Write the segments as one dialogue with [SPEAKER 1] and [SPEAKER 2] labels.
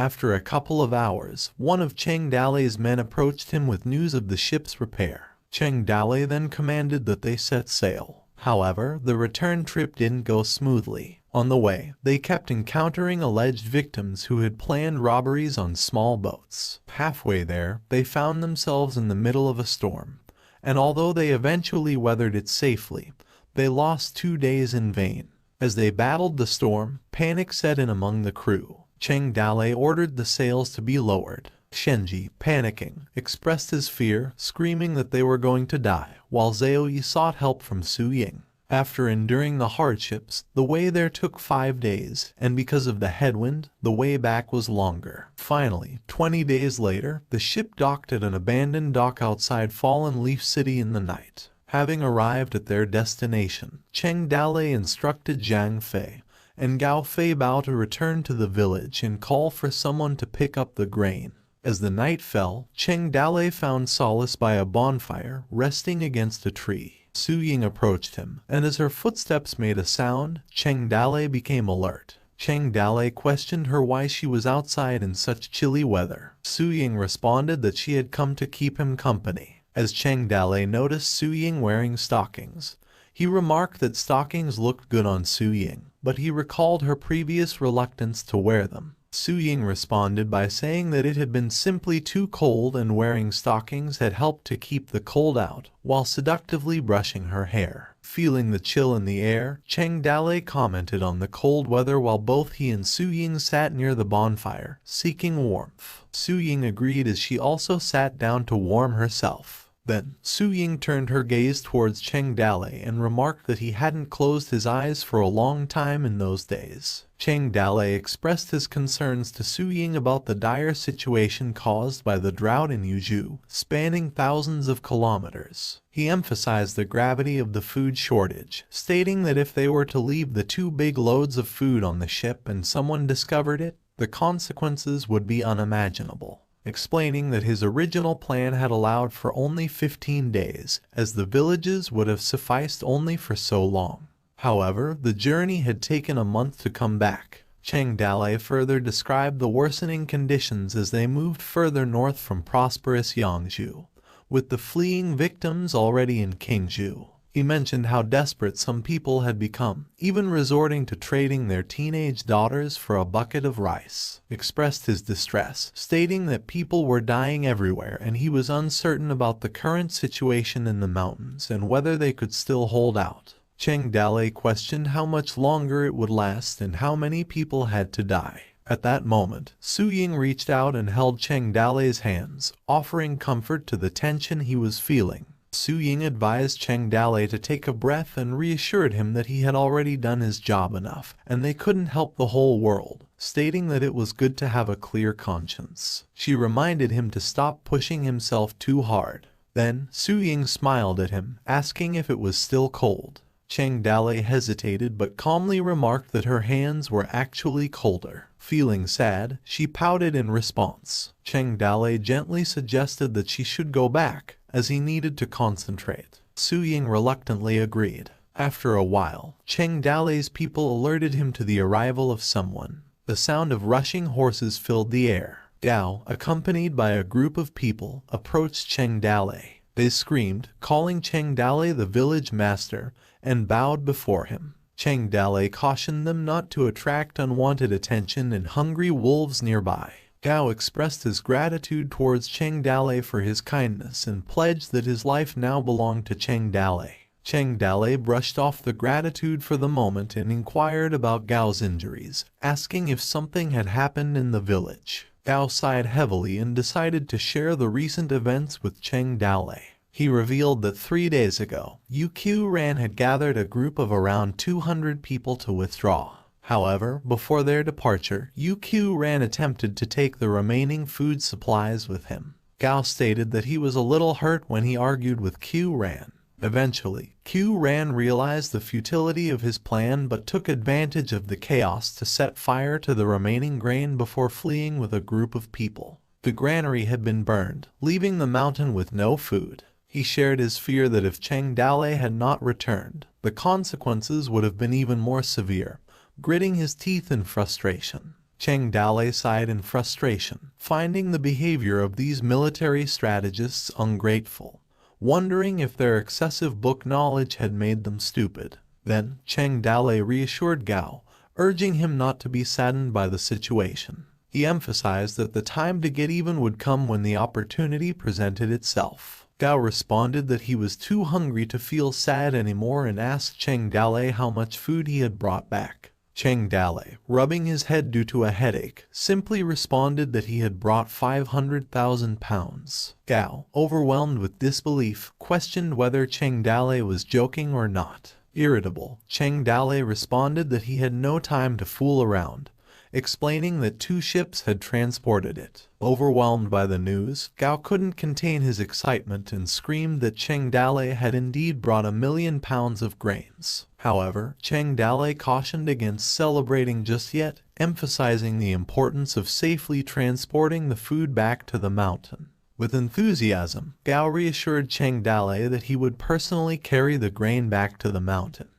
[SPEAKER 1] After a couple of hours, one of Cheng Dalei's men approached him with news of the ship's repair. Cheng Dalei then commanded that they set sail. However, the return trip didn't go smoothly. On the way, they kept encountering alleged victims who had planned robberies on small boats. Halfway there, they found themselves in the middle of a storm, and although they eventually weathered it safely, they lost 2 days in vain. As they battled the storm, panic set in among the crew. Cheng Dalei ordered the sails to be lowered. Shenji, panicking, expressed his fear, screaming that they were going to die, while Zhao sought help from Su Ying. After enduring the hardships, the way there took 5 days, and because of the headwind, the way back was longer. Finally, 20 days later, the ship docked at an abandoned dock outside Fallen Leaf City in the night. Having arrived at their destination, Cheng Dalei instructed Zhang Fei and Gao Fei Bao to return to the village and call for someone to pick up the grain. As the night fell, Cheng Dalei found solace by a bonfire, resting against a tree. Su Ying approached him, and as her footsteps made a sound, Cheng Dalei became alert. Cheng Dalei questioned her why she was outside in such chilly weather. Su Ying responded that she had come to keep him company. As Cheng Dalei noticed Su Ying wearing stockings, he remarked that stockings looked good on Su Ying, but he recalled her previous reluctance to wear them. Su Ying responded by saying that it had been simply too cold and wearing stockings had helped to keep the cold out, while seductively brushing her hair. Feeling the chill in the air, Cheng Dalei commented on the cold weather while both he and Su Ying sat near the bonfire, seeking warmth. Su Ying agreed as she also sat down to warm herself. Then, Su Ying turned her gaze towards Cheng Dalei and remarked that he hadn't closed his eyes for a long time in those days. Cheng Dalei expressed his concerns to Su Ying about the dire situation caused by the drought in Yuzhou, spanning thousands of kilometers. He emphasized the gravity of the food shortage, stating that if they were to leave the 2 big loads of food on the ship and someone discovered it, the consequences would be unimaginable. Explaining that his original plan had allowed for only 15 days, as the villages would have sufficed only for so long. However, the journey had taken a month to come back. Cheng Dalei further described the worsening conditions as they moved further north from prosperous Yangzhou, with the fleeing victims already in Qingzhou. He mentioned how desperate some people had become, even resorting to trading their teenage daughters for a bucket of rice. Expressed his distress, stating that people were dying everywhere and he was uncertain about the current situation in the mountains and whether they could still hold out. Cheng Dalei questioned how much longer it would last and how many people had to die. At that moment, Su Ying reached out and held Cheng Dalei's hands, offering comfort to the tension he was feeling. Su Ying advised Cheng Dalei to take a breath and reassured him that he had already done his job enough, and they couldn't help the whole world, stating that it was good to have a clear conscience. She reminded him to stop pushing himself too hard. Then, Su Ying smiled at him, asking if it was still cold. Cheng Dalei hesitated but calmly remarked that her hands were actually colder. Feeling sad, she pouted in response. Cheng Dalei gently suggested that she should go back, as he needed to concentrate. Su Ying reluctantly agreed. After a while, Cheng Dalei's people alerted him to the arrival of someone. The sound of rushing horses filled the air. Gao, accompanied by a group of people, approached Cheng Dalei. They screamed, calling Cheng Dalei the village master, and bowed before him. Cheng Dalei cautioned them not to attract unwanted attention and hungry wolves nearby. Gao expressed his gratitude towards Cheng Dalei for his kindness and pledged that his life now belonged to Cheng Dalei. Cheng Dalei brushed off the gratitude for the moment and inquired about Gao's injuries, asking if something had happened in the village. Gao sighed heavily and decided to share the recent events with Cheng Dalei. He revealed that 3 days ago, Yu Ran had gathered a group of around 200 people to withdraw. However, before their departure, Yu Ran attempted to take the remaining food supplies with him. Gao stated that he was a little hurt when he argued with Q Ran. Eventually, Q Ran realized the futility of his plan but took advantage of the chaos to set fire to the remaining grain before fleeing with a group of people. The granary had been burned, leaving the mountain with no food. He shared his fear that if Cheng Dalei had not returned, the consequences would have been even more severe, gritting his teeth in frustration. Cheng Dalei sighed in frustration, finding the behavior of these military strategists ungrateful, wondering if their excessive book knowledge had made them stupid. Then, Cheng Dalei reassured Gao, urging him not to be saddened by the situation. He emphasized that the time to get even would come when the opportunity presented itself. Gao responded that he was too hungry to feel sad anymore and asked Cheng Dalei how much food he had brought back. Cheng Dalei, rubbing his head due to a headache, simply responded that he had brought 500,000 pounds. Gao, overwhelmed with disbelief, questioned whether Cheng Dalei was joking or not. Irritable, Cheng Dalei responded that he had no time to fool around, explaining that 2 ships had transported it. Overwhelmed by the news, Gao couldn't contain his excitement and screamed that Cheng Dalei had indeed brought 1,000,000 pounds of grains. However, Cheng Dalei cautioned against celebrating just yet, emphasizing the importance of safely transporting the food back to the mountain. With enthusiasm, Gao reassured Cheng Dalei that he would personally carry the grain back to the mountain,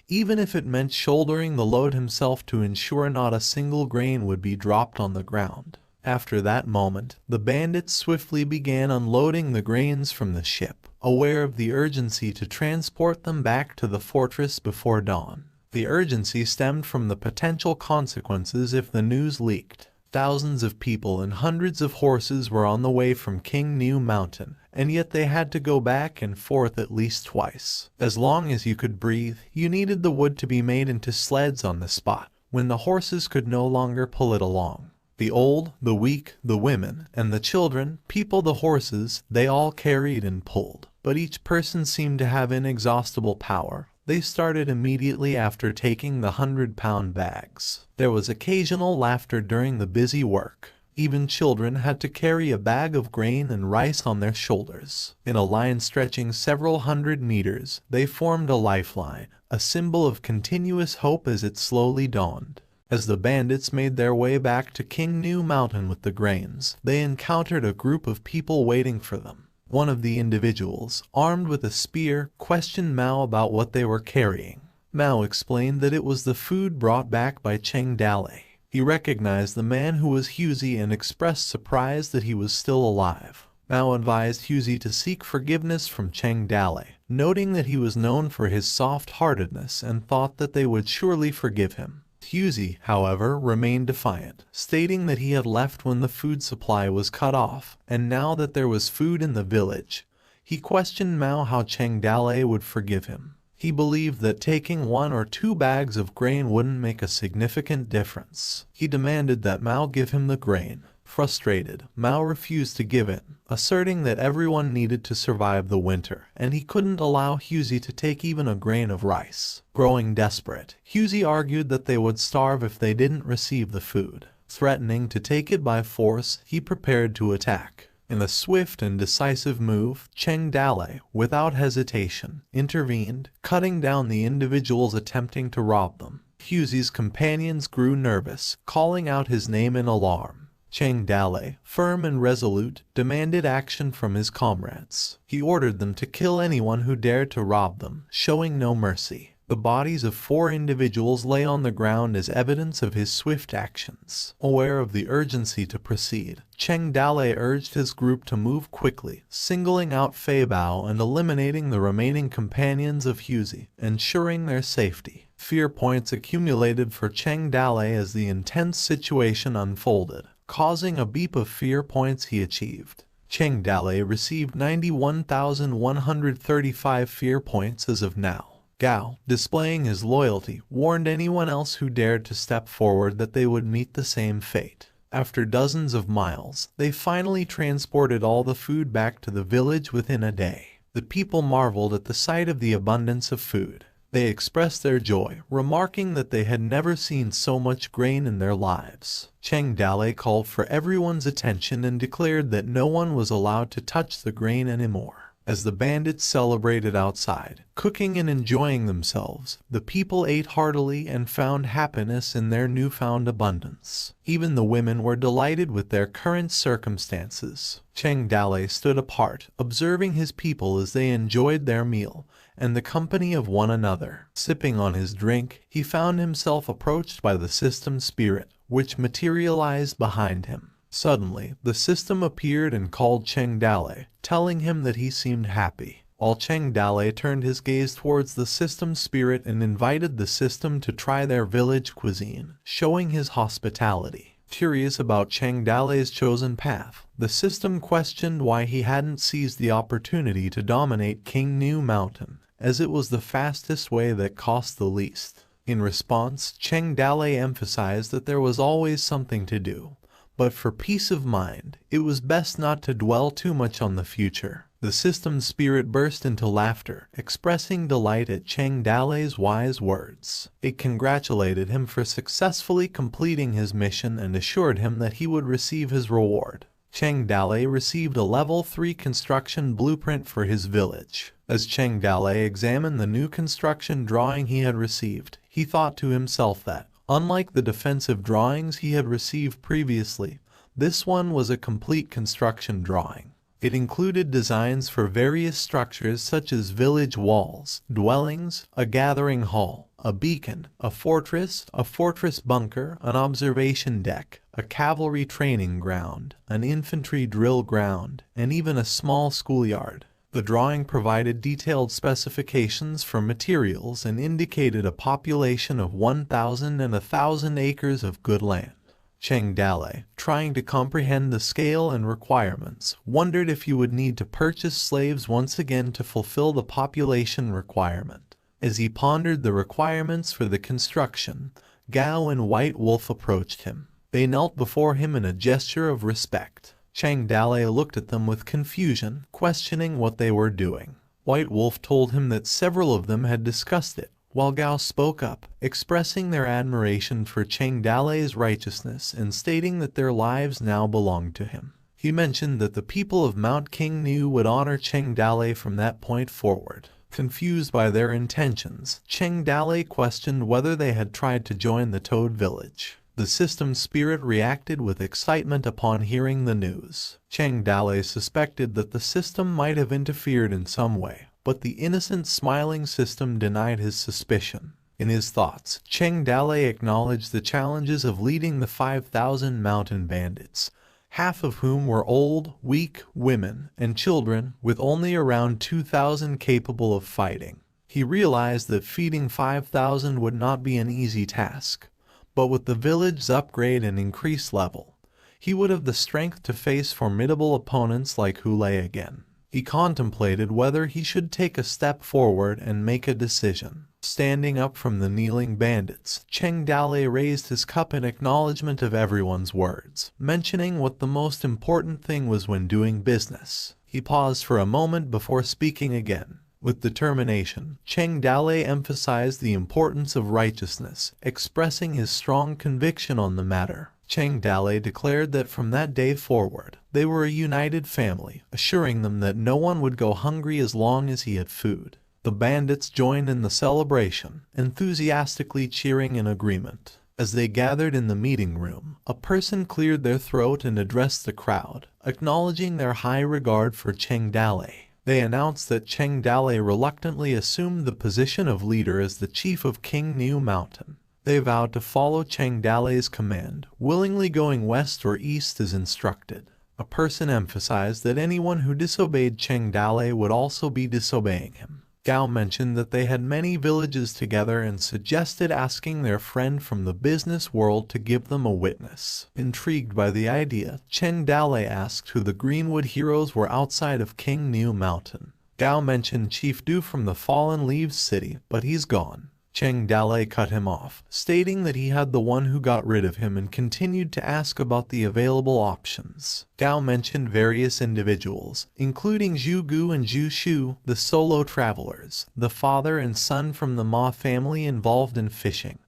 [SPEAKER 1] even if it meant shouldering the load himself to ensure not a single grain would be dropped on the ground. After that moment, the bandits swiftly began unloading the grains from the ship, aware of the urgency to transport them back to the fortress before dawn. The urgency stemmed from the potential consequences if the news leaked. Thousands of people and hundreds of horses were on the way from King New Mountain, and yet they had to go back and forth at least twice. As long as you could breathe, you needed the wood to be made into sleds on the spot, when the horses could no longer pull it along. The old, the weak, the women, and the children, people, the horses, they all carried and pulled. But each person seemed to have inexhaustible power. They started immediately after taking the 100-pound bags. There was occasional laughter during the busy work. Even children had to carry a bag of grain and rice on their shoulders. In a line stretching several hundred meters, they formed a lifeline, a symbol of continuous hope as it slowly dawned. As the bandits made their way back to King New Mountain with the grains, they encountered a group of people waiting for them. One of the individuals, armed with a spear, questioned Mao about what they were carrying. Mao explained that it was the food brought back by Cheng Dalei. He recognized the man who was Huzi and expressed surprise that he was still alive. Mao advised Huzi to seek forgiveness from Cheng Dalei, noting that he was known for his soft-heartedness and thought that they would surely forgive him. Huzi, however, remained defiant, stating that he had left when the food supply was cut off, and now that there was food in the village, he questioned Mao how Cheng Dalei would forgive him. He believed that taking 1 or 2 bags of grain wouldn't make a significant difference. He demanded that Mao give him the grain. Frustrated, Mao refused to give it, asserting that everyone needed to survive the winter, and he couldn't allow Huzi to take even a grain of rice. Growing desperate, Huzi argued that they would starve if they didn't receive the food. Threatening to take it by force, he prepared to attack. In a swift and decisive move, Cheng Dalei, without hesitation, intervened, cutting down the individuals attempting to rob them. Huzi's companions grew nervous, calling out his name in alarm. Cheng Dalei, firm and resolute, demanded action from his comrades. He ordered them to kill anyone who dared to rob them, showing no mercy. The bodies of 4 individuals lay on the ground as evidence of his swift actions. Aware of the urgency to proceed, Cheng Dalei urged his group to move quickly, singling out Fei Bao and eliminating the remaining companions of Huzi, ensuring their safety. Fear points accumulated for Cheng Dalei as the intense situation unfolded, causing a beep of fear points he achieved. Cheng Dalei received 91,135 fear points as of now. Gao, displaying his loyalty, warned anyone else who dared to step forward that they would meet the same fate. After dozens of miles, they finally transported all the food back to the village within a day. The people marveled at the sight of the abundance of food. They expressed their joy, remarking that they had never seen so much grain in their lives. Cheng Dalei called for everyone's attention and declared that no one was allowed to touch the grain anymore. As the bandits celebrated outside, cooking and enjoying themselves, the people ate heartily and found happiness in their newfound abundance. Even the women were delighted with their current circumstances. Cheng Dalei stood apart, observing his people as they enjoyed their meal and the company of one another. Sipping on his drink, he found himself approached by the system spirit, which materialized behind him. Suddenly, the system appeared and called Cheng Dale, telling him that he seemed happy. While Cheng Dale turned his gaze towards the system's spirit and invited the system to try their village cuisine, showing his hospitality. Curious about Cheng Dale's chosen path, the system questioned why he hadn't seized the opportunity to dominate King New Mountain, as it was the fastest way that cost the least. In response, Cheng Dale emphasized that there was always something to do, but for peace of mind, it was best not to dwell too much on the future. The system's spirit burst into laughter, expressing delight at Cheng Dale's wise words. It congratulated him for successfully completing his mission and assured him that he would receive his reward. Cheng Dale received a level 3 construction blueprint for his village. As Cheng Dale examined the new construction drawing he had received, he thought to himself that, unlike the defensive drawings he had received previously, this one was a complete construction drawing. It included designs for various structures such as village walls, dwellings, a gathering hall, a beacon, a fortress bunker, an observation deck, a cavalry training ground, an infantry drill ground, and even a small schoolyard. The drawing provided detailed specifications for materials and indicated a population of 1,000 and 1,000 acres of good land. Cheng Dale, trying to comprehend the scale and requirements, wondered if he would need to purchase slaves once again to fulfill the population requirement. As he pondered the requirements for the construction, Gao and White Wolf approached him. They knelt before him in a gesture of respect. Cheng Dale looked at them with confusion, questioning what they were doing. White Wolf told him that several of them had discussed it, while Gao spoke up, expressing their admiration for Cheng Dale's righteousness and stating that their lives now belonged to him. He mentioned that the people of Mount King New would honor Cheng Dale from that point forward. Confused by their intentions, Cheng Dale questioned whether they had tried to join the Toad Village. The system's spirit reacted with excitement upon hearing the news. Cheng Dale suspected that the system might have interfered in some way, but the innocent smiling system denied his suspicion. In his thoughts, Cheng Dale acknowledged the challenges of leading the 5,000 mountain bandits, half of whom were old, weak women and children, with only around 2,000 capable of fighting. He realized that feeding 5,000 would not be an easy task, but with the village's upgrade and increased level, he would have the strength to face formidable opponents like Hule again. He contemplated whether he should take a step forward and make a decision. Standing up from the kneeling bandits, Cheng Dale raised his cup in acknowledgement of everyone's words, mentioning what the most important thing was when doing business. He paused for a moment before speaking again. With determination, Cheng Dale emphasized the importance of righteousness, expressing his strong conviction on the matter. Cheng Dale declared that from that day forward, they were a united family, assuring them that no one would go hungry as long as he had food. The bandits joined in the celebration, enthusiastically cheering in agreement. As they gathered in the meeting room, a person cleared their throat and addressed the crowd, acknowledging their high regard for Cheng Dale. They announced that Cheng Dale reluctantly assumed the position of leader as the chief of King New Mountain. They vowed to follow Cheng Dale's command, willingly going west or east as instructed. A person emphasized that anyone who disobeyed Cheng Dale would also be disobeying him. Gao mentioned that they had many villages together and suggested asking their friend from the business world to give them a witness. Intrigued by the idea, Cheng Dale asked who the Greenwood heroes were outside of King New Mountain. Gao mentioned Chief Du from the Fallen Leaves City, but he's gone. Cheng Dale cut him off, stating that he had the one who got rid of him and continued to ask about the available options. Gao mentioned various individuals, including Zhu Gu and Zhu Shu, the solo travelers, the father and son from the Ma family involved in fishing,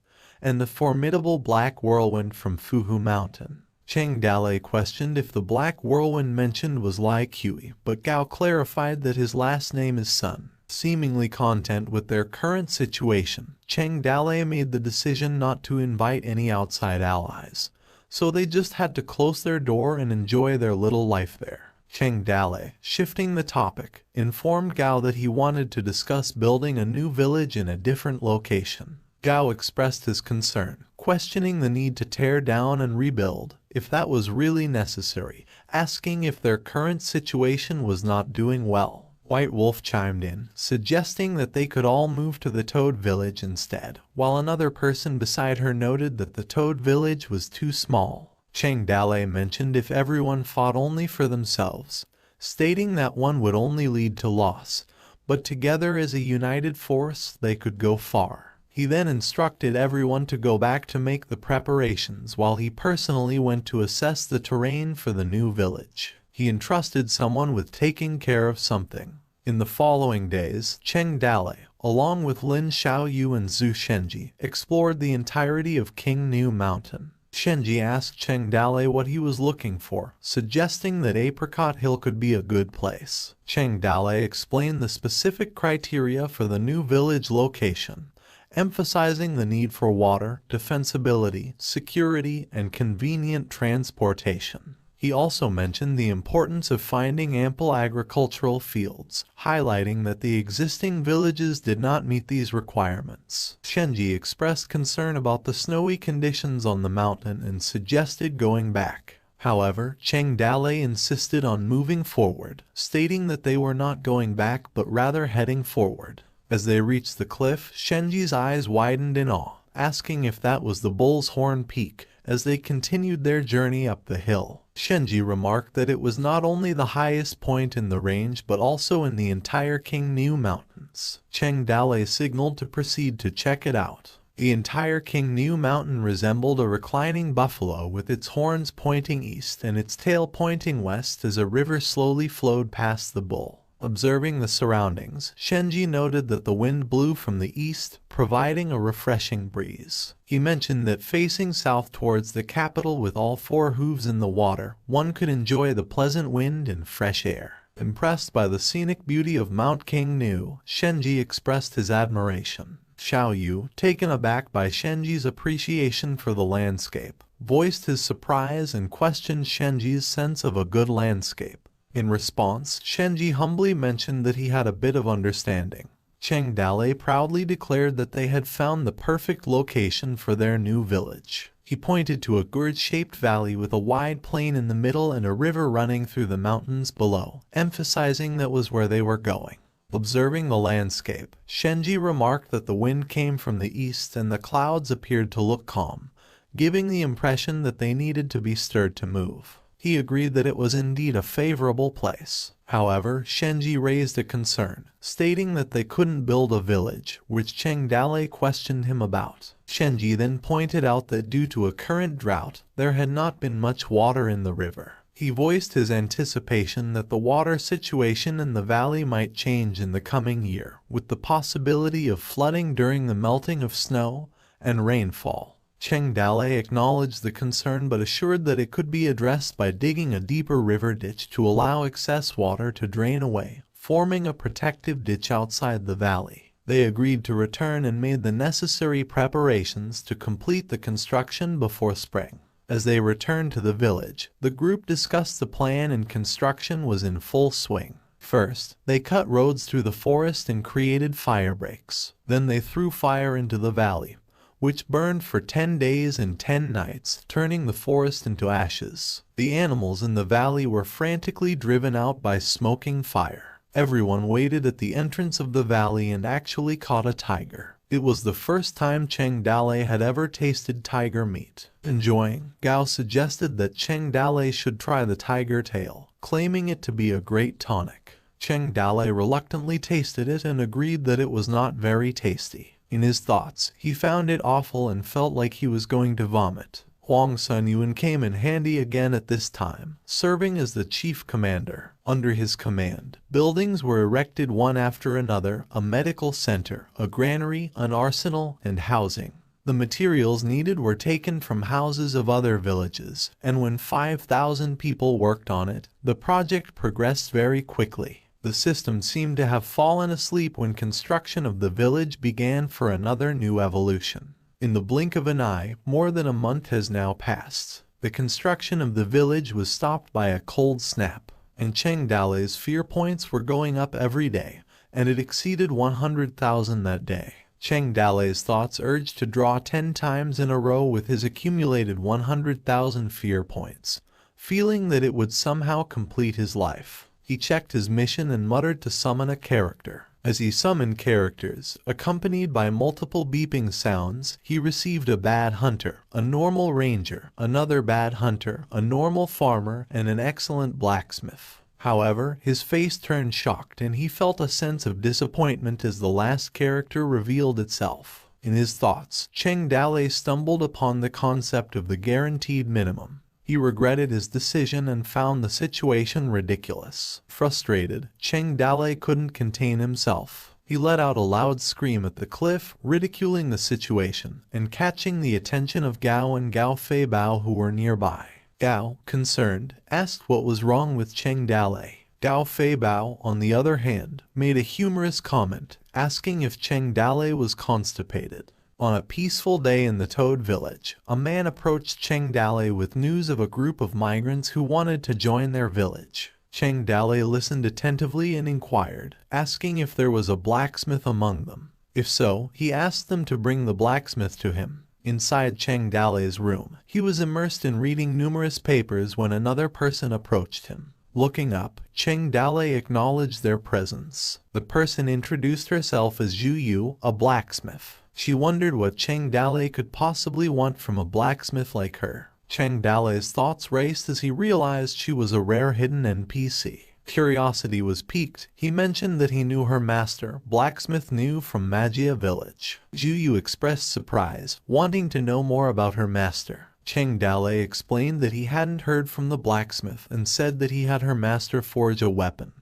[SPEAKER 1] and the formidable Black Whirlwind from Fuhu Mountain. Cheng Dale questioned if the Black Whirlwind mentioned was Lai Kui, but Gao clarified that his last name is Sun. Seemingly content with their current situation, Cheng Dale made the decision not to invite any outside allies, so they just had to close their door and enjoy their little life there. Cheng Dale, shifting the topic, informed Gao that he wanted to discuss building a new village in a different location. Gao expressed his concern, questioning the need to tear down and rebuild, if that was really necessary, asking if their current situation was not doing well. White Wolf chimed in, suggesting that they could all move to the Toad Village instead, while another person beside her noted that the Toad Village was too small. Cheng Dale mentioned if everyone fought only for themselves, stating that one would only lead to loss, but together as a united force they could go far. He then instructed everyone to go back to make the preparations while he personally went to assess the terrain for the new village. He entrusted someone with taking care of something. In the following days, Cheng Dale, along with Lin Xiaoyu and Zhu Shenji, explored the entirety of King New Mountain. Shenji asked Cheng Dale what he was looking for, suggesting that Apricot Hill could be a good place. Cheng Dale explained the specific criteria for the new village location, emphasizing the need for water, defensibility, security, and convenient transportation. He also mentioned the importance of finding ample agricultural fields, highlighting that the existing villages did not meet these requirements. Shenji expressed concern about the snowy conditions on the mountain and suggested going back. However, Cheng Dale insisted on moving forward, stating that they were not going back but rather heading forward. As they reached the cliff, Shenji's eyes widened in awe, asking if that was the Bull's Horn Peak. As they continued their journey up the hill, Shenji remarked that it was not only the highest point in the range but also in the entire King New Mountains. Cheng Dale signaled to proceed to check it out. The entire King New Mountain resembled a reclining buffalo with its horns pointing east and its tail pointing west as a river slowly flowed past the bull. Observing the surroundings, Shenji noted that the wind blew from the east, providing a refreshing breeze. He mentioned that facing south towards the capital with all four hooves in the water, one could enjoy the pleasant wind and fresh air. Impressed by the scenic beauty of Mount King New, Shenji expressed his admiration. Xiaoyu, taken aback by Shenji's appreciation for the landscape, voiced his surprise and questioned Shenji's sense of a good landscape. In response, Shenji humbly mentioned that he had a bit of understanding. Cheng Dale proudly declared that they had found the perfect location for their new village. He pointed to a gourd-shaped valley with a wide plain in the middle and a river running through the mountains below, emphasizing that was where they were going. Observing the landscape, Shenji remarked that the wind came from the east and the clouds appeared to look calm, giving the impression that they needed to be stirred to move. He agreed that it was indeed a favorable place. However, Shenji raised a concern, stating that they couldn't build a village, which Cheng Dale questioned him about. Shenji then pointed out that due to a current drought, there had not been much water in the river. He voiced his anticipation that the water situation in the valley might change in the coming year, with the possibility of flooding during the melting of snow and rainfall. Cheng Dale acknowledged the concern but assured that it could be addressed by digging a deeper river ditch to allow excess water to drain away, forming a protective ditch outside the valley. They agreed to return and made the necessary preparations to complete the construction before spring. As they returned to the village, the group discussed the plan and construction was in full swing. First, they cut roads through the forest and created fire breaks. Then they threw fire into the valley, which burned for 10 days and 10 nights, turning the forest into ashes. The animals in the valley were frantically driven out by smoking fire. Everyone waited at the entrance of the valley and actually caught a tiger. It was the first time Cheng Dale had ever tasted tiger meat. Enjoying, Gao suggested that Cheng Dale should try the tiger tail, claiming it to be a great tonic. Cheng Dale reluctantly tasted it and agreed that it was not very tasty. In his thoughts, he found it awful and felt like he was going to vomit. Huang Sunyuan came in handy again at this time, serving as the chief commander. Under his command, buildings were erected one after another: a medical center, a granary, an arsenal, and housing. The materials needed were taken from houses of other villages, and when 5,000 people worked on it, the project progressed very quickly. The system seemed to have fallen asleep when construction of the village began for another new evolution. In the blink of an eye, more than a month has now passed. The construction of the village was stopped by a cold snap, and Cheng Dale's fear points were going up every day, and it exceeded 100,000 that day. Cheng Dalei's thoughts urged to draw 10 times in a row with his accumulated 100,000 fear points, feeling that it would somehow complete his life. He checked his mission and muttered to summon a character. As he summoned characters, accompanied by multiple beeping sounds, he received a bad hunter, a normal ranger, another bad hunter, a normal farmer, and an excellent blacksmith. However, his face turned shocked and he felt a sense of disappointment as the last character revealed itself. In his thoughts, Cheng Dalei stumbled upon the concept of the guaranteed minimum. He regretted his decision and found the situation ridiculous. Frustrated, Cheng Dalei couldn't contain himself. He let out a loud scream at the cliff, ridiculing the situation, and catching the attention of Gao and Gao Fei Bao who were nearby. Gao, concerned, asked what was wrong with Cheng Dalei. Gao Fei Bao, on the other hand, made a humorous comment, asking if Cheng Dalei was constipated. On a peaceful day in the Toad village, a man approached Cheng Dalei with news of a group of migrants who wanted to join their village. Cheng Dalei listened attentively and inquired, asking if there was a blacksmith among them. If so, he asked them to bring the blacksmith to him. Inside Cheng Dalei's room, he was immersed in reading numerous papers when another person approached him. Looking up, Cheng Dalei acknowledged their presence. The person introduced herself as Zhu Yu, a blacksmith. She wondered what Cheng Dalei could possibly want from a blacksmith like her. Cheng Dalei's thoughts raced as he realized she was a rare hidden NPC. Curiosity was piqued. He mentioned that he knew her master, Blacksmith New from Magia Village. Zhu Yu expressed surprise, wanting to know more about her master. Cheng Dalei explained that he hadn't heard from the blacksmith and said that he had her master forge a weapon.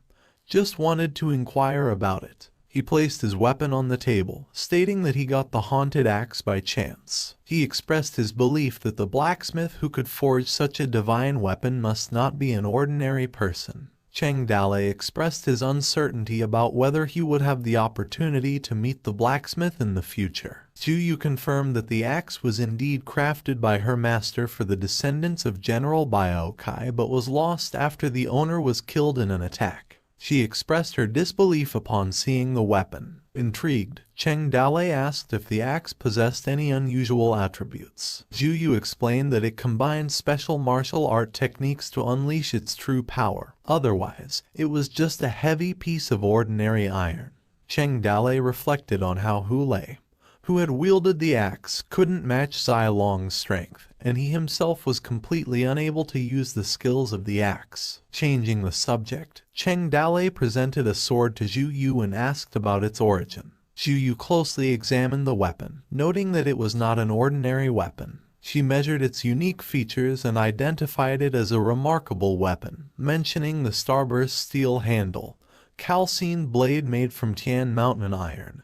[SPEAKER 1] Just wanted to inquire about it. He placed his weapon on the table, stating that he got the haunted axe by chance. He expressed his belief that the blacksmith who could forge such a divine weapon must not be an ordinary person. Cheng Dalei expressed his uncertainty about whether he would have the opportunity to meet the blacksmith in the future. Zhu Yu confirmed that the axe was indeed crafted by her master for the descendants of General Biokai but was lost after the owner was killed in an attack. She expressed her disbelief upon seeing the weapon. Intrigued, Cheng Dalei asked if the axe possessed any unusual attributes. Zhu Yu explained that it combined special martial art techniques to unleash its true power. Otherwise, it was just a heavy piece of ordinary iron. Cheng Dalei reflected on how Hu Lei, who had wielded the axe, couldn't match Zai Long's strength, and he himself was completely unable to use the skills of the axe. Changing the subject, Cheng Dalei presented a sword to Zhu Yu and asked about its origin. Zhu Yu closely examined the weapon, noting that it was not an ordinary weapon. She measured its unique features and identified it as a remarkable weapon, mentioning the starburst steel handle, calcined blade made from Tian Mountain iron,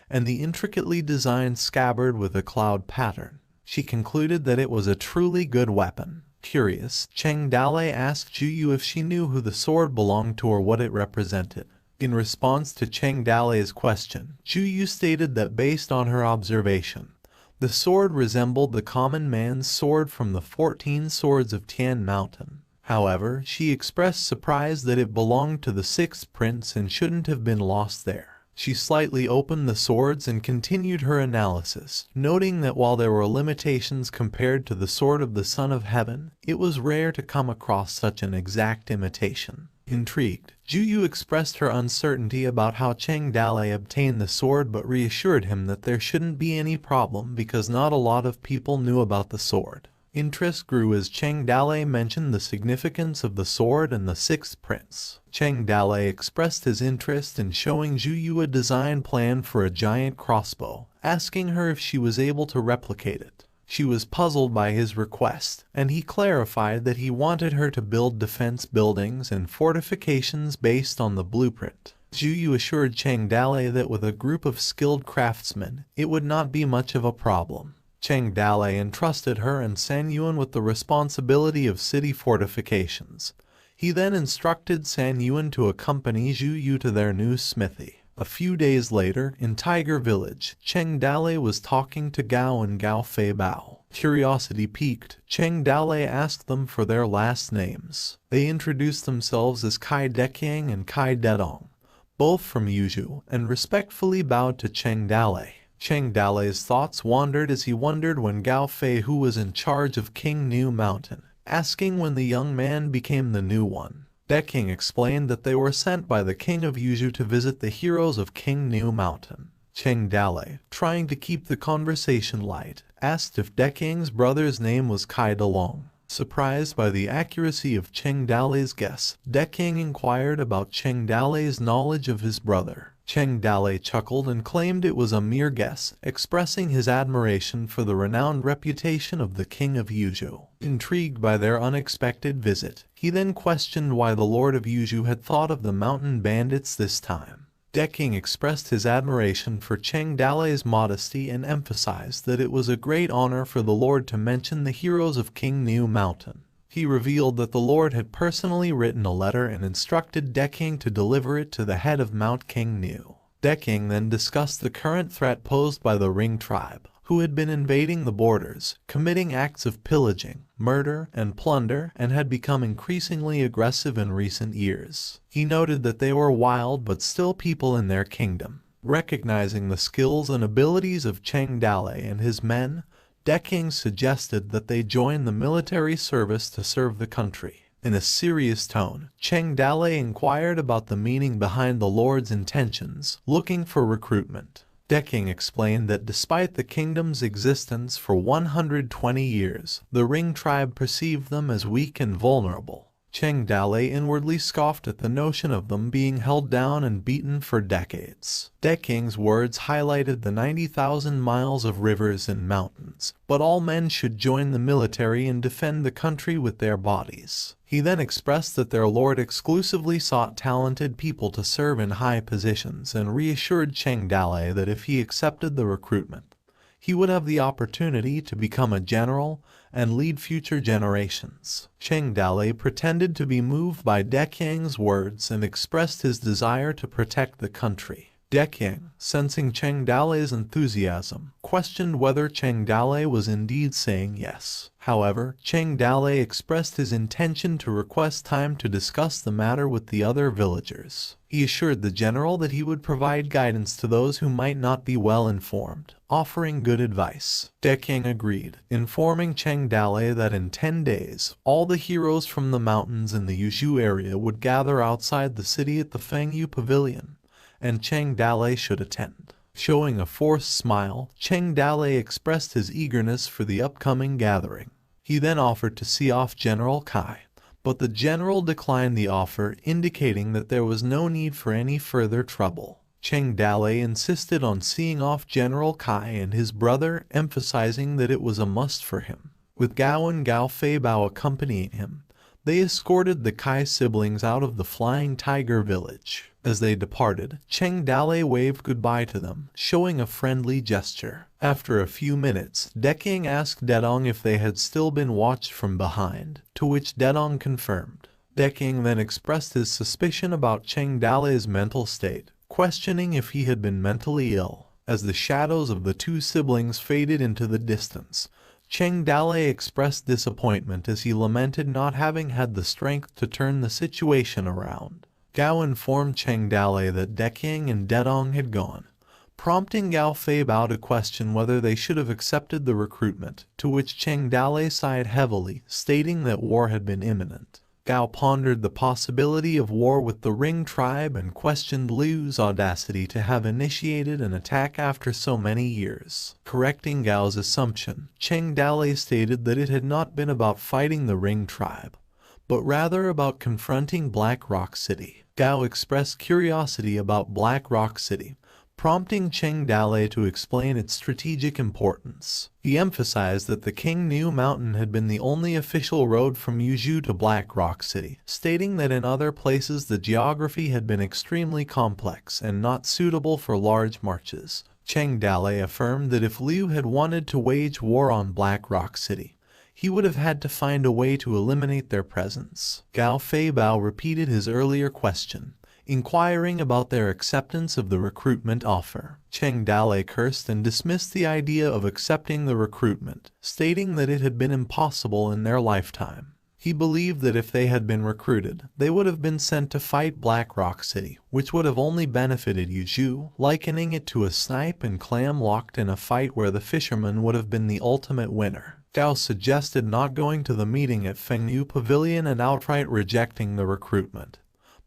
[SPEAKER 1] and the intricately designed scabbard with a cloud pattern. She concluded that it was a truly good weapon. Curious, Cheng Dalei asked Zhu Yu if she knew who the sword belonged to or what it represented. In response to Cheng Dalei's question, Zhu Yu stated that based on her observation, the sword resembled the common man's sword from the 14 swords of Tian Mountain. However, she expressed surprise that it belonged to the 6th prince and shouldn't have been lost there. She slightly opened the swords and continued her analysis, noting that while there were limitations compared to the sword of the Son of Heaven, it was rare to come across such an exact imitation. Intrigued, Zhu Yu expressed her uncertainty about how Cheng Dalei obtained the sword but reassured him that there shouldn't be any problem because not a lot of people knew about the sword. Interest grew as Cheng Dalei mentioned the significance of the sword and the 6th prince. Cheng Dalei expressed his interest in showing Zhu Yu a design plan for a giant crossbow, asking her if she was able to replicate it. She was puzzled by his request, and he clarified that he wanted her to build defense buildings and fortifications based on the blueprint. Zhu Yu assured Cheng Dalei that with a group of skilled craftsmen, it would not be much of a problem. Cheng Dalei entrusted her and San Yuan with the responsibility of city fortifications. He then instructed San Yuan to accompany Zhu Yu to their new smithy. A few days later, in Tiger Village, Cheng Dalei was talking to Gao and Gao Fei Bao. Curiosity piqued, Cheng Dalei asked them for their last names. They introduced themselves as Kai Deqiang and Kai Dedong, both from Yuzhou, and respectfully bowed to Cheng Dalei. Cheng Dalei's thoughts wandered as he wondered when Gao Fei, who was in charge of King New Mountain, asking when the young man became the new one. Deking explained that they were sent by the King of Yuzhou to visit the heroes of King New Mountain. Cheng Dalei, trying to keep the conversation light, asked if Deking's brother's name was Kai Dalong. Surprised by the accuracy of Cheng Dalei's guess, Deking inquired about Cheng Dalei's knowledge of his brother. Cheng Dalei chuckled and claimed it was a mere guess, expressing his admiration for the renowned reputation of the King of Yuzhou. Intrigued by their unexpected visit, he then questioned why the Lord of Yuzhou had thought of the mountain bandits this time. Deking expressed his admiration for Cheng Dalei's modesty and emphasized that it was a great honor for the Lord to mention the heroes of King New Mountain. He revealed that the Lord had personally written a letter and instructed Deking to deliver it to the head of Mount King New. Deking then discussed the current threat posed by the Ring tribe, who had been invading the borders, committing acts of pillaging, murder, and plunder, and had become increasingly aggressive in recent years. He noted that they were wild but still people in their kingdom. Recognizing the skills and abilities of Cheng Dalei and his men, Deking suggested that they join the military service to serve the country. In a serious tone, Cheng Dalei inquired about the meaning behind the Lord's intentions, looking for recruitment. Deking explained that despite the kingdom's existence for 120 years, the Ring tribe perceived them as weak and vulnerable. Cheng Dalei inwardly scoffed at the notion of them being held down and beaten for decades. Deking's words highlighted the 90,000 miles of rivers and mountains, but all men should join the military and defend the country with their bodies. He then expressed that their lord exclusively sought talented people to serve in high positions and reassured Cheng Dalei that if he accepted the recruitment, he would have the opportunity to become a general and lead future generations. Cheng Dalei pretended to be moved by Deking's words and expressed his desire to protect the country. Deking, sensing Cheng Dalei's enthusiasm, questioned whether Cheng Dalei was indeed saying yes. However, Cheng Dalei expressed his intention to request time to discuss the matter with the other villagers. He assured the general that he would provide guidance to those who might not be well informed, offering good advice. Deking agreed, informing Cheng Dalei that in 10 days, all the heroes from the mountains in the Yuzhou area would gather outside the city at the Fengyu Pavilion, and Cheng Dalei should attend. Showing a forced smile, Cheng Dalei expressed his eagerness for the upcoming gathering. He then offered to see off General Kai, but the general declined the offer, indicating that there was no need for any further trouble. Cheng Dalei insisted on seeing off General Kai and his brother, emphasizing that it was a must for him. With Gao and Gao Fei Bao accompanying him, they escorted the Kai siblings out of the Flying Tiger village. As they departed, Cheng Dalei waved goodbye to them, showing a friendly gesture. After a few minutes, Deking asked Dedong if they had still been watched from behind, to which Dedong confirmed. Deking then expressed his suspicion about Cheng Dalei's mental state, questioning if he had been mentally ill. As the shadows of the two siblings faded into the distance, Cheng Dalei expressed disappointment as he lamented not having had the strength to turn the situation around. Gao informed Cheng Dalei that Deking and Dedong had gone, prompting Gao Fei Bao to question whether they should have accepted the recruitment, to which Cheng Dalei sighed heavily, stating that war had been imminent. Gao pondered the possibility of war with the Ring tribe and questioned Liu's audacity to have initiated an attack after so many years. Correcting Gao's assumption, Cheng Dalei stated that it had not been about fighting the Ring tribe, but rather about confronting Black Rock City. Gao expressed curiosity about Black Rock City, prompting Cheng Dalei to explain its strategic importance. He emphasized that the King New Mountain had been the only official road from Yuzhou to Black Rock City, stating that in other places the geography had been extremely complex and not suitable for large marches. Cheng Dalei affirmed that if Liu had wanted to wage war on Black Rock City, he would have had to find a way to eliminate their presence. Gao Fei Bao repeated his earlier question, inquiring about their acceptance of the recruitment offer. Cheng Dalei cursed and dismissed the idea of accepting the recruitment, stating that it had been impossible in their lifetime. He believed that if they had been recruited, they would have been sent to fight Black Rock City, which would have only benefited Yuju, likening it to a snipe and clam locked in a fight where the fisherman would have been the ultimate winner. Gao suggested not going to the meeting at Fengyu Pavilion and outright rejecting the recruitment.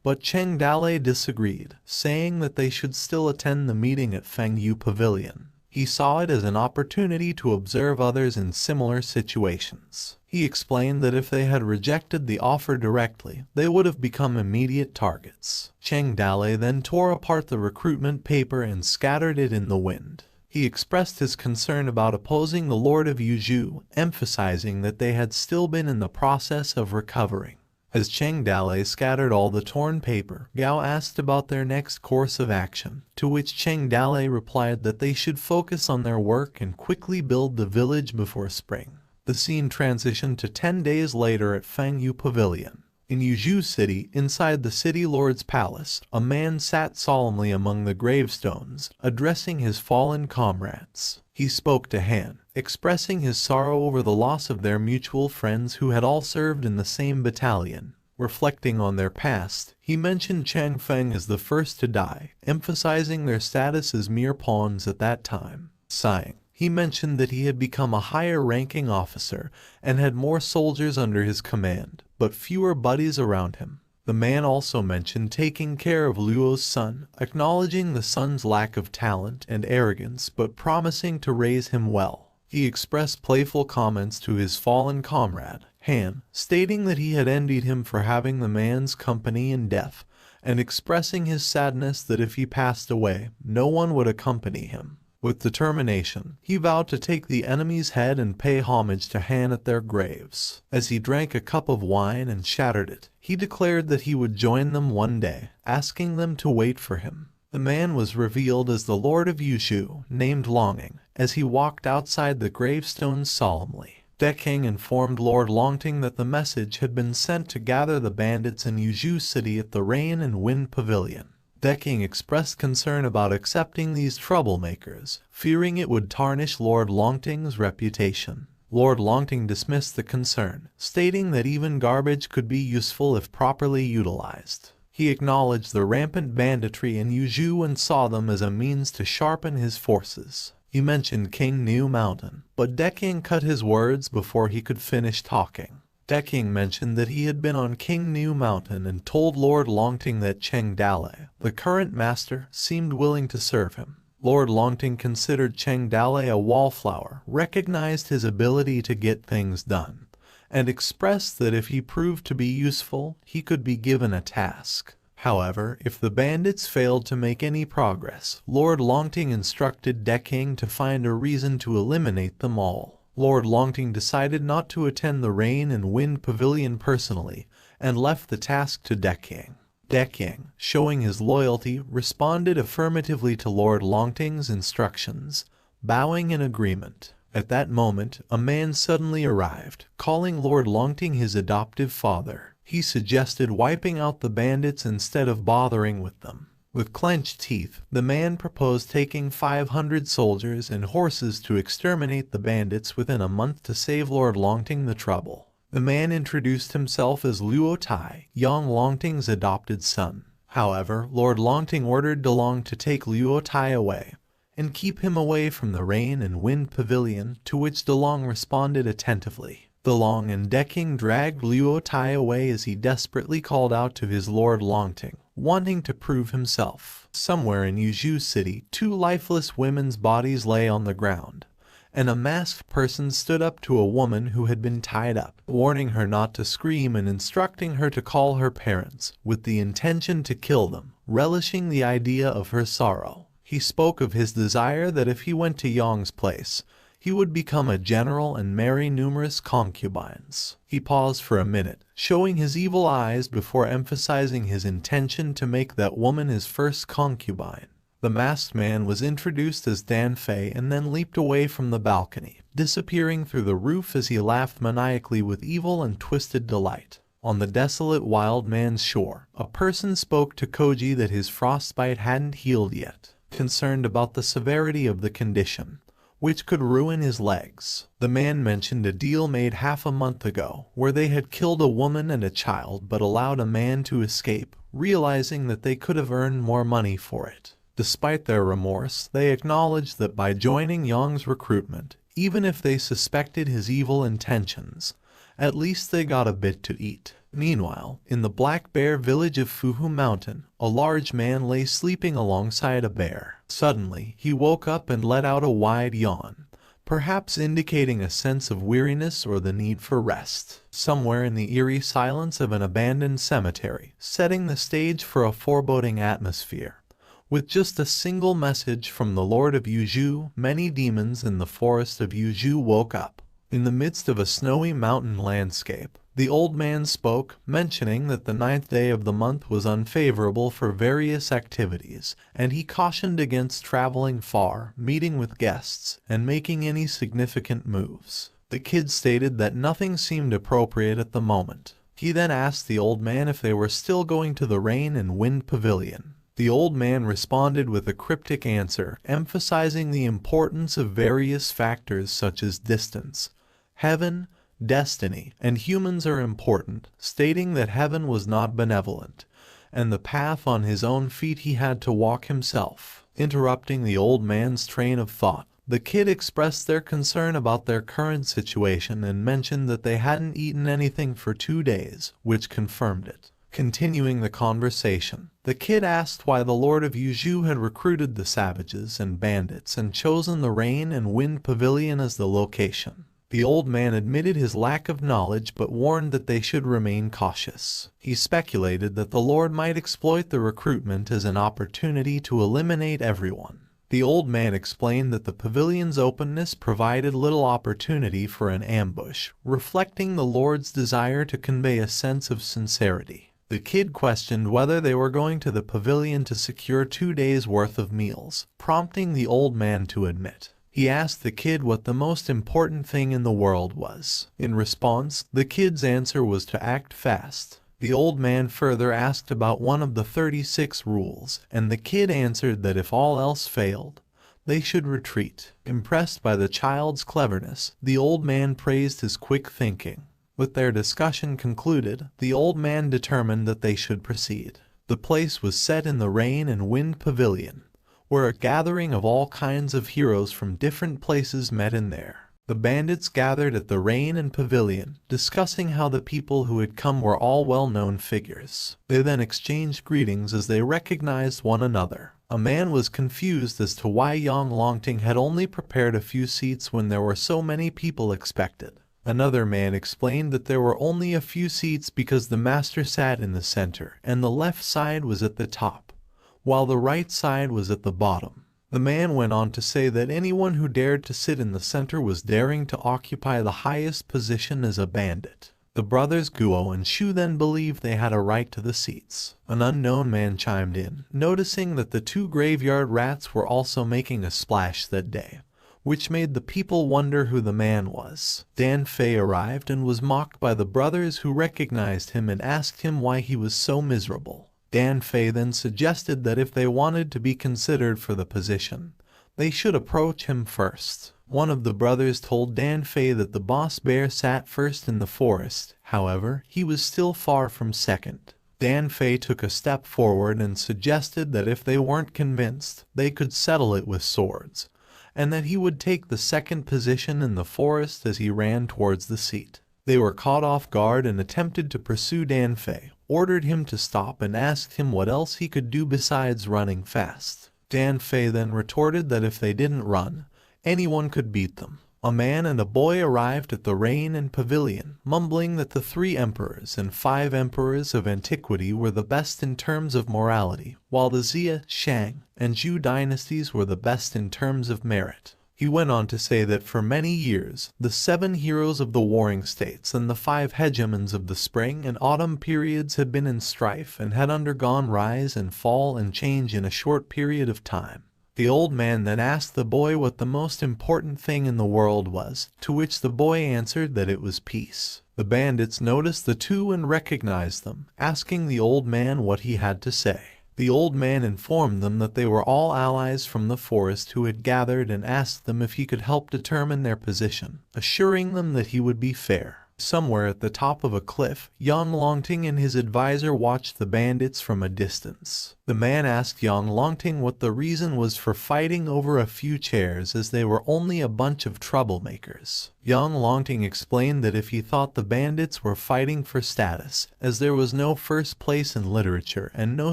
[SPEAKER 1] But Cheng Dalei disagreed, saying that they should still attend the meeting at Fengyu Pavilion. He saw it as an opportunity to observe others in similar situations. He explained that if they had rejected the offer directly, they would have become immediate targets. Cheng Dalei then tore apart the recruitment paper and scattered it in the wind. He expressed his concern about opposing the Lord of Yuju, emphasizing that they had still been in the process of recovering. As Cheng Dalei scattered all the torn paper, Gao asked about their next course of action, to which Cheng Dalei replied that they should focus on their work and quickly build the village before spring. The scene transitioned to 10 days later at Fengyu Pavilion. In Yuju City, inside the city lord's palace, a man sat solemnly among the gravestones, addressing his fallen comrades. He spoke to Han, expressing his sorrow over the loss of their mutual friends who had all served in the same battalion. Reflecting on their past, he mentioned Chang Feng as the first to die, emphasizing their status as mere pawns at that time. Sighing, he mentioned that he had become a higher-ranking officer and had more soldiers under his command, but fewer buddies around him. The man also mentioned taking care of Luo's son, acknowledging the son's lack of talent and arrogance but promising to raise him well. He expressed playful comments to his fallen comrade, Han, stating that he had envied him for having the man's company in death, and expressing his sadness that if he passed away, no one would accompany him. With determination, he vowed to take the enemy's head and pay homage to Han at their graves. As he drank a cup of wine and shattered it, he declared that he would join them one day, asking them to wait for him. The man was revealed as the Lord of Yushu, named Longing, as he walked outside the gravestones solemnly. Deking informed Lord Longting that the message had been sent to gather the bandits in Yushu City at the Rain and Wind Pavilion. Deking expressed concern about accepting these troublemakers, fearing it would tarnish Lord Longting's reputation. Lord Longting dismissed the concern, stating that even garbage could be useful if properly utilized. He acknowledged the rampant banditry in Yuzhu and saw them as a means to sharpen his forces. He mentioned King New Mountain, but Deking cut his words before he could finish talking. Deking mentioned that he had been on King New Mountain and told Lord Longting that Cheng Dalei, the current master, seemed willing to serve him. Lord Longting considered Cheng Dalei a wallflower, recognized his ability to get things done, and expressed that if he proved to be useful, he could be given a task. However, if the bandits failed to make any progress, Lord Longting instructed Deking to find a reason to eliminate them all. Lord Longting decided not to attend the Rain and Wind Pavilion personally, and left the task to Deking. Deking, showing his loyalty, responded affirmatively to Lord Longting's instructions, bowing in agreement. At that moment, a man suddenly arrived, calling Lord Longting his adoptive father. He suggested wiping out the bandits instead of bothering with them. With clenched teeth, the man proposed taking 500 soldiers and horses to exterminate the bandits within a month to save Lord Longting the trouble. The man introduced himself as Luo Tai, young Longting's adopted son. However, Lord Longting ordered DeLong to take Luo Tai away, and keep him away from the Rain and Wind Pavilion, to which DeLong responded attentively. DeLong and Deking dragged Luo Tai away as he desperately called out to his Lord Longting, wanting to prove himself. Somewhere in Yuzhu City, 2 lifeless women's bodies lay on the ground, and a masked person stood up to a woman who had been tied up, warning her not to scream and instructing her to call her parents, with the intention to kill them, relishing the idea of her sorrow. He spoke of his desire that if he went to Yong's place, he would become a general and marry numerous concubines. He paused for a minute, showing his evil eyes before emphasizing his intention to make that woman his first concubine. The masked man was introduced as Dan Fei and then leaped away from the balcony, disappearing through the roof as he laughed maniacally with evil and twisted delight. On the desolate wild man's shore, a person spoke to Koji that his frostbite hadn't healed yet. Concerned about the severity of the condition, which could ruin his legs. The man mentioned a deal made half a month ago, where they had killed a woman and a child but allowed a man to escape, realizing that they could have earned more money for it. Despite their remorse, they acknowledged that by joining Yang's recruitment, even if they suspected his evil intentions, at least they got a bit to eat. Meanwhile, in the Black Bear village of Fuhu Mountain, a large man lay sleeping alongside a bear. Suddenly, he woke up and let out a wide yawn, perhaps indicating a sense of weariness or the need for rest. Somewhere in the eerie silence of an abandoned cemetery, setting the stage for a foreboding atmosphere. With just a single message from the Lord of Yuzhu, many demons in the forest of Yuzhu woke up. In the midst of a snowy mountain landscape, the old man spoke, mentioning that the 9th day of the month was unfavorable for various activities, and he cautioned against traveling far, meeting with guests, and making any significant moves. The kid stated that nothing seemed appropriate at the moment. He then asked the old man if they were still going to the Rain and Wind Pavilion. The old man responded with a cryptic answer, emphasizing the importance of various factors such as distance, heaven, destiny, and humans are important, stating that heaven was not benevolent, and the path on his own feet he had to walk himself. Interrupting the old man's train of thought, the kid expressed their concern about their current situation and mentioned that they hadn't eaten anything for 2 days, which confirmed it. Continuing the conversation, the kid asked why the Lord of Yuzhu had recruited the savages and bandits and chosen the Rain and Wind Pavilion as the location. The old man admitted his lack of knowledge but warned that they should remain cautious. He speculated that the Lord might exploit the recruitment as an opportunity to eliminate everyone. The old man explained that the pavilion's openness provided little opportunity for an ambush, reflecting the Lord's desire to convey a sense of sincerity. The kid questioned whether they were going to the pavilion to secure 2 days' worth of meals, prompting the old man to admit. He asked the kid what the most important thing in the world was. In response, the kid's answer was to act fast. The old man further asked about one of the 36 rules, and the kid answered that if all else failed, they should retreat. Impressed by the child's cleverness, the old man praised his quick thinking. With their discussion concluded, the old man determined that they should proceed. The place was set in the Rain and Wind Pavilion, where a gathering of all kinds of heroes from different places met in there. The bandits gathered at the Rain and Pavilion, discussing how the people who had come were all well-known figures. They then exchanged greetings as they recognized one another. A man was confused as to why Yang Longting had only prepared a few seats when there were so many people expected. Another man explained that there were only a few seats because the master sat in the center and the left side was at the top, while the right side was at the bottom. The man went on to say that anyone who dared to sit in the center was daring to occupy the highest position as a bandit. The brothers Guo and Shu then believed they had a right to the seats. An unknown man chimed in, noticing that the 2 graveyard rats were also making a splash that day, which made the people wonder who the man was. Dan Fei arrived and was mocked by the brothers who recognized him and asked him why he was so miserable. Dan Fei then suggested that if they wanted to be considered for the position, they should approach him first. One of the brothers told Dan Fei that the boss bear sat first in the forest, however, he was still far from second. Dan Fei took a step forward and suggested that if they weren't convinced, they could settle it with swords, and that he would take the second position in the forest as he ran towards the seat. They were caught off guard and attempted to pursue Dan Fei, ordered him to stop and asked him what else he could do besides running fast. Dan Fei then retorted that if they didn't run, anyone could beat them. A man and a boy arrived at the Rain and Pavilion, mumbling that the 3 emperors and 5 emperors of antiquity were the best in terms of morality, while the Xia, Shang, and Zhou dynasties were the best in terms of merit. He went on to say that for many years, the 7 heroes of the warring states and the 5 hegemons of the spring and autumn periods had been in strife and had undergone rise and fall and change in a short period of time. The old man then asked the boy what the most important thing in the world was, to which the boy answered that it was peace. The bandits noticed the 2 and recognized them, asking the old man what he had to say. The old man informed them that they were all allies from the forest who had gathered and asked them if he could help determine their position, assuring them that he would be fair. Somewhere at the top of a cliff, Yang Longting and his advisor watched the bandits from a distance. The man asked Yang Longting what the reason was for fighting over a few chairs, as they were only a bunch of troublemakers. Yang Longting explained that if he thought the bandits were fighting for status, as there was no first place in literature and no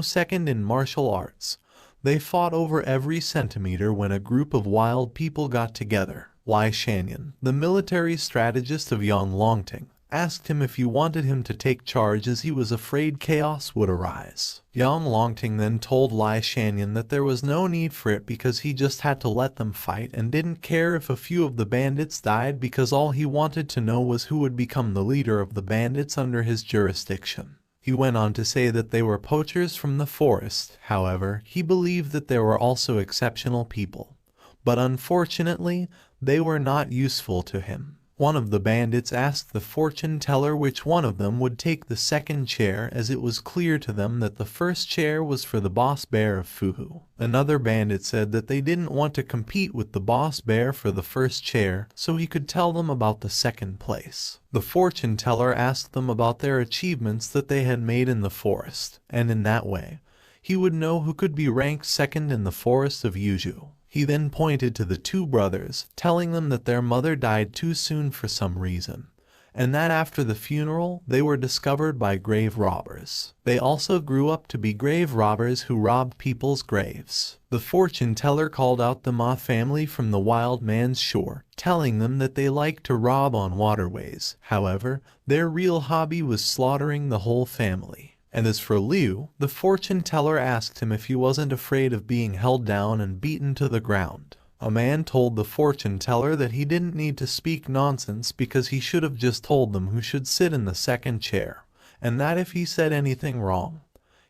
[SPEAKER 1] second in martial arts, they fought over every centimeter when a group of wild people got together. Lai Shanyan, the military strategist of Yang Longting, asked him if he wanted him to take charge as he was afraid chaos would arise. Yang Longting then told Lai Shanyan that there was no need for it because he just had to let them fight and didn't care if a few of the bandits died, because all he wanted to know was who would become the leader of the bandits under his jurisdiction. He went on to say that they were poachers from the forest. However, he believed that there were also exceptional people, but unfortunately, they were not useful to him. One of the bandits asked the fortune teller which one of them would take the second chair, as it was clear to them that the first chair was for the boss bear of Fuhu. Another bandit said that they didn't want to compete with the boss bear for the first chair, so he could tell them about the second place. The fortune teller asked them about their achievements that they had made in the forest, and in that way, he would know who could be ranked second in the forest of Yuju. He then pointed to the two brothers, telling them that their mother died too soon for some reason, and that after the funeral, they were discovered by grave robbers. They also grew up to be grave robbers who robbed people's graves. The fortune teller called out the Ma family from the wild man's shore, telling them that they liked to rob on waterways. However, their real hobby was slaughtering the whole family. And as for Liu, the fortune teller asked him if he wasn't afraid of being held down and beaten to the ground. A man told the fortune teller that he didn't need to speak nonsense because he should have just told them who should sit in the second chair, and that if he said anything wrong,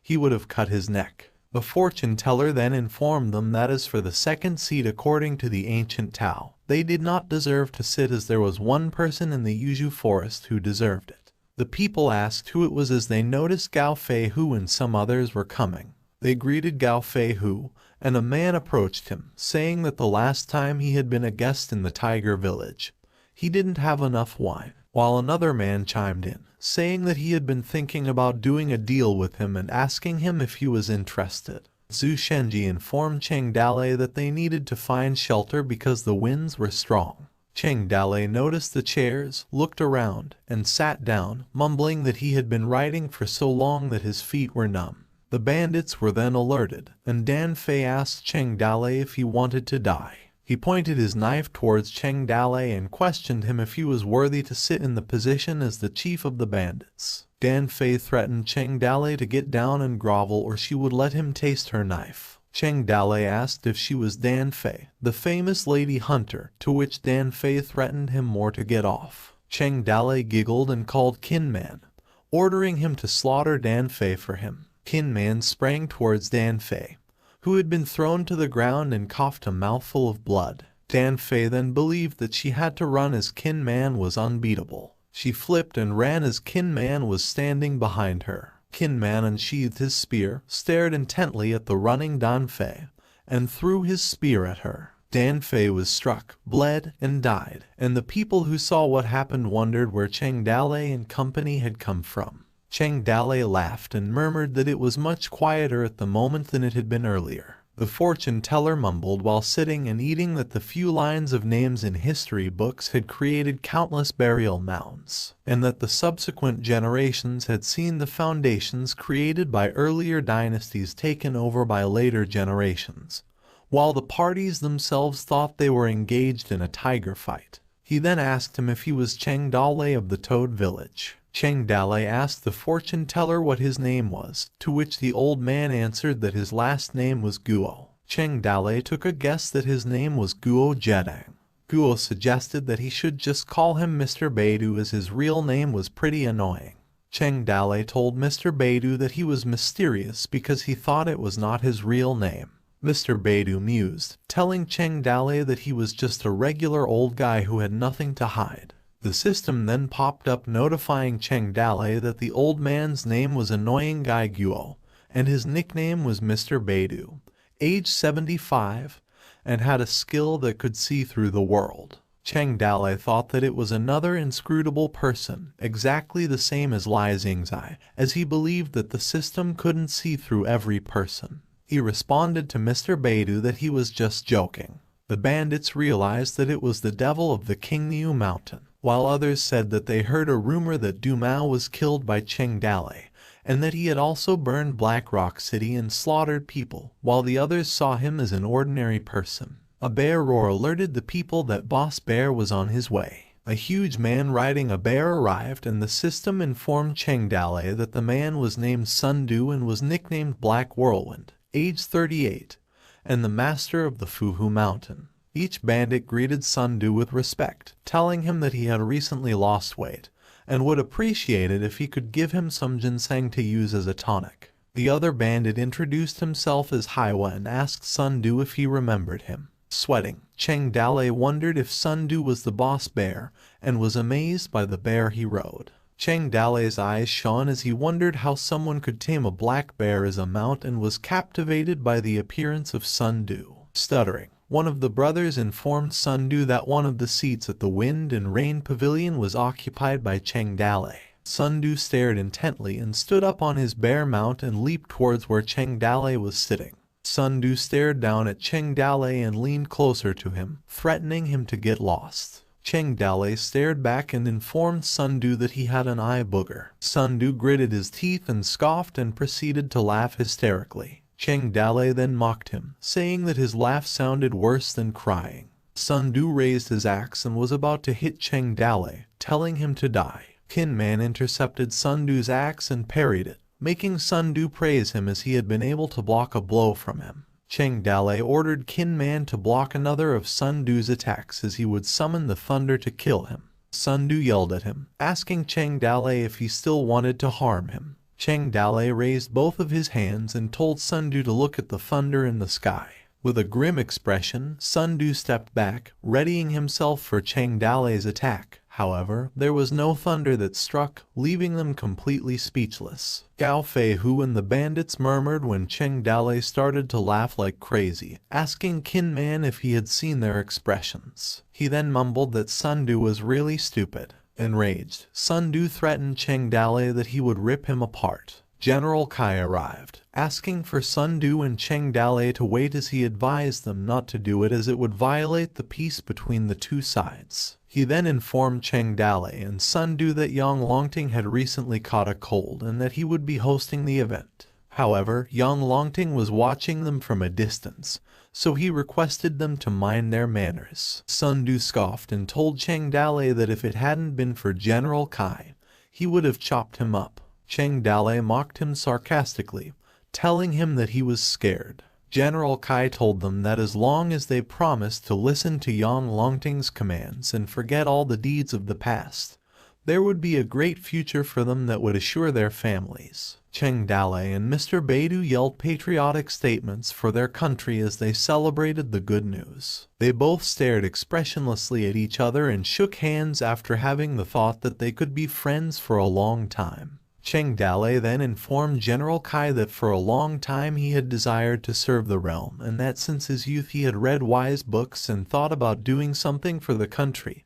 [SPEAKER 1] he would have cut his neck. The fortune teller then informed them that as for the second seat, according to the ancient Tao, they did not deserve to sit, as there was one person in the Yuju forest who deserved it. The people asked who it was, as they noticed Gao Fei Hu and some others were coming. They greeted Gao Fei Hu, and a man approached him, saying that the last time he had been a guest in the tiger village, he didn't have enough wine, while another man chimed in, saying that he had been thinking about doing a deal with him and asking him if he was interested. Zhu Shenji informed Cheng Dalei that they needed to find shelter because the winds were strong. Cheng Dalei noticed the chairs, looked around, and sat down, mumbling that he had been riding for so long that his feet were numb. The bandits were then alerted, and Dan Fei asked Cheng Dalei if he wanted to die. He pointed his knife towards Cheng Dalei and questioned him if he was worthy to sit in the position as the chief of the bandits. Dan Fei threatened Cheng Dalei to get down and grovel or she would let him taste her knife. Cheng Dalei asked if she was Dan Fei, the famous lady hunter, to which Dan Fei threatened him more to get off. Cheng Dalei giggled and called Qin Man, ordering him to slaughter Dan Fei for him. Qin Man sprang towards Dan Fei, who had been thrown to the ground, and coughed a mouthful of blood. Dan Fei then believed that she had to run as Qin Man was unbeatable. She flipped and ran as Qin Man was standing behind her. Qin Man unsheathed his spear, stared intently at the running Dan Fei, and threw his spear at her. Dan Fei was struck, bled, and died, and the people who saw what happened wondered where Cheng Dalei and company had come from. Cheng Dalei laughed and murmured that it was much quieter at the moment than it had been earlier. The fortune teller mumbled while sitting and eating that the few lines of names in history books had created countless burial mounds, and that the subsequent generations had seen the foundations created by earlier dynasties taken over by later generations, while the parties themselves thought they were engaged in a tiger fight. He then asked him if he was Cheng Dalei of the Toad Village. Cheng Dalei asked the fortune teller what his name was, to which the old man answered that his last name was Guo. Cheng Dalei took a guess that his name was Guo Jedang. Guo suggested that he should just call him Mr. Beidou, as his real name was pretty annoying. Cheng Dalei told Mr. Beidou that he was mysterious because he thought it was not his real name. Mr. Beidou mused, telling Cheng Dalei that he was just a regular old guy who had nothing to hide. The system then popped up notifying Cheng Dalei that the old man's name was Annoying Guy Guo, and his nickname was Mr. Beidou, age 75, and had a skill that could see through the world. Cheng Dalei thought that it was another inscrutable person, exactly the same as Lai Xingzai, as he believed that the system couldn't see through every person. He responded to Mr. Beidou that he was just joking. The bandits realized that it was the devil of the Qingniu mountain, while others said that they heard a rumor that Du Mao was killed by Cheng Dalei, and that he had also burned Black Rock City and slaughtered people, while the others saw him as an ordinary person. A bear roar alerted the people that Boss Bear was on his way. A huge man riding a bear arrived, and the system informed Cheng Dalei that the man was named Sun Du and was nicknamed Black Whirlwind, age 38, and the master of the Fuhu Mountain. Each bandit greeted Sun Du with respect, telling him that he had recently lost weight, and would appreciate it if he could give him some ginseng to use as a tonic. The other bandit introduced himself as Haiwa and asked Sun Du if he remembered him. Sweating, Cheng Dalei wondered if Sun Du was the boss bear, and was amazed by the bear he rode. Cheng Dalei's eyes shone as he wondered how someone could tame a black bear as a mount, and was captivated by the appearance of Sun Du. Stuttering, one of the brothers informed Sun Du that one of the seats at the Wind and Rain Pavilion was occupied by Cheng Dalei. Sun Du stared intently and stood up on his bear mount and leaped towards where Cheng Dalei was sitting. Sun Du stared down at Cheng Dalei and leaned closer to him, threatening him to get lost. Cheng Dalei stared back and informed Sun Du that he had an eye booger. Sun Du gritted his teeth and scoffed and proceeded to laugh hysterically. Cheng Dalei then mocked him, saying that his laugh sounded worse than crying. Sun Du raised his axe and was about to hit Cheng Dalei, telling him to die. Qin Man intercepted Sun Du's axe and parried it, making Sun Du praise him as he had been able to block a blow from him. Cheng Dalei ordered Qin Man to block another of Sun Du's attacks as he would summon the thunder to kill him. Sun Du yelled at him, asking Cheng Dalei if he still wanted to harm him. Cheng Dalei raised both of his hands and told Sun Du to look at the thunder in the sky. With a grim expression, Sun Du stepped back, readying himself for Cheng Dalei's attack. However, there was no thunder that struck, leaving them completely speechless. Gao Fei Hu and the bandits murmured when Cheng Dalei started to laugh like crazy, asking Qin Man if he had seen their expressions. He then mumbled that Sun Du was really stupid. Enraged, Sun Du threatened Cheng Dalei that he would rip him apart. General Kai arrived, asking for Sun Du and Cheng Dalei to wait as he advised them not to do it as it would violate the peace between the two sides. He then informed Cheng Dalei and Sun Du that Yang Longting had recently caught a cold and that he would be hosting the event. However, Yang Longting was watching them from a distance, so he requested them to mind their manners. Sun Du scoffed and told Cheng Dalei that if it hadn't been for General Kai, he would have chopped him up. Cheng Dalei mocked him sarcastically, telling him that he was scared. General Kai told them that as long as they promised to listen to Yang Longting's commands and forget all the deeds of the past, there would be a great future for them that would assure their families. Cheng Dalei and Mr. Beidou yelled patriotic statements for their country as they celebrated the good news. They both stared expressionlessly at each other and shook hands after having the thought that they could be friends for a long time. Cheng Dalei then informed General Kai that for a long time he had desired to serve the realm, and that since his youth he had read wise books and thought about doing something for the country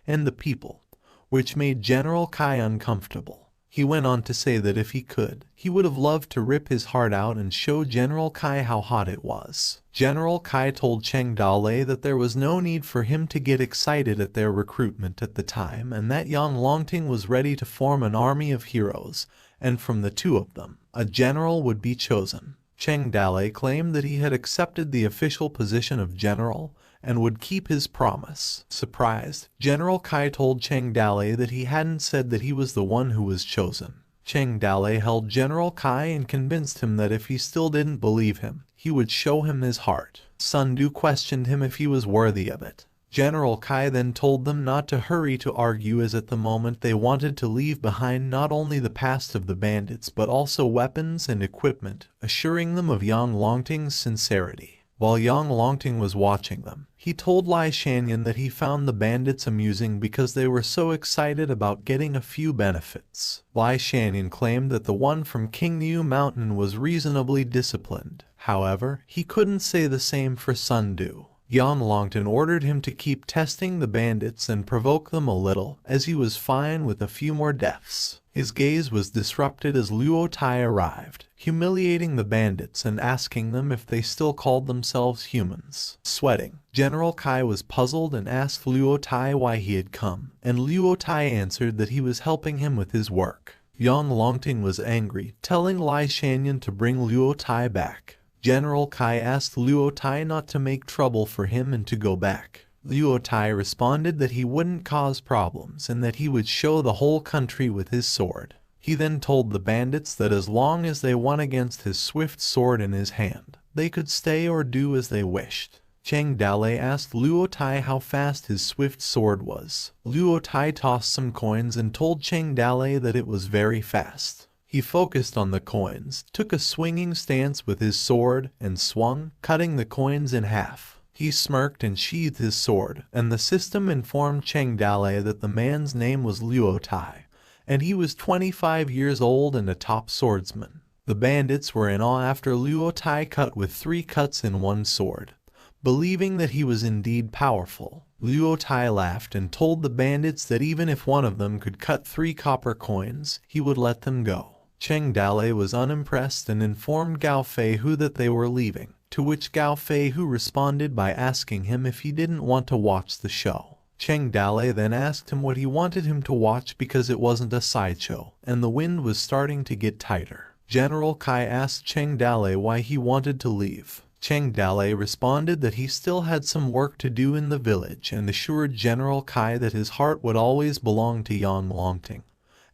[SPEAKER 1] and the people, which made General Kai uncomfortable. He went on to say that if he could, he would have loved to rip his heart out and show General Kai how hot it was. General Kai told Cheng Dalei that there was no need for him to get excited at their recruitment at the time, and that Yang Longting was ready to form an army of heroes, and from the two of them, a general would be chosen. Cheng Dalei claimed that he had accepted the official position of general, and would keep his promise. Surprised, General Kai told Cheng Dalei that he hadn't said that he was the one who was chosen. Cheng Dalei held General Kai and convinced him that if he still didn't believe him, he would show him his heart. Sun Du questioned him if he was worthy of it. General Kai then told them not to hurry to argue as at the moment they wanted to leave behind not only the past of the bandits but also weapons and equipment, assuring them of Yang Longting's sincerity. While Yang Longting was watching them, he told Lai Shanyan that he found the bandits amusing because they were so excited about getting a few benefits. Lai Shanyan claimed that the one from King Niu Mountain was reasonably disciplined. However, he couldn't say the same for Sun Du. Yang Longting ordered him to keep testing the bandits and provoke them a little, as he was fine with a few more deaths. His gaze was disrupted as Luo Tai arrived, humiliating the bandits and asking them if they still called themselves humans. Sweating, General Kai was puzzled and asked Luo Tai why he had come, and Luo Tai answered that he was helping him with his work. Yang Longting was angry, telling Lai Shanyan to bring Luo Tai back. General Kai asked Luo Tai not to make trouble for him and to go back. Luo Tai responded that he wouldn't cause problems and that he would show the whole country with his sword. He then told the bandits that as long as they won against his swift sword in his hand, they could stay or do as they wished. Cheng Dalei asked Luo Tai how fast his swift sword was. Luo Tai tossed some coins and told Cheng Dalei that it was very fast. He focused on the coins, took a swinging stance with his sword, and swung, cutting the coins in half. He smirked and sheathed his sword, and the system informed Cheng Dalei that the man's name was Luo Tai, and he was 25 years old and a top swordsman. The bandits were in awe after Luo Tai cut with 3 cuts in one sword. Believing that he was indeed powerful, Luo Tai laughed and told the bandits that even if one of them could cut 3 copper coins, he would let them go. Cheng Dalei was unimpressed and informed Gao Feihu that they were leaving, to which Gao Feihu responded by asking him if he didn't want to watch the show. Cheng Dalei then asked him what he wanted him to watch because it wasn't a sideshow, and the wind was starting to get tighter. General Kai asked Cheng Dalei why he wanted to leave. Cheng Dalei responded that he still had some work to do in the village and assured General Kai that his heart would always belong to Yang Longting,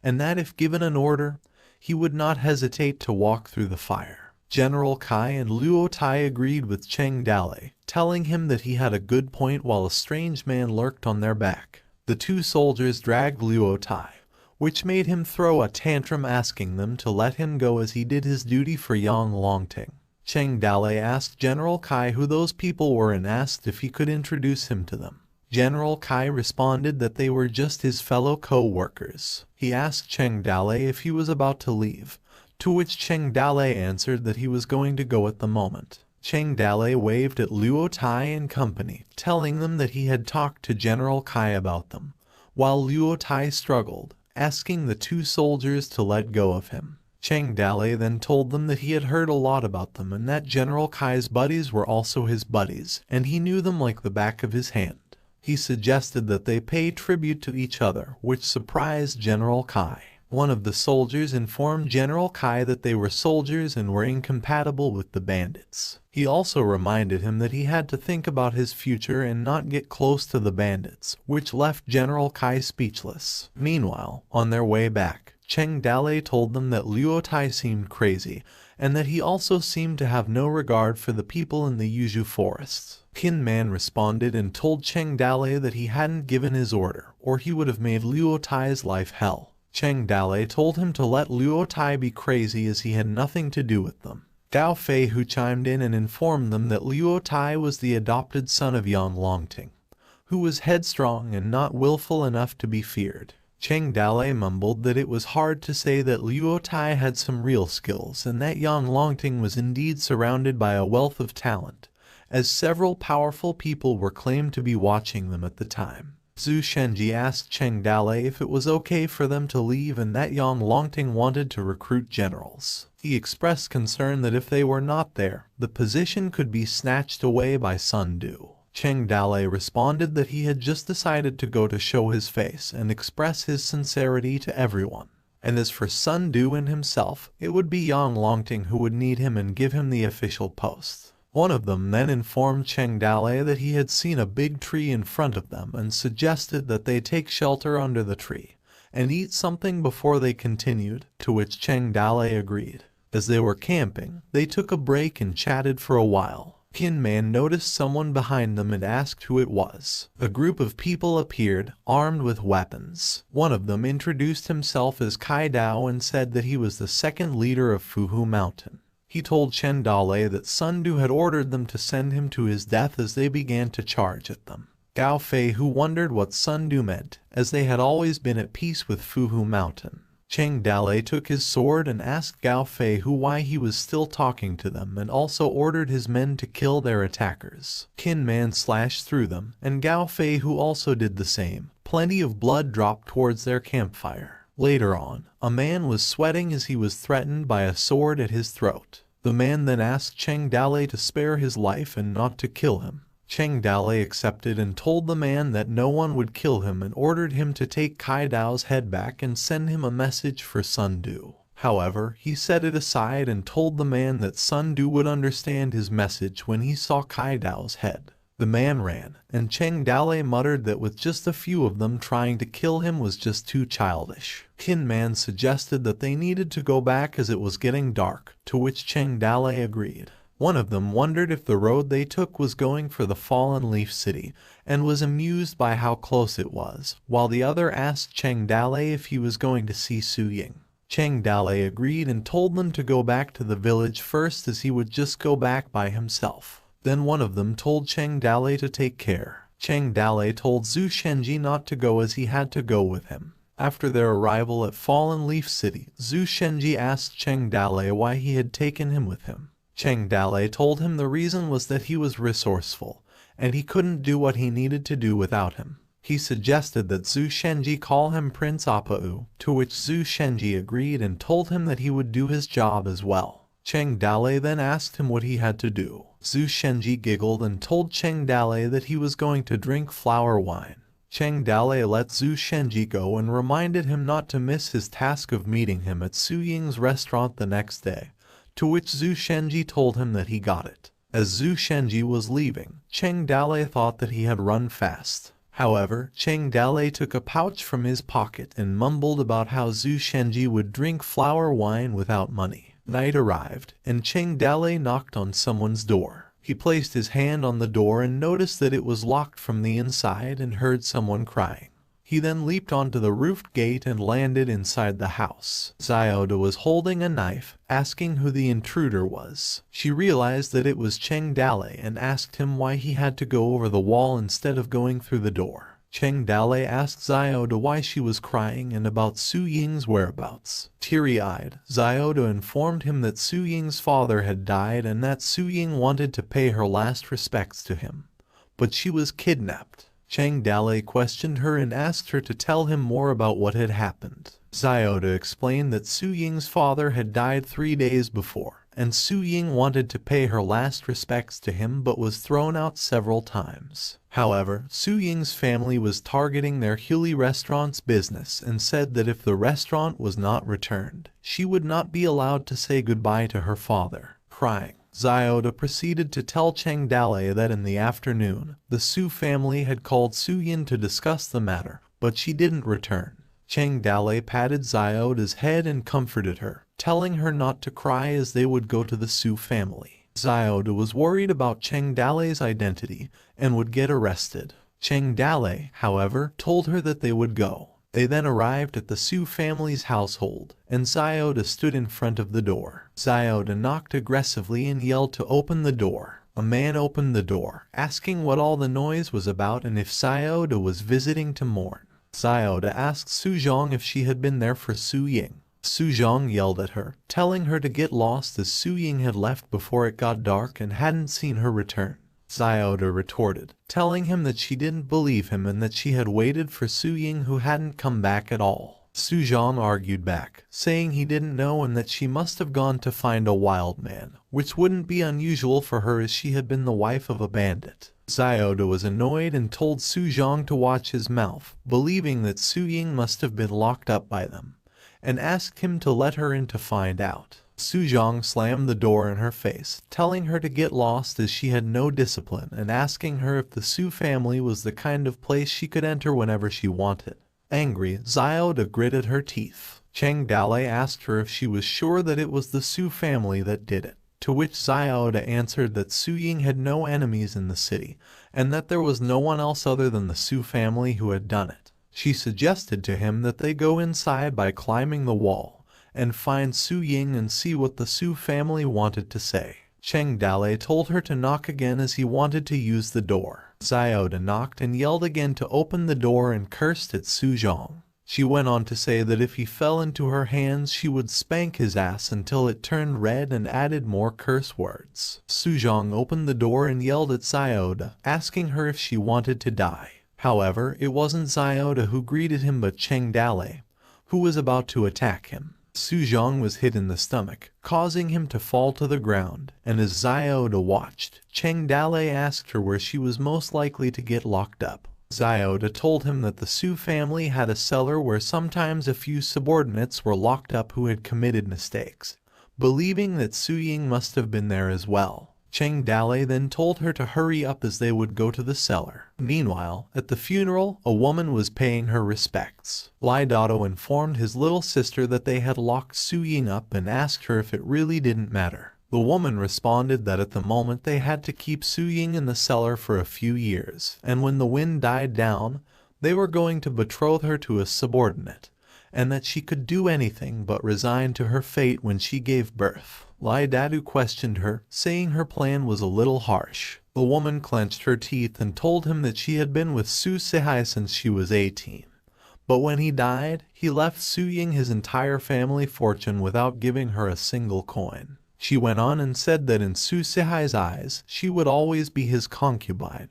[SPEAKER 1] and that if given an order, he would not hesitate to walk through the fire. General Kai and Luo Tai agreed with Cheng Dalei, telling him that he had a good point while a strange man lurked on their back. The 2 soldiers dragged Luo Tai, which made him throw a tantrum asking them to let him go as he did his duty for Yang Longting. Cheng Dalei asked General Kai who those people were and asked if he could introduce him to them. General Kai responded that they were just his fellow co-workers. He asked Cheng Dalei if he was about to leave, to which Cheng Dalei answered that he was going to go at the moment. Cheng Dalei waved at Luo Tai and company, telling them that he had talked to General Kai about them, while Luo Tai struggled, asking the 2 soldiers to let go of him. Cheng Dalei then told them that he had heard a lot about them and that General Kai's buddies were also his buddies, and he knew them like the back of his hand. He suggested that they pay tribute to each other, which surprised General Kai. One of the soldiers informed General Kai that they were soldiers and were incompatible with the bandits. He also reminded him that he had to think about his future and not get close to the bandits, which left General Kai speechless. Meanwhile, on their way back, Cheng Dalei told them that Luo Tai seemed crazy, and that he also seemed to have no regard for the people in the Yuzhu forests. Qin Man responded and told Cheng Dalei that he hadn't given his order, or he would have made Luo Tai's life hell. Cheng Dalei told him to let Luo Tai be crazy as he had nothing to do with them. Gao Feihu chimed in and informed them that Luo Tai was the adopted son of Yang Longting, who was headstrong and not willful enough to be feared. Cheng Dalei mumbled that it was hard to say that Luo Tai had some real skills and that Yang Longting was indeed surrounded by a wealth of talent, as several powerful people were claimed to be watching them at the time. Zhu Shenji asked Cheng Dalei if it was okay for them to leave and that Yang Longting wanted to recruit generals. He expressed concern that if they were not there, the position could be snatched away by Sun Du. Cheng Dalei responded that he had just decided to go to show his face and express his sincerity to everyone. And as for Sun Du and himself, it would be Yang Longting who would need him and give him the official post. One of them then informed Cheng Dalei that he had seen a big tree in front of them and suggested that they take shelter under the tree and eat something before they continued, to which Cheng Dalei agreed. As they were camping, they took a break and chatted for a while. Qin Man noticed someone behind them and asked who it was. A group of people appeared, armed with weapons. One of them introduced himself as Kai Dao and said that he was the second leader of Fuhu Mountain. He told Cheng Dale that Sun Du had ordered them to send him to his death as they began to charge at them. Gao Fei, who wondered what Sun Du meant, as they had always been at peace with Fuhu Mountain. Cheng Dale took his sword and asked Gao Fei why he was still talking to them, and also ordered his men to kill their attackers. Qin Man slashed through them, and Gao Fei who also did the same. Plenty of blood dropped towards their campfire. Later on, a man was sweating as he was threatened by a sword at his throat. The man then asked Cheng Dale to spare his life and not to kill him. Cheng Dale accepted and told the man that no one would kill him, and ordered him to take Kai Dao's head back and send him a message for Sun Du. However, he set it aside and told the man that Sun Du would understand his message when he saw Kai Dao's head. The man ran, and Cheng Dale muttered that with just a few of them trying to kill him was just too childish. Qin Man suggested that they needed to go back as it was getting dark, to which Cheng Dale agreed. One of them wondered if the road they took was going for the Fallen Leaf City, and was amused by how close it was, while the other asked Cheng Dale if he was going to see Su Ying. Cheng Dale agreed and told them to go back to the village first, as he would just go back by himself. Then one of them told Cheng Dale to take care. Cheng Dale told Zhu Shenji not to go as he had to go with him. After their arrival at Fallen Leaf City, Zhu Shenji asked Cheng Dale why he had taken him with him. Cheng Dale told him the reason was that he was resourceful, and he couldn't do what he needed to do without him. He suggested that Zhu Shenji call him Prince Apa'u, to which Zhu Shenji agreed and told him that he would do his job as well. Cheng Dale then asked him what he had to do. Zhu Shenji giggled and told Cheng Dale that he was going to drink flower wine. Cheng Dale let Zhu Shenji go and reminded him not to miss his task of meeting him at Su Ying's restaurant the next day, to which Zhu Shenji told him that he got it. As Zhu Shenji was leaving, Cheng Dale thought that he had run fast. However, Cheng Dale took a pouch from his pocket and mumbled about how Zhu Shenji would drink flower wine without money. Night arrived, and Cheng Dale knocked on someone's door. He placed his hand on the door and noticed that it was locked from the inside and heard someone crying. He then leaped onto the roofed gate and landed inside the house. Xiaoda was holding a knife, asking who the intruder was. She realized that it was Cheng Dale and asked him why he had to go over the wall instead of going through the door. Cheng Dale asked Xiaoda why she was crying and about Su Ying's whereabouts. Teary-eyed, Xiaoda informed him that Su Ying's father had died and that Su Ying wanted to pay her last respects to him. But she was kidnapped. Cheng Dale questioned her and asked her to tell him more about what had happened. Xiaoda explained that Su Ying's father had died 3 days before, and Su Ying wanted to pay her last respects to him but was thrown out several times. However, Su Ying's family was targeting their Huli restaurant's business and said that if the restaurant was not returned, she would not be allowed to say goodbye to her father. Crying, Xiaoda proceeded to tell Cheng Dale that in the afternoon, the Su family had called Su Yin to discuss the matter, but she didn't return. Cheng Dale patted Xiaoda's head and comforted her, telling her not to cry as they would go to the Su family. Xiaoda was worried about Cheng Dale's identity and would get arrested. Cheng Dale, however, told her that they would go. They then arrived at the Su family's household, and Xiaoda stood in front of the door. Xiaoda knocked aggressively and yelled to open the door. A man opened the door, asking what all the noise was about and if Xiaoda was visiting to mourn. Xiaoda asked Su Zhong if she had been there for Su Ying. Su Zhong yelled at her, telling her to get lost as Su Ying had left before it got dark and hadn't seen her return. Xiaoda retorted, telling him that she didn't believe him and that she had waited for Su Ying who hadn't come back at all. Su Zhong argued back, saying he didn't know and that she must have gone to find a wild man, which wouldn't be unusual for her as she had been the wife of a bandit. Xiaoda was annoyed and told Su Zhong to watch his mouth, believing that Su Ying must have been locked up by them, and asked him to let her in to find out. Su Zhong slammed the door in her face, telling her to get lost as she had no discipline and asking her if the Su family was the kind of place she could enter whenever she wanted. Angry, Xiaoda gritted her teeth. Cheng Dale asked her if she was sure that it was the Su family that did it, to which Xiaoda answered that Su Ying had no enemies in the city, and that there was no one else other than the Su family who had done it. She suggested to him that they go inside by climbing the wall, and find Su Ying and see what the Su family wanted to say. Cheng Dale told her to knock again as he wanted to use the door. Xiaoda knocked and yelled again to open the door and cursed at Su Zhang. She went on to say that if he fell into her hands she would spank his ass until it turned red, and added more curse words. Su Zhang opened the door and yelled at Xiaoda, asking her if she wanted to die. However, it wasn't Xiaoda who greeted him but Cheng Dale, who was about to attack him. Su Zhang was hit in the stomach, causing him to fall to the ground, and as Xiaoda watched, Cheng Dale asked her where she was most likely to get locked up. Xiaoda told him that the Su family had a cellar where sometimes a few subordinates were locked up who had committed mistakes, believing that Su Ying must have been there as well. Cheng Dale then told her to hurry up as they would go to the cellar. Meanwhile, at the funeral, a woman was paying her respects. Lai Dado informed his little sister that they had locked Su Ying up and asked her if it really didn't matter. The woman responded that at the moment they had to keep Su Ying in the cellar for a few years, and when the wind died down, they were going to betroth her to a subordinate, and that she could do anything but resign to her fate when she gave birth. Lai Dadu questioned her, saying her plan was a little harsh. The woman clenched her teeth and told him that she had been with Su Sihai since she was 18. But when he died, he left Su Ying his entire family fortune without giving her a single coin. She went on and said that in Su Sihai's eyes, she would always be his concubine,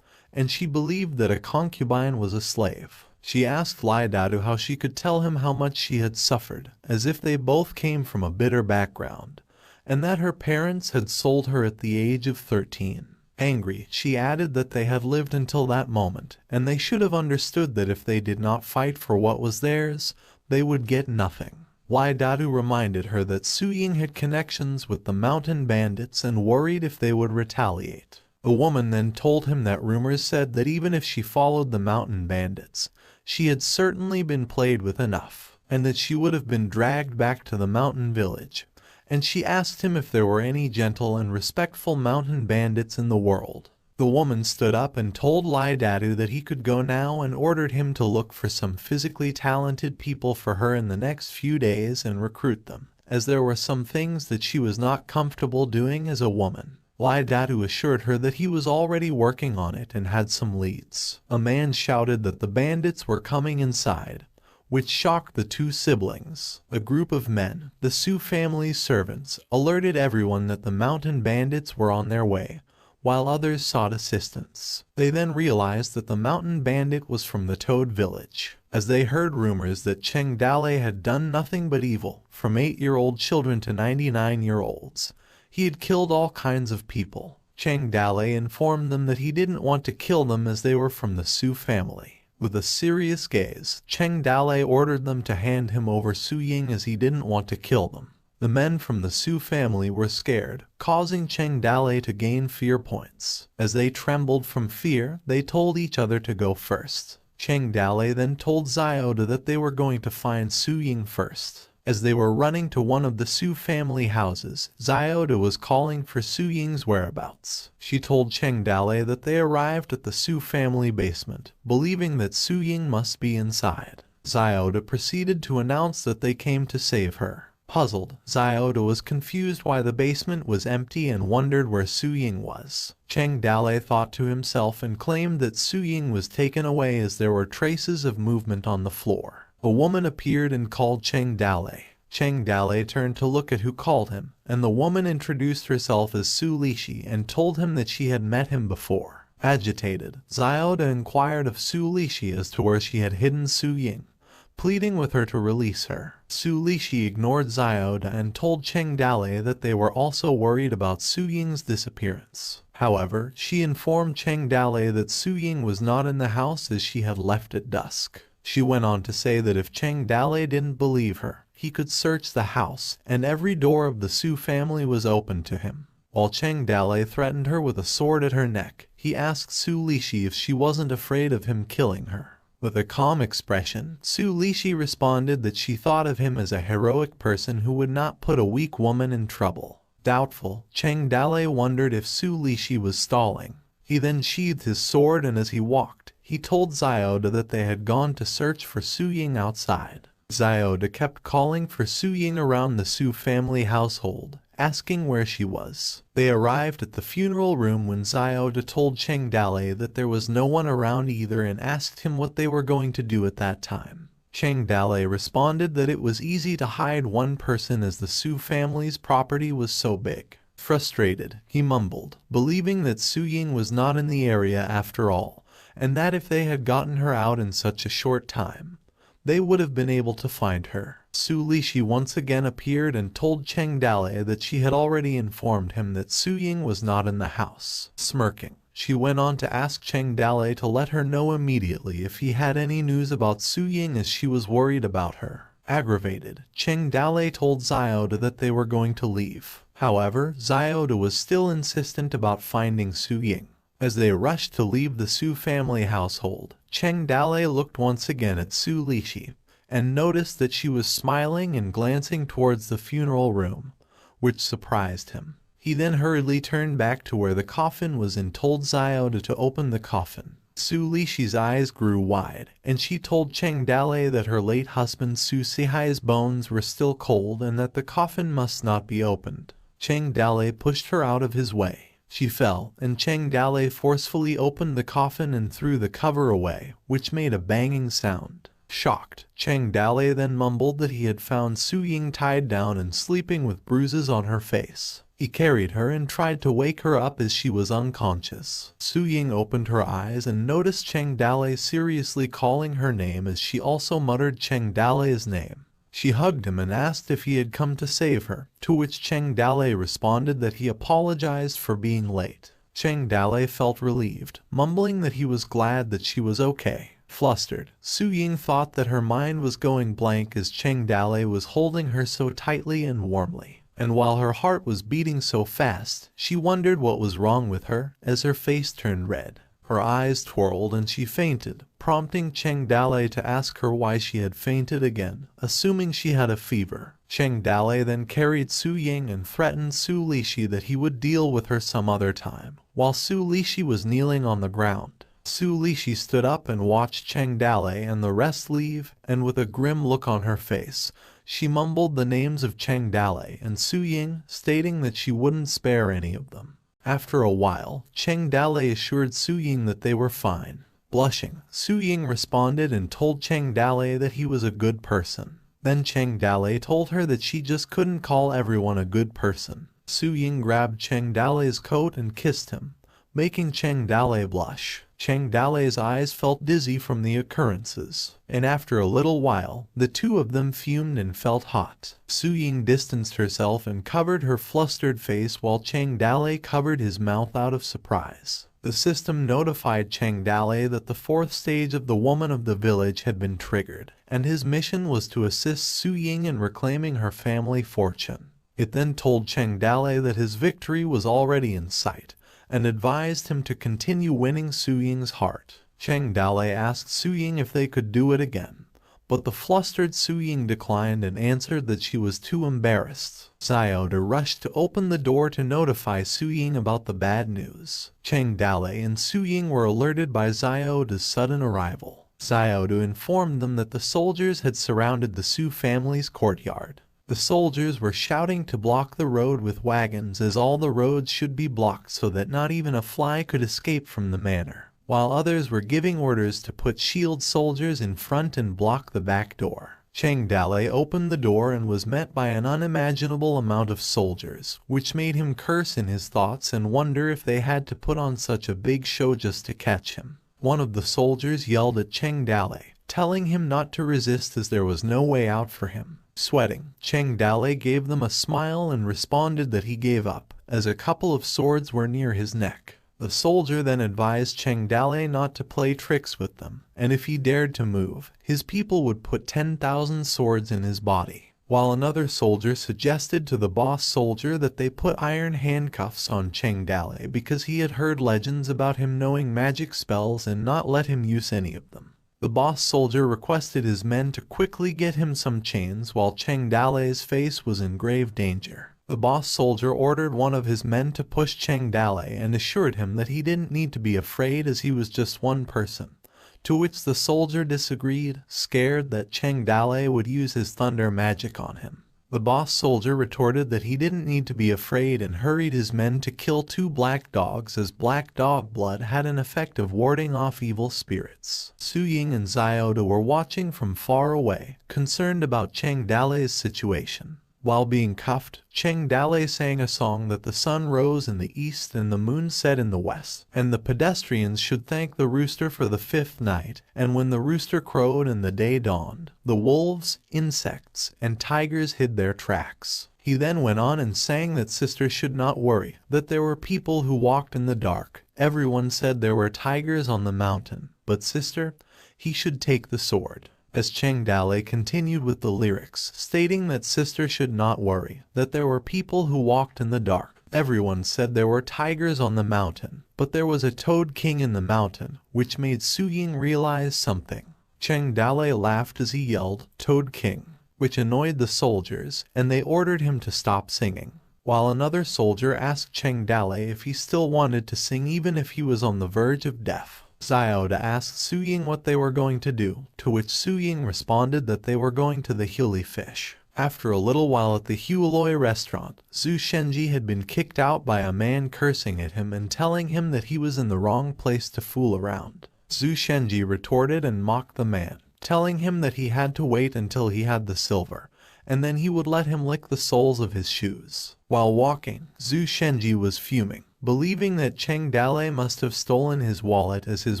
[SPEAKER 1] and she believed that a concubine was a slave. She asked Lai Dadu how she could tell him how much she had suffered, as if they both came from a bitter background, and that her parents had sold her at the age of 13. Angry, she added that they had lived until that moment, and they should have understood that if they did not fight for what was theirs, they would get nothing. Lai Dadu reminded her that Su Ying had connections with the mountain bandits and worried if they would retaliate. The woman then told him that rumors said that even if she followed the mountain bandits, she had certainly been played with enough, and that she would have been dragged back to the mountain village. And she asked him if there were any gentle and respectful mountain bandits in the world. The woman stood up and told Lai Dadu that he could go now and ordered him to look for some physically talented people for her in the next few days and recruit them, as there were some things that she was not comfortable doing as a woman. Lai Dadu assured her that he was already working on it and had some leads. A man shouted that the bandits were coming inside, which shocked the two siblings. A group of men, the Su family's servants, alerted everyone that the mountain bandits were on their way, while others sought assistance. They then realized that the mountain bandit was from the Toad village, as they heard rumors that Cheng Dale had done nothing but evil, from 8-year-old children to 99-year-olds. He had killed all kinds of people. Cheng Dale informed them that he didn't want to kill them as they were from the Su family. With a serious gaze, Cheng Dale ordered them to hand him over Su Ying as he didn't want to kill them. The men from the Su family were scared, causing Cheng Dale to gain fear points. As they trembled from fear, they told each other to go first. Cheng Dale then told Xiaoda that they were going to find Su Ying first. As they were running to one of the Su family houses, Xiaoda was calling for Su Ying's whereabouts. She told Cheng Dale that they arrived at the Su family basement, believing that Su Ying must be inside. Xiaoda proceeded to announce that they came to save her. Puzzled, Xiaoda was confused why the basement was empty and wondered where Su Ying was. Cheng Dale thought to himself and claimed that Su Ying was taken away as there were traces of movement on the floor. A woman appeared and called Cheng Dale. Cheng Dale turned to look at who called him, and the woman introduced herself as Su Lishi and told him that she had met him before. Agitated, Xiaoda inquired of Su Lishi as to where she had hidden Su Ying, pleading with her to release her. Su Lishi ignored Xiaoda and told Cheng Dale that they were also worried about Su Ying's disappearance. However, she informed Cheng Dale that Su Ying was not in the house as she had left at dusk. She went on to say that if Cheng Dale didn't believe her, he could search the house, and every door of the Su family was open to him. While Cheng Dale threatened her with a sword at her neck, he asked Su Lishi if she wasn't afraid of him killing her. With a calm expression, Su Lishi responded that she thought of him as a heroic person who would not put a weak woman in trouble. Doubtful, Cheng Dale wondered if Su Lishi was stalling. He then sheathed his sword, and as he walked, he told Xiaoda that they had gone to search for Su Ying outside. Xiaoda kept calling for Su Ying around the Su family household, asking where she was. They arrived at the funeral room when Xiaoda told Cheng Dale that there was no one around either and asked him what they were going to do at that time. Cheng Dale responded that it was easy to hide one person as the Su family's property was so big. Frustrated, he mumbled, believing that Su Ying was not in the area after all, and that if they had gotten her out in such a short time, they would have been able to find her. Su Lishi once again appeared and told Cheng Dale that she had already informed him that Su Ying was not in the house. Smirking, she went on to ask Cheng Dale to let her know immediately if he had any news about Su Ying as she was worried about her. Aggravated, Cheng Dale told Xiaoda that they were going to leave. However, Xiaoda was still insistent about finding Su Ying. As they rushed to leave the Su family household, Cheng Dale looked once again at Su Lishi and noticed that she was smiling and glancing towards the funeral room, which surprised him. He then hurriedly turned back to where the coffin was and told Xiaoda to open the coffin. Su Lishi's eyes grew wide, and she told Cheng Dale that her late husband Su Sihai's bones were still cold and that the coffin must not be opened. Cheng Dale pushed her out of his way. She fell, and Cheng Dale forcefully opened the coffin and threw the cover away, which made a banging sound. Shocked, Cheng Dale then mumbled that he had found Su Ying tied down and sleeping with bruises on her face. He carried her and tried to wake her up as she was unconscious. Su Ying opened her eyes and noticed Cheng Dale seriously calling her name as she also muttered Cheng Dale's name. She hugged him and asked if he had come to save her, to which Cheng Dale responded that he apologized for being late. Cheng Dale felt relieved, mumbling that he was glad that she was okay. Flustered, Su Ying thought that her mind was going blank as Cheng Dale was holding her so tightly and warmly. And while her heart was beating so fast, she wondered what was wrong with her as her face turned red. Her eyes twirled and she fainted, prompting Cheng Dale to ask her why she had fainted again, assuming she had a fever. Cheng Dale then carried Su Ying and threatened Su Lishi that he would deal with her some other time, while Su Lishi was kneeling on the ground. Su Lishi stood up and watched Cheng Dale and the rest leave, and with a grim look on her face, she mumbled the names of Cheng Dale and Su Ying, stating that she wouldn't spare any of them. After a while, Cheng Dale assured Su Ying that they were fine. Blushing, Su Ying responded and told Cheng Dale that he was a good person. Then Cheng Dale told her that she just couldn't call everyone a good person. Su Ying grabbed Cheng Dale's coat and kissed him, making Cheng Dale blush. Cheng Dale's eyes felt dizzy from the occurrences, and after a little while, the two of them fumed and felt hot. Su Ying distanced herself and covered her flustered face while Cheng Dale covered his mouth out of surprise. The system notified Cheng Dale that the fourth stage of the Woman of the Village had been triggered, and his mission was to assist Su Ying in reclaiming her family fortune. It then told Cheng Dale that his victory was already in sight, and advised him to continue winning Su Ying's heart. Cheng Dale asked Su Ying if they could do it again, but the flustered Su Ying declined and answered that she was too embarrassed. Xiaoda rushed to open the door to notify Su Ying about the bad news. Cheng Dale and Su Ying were alerted by Xiaoda's sudden arrival. Xiaoda informed them that the soldiers had surrounded the Su family's courtyard. The soldiers were shouting to block the road with wagons as all the roads should be blocked so that not even a fly could escape from the manor, while others were giving orders to put shield soldiers in front and block the back door. Cheng Dale opened the door and was met by an unimaginable amount of soldiers, which made him curse in his thoughts and wonder if they had to put on such a big show just to catch him. One of the soldiers yelled at Cheng Dale, telling him not to resist as there was no way out for him. Sweating, Cheng Dale gave them a smile and responded that he gave up, as a couple of swords were near his neck. The soldier then advised Cheng Dale not to play tricks with them, and if he dared to move, his people would put 10,000 swords in his body. While another soldier suggested to the boss soldier that they put iron handcuffs on Cheng Dale because he had heard legends about him knowing magic spells and not let him use any of them. The boss soldier requested his men to quickly get him some chains while Cheng Dale's face was in grave danger. The boss soldier ordered one of his men to push Cheng Dale and assured him that he didn't need to be afraid as he was just one person, to which the soldier disagreed, scared that Cheng Dale would use his thunder magic on him. The boss soldier retorted that he didn't need to be afraid and hurried his men to kill 2 black dogs, as black dog blood had an effect of warding off evil spirits. Su Ying and Xiaoda were watching from far away, concerned about Cheng Dale's situation. While being cuffed, Cheng Dale sang a song that the sun rose in the east and the moon set in the west, and the pedestrians should thank the rooster for the 5th night, and when the rooster crowed and the day dawned, the wolves, insects, and tigers hid their tracks. He then went on and sang that sister should not worry, that there were people who walked in the dark. Everyone said there were tigers on the mountain, but sister, he should take the sword. As Cheng Dale continued with the lyrics, stating that sister should not worry, that there were people who walked in the dark. Everyone said there were tigers on the mountain, but there was a toad king in the mountain, which made Su Ying realize something. Cheng Dale laughed as he yelled, "Toad King," which annoyed the soldiers, and they ordered him to stop singing. While another soldier asked Cheng Dale if he still wanted to sing even if he was on the verge of death. Xiaoda asked Su Ying what they were going to do, to which Su Ying responded that they were going to the Huli Fish. After a little while at the Huloi restaurant, Zhu Shenji had been kicked out by a man cursing at him and telling him that he was in the wrong place to fool around. Zhu Shenji retorted and mocked the man, telling him that he had to wait until he had the silver, and then he would let him lick the soles of his shoes. While walking, Zhu Shenji was fuming, believing that Cheng Dale must have stolen his wallet, as his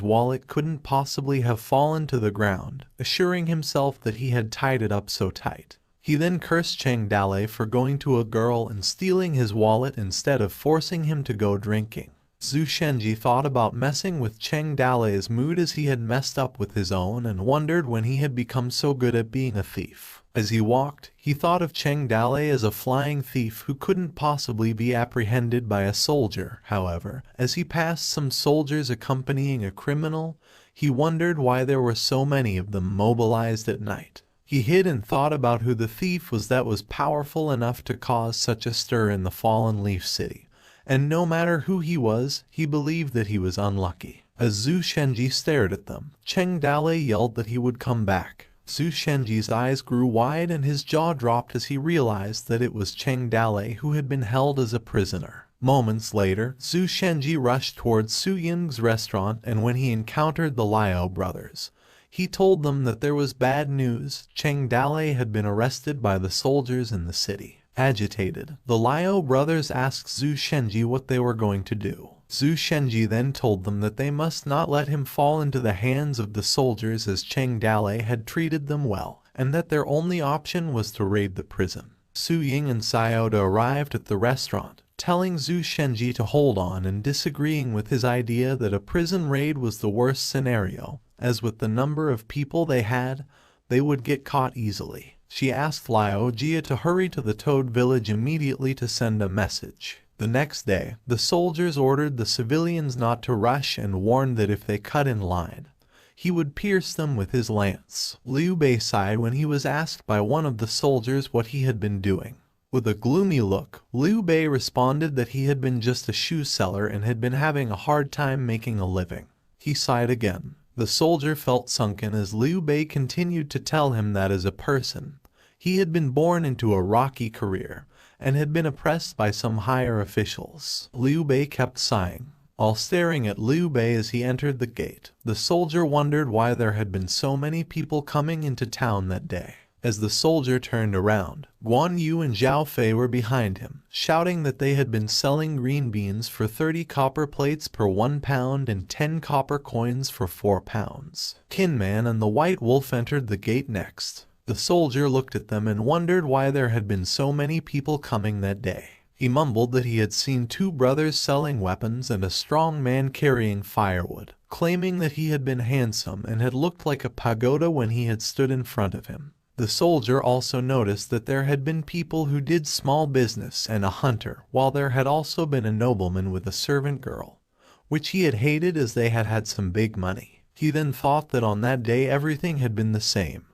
[SPEAKER 1] wallet couldn't possibly have fallen to the ground, assuring himself that he had tied it up so tight. He then cursed Cheng Dale for going to a girl and stealing his wallet instead of forcing him to go drinking. Zhu Shenji thought about messing with Cheng Dale's mood as he had messed up with his own, and wondered when he had become so good at being a thief. As he walked, he thought of Cheng Dale as a flying thief who couldn't possibly be apprehended by a soldier. However, as he passed some soldiers accompanying a criminal, he wondered why there were so many of them mobilized at night. He hid and thought about who the thief was that was powerful enough to cause such a stir in the Fallen Leaf City, and no matter who he was, he believed that he was unlucky. As Zhu Shenji stared at them, Cheng Dale yelled that he would come back. Zhu Shenji's eyes grew wide and his jaw dropped as he realized that it was Cheng Dale who had been held as a prisoner. Moments later, Zhu Shenji rushed towards Su Ying's restaurant, and when he encountered the Liao brothers, he told them that there was bad news. Cheng Dale had been arrested by the soldiers in the city. Agitated, the Liao brothers asked Zhu Shenji what they were going to do. Zhu Shenji then told them that they must not let him fall into the hands of the soldiers, as Cheng Dale had treated them well, and that their only option was to raid the prison. Su Ying and Xiaoda arrived at the restaurant, telling Zhu Shenji to hold on and disagreeing with his idea that a prison raid was the worst scenario, as with the number of people they had, they would get caught easily. She asked Liao Jia to hurry to the Toad village immediately to send a message. The next day, the soldiers ordered the civilians not to rush and warned that if they cut in line, he would pierce them with his lance. Liu Bei sighed when he was asked by one of the soldiers what he had been doing. With a gloomy look, Liu Bei responded that he had been just a shoe seller and had been having a hard time making a living. He sighed again. The soldier felt sunken as Liu Bei continued to tell him that as a person, he had been born into a rocky career and had been oppressed by some higher officials. Liu Bei kept sighing, while staring at Liu Bei as he entered the gate. The soldier wondered why there had been so many people coming into town that day. As the soldier turned around, Guan Yu and Zhao Fei were behind him, shouting that they had been selling green beans for 30 copper plates per 1 pound and 10 copper coins for 4 pounds. Tin Man and the White Wolf entered the gate next. The soldier looked at them and wondered why there had been so many people coming that day. He mumbled that he had seen 2 brothers selling weapons and a strong man carrying firewood, claiming that he had been handsome and had looked like a pagoda when he had stood in front of him. The soldier also noticed that there had been people who did small business and a hunter, while there had also been a nobleman with a servant girl, which he had hated as they had had some big money. He then thought that on that day everything had been the same,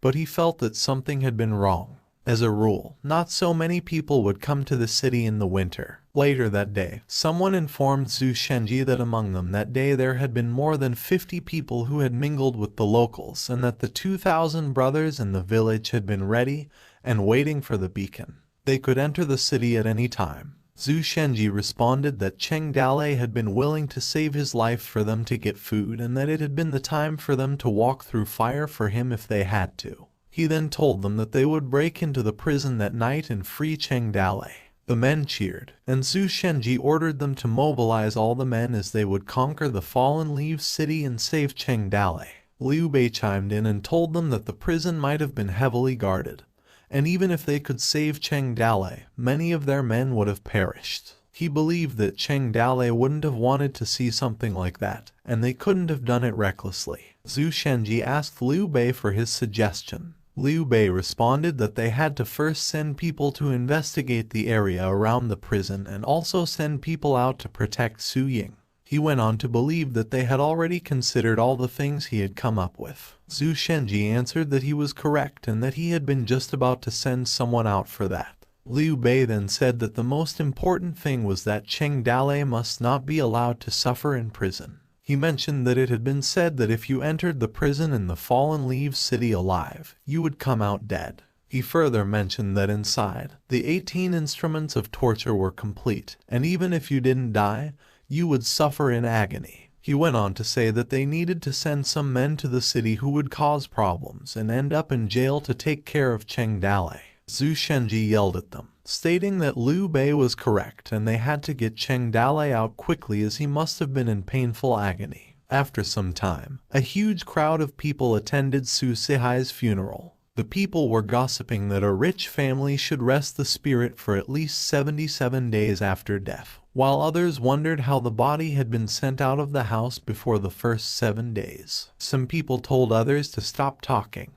[SPEAKER 1] but he felt that something had been wrong. As a rule, not so many people would come to the city in the winter. Later that day, someone informed Zhu Shenji that among them that day there had been more than 50 people who had mingled with the locals, and that the 2,000 brothers in the village had been ready and waiting for the beacon. They could enter the city at any time. Zhu Shenji responded that Cheng Dalei had been willing to save his life for them to get food, and that it had been the time for them to walk through fire for him if they had to. He then told them that they would break into the prison that night and free Cheng Dalei. The men cheered, and Zhu Shenji ordered them to mobilize all the men as they would conquer the fallen Leaf city and save Cheng Dalei. Liu Bei chimed in and told them that the prison might have been heavily guarded, and even if they could save Cheng Dalei, many of their men would have perished. He believed that Cheng Dalei wouldn't have wanted to see something like that, and they couldn't have done it recklessly. Zhu Shenji asked Liu Bei for his suggestion. Liu Bei responded that they had to first send people to investigate the area around the prison and also send people out to protect Su Ying. He went on to believe that they had already considered all the things he had come up with. Zhu Shenji answered that he was correct and that he had been just about to send someone out for that. Liu Bei then said that the most important thing was that Cheng Dalei must not be allowed to suffer in prison. He mentioned that it had been said that if you entered the prison in the Fallen Leaves city alive, you would come out dead. He further mentioned that inside, the 18 instruments of torture were complete, and even if you didn't die, you would suffer in agony. He went on to say that they needed to send some men to the city who would cause problems and end up in jail to take care of Cheng Dalei. Zhu Shenji yelled at them, stating that Liu Bei was correct and they had to get Cheng Dalei out quickly as he must have been in painful agony. After some time, a huge crowd of people attended Su Sihai's funeral. The people were gossiping that a rich family should rest the spirit for at least 77 days after death, while others wondered how the body had been sent out of the house before the first 7 days. Some people told others to stop talking,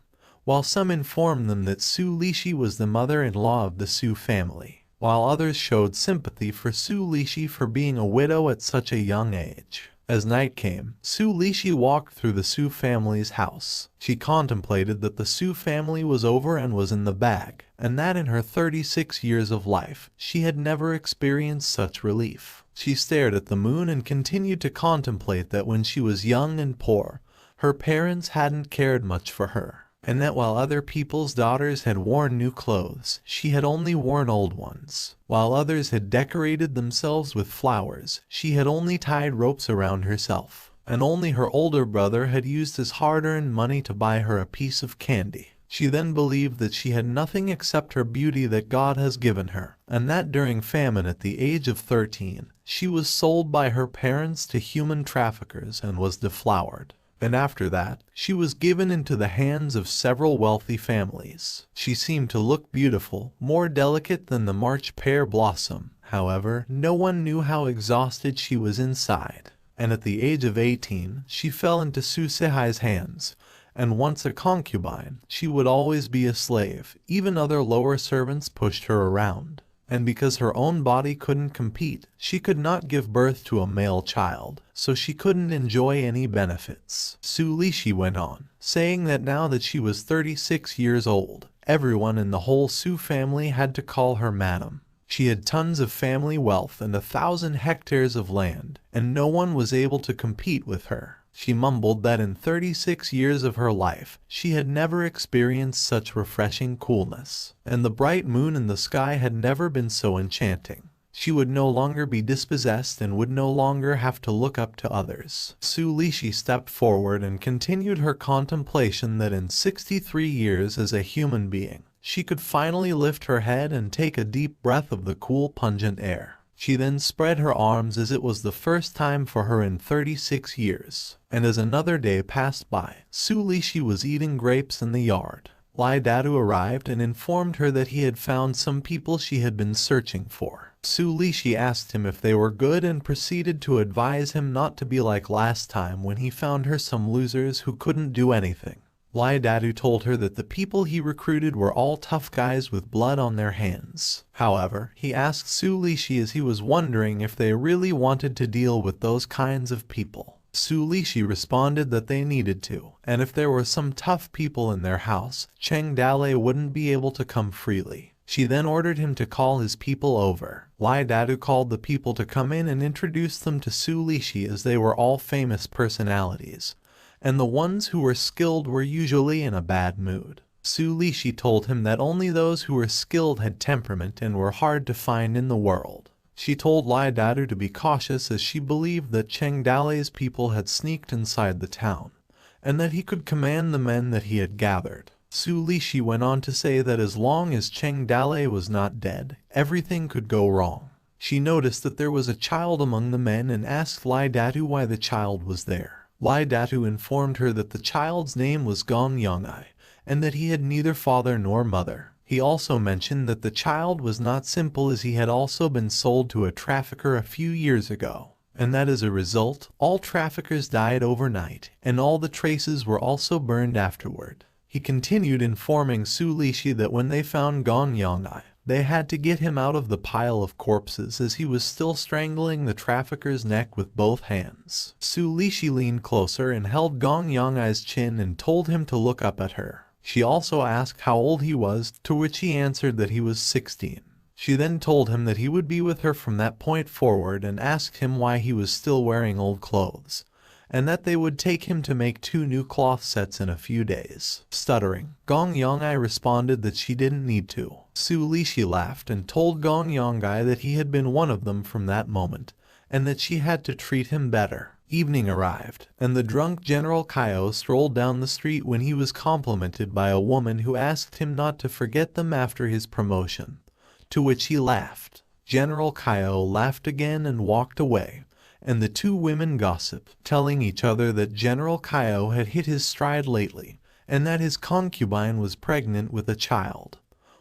[SPEAKER 1] while some informed them that Su Lishi was the mother-in-law of the Su family, while others showed sympathy for Su Lishi for being a widow at such a young age. As night came, Su Lishi walked through the Su family's house. She contemplated that the Su family was over and was in the bag, and that in her 36 years of life, she had never experienced such relief. She stared at the moon and continued to contemplate that when she was young and poor, her parents hadn't cared much for her, and that while other people's daughters had worn new clothes, she had only worn old ones. While others had decorated themselves with flowers, she had only tied ropes around herself, and only her older brother had used his hard-earned money to buy her a piece of candy. She then believed that she had nothing except her beauty that God has given her, and that during famine at the age of 13, she was sold by her parents to human traffickers and was deflowered. And after that, she was given into the hands of several wealthy families. She seemed to look beautiful, more delicate than the March pear blossom. However, no one knew how exhausted she was inside. And at the age of 18, she fell into Su Sihai's hands. And once a concubine, she would always be a slave. Even other lower servants pushed her around. And because her own body couldn't compete, she could not give birth to a male child, so she couldn't enjoy any benefits. Su Lishi went on, saying that now that she was 36 years old, everyone in the whole Su family had to call her madam. She had tons of family wealth and 1,000 hectares of land, and no one was able to compete with her. She mumbled that in 36 years of her life, she had never experienced such refreshing coolness, and the bright moon in the sky had never been so enchanting. She would no longer be dispossessed and would no longer have to look up to others. Su Lishi stepped forward and continued her contemplation that in 63 years as a human being, she could finally lift her head and take a deep breath of the cool, pungent air. She then spread her arms as it was the first time for her in 36 years. And as another day passed by, Su Lishi was eating grapes in the yard. Lai Dadu arrived and informed her that he had found some people she had been searching for. Su Lishi asked him if they were good and proceeded to advise him not to be like last time when he found her some losers who couldn't do anything. Lai Dadu told her that the people he recruited were all tough guys with blood on their hands. However, he asked Su Lishi as he was wondering if they really wanted to deal with those kinds of people. Sulishi responded that they needed to, and if there were some tough people in their house, Cheng Dale wouldn't be able to come freely. She then ordered him to call his people over. Lai Dadu called the people to come in and introduced them to Sulishi, as they were all famous personalities, and the ones who were skilled were usually in a bad mood. Sulishi told him that only those who were skilled had temperament and were hard to find in the world. She told Lai Dadu to be cautious, as she believed that Cheng Dale's people had sneaked inside the town, and that he could command the men that he had gathered. Sulishi went on to say that as long as Cheng Dale was not dead, everything could go wrong. She noticed that there was a child among the men and asked Lai Dadu why the child was there. Lai Dadu informed her that the child's name was Gong Yongai, and that he had neither father nor mother. He also mentioned that the child was not simple, as he had also been sold to a trafficker a few years ago, and that as a result, all traffickers died overnight, and all the traces were also burned afterward. He continued informing Sulishi that when they found Gong Yongai, they had to get him out of the pile of corpses, as he was still strangling the trafficker's neck with both hands. Sulishi leaned closer and held Gong Yongai's chin and told him to look up at her. She also asked how old he was, to which he answered that he was 16. She then told him that he would be with her from that point forward and asked him why he was still wearing old clothes, and that they would take him to make 2 new cloth sets in a few days. Stuttering, Gong Yongai responded that she didn't need to. Sulishi laughed and told Gong Yongai that he had been one of them from that moment, and that she had to treat him better. Evening arrived, and the drunk General Kaio strolled down the street when he was complimented by a woman who asked him not to forget them after his promotion, to which he laughed. General Kaio laughed again and walked away, and the 2 women gossiped, telling each other that General Kaio had hit his stride lately, and that his concubine was pregnant with a child,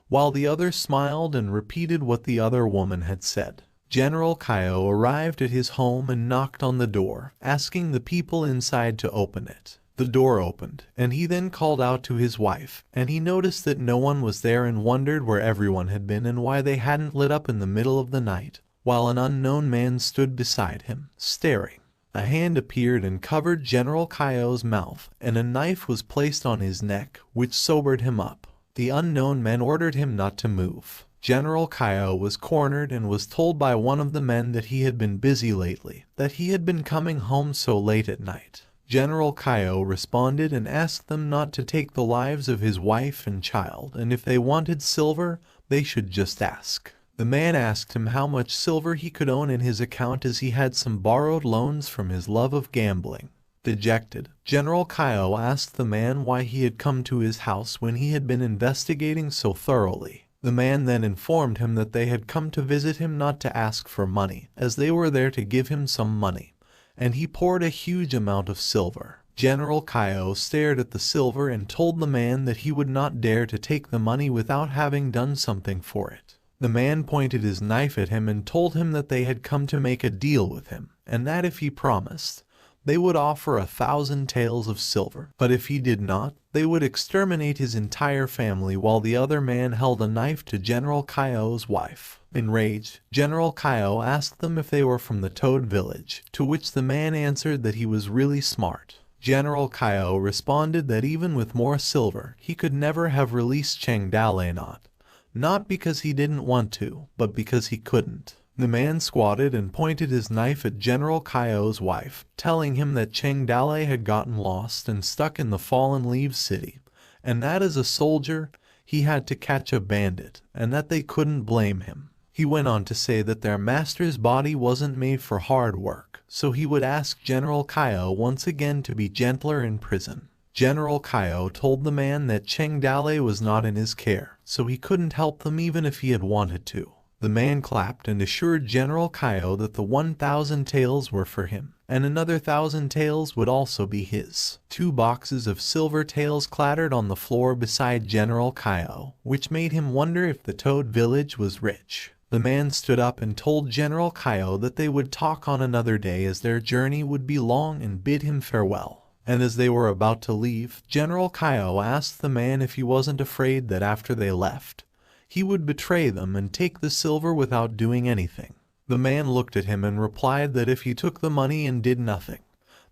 [SPEAKER 1] while the other smiled and repeated what the other woman had said. General Kaio arrived at his home and knocked on the door, asking the people inside to open it. The door opened, and he then called out to his wife, and he noticed that no one was there and wondered where everyone had been and why they hadn't lit up in the middle of the night, while an unknown man stood beside him, staring. A hand appeared and covered General Kaio's mouth, and a knife was placed on his neck, which sobered him up. The unknown man ordered him not to move. General Kaio was cornered and was told by one of the men that he had been busy lately, that he had been coming home so late at night. General Kaio responded and asked them not to take the lives of his wife and child, and if they wanted silver, they should just ask. The man asked him how much silver he could own in his account, as he had some borrowed loans from his love of gambling. Dejected, General Kaio asked the man why he had come to his house when he had been investigating so thoroughly. The man then informed him that they had come to visit him, not to ask for money, as they were there to give him some money, and he poured a huge amount of silver. General Kaio stared at the silver and told the man that he would not dare to take the money without having done something for it. The man pointed his knife at him and told him that they had come to make a deal with him, and that if he promised, they would offer 1,000 taels of silver, but if he did not, they would exterminate his entire family, while the other man held a knife to General Kaio's wife. Enraged, General Kaio asked them if they were from the Toad village, to which the man answered that he was really smart. General Kaio responded that even with more silver, he could never have released Cheng Dale, not because he didn't want to, but because he couldn't. The man squatted and pointed his knife at General Kaio's wife, telling him that Cheng Dale had gotten lost and stuck in the Fallen Leaves city, and that as a soldier, he had to catch a bandit, and that they couldn't blame him. He went on to say that their master's body wasn't made for hard work, so he would ask General Kaio once again to be gentler in prison. General Kaio told the man that Cheng Dale was not in his care, so he couldn't help them even if he had wanted to. The man clapped and assured General Kaio that the 1,000 taels were for him, and another 1,000 taels would also be his. 2 boxes of silver taels clattered on the floor beside General Kaio, which made him wonder if the Toad village was rich. The man stood up and told General Kaio that they would talk on another day, as their journey would be long, and bid him farewell. And as they were about to leave, General Kaio asked the man if he wasn't afraid that after they left, he would betray them and take the silver without doing anything. The man looked at him and replied that if he took the money and did nothing,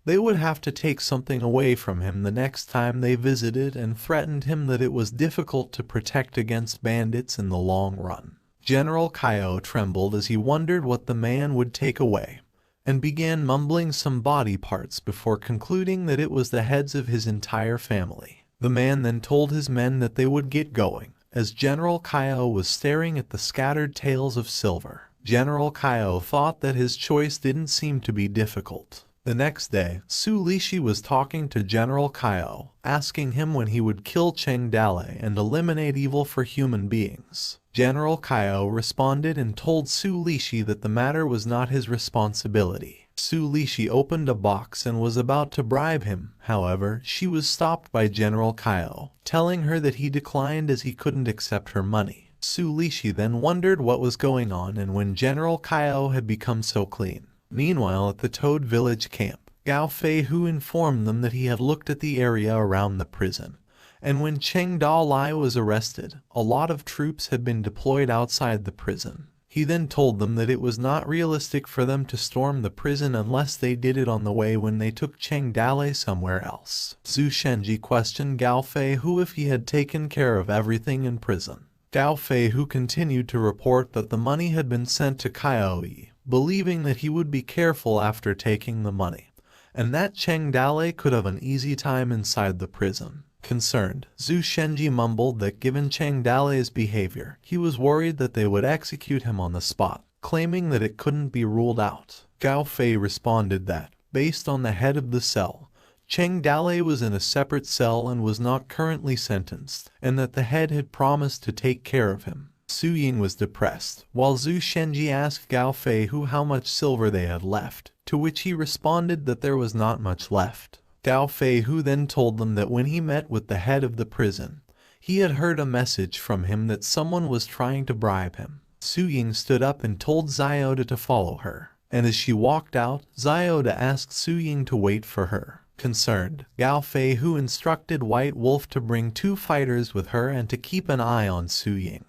[SPEAKER 1] they would have to take something away from him the next time they visited, and threatened him that it was difficult to protect against bandits in the long run. General Kaio trembled as he wondered what the man would take away, and began mumbling some body parts before concluding that it was the heads of his entire family. The man then told his men that they would get going, as General Kaio was staring at the scattered tails of silver. General Kaio thought that his choice didn't seem to be difficult. The next day, Su Lishi was talking to General Kaio, asking him when he would kill Cheng Dale and eliminate evil for human beings. General Kaio responded and told Su Lishi that the matter was not his responsibility. Su Lishi opened a box and was about to bribe him. However, she was stopped by General Kaio, telling her that he declined as he couldn't accept her money. Su Lishi then wondered what was going on and when General Kaio had become so clean. Meanwhile, at the Toad Village camp, Gao Fei Hu informed them that he had looked at the area around the prison, and when Cheng Dalai was arrested, a lot of troops had been deployed outside the prison. He then told them that it was not realistic for them to storm the prison unless they did it on the way when they took Cheng Dale somewhere else. Zhu Shenji questioned Gao Fei Hu if he had taken care of everything in prison. Gao Fei Hu continued to report that the money had been sent to Kaio, believing that he would be careful after taking the money, and that Cheng Dale could have an easy time inside the prison. Concerned, Zhu Shenji mumbled that given Cheng Dale's behavior, he was worried that they would execute him on the spot, claiming that it couldn't be ruled out. Gao Fei responded that, based on the head of the cell, Cheng Dale was in a separate cell and was not currently sentenced, and that the head had promised to take care of him. Su Ying was depressed, while Zhu Shenji asked Gao Fei Hu how much silver they had left, to which he responded that there was not much left. Gao Fei Hu then told them that when he met with the head of the prison, he had heard a message from him that someone was trying to bribe him. Su Ying stood up and told Xiaoda to follow her, and as she walked out, Xiaoda asked Su Ying to wait for her. Concerned, Gao Fei Hu instructed White Wolf to bring 2 fighters with her and to keep an eye on Su Ying,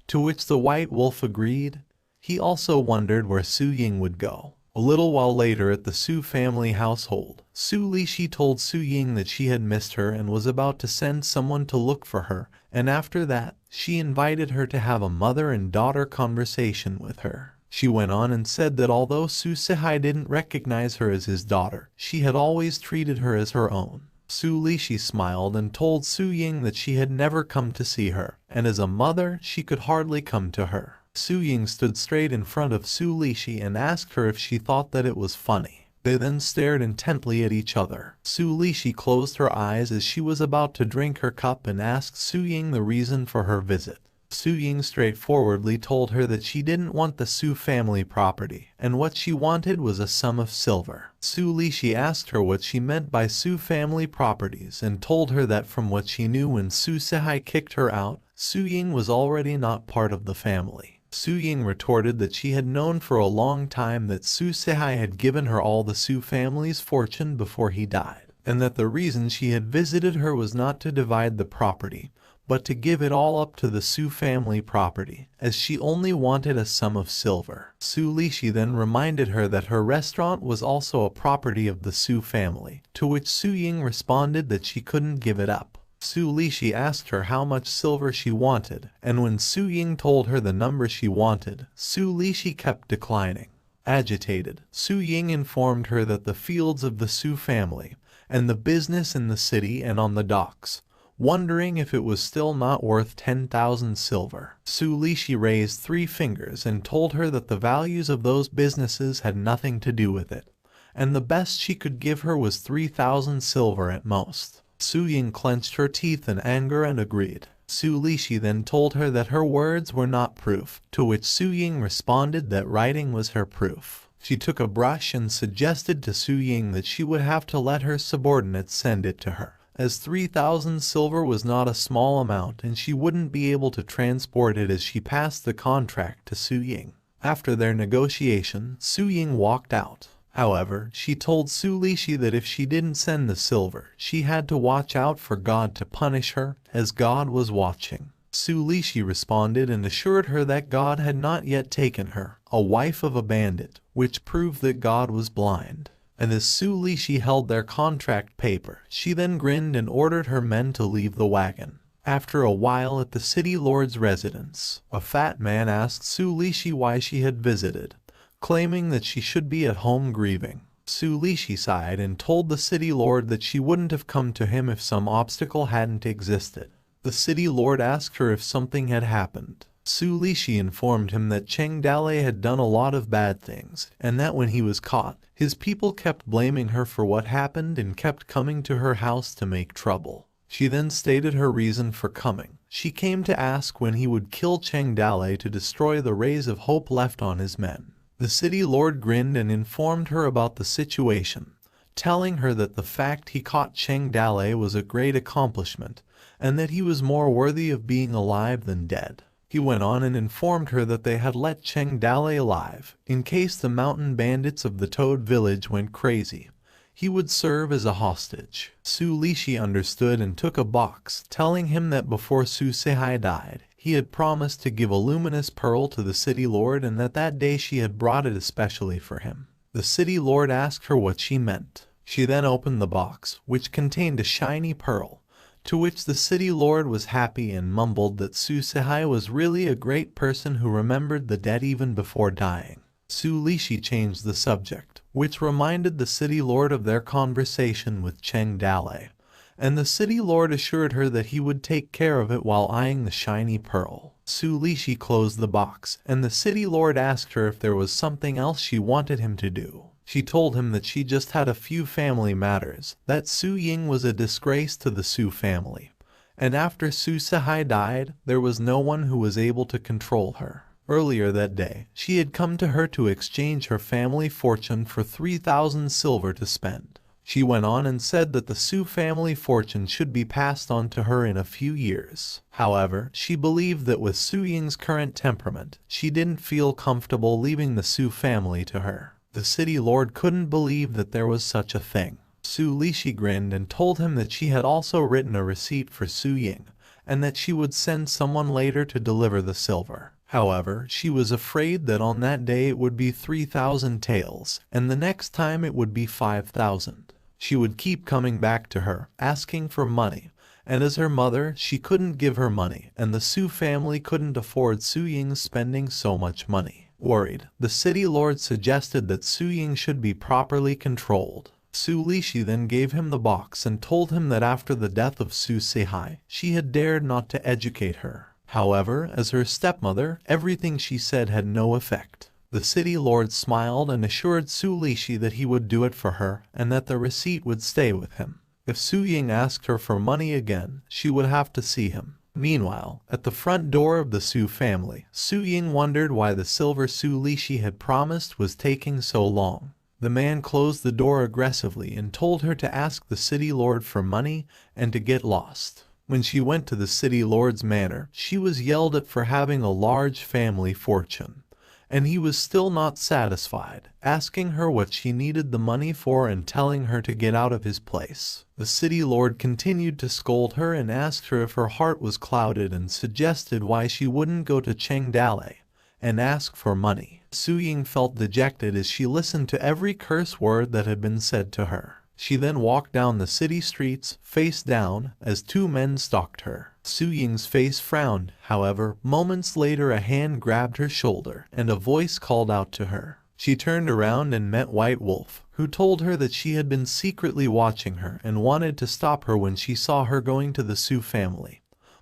[SPEAKER 1] to which the White Wolf agreed. He also wondered where Su Ying would go. A little while later at the Su family household, Su Lishi told Su Ying that she had missed her and was about to send someone to look for her, and after that, she invited her to have a mother and daughter conversation with her. She went on and said that although Su Sihai didn't recognize her as his daughter, she had always treated her as her own. Su Lishi smiled and told Su Ying that she had never come to see her, and as a mother, she could hardly come to her. Su Ying stood straight in front of Su Lishi and asked her if she thought that it was funny. They then stared intently at each other. Su Lishi closed her eyes as she was about to drink her cup and asked Su Ying the reason for her visit. Su Ying straightforwardly told her that she didn't want the Su family property, and what she wanted was a sum of silver. Su Lishi asked her what she meant by Su family properties and told her that from what she knew when Su Sihai kicked her out, Su Ying was already not part of the family. Su Ying retorted that she had known for a long time that Su Sihai had given her all the Su family's fortune before he died, and that the reason she had visited her was not to divide the property, but to give it all up to the Su family property, as she only wanted a sum of silver. Su Lishi then reminded her that her restaurant was also a property of the Su family, to which Su Ying responded that she couldn't give it up. Su Lishi asked her how much silver she wanted, and when Su Ying told her the number she wanted, Su Lishi kept declining. Agitated, Su Ying informed her that the fields of the Su family, and the business in the city and on the docks, wondering if it was still not worth 10,000 silver. Su Lishi raised 3 fingers and told her that the values of those businesses had nothing to do with it, and the best she could give her was 3,000 silver at most. Su Ying clenched her teeth in anger and agreed. Su Lishi then told her that her words were not proof, to which Su Ying responded that writing was her proof. She took a brush and suggested to Su Ying that she would have to let her subordinates send it to her, as 3,000 silver was not a small amount and she wouldn't be able to transport it as she passed the contract to Su Ying. After their negotiation, Su Ying walked out. However, she told Su Lishi that if she didn't send the silver, she had to watch out for God to punish her, as God was watching. Su Lishi responded and assured her that God had not yet taken her, a wife of a bandit, which proved that God was blind. and as Su Lishi held their contract paper, she then grinned and ordered her men to leave the wagon. After a while at the city lord's residence, a fat man asked Su Lishi why she had visited, claiming that she should be at home grieving. Su Lishi sighed and told the city lord that she wouldn't have come to him if some obstacle hadn't existed. The city lord asked her if something had happened. Su Lishi informed him that Cheng Dale had done a lot of bad things, and that when he was caught, his people kept blaming her for what happened and kept coming to her house to make trouble. She then stated her reason for coming. She came to ask when he would kill Cheng Dale to destroy the rays of hope left on his men. The city lord grinned and informed her about the situation, telling her that the fact he caught Cheng Dale was a great accomplishment, and that he was more worthy of being alive than dead. He went on and informed her that they had let Cheng Dale alive, in case the mountain bandits of the Toad village went crazy. He would serve as a hostage. Su Lishi understood and took a box, telling him that before Su Sehai died, he had promised to give a luminous pearl to the city lord and that day she had brought it especially for him. The city lord asked her what she meant. She then opened the box, which contained a shiny pearl, to which the city lord was happy and mumbled that Su Sehai was really a great person who remembered the dead even before dying. Su Lishi changed the subject, which reminded the city lord of their conversation with Cheng Dale, and the city lord assured her that he would take care of it while eyeing the shiny pearl. Su Lishi closed the box, and the city lord asked her if there was something else she wanted him to do. She told him that she just had a few family matters, that Su Ying was a disgrace to the Su family, and after Su Sehai died, there was no one who was able to control her. Earlier that day, she had come to her to exchange her family fortune for 3,000 silver to spend. She went on and said that the Su family fortune should be passed on to her in a few years. However, she believed that with Su Ying's current temperament, she didn't feel comfortable leaving the Su family to her. The city lord couldn't believe that there was such a thing. Su Lishi grinned and told him that she had also written a receipt for Su Ying, and that she would send someone later to deliver the silver. However, she was afraid that on that day it would be 3,000 taels, and the next time it would be 5,000. She would keep coming back to her, asking for money, and as her mother, she couldn't give her money, and the Su family couldn't afford Su Ying spending so much money. Worried, the city lord suggested that Su Ying should be properly controlled. Su Lishi then gave him the box and told him that after the death of Su Sehai, she had dared not to educate her. However, as her stepmother, everything she said had no effect. The city lord smiled and assured Su Lishi that he would do it for her and that the receipt would stay with him. If Su Ying asked her for money again, she would have to see him. Meanwhile, at the front door of the Su family, Su Ying wondered why the silver Su Lishi had promised was taking so long. The man closed the door aggressively and told her to ask the city lord for money and to get lost. When she went to the city lord's manor, she was yelled at for having a large family fortune, and he was still not satisfied, asking her what she needed the money for and telling her to get out of his place. The city lord continued to scold her and asked her if her heart was clouded and suggested why she wouldn't go to Cheng Dale and ask for money. Su Ying felt dejected as she listened to every curse word that had been said to her. She then walked down the city streets, face down, as two men stalked her. Su Ying's face frowned, however, moments later a hand grabbed her shoulder, and a voice called out to her. She turned around and met White Wolf, who told her that she had been secretly watching her and wanted to stop her when she saw her going to the Su family.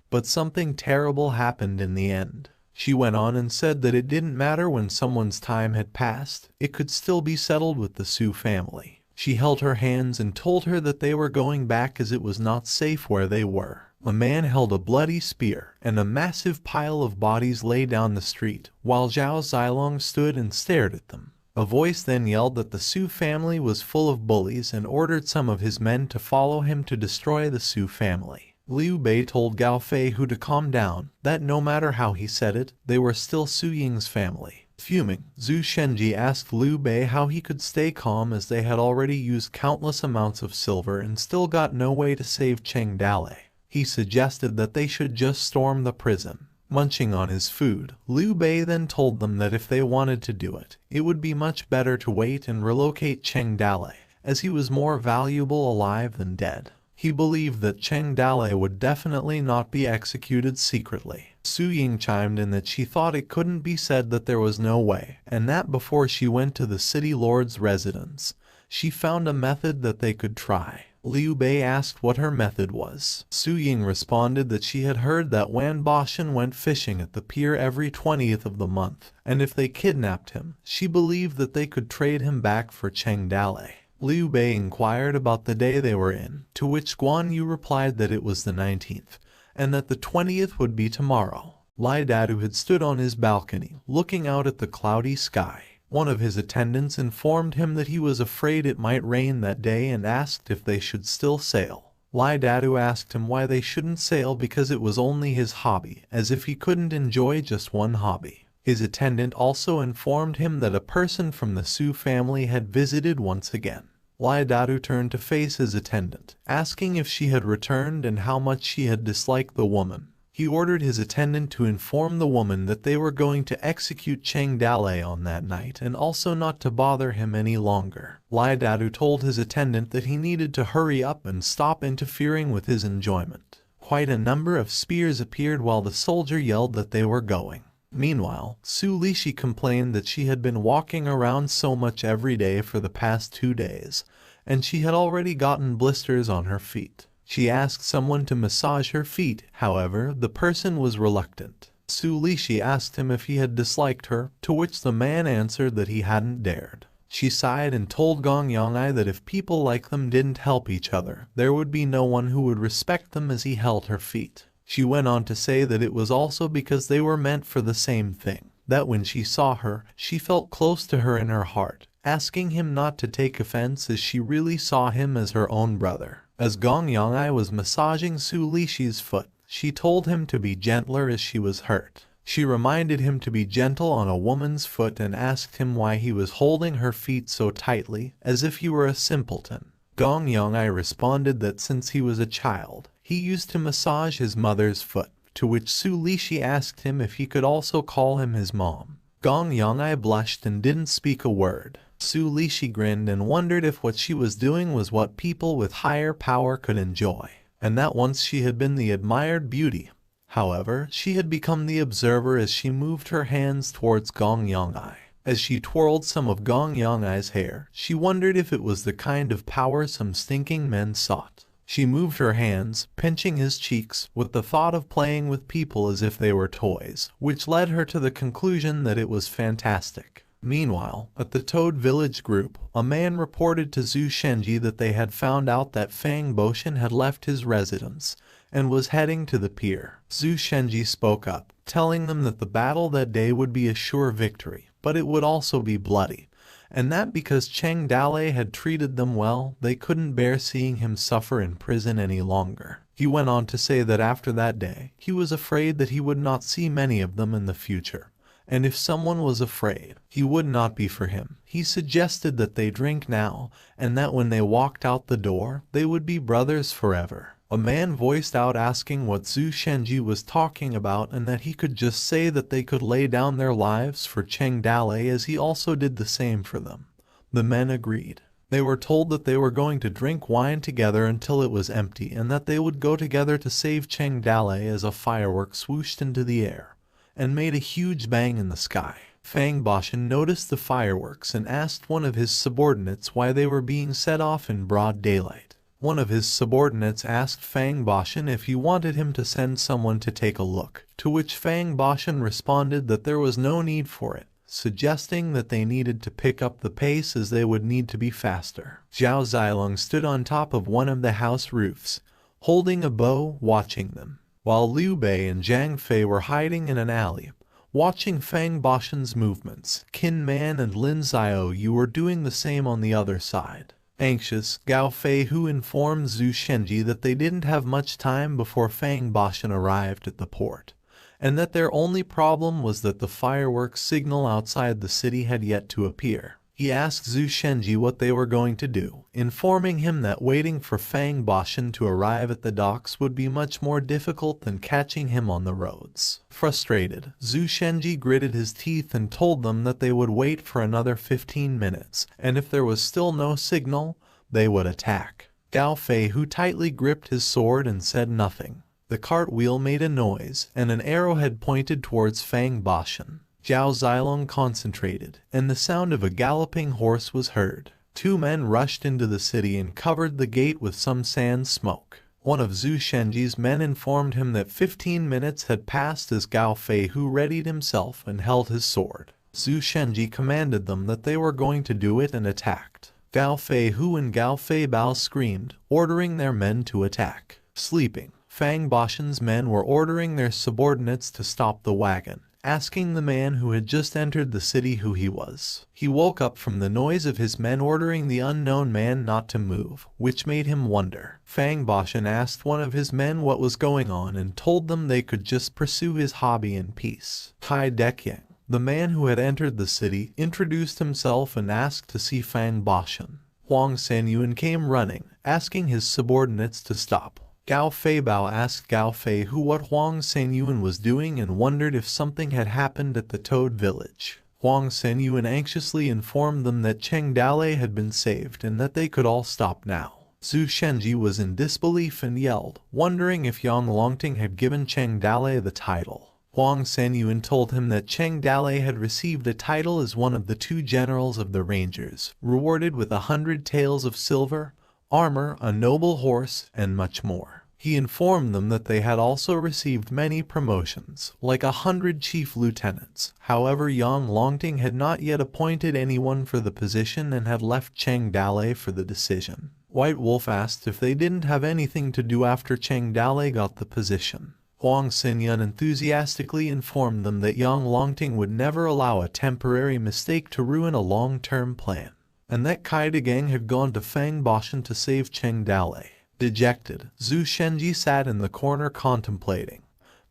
[SPEAKER 1] But something terrible happened in the end. She went on and said that it didn't matter when someone's time had passed, it could still be settled with the Su family. She held her hands and told her that they were going back as it was not safe where they were. A man held a bloody spear, and a massive pile of bodies lay down the street, while Zhao Zilong stood and stared at them. A voice then yelled that the Su family was full of bullies and ordered some of his men to follow him to destroy the Su family. Liu Bei told Gao Fei Hu to calm down, that no matter how he said it, they were still Su Ying's family. Fuming, Zhu Shenji asked Liu Bei how he could stay calm as they had already used countless amounts of silver and still got no way to save Cheng Dale. He suggested that they should just storm the prison. Munching on his food, Liu Bei then told them that if they wanted to do it, it would be much better to wait and relocate Cheng Dale, as he was more valuable alive than dead. He believed that Cheng Dale would definitely not be executed secretly. Su Ying chimed in that she thought it couldn't be said that there was no way, and that before she went to the city lord's residence, she found a method that they could try. Liu Bei asked what her method was. Su Ying responded that she had heard that Wan Boshan went fishing at the pier every 20th of the month, and if they kidnapped him, she believed that they could trade him back for Cheng Dale. Liu Bei inquired about the day they were in, to which Guan Yu replied that it was the 19th, and that the 20th would be tomorrow. Lai Dadu had stood on his balcony, looking out at the cloudy sky. One of his attendants informed him that he was afraid it might rain that day and asked if they should still sail. Lai Dadu asked him why they shouldn't sail because it was only his hobby, as if he couldn't enjoy just one hobby. His attendant also informed him that a person from the Su family had visited once again. Lai Dadu turned to face his attendant, asking if she had returned and how much she had disliked the woman. He ordered his attendant to inform the woman that they were going to execute Cheng Dale on that night and also not to bother him any longer. Lai Dadu told his attendant that he needed to hurry up and stop interfering with his enjoyment. Quite a number of spears appeared while the soldier yelled that they were going. Meanwhile, Su Lishi complained that she had been walking around so much every day for the past 2 days, and she had already gotten blisters on her feet. She asked someone to massage her feet, however, the person was reluctant. Su Lishi asked him if he had disliked her, to which the man answered that he hadn't dared. She sighed and told Gong Yong'ai that if people like them didn't help each other, there would be no one who would respect them as he held her feet. She went on to say that it was also because they were meant for the same thing, that when she saw her, she felt close to her in her heart, asking him not to take offense as she really saw him as her own brother. As Gong Yong'ai was massaging Su Lishi's foot, she told him to be gentler as she was hurt. She reminded him to be gentle on a woman's foot and asked him why he was holding her feet so tightly, as if he were a simpleton. Gong Yong'ai responded that since he was a child, he used to massage his mother's foot, to which Su Lishi asked him if he could also call him his mom. Gong Yong'ai blushed and didn't speak a word. Su Lishi grinned and wondered if what she was doing was what people with higher power could enjoy, and that once she had been the admired beauty. However, she had become the observer as she moved her hands towards Gong Yong'ai. As she twirled some of Gong Yong'ai's hair, she wondered if it was the kind of power some stinking men sought. She moved her hands, pinching his cheeks, with the thought of playing with people as if they were toys, which led her to the conclusion that it was fantastic. Meanwhile, at the Toad Village group, a man reported to Zhu Shenji that they had found out that Fang Boshan had left his residence and was heading to the pier. Zhu Shenji spoke up, telling them that the battle that day would be a sure victory, but it would also be bloody, and that because Cheng Dale had treated them well, they couldn't bear seeing him suffer in prison any longer. He went on to say that after that day, he was afraid that he would not see many of them in the future, and if someone was afraid, he would not be for him. He suggested that they drink now, and that when they walked out the door, they would be brothers forever. A man voiced out asking what Zhu Shenji was talking about and that he could just say that they could lay down their lives for Cheng Dale as he also did the same for them. The men agreed. They were told that they were going to drink wine together until it was empty and that they would go together to save Cheng Dale as a firework swooshed into the air and made a huge bang in the sky. Fang Boshan noticed the fireworks and asked one of his subordinates why they were being set off in broad daylight. One of his subordinates asked Fang Boshan if he wanted him to send someone to take a look, to which Fang Boshan responded that there was no need for it, suggesting that they needed to pick up the pace as they would need to be faster. Zhao Zilong stood on top of one of the house roofs, holding a bow, watching them, while Liu Bei and Zhang Fei were hiding in an alley, watching Fang Boshan's movements. Qin Man and Lin Xiaoyu were doing the same on the other side. Anxious, Gao Fei Hu informed Zhu Shenji that they didn't have much time before Fang Boshan arrived at the port, and that their only problem was that the fireworks signal outside the city had yet to appear. He asked Zhu Shenji what they were going to do, informing him that waiting for Fang Boshan to arrive at the docks would be much more difficult than catching him on the roads. Frustrated, Zhu Shenji gritted his teeth and told them that they would wait for another 15 minutes, and if there was still no signal, they would attack. Gao Fei, who tightly gripped his sword and said nothing. The cartwheel made a noise, and an arrowhead pointed towards Fang Bashan. Zhao Zilong concentrated, and the sound of a galloping horse was heard. Two men rushed into the city and covered the gate with some sand smoke. One of Zhu Shenji's men informed him that 15 minutes had passed as Gao Fei, who readied himself and held his sword. Zhu Shenji commanded them that they were going to do it and attacked. Gao Fei Hu and Gao Fei Bao screamed, ordering their men to attack. Sleeping, Fang Bashan's men were ordering their subordinates to stop the wagon, asking the man who had just entered the city who he was. He woke up from the noise of his men ordering the unknown man not to move, which made him wonder. Fang Bashan asked one of his men what was going on and told them they could just pursue his hobby in peace. Tai Dekyang, the man who had entered the city, introduced himself and asked to see Fang Bashan. Huang Sanyuan came running, asking his subordinates to stop. Gao Fei Bao asked Gao Fei Hu what Huang Sanyuan was doing and wondered if something had happened at the Toad village. Huang Sanyuan anxiously informed them that Cheng Dalei had been saved and that they could all stop now. Zhu Shenji was in disbelief and yelled, wondering if Yang Longting had given Cheng Dalei the title. Huang Sanyuan told him that Cheng Dalei had received a title as one of the 2 generals of the Rangers, rewarded with 100 taels of silver, armor, a noble horse, and much more. He informed them that they had also received many promotions, like 100 chief lieutenants. However, Yang Longting had not yet appointed anyone for the position and had left Cheng Dalei for the decision. White Wolf asked if they didn't have anything to do after Cheng Dalei got the position. Huang Xinyan enthusiastically informed them that Yang Longting would never allow a temporary mistake to ruin a long-term plan, and that Kai Degang had gone to Fang Bashan to save Cheng Dalei. Dejected, Zhu Shenji sat in the corner contemplating,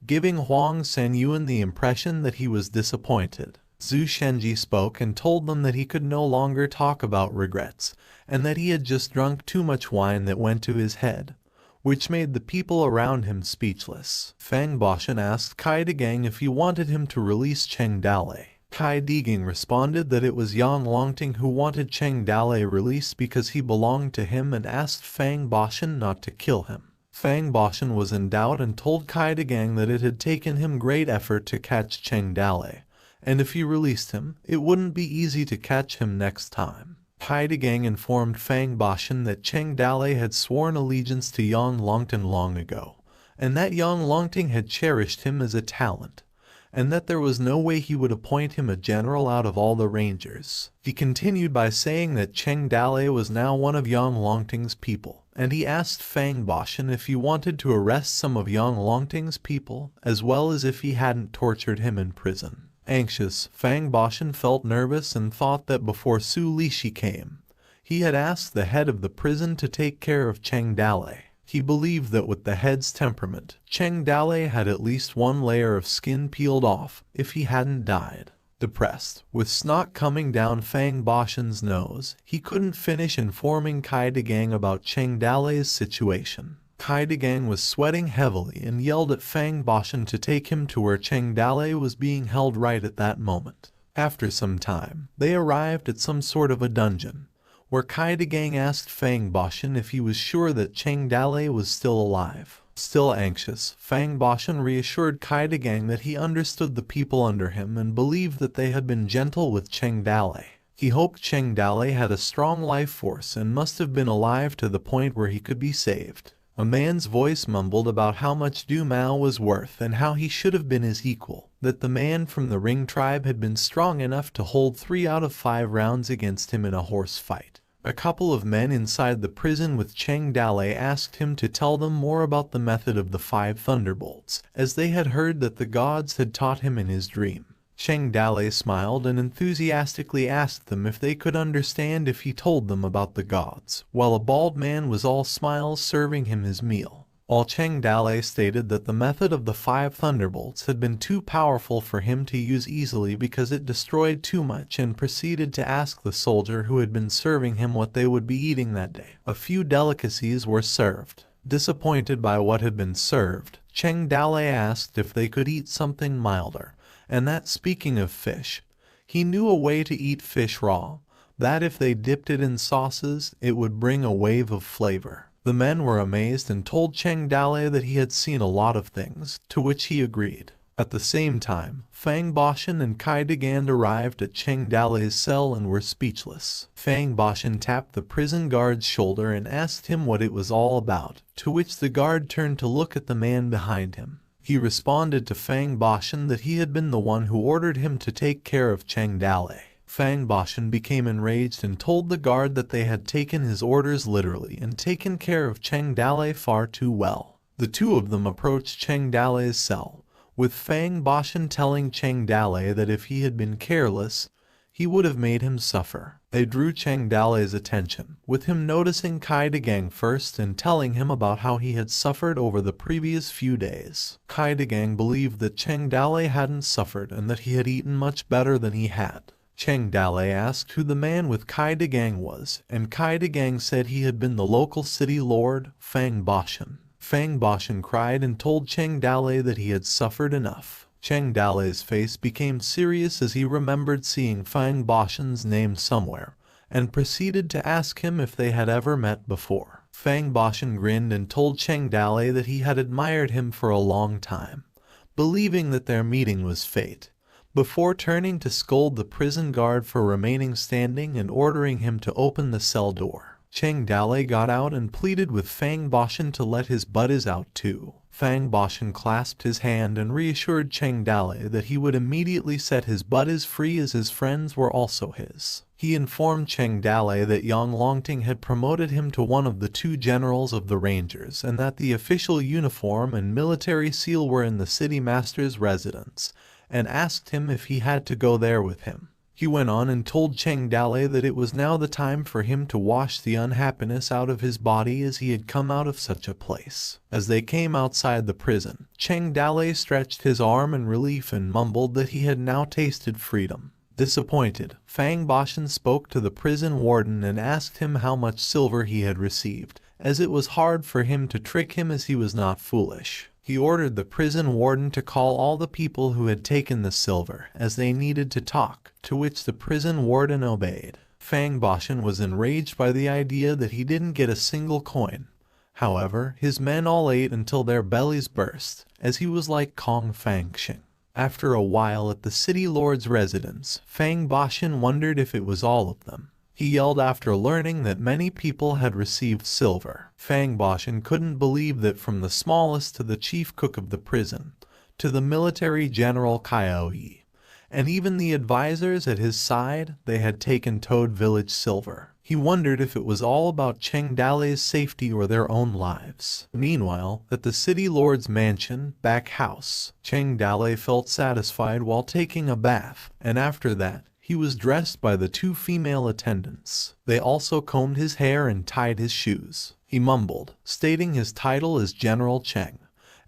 [SPEAKER 1] giving Huang Sanyuan the impression that he was disappointed. Zhu Shenji spoke and told them that he could no longer talk about regrets, and that he had just drunk too much wine that went to his head, which made the people around him speechless. Fang Bashan asked Kai Degang if he wanted him to release Cheng Dalei. Kai Degang responded that it was Yang Longting who wanted Cheng Dalei released because he belonged to him and asked Fang Bashan not to kill him. Fang Bashan was in doubt and told Kai Degang that it had taken him great effort to catch Cheng Dalei, and if he released him, it wouldn't be easy to catch him next time. Kai Degang informed Fang Bashan that Cheng Dalei had sworn allegiance to Yang Longting long ago, and that Yang Longting had cherished him as a talent, and that there was no way he would appoint him a general out of all the rangers. He continued by saying that Cheng Dalei was now one of Yang Longting's people, and he asked Fang Bashan if he wanted to arrest some of Yang Longting's people, as well as if he hadn't tortured him in prison. Anxious, Fang Bashan felt nervous and thought that before Su Lishi came, he had asked the head of the prison to take care of Cheng Dalei. He believed that with the head's temperament, Cheng Dalei had at least one layer of skin peeled off if he hadn't died. Depressed, with snot coming down Fang Bashan's nose, he couldn't finish informing Kai Degang about Cheng Dalei's situation. Kai Degang was sweating heavily and yelled at Fang Bashan to take him to where Cheng Dalei was being held right at that moment. After some time, they arrived at some sort of a dungeon, where Kai Degang asked Fang Bashan if he was sure that Cheng Dalei was still alive. Still anxious, Fang Bashan reassured Kai Degang that he understood the people under him and believed that they had been gentle with Cheng Dalei. He hoped Cheng Dalei had a strong life force and must have been alive to the point where he could be saved. A man's voice mumbled about how much Du Mao was worth and how he should have been his equal, that the man from the Ring tribe had been strong enough to hold 3 out of 5 rounds against him in a horse fight. A couple of men inside the prison with Cheng Dalei asked him to tell them more about the method of the 5 thunderbolts, as they had heard that the gods had taught him in his dream. Cheng Dalei smiled and enthusiastically asked them if they could understand if he told them about the gods, while a bald man was all smiles serving him his meal. While Cheng Dalei stated that the method of the 5 thunderbolts had been too powerful for him to use easily because it destroyed too much, and proceeded to ask the soldier who had been serving him what they would be eating that day. A few delicacies were served. Disappointed by what had been served, Cheng Dalei asked if they could eat something milder, and that, speaking of fish, he knew a way to eat fish raw, that if they dipped it in sauces, it would bring a wave of flavor. The men were amazed and told Cheng Dale that he had seen a lot of things, to which he agreed. At the same time, Fang Boshan and Kai Dagan arrived at Cheng Dale's cell and were speechless. Fang Boshan tapped the prison guard's shoulder and asked him what it was all about, to which the guard turned to look at the man behind him. He responded to Fang Boshan that he had been the one who ordered him to take care of Cheng Dale. Fang Boshan became enraged and told the guard that they had taken his orders literally and taken care of Cheng Dale far too well. The two of them approached Cheng Dale's cell, with Fang Boshan telling Cheng Dale that if he had been careless, he would have made him suffer. They drew Cheng Dale's attention, with him noticing Kai Dagang first and telling him about how he had suffered over the previous few days. Kai Dagang believed that Cheng Dale hadn't suffered and that he had eaten much better than he had. Cheng Dale asked who the man with Kai Dagang was, and Kai Dagang said he had been the local city lord, Fang Boshan. Fang Boshan cried and told Cheng Dale that he had suffered enough. Cheng Dale's face became serious as he remembered seeing Fang Boshan's name somewhere, and proceeded to ask him if they had ever met before. Fang Boshan grinned and told Cheng Dale that he had admired him for a long time, believing that their meeting was fate, before turning to scold the prison guard for remaining standing and ordering him to open the cell door. Cheng Dale got out and pleaded with Fang Boshan to let his buddies out too. Fang Boshan clasped his hand and reassured Cheng Dale that he would immediately set his buddies free as his friends were also his. He informed Cheng Dale that Yang Longting had promoted him to one of the two generals of the Rangers and that the official uniform and military seal were in the city master's residence, and asked him if he had to go there with him. He went on and told Cheng Dale that it was now the time for him to wash the unhappiness out of his body as he had come out of such a place. As they came outside the prison, Cheng Dale stretched his arm in relief and mumbled that he had now tasted freedom. Disappointed, Fang Boshan spoke to the prison warden and asked him how much silver he had received, as it was hard for him to trick him as he was not foolish. He ordered the prison warden to call all the people who had taken the silver, as they needed to talk, to which the prison warden obeyed. Fang Boshan was enraged by the idea that he didn't get a single coin. However, his men all ate until their bellies burst, as he was like Kong Fangxing. After a while at the city lord's residence, Fang Boshan wondered if it was all of them. He yelled after learning that many people had received silver. Fang Boshan couldn't believe that from the smallest to the chief cook of the prison, to the military general Kaioi, and even the advisors at his side, they had taken Toad Village silver. He wondered if it was all about Cheng Dale's safety or their own lives. Meanwhile, at the city lord's mansion, back house, Cheng Dale felt satisfied while taking a bath, and after that, he was dressed by the two female attendants. They also combed his hair and tied his shoes. He mumbled, stating his title as General Cheng,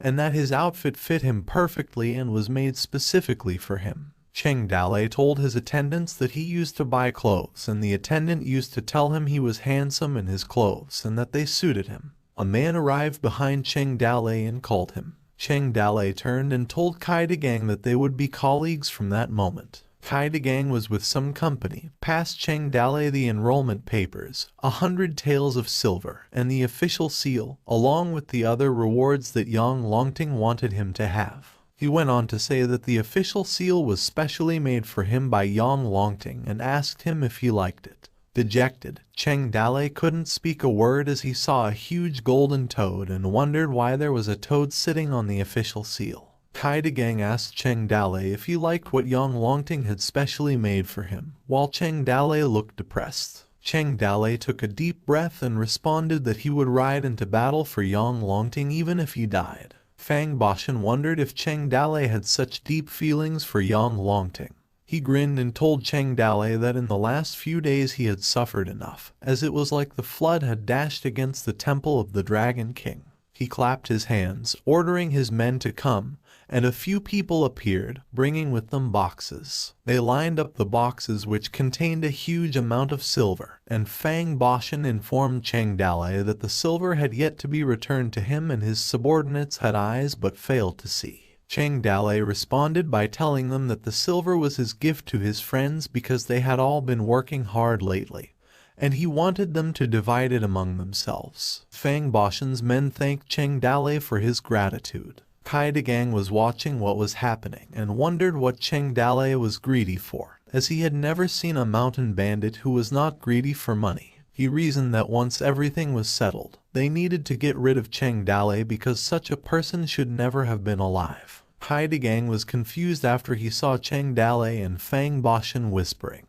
[SPEAKER 1] and that his outfit fit him perfectly and was made specifically for him. Cheng Dale told his attendants that he used to buy clothes, and the attendant used to tell him he was handsome in his clothes and that they suited him. A man arrived behind Cheng Dale and called him. Cheng Dale turned and told Kai Dagang that they would be colleagues from that moment. Kai Dagang was with some company, passed Cheng Dale the enrollment papers, 100 taels of silver, and the official seal, along with the other rewards that Yang Longting wanted him to have. He went on to say that the official seal was specially made for him by Yang Longting and asked him if he liked it. Dejected, Cheng Dale couldn't speak a word as he saw a huge golden toad and wondered why there was a toad sitting on the official seal. Kai Dagang asked Cheng Dale if he liked what Yang Longting had specially made for him, while Cheng Dale looked depressed. Cheng Dale took a deep breath and responded that he would ride into battle for Yang Longting even if he died. Fang Boshan wondered if Cheng Dale had such deep feelings for Yang Longting. He grinned and told Cheng Dale that in the last few days he had suffered enough, as it was like the flood had dashed against the temple of the Dragon King. He clapped his hands, ordering his men to come, and a few people appeared, bringing with them boxes. They lined up the boxes which contained a huge amount of silver, and Fang Boshan informed Cheng Dale that the silver had yet to be returned to him and his subordinates had eyes but failed to see. Cheng Dalei responded by telling them that the silver was his gift to his friends because they had all been working hard lately, and he wanted them to divide it among themselves. Fang Boshan's men thanked Cheng Dalei for his gratitude. Kai Gang was watching what was happening and wondered what Cheng Dalei was greedy for, as he had never seen a mountain bandit who was not greedy for money. He reasoned that once everything was settled, they needed to get rid of Cheng Dalei because such a person should never have been alive. Kai Gang was confused after he saw Cheng Dalei and Fang Boshan whispering,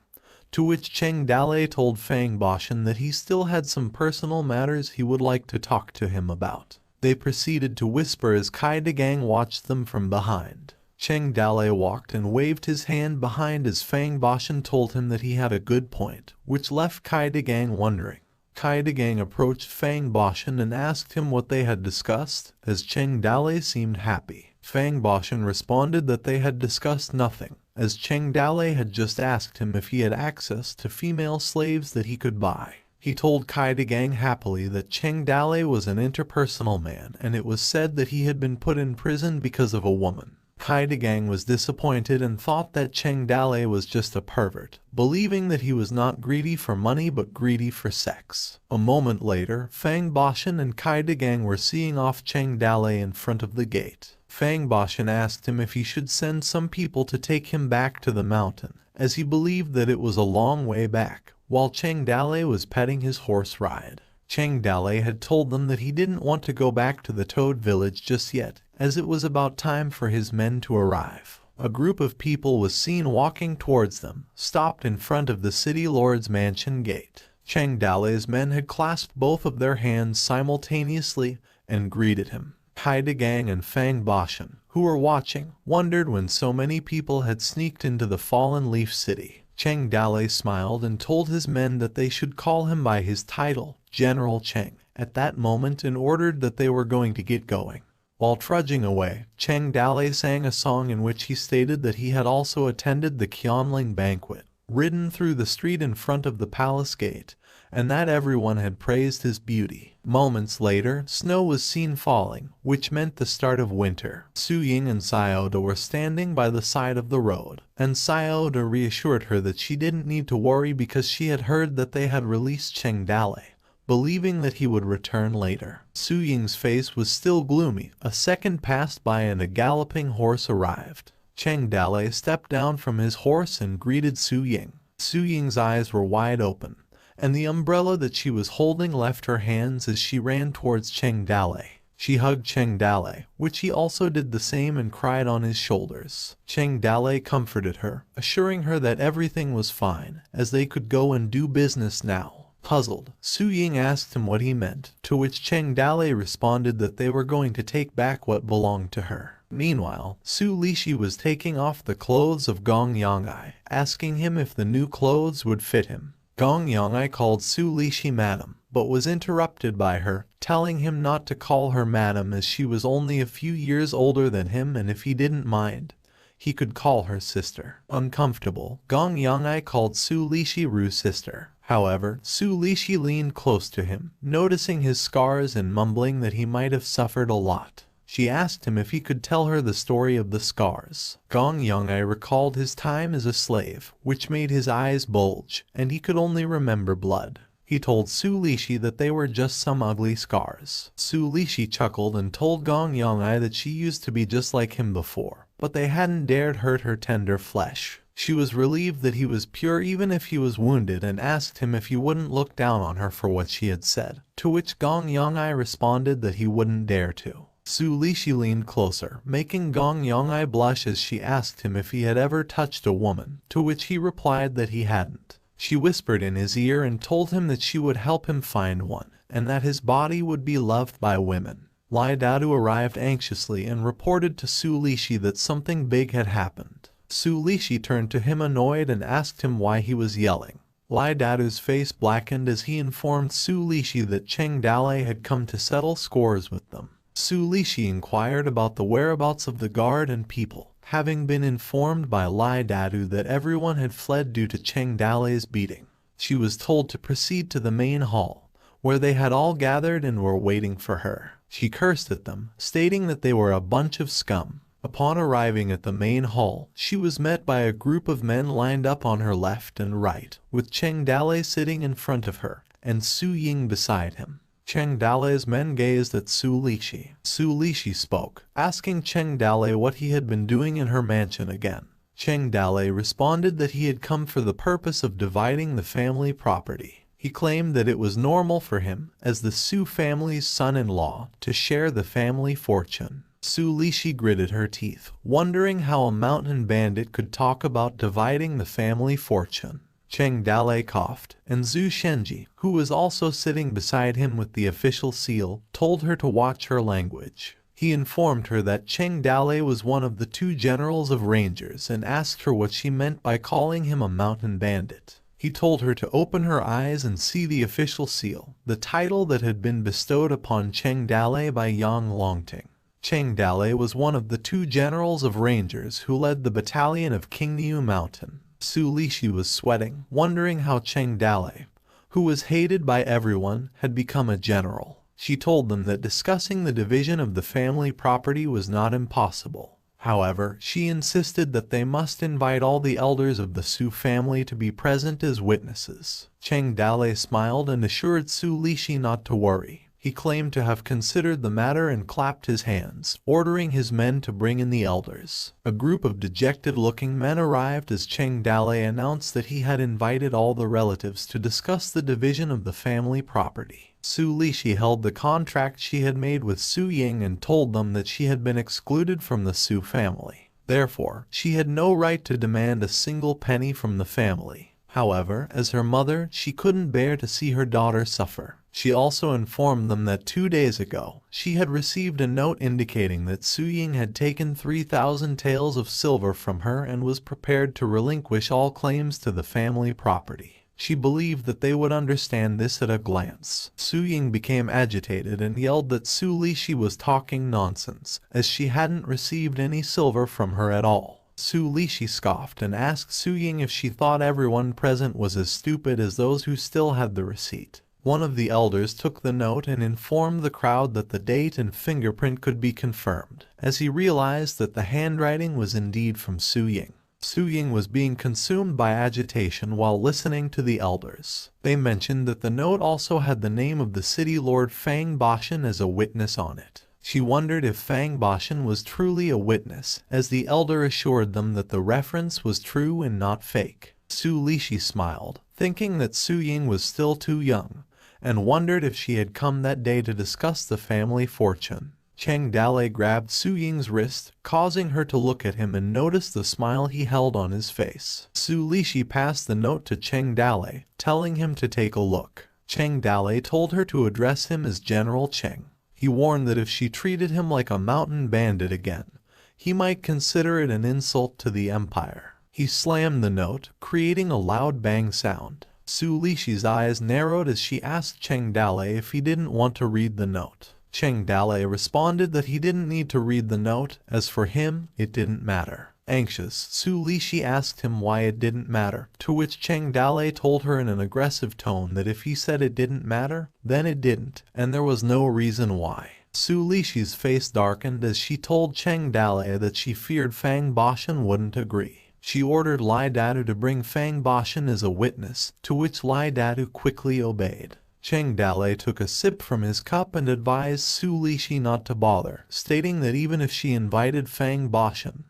[SPEAKER 1] to which Cheng Dalei told Fang Boshan that he still had some personal matters he would like to talk to him about. They proceeded to whisper as Kai Gang watched them from behind. Cheng Dalei walked and waved his hand behind as Fang Boshan told him that he had a good point, which left Kai Gang wondering. Kai Gang approached Fang Boshan and asked him what they had discussed, as Cheng Dalei seemed happy. Fang Boshan responded that they had discussed nothing, as Cheng Dalei had just asked him if he had access to female slaves that he could buy. He told Kai Gang happily that Cheng Dalei was an interpersonal man and it was said that he had been put in prison because of a woman. Kai Gang was disappointed and thought that Cheng Dalei was just a pervert, believing that he was not greedy for money but greedy for sex. A moment later, Fang Boshan and Kai Gang were seeing off Cheng Dalei in front of the gate. Fang Boshan asked him if he should send some people to take him back to the mountain, as he believed that it was a long way back, while Cheng Dalei was petting his horse ride. Cheng Dalei had told them that he didn't want to go back to the Toad village just yet, as it was about time for his men to arrive. A group of people was seen walking towards them, stopped in front of the city lord's mansion gate. Cheng Dalei's men had clasped both of their hands simultaneously and greeted him. Kai Gang and Fang Boshan, who were watching, wondered when so many people had sneaked into the Fallen Leaf City. Cheng Dalei smiled and told his men that they should call him by his title, General Cheng, at that moment and ordered that they were going to get going. While trudging away, Cheng Dalei sang a song in which he stated that he had also attended the Qianling banquet, ridden through the street in front of the palace gate, and that everyone had praised his beauty. Moments later, snow was seen falling, which meant the start of winter. Su Ying and Sioda were standing by the side of the road, and Sioda reassured her that she didn't need to worry because she had heard that they had released Cheng Dalei, believing that he would return later. Su Ying's face was still gloomy. A second passed by and a galloping horse arrived. Cheng Dalei stepped down from his horse and greeted Su Ying. Su Ying's eyes were wide open, and the umbrella that she was holding left her hands as she ran towards Cheng Dalei. She hugged Cheng Dalei, which he also did the same and cried on his shoulders. Cheng Dalei comforted her, assuring her that everything was fine, as they could go and do business now. Puzzled, Su Ying asked him what he meant, to which Cheng Dalei responded that they were going to take back what belonged to her. Meanwhile, Su Lishi was taking off the clothes of Gong Yongai, asking him if the new clothes would fit him. Gong Yongai called Su Lishi madam, but was interrupted by her, telling him not to call her madam as she was only a few years older than him and if he didn't mind, he could call her sister. Uncomfortable, Gong Yongai called Su Lishi Ru's sister. However, Su Lishi leaned close to him, noticing his scars and mumbling that he might have suffered a lot. She asked him if he could tell her the story of the scars. Gong Yongai recalled his time as a slave, which made his eyes bulge, and he could only remember blood. He told Su Lishi that they were just some ugly scars. Su Lishi chuckled and told Gong Yongai that she used to be just like him before, but they hadn't dared hurt her tender flesh. She was relieved that he was pure even if he was wounded and asked him if he wouldn't look down on her for what she had said, to which Gong Yongai responded that he wouldn't dare to. Su Lishi leaned closer, making Gong Yongai blush as she asked him if he had ever touched a woman, to which he replied that he hadn't. She whispered in his ear and told him that she would help him find one, and that his body would be loved by women. Lai Dadu arrived anxiously and reported to Su Lishi that something big had happened. Su Lishi turned to him annoyed and asked him why he was yelling. Lai Dadu's face blackened as he informed Su Lishi that Cheng Dalei had come to settle scores with them. Su Lishi inquired about the whereabouts of the guard and people, having been informed by Lai Dadu that everyone had fled due to Cheng Dalei's beating. She was told to proceed to the main hall, where they had all gathered and were waiting for her. She cursed at them, stating that they were a bunch of scum. Upon arriving at the main hall, she was met by a group of men lined up on her left and right, with Cheng Dale sitting in front of her, and Su Ying beside him. Cheng Dale's men gazed at Su Lishi. Su Lishi spoke, asking Cheng Dale what he had been doing in her mansion again. Cheng Dale responded that he had come for the purpose of dividing the family property. He claimed that it was normal for him, as the Su family's son-in-law, to share the family fortune. Su Lishi gritted her teeth, wondering how a mountain bandit could talk about dividing the family fortune. Cheng Dale coughed, and Zhu Shenji, who was also sitting beside him with the official seal, told her to watch her language. He informed her that Cheng Dale was one of the 2 generals of rangers and asked her what she meant by calling him a mountain bandit. He told her to open her eyes and see the official seal, the title that had been bestowed upon Cheng Dale by Yang Longting. Cheng Dale was one of the 2 generals of rangers who led the battalion of King Niu Mountain. Su Lishi was sweating, wondering how Cheng Dale, who was hated by everyone, had become a general. She told them that discussing the division of the family property was not impossible. However, she insisted that they must invite all the elders of the Su family to be present as witnesses. Cheng Dale smiled and assured Su Lishi not to worry. He claimed to have considered the matter and clapped his hands, ordering his men to bring in the elders. A group of dejected-looking men arrived as Cheng Dale announced that he had invited all the relatives to discuss the division of the family property. Su Lishi held the contract she had made with Su Ying and told them that she had been excluded from the Su family. Therefore, she had no right to demand a single penny from the family. However, as her mother, she couldn't bear to see her daughter suffer. She also informed them that 2 days ago, she had received a note indicating that Su Ying had taken 3,000 taels of silver from her and was prepared to relinquish all claims to the family property. She believed that they would understand this at a glance. Su Ying became agitated and yelled that Su Lishi was talking nonsense, as she hadn't received any silver from her at all. Su Lishi scoffed and asked Su Ying if she thought everyone present was as stupid as those who still had the receipt. One of the elders took the note and informed the crowd that the date and fingerprint could be confirmed, as he realized that the handwriting was indeed from Su Ying. Su Ying was being consumed by agitation while listening to the elders. They mentioned that the note also had the name of the city lord Fang Bashan as a witness on it. She wondered if Fang Bashan was truly a witness, as the elder assured them that the reference was true and not fake. Su Lishi smiled, thinking that Su Ying was still too young, and wondered if she had come that day to discuss the family fortune. Cheng Dale grabbed Su Ying's wrist, causing her to look at him and notice the smile he held on his face. Su Lishi passed the note to Cheng Dale, telling him to take a look. Cheng Dale told her to address him as General Cheng. He warned that if she treated him like a mountain bandit again, he might consider it an insult to the empire. He slammed the note, creating a loud bang sound. Su Lishi's eyes narrowed as she asked Cheng Dale if he didn't want to read the note. Cheng Dale responded that he didn't need to read the note, as for him, it didn't matter. Anxious, Su Lishi asked him why it didn't matter, to which Cheng Dale told her in an aggressive tone that if he said it didn't matter, then it didn't, and there was no reason why. Su Lishi's face darkened as she told Cheng Dale that she feared Fang Bashan wouldn't agree. She ordered Lai Dadu to bring Fang Bashan as a witness, to which Lai Dadu quickly obeyed. Cheng Dale took a sip from his cup and advised Su Lishi not to bother, stating that even if she invited Fang Bashan,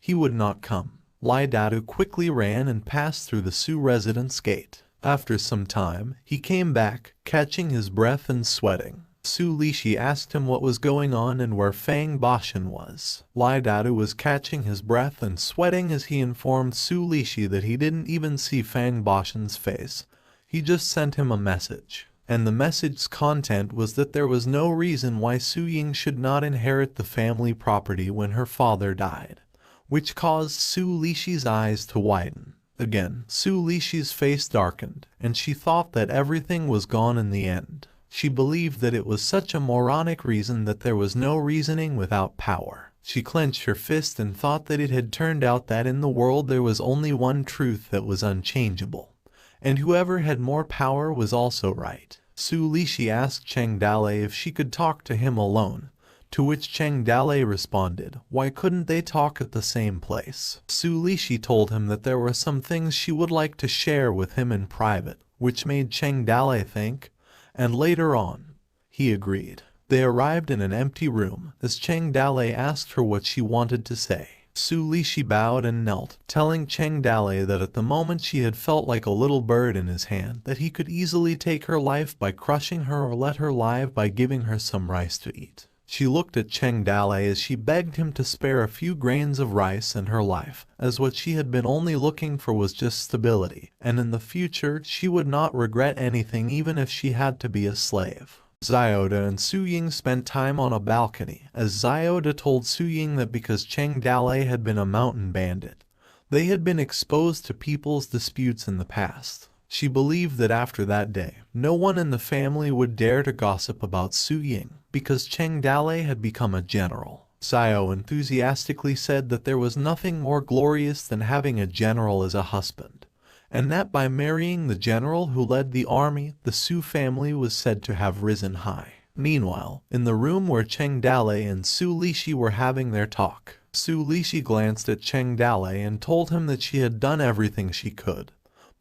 [SPEAKER 1] he would not come. Lai Dadu quickly ran and passed through the Su residence gate. After some time, he came back, catching his breath and sweating. Su Lishi asked him what was going on and where Fang Bashan was. Lai Dadu was catching his breath and sweating as he informed Su Lishi that he didn't even see Fang Bashan's face. He just sent him a message. And the message's content was that there was no reason why Su Ying should not inherit the family property when her father died, which caused Su Lishi's eyes to widen. Again, Su Lishi's face darkened, and she thought that everything was gone in the end. She believed that it was such a moronic reason that there was no reasoning without power. She clenched her fist and thought that it had turned out that in the world there was only one truth that was unchangeable, and whoever had more power was also right. Su Lishi asked Cheng Dale if she could talk to him alone, To which Cheng Dalei responded, why couldn't they talk at the same place? Su Lishi told him that there were some things she would like to share with him in private, which made Cheng Dalei think, and later on, he agreed. They arrived in an empty room, as Cheng Dalei asked her what she wanted to say. Su Lishi bowed and knelt, telling Cheng Dalei that at the moment she had felt like a little bird in his hand, that he could easily take her life by crushing her or let her live by giving her some rice to eat. She looked at Cheng Dalei as she begged him to spare a few grains of rice in her life, as what she had been only looking for was just stability, and in the future she would not regret anything even if she had to be a slave. Xiaoda and Su Ying spent time on a balcony, as Xiaoda told Su Ying that because Cheng Dalei had been a mountain bandit, they had been exposed to people's disputes in the past. She believed that after that day, no one in the family would dare to gossip about Su Ying, because Cheng Dalei had become a general. Xiao enthusiastically said that there was nothing more glorious than having a general as a husband, and that by marrying the general who led the army, the Su family was said to have risen high. Meanwhile, in the room where Cheng Dalei and Su Lishi were having their talk, Su Lishi glanced at Cheng Dalei and told him that she had done everything she could,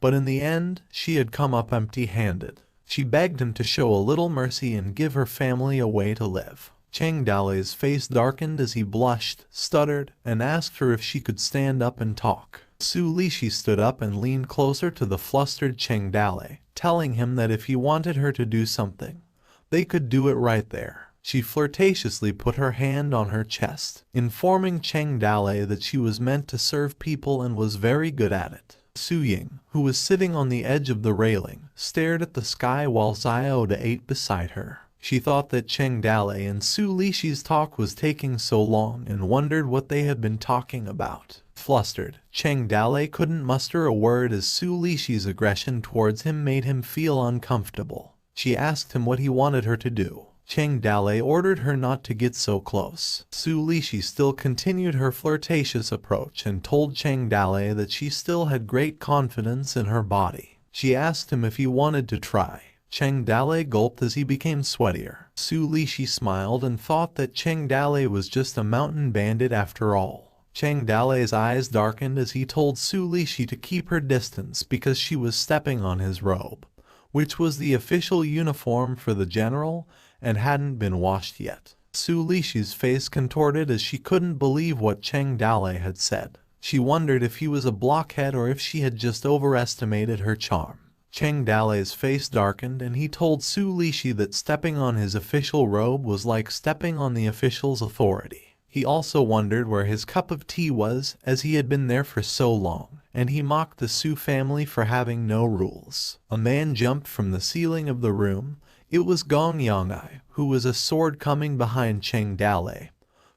[SPEAKER 1] but in the end, she had come up empty-handed. She begged him to show a little mercy and give her family a way to live. Cheng Dalei's face darkened as he blushed, stuttered, and asked her if she could stand up and talk. Su Lishi stood up and leaned closer to the flustered Cheng Dalei, telling him that if he wanted her to do something, they could do it right there. She flirtatiously put her hand on her chest, informing Cheng Dalei that she was meant to serve people and was very good at it. Su Ying, who was sitting on the edge of the railing, stared at the sky while Xiaoda ate beside her. She thought that Cheng Dalei and Su Lishi's talk was taking so long and wondered what they had been talking about. Flustered, Cheng Dalei couldn't muster a word as Su Lishi's aggression towards him made him feel uncomfortable. She asked him what he wanted her to do. Cheng Dalei ordered her not to get so close. Su Lishi still continued her flirtatious approach and told Cheng Dalei that she still had great confidence in her body. She asked him if he wanted to try. Cheng Dalei gulped as he became sweatier. Su Lishi smiled and thought that Cheng Dalei was just a mountain bandit after all. Cheng Dalei's eyes darkened as he told Su Lishi to keep her distance because she was stepping on his robe, which was the official uniform for the general and hadn't been washed yet. Su Lishi's face contorted as she couldn't believe what Cheng Dalei had said. She wondered if he was a blockhead or if she had just overestimated her charm. Cheng Dalei's face darkened and he told Su Lishi that stepping on his official robe was like stepping on the official's authority. He also wondered where his cup of tea was, as he had been there for so long, and he mocked the Su family for having no rules. A man jumped from the ceiling of the room. It was Gong Yong'ai, who was a sword coming behind Cheng Dalei,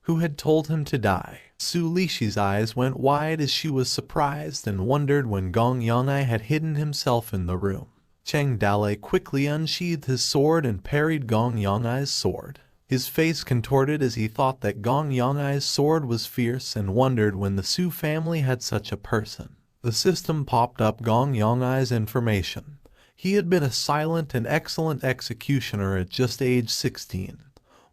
[SPEAKER 1] who had told him to die. Su Lishi's eyes went wide as she was surprised and wondered when Gong Yong'ai had hidden himself in the room. Cheng Dalei quickly unsheathed his sword and parried Gong Yong'ai's sword. His face contorted as he thought that Gong Yong'ai's sword was fierce and wondered when the Su family had such a person. The system popped up Gong Yong'ai's information. He had been a silent and excellent executioner at just age 16,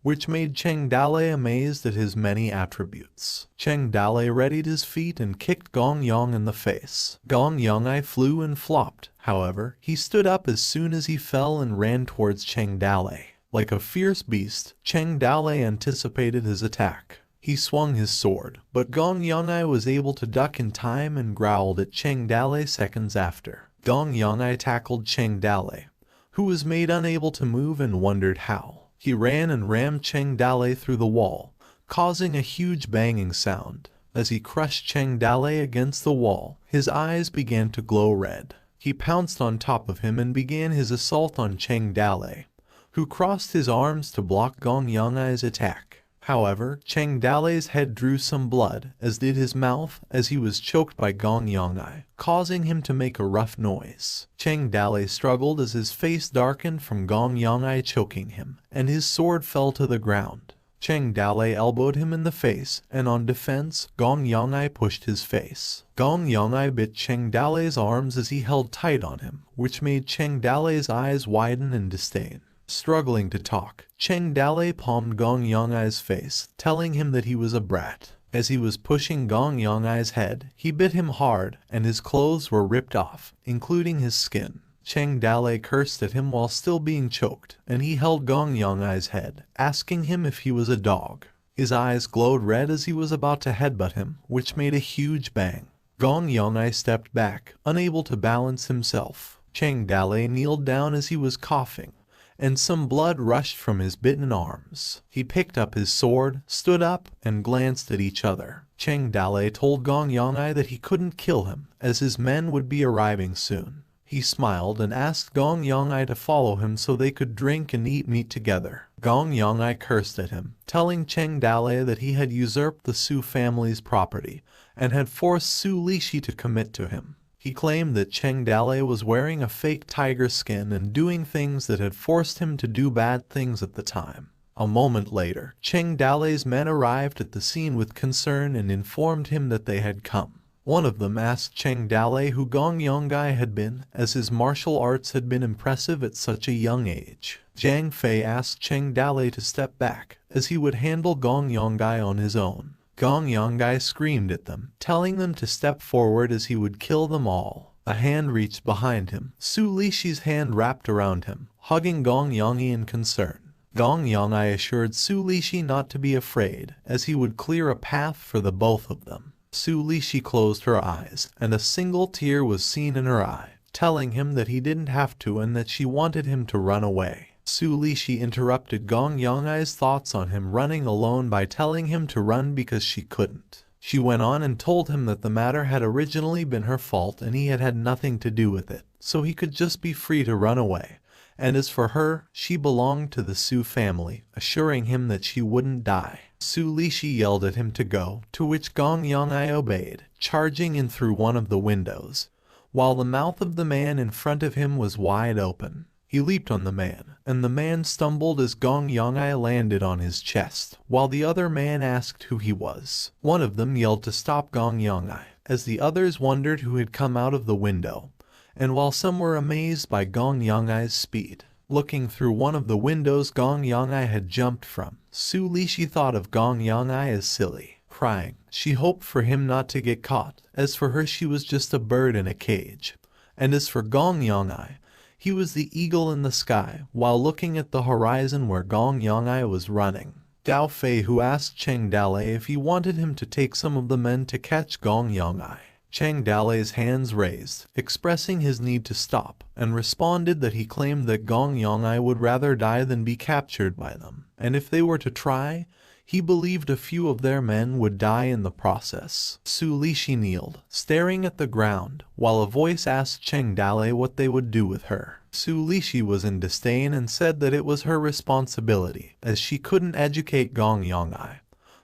[SPEAKER 1] which made Cheng Dalei amazed at his many attributes. Cheng Dalei readied his feet and kicked Gong Yong in the face. Gong Yong'ai flew and flopped. However, he stood up as soon as he fell and ran towards Cheng Dalei. Like a fierce beast, Cheng Dalei anticipated his attack. He swung his sword, but Gong Yong'ai was able to duck in time and growled at Cheng Dalei seconds after. Gong Yong'ai tackled Cheng Dalei, who was made unable to move and wondered how. He ran and rammed Cheng Dalei through the wall, causing a huge banging sound. As he crushed Cheng Dalei against the wall, his eyes began to glow red. He pounced on top of him and began his assault on Cheng Dalei, who crossed his arms to block Gong Yong'ai's attack. However, Cheng Dalei's head drew some blood, as did his mouth, as he was choked by Gong Yong'ai, causing him to make a rough noise. Cheng Dalei struggled as his face darkened from Gong Yong'ai choking him, and his sword fell to the ground. Cheng Dalei elbowed him in the face, and on defense, Gong Yong'ai pushed his face. Gong Yong'ai bit Cheng Dalei's arms as he held tight on him, which made Cheng Dalei's eyes widen in disdain. Struggling to talk, Cheng Dale palmed Gong Yongai's face, telling him that he was a brat. As he was pushing Gong Yongai's head, he bit him hard, and his clothes were ripped off, including his skin. Cheng Dale cursed at him while still being choked, and he held Gong Yongai's head, asking him if he was a dog. His eyes glowed red as he was about to headbutt him, which made a huge bang. Gong Yongai stepped back, unable to balance himself. Cheng Dale kneeled down as he was coughing, and some blood rushed from his bitten arms. He picked up his sword, stood up, and glanced at each other. Cheng Dale told Gong Yongai that he couldn't kill him, as his men would be arriving soon. He smiled and asked Gong Yongai to follow him so they could drink and eat meat together. Gong Yongai cursed at him, telling Cheng Dale that he had usurped the Su family's property and had forced Su Lishi to commit to him. He claimed that Cheng Dale was wearing a fake tiger skin and doing things that had forced him to do bad things at the time. A moment later, Cheng Dale's men arrived at the scene with concern and informed him that they had come. One of them asked Cheng Dale who Gong Yongai had been, as his martial arts had been impressive at such a young age. Zhang Fei asked Cheng Dale to step back, as he would handle Gong Yongai on his own. Gong Yongai screamed at them, telling them to step forward as he would kill them all. A hand reached behind him. Su Lishi's hand wrapped around him, hugging Gong Yongai in concern. Gong Yongai assured Su Lishi not to be afraid, as he would clear a path for the both of them. Su Lishi closed her eyes, and a single tear was seen in her eye, telling him that he didn't have to and that she wanted him to run away. Su Lishi interrupted Gong Yongai's thoughts on him running alone by telling him to run because she couldn't. She went on and told him that the matter had originally been her fault and he had had nothing to do with it, so he could just be free to run away. And as for her, she belonged to the Su family, assuring him that she wouldn't die. Su Lishi yelled at him to go, to which Gong Yongai obeyed, charging in through one of the windows, while the mouth of the man in front of him was wide open. He leaped on the man, and the man stumbled as Gong Yongai landed on his chest, while the other man asked who he was. One of them yelled to stop Gong Yongai, as the others wondered who had come out of the window, and while some were amazed by Gong Yongai's speed. Looking through one of the windows Gong Yongai had jumped from, Su Lishi thought of Gong Yongai as silly. Crying, she hoped for him not to get caught, as for her she was just a bird in a cage. And as for Gong Yongai, he was the eagle in the sky, while looking at the horizon where Gong Yongai was running. Dao Fei who asked Cheng Dale if he wanted him to take some of the men to catch Gong Yongai. Cheng Dale's hands raised, expressing his need to stop, and responded that he claimed that Gong Yongai would rather die than be captured by them, and if they were to try, he believed a few of their men would die in the process. Su Lishi kneeled, staring at the ground, while a voice asked Cheng Dale what they would do with her. Su Lishi was in disdain and said that it was her responsibility, as she couldn't educate Gong Yongai,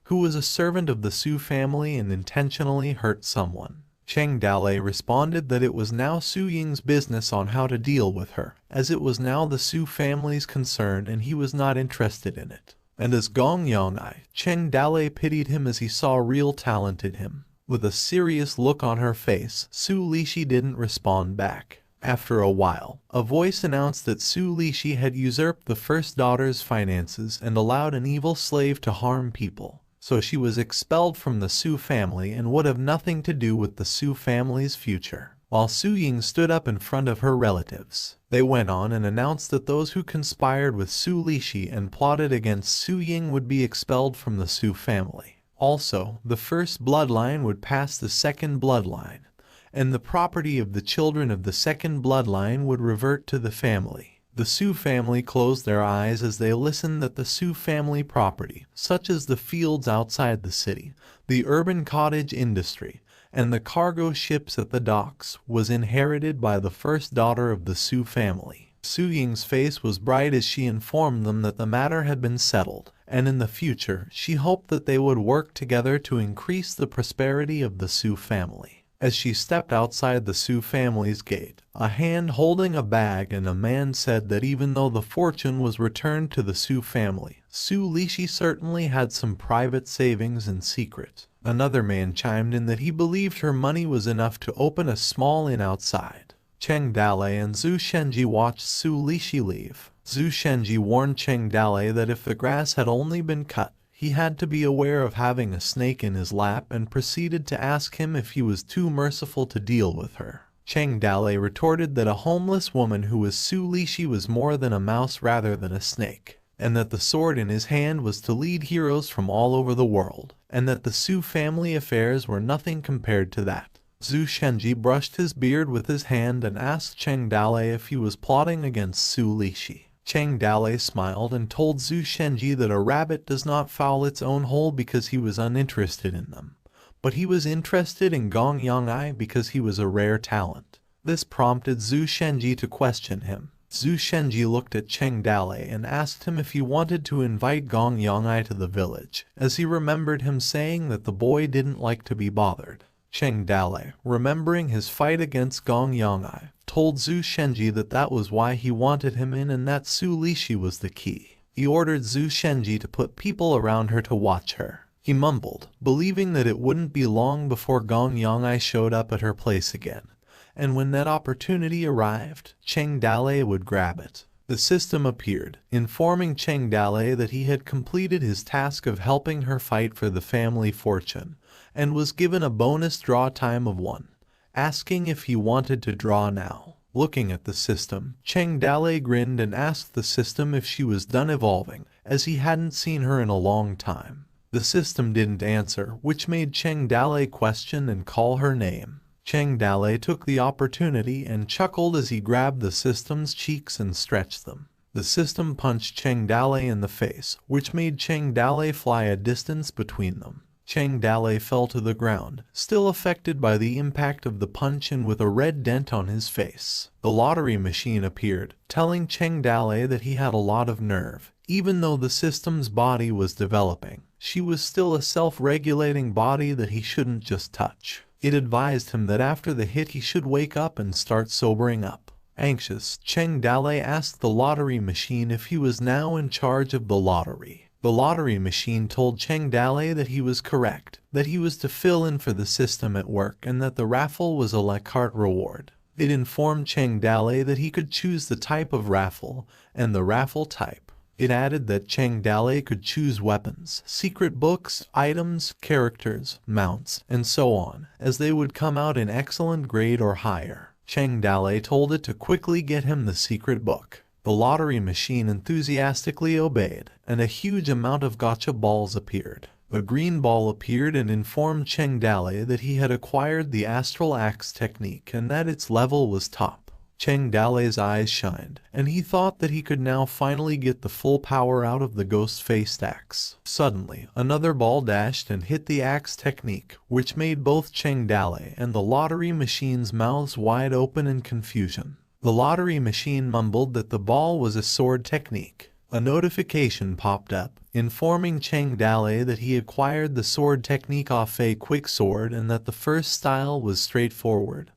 [SPEAKER 1] who was a servant of the Su family and intentionally hurt someone. Cheng Dale responded that it was now Su Ying's business on how to deal with her, as it was now the Su family's concern and he was not interested in it. And as Gong Yongai, Cheng Dale pitied him as he saw real talent in him. With a serious look on her face, Su Lishi didn't respond back. After a while, a voice announced that Su Lishi had usurped the first daughter's finances and allowed an evil slave to harm people. So she was expelled from the Su family and would have nothing to do with the Su family's future. While Su Ying stood up in front of her relatives, they went on and announced that those who conspired with Su Lishi and plotted against Su Ying would be expelled from the Su family. Also, the first bloodline would pass the second bloodline, and the property of the children of the second bloodline would revert to the family. The Su family closed their eyes as they listened that the Su family property, such as the fields outside the city, the urban cottage industry, and the cargo ships at the docks, was inherited by the first daughter of the Su family. Su Ying's face was bright as she informed them that the matter had been settled, and in the future she hoped that they would work together to increase the prosperity of the Su family. As she stepped outside the Su family's gate, a hand holding a bag and a man said that even though the fortune was returned to the Su family, Su Lishi certainly had some private savings in secret. Another man chimed in that he believed her money was enough to open a small inn outside. Cheng Dalei and Zhu Shenji watched Su Lishi leave. Zhu Shenji warned Cheng Dalei that if the grass had only been cut, he had to be aware of having a snake in his lap, and proceeded to ask him if he was too merciful to deal with her. Cheng Dalei retorted that a homeless woman who was Su Lishi was more than a mouse rather than a snake, and that the sword in his hand was to lead heroes from all over the world, and that the Su family affairs were nothing compared to that. Zhu Shenji brushed his beard with his hand and asked Cheng Dalei if he was plotting against Su Lishi. Cheng Dalei smiled and told Zhu Shenji that a rabbit does not foul its own hole because he was uninterested in them, but he was interested in Gong Yong'ai because he was a rare talent. This prompted Zhu Shenji to question him. Zhu Shenji looked at Cheng Dalei and asked him if he wanted to invite Gong Yong'ai to the village, as he remembered him saying that the boy didn't like to be bothered. Cheng Dalei, remembering his fight against Gong Yong'ai, told Zhu Shenji that that was why he wanted him in and that Su Lishi was the key. He ordered Zhu Shenji to put people around her to watch her. He mumbled, believing that it wouldn't be long before Gong Yong'ai showed up at her place again, and when that opportunity arrived, Cheng Dalei would grab it. The system appeared, informing Cheng Dalei that he had completed his task of helping her fight for the family fortune, and was given a bonus draw time of 1, asking if he wanted to draw now. Looking at the system, Cheng Dalei grinned and asked the system if she was done evolving, as he hadn't seen her in a long time. The system didn't answer, which made Cheng Dalei question and call her name. Cheng Dalei took the opportunity and chuckled as he grabbed the system's cheeks and stretched them. The system punched Cheng Dalei in the face, which made Cheng Dalei fly a distance between them. Cheng Dalei fell to the ground, still affected by the impact of the punch and with a red dent on his face. The lottery machine appeared, telling Cheng Dalei that he had a lot of nerve. Even though the system's body was developing, she was still a self-regulating body that he shouldn't just touch. It advised him that after the hit he should wake up and start sobering up. Anxious, Cheng Dalei asked the lottery machine if he was now in charge of the lottery. The lottery machine told Cheng Dalei that he was correct, that he was to fill in for the system at work, and that the raffle was a la carte reward. It informed Cheng Dalei that he could choose the type of raffle and the raffle type. It added that Cheng Dalei could choose weapons, secret books, items, characters, mounts, and so on, as they would come out in excellent grade or higher. Cheng Dalei told it to quickly get him the secret book. The lottery machine enthusiastically obeyed, and a huge amount of gotcha balls appeared. A green ball appeared and informed Cheng Dalei that he had acquired the astral axe technique and that its level was top. Cheng Dalei's eyes shined, and he thought that he could now finally get the full power out of the ghost-faced axe. Suddenly, another ball dashed and hit the axe technique, which made both Cheng Dalei and the lottery machine's mouths wide open in confusion. The lottery machine mumbled that the ball was a sword technique. A notification popped up, informing Cheng Dalei that he acquired the sword technique off a quick sword and that the first style was straightforward,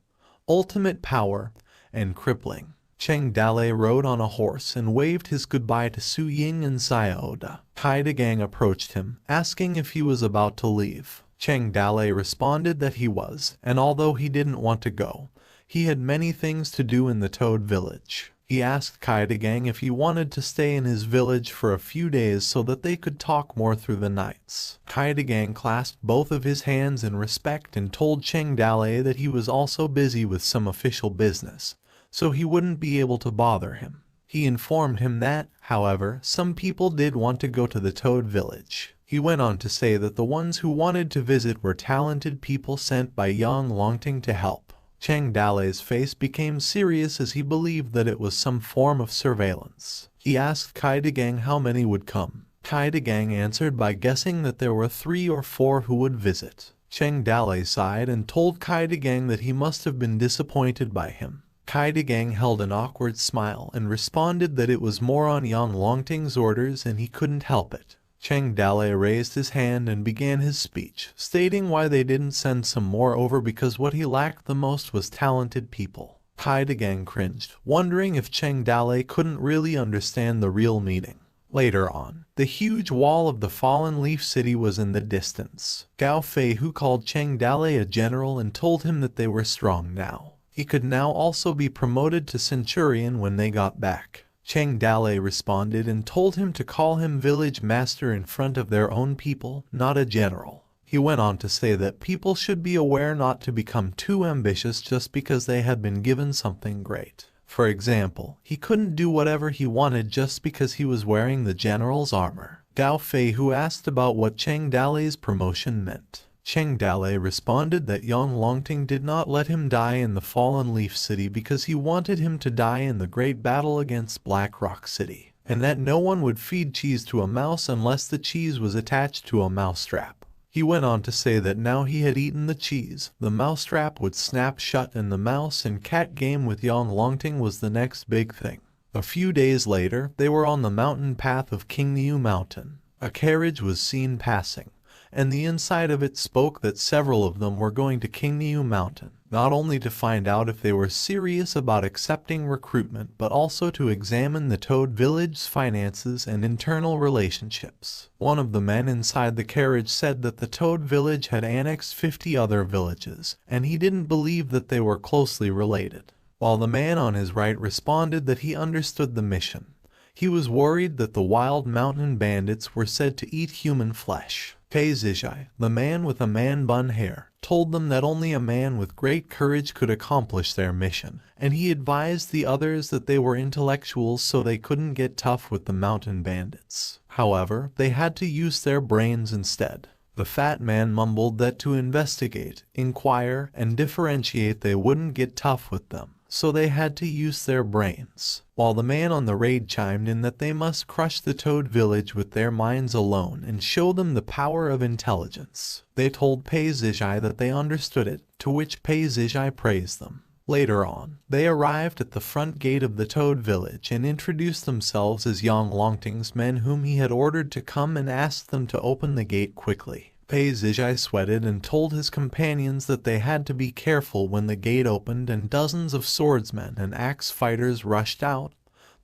[SPEAKER 1] ultimate power, and crippling. Cheng Dalei rode on a horse and waved his goodbye to Su Ying and Xiaoda. Kaidagang approached him, asking if he was about to leave. Cheng Dalei responded that he was, and although he didn't want to go, he had many things to do in the Toad village. He asked Kaidagang if he wanted to stay in his village for a few days so that they could talk more through the nights. Kaidagang clasped both of his hands in respect and told Cheng Dalei that he was also busy with some official business, so he wouldn't be able to bother him. He informed him that, however, some people did want to go to the Toad village. He went on to say that the ones who wanted to visit were talented people sent by Yang Longting to help. Cheng Dalei's face became serious as he believed that it was some form of surveillance. He asked Kaidagang how many would come. Kaidagang answered by guessing that there were 3 or 4 who would visit. Cheng Dalei sighed and told Kaidagang that he must have been disappointed by him. Kaidagang held an awkward smile and responded that it was more on Yang Longting's orders and he couldn't help it. Cheng Dalei raised his hand and began his speech, stating why they didn't send some more over because what he lacked the most was talented people. Kaidagang cringed, wondering if Cheng Dalei couldn't really understand the real meaning. Later on, the huge wall of the fallen leaf city was in the distance. Gao Fei, who called Cheng Dalei a general and told him that they were strong now. He could now also be promoted to centurion when they got back. Cheng Dalei responded and told him to call him village master in front of their own people, not a general. He went on to say that people should be aware not to become too ambitious just because they had been given something great. For example, he couldn't do whatever he wanted just because he was wearing the general's armor. Gao Fei, who asked about what Cheng Dalei's promotion meant. Cheng Dalei responded that Yang Longting did not let him die in the Fallen Leaf City because he wanted him to die in the great battle against Black Rock City, and that no one would feed cheese to a mouse unless the cheese was attached to a mousetrap. He went on to say that now he had eaten the cheese, the mousetrap would snap shut and the mouse and cat game with Yang Longting was the next big thing. A few days later, they were on the mountain path of Qingniu Mountain. A carriage was seen passing, and the inside of it spoke that several of them were going to Qingniu Mountain, not only to find out if they were serious about accepting recruitment, but also to examine the Toad Village's finances and internal relationships. One of the men inside the carriage said that the Toad Village had annexed 50 other villages, and he didn't believe that they were closely related. While the man on his right responded that he understood the mission. He was worried that the wild mountain bandits were said to eat human flesh. Pei Zizhai, the man with a man-bun hair, told them that only a man with great courage could accomplish their mission, and he advised the others that they were intellectuals so they couldn't get tough with the mountain bandits. However, they had to use their brains instead. The fat man mumbled that to investigate, inquire, and differentiate they wouldn't get tough with them, so they had to use their brains, while the man on the raid chimed in that they must crush the Toad Village with their minds alone and show them the power of intelligence. They told Pei Zizhai that they understood it, to which Pei Zizhai praised them. Later on, they arrived at the front gate of the Toad Village and introduced themselves as Yang Longting's men whom he had ordered to come and asked them to open the gate quickly. Pei Zizhai sweated and told his companions that they had to be careful when the gate opened and dozens of swordsmen and axe fighters rushed out.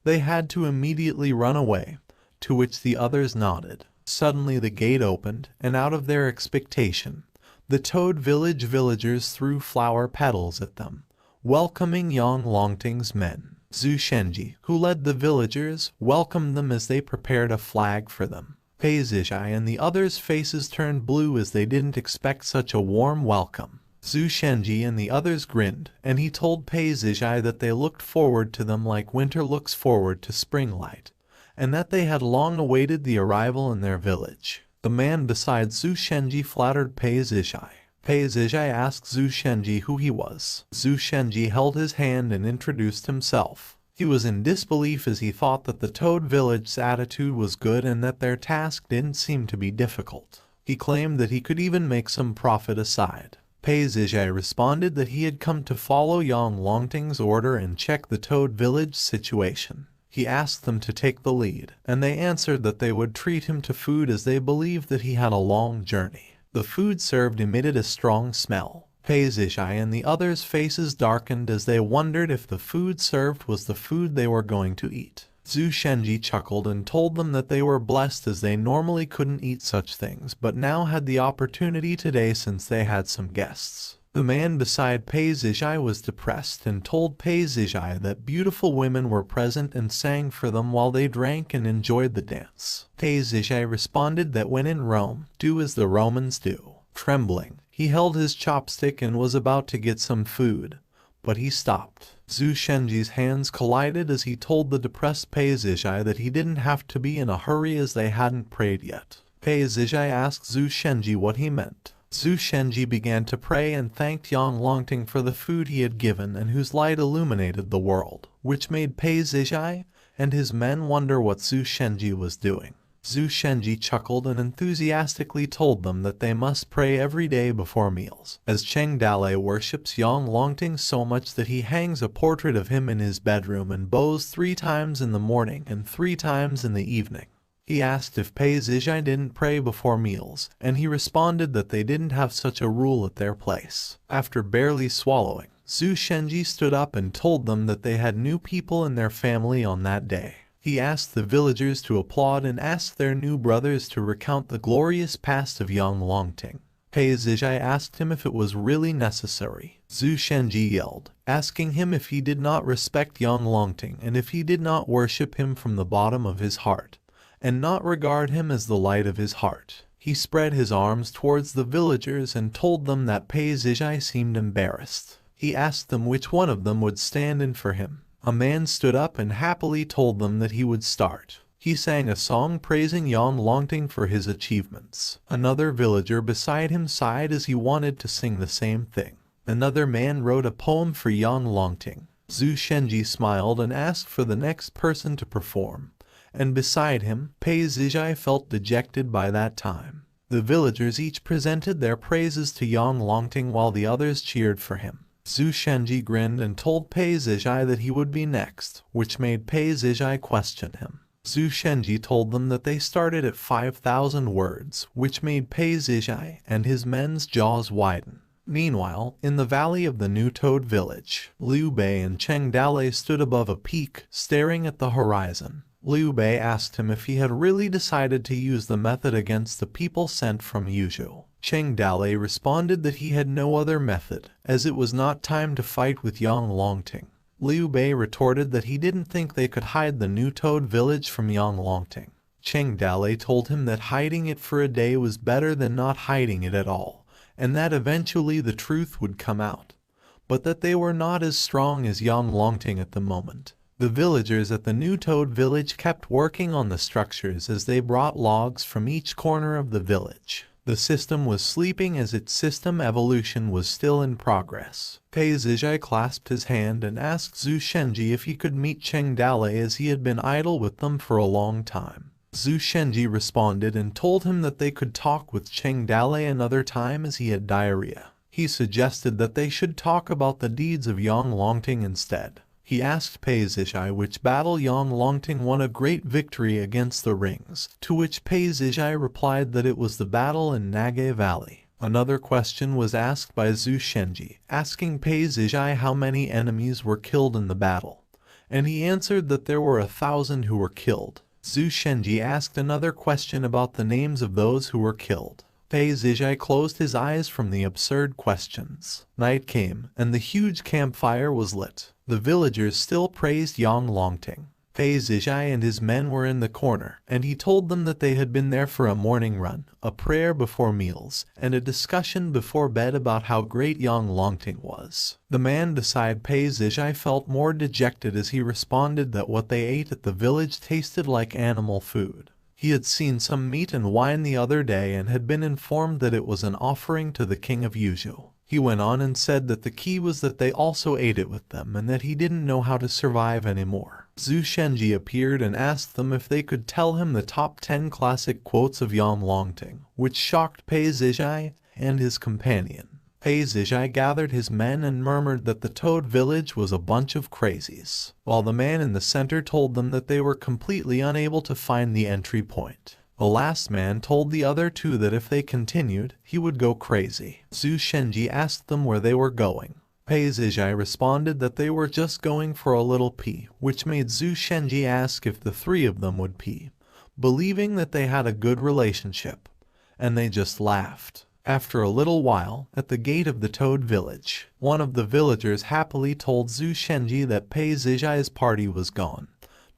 [SPEAKER 1] They had to immediately run away, to which the others nodded. Suddenly the gate opened, and out of their expectation, the Toad Village villagers threw flower petals at them, welcoming Yang Longting's men. Zhu Shenji, who led the villagers, welcomed them as they prepared a flag for them. Pei Zizhai and the others' faces turned blue as they didn't expect such a warm welcome. Zhu Shenji and the others grinned, and he told Pei Zizhai that they looked forward to them like winter looks forward to spring light, and that they had long awaited the arrival in their village. The man beside Zhu Shenji flattered Pei Zizhai. Pei Zizhai asked Zhu Shenji who he was. Zhu Shenji held his hand and introduced himself. He was in disbelief as he thought that the Toad Village's attitude was good and that their task didn't seem to be difficult. He claimed that he could even make some profit aside. Pei Zizhai responded that he had come to follow Yang Longting's order and check the Toad Village situation. He asked them to take the lead, and they answered that they would treat him to food as they believed that he had a long journey. The food served emitted a strong smell. Pei Zizhai and the others' faces darkened as they wondered if the food served was the food they were going to eat. Zhu Shenji chuckled and told them that they were blessed as they normally couldn't eat such things but now had the opportunity today since they had some guests. The man beside Pei Zizhai was depressed and told Pei Zizhai that beautiful women were present and sang for them while they drank and enjoyed the dance. Pei Zizhai responded that when in Rome, do as the Romans do. Trembling, he held his chopstick and was about to get some food, but he stopped. Zhu Shenji's hands collided as he told the depressed Pei Zizhai that he didn't have to be in a hurry as they hadn't prayed yet. Pei Zizhai asked Zhu Shenji what he meant. Zhu Shenji began to pray and thanked Yang Longting for the food he had given and whose light illuminated the world, which made Pei Zizhai and his men wonder what Zhu Shenji was doing. Zhu Shenji chuckled and enthusiastically told them that they must pray every day before meals, as Cheng Dalei worships Yang Longting so much that he hangs a portrait of him in his bedroom and bows 3 times in the morning and 3 times in the evening. He asked if Pei Zizhai didn't pray before meals, and he responded that they didn't have such a rule at their place. After barely swallowing, Zhu Shenji stood up and told them that they had new people in their family on that day. He asked the villagers to applaud and asked their new brothers to recount the glorious past of Yang Longting. Pei Zizhai asked him if it was really necessary, Zhu Shenji yelled, asking him if he did not respect Yang Longting and if he did not worship him from the bottom of his heart, and not regard him as the light of his heart. He spread his arms towards the villagers and told them that Pei Zijai seemed embarrassed. He asked them which one of them would stand in for him. A man stood up and happily told them that he would start. He sang a song praising Yang Longting for his achievements. Another villager beside him sighed as he wanted to sing the same thing. Another man wrote a poem for Yang Longting. Zhu Shenji smiled and asked for the next person to perform, and beside him, Pei Zijai felt dejected by that time. The villagers each presented their praises to Yang Longting while the others cheered for him. Zhu Shenji grinned and told Pei Zijai that he would be next, which made Pei Zijai question him. Zhu Shenji told them that they started at 5,000 words, which made Pei Zijai and his men's jaws widen. Meanwhile, in the valley of the New Toad village, Liu Bei and Cheng Dalei stood above a peak, staring at the horizon. Liu Bei asked him if he had really decided to use the method against the people sent from Yuzhou. Cheng Dalei responded that he had no other method, as it was not time to fight with Yang Longting. Liu Bei retorted that he didn't think they could hide the New Toad village from Yang Longting. Cheng Dalei told him that hiding it for a day was better than not hiding it at all, and that eventually the truth would come out, but that they were not as strong as Yang Longting at the moment. The villagers at the New Toad village kept working on the structures as they brought logs from each corner of the village. The system was sleeping as its system evolution was still in progress. Pei Zijai clasped his hand and asked Zhu Shenji if he could meet Cheng Dalei as he had been idle with them for a long time. Zhu Shenji responded and told him that they could talk with Cheng Dalei another time as he had diarrhea. He suggested that they should talk about the deeds of Yang Longting instead. He asked Pei Zijai which battle Yang Longting won a great victory against the rings, to which Pei Zijai replied that it was the battle in Nage Valley. Another question was asked by Zhu Shenji, asking Pei Zijai how many enemies were killed in the battle, and he answered that there were 1,000 who were killed. Zhu Shenji asked another question about the names of those who were killed. Pei Zijai closed his eyes from the absurd questions. Night came, and the huge campfire was lit. The villagers still praised Yang Longting. Pei Zijai and his men were in the corner, and he told them that they had been there for a morning run, a prayer before meals, and a discussion before bed about how great Yang Longting was. The man beside Pei Zijai felt more dejected as he responded that what they ate at the village tasted like animal food. He had seen some meat and wine the other day and had been informed that it was an offering to the king of Yuzhou. He went on and said that the key was that they also ate it with them and that he didn't know how to survive anymore. Zhu Shenji appeared and asked them if they could tell him the top 10 classic quotes of Yang Longting, which shocked Pei Zijai and his companion. Pei Zijai gathered his men and murmured that the Toad village was a bunch of crazies, while the man in the center told them that they were completely unable to find the entry point. The last man told the other two that if they continued, he would go crazy. Zhu Shenji asked them where they were going. Pei Zijai responded that they were just going for a little pee, which made Zhu Shenji ask if the three of them would pee, believing that they had a good relationship, and they just laughed. After a little while, at the gate of the Toad village, one of the villagers happily told Zhu Shenji that Pei Zijai's party was gone,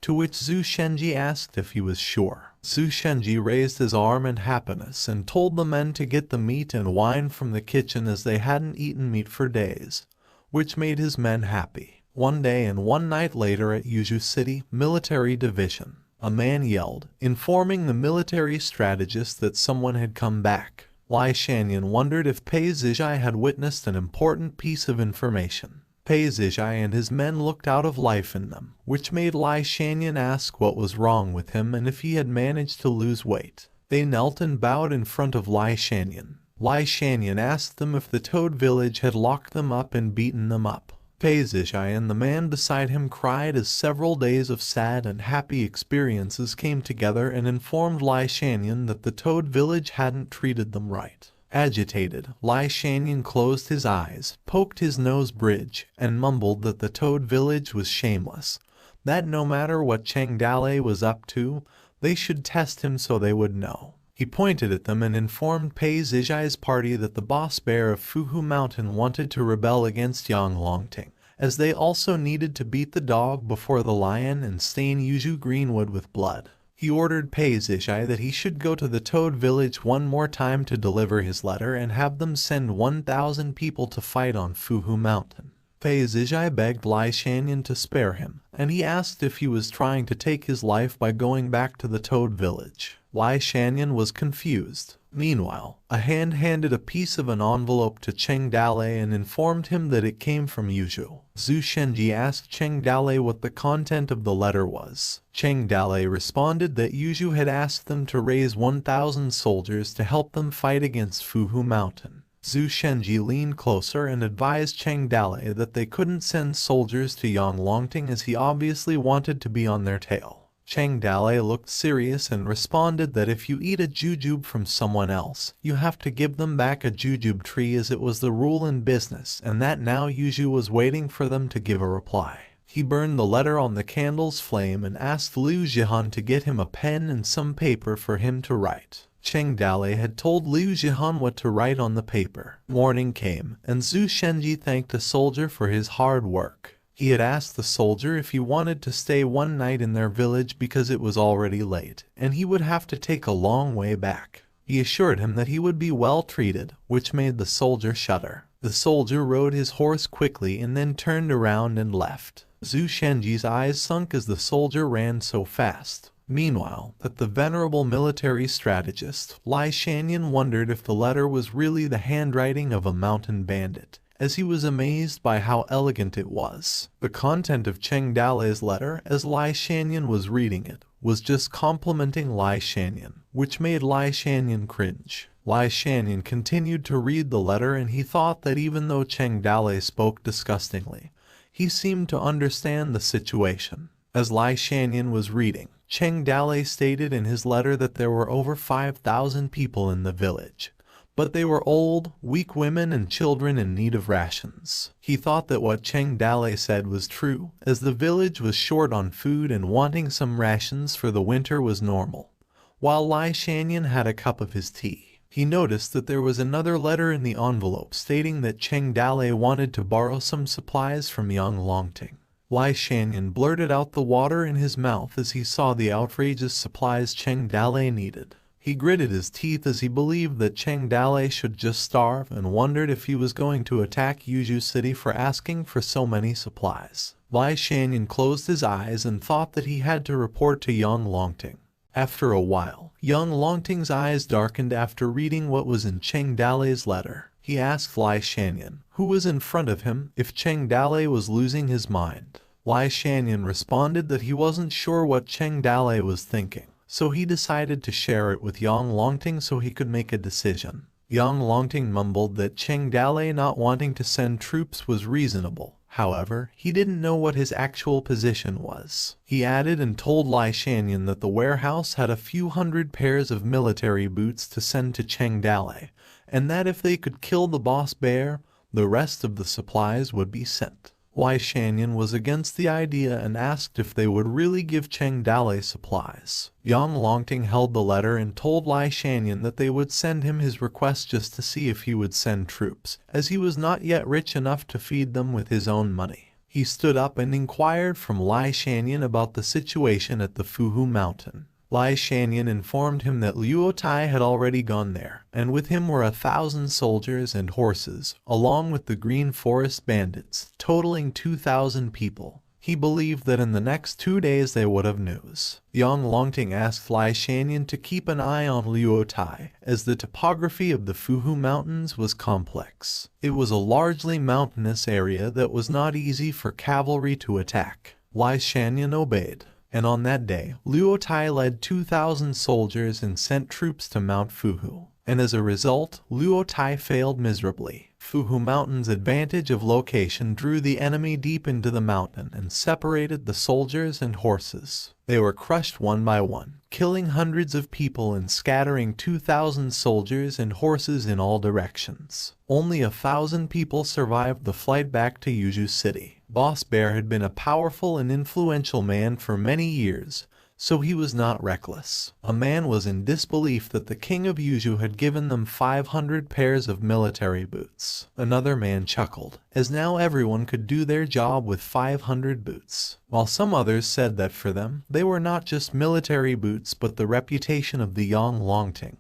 [SPEAKER 1] to which Zhu Shenji asked if he was sure. Zhu Shenji raised his arm in happiness and told the men to get the meat and wine from the kitchen as they hadn't eaten meat for days, which made his men happy. One day and one night later at Yuzhou City Military Division, a man yelled, informing the military strategist that someone had come back. Lai Shanyan wondered if Pei Zijai had witnessed an important piece of information. Pei Zijai and his men looked out of life in them, which made Lai Shanyan ask what was wrong with him and if he had managed to lose weight. They knelt and bowed in front of Lai Shanyan. Lai Shanyan asked them if the Toad village had locked them up and beaten them up. Pei Zijai and the man beside him cried as several days of sad and happy experiences came together and informed Lai Shanyan that the Toad village hadn't treated them right. Agitated, Lai Shanyan closed his eyes, poked his nose bridge, and mumbled that the Toad village was shameless, that no matter what Cheng Dalei was up to, they should test him so they would know. He pointed at them and informed Pei Zijai's party that the boss bear of Fuhu Mountain wanted to rebel against Yang Longting, as they also needed to beat the dog before the lion and stain Yuju Greenwood with blood. He ordered Pei Zijai that he should go to the Toad village one more time to deliver his letter and have them send 1,000 people to fight on Fuhu Mountain. Pei Zijai begged Lai Shanyan to spare him, and he asked if he was trying to take his life by going back to the Toad village. Lai Shanyan was confused. Meanwhile, a hand handed a piece of an envelope to Cheng Dalei and informed him that it came from Yuju. Zhu Shenji asked Cheng Dalei what the content of the letter was. Cheng Dalei responded that Yuju had asked them to raise 1,000 soldiers to help them fight against Fuhu Mountain. Zhu Shenji leaned closer and advised Cheng Dalei that they couldn't send soldiers to Yang Longting as he obviously wanted to be on their tail. Cheng Dalei looked serious and responded that if you eat a jujube from someone else, you have to give them back a jujube tree as it was the rule in business, and that now Yuju was waiting for them to give a reply. He burned the letter on the candle's flame and asked Liu Jihan to get him a pen and some paper for him to write. Cheng Dalei had told Liu Jihan what to write on the paper. Morning came, and Zhu Shenji thanked the soldier for his hard work. He had asked the soldier if he wanted to stay one night in their village because it was already late, and he would have to take a long way back. He assured him that he would be well treated, which made the soldier shudder. The soldier rode his horse quickly and then turned around and left. Zhu Shenji's eyes sunk as the soldier ran so fast. Meanwhile, at the venerable military strategist, Lai Shanyan wondered if the letter was really the handwriting of a mountain bandit, as he was amazed by how elegant it was. The content of Cheng Dalei's letter, as Lai Shanyan was reading it, was just complimenting Lai Shanyan, which made Lai Shanyan cringe. Lai Shanyan continued to read the letter, and he thought that even though Cheng Dalei spoke disgustingly, he seemed to understand the situation. As Lai Shanyan was reading, Cheng Dalei stated in his letter that there were over 5,000 people in the village, but they were old, weak women and children in need of rations. He thought that what Cheng Dalei said was true, as the village was short on food and wanting some rations for the winter was normal. While Lai Shanyan had a cup of his tea, he noticed that there was another letter in the envelope stating that Cheng Dalei wanted to borrow some supplies from Yang Longting. Lai Shanyan blurted out the water in his mouth as he saw the outrageous supplies Cheng Dalei needed. He gritted his teeth as he believed that Cheng Dalei should just starve and wondered if he was going to attack Yuju City for asking for so many supplies. Lai Shanyan closed his eyes and thought that he had to report to Yang Longting. After a while, Yang Longting's eyes darkened after reading what was in Cheng Dalei's letter. He asked Lai Shanyan, who was in front of him, if Cheng Dalei was losing his mind. Lai Shanyan responded that he wasn't sure what Cheng Dalei was thinking, so he decided to share it with Yang Longting so he could make a decision. Yang Longting mumbled that Cheng Dalei not wanting to send troops was reasonable. However, he didn't know what his actual position was. He added and told Lai Shanyan that the warehouse had a few hundred pairs of military boots to send to Cheng Dalei, and that if they could kill the boss bear, the rest of the supplies would be sent. Lai Shanyan was against the idea and asked if they would really give Cheng Dalei supplies. Yang Longting held the letter and told Lai Shanyan that they would send him his request just to see if he would send troops, as he was not yet rich enough to feed them with his own money. He stood up and inquired from Lai Shanyan about the situation at the Fuhu Mountain. Lai Shanyan informed him that Luo Tai had already gone there, and with him were 1,000 soldiers and horses, along with the Green Forest bandits, totaling 2,000 people. He believed that in the next 2 days they would have news. Yang Longting asked Lai Shanyan to keep an eye on Luo Tai, as the topography of the Fuhu Mountains was complex. It was a largely mountainous area that was not easy for cavalry to attack. Lai Shanyan obeyed. And on that day, Luo Tai led 2,000 soldiers and sent troops to Mount Fuhu. And as a result, Luo Tai failed miserably. Fuhu Mountain's advantage of location drew the enemy deep into the mountain and separated the soldiers and horses. They were crushed one by one, killing hundreds of people and scattering 2,000 soldiers and horses in all directions. Only 1,000 people survived the flight back to Yuju City. Boss Bear had been a powerful and influential man for many years, so he was not reckless. A man was in disbelief that the king of Yuju had given them 500 pairs of military boots. Another man chuckled, as now everyone could do their job with 500 boots, while some others said that for them, they were not just military boots but the reputation of the Yang Longting,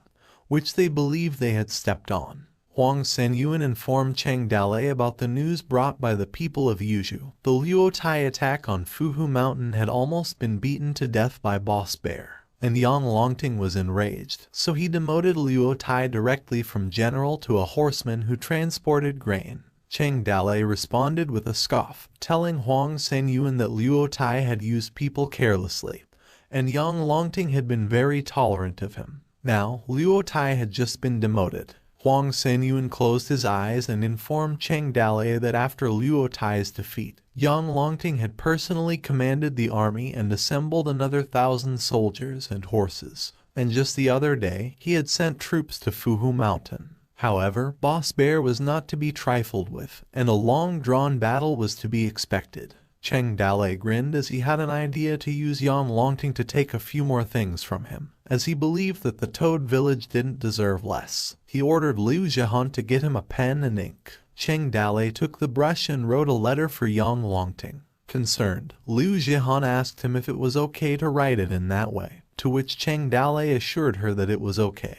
[SPEAKER 1] which they believed they had stepped on. Huang Senyuan informed Cheng Dalei about the news brought by the people of Yuju. The Luotai attack on Fuhu Mountain had almost been beaten to death by Boss Bear, and Yang Longting was enraged, so he demoted Luotai directly from general to a horseman who transported grain. Cheng Dalei responded with a scoff, telling Huang Senyuan that Luotai had used people carelessly, and Yang Longting had been very tolerant of him. Now, Luotai had just been demoted. Huang Senyuan closed his eyes and informed Cheng Dalei that after Luotai's defeat, Yang Longting had personally commanded the army and assembled another 1,000 soldiers and horses, and just the other day he had sent troops to Fuhu Mountain. However, Boss Bear was not to be trifled with, and a long-drawn battle was to be expected. Cheng Dalei grinned as he had an idea to use Yang Longting to take a few more things from him, as he believed that the Toad village didn't deserve less. He ordered Liu Zhihan to get him a pen and ink. Cheng Dalei took the brush and wrote a letter for Yang Longting. Concerned, Liu Zhihan asked him if it was okay to write it in that way, to which Cheng Dalei assured her that it was okay,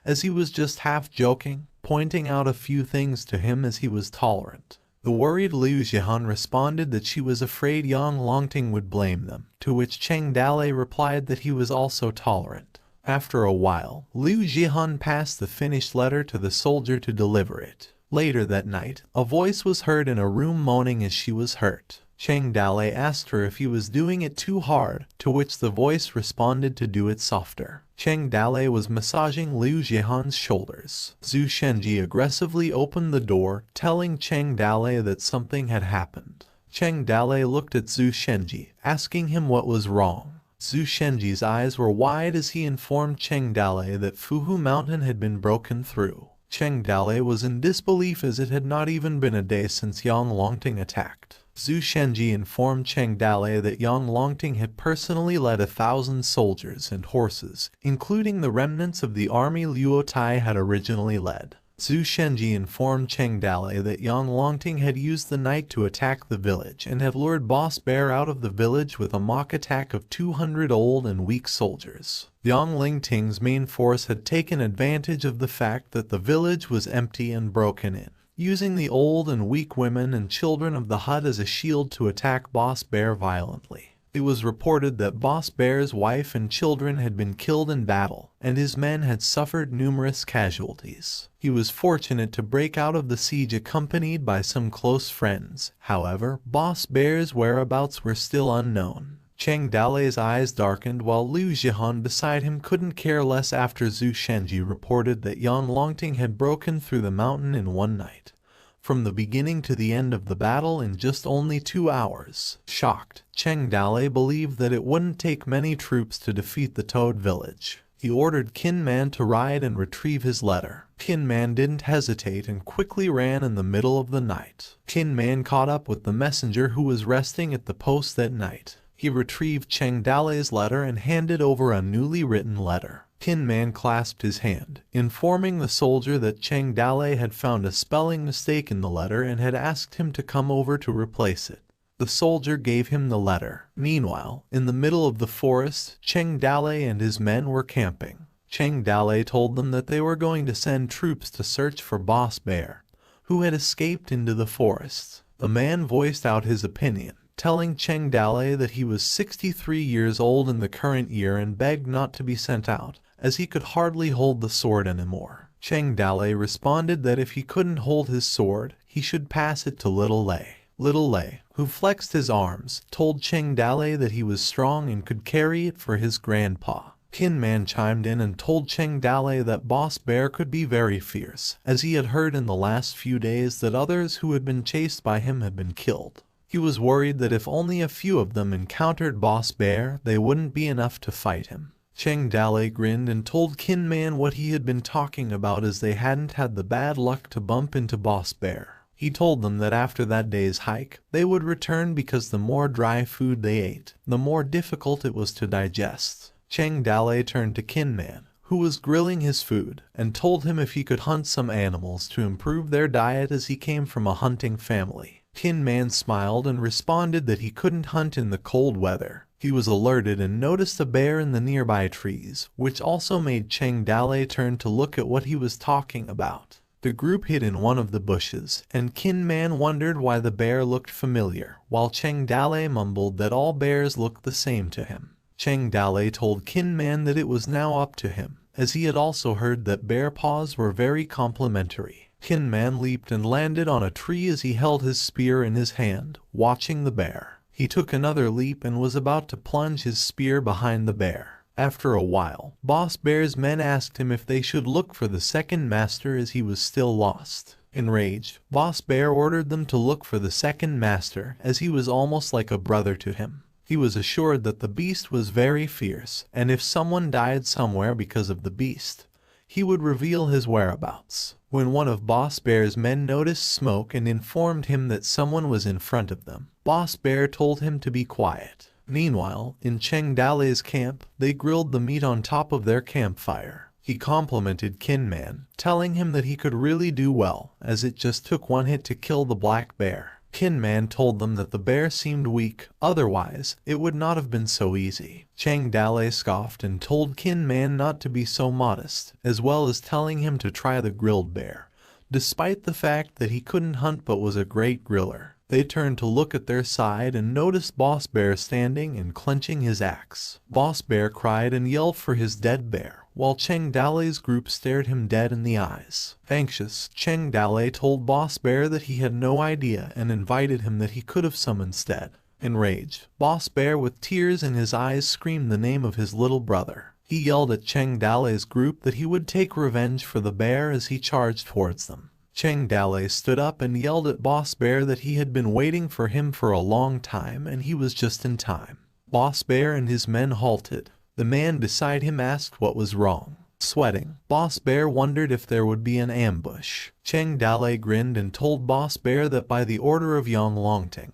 [SPEAKER 1] as he was just half joking, pointing out a few things to him as he was tolerant. The worried Liu Zhihan responded that she was afraid Yang Longting would blame them, to which Cheng Dalei replied that he was also tolerant. After a while, Liu Zhihan passed the finished letter to the soldier to deliver it. Later that night, a voice was heard in a room moaning as she was hurt. Cheng Dalei asked her if he was doing it too hard, to which the voice responded to do it softer. Cheng Dalei was massaging Liu Zhihan's shoulders. Zhu Shenji aggressively opened the door, telling Cheng Dalei that something had happened. Cheng Dalei looked at Zhu Shenji, asking him what was wrong. Zhu Shenji's eyes were wide as he informed Cheng Dalei that Fuhu Mountain had been broken through. Cheng Dalei was in disbelief as it had not even been a day since Yang Longting attacked. Zhu Shenji informed Cheng Dalei that Yang Longting had personally led 1,000 soldiers and horses, including the remnants of the army Luotai had originally led. Zhu Shenji informed Cheng Dalei that Yang Longting had used the night to attack the village and had lured Boss Bear out of the village with a mock attack of 200 old and weak soldiers. Yang Longting's main force had taken advantage of the fact that the village was empty and broken in, using the old and weak women and children of the hut as a shield to attack Boss Bear violently. It was reported that Boss Bear's wife and children had been killed in battle, and his men had suffered numerous casualties. He was fortunate to break out of the siege accompanied by some close friends. However, Boss Bear's whereabouts were still unknown. Cheng Dalei's eyes darkened while Liu Zhihan beside him couldn't care less after Zhu Shenji reported that Yang Longting had broken through the mountain in one night, from the beginning to the end of the battle in just only 2 hours. Shocked, Cheng Dalei believed that it wouldn't take many troops to defeat the Toad village. He ordered Qin Man to ride and retrieve his letter. Qin Man didn't hesitate and quickly ran in the middle of the night. Qin Man caught up with the messenger who was resting at the post that night. He retrieved Cheng Dalei's letter and handed over a newly written letter. Qin Man clasped his hand, informing the soldier that Cheng Dalei had found a spelling mistake in the letter and had asked him to come over to replace it. The soldier gave him the letter. Meanwhile, in the middle of the forest, Cheng Dalei and his men were camping. Cheng Dalei told them that they were going to send troops to search for Boss Bear, who had escaped into the forest. The man voiced out his opinion, telling Cheng Dalei that he was 63 years old in the current year and begged not to be sent out, as he could hardly hold the sword anymore. Cheng Dalei responded that if he couldn't hold his sword, he should pass it to Little Lei. Little Lei, who flexed his arms, told Cheng Dalei that he was strong and could carry it for his grandpa. Qin Man chimed in and told Cheng Dalei that Boss Bear could be very fierce, as he had heard in the last few days that others who had been chased by him had been killed. He was worried that if only a few of them encountered Boss Bear, they wouldn't be enough to fight him. Cheng Dalei grinned and told Qin Man what he had been talking about as they hadn't had the bad luck to bump into Boss Bear. He told them that after that day's hike, they would return because the more dry food they ate, the more difficult it was to digest. Cheng Dale turned to Kin Man, who was grilling his food, and told him if he could hunt some animals to improve their diet as he came from a hunting family. Kin Man smiled and responded that he couldn't hunt in the cold weather. He was alerted and noticed a bear in the nearby trees, which also made Cheng Dale turn to look at what he was talking about. The group hid in one of the bushes, and Kin Man wondered why the bear looked familiar, while Cheng Dale mumbled that all bears looked the same to him. Cheng Dale told Kin Man that it was now up to him, as he had also heard that bear paws were very complimentary. Kin Man leaped and landed on a tree as he held his spear in his hand, watching the bear. He took another leap and was about to plunge his spear behind the bear. After a while, Boss Bear's men asked him if they should look for the second master as he was still lost. Enraged, Boss Bear ordered them to look for the second master as he was almost like a brother to him. He was assured that the beast was very fierce, and if someone died somewhere because of the beast, he would reveal his whereabouts. When one of Boss Bear's men noticed smoke and informed him that someone was in front of them, Boss Bear told him to be quiet. Meanwhile, in Cheng Dale's camp, they grilled the meat on top of their campfire. He complimented Kin Man, telling him that he could really do well, as it just took one hit to kill the black bear. Kin Man told them that the bear seemed weak, otherwise, it would not have been so easy. Cheng Dale scoffed and told Kin Man not to be so modest, as well as telling him to try the grilled bear, despite the fact that he couldn't hunt but was a great griller. They turned to look at their side and noticed Boss Bear standing and clenching his axe. Boss Bear cried and yelled for his dead bear, while Cheng Dale's group stared him dead in the eyes. Anxious, Cheng Dale told Boss Bear that he had no idea and invited him that he could have some instead. Enraged, Boss Bear with tears in his eyes screamed the name of his little brother. He yelled at Cheng Dale's group that he would take revenge for the bear as he charged towards them. Cheng Dale stood up and yelled at Boss Bear that he had been waiting for him for a long time and he was just in time. Boss Bear and his men halted. The man beside him asked what was wrong. Sweating, Boss Bear wondered if there would be an ambush. Cheng Dale grinned and told Boss Bear that by the order of Yang Longting,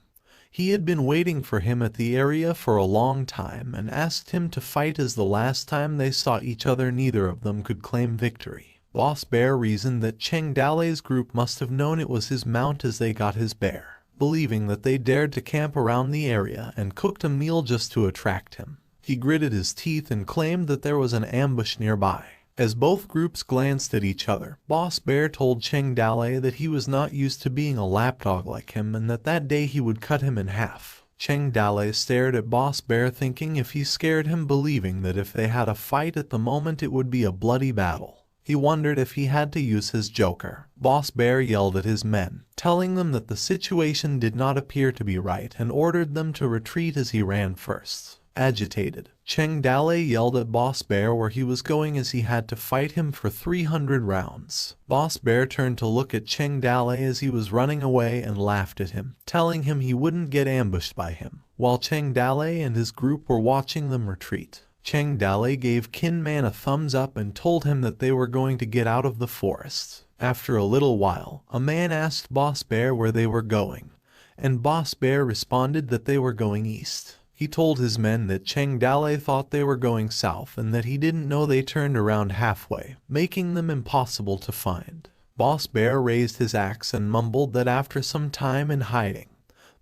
[SPEAKER 1] he had been waiting for him at the area for a long time and asked him to fight as the last time they saw each other neither of them could claim victory. Boss Bear reasoned that Cheng Dale's group must have known it was his mount as they got his bear, believing that they dared to camp around the area and cooked a meal just to attract him. He gritted his teeth and claimed that there was an ambush nearby. As both groups glanced at each other, Boss Bear told Cheng Dale that he was not used to being a lapdog like him and that day he would cut him in half. Cheng Dale stared at Boss Bear thinking if he scared him, believing that if they had a fight at the moment it would be a bloody battle. He wondered if he had to use his joker. Boss Bear yelled at his men, telling them that the situation did not appear to be right and ordered them to retreat as he ran first. Agitated, Cheng Dale yelled at Boss Bear where he was going as he had to fight him for 300 rounds. Boss Bear turned to look at Cheng Dale as he was running away and laughed at him, telling him he wouldn't get ambushed by him, while Cheng Dale and his group were watching them retreat. Cheng Dale gave Kin Man a thumbs up and told him that they were going to get out of the forest. After a little while, a man asked Boss Bear where they were going, and Boss Bear responded that they were going east. He told his men that Cheng Dale thought they were going south and that he didn't know they turned around halfway, making them impossible to find. Boss Bear raised his axe and mumbled that after some time in hiding,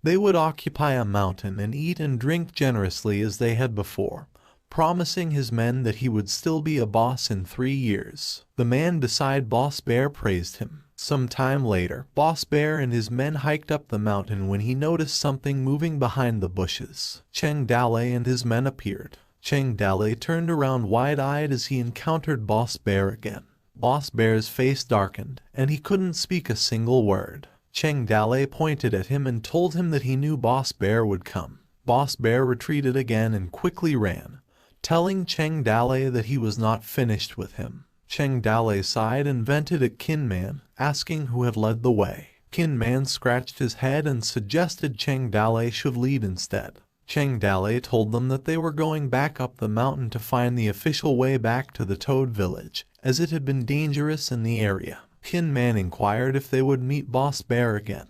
[SPEAKER 1] they would occupy a mountain and eat and drink generously as they had before, promising his men that he would still be a boss in 3 years. The man beside Boss Bear praised him. Some time later, Boss Bear and his men hiked up the mountain when he noticed something moving behind the bushes. Cheng Dale and his men appeared. Cheng Dale turned around wide-eyed as he encountered Boss Bear again. Boss Bear's face darkened, and he couldn't speak a single word. Cheng Dale pointed at him and told him that he knew Boss Bear would come. Boss Bear retreated again and quickly ran, telling Cheng Dale that he was not finished with him. Cheng Dale sighed and vented at Kin Man, asking who had led the way. Kin Man scratched his head and suggested Cheng Dale should lead instead. Cheng Dale told them that they were going back up the mountain to find the official way back to the Toad village, as it had been dangerous in the area. Tin Man inquired if they would meet Boss Bear again,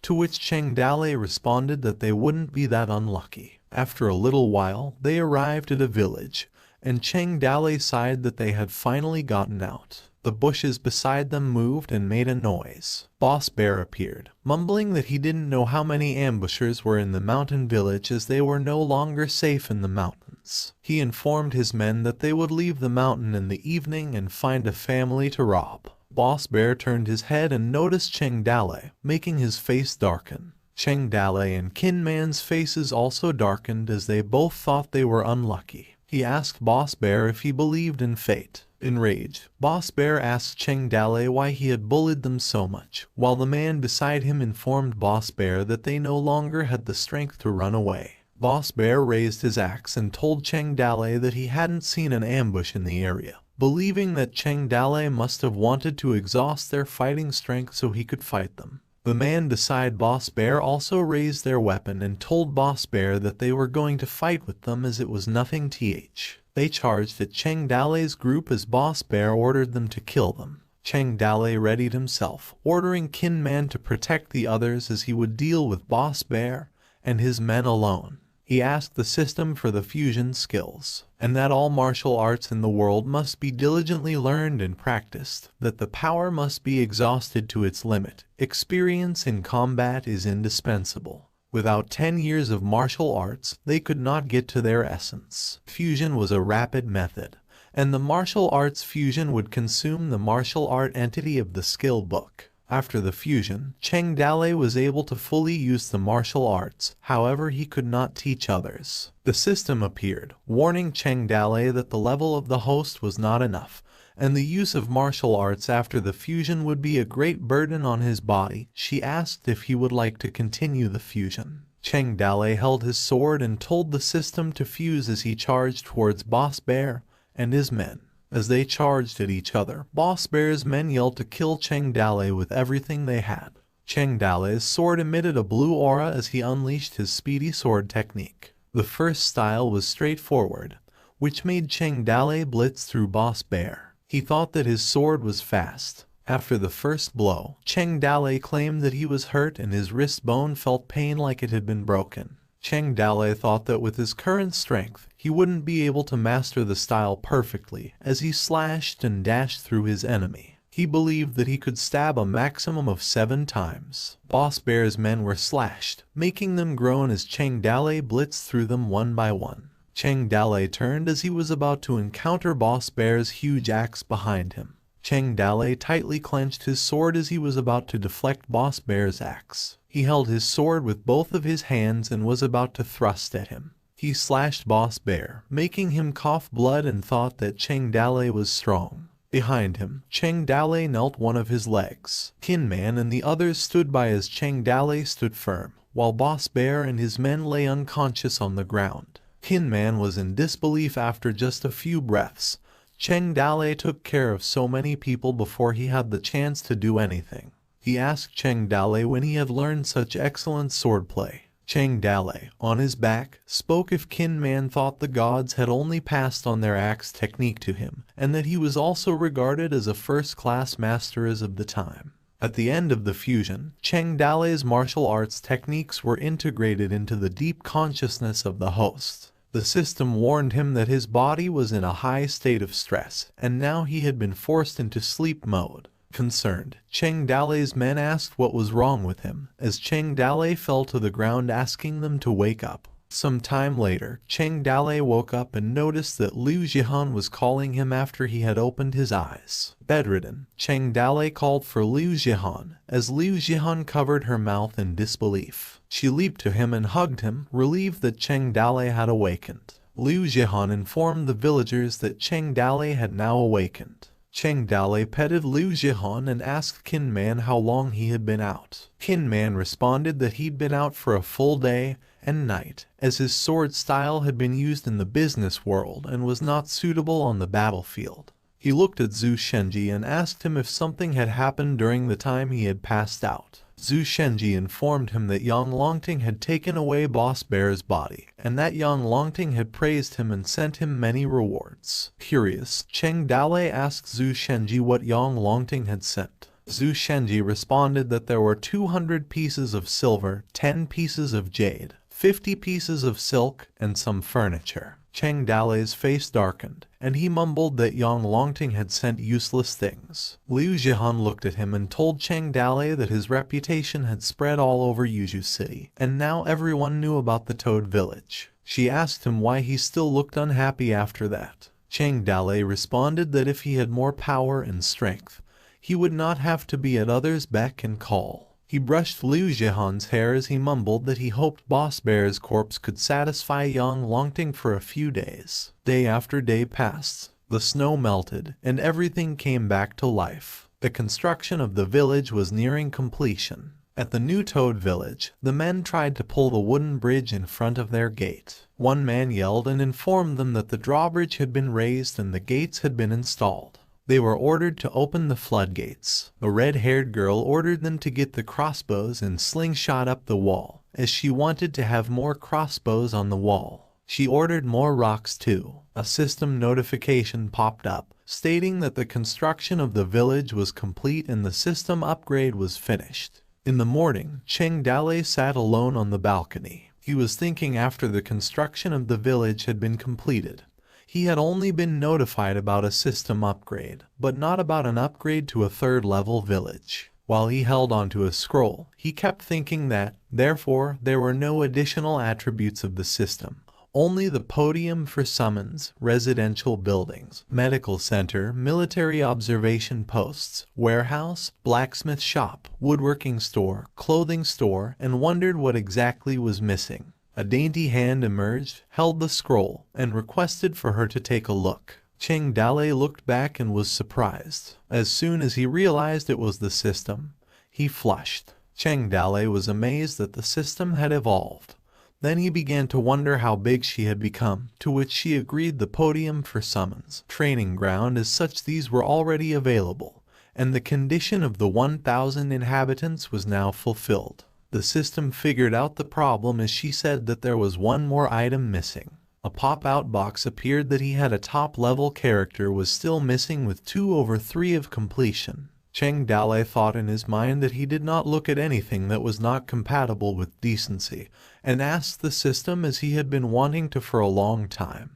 [SPEAKER 1] to which Cheng Dale responded that they wouldn't be that unlucky. After a little while, they arrived at a village, and Cheng Dale sighed that they had finally gotten out. The bushes beside them moved and made a noise. Boss Bear appeared, mumbling that he didn't know how many ambushers were in the mountain village as they were no longer safe in the mountains. He informed his men that they would leave the mountain in the evening and find a family to rob. Boss Bear turned his head and noticed Cheng Dale, making his face darken. Cheng Dale and Kin Man's faces also darkened as they both thought they were unlucky. He asked Boss Bear if he believed in fate. Enraged, Boss Bear asked Cheng Dale why he had bullied them so much, while the man beside him informed Boss Bear that they no longer had the strength to run away. Boss Bear raised his axe and told Cheng Dale that he hadn't seen an ambush in the area, believing that Cheng Dale must have wanted to exhaust their fighting strength so he could fight them. The man beside Boss Bear also raised their weapon and told Boss Bear that they were going to fight with them as it was nothing th. They charged at Cheng Dale's group as Boss Bear ordered them to kill them. Cheng Dale readied himself, ordering Kin Man to protect the others as he would deal with Boss Bear and his men alone. He asked the system for the fusion skills, and that all martial arts in the world must be diligently learned and practiced, that the power must be exhausted to its limit. Experience in combat is indispensable. Without 10 years of martial arts, they could not get to their essence. Fusion was a rapid method, and the martial arts fusion would consume the martial art entity of the skill book. After the fusion, Cheng Dale was able to fully use the martial arts, however he could not teach others. The system appeared, warning Cheng Dale that the level of the host was not enough, and the use of martial arts after the fusion would be a great burden on his body. She asked if he would like to continue the fusion. Cheng Dale held his sword and told the system to fuse as he charged towards Boss Bear and his men. As they charged at each other, Boss Bear's men yelled to kill Cheng Dale with everything they had. Cheng Dale's sword emitted a blue aura as he unleashed his speedy sword technique. The first style was straightforward, which made Cheng Dale blitz through Boss Bear. He thought that his sword was fast. After the first blow, Cheng Dale claimed that he was hurt and his wrist bone felt pain like it had been broken. Cheng Dale thought that with his current strength, he wouldn't be able to master the style perfectly as he slashed and dashed through his enemy. He believed that he could stab a maximum of 7 times. Boss Bear's men were slashed, making them groan as Cheng Dale blitzed through them one by one. Cheng Dale turned as he was about to encounter Boss Bear's huge axe behind him. Cheng Dale tightly clenched his sword as he was about to deflect Boss Bear's axe. He held his sword with both of his hands and was about to thrust at him. He slashed Boss Bear, making him cough blood, and thought that Cheng Dale was strong. Behind him, Cheng Dale knelt one of his legs. Kin Man and the others stood by as Cheng Dale stood firm, while Boss Bear and his men lay unconscious on the ground. Kin Man was in disbelief after just a few breaths. Cheng Dale took care of so many people before he had the chance to do anything. He asked Cheng Dale when he had learned such excellent swordplay. Cheng Dale, on his back, spoke if Kin Man thought the gods had only passed on their axe technique to him, and that he was also regarded as a first-class master as of the time. At the end of the fusion, Cheng Dale's martial arts techniques were integrated into the deep consciousness of the host. The system warned him that his body was in a high state of stress, and now he had been forced into sleep mode. Concerned, Cheng Dale's men asked what was wrong with him, as Cheng Dale fell to the ground asking them to wake up. Some time later, Cheng Dale woke up and noticed that Liu Jihan was calling him after he had opened his eyes. Bedridden, Cheng Dale called for Liu Jihan, as Liu Jihan covered her mouth in disbelief. She leaped to him and hugged him, relieved that Cheng Dale had awakened. Liu Jihan informed the villagers that Cheng Dale had now awakened. Cheng Dale petted Liu Jihan and asked Kin Man how long he had been out. Kin Man responded that he'd been out for a full day and night, as his sword style had been used in the business world and was not suitable on the battlefield. He looked at Zhu Shenji and asked him if something had happened during the time he had passed out. Zhu Shenji informed him that Yang Longting had taken away Boss Bear's body, and that Yang Longting had praised him and sent him many rewards. Curious, Cheng Dale asked Zhu Shenji what Yang Longting had sent. Zhu Shenji responded that there were 200 pieces of silver, 10 pieces of jade, 50 pieces of silk, and some furniture. Cheng Dalei's face darkened, and he mumbled that Yang Longting had sent useless things. Liu Zhihan looked at him and told Cheng Dalei that his reputation had spread all over Yuzhu City, and now everyone knew about the Toad Village. She asked him why he still looked unhappy after that. Cheng Dalei responded that if he had more power and strength, he would not have to be at others' beck and call. He brushed Liu Zhihan's hair as he mumbled that he hoped Boss Bear's corpse could satisfy Yang Longting for a few days. Day after day passed. The snow melted, and everything came back to life. The construction of the village was nearing completion. At the new Toad Village, the men tried to pull the wooden bridge in front of their gate. One man yelled and informed them that the drawbridge had been raised and the gates had been installed. They were ordered to open the floodgates. A red-haired girl ordered them to get the crossbows and slingshot up the wall, as she wanted to have more crossbows on the wall. She ordered more rocks too. A system notification popped up, stating that the construction of the village was complete and the system upgrade was finished. In the morning, Cheng Dalei sat alone on the balcony. He was thinking after the construction of the village had been completed. He had only been notified about a system upgrade, but not about an upgrade to a third-level village. While he held onto a scroll, he kept thinking that, therefore, there were no additional attributes of the system. Only the podium for summons, residential buildings, medical center, military observation posts, warehouse, blacksmith shop, woodworking store, clothing store, and wondered what exactly was missing. A dainty hand emerged, held the scroll, and requested for her to take a look. Cheng Dalei looked back and was surprised. As soon as he realized it was the system, he flushed. Cheng Dalei was amazed that the system had evolved. Then he began to wonder how big she had become, to which she agreed the podium for summons, training ground as such these were already available, and the condition of the 1,000 inhabitants was now fulfilled. The system figured out the problem as she said that there was one more item missing. A pop-out box appeared that he had a top-level character was still missing with 2/3 of completion. Cheng Dalei thought in his mind that he did not look at anything that was not compatible with decency, and asked the system as he had been wanting to for a long time.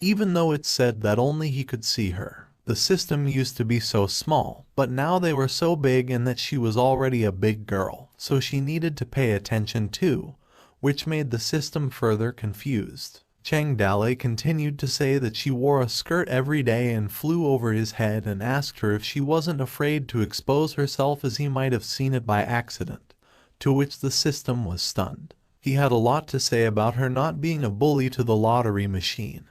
[SPEAKER 1] Even though it said that only he could see her. The system used to be so small, but now they were so big and that she was already a big girl, so she needed to pay attention too, which made the system further confused. Cheng Dalei continued to say that she wore a skirt every day and flew over his head and asked her if she wasn't afraid to expose herself as he might have seen it by accident, to which the system was stunned. He had a lot to say about her not being a bully to the lottery machine,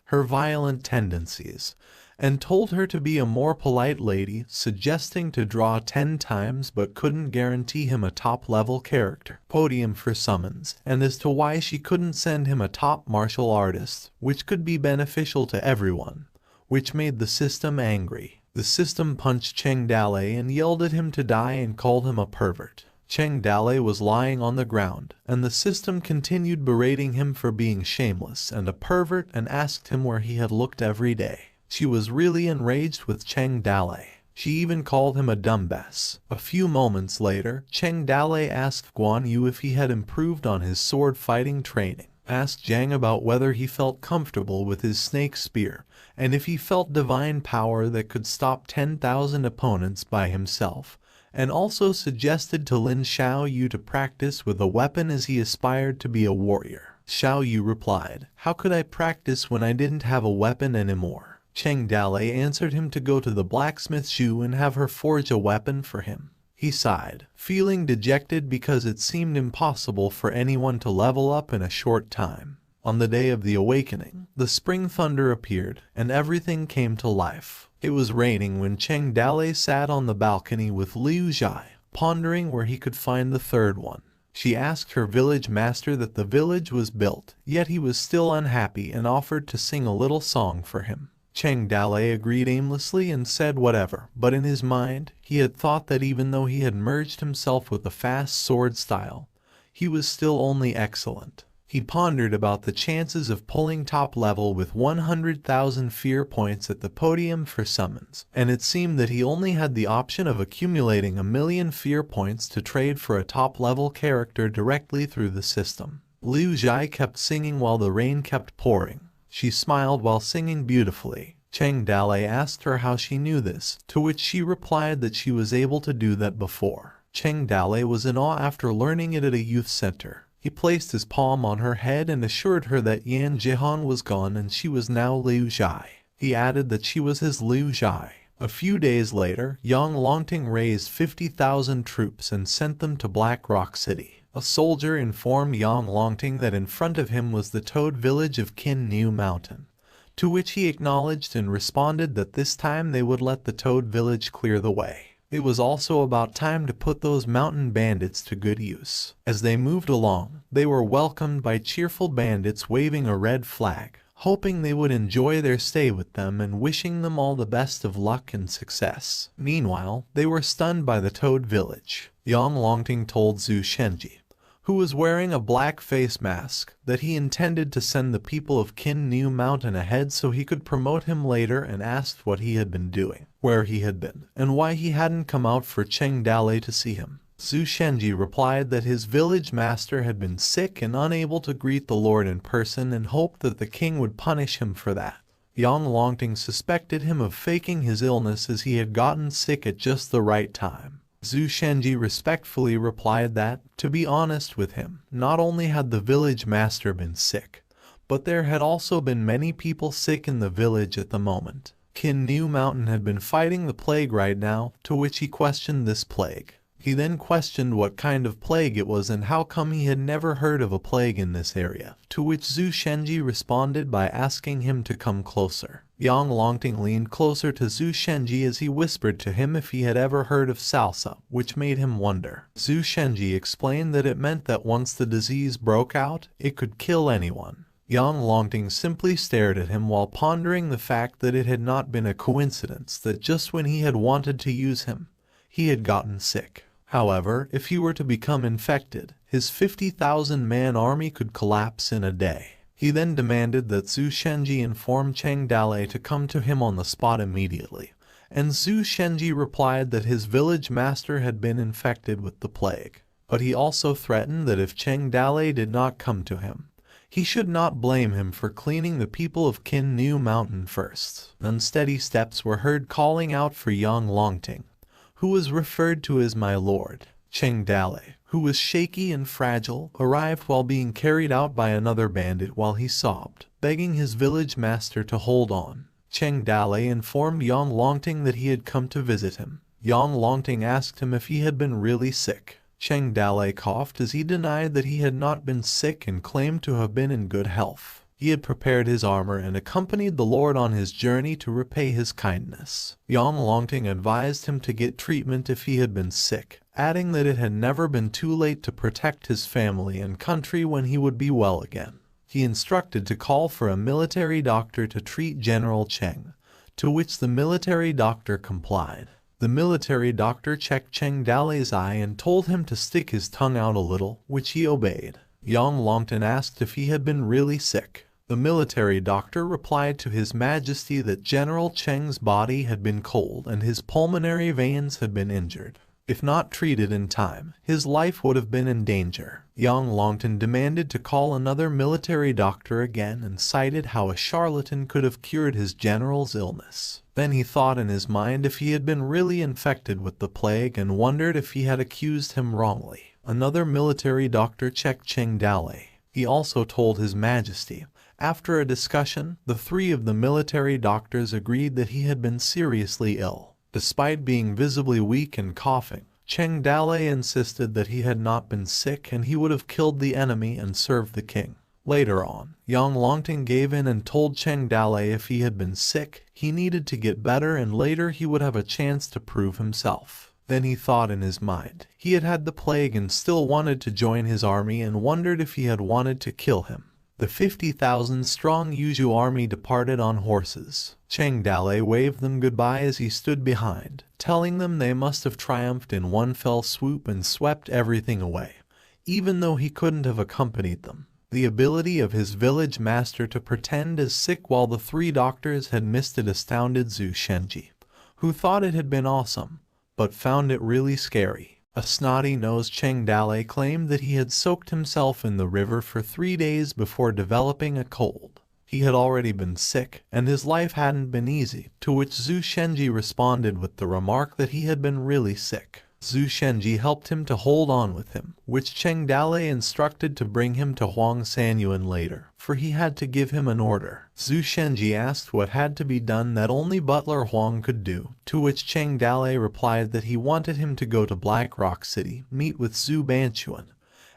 [SPEAKER 1] her violent tendencies, and told her to be a more polite lady, suggesting to draw 10 times but couldn't guarantee him a top-level character, podium for summons, and as to why she couldn't send him a top martial artist, which could be beneficial to everyone, which made the system angry. The system punched Cheng Dalei and yelled at him to die and called him a pervert. Cheng Dalei was lying on the ground, and the system continued berating him for being shameless and a pervert and asked him where he had looked every day. She was really enraged with Cheng Dalei. She even called him a dumbass. A few moments later, Cheng Dalei asked Guan Yu if he had improved on his sword fighting training, asked Zhang about whether he felt comfortable with his snake spear, and if he felt divine power that could stop 10,000 opponents by himself, and also suggested to Lin Xiaoyu to practice with a weapon as he aspired to be a warrior. Xiaoyu replied, "How could I practice when I didn't have a weapon anymore?" Cheng Dalei answered him to go to the blacksmith Zhu and have her forge a weapon for him. He sighed, feeling dejected because it seemed impossible for anyone to level up in a short time. On the day of the awakening, the spring thunder appeared, and everything came to life. It was raining when Cheng Dalei sat on the balcony with Liu Zhai, pondering where he could find the third one. She asked her village master that the village was built, yet he was still unhappy and offered to sing a little song for him. Cheng Dalei agreed aimlessly and said whatever, but in his mind, he had thought that even though he had merged himself with a fast sword style, he was still only excellent. He pondered about the chances of pulling top level with 100,000 fear points at the podium for summons, and it seemed that he only had the option of accumulating 1,000,000 fear points to trade for a top level character directly through the system. Liu Zhai kept singing while the rain kept pouring. She smiled while singing beautifully. Cheng Dalei asked her how she knew this, to which she replied that she was able to do that before. Cheng Dalei was in awe after learning it at a youth center. He placed his palm on her head and assured her that Yan Jihan was gone and she was now Liu Zhai. He added that she was his Liu Zhai. A few days later, Yang Longting raised 50,000 troops and sent them to Black Rock City. A soldier informed Yang Longting that in front of him was the Toad village of Qin New Mountain, to which he acknowledged and responded that this time they would let the Toad village clear the way. It was also about time to put those mountain bandits to good use. As they moved along, they were welcomed by cheerful bandits waving a red flag, hoping they would enjoy their stay with them and wishing them all the best of luck and success. Meanwhile, they were stunned by the Toad village. Yang Longting told Zhu Shenji, who was wearing a black face mask, that he intended to send the people of Qin New Mountain ahead so he could promote him later, and asked what he had been doing, where he had been, and why he hadn't come out for Cheng Dalei to see him. Zhu Shenji replied that his village master had been sick and unable to greet the Lord in person and hoped that the king would punish him for that. Yang Longting suspected him of faking his illness as he had gotten sick at just the right time. Zhu Shenji respectfully replied that, to be honest with him, not only had the village master been sick, but there had also been many people sick in the village at the moment. Qin New Mountain had been fighting the plague right now, to which he questioned this plague. He then questioned what kind of plague it was and how come he had never heard of a plague in this area, to which Zhu Shenji responded by asking him to come closer. Yang Longting leaned closer to Zhu Shenji as he whispered to him if he had ever heard of salsa, which made him wonder. Zhu Shenji explained that it meant that once the disease broke out, it could kill anyone. Yang Longting simply stared at him while pondering the fact that it had not been a coincidence that just when he had wanted to use him, he had gotten sick. However, if he were to become infected, his 50,000-man army could collapse in a day. He then demanded that Zhu Shenji inform Cheng Dalei to come to him on the spot immediately, and Zhu Shenji replied that his village master had been infected with the plague. But he also threatened that if Cheng Dalei did not come to him, he should not blame him for cleaning the people of Qin New Mountain first. Unsteady steps were heard calling out for Yang Longting, who was referred to as my lord. Cheng Dalei, who was shaky and fragile, arrived while being carried out by another bandit while he sobbed, begging his village master to hold on. Cheng Dalei informed Yang Longting that he had come to visit him. Yang Longting asked him if he had been really sick. Cheng Dalei coughed as he denied that he had not been sick and claimed to have been in good health. He had prepared his armor and accompanied the Lord on his journey to repay his kindness. Yang Longting advised him to get treatment if he had been sick, adding that it had never been too late to protect his family and country when he would be well again. He instructed to call for a military doctor to treat General Cheng, to which the military doctor complied. The military doctor checked Cheng Dalei's eye and told him to stick his tongue out a little, which he obeyed. Yang Longting asked if he had been really sick. The military doctor replied to His Majesty that General Cheng's body had been cold and his pulmonary veins had been injured. If not treated in time, his life would have been in danger. Yang Longting demanded to call another military doctor again and cited how a charlatan could have cured his general's illness. Then he thought in his mind if he had been really infected with the plague and wondered if he had accused him wrongly. Another military doctor checked Cheng Dalei. He also told His Majesty. After a discussion, the three of the military doctors agreed that he had been seriously ill. Despite being visibly weak and coughing, Cheng Dalei insisted that he had not been sick and he would have killed the enemy and served the king. Later on, Yang Longting gave in and told Cheng Dalei if he had been sick, he needed to get better and later he would have a chance to prove himself. Then he thought in his mind. He had had the plague and still wanted to join his army and wondered if he had wanted to kill him. The 50,000-strong Yuzhu army departed on horses. Cheng Dalei waved them goodbye as he stood behind, telling them they must have triumphed in one fell swoop and swept everything away, even though he couldn't have accompanied them. The ability of his village master to pretend as sick while the three doctors had missed it astounded Zhu Shenji, who thought it had been awesome, but found it really scary. A snotty-nosed Cheng Dale claimed that he had soaked himself in the river for 3 days before developing a cold. He had already been sick, and his life hadn't been easy, to which Zhu Shenji responded with the remark that he had been really sick. Zhu Shenji helped him to hold on with him, which Cheng Dale instructed to bring him to Huang Sanyuan later, for he had to give him an order. Zhu Shenji asked what had to be done that only Butler Huang could do, to which Cheng Dale replied that he wanted him to go to Black Rock City, meet with Zhu Banchuan,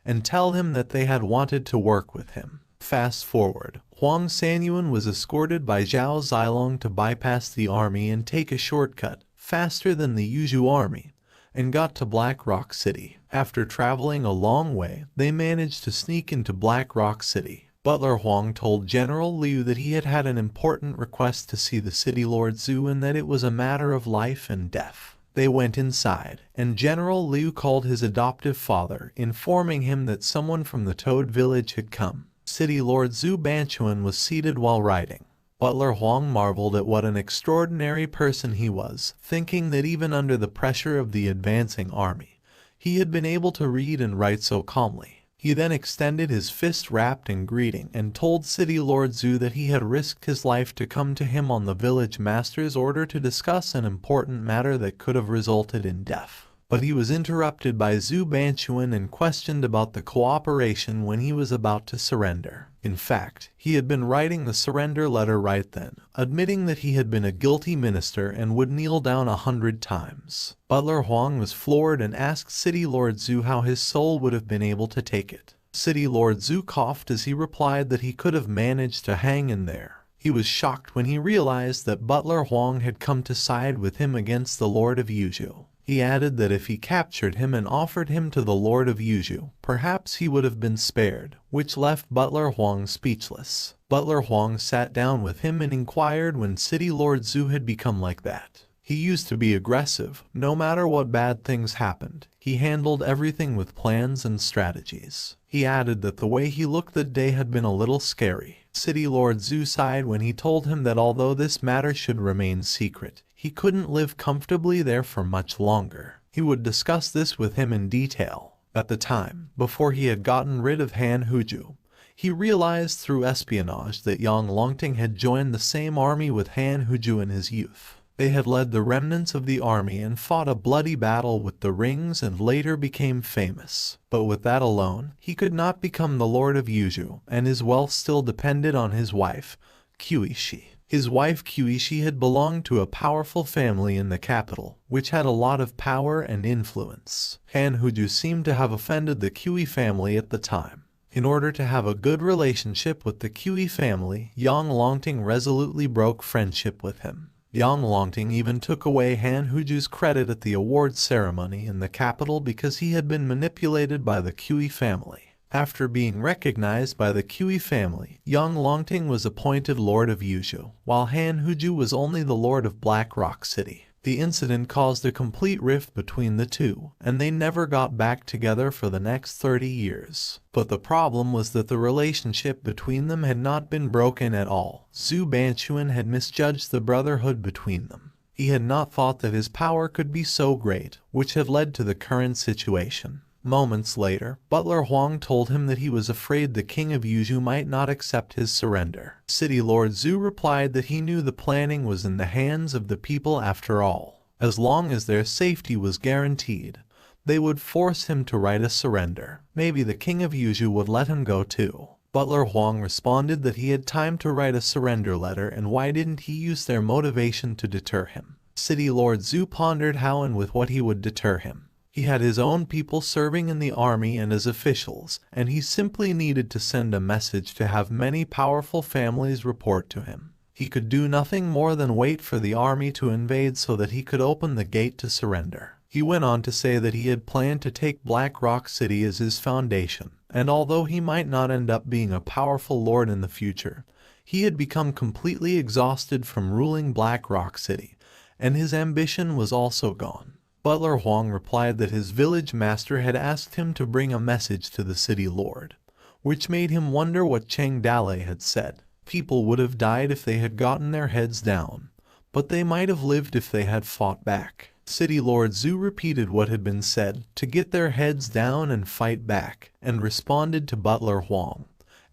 [SPEAKER 1] and tell him that they had wanted to work with him. Fast forward, Huang Sanyuan was escorted by Zhao Zilong to bypass the army and take a shortcut, faster than the Yuzhu army, and got to Black Rock City. After traveling a long way, they managed to sneak into Black Rock City. Butler Huang told General Liu that he had had an important request to see the city Lord Zhu and that it was a matter of life and death. They went inside, and General Liu called his adoptive father, informing him that someone from the Toad village had come. City Lord Zhu Banchuan was seated while writing. Butler Huang marveled at what an extraordinary person he was, thinking that even under the pressure of the advancing army, he had been able to read and write so calmly. He then extended his fist wrapped in greeting and told City Lord Zhu that he had risked his life to come to him on the village master's order to discuss an important matter that could have resulted in death. But he was interrupted by Zhu Banchuan and questioned about the cooperation when he was about to surrender. In fact, he had been writing the surrender letter right then, admitting that he had been a guilty minister and would kneel down 100 times. Butler Huang was floored and asked City Lord Zhu how his soul would have been able to take it. City Lord Zhu coughed as he replied that he could have managed to hang in there. He was shocked when he realized that Butler Huang had come to side with him against the Lord of Yuzhu. He added that if he captured him and offered him to the Lord of Yuzhu, perhaps he would have been spared, which left Butler Huang speechless. Butler Huang sat down with him and inquired when City Lord Zhu had become like that. He used to be aggressive. No matter what bad things happened, he handled everything with plans and strategies. He added that the way he looked that day had been a little scary. City Lord Zhu sighed when he told him that although this matter should remain secret, he couldn't live comfortably there for much longer. He would discuss this with him in detail. At the time, before he had gotten rid of Han Huju, he realized through espionage that Yang Longting had joined the same army with Han Huju in his youth. They had led the remnants of the army and fought a bloody battle with the rings and later became famous. But with that alone, he could not become the Lord of Yuzhu, and his wealth still depended on his wife, Qiushi. His wife Qiushi had belonged to a powerful family in the capital, which had a lot of power and influence. Han Huju seemed to have offended the Qi family at the time. In order to have a good relationship with the Qi family, Yang Longting resolutely broke friendship with him. Yang Longting even took away Han Huju's credit at the awards ceremony in the capital because he had been manipulated by the Qi family. After being recognized by the Qi family, Yang Longting was appointed Lord of Yuzhu, while Han Huju was only the Lord of Black Rock City. The incident caused a complete rift between the two, and they never got back together for the next 30 years. But the problem was that the relationship between them had not been broken at all. Zhu Banchuan had misjudged the brotherhood between them. He had not thought that his power could be so great, which had led to the current situation. Moments later, Butler Huang told him that he was afraid the king of Yuzhu might not accept his surrender. City Lord Zhu replied that he knew the planning was in the hands of the people after all. As long as their safety was guaranteed, they would force him to write a surrender. Maybe the king of Yuzhu would let him go too. Butler Huang responded that he had time to write a surrender letter, and why didn't he use their motivation to deter him? City Lord Zhu pondered how and with what he would deter him. He had his own people serving in the army and as officials, and he simply needed to send a message to have many powerful families report to him. He could do nothing more than wait for the army to invade so that he could open the gate to surrender. He went on to say that he had planned to take Black Rock City as his foundation, and although he might not end up being a powerful lord in the future, he had become completely exhausted from ruling Black Rock City, and his ambition was also gone. Butler Huang replied that his village master had asked him to bring a message to the city lord, which made him wonder what Cheng Dale had said. People would have died if they had gotten their heads down, but they might have lived if they had fought back. City Lord Zhu repeated what had been said, to get their heads down and fight back, and responded to Butler Huang,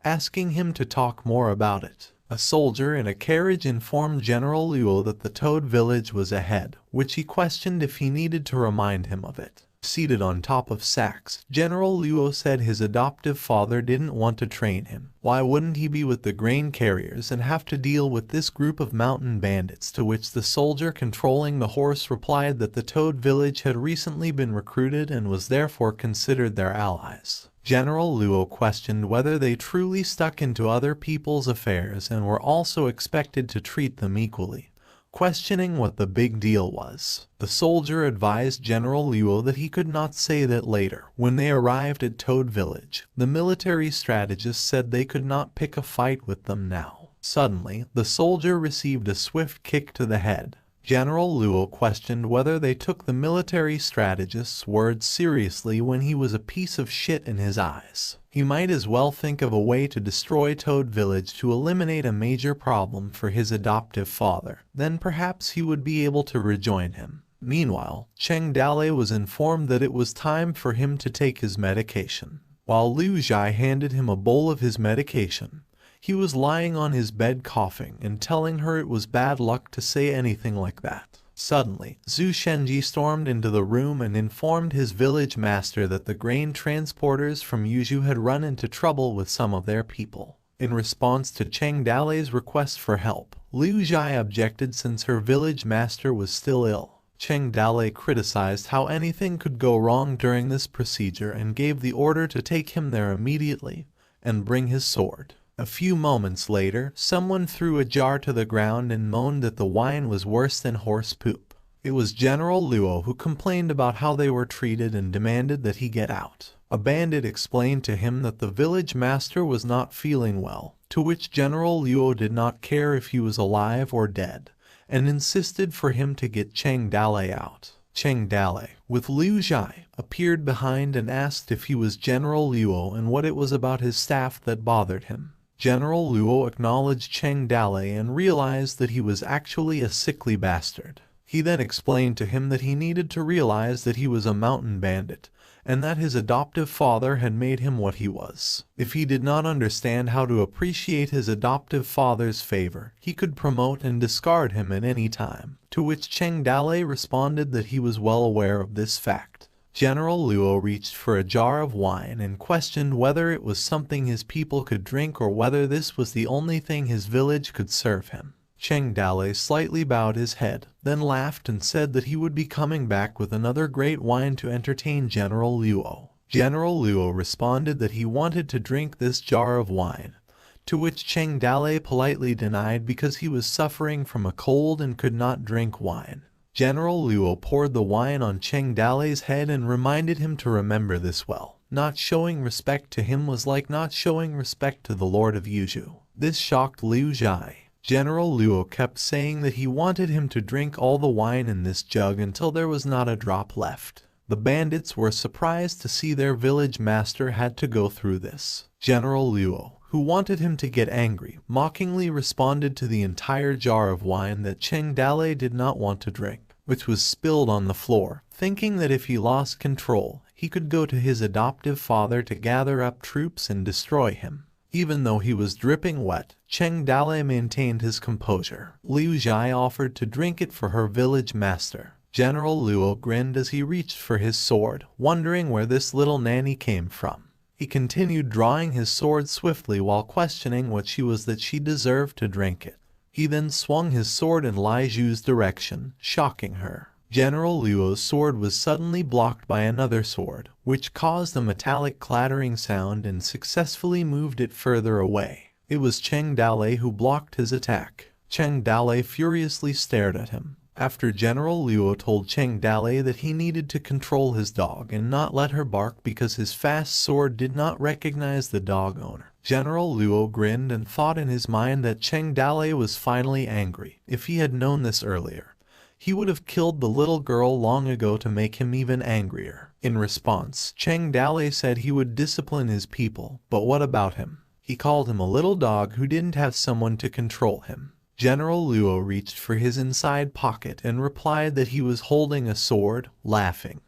[SPEAKER 1] asking him to talk more about it. A soldier in a carriage informed General Luo that the Toad village was ahead, which he questioned if he needed to remind him of it. Seated on top of sacks, General Luo said his adoptive father didn't want to train him. Why wouldn't he be with the grain carriers and have to deal with this group of mountain bandits? To which the soldier controlling the horse replied that the Toad village had recently been recruited and was therefore considered their allies. General Luo questioned whether they truly stuck into other people's affairs and were also expected to treat them equally, questioning what the big deal was. The soldier advised General Luo that he could not say that later. When they arrived at Toad Village, the military strategist said they could not pick a fight with them now. Suddenly, the soldier received a swift kick to the head. General Luo questioned whether they took the military strategist's words seriously when he was a piece of shit in his eyes. He might as well think of a way to destroy Toad Village to eliminate a major problem for his adoptive father. Then perhaps he would be able to rejoin him. Meanwhile, Cheng Dale was informed that it was time for him to take his medication. While Liu Zhai handed him a bowl of his medication, he was lying on his bed coughing and telling her it was bad luck to say anything like that. Suddenly, Zhu Shenji stormed into the room and informed his village master that the grain transporters from Yuzhou had run into trouble with some of their people. In response to Cheng Dale's request for help, Liu Zhai objected since her village master was still ill. Cheng Dale criticized how anything could go wrong during this procedure and gave the order to take him there immediately and bring his sword. A few moments later, someone threw a jar to the ground and moaned that the wine was worse than horse poop. It was General Luo who complained about how they were treated and demanded that he get out. A bandit explained to him that the village master was not feeling well, to which General Luo did not care if he was alive or dead, and insisted for him to get Cheng Dale out. Cheng Dale, with Liu Zhai, appeared behind and asked if he was General Luo and what it was about his staff that bothered him. General Luo acknowledged Cheng Dale and realized that he was actually a sickly bastard. He then explained to him that he needed to realize that he was a mountain bandit, and that his adoptive father had made him what he was. If he did not understand how to appreciate his adoptive father's favor, he could promote and discard him at any time, to which Cheng Dale responded that he was well aware of this fact. General Luo reached for a jar of wine and questioned whether it was something his people could drink or whether this was the only thing his village could serve him. Cheng Dale slightly bowed his head, then laughed and said that he would be coming back with another great wine to entertain General Luo. General Luo responded that he wanted to drink this jar of wine, to which Cheng Dale politely denied because he was suffering from a cold and could not drink wine. General Luo poured the wine on Cheng Dale's head and reminded him to remember this well. Not showing respect to him was like not showing respect to the Lord of Yuzhou. This shocked Liu Zhai. General Luo kept saying that he wanted him to drink all the wine in this jug until there was not a drop left. The bandits were surprised to see their village master had to go through this. General Luo, who wanted him to get angry, mockingly responded to the entire jar of wine that Cheng Dale did not want to drink, which was spilled on the floor, thinking that if he lost control, he could go to his adoptive father to gather up troops and destroy him. Even though he was dripping wet, Cheng Dale maintained his composure. Liu Zhai offered to drink it for her village master. General Luo grinned as he reached for his sword, wondering where this little nanny came from. He continued drawing his sword swiftly while questioning what she was that she deserved to drink it. He then swung his sword in Lai Zhu's direction, shocking her. General Luo's sword was suddenly blocked by another sword, which caused a metallic clattering sound and successfully moved it further away. It was Cheng Dale who blocked his attack. Cheng Dale furiously stared at him. After General Luo told Cheng Dale that he needed to control his dog and not let her bark because his fast sword did not recognize the dog owner, General Luo grinned and thought in his mind that Cheng Dale was finally angry. If he had known this earlier, He would have killed the little girl long ago to make him even angrier. In response, Cheng Dalei said he would discipline his people, but what about him? He called him a little dog who didn't have someone to control him. General Luo reached for his inside pocket and replied that he was holding a sword, laughing,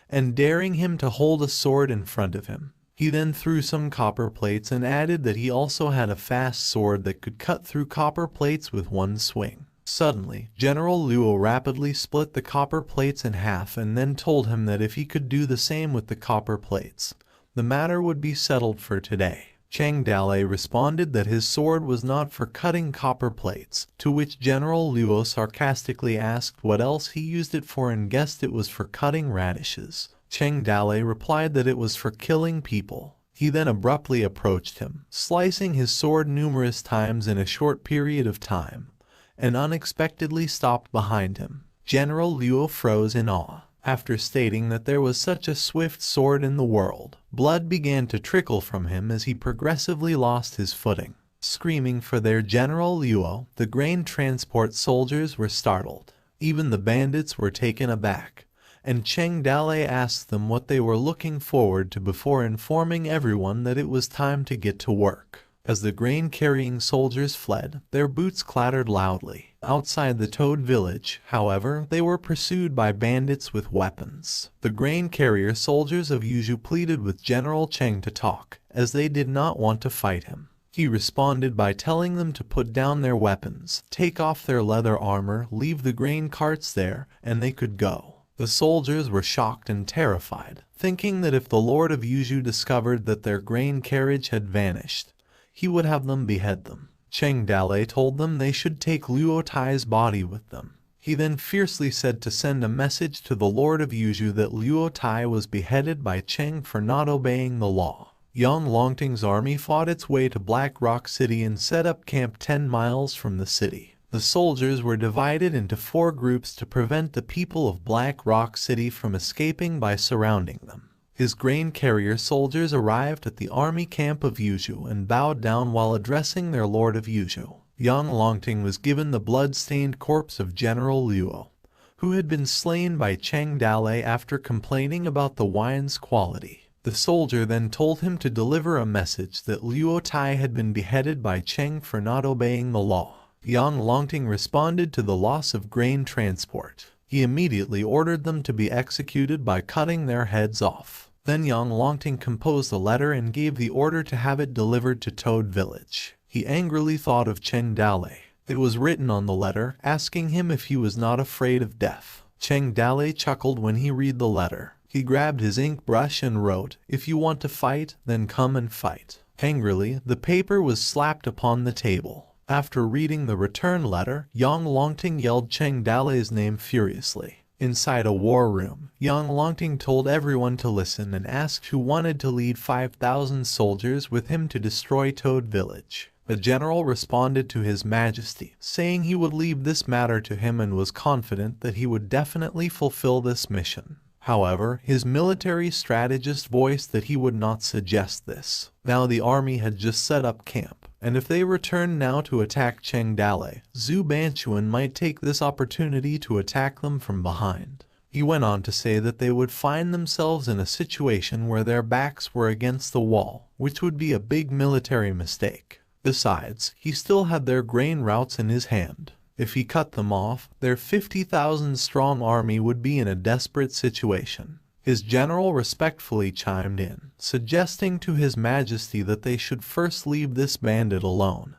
[SPEAKER 1] and daring him to hold a sword in front of him. He then threw some copper plates and added that he also had a fast sword that could cut through copper plates with one swing. Suddenly, General Luo rapidly split the copper plates in half and then told him that if he could do the same with the copper plates, the matter would be settled for today. Cheng Dalei responded that his sword was not for cutting copper plates, to which General Luo sarcastically asked what else he used it for and guessed it was for cutting radishes. Cheng Dalei replied that it was for killing people. He then abruptly approached him, slicing his sword numerous times in a short period of time, and unexpectedly stopped behind him. General Luo froze in awe. After stating that there was such a swift sword in the world, blood began to trickle from him as he progressively lost his footing. Screaming for their General Luo, the grain transport soldiers were startled. Even the bandits were taken aback, and Cheng Dalei asked them what they were looking forward to before informing everyone that it was time to get to work. As the grain-carrying soldiers fled, their boots clattered loudly. Outside the Toad village, however, they were pursued by bandits with weapons. The grain-carrier soldiers of Yuzhu pleaded with General Cheng to talk, as they did not want to fight him. He responded by telling them to put down their weapons, take off their leather armor, leave the grain carts there, and they could go. The soldiers were shocked and terrified, thinking that if the Lord of Yuzhu discovered that their grain carriage had vanished, he would have them behead them. Cheng Dalei told them they should take Luo Tai's body with them. He then fiercely said to send a message to the Lord of Yuzhu that Luo Tai was beheaded by Cheng for not obeying the law. Yang Longting's army fought its way to Black Rock City and set up camp 10 miles from the city. The soldiers were divided into 4 groups to prevent the people of Black Rock City from escaping by surrounding them. His grain carrier soldiers arrived at the army camp of Yuzhu and bowed down while addressing their Lord of Yuzhu. Yang Longting was given the blood-stained corpse of General Luo, who had been slain by Cheng Dalei after complaining about the wine's quality. The soldier then told him to deliver a message that Luo Tai had been beheaded by Cheng for not obeying the law. Yang Longting responded to the loss of grain transport. He immediately ordered them to be executed by cutting their heads off. Then Yang Longting composed a letter and gave the order to have it delivered to Toad Village. He angrily thought of Cheng Dalei. It was written on the letter, asking him if he was not afraid of death. Cheng Dalei chuckled when he read the letter. He grabbed his ink brush and wrote, "If you want to fight, then come and fight." Angrily, the paper was slapped upon the table. After reading the return letter, Yang Longting yelled Cheng Dalei's name furiously. Inside a war room, Yang Longting told everyone to listen and asked who wanted to lead 5,000 soldiers with him to destroy Toad Village. The general responded to His Majesty, saying he would leave this matter to him and was confident that he would definitely fulfill this mission. However, his military strategist voiced that he would not suggest this. Now the army had just set up camp, and if they returned now to attack Cheng Dalei, Zhu Banchuan might take this opportunity to attack them from behind. He went on to say that they would find themselves in a situation where their backs were against the wall, which would be a big military mistake. Besides, he still had their grain routes in his hand. If he cut them off, their 50,000-strong army would be in a desperate situation. His general respectfully chimed in, suggesting to His Majesty that they should first leave this bandit alone,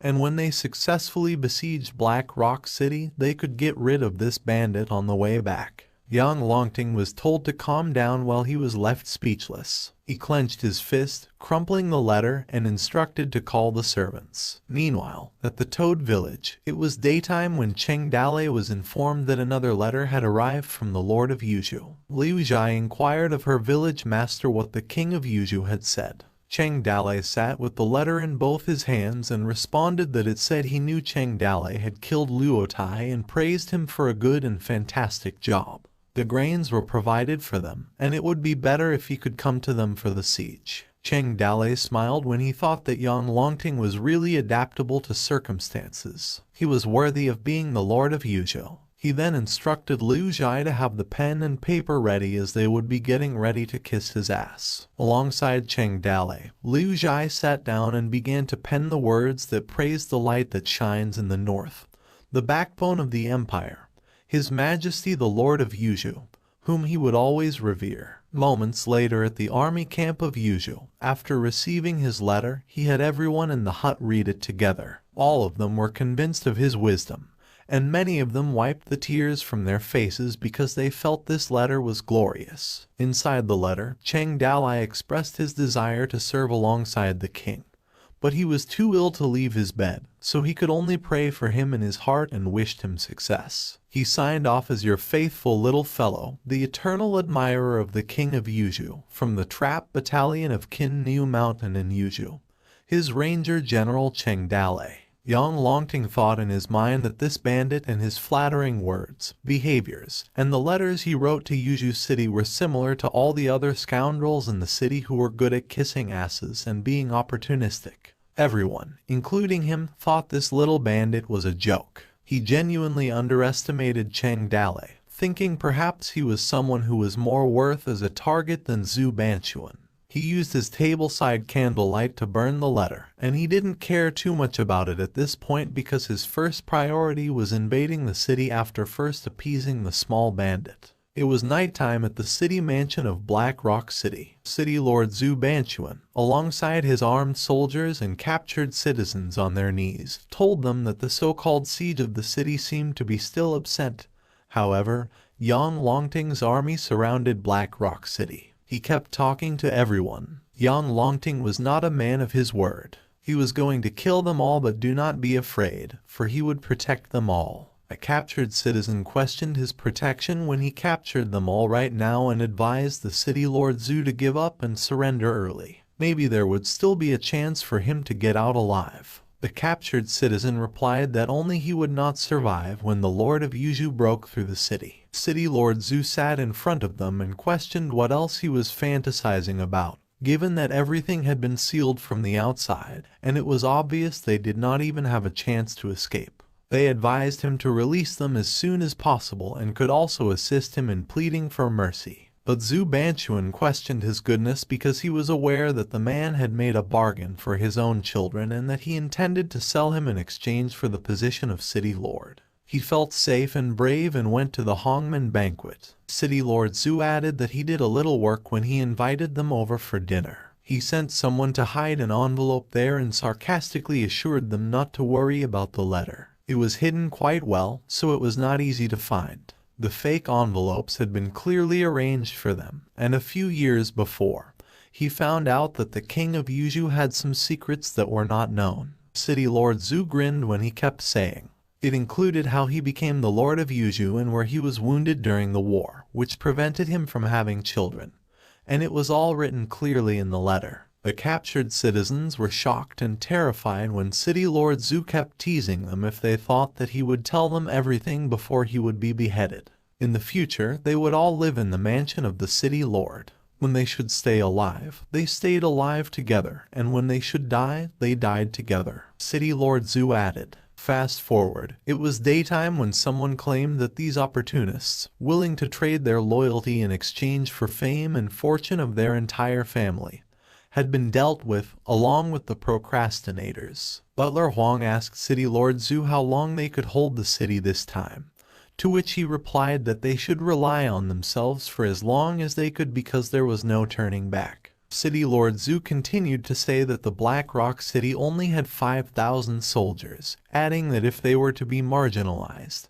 [SPEAKER 1] and when they successfully besieged Black Rock City, they could get rid of this bandit on the way back. Yang Longting was told to calm down while he was left speechless. He clenched his fist, crumpling the letter, and instructed to call the servants. Meanwhile, at the Toad Village, it was daytime when Cheng Dalei was informed that another letter had arrived from the Lord of Yuzhu. Liu Zhai inquired of her village master what the king of Yuzhu had said. Cheng Dalei sat with the letter in both his hands and responded that it said he knew Cheng Dalei had killed Luo Tai and praised him for a good and fantastic job. The grains were provided for them, and it would be better if he could come to them for the siege. Cheng Dalei smiled when he thought that Yang Longting was really adaptable to circumstances. He was worthy of being the Lord of Yuzhou. He then instructed Liu Zhai to have the pen and paper ready as they would be getting ready to kiss his ass. Alongside Cheng Dalei, Liu Zhai sat down and began to pen the words that praised the light that shines in the north, the backbone of the empire, His Majesty the Lord of Yuzhou, whom he would always revere. Moments later at the army camp of Yuzhou, after receiving his letter, he had everyone in the hut read it together. All of them were convinced of his wisdom, and many of them wiped the tears from their faces because they felt this letter was glorious. Inside the letter, Cheng Dalei expressed his desire to serve alongside the king, but he was too ill to leave his bed, so he could only pray for him in his heart and wished him success. He signed off as your faithful little fellow, the eternal admirer of the king of Yuzhou, from the trap battalion of Qin Niu Mountain in Yuzhou. His ranger general Cheng Dalei. Yang Longting thought in his mind that this bandit and his flattering words, behaviors, and the letters he wrote to Yuzhou City were similar to all the other scoundrels in the city who were good at kissing asses and being opportunistic. Everyone, including him, thought this little bandit was a joke. He genuinely underestimated Cheng Dalei, thinking perhaps he was someone who was more worth as a target than Zhu Banquan. He used his tableside candlelight to burn the letter, and he didn't care too much about it at this point because his first priority was invading the city after first appeasing the small bandit. It was nighttime at the city mansion of Black Rock City. City Lord Zhu Banquan, alongside his armed soldiers and captured citizens on their knees, told them that the so-called siege of the city seemed to be still absent. However, Yang Longting's army surrounded Black Rock City. He kept talking to everyone. Yang Longting was not a man of his word. He was going to kill them all, but do not be afraid, for he would protect them all. A captured citizen questioned his protection when he captured them all right now and advised the city lord Zhu to give up and surrender early. Maybe there would still be a chance for him to get out alive. The captured citizen replied that only he would not survive when the Lord of Yuzhou broke through the city. City Lord Zhu sat in front of them and questioned what else he was fantasizing about, given that everything had been sealed from the outside, and it was obvious they did not even have a chance to escape. They advised him to release them as soon as possible and could also assist him in pleading for mercy. But Zhu Banquan questioned his goodness because he was aware that the man had made a bargain for his own children and that he intended to sell him in exchange for the position of city lord. He felt safe and brave and went to the Hongmen banquet. City Lord Zhu added that he did a little work when he invited them over for dinner. He sent someone to hide an envelope there and sarcastically assured them not to worry about the letter. It was hidden quite well, so it was not easy to find. The fake envelopes had been clearly arranged for them, and a few years before, he found out that the king of Yuzhou had some secrets that were not known. City Lord Zhu grinned when he kept saying. It included how he became the Lord of Yuzhou and where he was wounded during the war, which prevented him from having children. And it was all written clearly in the letter. The captured citizens were shocked and terrified when City Lord Zhu kept teasing them if they thought that he would tell them everything before he would be beheaded. In the future, they would all live in the mansion of the city lord. When they should stay alive, they stayed alive together, and when they should die, they died together. City Lord Zhu added. Fast forward, it was daytime when someone claimed that these opportunists, willing to trade their loyalty in exchange for fame and fortune of their entire family, had been dealt with, along with the procrastinators. Butler Huang asked City Lord Zhu how long they could hold the city this time, to which he replied that they should rely on themselves for as long as they could because there was no turning back. City Lord Zhu continued to say that the Black Rock City only had 5,000 soldiers, adding that if they were to be marginalized,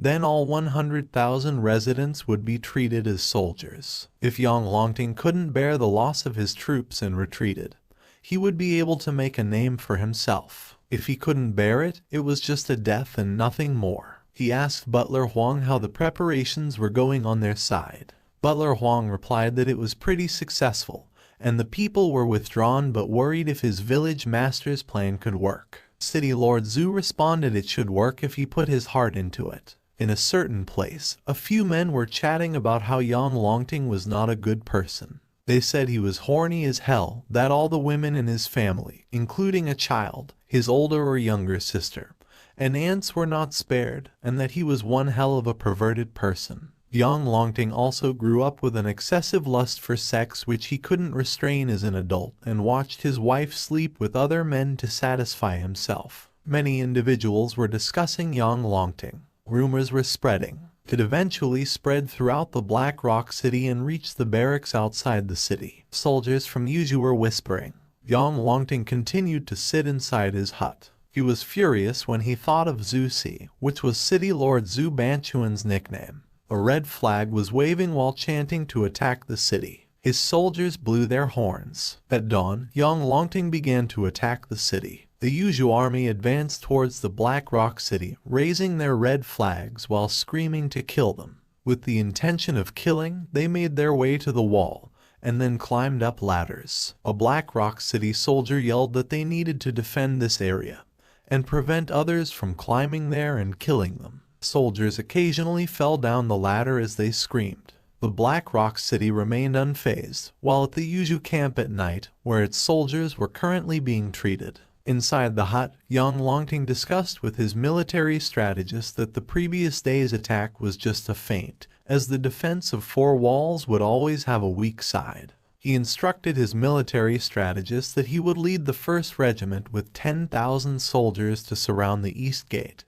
[SPEAKER 1] then all 100,000 residents would be treated as soldiers. If Yang Longting couldn't bear the loss of his troops and retreated, he would be able to make a name for himself. If he couldn't bear it, it was just a death and nothing more. He asked Butler Huang how the preparations were going on their side. Butler Huang replied that it was pretty successful, and the people were withdrawn but worried if his village master's plan could work. City Lord Zhu responded it should work if he put his heart into it. In a certain place, a few men were chatting about how Yang Longting was not a good person. They said he was horny as hell, that all the women in his family, including a child, his older or younger sister, and ants were not spared, and that he was one hell of a perverted person. Young Longting also grew up with an excessive lust for sex which he couldn't restrain as an adult, and watched his wife sleep with other men to satisfy himself. Many individuals were discussing Young Longting. Rumors were spreading. It eventually spread throughout the Black Rock City and reached the barracks outside the city. Soldiers from Yuju were whispering. Young Longting continued to sit inside his hut. He was furious when he thought of Zusi, which was City Lord Zhu Banchuan's nickname. A red flag was waving while chanting to attack the city. His soldiers blew their horns. At dawn, Young Longting began to attack the city. The Yuju army advanced towards the Black Rock City, raising their red flags while screaming to kill them. With the intention of killing, they made their way to the wall, and then climbed up ladders. A Black Rock City soldier yelled that they needed to defend this area, and prevent others from climbing there and killing them. Soldiers occasionally fell down the ladder as they screamed. The Black Rock City remained unfazed, while at the Yuju camp at night, where its soldiers were currently being treated. Inside the hut, Young Longting discussed with his military strategist that the previous day's attack was just a feint, as the defense of four walls would always have a weak side. He instructed his military strategist that he would lead the 1st Regiment with 10,000 soldiers to surround the East Gate,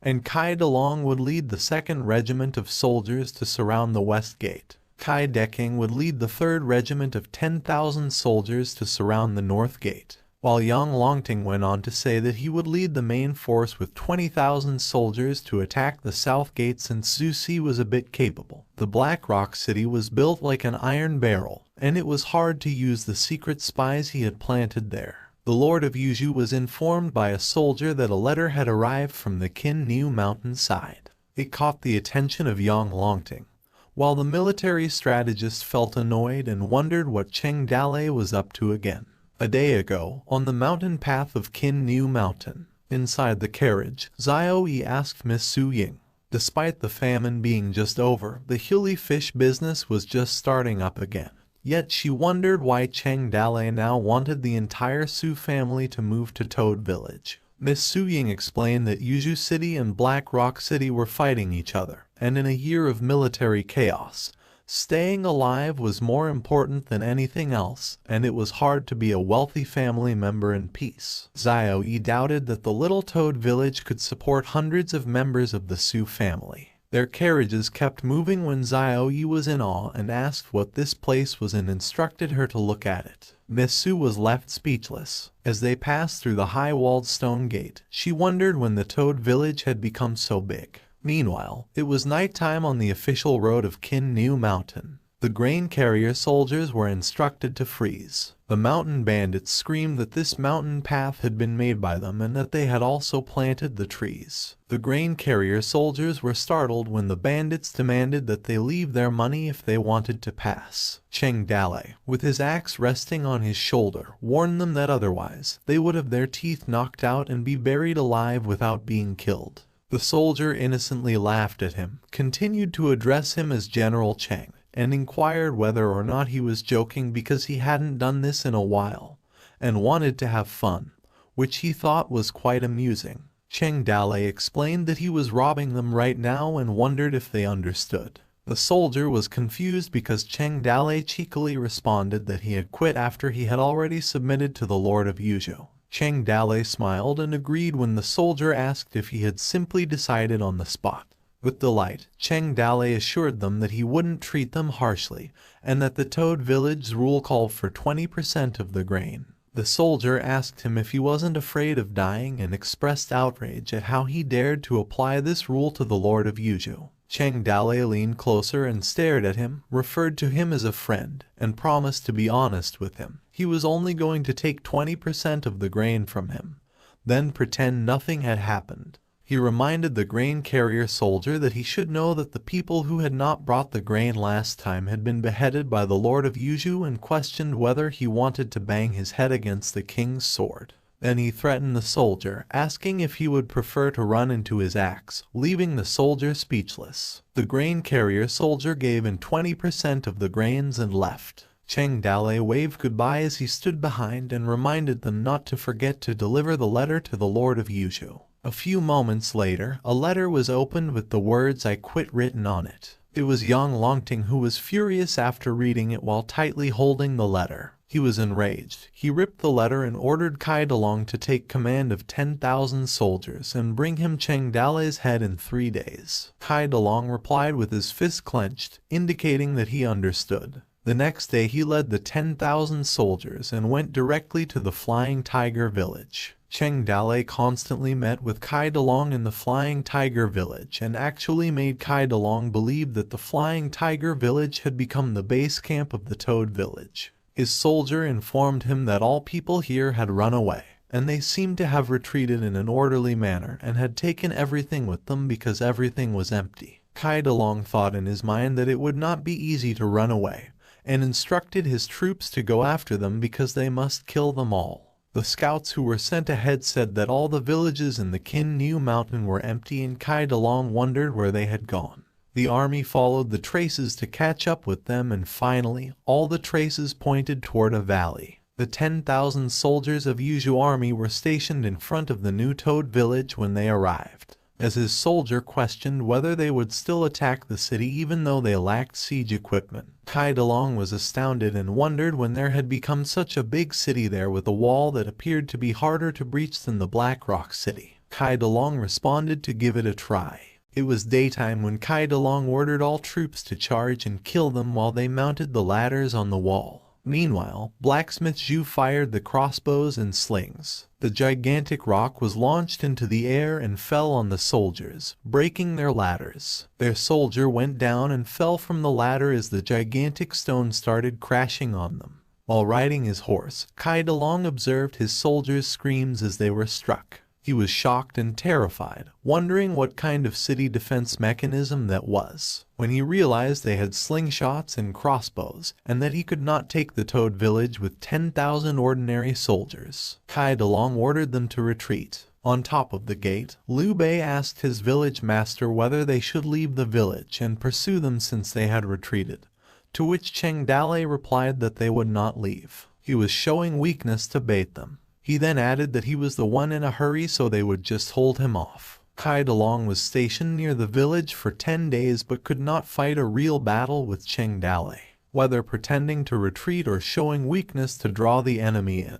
[SPEAKER 1] and Kai Delong would lead the 2nd Regiment of soldiers to surround the West Gate. Kai Deking would lead the 3rd Regiment of 10,000 soldiers to surround the North Gate, while Young Longting went on to say that he would lead the main force with 20,000 soldiers to attack the South Gate since Zusi was a bit capable. The Black Rock City was built like an iron barrel, and it was hard to use the secret spies he had planted there. The Lord of Yuju was informed by a soldier that a letter had arrived from the Kinnu mountain side. It caught the attention of Young Longting, while the military strategist felt annoyed and wondered what Cheng Dale was up to again. A day ago, on the mountain path of Kinnu Mountain, inside the carriage, Zio-e asked Miss Su Ying. Despite the famine being just over, the hilly fish business was just starting up again. Yet she wondered why Cheng Dale now wanted the entire Su family to move to Toad Village. Miss Su Ying explained that Yuju City and Black Rock City were fighting each other, and in a year of military chaos, staying alive was more important than anything else, and it was hard to be a wealthy family member in peace. Zio-e doubted that the little Toad Village could support hundreds of members of the Su family. Their carriages kept moving when Zio-e was in awe and asked what this place was and instructed her to look at it. Miss Su was left speechless. As they passed through the high-walled stone gate, she wondered when the Toad Village had become so big. Meanwhile, it was nighttime on the official road of Kinnu Mountain. The grain carrier soldiers were instructed to freeze. The mountain bandits screamed that this mountain path had been made by them and that they had also planted the trees. The grain carrier soldiers were startled when the bandits demanded that they leave their money if they wanted to pass. Cheng Dale, with his axe resting on his shoulder, warned them that otherwise they would have their teeth knocked out and be buried alive without being killed. The soldier innocently laughed at him, continued to address him as General Cheng, and inquired whether or not he was joking because he hadn't done this in a while, and wanted to have fun, which he thought was quite amusing. Cheng Dale explained that he was robbing them right now and wondered if they understood. The soldier was confused because Cheng Dale cheekily responded that he had quit after he had already submitted to the Lord of Yuju. Cheng Dale smiled and agreed when the soldier asked if he had simply decided on the spot. With delight, Cheng Dale assured them that he wouldn't treat them harshly, and that the Toad Village's rule called for 20% of the grain. The soldier asked him if he wasn't afraid of dying and expressed outrage at how he dared to apply this rule to the Lord of Yuju. Cheng Dale leaned closer and stared at him, referred to him as a friend, and promised to be honest with him. He was only going to take 20% of the grain from him, then pretend nothing had happened. He reminded the grain carrier soldier that he should know that the people who had not brought the grain last time had been beheaded by the Lord of Yuju and questioned whether he wanted to bang his head against the king's sword. Then he threatened the soldier, asking if he would prefer to run into his axe, leaving the soldier speechless. The grain carrier soldier gave in 20% of the grains and left. Cheng Dale waved goodbye as he stood behind and reminded them not to forget to deliver the letter to the Lord of Yuju. A few moments later, a letter was opened with the words "I quit" written on it. It was young Longting who was furious after reading it while tightly holding the letter. He was enraged. He ripped the letter and ordered Kai Dalong to take command of 10,000 soldiers and bring him Cheng Dale's head in 3 days. Kai Dalong replied with his fist clenched, indicating that he understood. The next day he led the 10,000 soldiers and went directly to the Flying Tiger village. Cheng Dale constantly met with Kai Dalong in the Flying Tiger village and actually made Kai Dalong believe that the Flying Tiger village had become the base camp of the Toad village. His soldier informed him that all people here had run away, and they seemed to have retreated in an orderly manner and had taken everything with them because everything was empty. Kai Dalong thought in his mind that it would not be easy to run away, and instructed his troops to go after them because they must kill them all. The scouts who were sent ahead said that all the villages in the Kin New Mountain were empty, and Kai Dalong wondered where they had gone. The army followed the traces to catch up with them, and finally, all the traces pointed toward a valley. The 10,000 soldiers of Yuju army were stationed in front of the new Toad village when they arrived. As his soldier questioned whether they would still attack the city even though they lacked siege equipment, Kai Dalong was astounded and wondered when there had become such a big city there with a wall that appeared to be harder to breach than the Black Rock City. Kai Dalong responded to give it a try. It was daytime when Kai Dalong ordered all troops to charge and kill them while they mounted the ladders on the wall. Meanwhile, Blacksmith Zhu fired the crossbows and slings. The gigantic rock was launched into the air and fell on the soldiers, breaking their ladders. Their soldier went down and fell from the ladder as the gigantic stone started crashing on them. While riding his horse, Kai Dalong observed his soldiers' screams as they were struck. He was shocked and terrified, wondering what kind of city defense mechanism that was. When he realized they had slingshots and crossbows, and that he could not take the Toad village with 10,000 ordinary soldiers, Kai Dalong ordered them to retreat. On top of the gate, Liu Bei asked his village master whether they should leave the village and pursue them since they had retreated, to which Cheng Dale replied that they would not leave. He was showing weakness to bait them. He then added that he was the one in a hurry, so they would just hold him off. Kai Dalong was stationed near the village for 10 days but could not fight a real battle with Cheng Dale. Whether pretending to retreat or showing weakness to draw the enemy in,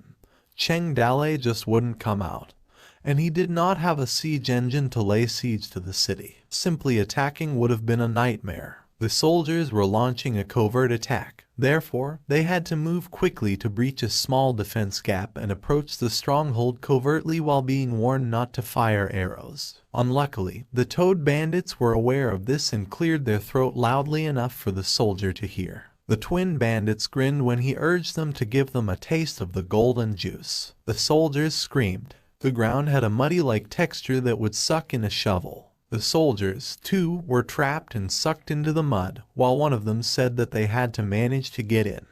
[SPEAKER 1] Cheng Dale just wouldn't come out. And he did not have a siege engine to lay siege to the city. Simply attacking would have been a nightmare. The soldiers were launching a covert attack. Therefore, they had to move quickly to breach a small defense gap and approach the stronghold covertly while being warned not to fire arrows. Unluckily, the Toad bandits were aware of this and cleared their throat loudly enough for the soldier to hear. The twin bandits grinned when he urged them to give them a taste of the golden juice. The soldiers screamed. The ground had a muddy-like texture that would suck in a shovel. The soldiers, too, were trapped and sucked into the mud, while one of them said that they had to manage to get in,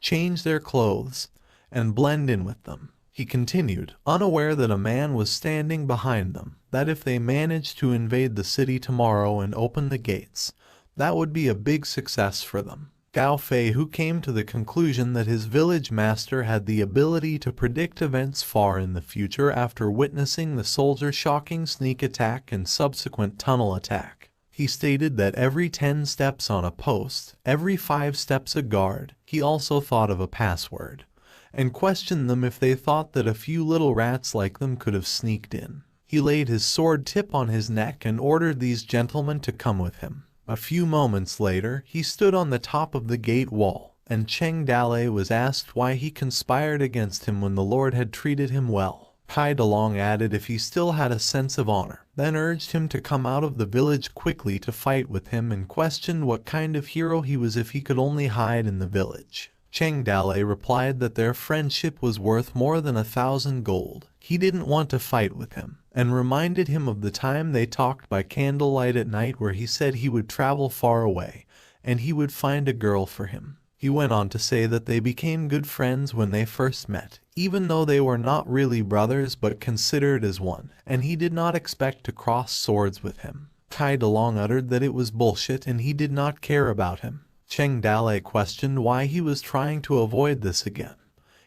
[SPEAKER 1] change their clothes, and blend in with them. He continued, unaware that a man was standing behind them, that if they managed to invade the city tomorrow and open the gates, that would be a big success for them. Gao Fei, who came to the conclusion that his village master had the ability to predict events far in the future after witnessing the soldiers' shocking sneak attack and subsequent tunnel attack. He stated that every 10 steps on a post, every 5 steps a guard. He also thought of a password, and questioned them if they thought that a few little rats like them could have sneaked in. He laid his sword tip on his neck and ordered these gentlemen to come with him. A few moments later, he stood on the top of the gate wall, and Cheng Dale was asked why he conspired against him when the Lord had treated him well. Kai Dalong added if he still had a sense of honor, then urged him to come out of the village quickly to fight with him, and questioned what kind of hero he was if he could only hide in the village. Cheng Dale replied that their friendship was worth more than 1,000 gold. He didn't want to fight with him, and reminded him of the time they talked by candlelight at night where he said he would travel far away, and he would find a girl for him. He went on to say that they became good friends when they first met, even though they were not really brothers but considered as one, and he did not expect to cross swords with him. Kai Dalong uttered that it was bullshit and he did not care about him. Cheng Dale questioned why he was trying to avoid this again.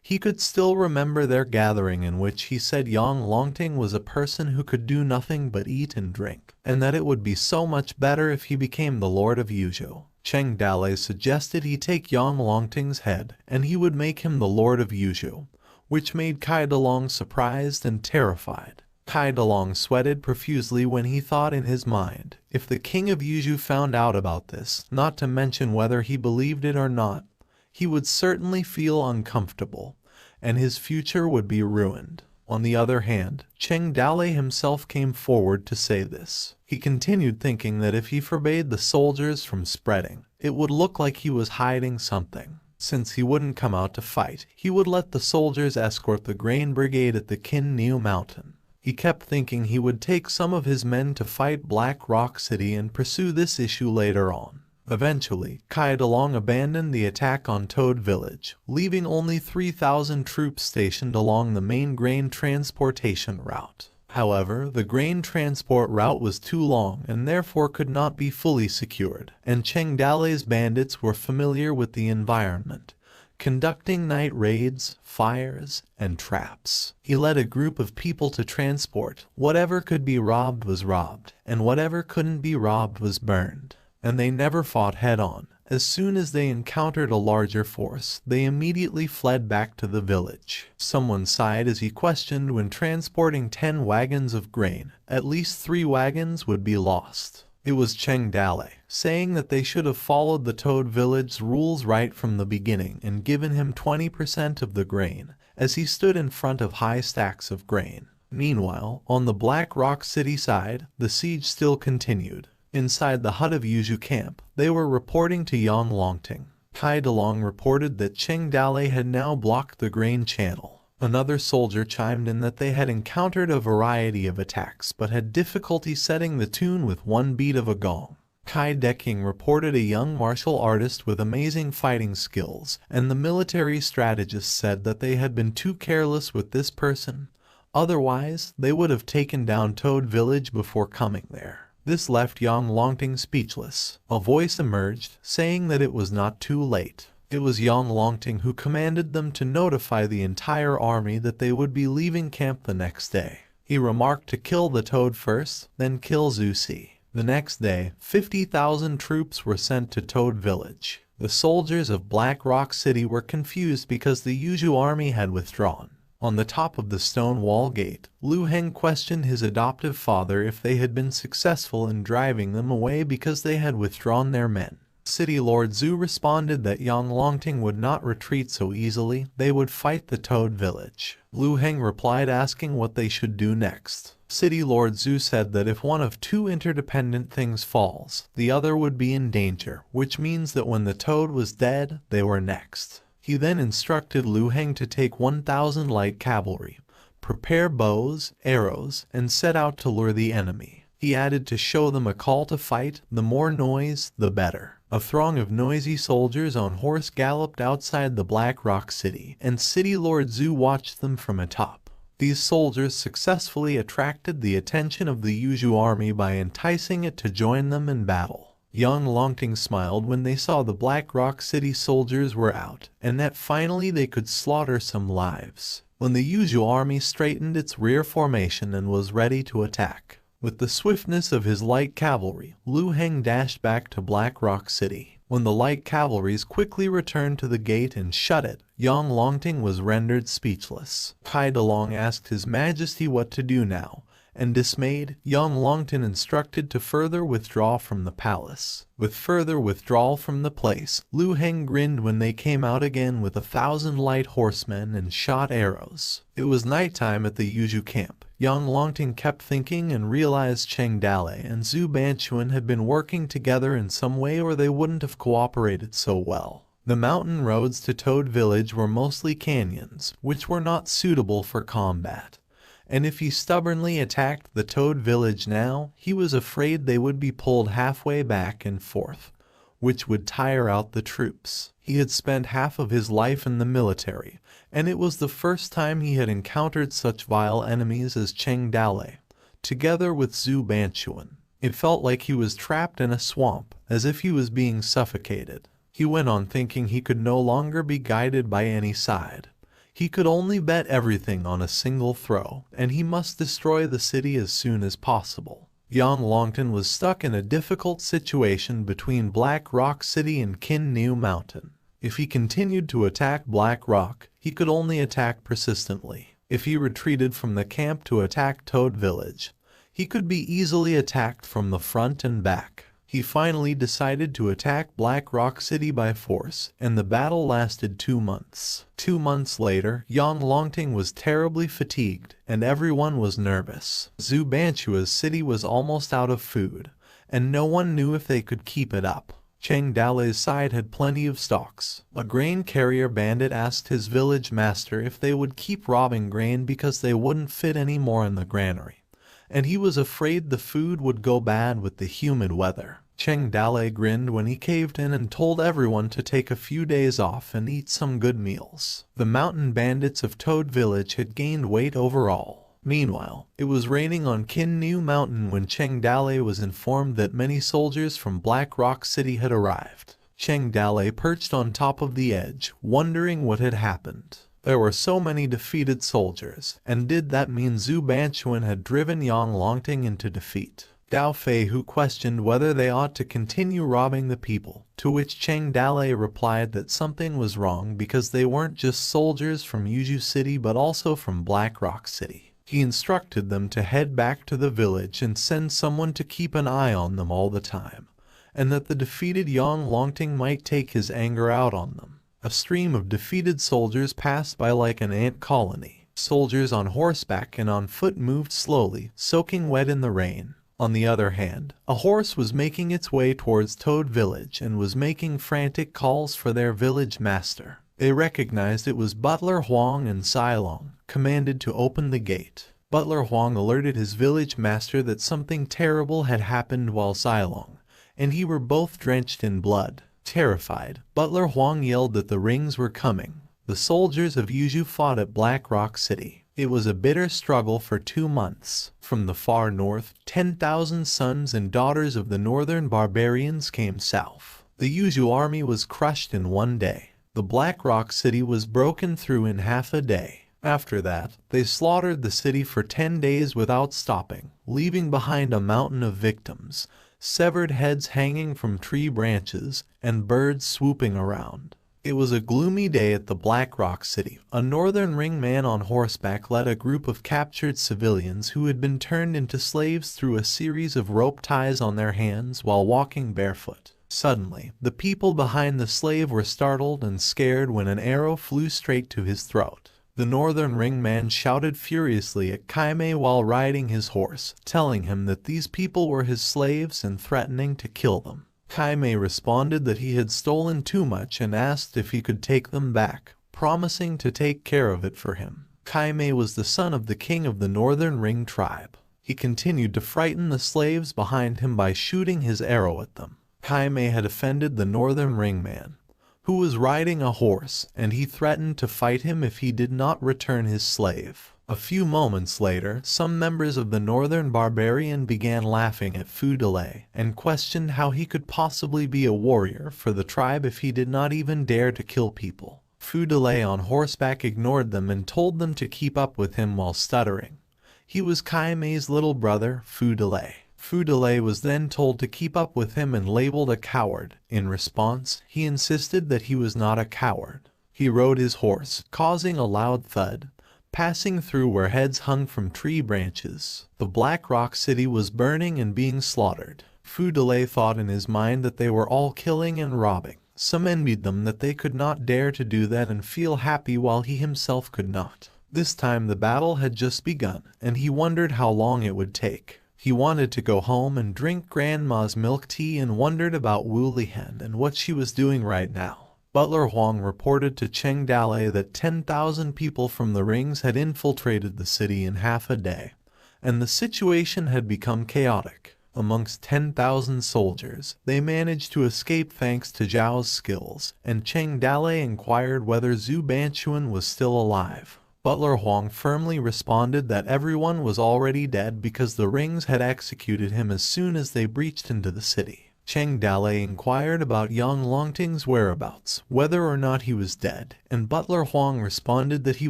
[SPEAKER 1] He could still remember their gathering in which he said Yang Longting was a person who could do nothing but eat and drink, and that it would be so much better if he became the Lord of Yuzhou. Cheng Dalei suggested he take Yang Longting's head, and he would make him the Lord of Yuzhou, which made Kai Dalong surprised and terrified. Kai Dalong sweated profusely when he thought in his mind, if the king of Yuzhou found out about this, not to mention whether he believed it or not, he would certainly feel uncomfortable, and his future would be ruined. On the other hand, Cheng Dalei himself came forward to say this. He continued thinking that if he forbade the soldiers from spreading, it would look like he was hiding something. Since he wouldn't come out to fight, he would let the soldiers escort the grain brigade at the Kin Niu mountain. He kept thinking he would take some of his men to fight Black Rock City and pursue this issue later on. Eventually, Kai Dalong abandoned the attack on Toad Village, leaving only 3,000 troops stationed along the main grain transportation route. However, the grain transport route was too long and therefore could not be fully secured, and Cheng Dalei's bandits were familiar with the environment, conducting night raids, fires, and traps. He led a group of people to transport. Whatever could be robbed was robbed, and whatever couldn't be robbed was burned. And they never fought head-on. As soon as they encountered a larger force, they immediately fled back to the village. Someone sighed as he questioned when transporting 10 wagons of grain, at least 3 wagons would be lost. It was Cheng Dalei, saying that they should have followed the Toad Village's rules right from the beginning and given him 20% of the grain, as he stood in front of high stacks of grain. Meanwhile, on the Black Rock City side, the siege still continued. Inside the hut of Yuzhou camp, they were reporting to Yang Longting. Kai Dalong reported that Cheng Dalei had now blocked the grain channel. Another soldier chimed in that they had encountered a variety of attacks but had difficulty setting the tune with one beat of a gong. Kai Deking reported a young martial artist with amazing fighting skills, and the military strategist said that they had been too careless with this person. Otherwise, they would have taken down Toad Village before coming there. This left Yang Longting speechless. A voice emerged, saying that it was not too late. It was Yang Longting who commanded them to notify the entire army that they would be leaving camp the next day. He remarked to kill the Toad first, then kill Zhu Si. The next day, 50,000 troops were sent to Toad Village. The soldiers of Black Rock City were confused because the Yuzhou army had withdrawn. On the top of the stone wall gate, Lu Heng questioned his adoptive father if they had been successful in driving them away because they had withdrawn their men. City Lord Zhu responded that Yang Longting would not retreat so easily, they would fight the Toad Village. Lu Heng replied asking what they should do next. City Lord Zhu said that if one of 2 interdependent things falls, the other would be in danger, which means that when the Toad was dead, they were next. He then instructed Lu Heng to take 1,000 light cavalry, prepare bows, arrows, and set out to lure the enemy. He added to show them a call to fight, the more noise, the better. A throng of noisy soldiers on horse galloped outside the Black Rock City, and City Lord Zhu watched them from atop. These soldiers successfully attracted the attention of the Yuzhou army by enticing it to join them in battle. Yang Longting smiled when they saw the Black Rock City soldiers were out, and that finally they could slaughter some lives. When the Yuzhou army straightened its rear formation and was ready to attack, with the swiftness of his light cavalry, Lu Heng dashed back to Black Rock City. When the light cavalries quickly returned to the gate and shut it, Yang Longting was rendered speechless. Kai Dalong asked His Majesty what to do now, and dismayed, Yang Longting instructed to further withdraw from the palace. With further withdrawal from the place, Lu Heng grinned when they came out again with 1,000 light horsemen and shot arrows. It was nighttime at the Yuzhou camp. Yang Longting kept thinking and realized Cheng Dalei and Zhu Banquan had been working together in some way or they wouldn't have cooperated so well. The mountain roads to Toad Village were mostly canyons, which were not suitable for combat. And if he stubbornly attacked the Toad Village now, he was afraid they would be pulled halfway back and forth, which would tire out the troops. He had spent half of his life in the military, and it was the first time he had encountered such vile enemies as Cheng Dalei, together with Zhu Banquan. It felt like he was trapped in a swamp, as if he was being suffocated. He went on thinking he could no longer be guided by any side. He could only bet everything on a single throw, and he must destroy the city as soon as possible. Yang Longton was stuck in a difficult situation between Black Rock City and Kin New Mountain. If he continued to attack Black Rock, he could only attack persistently. If he retreated from the camp to attack Toad Village, he could be easily attacked from the front and back. He finally decided to attack Black Rock City by force, and the battle lasted 2 months. 2 months later, Yang Longting was terribly fatigued, and everyone was nervous. Zubanshua's city was almost out of food, and no one knew if they could keep it up. Cheng Dale's side had plenty of stocks. A grain carrier bandit asked his village master if they would keep robbing grain because they wouldn't fit anymore in the granary, and he was afraid the food would go bad with the humid weather. Cheng Dale grinned when he caved in and told everyone to take a few days off and eat some good meals. The mountain bandits of Toad Village had gained weight overall. Meanwhile, it was raining on Kin New Mountain when Cheng Dale was informed that many soldiers from Black Rock City had arrived. Cheng Dale perched on top of the edge, wondering what had happened. There were so many defeated soldiers, and did that mean Zhu Banchuan had driven Yang Longting into defeat? Dao Fei Hu questioned whether they ought to continue robbing the people, to which Cheng Dale replied that something was wrong because they weren't just soldiers from Yuju City but also from Black Rock City. He instructed them to head back to the village and send someone to keep an eye on them all the time, and that the defeated Yang Longting might take his anger out on them. A stream of defeated soldiers passed by like an ant colony. Soldiers on horseback and on foot moved slowly, soaking wet in the rain. On the other hand, a horse was making its way towards Toad Village and was making frantic calls for their village master. They recognized it was Butler Huang and Silong, commanded to open the gate. Butler Huang alerted his village master that something terrible had happened while Silong and he were both drenched in blood. Terrified, Butler Huang yelled that the rings were coming. The soldiers of Yuju fought at Black Rock City. It was a bitter struggle for 2 months. From the far north, 10,000 sons and daughters of the northern barbarians came south. The Yuju army was crushed in 1 day. The Black Rock City was broken through in half a day. After that, they slaughtered the city for 10 days without stopping, leaving behind a mountain of victims, severed heads hanging from tree branches, and birds swooping around. It was a gloomy day at the Black Rock City. A northern ring man on horseback led a group of captured civilians who had been turned into slaves through a series of rope ties on their hands while walking barefoot. Suddenly, the people behind the slave were startled and scared when an arrow flew straight to his throat. The northern ring man shouted furiously at Kaimei while riding his horse, telling him that these people were his slaves and threatening to kill them. Kaimei responded that he had stolen too much and asked if he could take them back, promising to take care of it for him. Kaimei was the son of the king of the Northern Ring tribe. He continued to frighten the slaves behind him by shooting his arrow at them. Kaimei had offended the Northern Ring man, who was riding a horse, and he threatened to fight him if he did not return his slave. A few moments later, some members of the Northern Barbarian began laughing at Fu Delay and questioned how he could possibly be a warrior for the tribe if he did not even dare to kill people. Fu Delay on horseback ignored them and told them to keep up with him while stuttering. He was Kaimei's little brother, Fu Delay. Fu Delay was then told to keep up with him and labeled a coward. In response, he insisted that he was not a coward. He rode his horse, causing a loud thud, passing through where heads hung from tree branches. The Black Rock City was burning and being slaughtered. Fu Delay thought in his mind that they were all killing and robbing. Some envied them that they could not dare to do that and feel happy while he himself could not. This time the battle had just begun, and he wondered how long it would take. He wanted to go home and drink Grandma's milk tea and wondered about Wu Lihen and what she was doing right now. Butler Huang reported to Cheng Dale that 10,000 people from the rings had infiltrated the city in half a day, and the situation had become chaotic. Amongst 10,000 soldiers, they managed to escape thanks to Zhao's skills, and Cheng Dale inquired whether Zhu Banchuan was still alive. Butler Huang firmly responded that everyone was already dead because the rings had executed him as soon as they breached into the city. Cheng Dalei inquired about young Longting's whereabouts, whether or not he was dead, and Butler Huang responded that he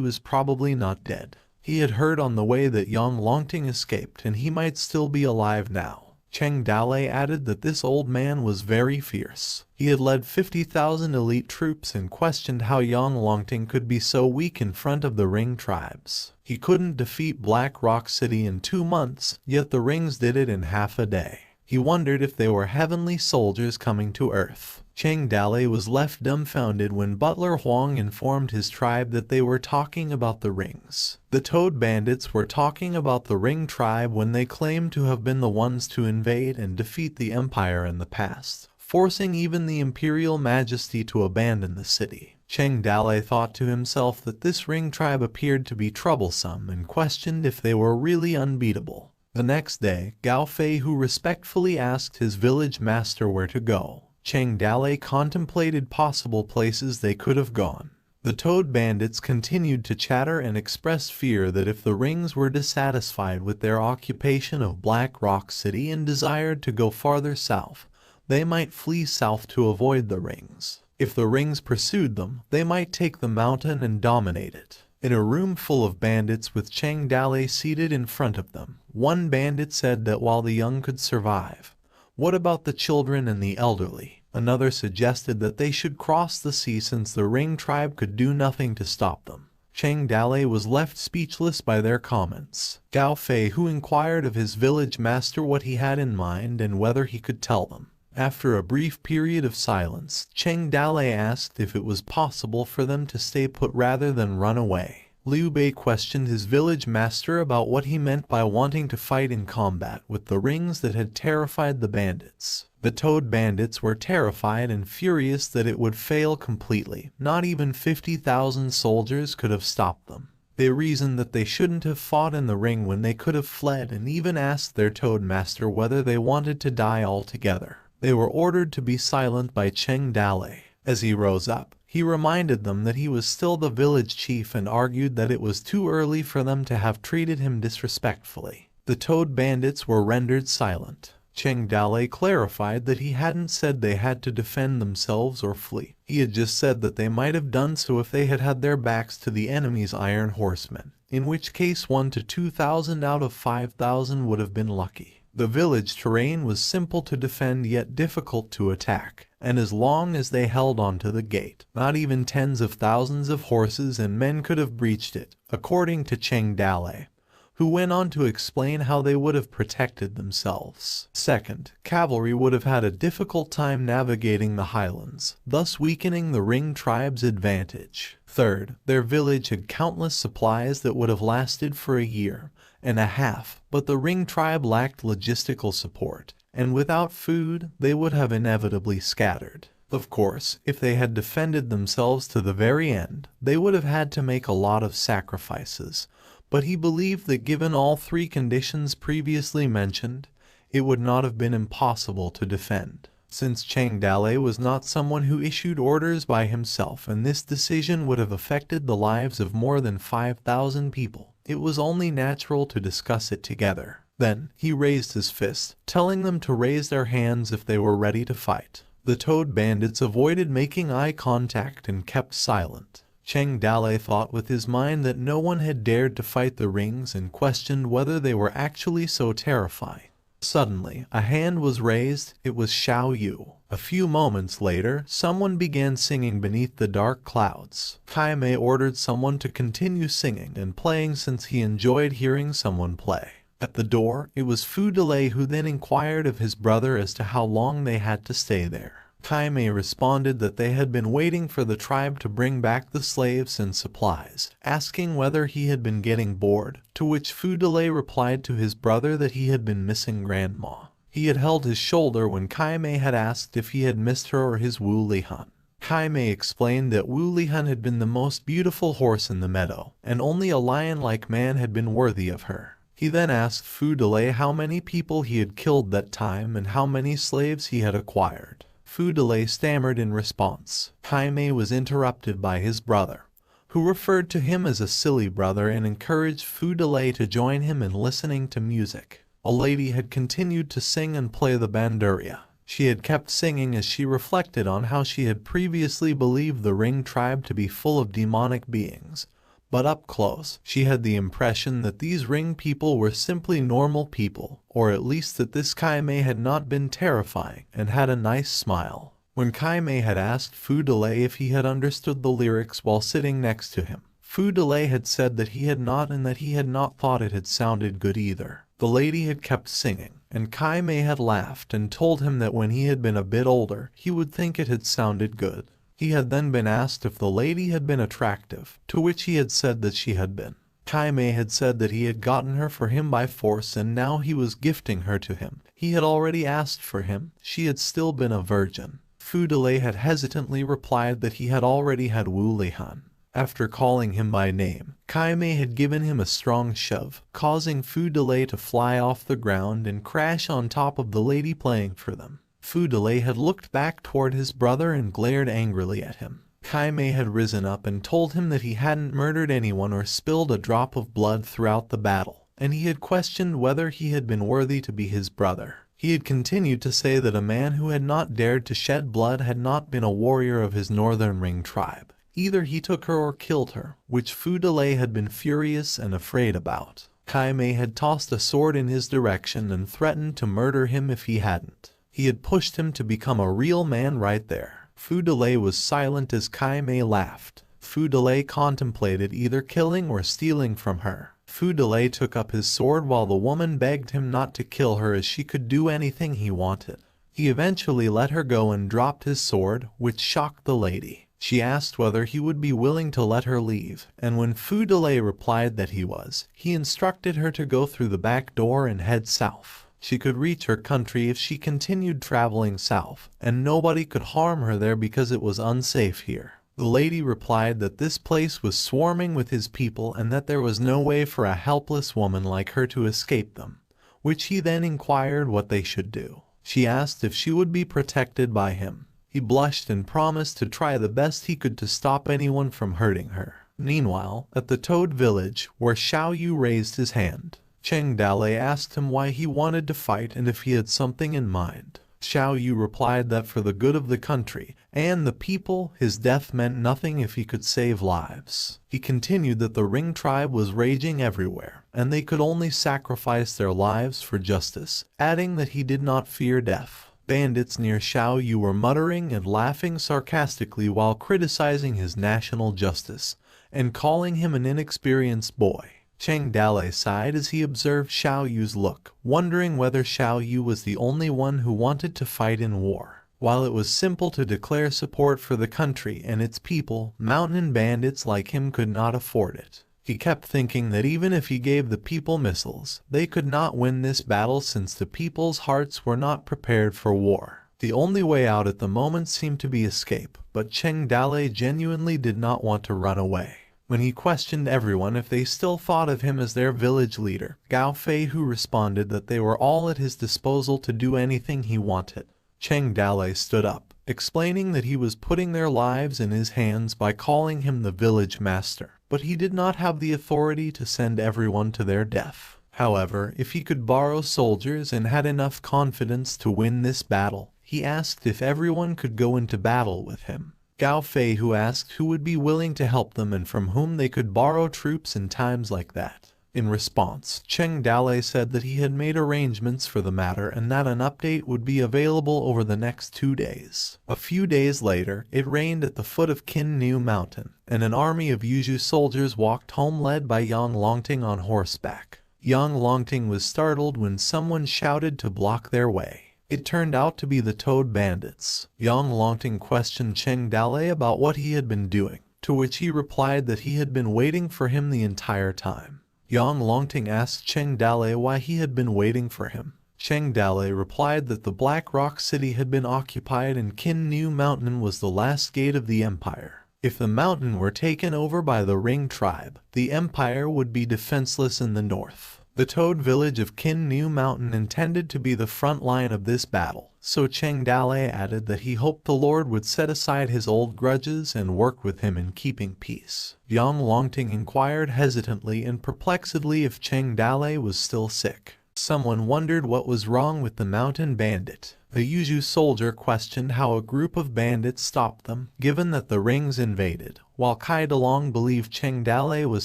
[SPEAKER 1] was probably not dead. He had heard on the way that young Longting escaped and he might still be alive now. Cheng Dalei added that this old man was very fierce. He had led 50,000 elite troops and questioned how young Longting could be so weak in front of the Ring tribes. He couldn't defeat Black Rock City in 2 months, yet the Rings did it in half a day. He wondered if they were heavenly soldiers coming to Earth. Cheng Dalei was left dumbfounded when Butler Huang informed his tribe that they were talking about the Rings. The Toad Bandits were talking about the Ring tribe when they claimed to have been the ones to invade and defeat the Empire in the past, forcing even the Imperial Majesty to abandon the city. Cheng Dalei thought to himself that this Ring tribe appeared to be troublesome and questioned if they were really unbeatable. The next day, Gao Fei, who respectfully asked his village master where to go, Cheng Dalei contemplated possible places they could have gone. The Toad Bandits continued to chatter and expressed fear that if the Rings were dissatisfied with their occupation of Black Rock City and desired to go farther south, they might flee south to avoid the Rings. If the Rings pursued them, they might take the mountain and dominate it. In a room full of bandits with Cheng Dalei seated in front of them, one bandit said that while the young could survive, what about the children and the elderly? Another suggested that they should cross the sea since the Ring tribe could do nothing to stop them. Cheng Dalei was left speechless by their comments. Gao Fei, who inquired of his village master what he had in mind and whether he could tell them. After a brief period of silence, Cheng Dalei asked if it was possible for them to stay put rather than run away. Liu Bei questioned his village master about what he meant by wanting to fight in combat with the Rings that had terrified the bandits. The Toad Bandits were terrified and furious that it would fail completely. Not even 50,000 soldiers could have stopped them. They reasoned that they shouldn't have fought in the Ring when they could have fled, and even asked their Toad Master whether they wanted to die altogether. They were ordered to be silent by Cheng Dalei. As he rose up, he reminded them that he was still the village chief and argued that it was too early for them to have treated him disrespectfully. The Toad Bandits were rendered silent. Cheng Dalei clarified that he hadn't said they had to defend themselves or flee. He had just said that they might have done so if they had had their backs to the enemy's Iron Horsemen, in which case 1 to 2,000 out of 5,000 would have been lucky. The village terrain was simple to defend yet difficult to attack, and as long as they held onto the gate, not even tens of thousands of horses and men could have breached it, according to Cheng Dalei, who went on to explain how they would have protected themselves. Second, cavalry would have had a difficult time navigating the highlands, thus weakening the Ring tribe's advantage. Third, their village had countless supplies that would have lasted for a year and a half, but the Ring tribe lacked logistical support, and without food, they would have inevitably scattered. Of course, if they had defended themselves to the very end, they would have had to make a lot of sacrifices, but he believed that given all 3 conditions previously mentioned, it would not have been impossible to defend. Since Cheng Dalei was not someone who issued orders by himself and this decision would have affected the lives of more than 5,000 people, it was only natural to discuss it together. Then, he raised his fist, telling them to raise their hands if they were ready to fight. The Toad Bandits avoided making eye contact and kept silent. Cheng Dalei thought with his mind that no one had dared to fight the Rings and questioned whether they were actually so terrifying. Suddenly, a hand was raised. It was Xiao Yu. A few moments later, someone began singing beneath the dark clouds. Kai Mei ordered someone to continue singing and playing since he enjoyed hearing someone play. At the door, it was Fu Delay who then inquired of his brother as to how long they had to stay there. Kai Mei responded that they had been waiting for the tribe to bring back the slaves and supplies, asking whether he had been getting bored, to which Fu Delay replied to his brother that he had been missing Grandma. He had held his shoulder when Kai Mei had asked if he had missed her or his Wu Lihan. Kai Mei explained that Wu Lihan had been the most beautiful horse in the meadow, and only a lion-like man had been worthy of her. He then asked Fu Delay how many people he had killed that time and how many slaves he had acquired. Fu Delay stammered in response. Kai Mei was interrupted by his brother, who referred to him as a silly brother and encouraged Fu Delay to join him in listening to music. A lady had continued to sing and play the bandurria. She had kept singing as she reflected on how she had previously believed the Ring tribe to be full of demonic beings. But up close, she had the impression that these Ring people were simply normal people, or at least that this Kaimei had not been terrifying and had a nice smile. When Kaimei had asked Fu Delay if he had understood the lyrics while sitting next to him, Fu Delay had said that he had not and that he had not thought it had sounded good either. The lady had kept singing, and Kaimei had laughed and told him that when he had been a bit older, he would think it had sounded good. He had then been asked if the lady had been attractive, to which he had said that she had been. Kaimei had said that he had gotten her for him by force and now he was gifting her to him. He had already asked for him, she had still been a virgin. Fu Delay had hesitantly replied that he had already had Wu Lihan. After calling him by name, Kaimei had given him a strong shove, causing Fu Delay to fly off the ground and crash on top of the lady playing for them. Fu Delay had looked back toward his brother and glared angrily at him. Kaimei had risen up and told him that he hadn't murdered anyone or spilled a drop of blood throughout the battle, and he had questioned whether he had been worthy to be his brother. He had continued to say that a man who had not dared to shed blood had not been a warrior of his Northern Ring tribe. Either he took her or killed her, which Fu Delay had been furious and afraid about. Kaimei had tossed a sword in his direction and threatened to murder him if he hadn't. He had pushed him to become a real man right there. Fu Delay was silent as Kaimei laughed. Fu Delay contemplated either killing or stealing from her. Fu Delay took up his sword while the woman begged him not to kill her as she could do anything he wanted. He eventually let her go and dropped his sword, which shocked the lady. She asked whether he would be willing to let her leave, and when Fu Delay replied that he was, he instructed her to go through the back door and head south. She could reach her country if she continued traveling south, and nobody could harm her there because it was unsafe here. The lady replied that this place was swarming with his people and that there was no way for a helpless woman like her to escape them, which he then inquired what they should do. She asked if she would be protected by him. He blushed and promised to try the best he could to stop anyone from hurting her. Meanwhile, at the Toad village, where Xiao Yu raised his hand, Cheng Dalei asked him why he wanted to fight and if he had something in mind. Xiao Yu replied that for the good of the country and the people, his death meant nothing if he could save lives. He continued that the Ring tribe was raging everywhere, and they could only sacrifice their lives for justice, adding that he did not fear death. Bandits near Xiao Yu were muttering and laughing sarcastically while criticizing his national justice and calling him an inexperienced boy. Cheng Dalei sighed as he observed Xiao Yu's look, wondering whether Xiao Yu was the only one who wanted to fight in war. While it was simple to declare support for the country and its people, mountain bandits like him could not afford it. He kept thinking that even if he gave the people missiles, they could not win this battle since the people's hearts were not prepared for war. The only way out at the moment seemed to be escape, but Cheng Dalei genuinely did not want to run away. When he questioned everyone if they still thought of him as their village leader, Gao Fei Hu responded that they were all at his disposal to do anything he wanted. Cheng Dalei stood up, explaining that he was putting their lives in his hands by calling him the village master, but he did not have the authority to send everyone to their death. However, if he could borrow soldiers and had enough confidence to win this battle, he asked if everyone could go into battle with him. Gao Fei Hu asked who would be willing to help them and from whom they could borrow troops in times like that. In response, Cheng Dalei said that he had made arrangements for the matter and that an update would be available over the next 2 days. A few days later, it rained at the foot of Qin Niu Mountain, and an army of Yuzhu soldiers walked home led by Yang Longting on horseback. Yang Longting was startled when someone shouted to block their way. It turned out to be the Toad bandits. Yang Longting questioned Cheng Dalei about what he had been doing, to which he replied that he had been waiting for him the entire time. Yang Longting asked Cheng Dalei why he had been waiting for him. Cheng Dalei replied that the Black Rock City had been occupied and Qin Niu Mountain was the last gate of the empire. If the mountain were taken over by the Ring tribe, the empire would be defenseless in the north. The Toad village of Qin Niu Mountain intended to be the front line of this battle, so Cheng Dalei added that he hoped the Lord would set aside his old grudges and work with him in keeping peace. Yang Longting inquired hesitantly and perplexedly if Cheng Dalei was still sick. Someone wondered what was wrong with the mountain bandit. A Yuju soldier questioned how a group of bandits stopped them, given that the rings invaded, while Kai Dalong believed Cheng Dale was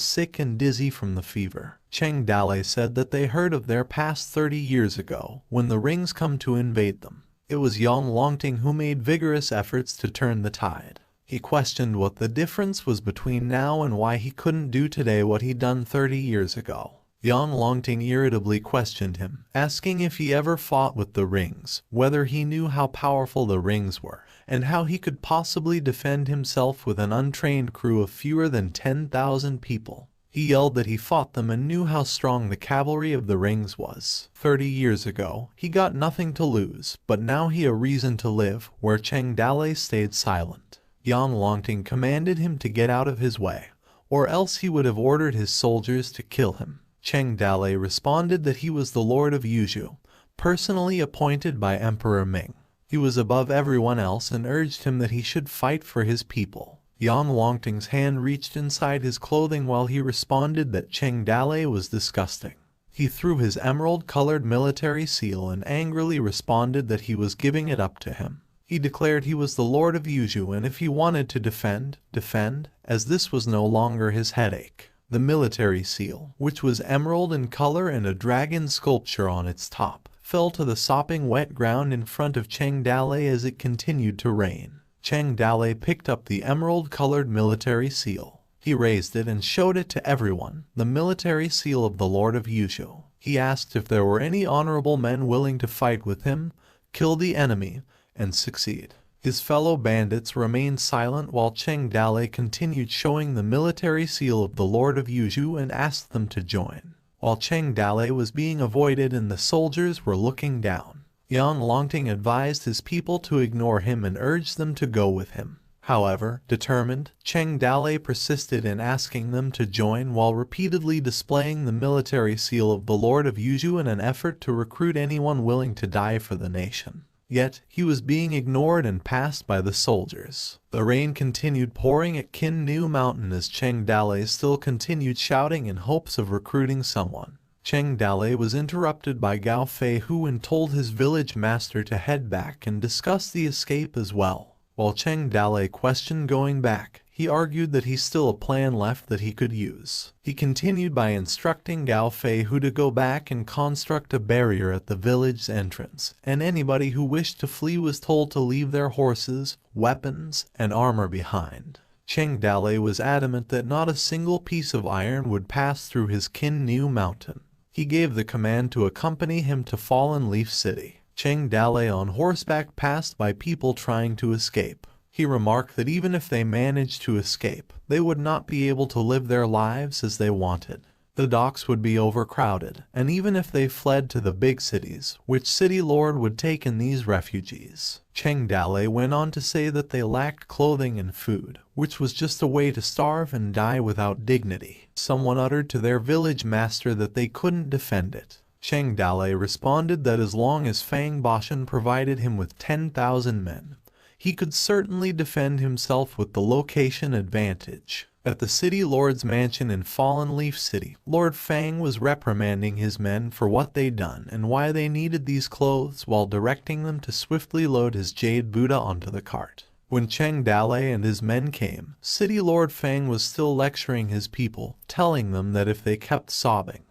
[SPEAKER 1] sick and dizzy from the fever. Cheng Dale said that they heard of their past 30 years ago, when the rings come to invade them. It was Yang Longting who made vigorous efforts to turn the tide. He questioned what the difference was between now and why he couldn't do today what he'd done 30 years ago. Yang Longting irritably questioned him, asking if he ever fought with the rings, whether he knew how powerful the rings were, and how he could possibly defend himself with an untrained crew of fewer than 10,000 people. He yelled that he fought them and knew how strong the cavalry of the rings was. 30 years ago, he got nothing to lose, but now he had a reason to live, where Cheng Dale stayed silent. Yang Longting commanded him to get out of his way, or else he would have ordered his soldiers to kill him. Cheng Dale responded that he was the Lord of Yuzhu, personally appointed by Emperor Ming. He was above everyone else and urged him that he should fight for his people. Yang Longting's hand reached inside his clothing while he responded that Cheng Dale was disgusting. He threw his emerald-colored military seal and angrily responded that he was giving it up to him. He declared he was the Lord of Yuzhu and if he wanted to defend, as this was no longer his headache. The military seal, which was emerald in color and a dragon sculpture on its top, fell to the sopping wet ground in front of Cheng Dale as it continued to rain. Cheng Dale picked up the emerald-colored military seal. He raised it and showed it to everyone, the military seal of the Lord of Yuzhu. He asked if there were any honorable men willing to fight with him, kill the enemy, and succeed. His fellow bandits remained silent while Cheng Dale continued showing the military seal of the Lord of Yuzhu and asked them to join. While Cheng Dale was being avoided and the soldiers were looking down, Yang Longting advised his people to ignore him and urged them to go with him. However, determined, Cheng Dale persisted in asking them to join while repeatedly displaying the military seal of the Lord of Yuzhu in an effort to recruit anyone willing to die for the nation. Yet, he was being ignored and passed by the soldiers. The rain continued pouring at Kin Nu Mountain as Cheng Dale still continued shouting in hopes of recruiting someone. Cheng Dale was interrupted by Gao Fei Hu and told his village master to head back and discuss the escape as well. While Cheng Dale questioned going back, he argued that he still had a plan left that he could use. He continued by instructing Gao Fei Hu to go back and construct a barrier at the village's entrance, and anybody who wished to flee was told to leave their horses, weapons, and armor behind. Cheng Dale was adamant that not a single piece of iron would pass through his Kin Nu Mountain. He gave the command to accompany him to Fallen Leaf City. Cheng Dale on horseback passed by people trying to escape. He remarked that even if they managed to escape, they would not be able to live their lives as they wanted. The docks would be overcrowded, and even if they fled to the big cities, which city lord would take in these refugees? Cheng Dale went on to say that they lacked clothing and food, which was just a way to starve and die without dignity. Someone uttered to their village master that they couldn't defend it. Cheng Dale responded that as long as Fang Boshan provided him with 10,000 men, he could certainly defend himself with the location advantage. At the city lord's mansion in Fallen Leaf City, Lord Fang was reprimanding his men for what they'd done and why they needed these clothes while directing them to swiftly load his jade Buddha onto the cart. When Cheng Dale and his men came, City Lord Fang was still lecturing his people, telling them that if they kept sobbing,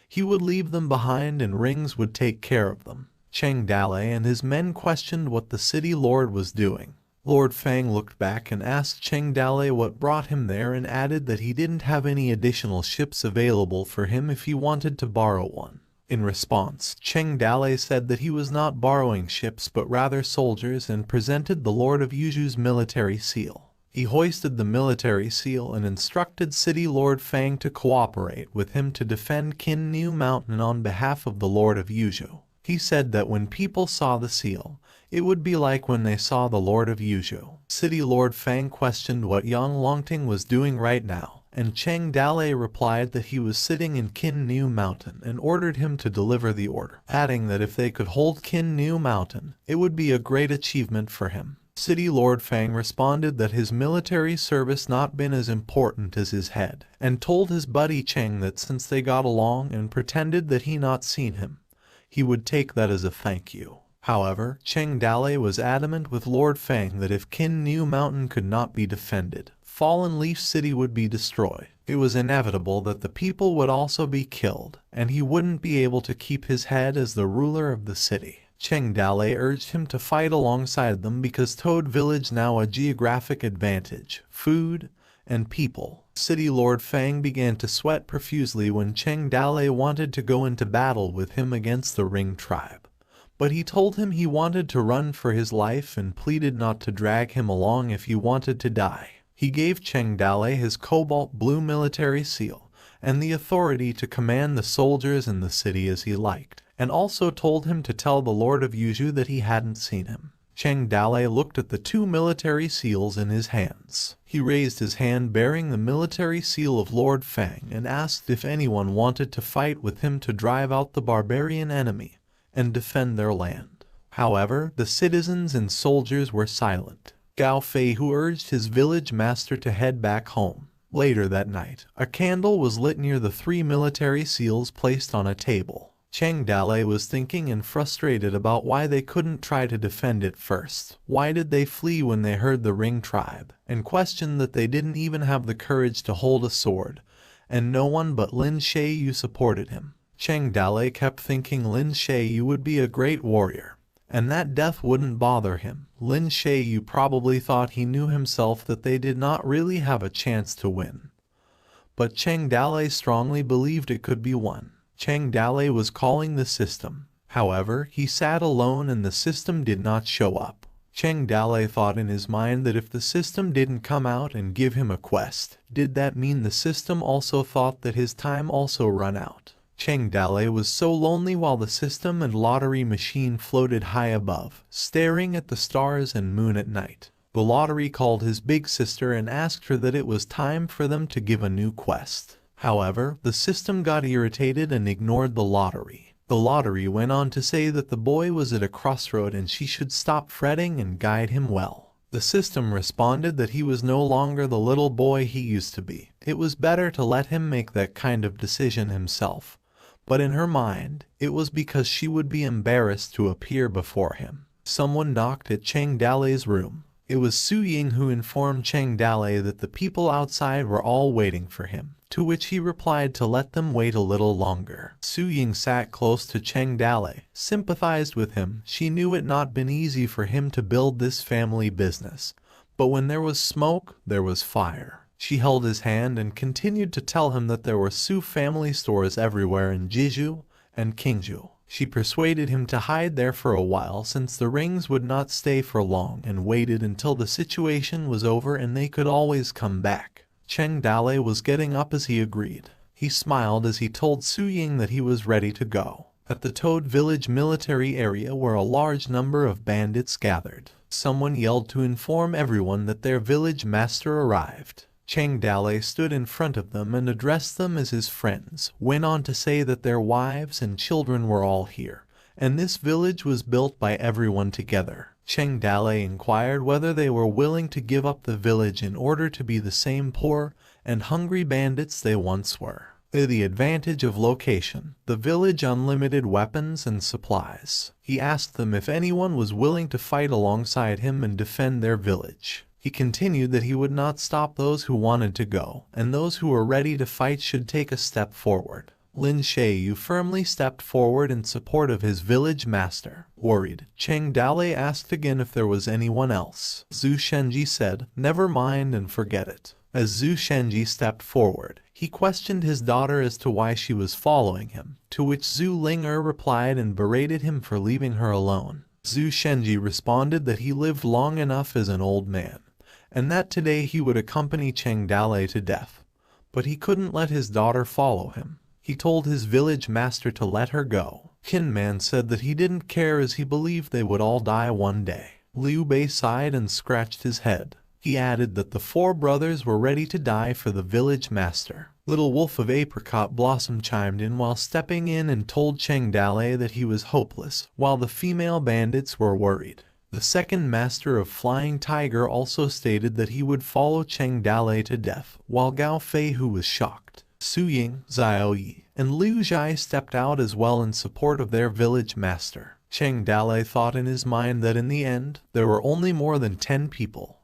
[SPEAKER 1] he would leave them behind and Rings would take care of them. Cheng Dale and his men questioned what the city lord was doing. Lord Fang looked back and asked Cheng Dale what brought him there and added that he didn't have any additional ships available for him if he wanted to borrow one. In response, Cheng Dale said that he was not borrowing ships but rather soldiers and presented the Lord of Yuzhu's military seal. He hoisted the military seal and instructed City Lord Fang to cooperate with him to defend Kin Nu Mountain on behalf of the Lord of Yuzhu. He said that when people saw the seal, it would be like when they saw the Lord of Yuzhu. City Lord Fang questioned what Yang Longting was doing right now, and Cheng Dale replied that he was sitting in Kin Nu Mountain and ordered him to deliver the order, adding that if they could hold Kin Nu Mountain, it would be a great achievement for him. City Lord Fang responded that his military service not been as important as his head, and told his buddy Cheng that since they got along and pretended that he not seen him, he would take that as a thank you. However, Cheng Dalei was adamant with Lord Fang that if Qin New Mountain could not be defended, Fallen Leaf City would be destroyed. It was inevitable that the people would also be killed, and he wouldn't be able to keep his head as the ruler of the city. Cheng Dalei urged him to fight alongside them because Toad Village now a geographic advantage, food, and people. City Lord Fang began to sweat profusely when Cheng Dalei wanted to go into battle with him against the Ring tribe. But he told him he wanted to run for his life and pleaded not to drag him along if he wanted to die. He gave Cheng Dalei his cobalt blue military seal and the authority to command the soldiers in the city as he liked, and also told him to tell the Lord of Yuzhu that he hadn't seen him. Cheng Dalei looked at the 2 military seals in his hands. He raised his hand bearing the military seal of Lord Fang and asked if anyone wanted to fight with him to drive out the barbarian enemy and defend their land. However, the citizens and soldiers were silent. Gao Fei, who urged his village master to head back home. Later that night, a candle was lit near the 3 military seals placed on a table. Cheng Dalei was thinking and frustrated about why they couldn't try to defend it first. Why did they flee when they heard the Ring tribe, and questioned that they didn't even have the courage to hold a sword, and no one but Lin Shui supported him. Cheng Dalei kept thinking Lin Shui would be a great warrior, and that death wouldn't bother him. Lin Shui probably thought he knew himself that they did not really have a chance to win. But Cheng Dalei strongly believed it could be won. Cheng Dalei was calling the system. However, he sat alone and the system did not show up. Cheng Dalei thought in his mind that if the system didn't come out and give him a quest, did that mean the system also thought that his time also run out? Cheng Dalei was so lonely while the system and lottery machine floated high above, staring at the stars and moon at night. The lottery called his big sister and asked her that it was time for them to give a new quest. However, the system got irritated and ignored the lottery. The lottery went on to say that the boy was at a crossroad and she should stop fretting and guide him well. The system responded that he was no longer the little boy he used to be. It was better to let him make that kind of decision himself. But in her mind, it was because she would be embarrassed to appear before him. Someone knocked at Cheng Dalei's room. It was Su Ying who informed Cheng Dalei that the people outside were all waiting for him, to which he replied to let them wait a little longer. Su Ying sat close to Cheng Dalei, sympathized with him. She knew it not been easy for him to build this family business, but when there was smoke, there was fire. She held his hand and continued to tell him that there were Su family stores everywhere in Jizhu and Qingzhou. She persuaded him to hide there for a while since the rings would not stay for long, and waited until the situation was over and they could always come back. Cheng Dalei was getting up as he agreed. He smiled as he told Su Ying that he was ready to go. At the Toad Village military area where a large number of bandits gathered, someone yelled to inform everyone that their village master arrived. Cheng Dalei stood in front of them and addressed them as his friends, went on to say that their wives and children were all here, and this village was built by everyone together. Cheng Dalei inquired whether they were willing to give up the village in order to be the same poor and hungry bandits they once were. The advantage of location, the village, unlimited weapons and supplies. He asked them if anyone was willing to fight alongside him and defend their village. He continued that he would not stop those who wanted to go, and those who were ready to fight should take a step forward. Lin Shui firmly stepped forward in support of his village master. Worried, Cheng Dalei asked again if there was anyone else. Zhu Shenji said, "Never mind and forget it." As Zhu Shenji stepped forward, he questioned his daughter as to why she was following him, to which Zhu Ling'er replied and berated him for leaving her alone. Zhu Shenji responded that he lived long enough as an old man, and that today he would accompany Cheng Dalei to death, but he couldn't let his daughter follow him. He told his village master to let her go. Qin Man said that he didn't care as he believed they would all die one day. Liu Bei sighed and scratched his head. He added that the 4 brothers were ready to die for the village master. Little Wolf of Apricot Blossom chimed in while stepping in and told Cheng Dalei that he was hopeless, while the female bandits were worried. The second master of Flying Tiger also stated that he would follow Cheng Dalei to death, while Gao Fei, who was shocked, Su Ying, Xiao Yi, and Liu Zhai stepped out as well in support of their village master. Cheng Dalei thought in his mind that in the end, there were only more than 10 people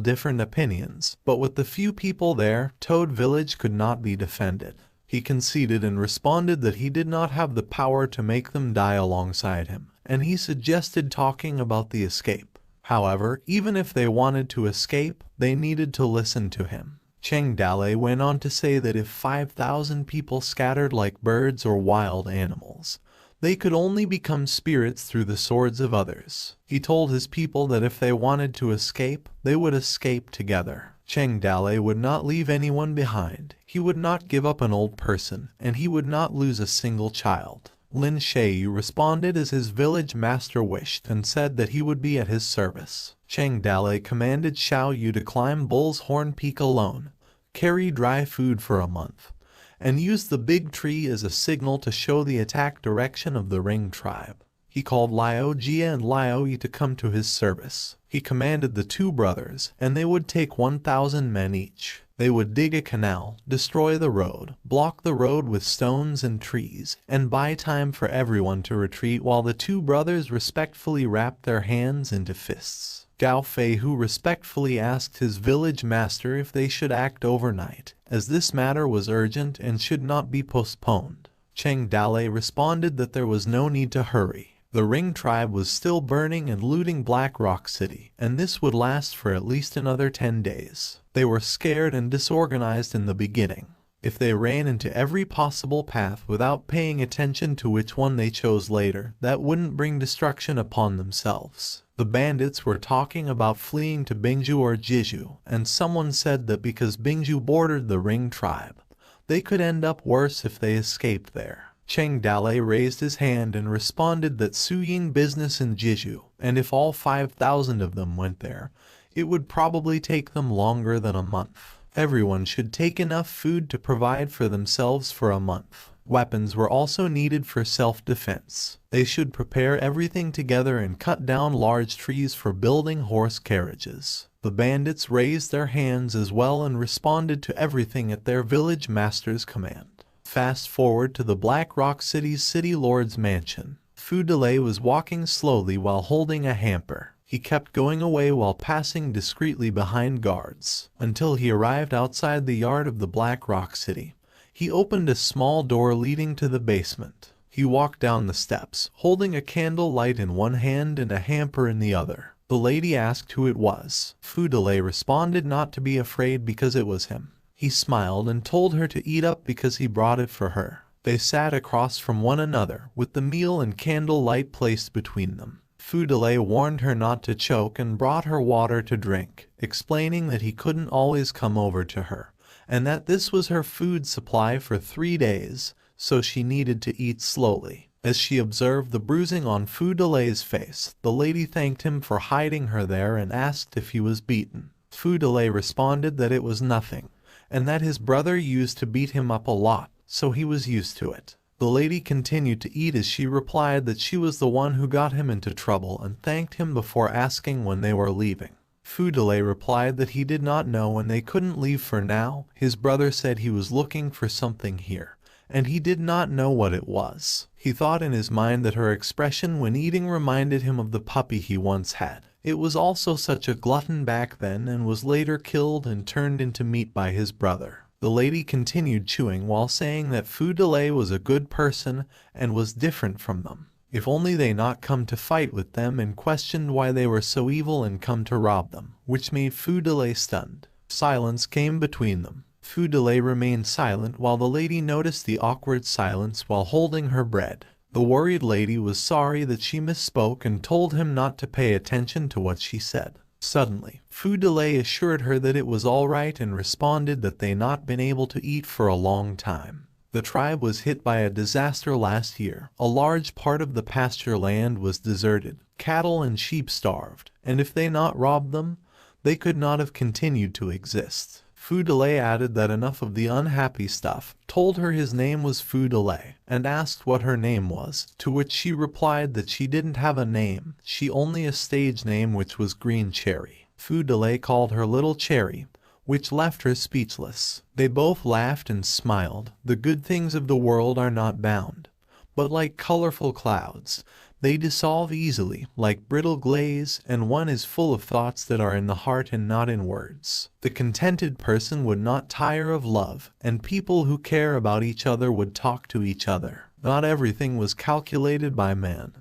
[SPEAKER 1] different opinions, but with the few people there, Toad Village could not be defended. He conceded and responded that he did not have the power to make them die alongside him, and he suggested talking about the escape. However, even if they wanted to escape, they needed to listen to him. Cheng Dalei went on to say that if 5,000 people scattered like birds or wild animals, they could only become spirits through the swords of others. He told his people that if they wanted to escape, they would escape together. Cheng Dalei would not leave anyone behind, he would not give up an old person, and he would not lose a single child. Lin Shaiyu responded as his village master wished and said that he would be at his service. Cheng Dalei commanded Xiao Yu to climb Bull's Horn Peak alone, carry dry food for a month, and use the big tree as a signal to show the attack direction of the Ring tribe. He called Liao Jia and Liao Yi to come to his service. He commanded the two brothers, and they would take 1,000 men each. They would dig a canal, destroy the road, block the road with stones and trees, and buy time for everyone to retreat while the two brothers respectfully wrapped their hands into fists. Gao Fei Hu respectfully asked his village master if they should act overnight, as this matter was urgent and should not be postponed. Cheng Dalei responded that there was no need to hurry. The Ring tribe was still burning and looting Black Rock City, and this would last for at least another 10 days. They were scared and disorganized in the beginning. If they ran into every possible path without paying attention to which one they chose later, that wouldn't bring destruction upon themselves. The bandits were talking about fleeing to Bingju or Jeju, and someone said that because Bingju bordered the Ring tribe, they could end up worse if they escaped there. Cheng Dalei raised his hand and responded that Suying business in Jeju, and if all 5,000 of them went there, it would probably take them longer than a month. Everyone should take enough food to provide for themselves for a month. Weapons were also needed for self-defense. They should prepare everything together and cut down large trees for building horse carriages. The bandits raised their hands as well and responded to everything at their village master's command. Fast forward to the Black Rock City's city lord's mansion. Fu Delay was walking slowly while holding a hamper. He kept going away while passing discreetly behind guards, until he arrived outside the yard of the Black Rock City. He opened a small door leading to the basement. He walked down the steps, holding a candle light in one hand and a hamper in the other. The lady asked who it was. Fu Delay responded not to be afraid because it was him. He smiled and told her to eat up because he brought it for her. They sat across from one another, with the meal and candle light placed between them. Fu Delay warned her not to choke and brought her water to drink, explaining that he couldn't always come over to her, and that this was her food supply for 3 days, so she needed to eat slowly. As she observed the bruising on Fu Delay's face, the lady thanked him for hiding her there and asked if he was beaten. Fu Delay responded that it was nothing, and that his brother used to beat him up a lot, so he was used to it. The lady continued to eat as she replied that she was the one who got him into trouble and thanked him before asking when they were leaving. Fu Delay replied that he did not know and they couldn't leave for now. His brother said he was looking for something here, and he did not know what it was. He thought in his mind that her expression when eating reminded him of the puppy he once had. It was also such a glutton back then and was later killed and turned into meat by his brother. The lady continued chewing while saying that Fu Delay was a good person and was different from them. If only they not come to fight with them, and questioned why they were so evil and come to rob them, which made Fu Delay stunned. Silence came between them. Fu Delay remained silent while the lady noticed the awkward silence while holding her bread. The worried lady was sorry that she misspoke and told him not to pay attention to what she said. Suddenly, Fu Delay assured her that it was all right and responded that they not been able to eat for a long time. The tribe was hit by a disaster last year. A large part of the pasture land was deserted. Cattle and sheep starved, and if they not robbed them, they could not have continued to exist. Fu Delay added that enough of the unhappy stuff, told her his name was Fu Delay, and asked what her name was, to which she replied that she didn't have a name, she only a stage name which was Green Cherry. Fu Delay called her Little Cherry, which left her speechless. They both laughed and smiled. The good things of the world are not bound, but like colorful clouds, they dissolve easily, like brittle glaze, and one is full of thoughts that are in the heart and not in words. The contented person would not tire of love, and people who care about each other would talk to each other. Not everything was calculated by man.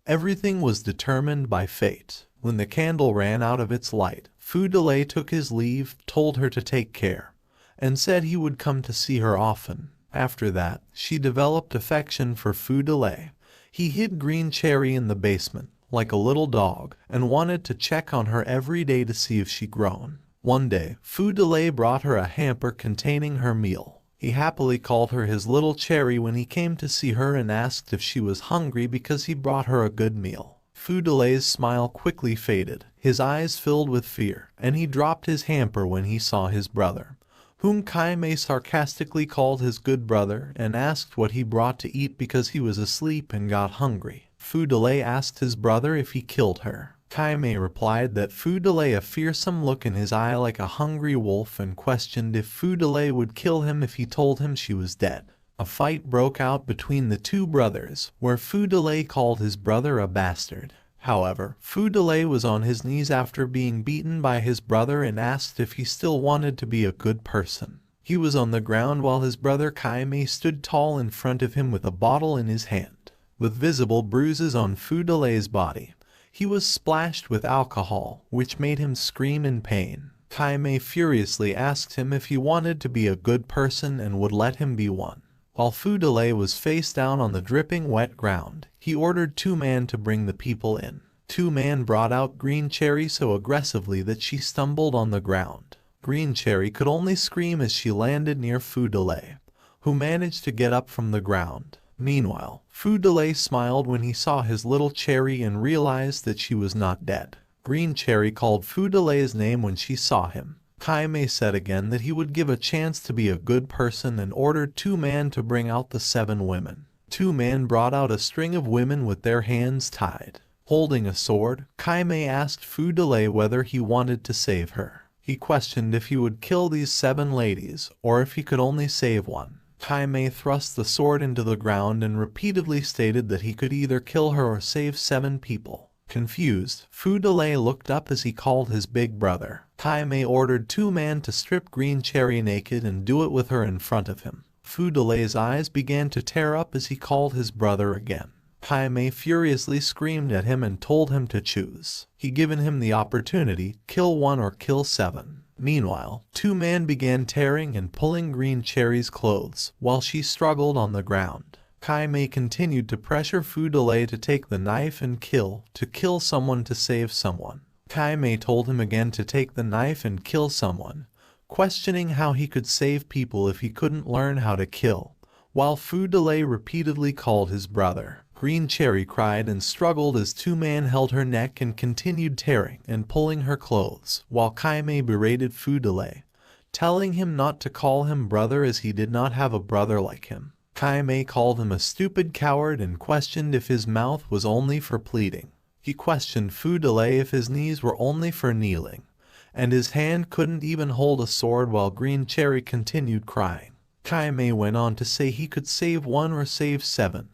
[SPEAKER 1] Everything was determined by fate. When the candle ran out of its light, Fudale took his leave, told her to take care, and said he would come to see her often. After that, she developed affection for Fudale. He hid Green Cherry in the basement, like a little dog, and wanted to check on her every day to see if she'd grown. One day, Fudale brought her a hamper containing her meal. He happily called her his little cherry when he came to see her and asked if she was hungry because he brought her a good meal. Fudale's smile quickly faded, his eyes filled with fear, and he dropped his hamper when he saw his brother, whom Kaime sarcastically called his good brother, and asked what he brought to eat because he was asleep and got hungry. Fudale asked his brother if he killed her. Kaime replied that Fudale a fearsome look in his eye like a hungry wolf and questioned if Fudale would kill him if he told him she was dead. A fight broke out between the two brothers, where Fudale called his brother a bastard. However, Fudale was on his knees after being beaten by his brother and asked if he still wanted to be a good person. He was on the ground while his brother Kaime stood tall in front of him with a bottle in his hand. With visible bruises on Fudale's body, he was splashed with alcohol, which made him scream in pain. Kaime furiously asked him if he wanted to be a good person and would let him be one. While Fudale was face down on the dripping wet ground, he ordered two men to bring the people in. Two men brought out Green Cherry so aggressively that she stumbled on the ground. Green Cherry could only scream as she landed near Fudale, who managed to get up from the ground. Meanwhile, Fudale smiled when he saw his little cherry and realized that she was not dead. Green Cherry called Fudale's name when she saw him. Kaime said again that he would give a chance to be a good person and ordered two men to bring out the 7 women. Two men brought out a string of women with their hands tied. Holding a sword, Kaime asked Fudale whether he wanted to save her. He questioned if he would kill these 7 ladies, or if he could only save one. Kaime thrust the sword into the ground and repeatedly stated that he could either kill her or save 7 people. Confused, Fudale looked up as he called his big brother. Kaime ordered two men to strip Green Cherry naked and do it with her in front of him. Fudale's eyes began to tear up as he called his brother again. Kaime furiously screamed at him and told him to choose. He given him the opportunity, kill 1 or kill 7. Meanwhile, two men began tearing and pulling Green Cherry's clothes while she struggled on the ground. Kaime continued to pressure Fudale to take the knife and kill someone to save someone. Kaime told him again to take the knife and kill someone, questioning how he could save people if he couldn't learn how to kill, while Fudale repeatedly called his brother. Green Cherry cried and struggled as two men held her neck and continued tearing and pulling her clothes, while Kaime berated Fudale, telling him not to call him brother as he did not have a brother like him. Kaime called him a stupid coward and questioned if his mouth was only for pleading. He questioned Fudale if his knees were only for kneeling, and his hand couldn't even hold a sword while Green Cherry continued crying. Kaime went on to say he could save 1 or save 7,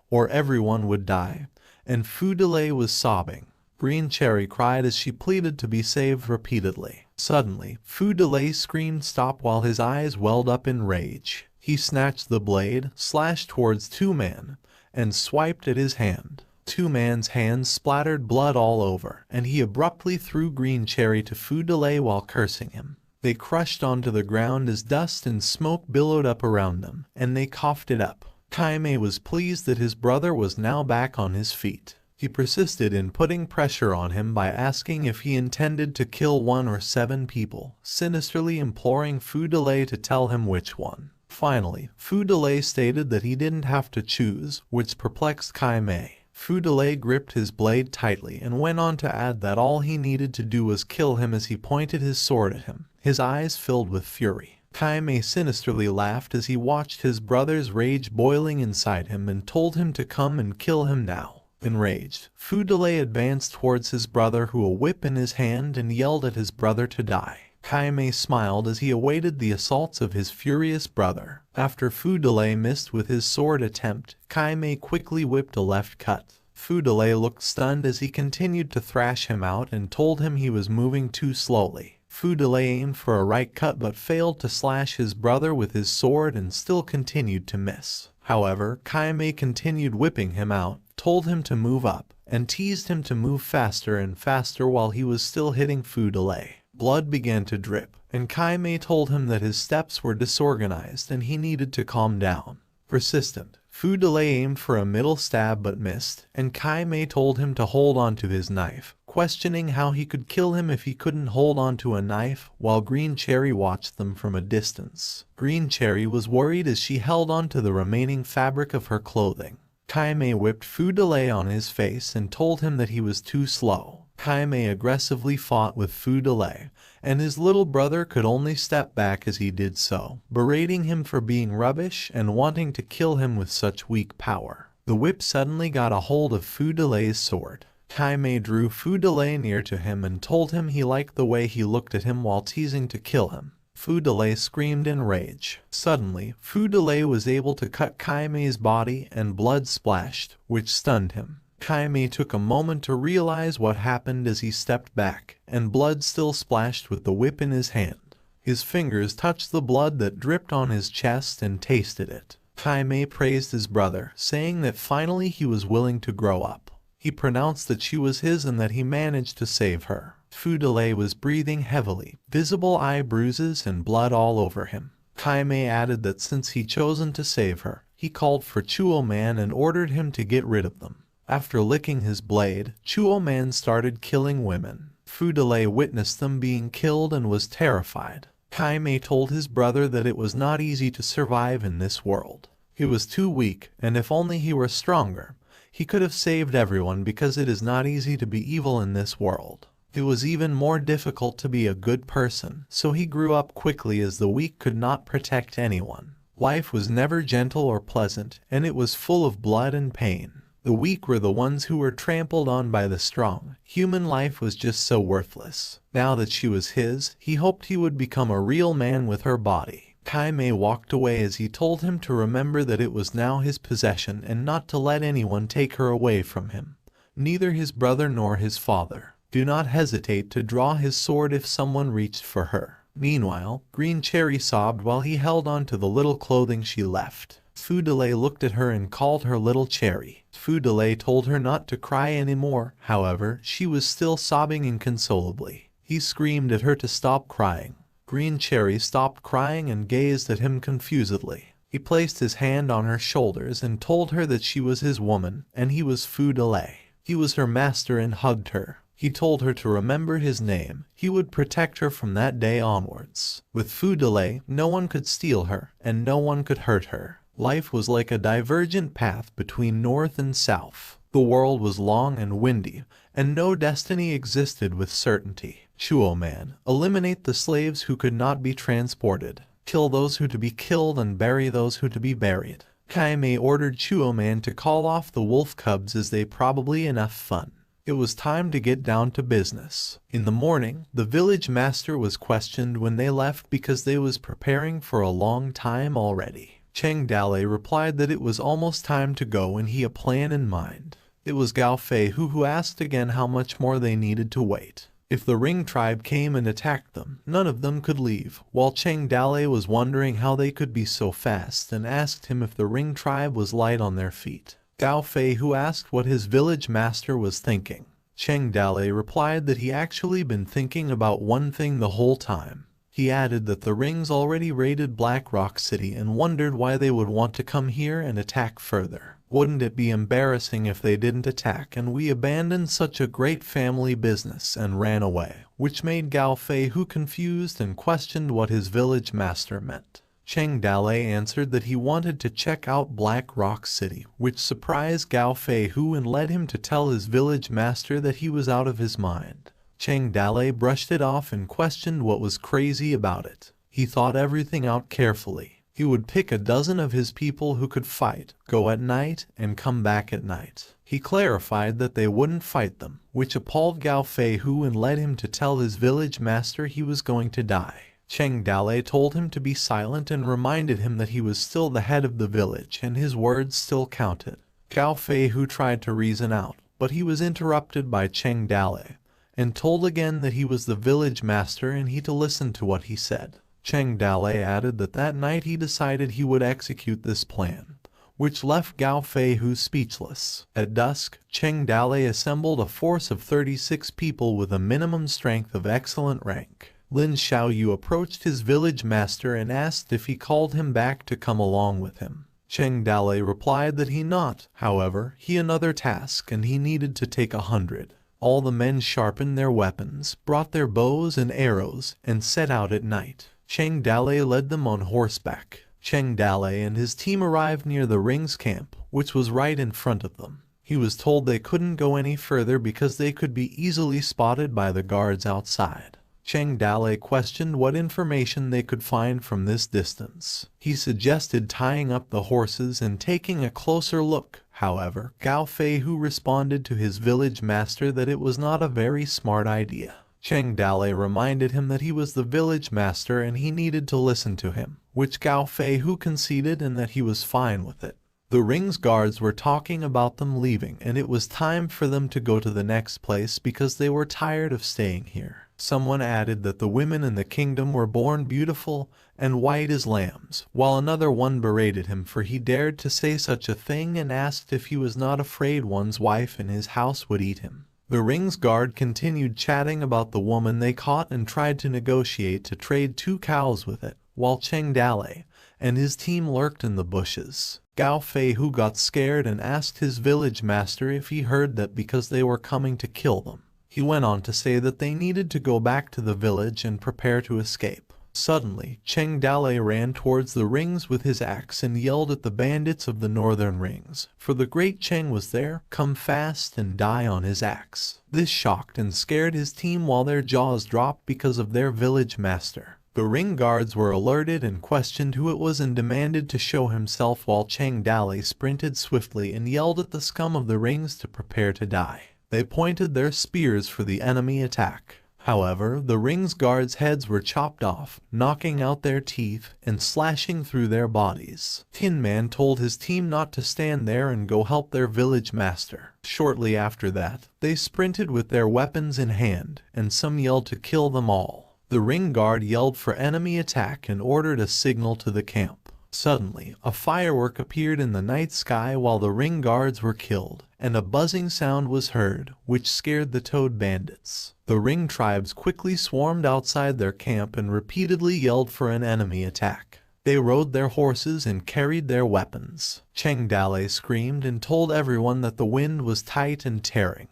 [SPEAKER 1] or everyone would die, and Fudale was sobbing. Green Cherry cried as she pleaded to be saved repeatedly. Suddenly, Fudale screamed stop while his eyes welled up in rage. He snatched the blade, slashed towards two men, and swiped at his hand. Two men's hands splattered blood all over, and he abruptly threw Green Cherry to Fudale while cursing him. They crushed onto the ground as dust and smoke billowed up around them, and they coughed it up. Kaime was pleased that his brother was now back on his feet. He persisted in putting pressure on him by asking if he intended to kill 1 or 7 people, sinisterly imploring Fudale to tell him which one. Finally, Fudale stated that he didn't have to choose, which perplexed Kaime. Fudale gripped his blade tightly and went on to add that all he needed to do was kill him as he pointed his sword at him, his eyes filled with fury. Kaime sinisterly laughed as he watched his brother's rage boiling inside him and told him to come and kill him now. Enraged, Fudale advanced towards his brother, who a whip in his hand, and yelled at his brother to die. Kaimei smiled as he awaited the assaults of his furious brother. After Fudale missed with his sword attempt, Kaimei quickly whipped a left cut. Fudale looked stunned as he continued to thrash him out and told him he was moving too slowly. Fudale aimed for a right cut but failed to slash his brother with his sword and still continued to miss. However, Kaimei continued whipping him out, told him to move up, and teased him to move faster and faster while he was still hitting Fudale. Blood began to drip, and Kaimei told him that his steps were disorganized and he needed to calm down. Persistent, Fudale aimed for a middle stab but missed, and Kaimei told him to hold on to his knife, questioning how he could kill him if he couldn't hold on to a knife, while Green Cherry watched them from a distance. Green Cherry was worried as she held on to the remaining fabric of her clothing. Kaimei whipped Fudale on his face and told him that he was too slow. Kaimei aggressively fought with Fudale, and his little brother could only step back as he did so, berating him for being rubbish and wanting to kill him with such weak power. The whip suddenly got a hold of Fudale's sword. Kaimei drew Fudale near to him and told him he liked the way he looked at him while teasing to kill him. Fudale screamed in rage. Suddenly, Fudale was able to cut Kaimei's body and blood splashed, which stunned him. Kaimei took a moment to realize what happened as he stepped back, and blood still splashed with the whip in his hand. His fingers touched the blood that dripped on his chest and tasted it. Kaimei praised his brother, saying that finally he was willing to grow up. He pronounced that she was his and that he managed to save her. Fudale was breathing heavily, visible eye bruises and blood all over him. Kaimei added that since he'd chosen to save her, he called for Chuo-man and ordered him to get rid of them. After licking his blade, Chuo-man started killing women. Fudale witnessed them being killed and was terrified. Kaimei told his brother that it was not easy to survive in this world. He was too weak, and if only he were stronger, he could have saved everyone because it is not easy to be evil in this world. It was even more difficult to be a good person, so he grew up quickly as the weak could not protect anyone. Life was never gentle or pleasant, and it was full of blood and pain. The weak were the ones who were trampled on by the strong. Human life was just so worthless. Now that she was his, he hoped he would become a real man with her body. Kaimei walked away as he told him to remember that it was now his possession and not to let anyone take her away from him. Neither his brother nor his father. Do not hesitate to draw his sword if someone reached for her. Meanwhile, Green Cherry sobbed while he held on to the little clothing she left. Fudale looked at her and called her Little Cherry. Fudale told her not to cry anymore, however, she was still sobbing inconsolably. He screamed at her to stop crying. Green Cherry stopped crying and gazed at him confusedly. He placed his hand on her shoulders and told her that she was his woman, and he was Fudale. He was her master and hugged her. He told her to remember his name. He would protect her from that day onwards. With Fudale, no one could steal her, and no one could hurt her. Life was like a divergent path between north and south. The world was long and windy, and no destiny existed with certainty. Chuo-man, eliminate the slaves who could not be transported. Kill those who to be killed and bury those who to be buried. Kaimei ordered Chuo-man to call off the wolf cubs as they probably enough fun. It was time to get down to business. In the morning, the village master was questioned when they left because they was preparing for a long time already. Cheng Dale replied that it was almost time to go and he had a plan in mind. It was Gao Fei who asked again how much more they needed to wait. If the Ring tribe came and attacked them, none of them could leave, while Cheng Dale was wondering how they could be so fast and asked him if the Ring tribe was light on their feet. Gao Fei asked what his village master was thinking. Cheng Dale replied that he actually been thinking about one thing the whole time. He added that the Rings already raided Black Rock City and wondered why they would want to come here and attack further. Wouldn't it be embarrassing if they didn't attack and we abandoned such a great family business and ran away? Which made Gao Fei confused and questioned what his village master meant. Cheng Dale answered that he wanted to check out Black Rock City, which surprised Gao Fei and led him to tell his village master that he was out of his mind. Cheng Dale brushed it off and questioned what was crazy about it. He thought everything out carefully. He would pick a dozen of his people who could fight, go at night, and come back at night. He clarified that they wouldn't fight them, which appalled Gao Feihu and led him to tell his village master he was going to die. Cheng Dalei told him to be silent and reminded him that he was still the head of the village and his words still counted. Gao Feihu tried to reason out, but he was interrupted by Cheng Dalei and told again that he was the village master and he to listen to what he said. Cheng Dalei added that that night he decided he would execute this plan, which left Gao Feihu speechless. At dusk, Cheng Dalei assembled a force of 36 people with a minimum strength of excellent rank. Lin Xiaoyu approached his village master and asked if he called him back to come along with him. Cheng Dalei replied that he not, however, he another task and he needed to take 100. All the men sharpened their weapons, brought their bows and arrows, and set out at night. Cheng Dalei led them on horseback. Cheng Dalei and his team arrived near the Ring's camp, which was right in front of them. He was told they couldn't go any further because they could be easily spotted by the guards outside. Cheng Dalei questioned what information they could find from this distance. He suggested tying up the horses and taking a closer look. However, Gao Feihu responded to his village master that it was not a very smart idea. Cheng Dalei reminded him that he was the village master and he needed to listen to him, which Gao Feihu conceded and that he was fine with it. The Ring's guards were talking about them leaving and it was time for them to go to the next place because they were tired of staying here. Someone added that the women in the kingdom were born beautiful and white as lambs, while another one berated him for he dared to say such a thing and asked if he was not afraid one's wife in his house would eat him. The Ring's guard continued chatting about the woman they caught and tried to negotiate to trade 2 cows with it, while Cheng Dalei and his team lurked in the bushes. Gao Feihu got scared and asked his village master if he heard that because they were coming to kill them. He went on to say that they needed to go back to the village and prepare to escape. Suddenly, Cheng Dalei ran towards the Rings with his axe and yelled at the bandits of the northern Rings, for the great Cheng was there, come fast and die on his axe. This shocked and scared his team while their jaws dropped because of their village master. The Ring guards were alerted and questioned who it was and demanded to show himself while Cheng Dalei sprinted swiftly and yelled at the scum of the Rings to prepare to die. They pointed their spears for the enemy attack. However, the Ring's guards' heads were chopped off, knocking out their teeth and slashing through their bodies. Tin Man told his team not to stand there and go help their village master. Shortly after that, they sprinted with their weapons in hand, and some yelled to kill them all. The Ring guard yelled for enemy attack and ordered a signal to the camp. Suddenly, a firework appeared in the night sky while the Ring guards were killed, and a buzzing sound was heard, which scared the Toad bandits. The Ring tribes quickly swarmed outside their camp and repeatedly yelled for an enemy attack. They rode their horses and carried their weapons. Cheng Dalei screamed and told everyone that the wind was tight and tearing,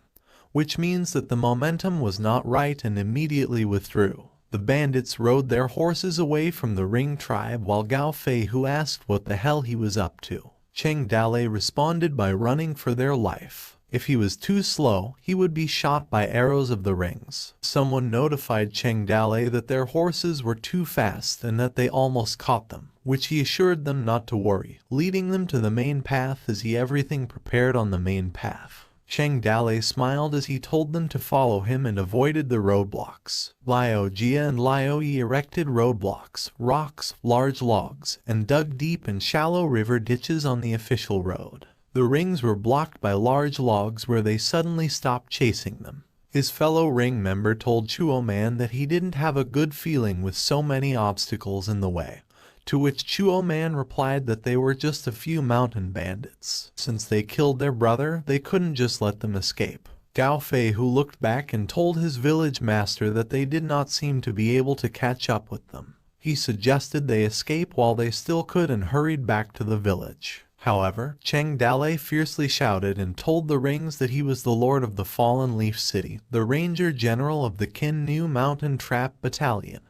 [SPEAKER 1] which means that the momentum was not right, and immediately withdrew. The bandits rode their horses away from the Ring tribe while Gao Feihu asked what the hell he was up to. Cheng Dalei responded by running for their life. If he was too slow, he would be shot by arrows of the Rings. Someone notified Cheng Dalei that their horses were too fast and that they almost caught them, which he assured them not to worry, leading them to the main path as he everything prepared on the main path. Cheng Dalei smiled as he told them to follow him and avoided the roadblocks. Liao Jia and Liao Yi erected roadblocks, rocks, large logs, and dug deep and shallow river ditches on the official road. The Rings were blocked by large logs where they suddenly stopped chasing them. His fellow Ring member told Chuo Man that he didn't have a good feeling with so many obstacles in the way, to which Chuo Man replied that they were just a few mountain bandits. Since they killed their brother, they couldn't just let them escape. Gao Feihu looked back and told his village master that they did not seem to be able to catch up with them. He suggested they escape while they still could and hurried back to the village. However, Cheng Dalei fiercely shouted and told the Rings that he was the lord of the Fallen Leaf City, the ranger general of the Kin Nu Mountain Trap Battalion,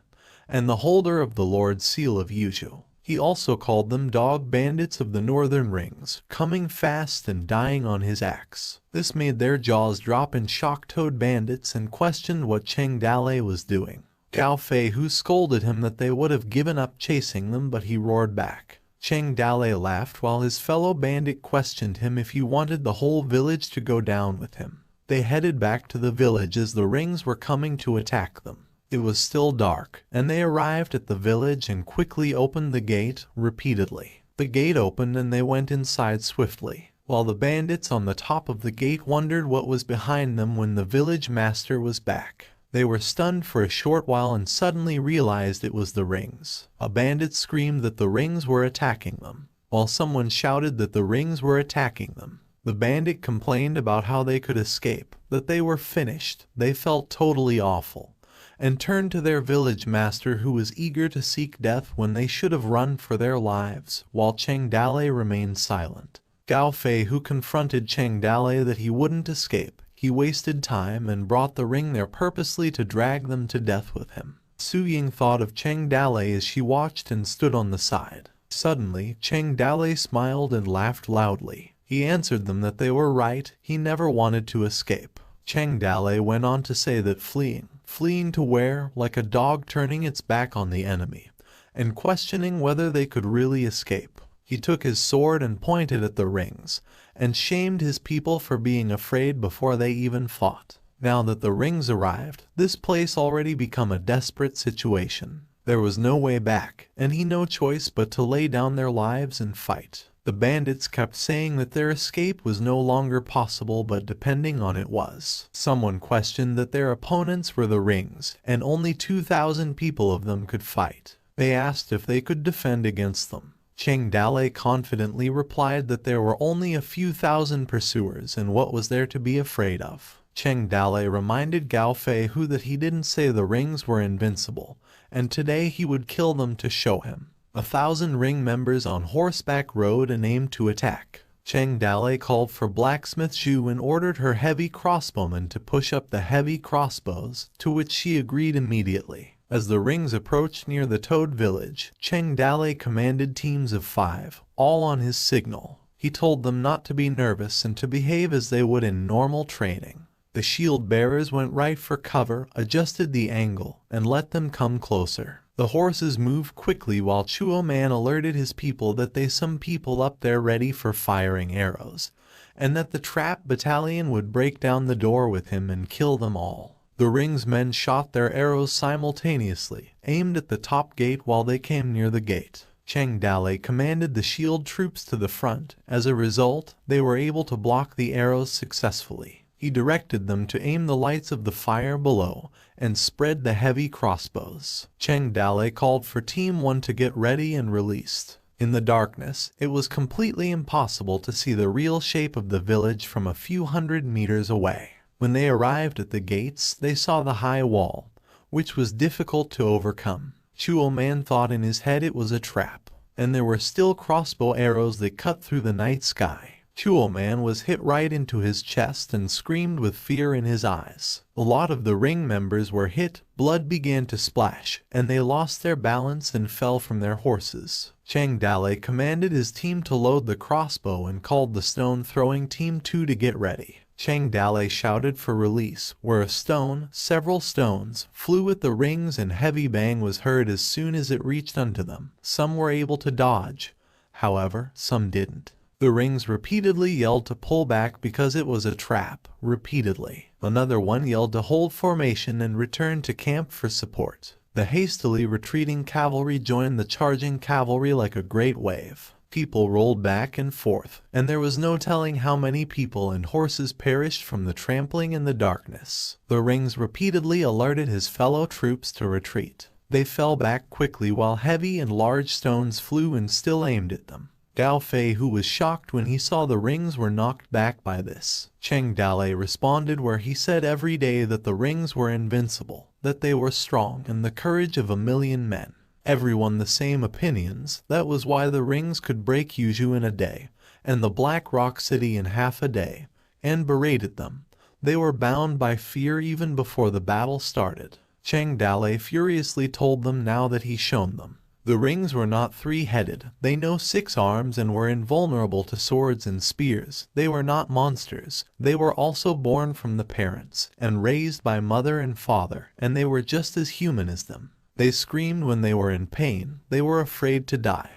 [SPEAKER 1] and the holder of the Lord's Seal of Yuzhou. He also called them dog bandits of the northern Rings, coming fast and dying on his axe. This made their jaws drop and shocked Toad bandits and questioned what Cheng Dalei was doing. Gao Fei Hu scolded him that they would have given up chasing them, but he roared back. Cheng Dalei laughed while his fellow bandit questioned him if he wanted the whole village to go down with him. They headed back to the village as the rings were coming to attack them. It was still dark, and they arrived at the village and quickly opened the gate repeatedly. The gate opened and they went inside swiftly, while the bandits on the top of the gate wondered what was behind them when the village master was back. They were stunned for a short while and suddenly realized it was the rings. A bandit screamed that the rings were attacking them, while someone shouted that the rings were attacking them. The bandit complained about how they could escape, that they were finished. They felt totally awful, and turned to their village master, who was eager to seek death when they should have run for their lives, while Cheng Dalei remained silent. Gao Fei Hu confronted Cheng Dalei that he wouldn't escape. He wasted time and brought the ring there purposely to drag them to death with him. Su Ying thought of Cheng Dalei as she watched and stood on the side. Suddenly, Cheng Dalei smiled and laughed loudly. He answered them that they were right, he never wanted to escape. Cheng Dalei went on to say that fleeing to where, like a dog turning its back on the enemy, and questioning whether they could really escape. He took his sword and pointed at the rings, and shamed his people for being afraid before they even fought. Now that the rings arrived, this place already become a desperate situation. There was no way back, and he no choice but to lay down their lives and fight. The bandits kept saying that their escape was no longer possible, but depending on it was. Someone questioned that their opponents were the rings, and only 2,000 people of them could fight. They asked if they could defend against them. Cheng Dalei confidently replied that there were only a few thousand pursuers, and what was there to be afraid of? Cheng Dalei reminded Gao Fei Hu that he didn't say the rings were invincible, and today he would kill them to show him. 1,000 ring members on horseback rode and aimed to attack. Cheng Dalei called for blacksmith Zhu and ordered her heavy crossbowmen to push up the heavy crossbows, to which she agreed immediately. As the rings approached near the Toad village, Cheng Dalei commanded teams of 5, all on his signal. He told them not to be nervous and to behave as they would in normal training. The shield bearers went right for cover, adjusted the angle, and let them come closer. The horses moved quickly while Chuo Man alerted his people that they some people up there ready for firing arrows, and that the trap battalion would break down the door with him and kill them all. The rings men shot their arrows simultaneously, aimed at the top gate while they came near the gate. Cheng Dalei commanded the shield troops to the front. As a result, they were able to block the arrows successfully. He directed them to aim the lights of the fire below and spread the heavy crossbows. Cheng Dalei called for Team 1 to get ready and released. In the darkness, it was completely impossible to see the real shape of the village from a few hundred meters away. When they arrived at the gates, they saw the high wall, which was difficult to overcome. Chuo Man thought in his head it was a trap, and there were still crossbow arrows that cut through the night sky. Chuo Man was hit right into his chest and screamed with fear in his eyes. A lot of the ring members were hit, blood began to splash, and they lost their balance and fell from their horses. Cheng Dalei commanded his team to load the crossbow and called the stone-throwing Team 2 to get ready. Cheng Dalei shouted for release, where several stones, flew at the rings and heavy bang was heard as soon as it reached unto them. Some were able to dodge, however, some didn't. The rings repeatedly yelled to pull back because it was a trap, repeatedly. Another one yelled to hold formation and return to camp for support. The hastily retreating cavalry joined the charging cavalry like a great wave. People rolled back and forth, and there was no telling how many people and horses perished from the trampling in the darkness. The rings repeatedly alerted his fellow troops to retreat. They fell back quickly while heavy and large stones flew and still aimed at them. Gao Fei Hu was shocked when he saw the rings were knocked back by this. Cheng Dalei responded where he said every day that the rings were invincible, that they were strong and the courage of 1,000,000 men. Everyone the same opinions, that was why the rings could break Yuzhou in a day, and the Black Rock City in half a day, and berated them. They were bound by fear even before the battle started. Cheng Dalei furiously told them now that he shown them. The rings were not three-headed, they know 6 arms and were invulnerable to swords and spears. They were not monsters, they were also born from the parents, and raised by mother and father, and they were just as human as them. They screamed when they were in pain, they were afraid to die,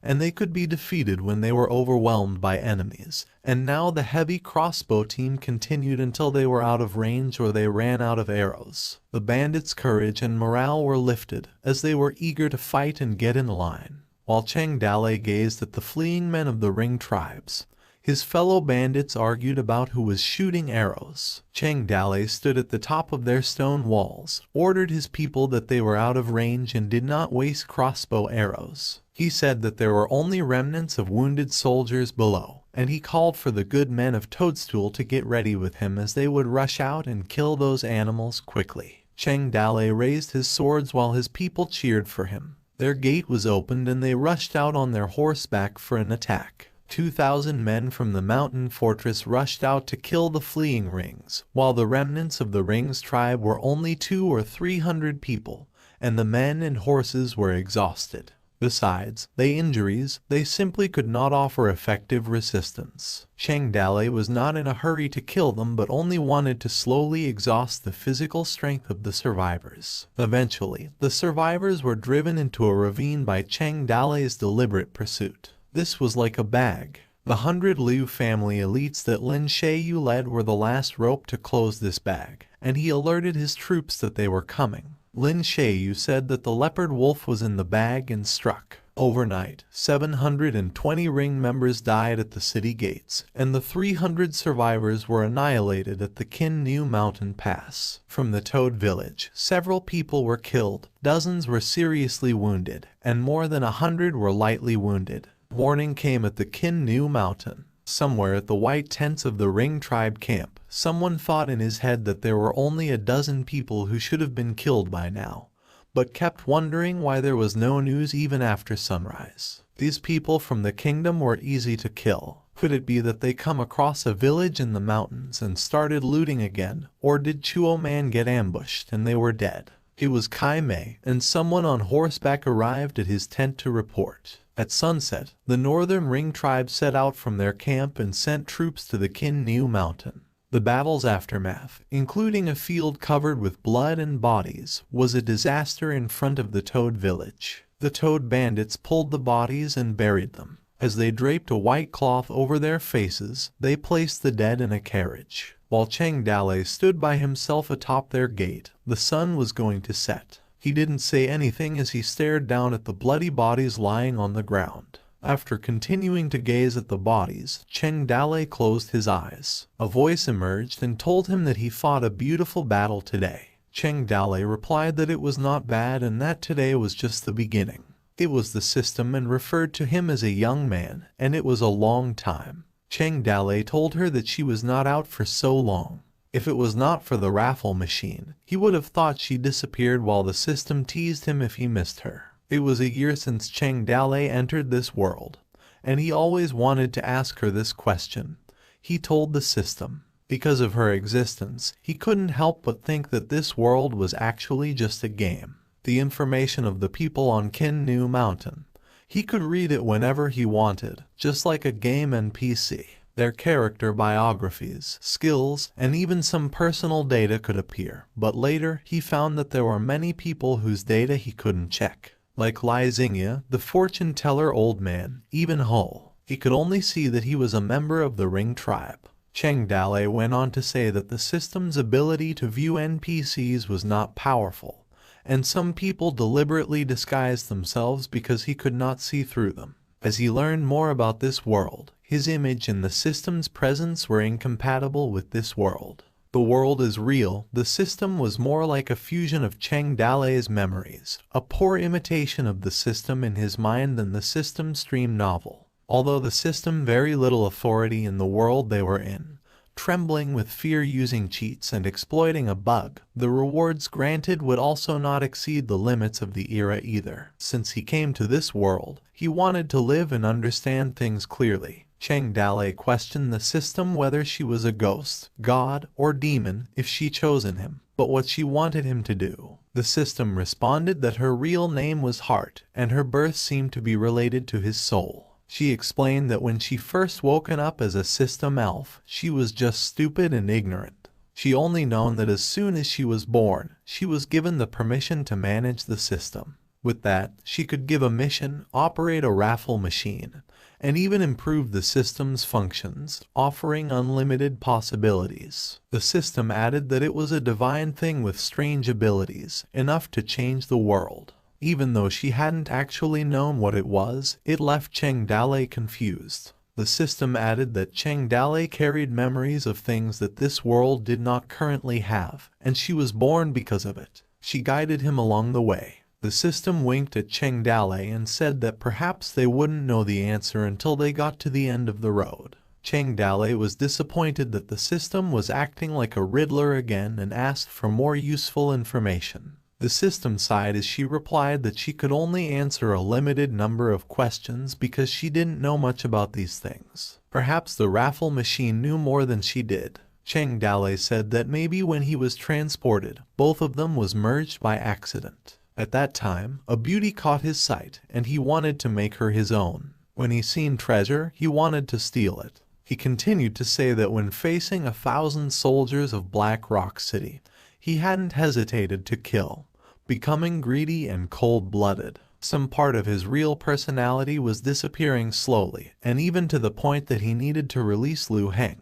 [SPEAKER 1] and they could be defeated when they were overwhelmed by enemies. And now the heavy crossbow team continued until they were out of range or they ran out of arrows. The bandits' courage and morale were lifted, as they were eager to fight and get in line. While Cheng Dale gazed at the fleeing men of the Ring tribes, his fellow bandits argued about who was shooting arrows. Cheng Dale stood at the top of their stone walls, ordered his people that they were out of range and did not waste crossbow arrows. He said that there were only remnants of wounded soldiers below, and he called for the good men of Toadstool to get ready with him as they would rush out and kill those animals quickly. Cheng Dale raised his swords while his people cheered for him. Their gate was opened and they rushed out on their horseback for an attack. 2,000 men from the mountain fortress rushed out to kill the fleeing Rings, while the remnants of the Rings tribe were only 200 or 300 people, and the men and horses were exhausted. Besides the injuries, they simply could not offer effective resistance. Cheng Dale was not in a hurry to kill them but only wanted to slowly exhaust the physical strength of the survivors. Eventually, the survivors were driven into a ravine by Cheng Dale's deliberate pursuit. This was like a bag. The 100 Liu family elites that Lin Xiaoyu led were the last rope to close this bag, and he alerted his troops that they were coming. Lin Xiaoyu said that the leopard wolf was in the bag and struck. Overnight, 720 Ring members died at the city gates, and the 300 survivors were annihilated at the Qin New Mountain Pass. From the Toad village, several people were killed, dozens were seriously wounded, and more than 100 were lightly wounded. Warning came at the Qin New Mountain. Somewhere at the white tents of the Ring tribe camp, someone thought in his head that there were only a dozen people who should have been killed by now, but kept wondering why there was no news even after sunrise. These people from the kingdom were easy to kill. Could it be that they come across a village in the mountains and started looting again, or did Chuo Man get ambushed and they were dead? It was Kai Mei, and someone on horseback arrived at his tent to report. At sunset, the Northern Ring tribe set out from their camp and sent troops to the Qin New Mountain. The battle's aftermath, including a field covered with blood and bodies, was a disaster in front of the Toad village. The Toad bandits pulled the bodies and buried them. As they draped a white cloth over their faces, they placed the dead in a carriage. While Cheng Dale stood by himself atop their gate, the sun was going to set. He didn't say anything as he stared down at the bloody bodies lying on the ground. After continuing to gaze at the bodies, Cheng Dale closed his eyes. A voice emerged and told him that he fought a beautiful battle today. Cheng Dale replied that it was not bad and that today was just the beginning. It was the system and referred to him as a young man, and it was a long time. Cheng Dale told her that she was not out for so long. If it was not for the raffle machine, he would have thought she disappeared while the system teased him if he missed her. It was a year since Cheng Dale entered this world, and he always wanted to ask her this question. He told the system. Because of her existence, he couldn't help but think that this world was actually just a game. The information of the people on Qin New Mountain. He could read it whenever he wanted, just like a game NPC. Their character biographies, skills, and even some personal data could appear, but later he found that there were many people whose data he couldn't check. Like Lai Xingya, the fortune teller old man, even Hull. He could only see that he was a member of the Ring tribe. Cheng Dale went on to say that the system's ability to view NPCs was not powerful, and some people deliberately disguised themselves because he could not see through them. As he learned more about this world, his image and the system's presence were incompatible with this world. The world is real. The system was more like a fusion of Cheng Dale's memories, a poor imitation of the system in his mind than the system's dream novel. Although the system very little authority in the world they were in, trembling with fear using cheats and exploiting a bug, the rewards granted would also not exceed the limits of the era either. Since he came to this world, he wanted to live and understand things clearly. Cheng Dale questioned the system whether she was a ghost, god, or demon if she chosen him, but what she wanted him to do. The system responded that her real name was Heart, and her birth seemed to be related to his soul. She explained that when she first woken up as a system elf, she was just stupid and ignorant. She only known that as soon as she was born, she was given the permission to manage the system. With that, she could give a mission, operate a raffle machine, and even improve the system's functions, offering unlimited possibilities. The system added that it was a divine thing with strange abilities, enough to change the world. Even though she hadn't actually known what it was, it left Cheng Dale confused. The system added that Cheng Dale carried memories of things that this world did not currently have, and she was born because of it. She guided him along the way. The system winked at Cheng Dale and said that perhaps they wouldn't know the answer until they got to the end of the road. Cheng Dale was disappointed that the system was acting like a riddler again and asked for more useful information. The system sighed as she replied that she could only answer a limited number of questions because she didn't know much about these things. Perhaps the raffle machine knew more than she did. Cheng Dale said that maybe when he was transported, both of them was merged by accident. At that time, a beauty caught his sight, and he wanted to make her his own. When he seen treasure, he wanted to steal it. He continued to say that when facing 1,000 soldiers of Black Rock City, he hadn't hesitated to kill, becoming greedy and cold-blooded. Some part of his real personality was disappearing slowly, and even to the point that he needed to release Liu Heng,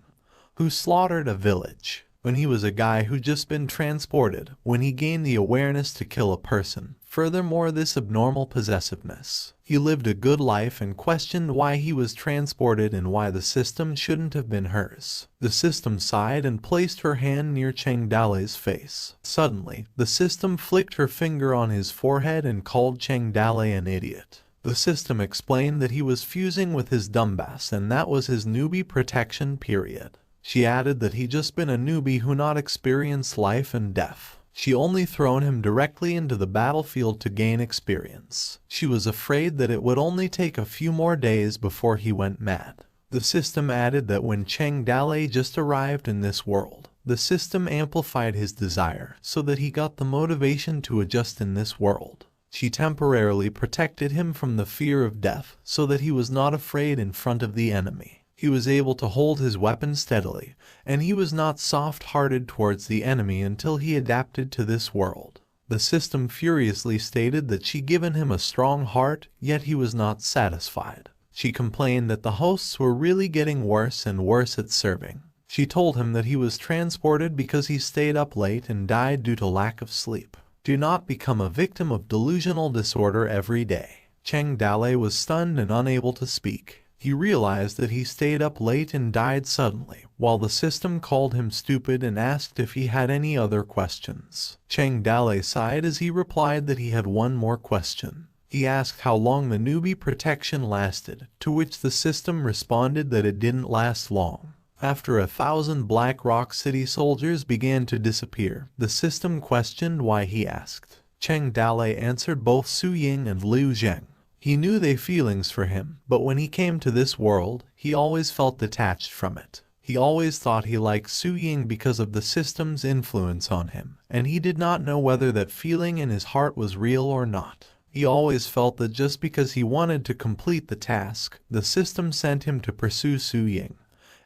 [SPEAKER 1] who slaughtered a village. When he was a guy who'd just been transported, when he gained the awareness to kill a person. Furthermore, this abnormal possessiveness. He lived a good life and questioned why he was transported and why the system shouldn't have been hers. The system sighed and placed her hand near Cheng Dale's face. Suddenly, the system flicked her finger on his forehead and called Cheng Dale an idiot. The system explained that he was fusing with his dumbass and that was his newbie protection period. She added that he'd just been a newbie who not experienced life and death. She only thrown him directly into the battlefield to gain experience. She was afraid that it would only take a few more days before he went mad. The system added that when Cheng Dale just arrived in this world, the system amplified his desire so that he got the motivation to adjust in this world. She temporarily protected him from the fear of death so that he was not afraid in front of the enemy. He was able to hold his weapon steadily, and he was not soft-hearted towards the enemy until he adapted to this world. The system furiously stated that she'd given him a strong heart, yet he was not satisfied. She complained that the hosts were really getting worse and worse at serving. She told him that he was transported because he stayed up late and died due to lack of sleep. Do not become a victim of delusional disorder every day. Cheng Dale was stunned and unable to speak. He realized that he stayed up late and died suddenly, while the system called him stupid and asked if he had any other questions. Cheng Dale sighed as he replied that he had one more question. He asked how long the newbie protection lasted, to which the system responded that it didn't last long. After 1,000 Black Rock City soldiers began to disappear, the system questioned why he asked. Cheng Dale answered both Su Ying and Liu Zheng. He knew their feelings for him, but when he came to this world, he always felt detached from it. He always thought he liked Su Ying because of the system's influence on him, and he did not know whether that feeling in his heart was real or not. He always felt that just because he wanted to complete the task, the system sent him to pursue Su Ying,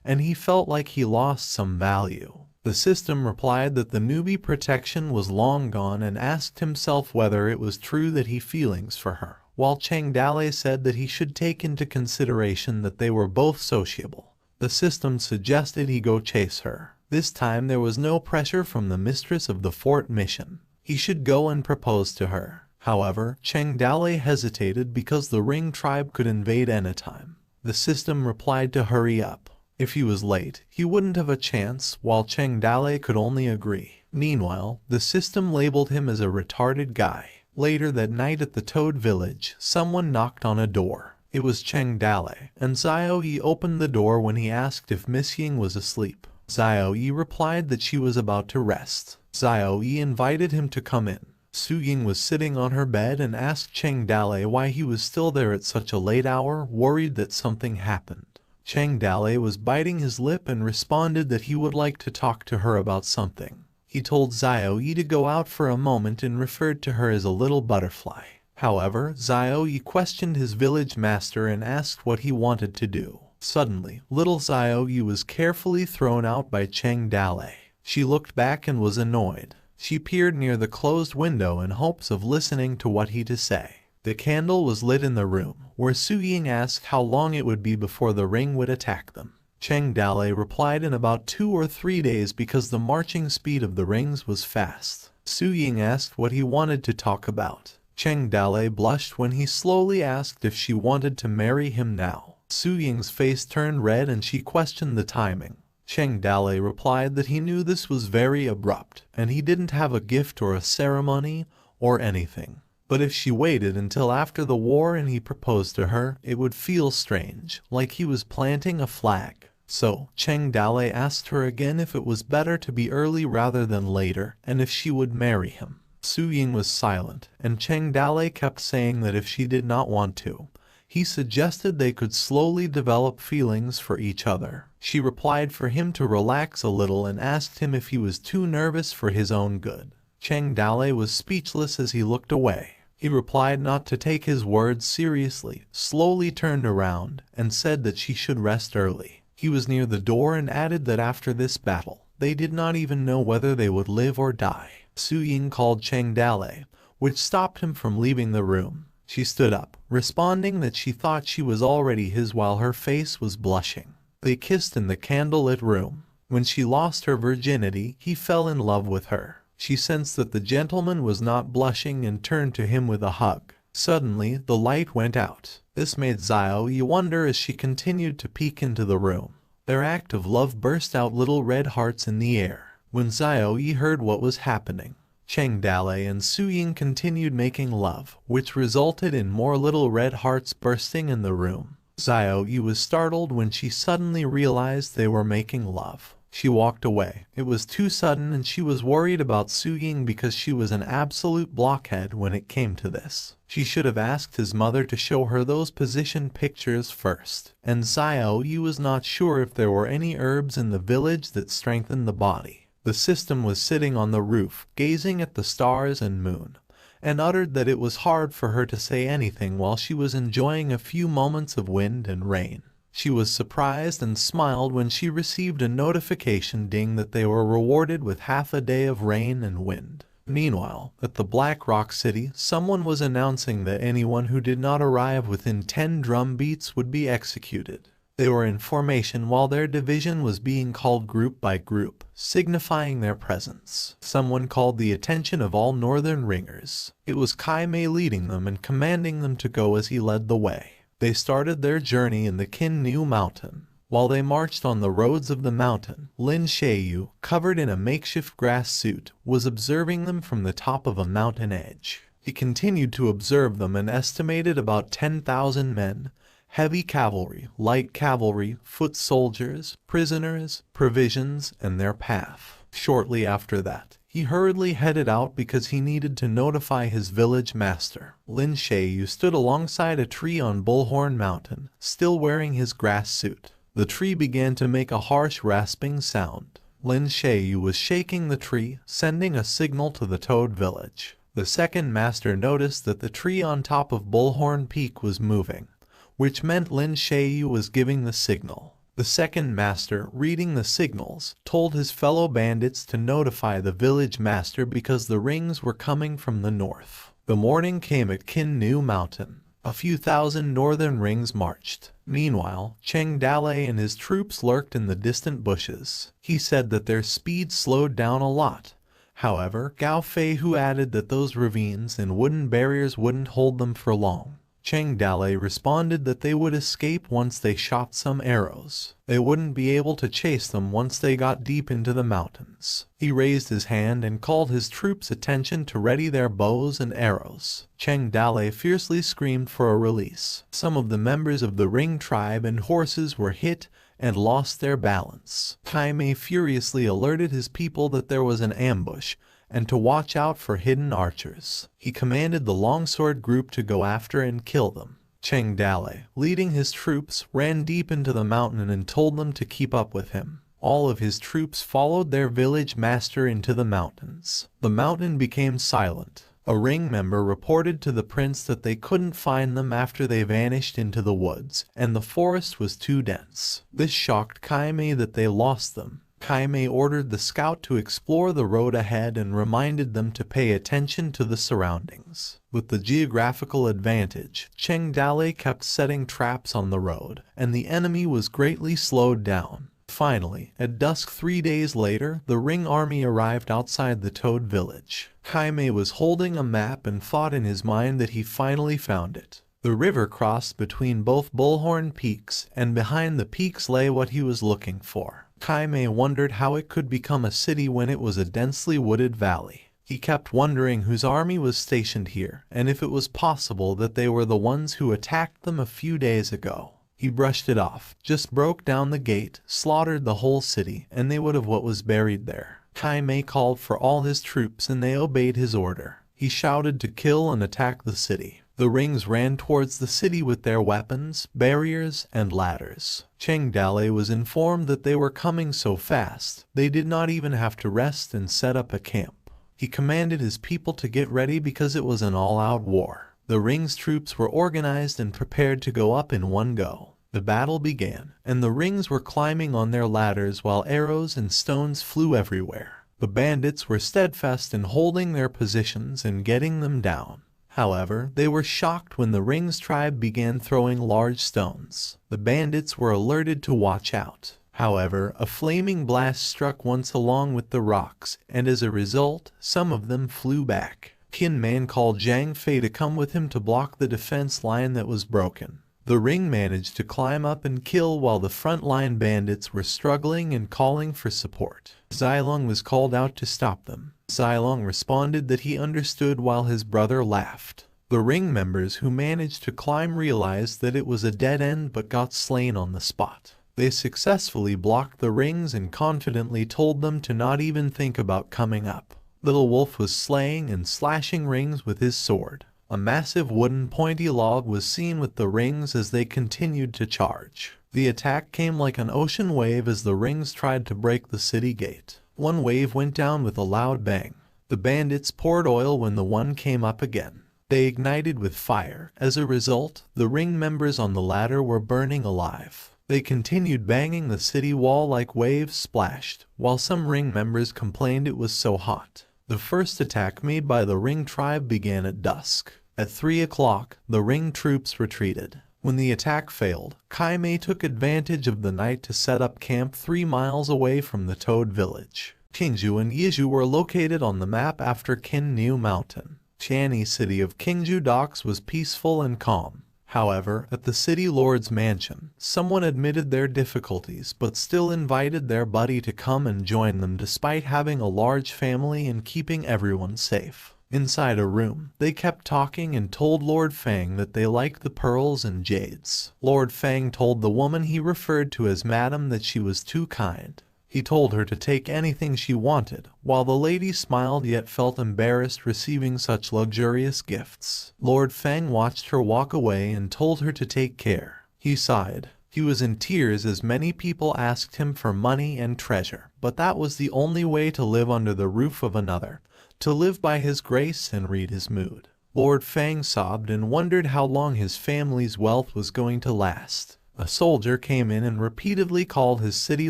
[SPEAKER 1] and he felt like he lost some value. The system replied that the newbie protection was long gone and asked himself whether it was true that he feelings for her. While Cheng Dale said that he should take into consideration that they were both sociable, the system suggested he go chase her. This time there was no pressure from the mistress of the fort mission. He should go and propose to her. However, Cheng Dale hesitated because the Ring tribe could invade anytime. The system replied to hurry up. If he was late, he wouldn't have a chance, while Cheng Dale could only agree. Meanwhile, the system labeled him as a retarded guy. Later that night at the Toad Village, someone knocked on a door. It was Cheng Dale, and Xiao Yi opened the door when he asked if Miss Ying was asleep. Xiao Yi replied that she was about to rest. Xiao Yi invited him to come in. Su Ying was sitting on her bed and asked Cheng Dale why he was still there at such a late hour, worried that something happened. Cheng Dale was biting his lip and responded that he would like to talk to her about something. He told Zioe to go out for a moment and referred to her as a little butterfly. However, Zioe questioned his village master and asked what he wanted to do. Suddenly, little Zioe was carefully thrown out by Cheng Dale. She looked back and was annoyed. She peered near the closed window in hopes of listening to what he had to say. The candle was lit in the room, where Su Ying asked how long it would be before the ring would attack them. Cheng Dale replied in about 2 or 3 days because the marching speed of the rings was fast. Su Ying asked what he wanted to talk about. Cheng Dale blushed when he slowly asked if she wanted to marry him now. Su Ying's face turned red and she questioned the timing. Cheng Dale replied that he knew this was very abrupt, and he didn't have a gift or a ceremony or anything. But if she waited until after the war and he proposed to her, it would feel strange, like he was planting a flag. So, Cheng Dale asked her again if it was better to be early rather than later, and if she would marry him. Su Ying was silent, and Cheng Dale kept saying that if she did not want to, he suggested they could slowly develop feelings for each other. She replied for him to relax a little and asked him if he was too nervous for his own good. Cheng Dale was speechless as he looked away. He replied not to take his words seriously, slowly turned around, and said that she should rest early. He was near the door and added that after this battle, they did not even know whether they would live or die. Su Ying called Cheng Dale, which stopped him from leaving the room. She stood up, responding that she thought she was already his while her face was blushing. They kissed in the candlelit room. When she lost her virginity, he fell in love with her. She sensed that the gentleman was not blushing and turned to him with a hug. Suddenly, the light went out. This made Zioe wonder as she continued to peek into the room. Their act of love burst out little red hearts in the air. When Zioe heard what was happening, Cheng Dale and Su Ying continued making love, which resulted in more little red hearts bursting in the room. Zioe was startled when she suddenly realized they were making love. She walked away. It was too sudden and she was worried about Su Ying because she was an absolute blockhead when it came to this. She should have asked his mother to show her those position pictures first. And Zioe was not sure if there were any herbs in the village that strengthened the body. The system was sitting on the roof, gazing at the stars and moon, and uttered that it was hard for her to say anything while she was enjoying a few moments of wind and rain. She was surprised and smiled when she received a notification ding that they were rewarded with half a day of rain and wind. Meanwhile, at the Black Rock City, someone was announcing that anyone who did not arrive within 10 drum beats would be executed. They were in formation while their division was being called group by group, signifying their presence. Someone called the attention of all northern ringers. It was Kai Mei leading them and commanding them to go as he led the way. They started their journey in the Kin Nu Mountain. While they marched on the roads of the mountain, Lin Sheiyu, covered in a makeshift grass suit, was observing them from the top of a mountain edge. He continued to observe them and estimated about 10,000 men, heavy cavalry, light cavalry, foot soldiers, prisoners, provisions, and their path. Shortly after that, he hurriedly headed out because he needed to notify his village master. Lin Sheiyu stood alongside a tree on Bullhorn Mountain, still wearing his grass suit. The tree began to make a harsh rasping sound. Lin Sheiyu was shaking the tree, sending a signal to the Toad village. The second master noticed that the tree on top of Bullhorn Peak was moving, which meant Lin Sheiyu was giving the signal. The second master, reading the signals, told his fellow bandits to notify the village master because the rings were coming from the north. The morning came at Kin Nu Mountain. A few thousand northern rings marched. Meanwhile, Cheng Dale and his troops lurked in the distant bushes. He said that their speed slowed down a lot. However, Gao Fei Hu added that those ravines and wooden barriers wouldn't hold them for long. Cheng Dale responded that they would escape once they shot some arrows. They wouldn't be able to chase them once they got deep into the mountains. He raised his hand and called his troops' attention to ready their bows and arrows. Cheng Dale fiercely screamed for a release. Some of the members of the Ring tribe and horses were hit and lost their balance. Kai Mei furiously alerted his people that there was an ambush, and to watch out for hidden archers. He commanded the longsword group to go after and kill them. Cheng Dale, leading his troops, ran deep into the mountain and told them to keep up with him. All of his troops followed their village master into the mountains. The mountain became silent. A ring member reported to the prince that they couldn't find them after they vanished into the woods, and the forest was too dense. This shocked Kaime that they lost them. Kaime ordered the scout to explore the road ahead and reminded them to pay attention to the surroundings. With the geographical advantage, Cheng Dale kept setting traps on the road, and the enemy was greatly slowed down. Finally, at dusk 3 days later, the Ring army arrived outside the Toad village. Kaime was holding a map and thought in his mind that he finally found it. The river crossed between both Bullhorn peaks, and behind the peaks lay what he was looking for. Kaime wondered how it could become a city when it was a densely wooded valley. He kept wondering whose army was stationed here, and if it was possible that they were the ones who attacked them a few days ago. He brushed it off, just broke down the gate, slaughtered the whole city, and they would have what was buried there. Kaime called for all his troops and they obeyed his order. He shouted to kill and attack the city. The rings ran towards the city with their weapons, barriers, and ladders. Cheng Dale was informed that they were coming so fast, they did not even have to rest and set up a camp. He commanded his people to get ready because it was an all-out war. The rings troops were organized and prepared to go up in one go. The battle began, and the rings were climbing on their ladders while arrows and stones flew everywhere. The bandits were steadfast in holding their positions and getting them down. However, they were shocked when the Rings tribe began throwing large stones. The bandits were alerted to watch out. However, a flaming blast struck once along with the rocks, and as a result, some of them flew back. Qin Man called Zhang Fei to come with him to block the defense line that was broken. The Ring managed to climb up and kill while the front-line bandits were struggling and calling for support. Xilong was called out to stop them. Xilong responded that he understood while his brother laughed. The Ring members who managed to climb realized that it was a dead end but got slain on the spot. They successfully blocked the Rings and confidently told them to not even think about coming up. Little Wolf was slaying and slashing Rings with his sword. A massive wooden pointy log was seen with the Rings as they continued to charge. The attack came like an ocean wave as the Rings tried to break the city gate. One wave went down with a loud bang. The bandits poured oil when the one came up again. They ignited with fire. As a result, the Ring members on the ladder were burning alive. They continued banging the city wall like waves splashed, while some Ring members complained it was so hot. The first attack made by the Ring tribe began at dusk. At 3 o'clock, the Ring troops retreated. When the attack failed, Kaime took advantage of the night to set up camp 3 miles away from the Toad village. Qingju and Yizhu were located on the map after Kinniu Mountain. Channy city of Qingju docks was peaceful and calm. However, at the city lord's mansion, someone admitted their difficulties but still invited their buddy to come and join them despite having a large family and keeping everyone safe. Inside a room, they kept talking and told Lord Fang that they liked the pearls and jades. Lord Fang told the woman he referred to as Madam that she was too kind. He told her to take anything she wanted, while the lady smiled yet felt embarrassed receiving such luxurious gifts. Lord Fang watched her walk away and told her to take care. He sighed. He was in tears as many people asked him for money and treasure, but that was the only way to live under the roof of another, to live by his grace and read his mood. Lord Fang sobbed and wondered how long his family's wealth was going to last. A soldier came in and repeatedly called his city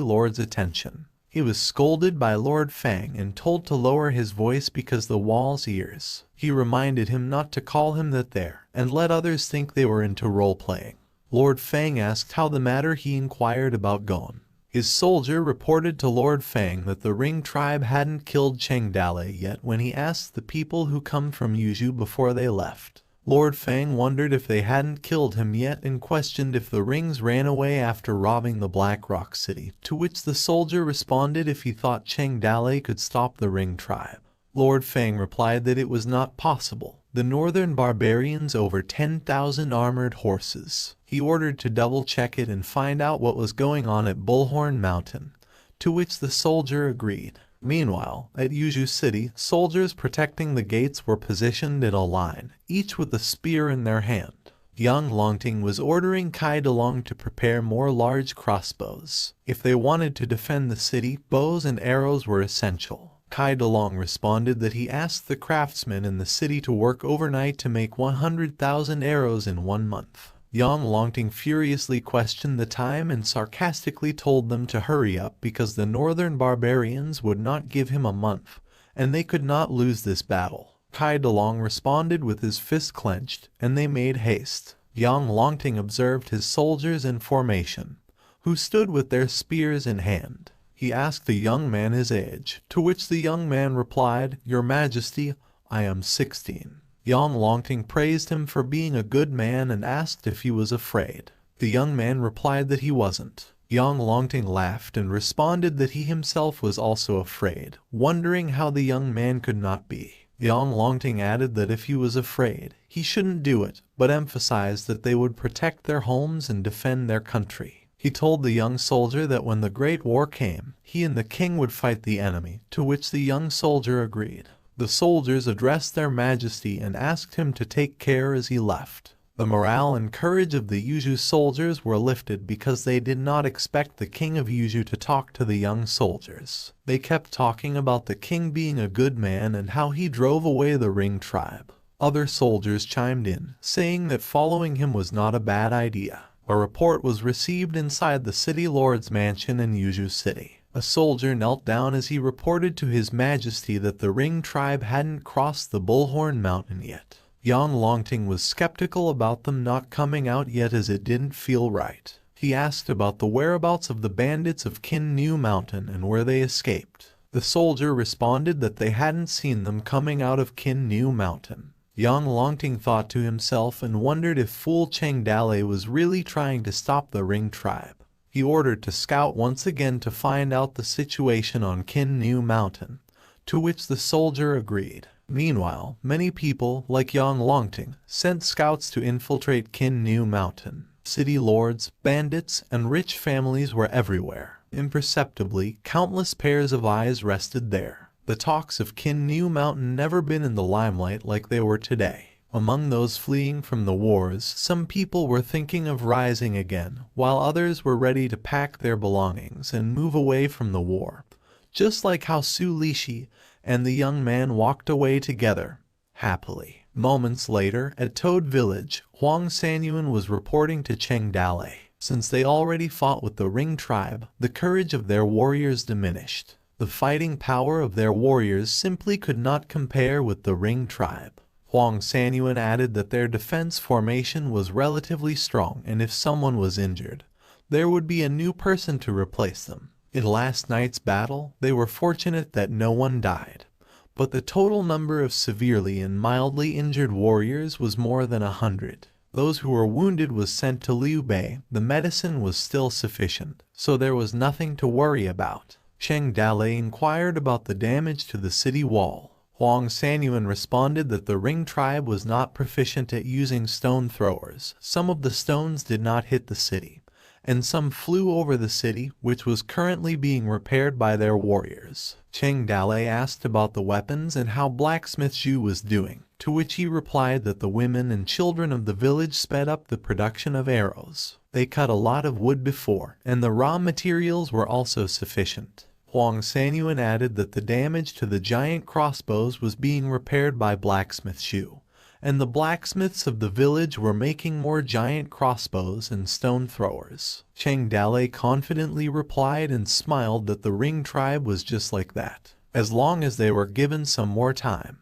[SPEAKER 1] lord's attention. He was scolded by Lord Fang and told to lower his voice because the wall's ears. He reminded him not to call him that there, and let others think they were into role-playing. Lord Fang asked how the matter he inquired about Gon. His soldier reported to Lord Fang that the Ring tribe hadn't killed Cheng Dale yet when he asked the people who come from Yuzhu before they left. Lord Fang wondered if they hadn't killed him yet and questioned if the Rings ran away after robbing the Black Rock City, to which the soldier responded if he thought Cheng Dale could stop the Ring tribe. Lord Fang replied that it was not possible. The northern barbarians over 10,000 armored horses. He ordered to double-check it and find out what was going on at Bullhorn Mountain, to which the soldier agreed. Meanwhile, at Yuzhu City, soldiers protecting the gates were positioned in a line, each with a spear in their hand. Young Longting was ordering Kai Dalong to prepare more large crossbows. If they wanted to defend the city, bows and arrows were essential. Kai Dalong responded that he asked the craftsmen in the city to work overnight to make 100,000 arrows in 1 month. Young Longting furiously questioned the time and sarcastically told them to hurry up because the northern barbarians would not give him a month, and they could not lose this battle. Kai Dalong responded with his fist clenched, and they made haste. Young Longting observed his soldiers in formation, who stood with their spears in hand. He asked the young man his age, to which the young man replied, "Your Majesty, I am 16. Young Longting praised him for being a good man and asked if he was afraid. The young man replied that he wasn't. Young Longting laughed and responded that he himself was also afraid, wondering how the young man could not be. Young Longting added that if he was afraid, he shouldn't do it, but emphasized that they would protect their homes and defend their country. He told the young soldier that when the Great War came, he and the king would fight the enemy, to which the young soldier agreed. The soldiers addressed their majesty and asked him to take care as he left. The morale and courage of the Yuju soldiers were lifted because they did not expect the king of Yuju to talk to the young soldiers. They kept talking about the king being a good man and how he drove away the Ring tribe. Other soldiers chimed in, saying that following him was not a bad idea. A report was received inside the city lord's mansion in Yuju City. A soldier knelt down as he reported to his majesty that the Ring tribe hadn't crossed the Bullhorn Mountain yet. Young Longting was skeptical about them not coming out yet as it didn't feel right. He asked about the whereabouts of the bandits of Kin New Mountain and where they escaped. The soldier responded that they hadn't seen them coming out of Kin New Mountain. Young Longting thought to himself and wondered if fool Cheng Dale was really trying to stop the Ring tribe. He ordered to scout once again to find out the situation on Kin New Mountain, to which the soldier agreed. Meanwhile, many people, like Young Longting, sent scouts to infiltrate Kin New Mountain. City lords, bandits, and rich families were everywhere. Imperceptibly, countless pairs of eyes rested there. The talks of Kin New Mountain never been in the limelight like they were today. Among those fleeing from the wars, some people were thinking of rising again, while others were ready to pack their belongings and move away from the war. Just like how Su Lishi and the young man walked away together, happily. Moments later, at Toad Village, Huang Sanyuan was reporting to Cheng Dale. Since they already fought with the Ring tribe, the courage of their warriors diminished. The fighting power of their warriors simply could not compare with the Ring tribe. Huang Sanyuan added that their defense formation was relatively strong and if someone was injured, there would be a new person to replace them. In last night's battle, they were fortunate that no one died, but the total number of severely and mildly injured warriors was more than 100. Those who were wounded was sent to Liu Bei. The medicine was still sufficient, so there was nothing to worry about. Cheng Dale inquired about the damage to the city wall. Huang Sanyuan responded that the Ring tribe was not proficient at using stone throwers. Some of the stones did not hit the city, and some flew over the city, which was currently being repaired by their warriors. Cheng Dale asked about the weapons and how Blacksmith Zhu was doing, to which he replied that the women and children of the village sped up the production of arrows. They cut a lot of wood before, and the raw materials were also sufficient. Huang Sanyuan added that the damage to the giant crossbows was being repaired by Blacksmith Zhu, and the blacksmiths of the village were making more giant crossbows and stone throwers. Cheng Dale confidently replied and smiled that the Ring tribe was just like that. As long as they were given some more time,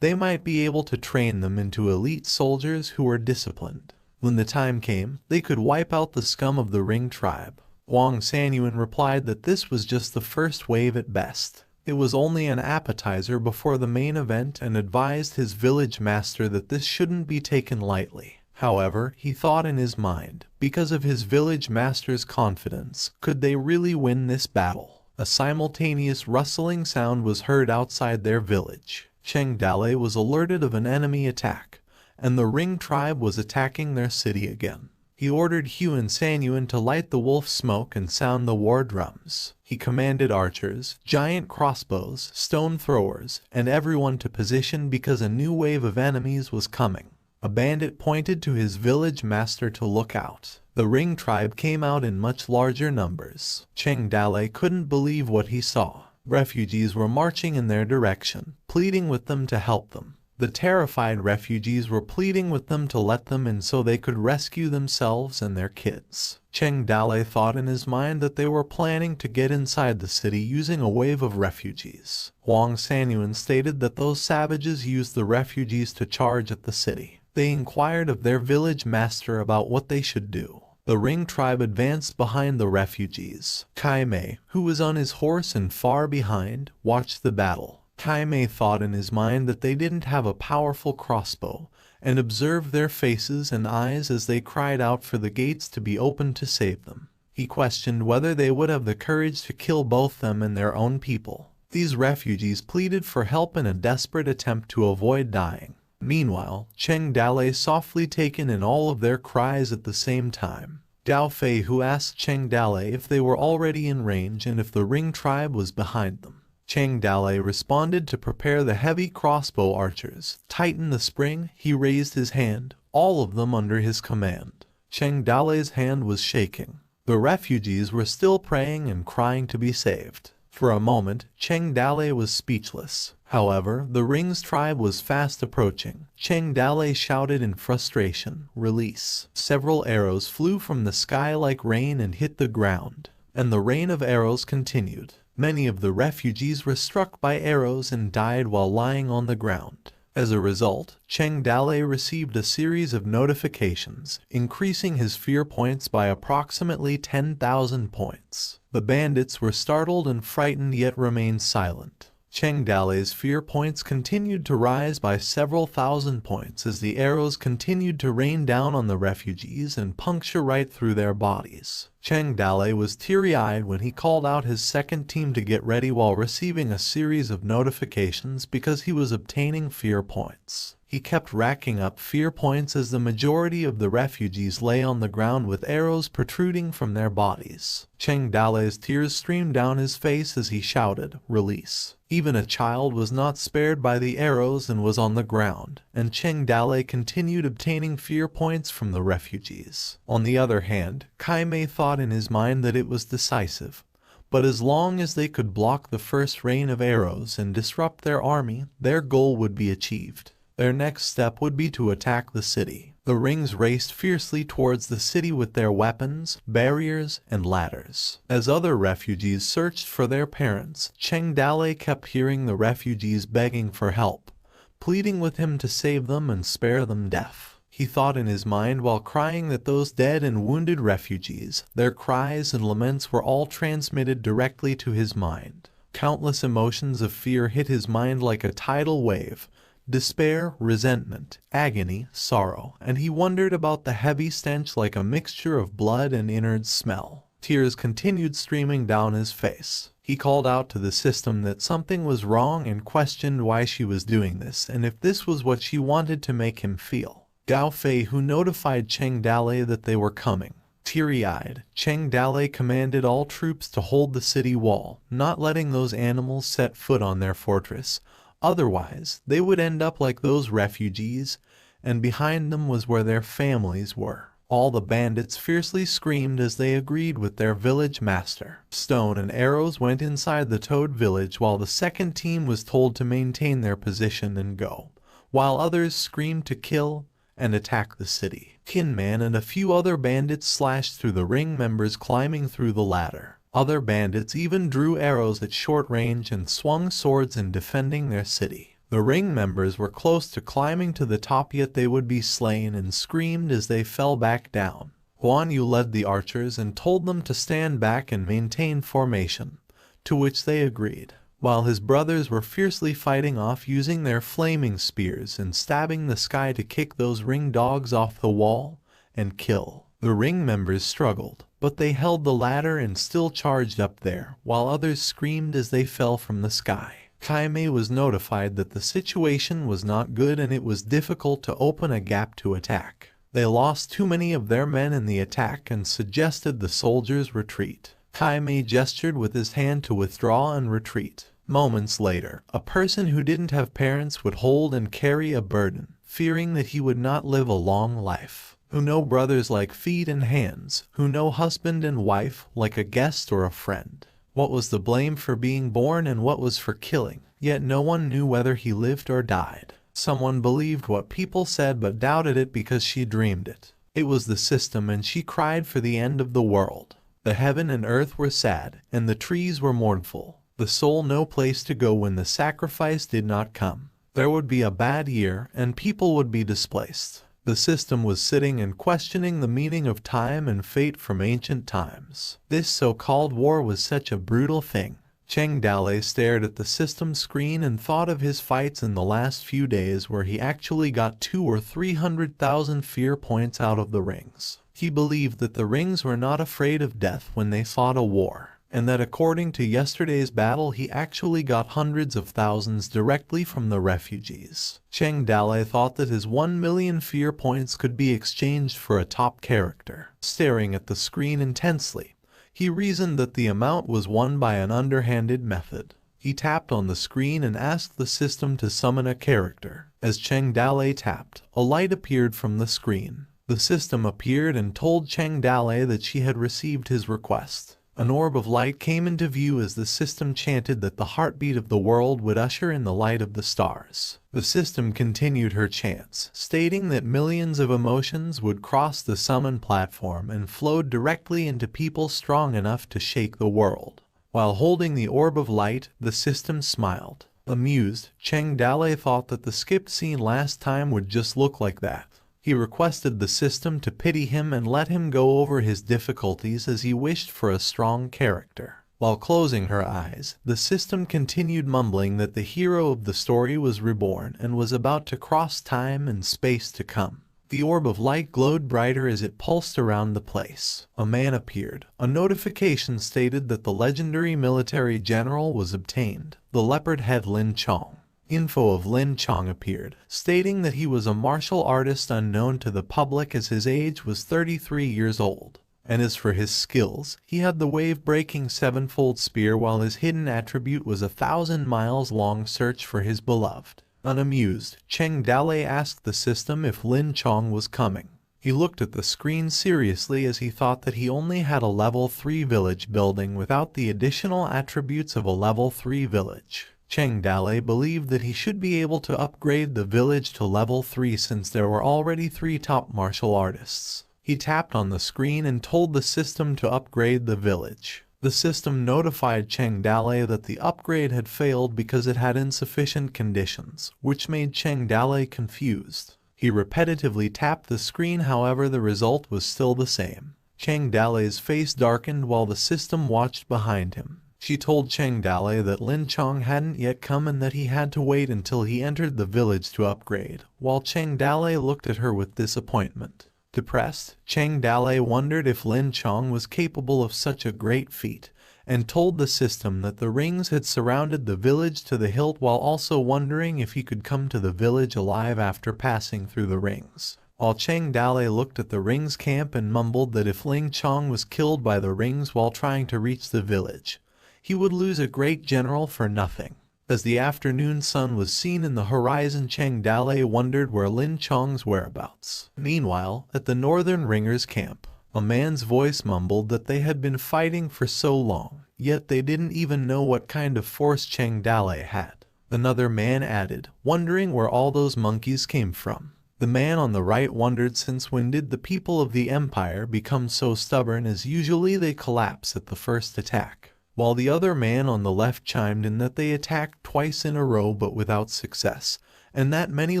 [SPEAKER 1] they might be able to train them into elite soldiers who were disciplined. When the time came, they could wipe out the scum of the Ring tribe. Huang Sanyuan replied that this was just the first wave at best. It was only an appetizer before the main event and advised his village master that this shouldn't be taken lightly. However, he thought in his mind, because of his village master's confidence, could they really win this battle? A simultaneous rustling sound was heard outside their village. Cheng Dale was alerted of an enemy attack, and the Ring tribe was attacking their city again. He ordered Huan Sanyuan to light the wolf smoke and sound the war drums. He commanded archers, giant crossbows, stone throwers, and everyone to position because a new wave of enemies was coming. A bandit pointed to his village master to look out. The Ring tribe came out in much larger numbers. Cheng Dale couldn't believe what he saw. Refugees were marching in their direction, pleading with them to help them. The terrified refugees were pleading with them to let them in so they could rescue themselves and their kids. Cheng Dale thought in his mind that they were planning to get inside the city using a wave of refugees. Wang Sanyuan stated that those savages used the refugees to charge at the city. They inquired of their village master about what they should do. The Ring tribe advanced behind the refugees. Kai Mei, who was on his horse and far behind, watched the battle. Kai Mei thought in his mind that they didn't have a powerful crossbow, and observed their faces and eyes as they cried out for the gates to be opened to save them. He questioned whether they would have the courage to kill both them and their own people. These refugees pleaded for help in a desperate attempt to avoid dying. Meanwhile, Cheng Dale softly taken in all of their cries at the same time. Dao Fei, who asked Cheng Dale if they were already in range and if the Ring tribe was behind them. Cheng Dale responded to prepare the heavy crossbow archers. Tighten the spring, he raised his hand, all of them under his command. Cheng Dale's hand was shaking. The refugees were still praying and crying to be saved. For a moment, Cheng Dale was speechless. However, the Ring's tribe was fast approaching. Cheng Dale shouted in frustration, "Release!" Several arrows flew from the sky like rain and hit the ground, and the rain of arrows continued. Many of the refugees were struck by arrows and died while lying on the ground. As a result, Cheng Dale received a series of notifications, increasing his fear points by approximately 10,000 points. The bandits were startled and frightened yet remained silent. Cheng Dale's fear points continued to rise by several thousand points as the arrows continued to rain down on the refugees and puncture right through their bodies. Cheng Dale was teary-eyed when he called out his second team to get ready while receiving a series of notifications because he was obtaining fear points. He kept racking up fear points as the majority of the refugees lay on the ground with arrows protruding from their bodies. Cheng Dale's tears streamed down his face as he shouted, "Release!" Even a child was not spared by the arrows and was on the ground, and Cheng Dale continued obtaining fear points from the refugees. On the other hand, Kai Mei thought in his mind that it was decisive, but as long as they could block the first rain of arrows and disrupt their army, their goal would be achieved. Their next step would be to attack the city. The Rings raced fiercely towards the city with their weapons, barriers, and ladders. As other refugees searched for their parents, Cheng Dale kept hearing the refugees begging for help, pleading with him to save them and spare them death. He thought in his mind while crying that those dead and wounded refugees, their cries and laments were all transmitted directly to his mind. Countless emotions of fear hit his mind like a tidal wave. Despair, resentment, agony, sorrow, and he wondered about the heavy stench like a mixture of blood and innards smell. Tears continued streaming down his face. He called out to the system that something was wrong and questioned why she was doing this and if this was what she wanted to make him feel. Dao Fei, who notified Cheng Dale that they were coming. Teary-eyed, Cheng Dale commanded all troops to hold the city wall, not letting those animals set foot on their fortress. Otherwise, they would end up like those refugees, and behind them was where their families were. All the bandits fiercely screamed as they agreed with their village master. Stone and arrows went inside the Toad village while the second team was told to maintain their position and go, while others screamed to kill and attack the city. Kinman and a few other bandits slashed through the Ring members climbing through the ladder. Other bandits even drew arrows at short range and swung swords in defending their city. The Ring members were close to climbing to the top, yet they would be slain and screamed as they fell back down. Guan Yu led the archers and told them to stand back and maintain formation, to which they agreed, while his brothers were fiercely fighting off using their flaming spears and stabbing the sky to kick those Ring dogs off the wall and kill. The Ring members struggled, but they held the ladder and still charged up there, while others screamed as they fell from the sky. Kai Mei was notified that the situation was not good and it was difficult to open a gap to attack. They lost too many of their men in the attack and suggested the soldiers retreat. Kai Mei gestured with his hand to withdraw and retreat. Moments later, a person who didn't have parents would hold and carry a burden, fearing that he would not live a long life. Who know brothers like feet and hands, who know husband and wife like a guest or a friend. What was the blame for being born and what was for killing? Yet no one knew whether he lived or died. Someone believed what people said but doubted it because she dreamed it. It was the system, and she cried for the end of the world. The heaven and earth were sad, and the trees were mournful. The soul no place to go when the sacrifice did not come. There would be a bad year, and people would be displaced. The system was sitting and questioning the meaning of time and fate from ancient times. This so-called war was such a brutal thing. Cheng Dalei stared at the system screen and thought of his fights in the last few days where he actually got 200,000 or 300,000 fear points out of the rings. He believed that the rings were not afraid of death when they fought a war, and that according to yesterday's battle he actually got hundreds of thousands directly from the refugees. Cheng Dalei thought that his 1 million fear points could be exchanged for a top character. Staring at the screen intensely, he reasoned that the amount was won by an underhanded method. He tapped on the screen and asked the system to summon a character. As Cheng Dalei tapped, a light appeared from the screen. The system appeared and told Cheng Dalei that she had received his request. An orb of light came into view as the system chanted that the heartbeat of the world would usher in the light of the stars. The system continued her chants, stating that millions of emotions would cross the summon platform and flowed directly into people strong enough to shake the world. While holding the orb of light, the system smiled. Amused, Cheng Dalei thought that the skipped scene last time would just look like that. He requested the system to pity him and let him go over his difficulties as he wished for a strong character. While closing her eyes, the system continued mumbling that the hero of the story was reborn and was about to cross time and space to come. The orb of light glowed brighter as it pulsed around the place. A man appeared. A notification stated that the legendary military general was obtained, the leopard-head Lin Chong. Info of Lin Chong appeared, stating that he was a martial artist unknown to the public as his age was 33 years old. And as for his skills, he had the wave-breaking sevenfold spear, while his hidden attribute was a 1,000-mile-long search for his beloved. Unamused, Cheng Dalei asked the system if Lin Chong was coming. He looked at the screen seriously as he thought that he only had a level 3 village building without the additional attributes of a level 3 village. Cheng Dalei believed that he should be able to upgrade the village to level 3 since there were already 3 top martial artists. He tapped on the screen and told the system to upgrade the village. The system notified Cheng Dalei that the upgrade had failed because it had insufficient conditions, which made Cheng Dalei confused. He repetitively tapped the screen, however the result was still the same. Cheng Dalei's face darkened while the system watched behind him. She told Cheng Dalei that Lin Chong hadn't yet come and that he had to wait until he entered the village to upgrade, while Cheng Dalei looked at her with disappointment. Depressed, Cheng Dalei wondered if Lin Chong was capable of such a great feat, and told the system that the rings had surrounded the village to the hilt, while also wondering if he could come to the village alive after passing through the rings. While Cheng Dalei looked at the rings camp and mumbled that if Lin Chong was killed by the rings while trying to reach the village, he would lose a great general for nothing. As the afternoon sun was seen in the horizon, Cheng Dalei wondered where Lin Chong's whereabouts. Meanwhile, at the Northern Ringers camp, a man's voice mumbled that they had been fighting for so long, yet they didn't even know what kind of force Cheng Dalei had. Another man added, wondering where all those monkeys came from. The man on the right wondered since when did the people of the empire become so stubborn, as usually they collapse at the first attack. While the other man on the left chimed in that they attacked twice in a row but without success, and that many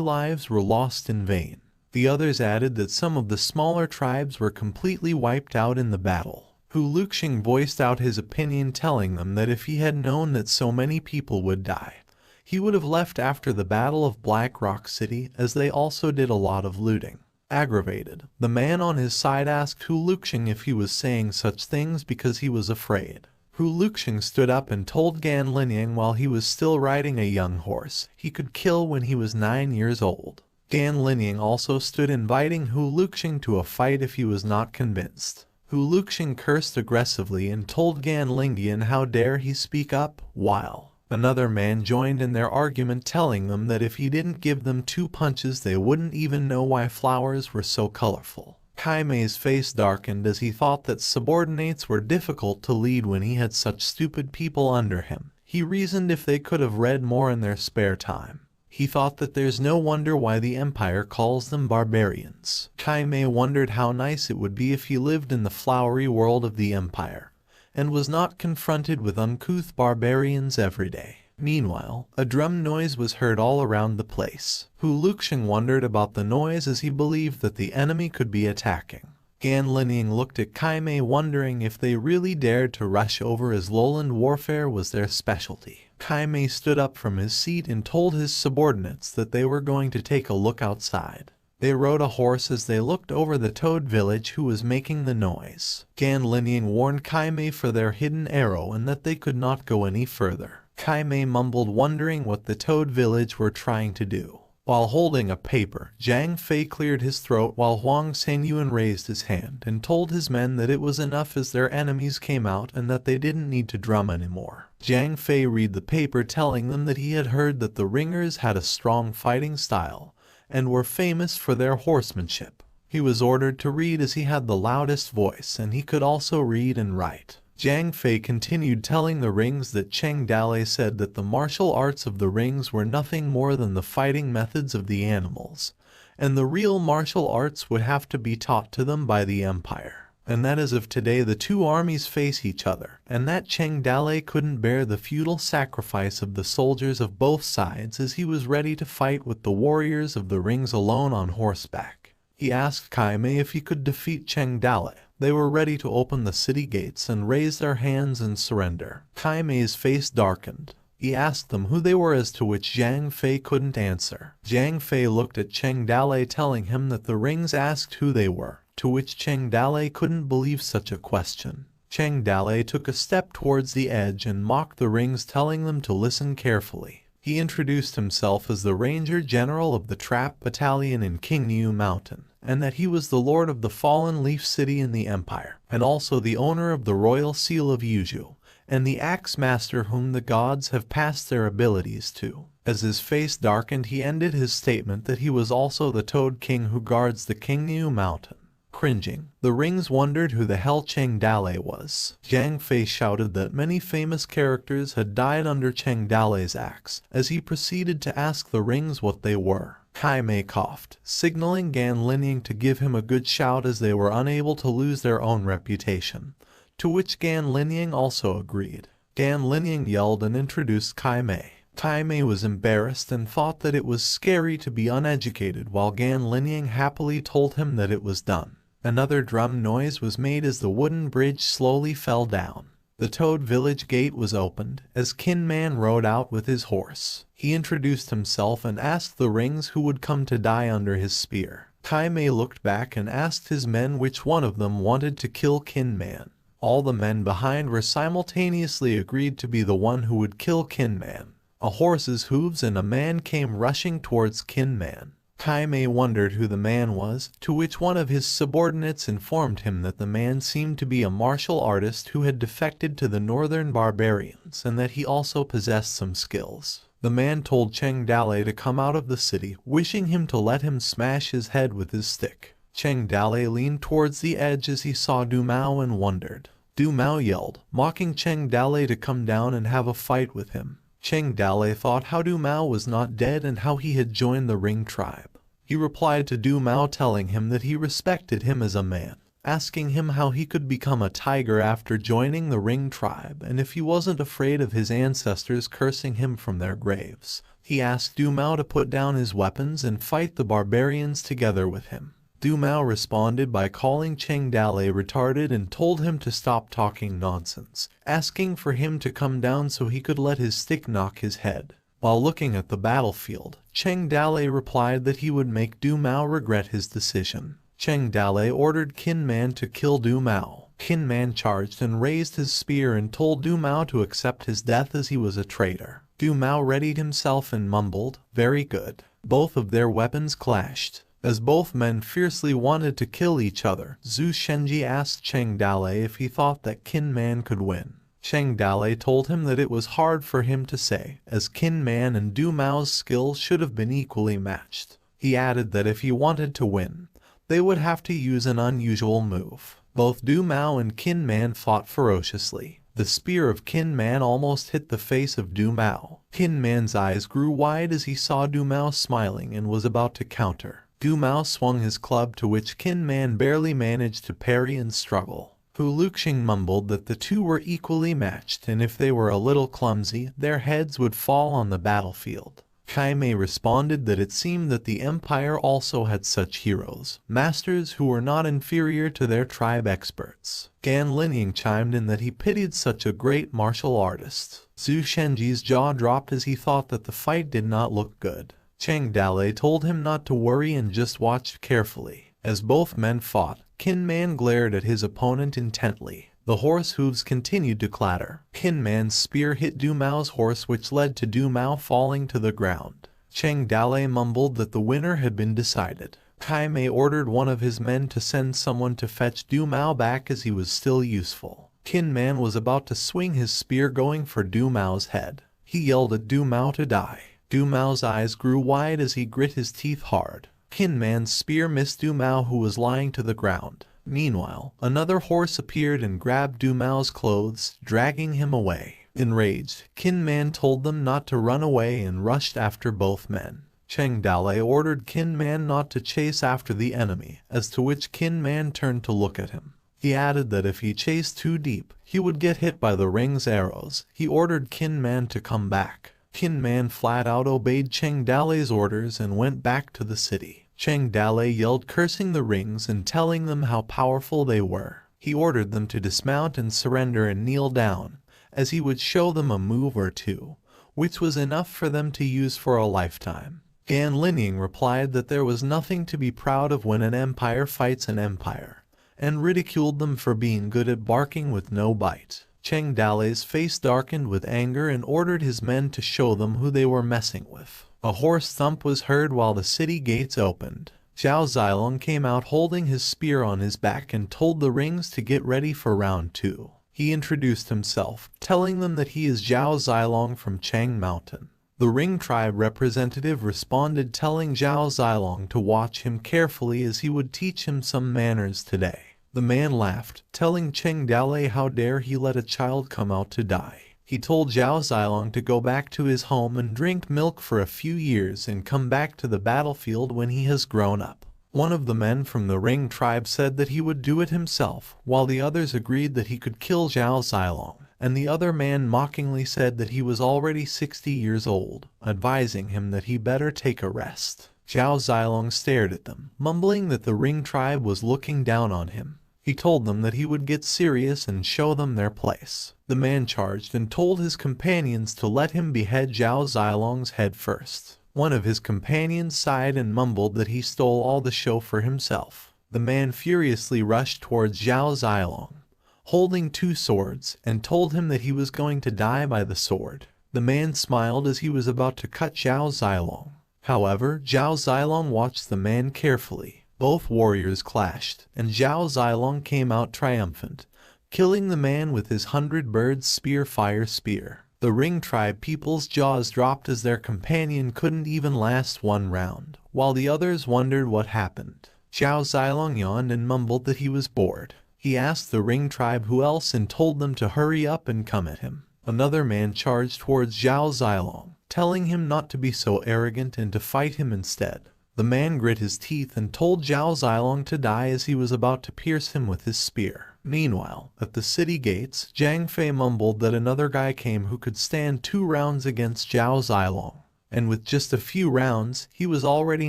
[SPEAKER 1] lives were lost in vain. The others added that some of the smaller tribes were completely wiped out in the battle. Hu Luxing voiced out his opinion, telling them that if he had known that so many people would die, he would have left after the Battle of Black Rock City, as they also did a lot of looting. Aggravated, the man on his side asked Hu Luxing if he was saying such things because he was afraid. Hu Luxing stood up and told Gan Linyang while he was still riding a young horse he could kill when he was 9 years old. Gan Linyang also stood inviting Hu Luxing to a fight if he was not convinced. Hu Luxing cursed aggressively and told Gan Lingyan how dare he speak up, while Another man joined in their argument, telling them that if he didn't give them 2 punches they wouldn't even know why flowers were so colorful. Kaime's face darkened as he thought that subordinates were difficult to lead when he had such stupid people under him. He reasoned if they could have read more in their spare time. He thought that there's no wonder why the Empire calls them barbarians. Kaime wondered how nice it would be if he lived in the flowery world of the Empire, and was not confronted with uncouth barbarians every day. Meanwhile, a drum noise was heard all around the place. Hu Luxing wondered about the noise as he believed that the enemy could be attacking. Gan Linying looked at Kaime, wondering if they really dared to rush over, as lowland warfare was their specialty. Kaime stood up from his seat and told his subordinates that they were going to take a look outside. They rode a horse as they looked over the Toad village who was making the noise. Gan Linying warned Kaime for their hidden arrow and that they could not go any further. Kaime mumbled, wondering what the Toad village were trying to do. While holding a paper, Zhang Fei cleared his throat while Huang Sangyuan raised his hand and told his men that it was enough as their enemies came out and that they didn't need to drum anymore. Zhang Fei read the paper, telling them that he had heard that the ringers had a strong fighting style and were famous for their horsemanship. He was ordered to read as he had the loudest voice and he could also read and write. Zhang Fei continued, telling the rings that Cheng Dalei said that the martial arts of the rings were nothing more than the fighting methods of the animals, and the real martial arts would have to be taught to them by the Empire. And that as of today the 2 armies face each other, and that Cheng Dalei couldn't bear the futile sacrifice of the soldiers of both sides as he was ready to fight with the warriors of the rings alone on horseback. He asked Kaime if he could defeat Cheng Dalei. They were ready to open the city gates and raise their hands and surrender. Kaime's face darkened. He asked them who they were, as to which Zhang Fei couldn't answer. Zhang Fei looked at Cheng Dalei, telling him that the rings asked who they were, to which Cheng Dalei couldn't believe such a question. Cheng Dalei took a step towards the edge and mocked the rings, telling them to listen carefully. He introduced himself as the Ranger General of the Trap Battalion in Qingyu Mountain, and that he was the Lord of the Fallen Leaf City in the Empire, and also the owner of the Royal Seal of Yuju, and the Axe Master whom the gods have passed their abilities to. As his face darkened, he ended his statement that he was also the Toad King who guards the Qingyu Mountain. Cringing, the rings wondered who the hell Cheng Dalei was. Zhang Fei shouted that many famous characters had died under Cheng Dalei's axe, as he proceeded to ask the rings what they were. Kaime coughed, signaling Gan Linying to give him a good shout as they were unable to lose their own reputation, to which Gan Linying also agreed. Gan Linying yelled and introduced Kaime. Kaime was embarrassed and thought that it was scary to be uneducated, while Gan Linying happily told him that it was done. Another drum noise was made as the wooden bridge slowly fell down. The Toad village gate was opened as Kin Man rode out with his horse. He introduced himself and asked the rings who would come to die under his spear. Kaime looked back and asked his men which one of them wanted to kill Kin Man. All the men behind were simultaneously agreed to be the one who would kill Kin Man. A horse's hooves and a man came rushing towards Kin Man. Kaime wondered who the man was, to which one of his subordinates informed him that the man seemed to be a martial artist who had defected to the northern barbarians and that he also possessed some skills. The man told Cheng Dalei to come out of the city, wishing him to let him smash his head with his stick. Cheng Dalei leaned towards the edge as he saw Du Mao and wondered. Du Mao yelled, mocking Cheng Dalei to come down and have a fight with him. Cheng Dalei thought how Du Mao was not dead and how he had joined the Ring tribe. He replied to Du Mao, telling him that he respected him as a man, asking him how he could become a tiger after joining the Ring tribe and if he wasn't afraid of his ancestors cursing him from their graves. He asked Du Mao to put down his weapons and fight the barbarians together with him. Du Mao responded by calling Cheng Dalei retarded and told him to stop talking nonsense, asking for him to come down so he could let his stick knock his head. While looking at the battlefield, Cheng Dalei replied that he would make Du Mao regret his decision. Cheng Dalei ordered Kin Man to kill Du Mao. Kin Man charged and raised his spear and told Du Mao to accept his death as he was a traitor. Du Mao readied himself and mumbled, "Very good." Both of their weapons clashed. As both men fiercely wanted to kill each other, Zhu Shenji asked Cheng Dalei if he thought that Kin Man could win. Cheng Dalei told him that it was hard for him to say, as Qin Man and Du Mao's skills should have been equally matched. He added that if he wanted to win, they would have to use an unusual move. Both Du Mao and Qin Man fought ferociously. The spear of Qin Man almost hit the face of Du Mao. Qin Man's eyes grew wide as he saw Du Mao smiling and was about to counter. Du Mao swung his club, to which Qin Man barely managed to parry and struggle. Fu Luxing mumbled that the two were equally matched, and if they were a little clumsy, their heads would fall on the battlefield. Kai Mei responded that it seemed that the empire also had such heroes, masters who were not inferior to their tribe experts. Gan Linying chimed in that he pitied such a great martial artist. Zhu Shenji's jaw dropped as he thought that the fight did not look good. Cheng Dalei told him not to worry and just watched carefully. As both men fought, Qin Man glared at his opponent intently. The horse hooves continued to clatter. Qin Man's spear hit Du Mao's horse, which led to Du Mao falling to the ground. Cheng Dalei mumbled that the winner had been decided. Kai Mei ordered one of his men to send someone to fetch Du Mao back as he was still useful. Qin Man was about to swing his spear, going for Du Mao's head. He yelled at Du Mao to die. Du Mao's eyes grew wide as he grit his teeth hard. Qin Man's spear missed Du Mao, who was lying to the ground. Meanwhile, another horse appeared and grabbed Du Mao's clothes, dragging him away. Enraged, Qin Man told them not to run away and rushed after both men. Cheng Dalei ordered Qin Man not to chase after the enemy, as to which Qin Man turned to look at him. He added that if he chased too deep, he would get hit by the ring's arrows. He ordered Qin Man to come back. Qin Man flat out obeyed Cheng Dalei's orders and went back to the city. Cheng Dalei yelled, cursing the rings and telling them how powerful they were. He ordered them to dismount and surrender and kneel down, as he would show them a move or two, which was enough for them to use for a lifetime. Gan Linying replied that there was nothing to be proud of when an empire fights an empire, and ridiculed them for being good at barking with no bite. Cheng Dalei's face darkened with anger and ordered his men to show them who they were messing with. A hoarse thump was heard while the city gates opened. Zhao Zilong came out holding his spear on his back and told the rings to get ready for round 2. He introduced himself, telling them that he is Zhao Zilong from Chang Mountain. The Ring tribe representative responded, telling Zhao Zilong to watch him carefully as he would teach him some manners today. The man laughed, telling Cheng Dalei how dare he let a child come out to die. He told Zhao Zilong to go back to his home and drink milk for a few years and come back to the battlefield when he has grown up. One of the men from the Ring tribe said that he would do it himself, while the others agreed that he could kill Zhao Zilong, and the other man mockingly said that he was already 60 years old, advising him that he better take a rest. Zhao Zilong stared at them, mumbling that the Ring tribe was looking down on him. He told them that he would get serious and show them their place. The man charged and told his companions to let him behead Zhao Zilong's head first. One of his companions sighed and mumbled that he stole all the show for himself. The man furiously rushed towards Zhao Zilong, holding 2 swords, and told him that he was going to die by the sword. The man smiled as he was about to cut Zhao Zilong. However, Zhao Zilong watched the man carefully. Both warriors clashed, and Zhao Zilong came out triumphant, killing the man with his 100 birds fire spear. The Ring tribe people's jaws dropped as their companion couldn't even last 1 round, while the others wondered what happened. Zhao Zilong yawned and mumbled that he was bored. He asked the Ring tribe who else and told them to hurry up and come at him. Another man charged towards Zhao Zilong, telling him not to be so arrogant and to fight him instead. The man grit his teeth and told Zhao Zilong to die as he was about to pierce him with his spear. Meanwhile, at the city gates, Zhang Fei mumbled that another guy came who could stand 2 rounds against Zhao Zilong, and with just a few rounds, he was already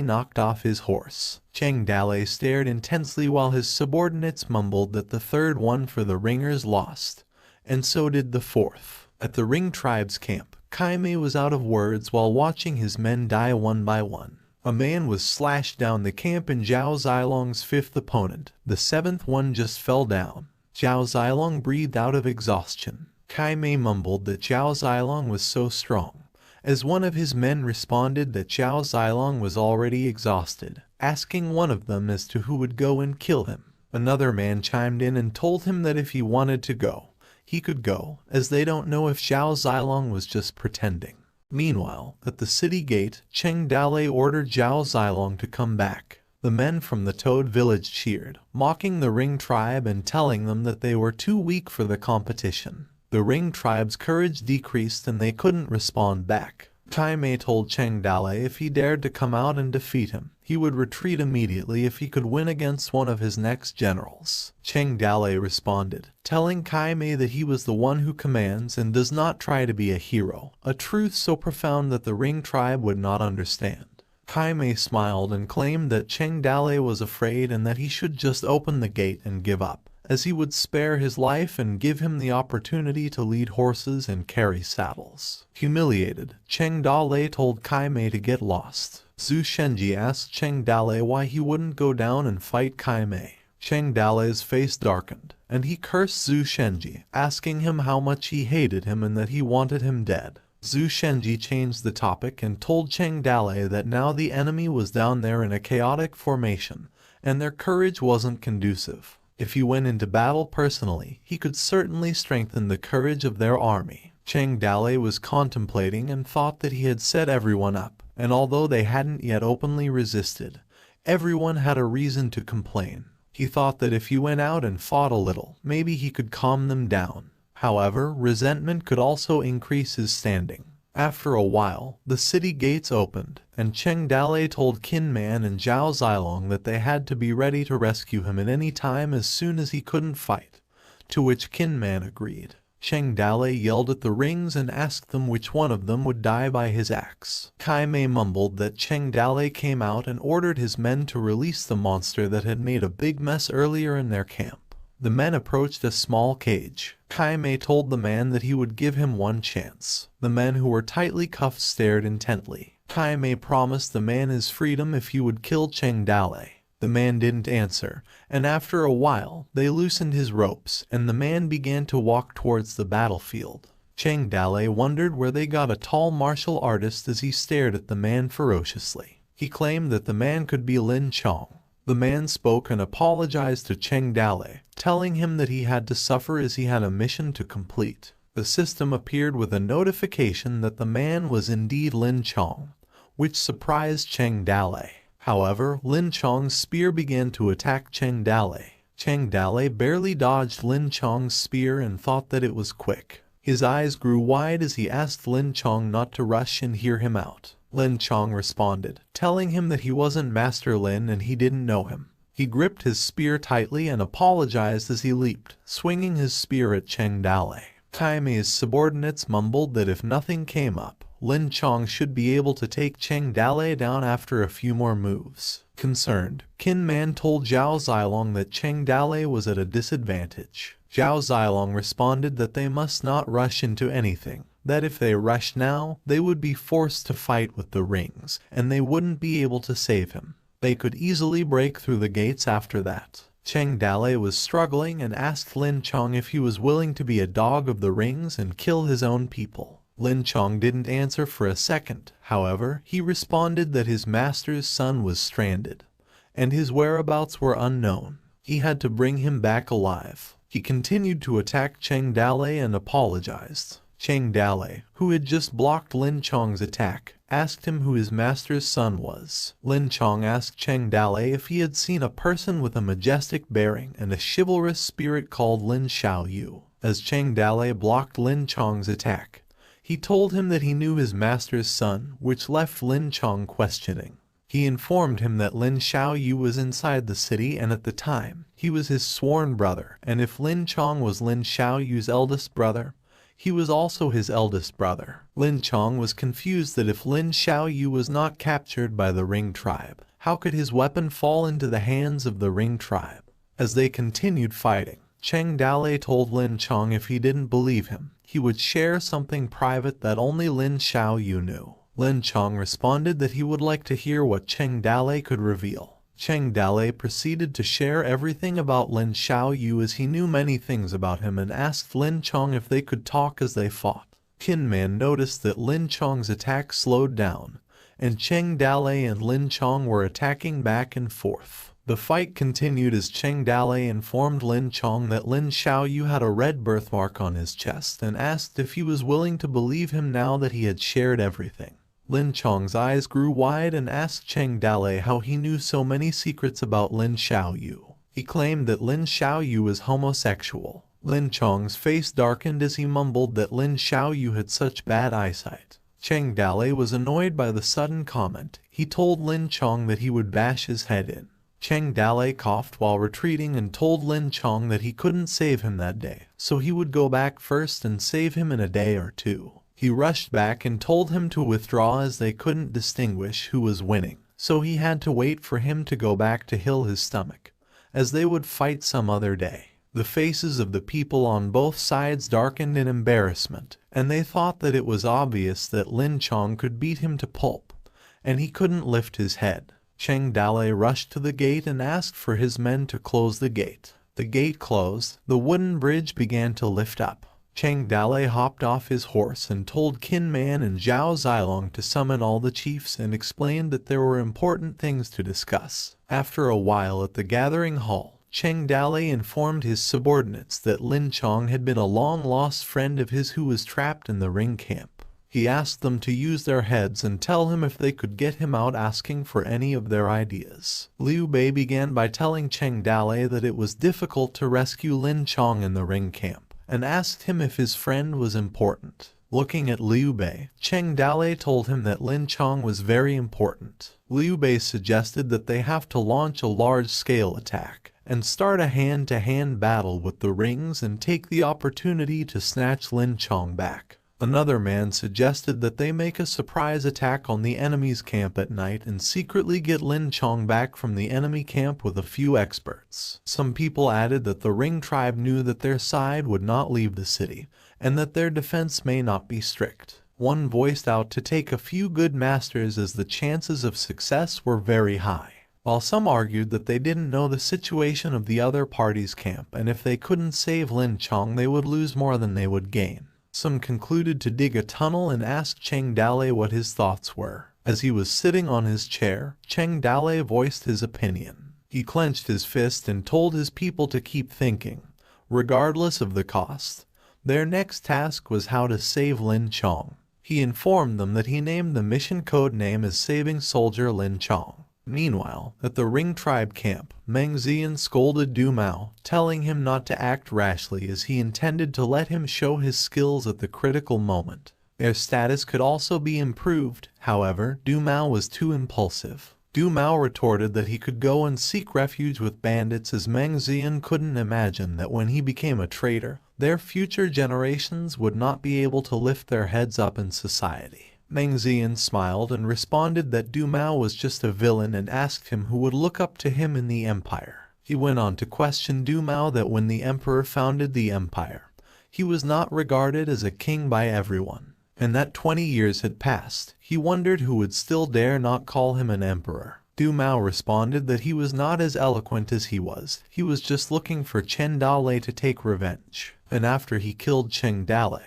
[SPEAKER 1] knocked off his horse. Cheng Dalei stared intensely while his subordinates mumbled that the 3rd one for the Ringers lost, and so did the 4th. At the Ring tribe's camp, Kai Mei was out of words while watching his men die one by one. A man was slashed down the camp in Zhao Zilong's 5th opponent. The 7th one just fell down. Zhao Zilong breathed out of exhaustion. Kai Mei mumbled that Zhao Zilong was so strong, as one of his men responded that Zhao Zilong was already exhausted, asking one of them as to who would go and kill him. Another man chimed in and told him that if he wanted to go, he could go, as they don't know if Zhao Zilong was just pretending. Meanwhile, at the city gate, Cheng Dalei ordered Zhao Zilong to come back. The men from the Toad village cheered, mocking the Ring tribe and telling them that they were too weak for the competition. The Ring tribe's courage decreased and they couldn't respond back. Kai Mei told Cheng Dalei if he dared to come out and defeat him, he would retreat immediately if he could win against one of his next generals. Cheng Dalei responded, telling Kai Mei that he was the one who commands and does not try to be a hero, a truth so profound that the Ring tribe would not understand. Kai Mei smiled and claimed that Cheng Dalei was afraid and that he should just open the gate and give up, as he would spare his life and give him the opportunity to lead horses and carry saddles. Humiliated, Cheng Dalei told Kai Mei to get lost. Zhu Shenji asked Cheng Dalei why he wouldn't go down and fight Kai Mei. Cheng Dalei's face darkened, and he cursed Zhu Shenji, asking him how much he hated him and that he wanted him dead. Zhu Shenji changed the topic and told Cheng Dalei that now the enemy was down there in a chaotic formation, and their courage wasn't conducive. If he went into battle personally, he could certainly strengthen the courage of their army. Cheng Dalei was contemplating and thought that he had set everyone up, and although they hadn't yet openly resisted, everyone had a reason to complain. He thought that if he went out and fought a little, maybe he could calm them down. However, resentment could also increase his standing. After a while, the city gates opened, and Cheng Dalei told Qin Man and Zhao Zilong that they had to be ready to rescue him at any time as soon as he couldn't fight, to which Qin Man agreed. Cheng Dalei yelled at the rings and asked them which one of them would die by his axe. Kai Mei mumbled that Cheng Dalei came out and ordered his men to release the monster that had made a big mess earlier in their camp. The men approached a small cage. Kai Mei told the man that he would give him one chance. The men who were tightly cuffed stared intently. Kai Mei promised the man his freedom if he would kill Cheng Dalei. The man didn't answer, and after a while, they loosened his ropes, and the man began to walk towards the battlefield. Cheng Dalei wondered where they got a tall martial artist as he stared at the man ferociously. He claimed that the man could be Lin Chong. The man spoke and apologized to Cheng Dalei, telling him that he had to suffer as he had a mission to complete. The system appeared with a notification that the man was indeed Lin Chong, which surprised Cheng Dalei. However, Lin Chong's spear began to attack Cheng Dalei. Cheng Dalei barely dodged Lin Chong's spear and thought that it was quick. His eyes grew wide as he asked Lin Chong not to rush and hear him out. Lin Chong responded, telling him that he wasn't Master Lin and he didn't know him. He gripped his spear tightly and apologized as he leaped, swinging his spear at Cheng Dalei. Kai Mei's subordinates mumbled that if nothing came up, Lin Chong should be able to take Cheng Dalei down after a few more moves. Concerned, Qin Man told Zhao Zilong that Cheng Dalei was at a disadvantage. Zhao Zilong responded that they must not rush into anything, that if they rushed now, they would be forced to fight with the rings, and they wouldn't be able to save him. They could easily break through the gates after that. Cheng Dalei was struggling and asked Lin Chong if he was willing to be a dog of the rings and kill his own people. Lin Chong didn't answer for a second. However, he responded that his master's son was stranded, and his whereabouts were unknown. He had to bring him back alive. He continued to attack Cheng Dalei and apologized. Cheng Dalei, who had just blocked Lin Chong's attack, asked him who his master's son was. Lin Chong asked Cheng Dalei if he had seen a person with a majestic bearing and a chivalrous spirit called Lin Xiaoyu. As Cheng Dalei blocked Lin Chong's attack, he told him that he knew his master's son, which left Lin Chong questioning. He informed him that Lin Xiaoyu was inside the city and at the time, he was his sworn brother, and if Lin Chong was Lin Xiaoyu's eldest brother, he was also his eldest brother. Lin Chong was confused that if Lin Xiaoyu was not captured by the Ring tribe, how could his weapon fall into the hands of the Ring tribe? As they continued fighting, Cheng Dalei told Lin Chong if he didn't believe him, he would share something private that only Lin Xiaoyu knew. Lin Chong responded that he would like to hear what Cheng Dalei could reveal. Cheng Dalei proceeded to share everything about Lin Xiaoyu as he knew many things about him and asked Lin Chong if they could talk as they fought. Qin Man noticed that Lin Chong's attack slowed down, and Cheng Dalei and Lin Chong were attacking back and forth. The fight continued as Cheng Dalei informed Lin Chong that Lin Xiaoyu had a red birthmark on his chest and asked if he was willing to believe him now that he had shared everything. Lin Chong's eyes grew wide and asked Cheng Dalei how he knew so many secrets about Lin Xiaoyu. He claimed that Lin Xiaoyu was homosexual. Lin Chong's face darkened as he mumbled that Lin Xiaoyu had such bad eyesight. Cheng Dalei was annoyed by the sudden comment. He told Lin Chong that he would bash his head in. Cheng Dalei coughed while retreating and told Lin Chong that he couldn't save him that day, so he would go back first and save him in a day or two. He rushed back and told him to withdraw as they couldn't distinguish who was winning, so he had to wait for him to go back to heal his stomach, as they would fight some other day. The faces of the people on both sides darkened in embarrassment, and they thought that it was obvious that Lin Chong could beat him to pulp, and he couldn't lift his head. Cheng Dalei rushed to the gate and asked for his men to close the gate. The gate closed, the wooden bridge began to lift up. Cheng Dalei hopped off his horse and told Qin Man and Zhao Zilong to summon all the chiefs and explained that there were important things to discuss. After a while at the gathering hall, Cheng Dalei informed his subordinates that Lin Chong had been a long-lost friend of his who was trapped in the ring camp. He asked them to use their heads and tell him if they could get him out, asking for any of their ideas. Liu Bei began by telling Cheng Dalei that it was difficult to rescue Lin Chong in the ring camp, and asked him if his friend was important. Looking at Liu Bei, Cheng Dalei told him that Lin Chong was very important. Liu Bei suggested that they have to launch a large-scale attack and start a hand-to-hand battle with the rings and take the opportunity to snatch Lin Chong back. Another man suggested that they make a surprise attack on the enemy's camp at night and secretly get Lin Chong back from the enemy camp with a few experts. Some people added that the Ring tribe knew that their side would not leave the city, and that their defense may not be strict. One voiced out to take a few good masters as the chances of success were very high, while some argued that they didn't know the situation of the other party's camp, and if they couldn't save Lin Chong they would lose more than they would gain. Some concluded to dig a tunnel and asked Cheng Dalei what his thoughts were. As he was sitting on his chair, Cheng Dalei voiced his opinion. He clenched his fist and told his people to keep thinking, regardless of the cost. Their next task was how to save Lin Chong. He informed them that he named the mission code name as Saving Soldier Lin Chong. Meanwhile, at the Ring tribe camp, Meng Zian scolded Du Mao, telling him not to act rashly as he intended to let him show his skills at the critical moment. Their status could also be improved, however, Du Mao was too impulsive. Du Mao retorted that he could go and seek refuge with bandits, as Meng Zian couldn't imagine that when he became a traitor, their future generations would not be able to lift their heads up in society. Meng Zian smiled and responded that Du Mao was just a villain and asked him who would look up to him in the empire. He went on to question Du Mao that when the emperor founded the empire, he was not regarded as a king by everyone, and that 20 years had passed. He wondered who would still dare not call him an emperor. Du Mao responded that he was not as eloquent as he was just looking for Cheng Dalei to take revenge, and after he killed Cheng Dalei,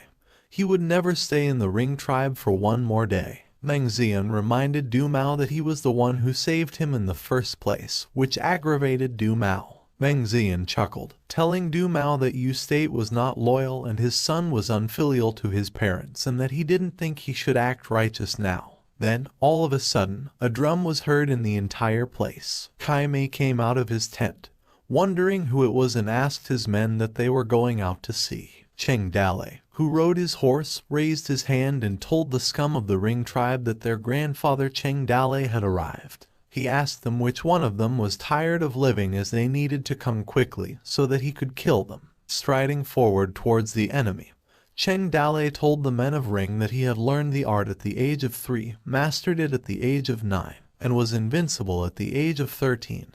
[SPEAKER 1] he would never stay in the Ring tribe for one more day. Meng Zian reminded Du Mao that he was the one who saved him in the first place, which aggravated Du Mao. Meng Zian chuckled, telling Du Mao that Yu State was not loyal and his son was unfilial to his parents and that he didn't think he should act righteous now. Then, all of a sudden, a drum was heard in the entire place. Kai Mei came out of his tent, wondering who it was, and asked his men that they were going out to see. Cheng Dalei, who rode his horse, raised his hand and told the scum of the Ring tribe that their grandfather Cheng Dalei had arrived. He asked them which one of them was tired of living, as they needed to come quickly so that he could kill them. Striding forward towards the enemy, Cheng Dalei told the men of Ring that he had learned the art at the age of 3, mastered it at the age of 9, and was invincible at the age of 13,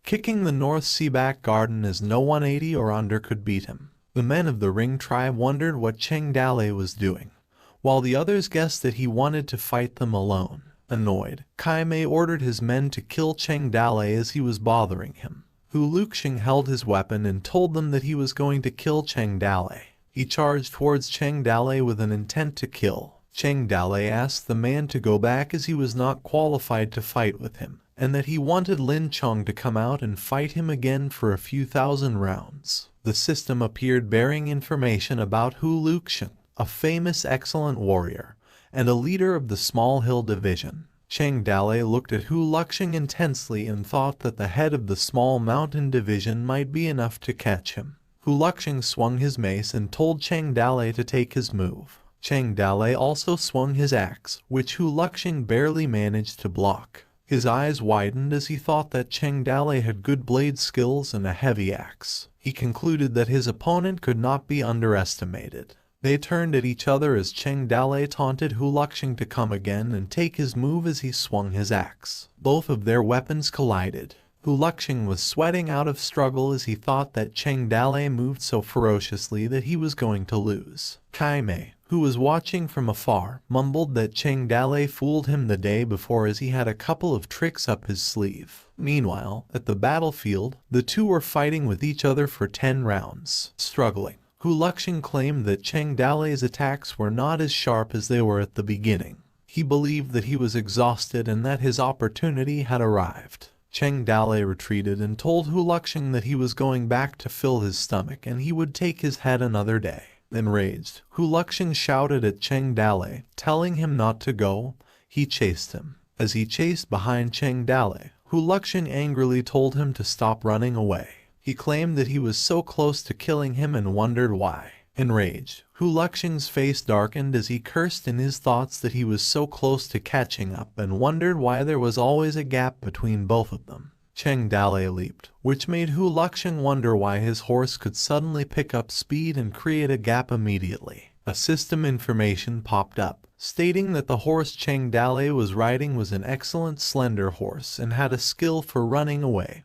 [SPEAKER 1] kicking the North Sea back garden as no 180 or under could beat him. The men of the Ring tribe wondered what Cheng Dalei was doing, while the others guessed that he wanted to fight them alone. Annoyed, Kai Mei ordered his men to kill Cheng Dalei as he was bothering him. Hu Luxing held his weapon and told them that he was going to kill Cheng Dalei. He charged towards Cheng Dalei with an intent to kill. Cheng Dalei asked the man to go back as he was not qualified to fight with him, and that he wanted Lin Chong to come out and fight him again for a few thousand rounds. The system appeared bearing information about Hu Luxian, a famous excellent warrior, and a leader of the Small Hill Division. Cheng Dalei looked at Hu Luxian intensely and thought that the head of the Small Mountain Division might be enough to catch him. Hu Luxian swung his mace and told Cheng Dalei to take his move. Cheng Dalei also swung his axe, which Hu Luxian barely managed to block. His eyes widened as he thought that Cheng Dalei had good blade skills and a heavy axe. He concluded that his opponent could not be underestimated. They turned at each other as Cheng Dalei taunted Hu Luxian to come again and take his move as he swung his axe. Both of their weapons collided. Hu Luxian was sweating out of struggle as he thought that Cheng Dalei moved so ferociously that he was going to lose. Kaimei, who was watching from afar, mumbled that Cheng Dalei fooled him the day before as he had a couple of tricks up his sleeve. Meanwhile, at the battlefield, the two were fighting with each other for 10 rounds. Struggling, Hu Luxian claimed that Cheng Dalei's attacks were not as sharp as they were at the beginning. He believed that he was exhausted and that his opportunity had arrived. Cheng Dalei retreated and told Hu Luxian that he was going back to fill his stomach and he would take his head another day. Enraged, Hu Luxian shouted at Cheng Dalei, telling him not to go. He chased him. As he chased behind Cheng Dalei, Hu Luxian angrily told him to stop running away. He claimed that he was so close to killing him and wondered why. Enraged, Hu Luxian's face darkened as he cursed in his thoughts that he was so close to catching up and wondered why there was always a gap between both of them. Cheng Dalei leaped, which made Hu Luxian wonder why his horse could suddenly pick up speed and create a gap immediately. A system information popped up, stating that the horse Cheng Dalei was riding was an excellent slender horse and had a skill for running away,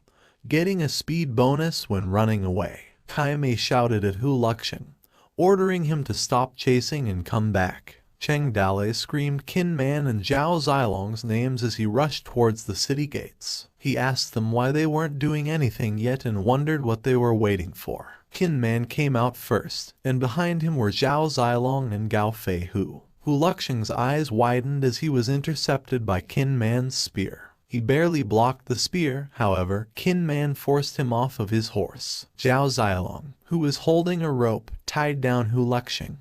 [SPEAKER 1] getting a speed bonus when running away. Kaimei shouted at Hu Luxian, ordering him to stop chasing and come back. Cheng Dalei screamed Qin Man and Zhao Zilong's names as he rushed towards the city gates. He asked them why they weren't doing anything yet and wondered what they were waiting for. Qin Man came out first, and behind him were Zhao Zilong and Gao Fei Hu. Hu Luxian's eyes widened as he was intercepted by Qin Man's spear. He barely blocked the spear, however. Qin Man forced him off of his horse. Zhao Zilong, who was holding a rope, tied down Hu Luxian,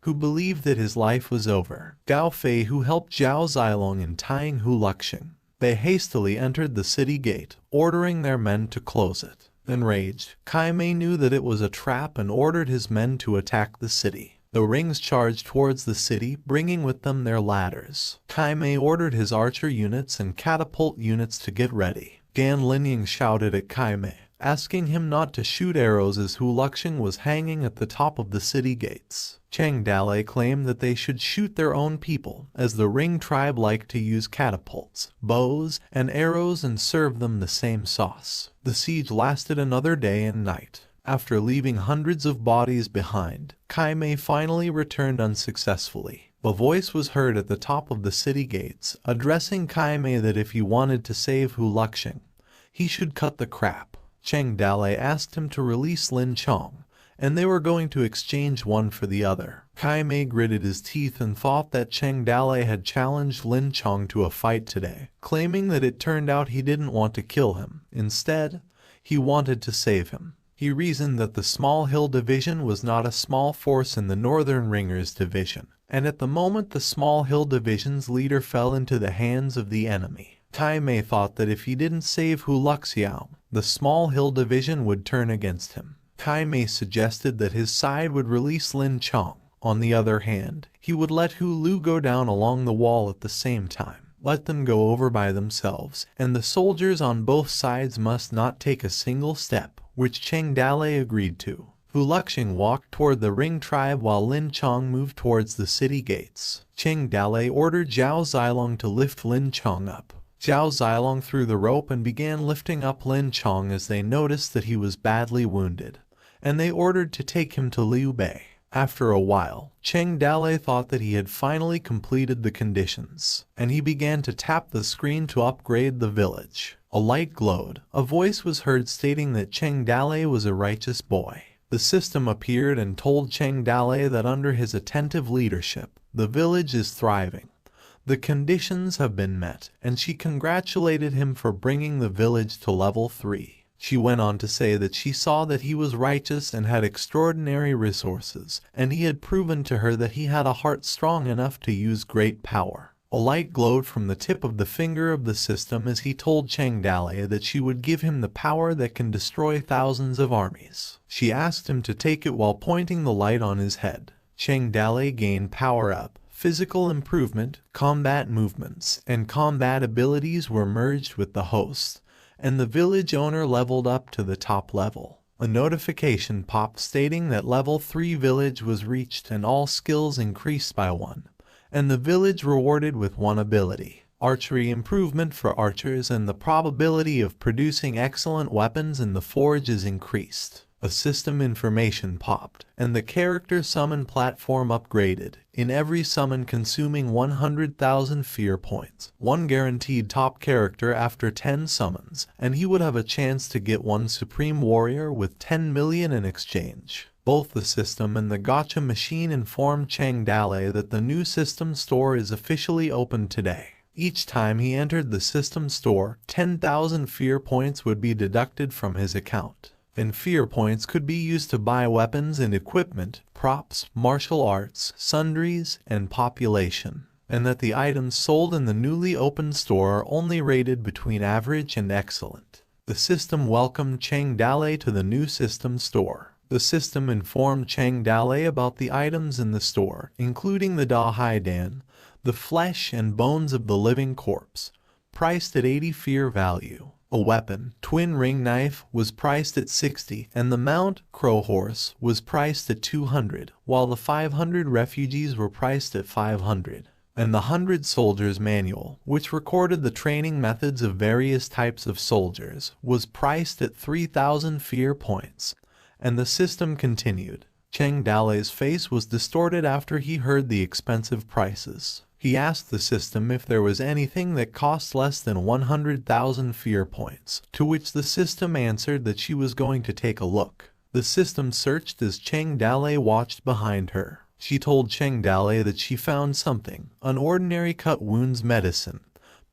[SPEAKER 1] who believed that his life was over. Gao Fei, who helped Zhao Zilong in tying Hu Luxian. They hastily entered the city gate, ordering their men to close it. Enraged, Kaimei knew that it was a trap and ordered his men to attack the city. The rings charged towards the city, bringing with them their ladders. Kaimei ordered his archer units and catapult units to get ready. Gan Linying shouted at Kaimei, asking him not to shoot arrows as Hu Luxian was hanging at the top of the city gates. Cheng Dalei claimed that they should shoot their own people, as the Ring tribe liked to use catapults, bows, and arrows and serve them the same sauce. The siege lasted another day and night. After leaving hundreds of bodies behind, Kaimei finally returned unsuccessfully. A voice was heard at the top of the city gates, addressing Kaimei that if he wanted to save Hu Luxian, he should cut the crap. Cheng Dalei asked him to release Lin Chong, and they were going to exchange one for the other. Kaimei gritted his teeth and thought that Cheng Dalei had challenged Lin Chong to a fight today, claiming that it turned out he didn't want to kill him. Instead, he wanted to save him. He reasoned that the Small Hill Division was not a small force in the Northern Ringers Division, and at the moment the Small Hill Division's leader fell into the hands of the enemy. Kaimei thought that if he didn't save Hu Luxian, the Small Hill Division would turn against him. Kaimei suggested that his side would release Lin Chong. On the other hand, he would let Hu Lu go down along the wall at the same time. Let them go over by themselves, and the soldiers on both sides must not take a single step, which Cheng Dalei agreed to. Hu Luxian walked toward the Ring tribe while Lin Chong moved towards the city gates. Cheng Dalei ordered Zhao Zilong to lift Lin Chong up. Zhao Zilong threw the rope and began lifting up Lin Chong as they noticed that he was badly wounded, and they ordered to take him to Liu Bei. After a while, Cheng Dalei thought that he had finally completed the conditions, and he began to tap the screen to upgrade the village. A light glowed. A voice was heard stating that Cheng Dalei was a righteous boy. The system appeared and told Cheng Dalei that under his attentive leadership, the village is thriving. The conditions have been met, and she congratulated him for bringing the village to level 3. She went on to say that she saw that he was righteous and had extraordinary resources, and he had proven to her that he had a heart strong enough to use great power. A light glowed from the tip of the finger of the system as he told Cheng Dali that she would give him the power that can destroy thousands of armies. She asked him to take it while pointing the light on his head. Cheng Dali gained power up, physical improvement, combat movements, and combat abilities were merged with the host, and the village owner leveled up to the top level. A notification popped stating that level 3 village was reached and all skills increased by 1. And the village rewarded with 1 ability, archery improvement for archers, and the probability of producing excellent weapons in the forge is increased. A system information popped, and the character summon platform upgraded, in every summon consuming 100,000 fear points, 1 guaranteed top character after 10 summons, and he would have a chance to get 1 supreme warrior with 10 million in exchange. Both the system and the gacha machine informed Cheng Dali that the new system store is officially open today. Each time he entered the system store, 10,000 fear points would be deducted from his account. And fear points could be used to buy weapons and equipment, props, martial arts, sundries, and population. And that the items sold in the newly opened store are only rated between average and excellent. The system welcomed Cheng Dali to the new system store. The system informed Cheng Dali about the items in the store, including the Da Haidan, the flesh and bones of the living corpse, priced at 80 fear value. A weapon, twin ring knife, was priced at 60, and the mount, crow horse, was priced at 200, while the 500 refugees were priced at 500. And the 100 soldiers manual, which recorded the training methods of various types of soldiers, was priced at 3,000 fear points. And the system continued. Cheng Dali's face was distorted after he heard the expensive prices. He asked the system if there was anything that cost less than 100,000 fear points, to which the system answered that she was going to take a look. The system searched as Cheng Dali watched behind her. She told Cheng Dali that she found something, an ordinary cut wounds medicine,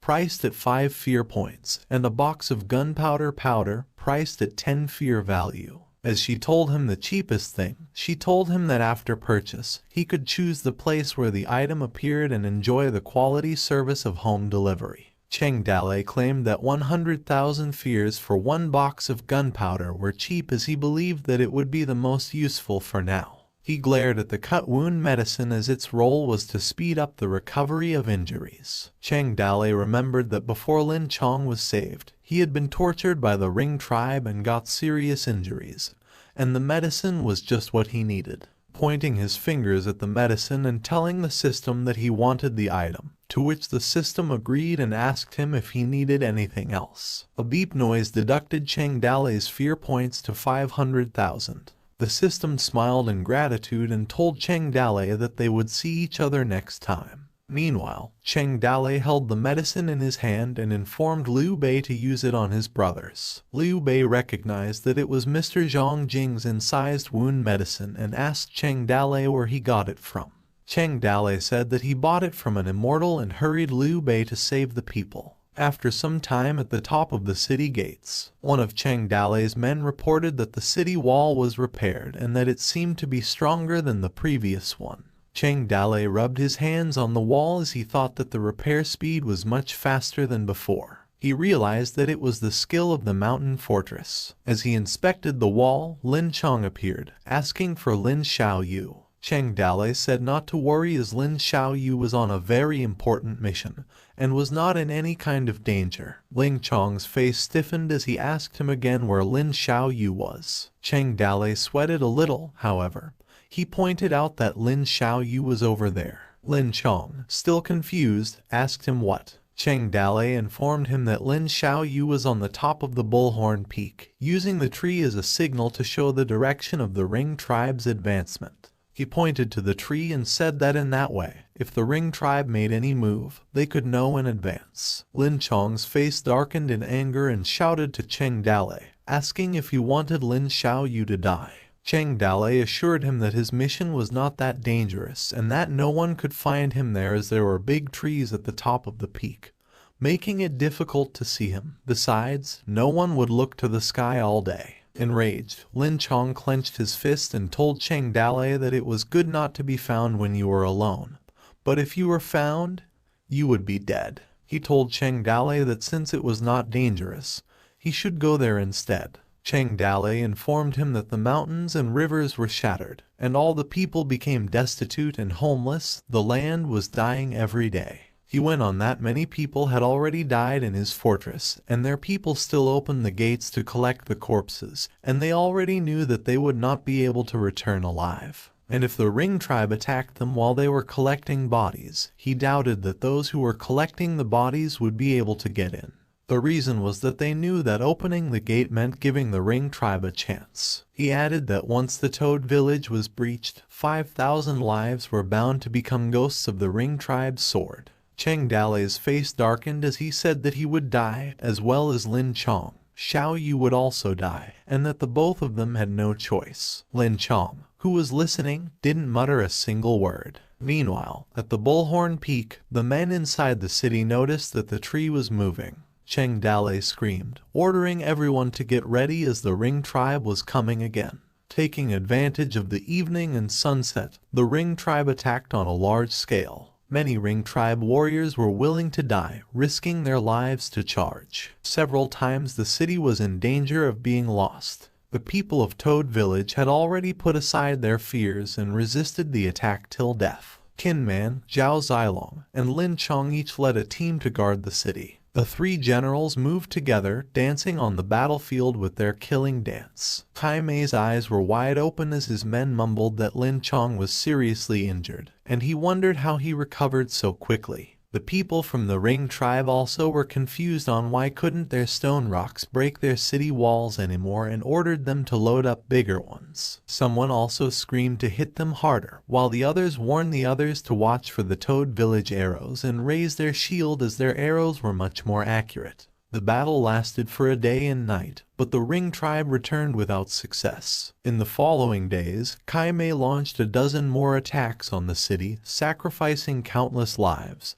[SPEAKER 1] priced at 5 fear points, and a box of gunpowder powder, priced at 10 fear value. As she told him the cheapest thing, she told him that after purchase, he could choose the place where the item appeared and enjoy the quality service of home delivery. Cheng Dali claimed that 100,000 fears for 1 box of gunpowder were cheap, as he believed that it would be the most useful for now. He glared at the cut wound medicine as its role was to speed up the recovery of injuries. Cheng Dali remembered that before Lin Chong was saved, he had been tortured by the Ring tribe and got serious injuries, and the medicine was just what he needed. Pointing his fingers at the medicine and telling the system that he wanted the item, to which the system agreed and asked him if he needed anything else. A beep noise deducted Cheng Dali's fear points to 500,000. The system smiled in gratitude and told Cheng Dali that they would see each other next time. Meanwhile, Cheng Dali held the medicine in his hand and informed Liu Bei to use it on his brothers. Liu Bei recognized that it was Mr. Zhang Jing's incised wound medicine and asked Cheng Dali where he got it from. Cheng Dali said that he bought it from an immortal and hurried Liu Bei to save the people. After some time at the top of the city gates, one of Cheng Dali's men reported that the city wall was repaired and that it seemed to be stronger than the previous one. Cheng Dali rubbed his hands on the wall as he thought that the repair speed was much faster than before. He realized that it was the skill of the mountain fortress. As he inspected the wall, Lin Chong appeared, asking for Lin Xiaoyu. Cheng Dali said not to worry, as Lin Xiaoyu was on a very important mission and was not in any kind of danger. Ling Chong's face stiffened as he asked him again where Lin Xiaoyu was. Cheng Dali sweated a little, however. He pointed out that Lin Xiaoyu was over there. Lin Chong, still confused, asked him what. Cheng Dali informed him that Lin Xiaoyu was on the top of the Bullhorn Peak, using the tree as a signal to show the direction of the Ring tribe's advancement. He pointed to the tree and said that in that way, if the Ring tribe made any move, they could know in advance. Lin Chong's face darkened in anger and shouted to Cheng Dali, asking if he wanted Lin Xiaoyu to die. Cheng Dale assured him that his mission was not that dangerous and that no one could find him there as there were big trees at the top of the peak, making it difficult to see him. Besides, no one would look to the sky all day. Enraged, Lin Chong clenched his fist and told Cheng Dale that it was good not to be found when you were alone, but if you were found, you would be dead. He told Cheng Dale that since it was not dangerous, he should go there instead. Cheng Dale informed him that the mountains and rivers were shattered, and all the people became destitute and homeless. The land was dying every day. He went on that many people had already died in his fortress, and their people still opened the gates to collect the corpses, and they already knew that they would not be able to return alive. And if the Ring tribe attacked them while they were collecting bodies, he doubted that those who were collecting the bodies would be able to get in. The reason was that they knew that opening the gate meant giving the Ring tribe a chance. He added that once the Toad village was breached, 5,000 lives were bound to become ghosts of the Ring tribe's sword. Cheng Dale's face darkened as he said that he would die, as well as Lin Chong. Xiao Yu would also die, and that the both of them had no choice. Lin Chong, who was listening, didn't mutter a single word. Meanwhile, at the Bullhorn Peak, the men inside the city noticed that the tree was moving. Cheng Dale screamed, ordering everyone to get ready as the Ring tribe was coming again. Taking advantage of the evening and sunset, the Ring tribe attacked on a large scale. Many Ring tribe warriors were willing to die, risking their lives to charge. Several times the city was in danger of being lost. The people of Toad Village had already put aside their fears and resisted the attack till death. Qin Man, Zhao Zilong, and Lin Chong each led a team to guard the city. The three generals moved together, dancing on the battlefield with their killing dance. Kai Mei's eyes were wide open as his men mumbled that Lin Chong was seriously injured, and he wondered how he recovered so quickly. The people from the Ring tribe also were confused on why couldn't their stone rocks break their city walls anymore and ordered them to load up bigger ones. Someone also screamed to hit them harder, while the others warned the others to watch for the Toad village arrows and raise their shield as their arrows were much more accurate. The battle lasted for a day and night, but the Ring tribe returned without success. In the following days, Kai Mei launched a dozen more attacks on the city, sacrificing countless lives.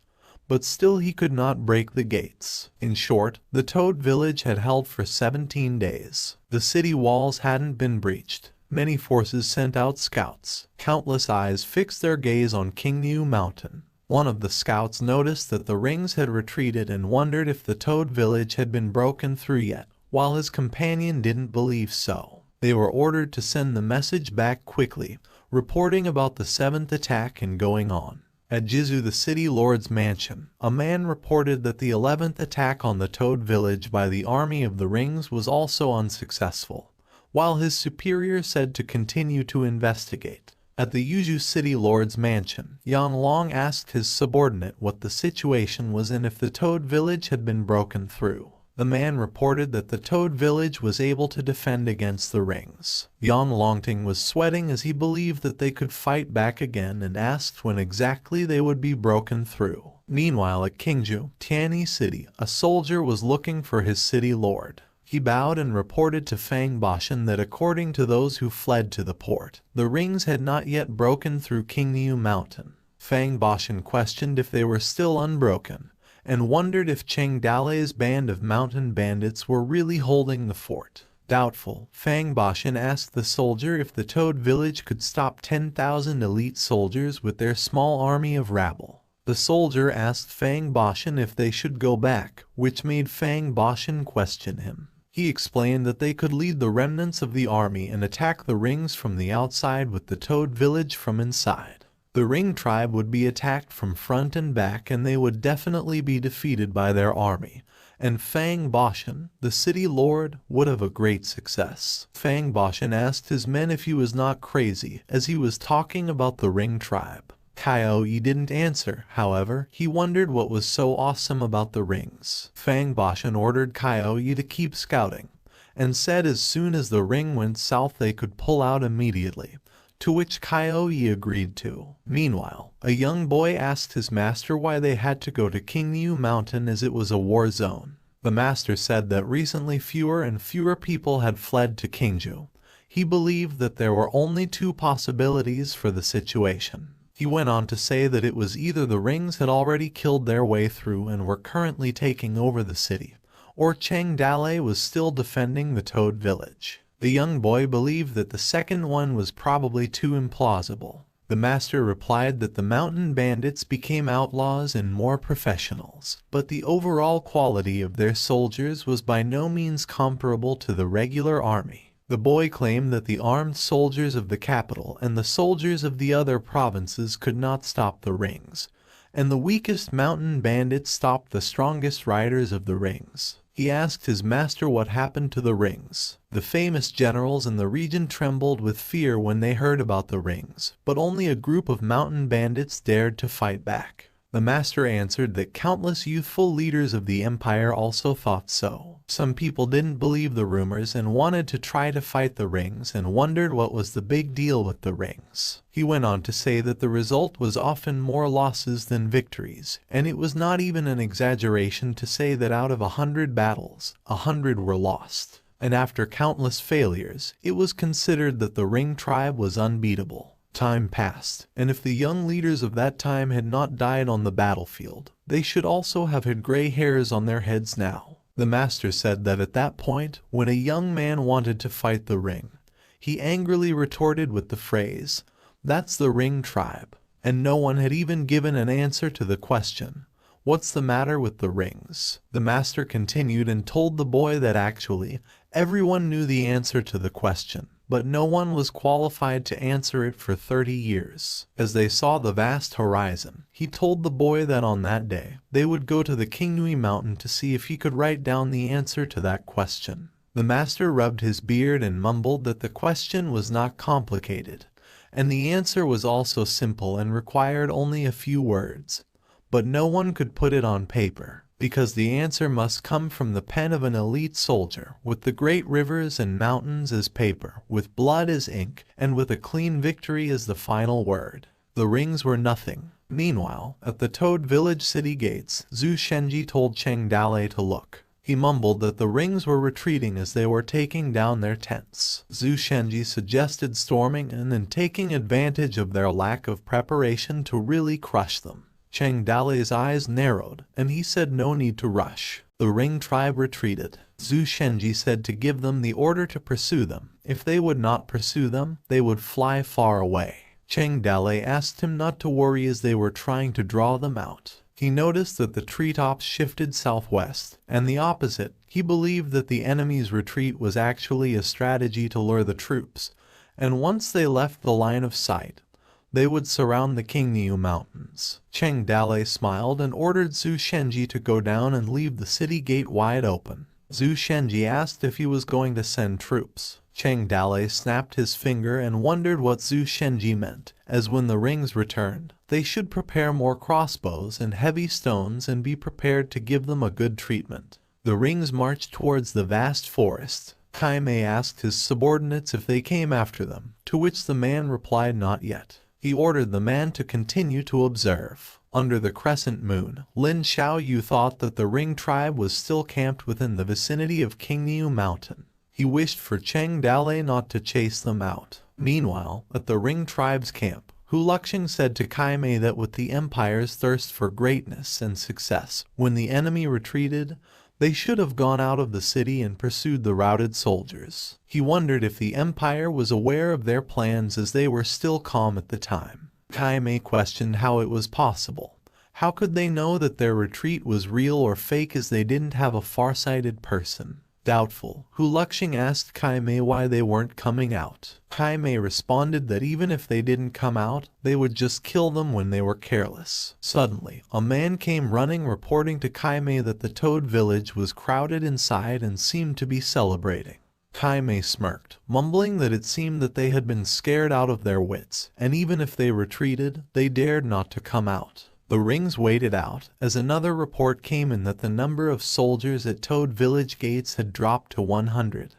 [SPEAKER 1] But still he could not break the gates. In short, the Toad village had held for 17 days. The city walls hadn't been breached. Many forces sent out scouts. Countless eyes fixed their gaze on Qingniu Mountain. One of the scouts noticed that the Rings had retreated and wondered if the Toad village had been broken through yet, while his companion didn't believe so. They were ordered to send the message back quickly, reporting about the 7th attack and going on. At Jizu, the city lord's mansion, a man reported that the 11th attack on the Toad village by the army of the Rings was also unsuccessful, while his superior said to continue to investigate. At the Yuzhu city lord's mansion, Yang Long asked his subordinate what the situation was and if the Toad village had been broken through. The man reported that the Toad village was able to defend against the Rings. Yang Longting was sweating as he believed that they could fight back again and asked when exactly they would be broken through. Meanwhile at Qingzhou, Tianyi City, a soldier was looking for his city lord. He bowed and reported to Fang Bashan that according to those who fled to the port, the Rings had not yet broken through Qingniu Mountain. Fang Bashan questioned if they were still unbroken, and wondered if Cheng Dale's band of mountain bandits were really holding the fort. Doubtful, Fang Bashan asked the soldier if the Toad village could stop 10,000 elite soldiers with their small army of rabble. The soldier asked Fang Bashan if they should go back, which made Fang Bashan question him. He explained that they could lead the remnants of the army and attack the Rings from the outside with the Toad village from inside. The Ring tribe would be attacked from front and back and they would definitely be defeated by their army, and Fang Bashan, the city lord, would have a great success. Fang Bashan asked his men if he was not crazy as he was talking about the Ring tribe. Kaioyi didn't answer, however, he wondered what was so awesome about the Rings. Fang Bashan ordered Kaioyi to keep scouting, and said as soon as the Ring went south they could pull out immediately, to which Kaioyi agreed to. Meanwhile, a young boy asked his master why they had to go to Qingniu Mountain as it was a war zone. The master said that recently fewer and fewer people had fled to Qingzhou. He believed that there were only two possibilities for the situation. He went on to say that it was either the rings had already killed their way through and were currently taking over the city, or Cheng Dale was still defending the Toad Village. The young boy believed that the second one was probably too implausible. The master replied that the mountain bandits became outlaws and more professionals, but the overall quality of their soldiers was by no means comparable to the regular army. The boy claimed that the armed soldiers of the capital and the soldiers of the other provinces could not stop the rings, and the weakest mountain bandits stopped the strongest riders of the rings. He asked his master what happened to the rings. The famous generals in the region trembled with fear when they heard about the rings, but only a group of mountain bandits dared to fight back. The master answered that countless youthful leaders of the empire also thought so. Some people didn't believe the rumors and wanted to try to fight the rings and wondered what was the big deal with the rings. He went on to say that the result was often more losses than victories, and it was not even an exaggeration to say that out of 100 battles, 100 were lost. And after countless failures, it was considered that the Ring tribe was unbeatable. Time passed, and if the young leaders of that time had not died on the battlefield, they should also have had gray hairs on their heads now. The master said that at that point, when a young man wanted to fight the Ring, he angrily retorted with the phrase, "That's the Ring tribe," and no one had even given an answer to the question, "What's the matter with the rings?" The master continued and told the boy that actually, everyone knew the answer to the question, but no one was qualified to answer it for 30 years. As they saw the vast horizon, he told the boy that on that day, they would go to the Kingnui mountain to see if he could write down the answer to that question. The master rubbed his beard and mumbled that the question was not complicated, and the answer was also simple and required only a few words. But no one could put it on paper, because the answer must come from the pen of an elite soldier, with the great rivers and mountains as paper, with blood as ink, and with a clean victory as the final word. The rings were nothing. Meanwhile, at the Toad Village city gates, Zhu Shenji told Cheng Dale to look. He mumbled that the rings were retreating as they were taking down their tents. Zhu Shenji suggested storming and then taking advantage of their lack of preparation to really crush them. Cheng Dale's eyes narrowed, and he said no need to rush. The Ring tribe retreated. Zhu Shenji said to give them the order to pursue them. If they would not pursue them, they would fly far away. Cheng Dale asked him not to worry as they were trying to draw them out. He noticed that the treetops shifted southwest, and the opposite. He believed that the enemy's retreat was actually a strategy to lure the troops, and once they left the line of sight, they would surround the Kingnyu Mountains. Cheng Dale smiled and ordered Zhu Shenji to go down and leave the city gate wide open. Zhu Shenji asked if he was going to send troops. Cheng Dale snapped his finger and wondered what Zhu Shenji meant, as when the rings returned, they should prepare more crossbows and heavy stones and be prepared to give them a good treatment. The rings marched towards the vast forest. Kaimei asked his subordinates if they came after them, to which the man replied not yet. He ordered the man to continue to observe. Under the crescent moon, Lin Xiaoyu thought that the Ring tribe was still camped within the vicinity of Kingnyu Mountain. He wished for Cheng Dale not to chase them out. Meanwhile, at the Ring tribe's camp, Hu Luxing said to Kaimei that with the empire's thirst for greatness and success, when the enemy retreated, they should have gone out of the city and pursued the routed soldiers. He wondered if the empire was aware of their plans as they were still calm at the time. Kaimei questioned how it was possible. How could they know that their retreat was real or fake as they didn't have a far-sighted person? Doubtful, Hu Luxing asked Kaimei why they weren't coming out. Kaimei responded that even if they didn't come out, they would just kill them when they were careless. Suddenly, a man came running reporting to Kaimei that the Toad village was crowded inside and seemed to be celebrating. Kaimei smirked, mumbling that it seemed that they had been scared out of their wits, and even if they retreated, they dared not to come out. The rings waited out, as another report came in that the number of soldiers at Toad Village gates had dropped to 100.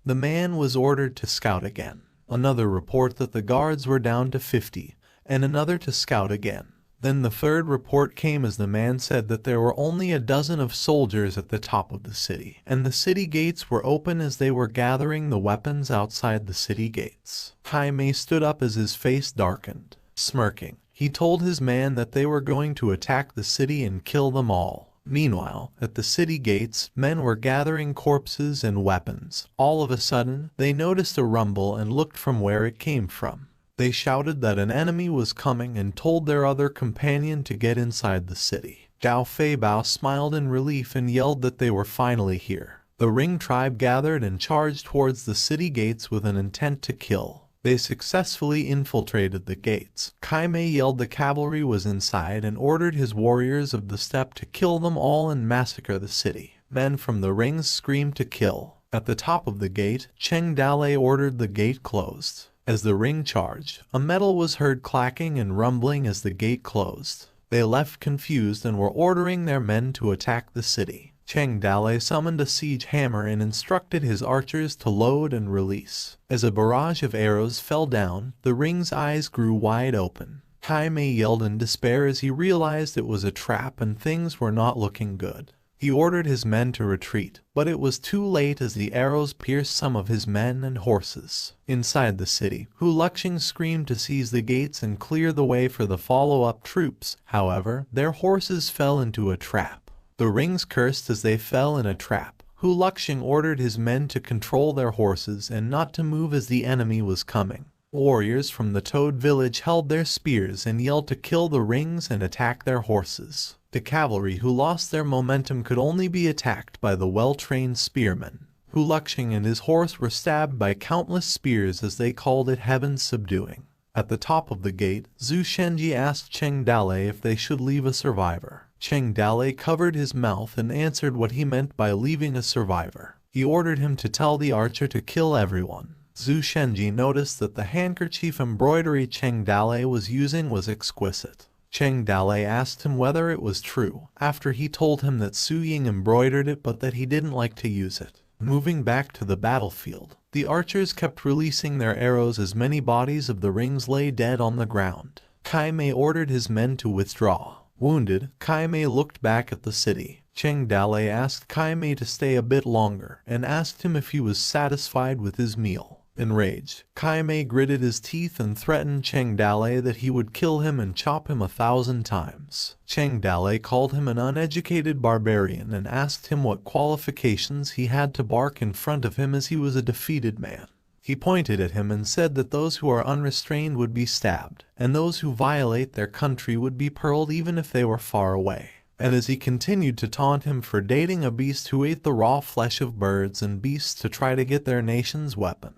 [SPEAKER 1] The man was ordered to scout again. Another report that the guards were down to 50, and another to scout again. Then the third report came as the man said that there were only a dozen of soldiers at the top of the city, and the city gates were open as they were gathering the weapons outside the city gates. Kaimei stood up as his face darkened. Smirking, he told his man that they were going to attack the city and kill them all. Meanwhile, at the city gates, men were gathering corpses and weapons. All of a sudden, they noticed a rumble and looked from where it came from. They shouted that an enemy was coming and told their other companion to get inside the city. Zhao Feibao smiled in relief and yelled that they were finally here. The Ring tribe gathered and charged towards the city gates with an intent to kill. They successfully infiltrated the gates. Kaimei yelled the cavalry was inside and ordered his warriors of the steppe to kill them all and massacre the city. Men from the Rings screamed to kill. At the top of the gate, Cheng Dalei ordered the gate closed. As the Ring charged, a metal was heard clacking and rumbling as the gate closed. They left confused and were ordering their men to attack the city. Cheng Dalei summoned a siege hammer and instructed his archers to load and release. As a barrage of arrows fell down, the Ring's eyes grew wide open. Kaimei yelled in despair as he realized it was a trap and things were not looking good. He ordered his men to retreat, but it was too late as the arrows pierced some of his men and horses. Inside the city, Hu Luxing screamed to seize the gates and clear the way for the follow-up troops. However, their horses fell into a trap. The Rings cursed as they fell in a trap. Hu Luxing ordered his men to control their horses and not to move as the enemy was coming. Warriors from the Toad village held their spears and yelled to kill the Rings and attack their horses. The cavalry who lost their momentum could only be attacked by the well-trained spearmen. Hu Luxing and his horse were stabbed by countless spears as they called it heaven's subduing. At the top of the gate, Zhu Shenji asked Cheng Dalei if they should leave a survivor. Cheng Dalei covered his mouth and answered what he meant by leaving a survivor. He ordered him to tell the archer to kill everyone. Zhu Shenji noticed that the handkerchief embroidery Cheng Dalei was using was exquisite. Cheng Dalei asked him whether it was true, after he told him that Su Ying embroidered it but that he didn't like to use it. Moving back to the battlefield, the archers kept releasing their arrows as many bodies of the Rings lay dead on the ground. Kaimei ordered his men to withdraw. Wounded, Kaimei looked back at the city. Cheng Dalei asked Kaimei to stay a bit longer and asked him if he was satisfied with his meal. Enraged, Kaimei gritted his teeth and threatened Cheng Dalei that he would kill him and chop him 1,000 times. Cheng Dalei called him an uneducated barbarian and asked him what qualifications he had to bark in front of him as he was a defeated man. He pointed at him and said that those who are unrestrained would be stabbed, and those who violate their country would be pearled even if they were far away. And as he continued to taunt him for dating a beast who ate the raw flesh of birds and beasts to try to get their nation's weapon,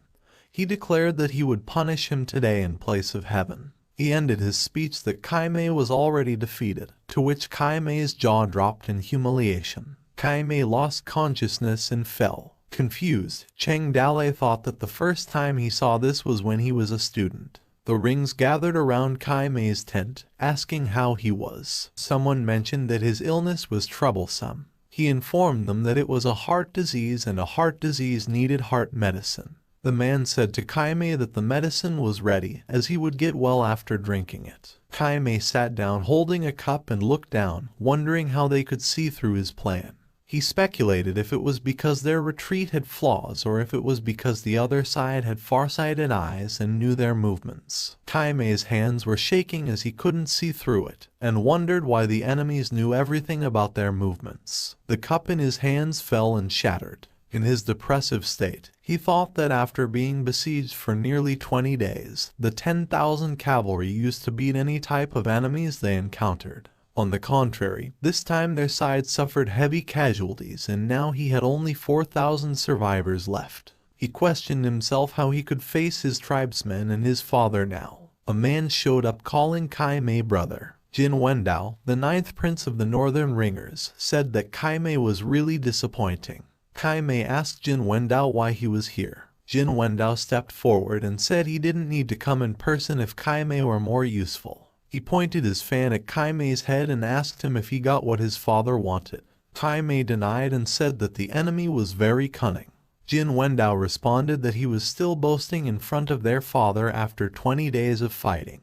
[SPEAKER 1] he declared that he would punish him today in place of heaven. He ended his speech that Kaimei was already defeated, to which Kaimei's jaw dropped in humiliation. Kaimei lost consciousness and fell. Confused, Cheng Dalei thought that the first time he saw this was when he was a student. The Rings gathered around Kaimei's tent, asking how he was. Someone mentioned that his illness was troublesome. He informed them that it was a heart disease and a heart disease needed heart medicine. The man said to Kaimei that the medicine was ready, as he would get well after drinking it. Kaimei sat down holding a cup and looked down, wondering how they could see through his plan. He speculated if it was because their retreat had flaws or if it was because the other side had farsighted eyes and knew their movements. Kaimei's hands were shaking as he couldn't see through it, and wondered why the enemies knew everything about their movements. The cup in his hands fell and shattered. In his depressive state, he thought that after being besieged for nearly 20 days, the 10,000 cavalry used to beat any type of enemies they encountered. On the contrary, this time their side suffered heavy casualties and now he had only 4,000 survivors left. He questioned himself how he could face his tribesmen and his father now. A man showed up calling Kaimei brother. Jin Wendao, the 9th prince of the Northern Ringers, said that Kaimei was really disappointing. Kaimei asked Jin Wendao why he was here. Jin Wendao stepped forward and said he didn't need to come in person if Kaimei were more useful. He pointed his fan at Kaimei's head and asked him if he got what his father wanted. Kaimei denied and said that the enemy was very cunning. Jin Wendao responded that he was still boasting in front of their father after 20 days of fighting,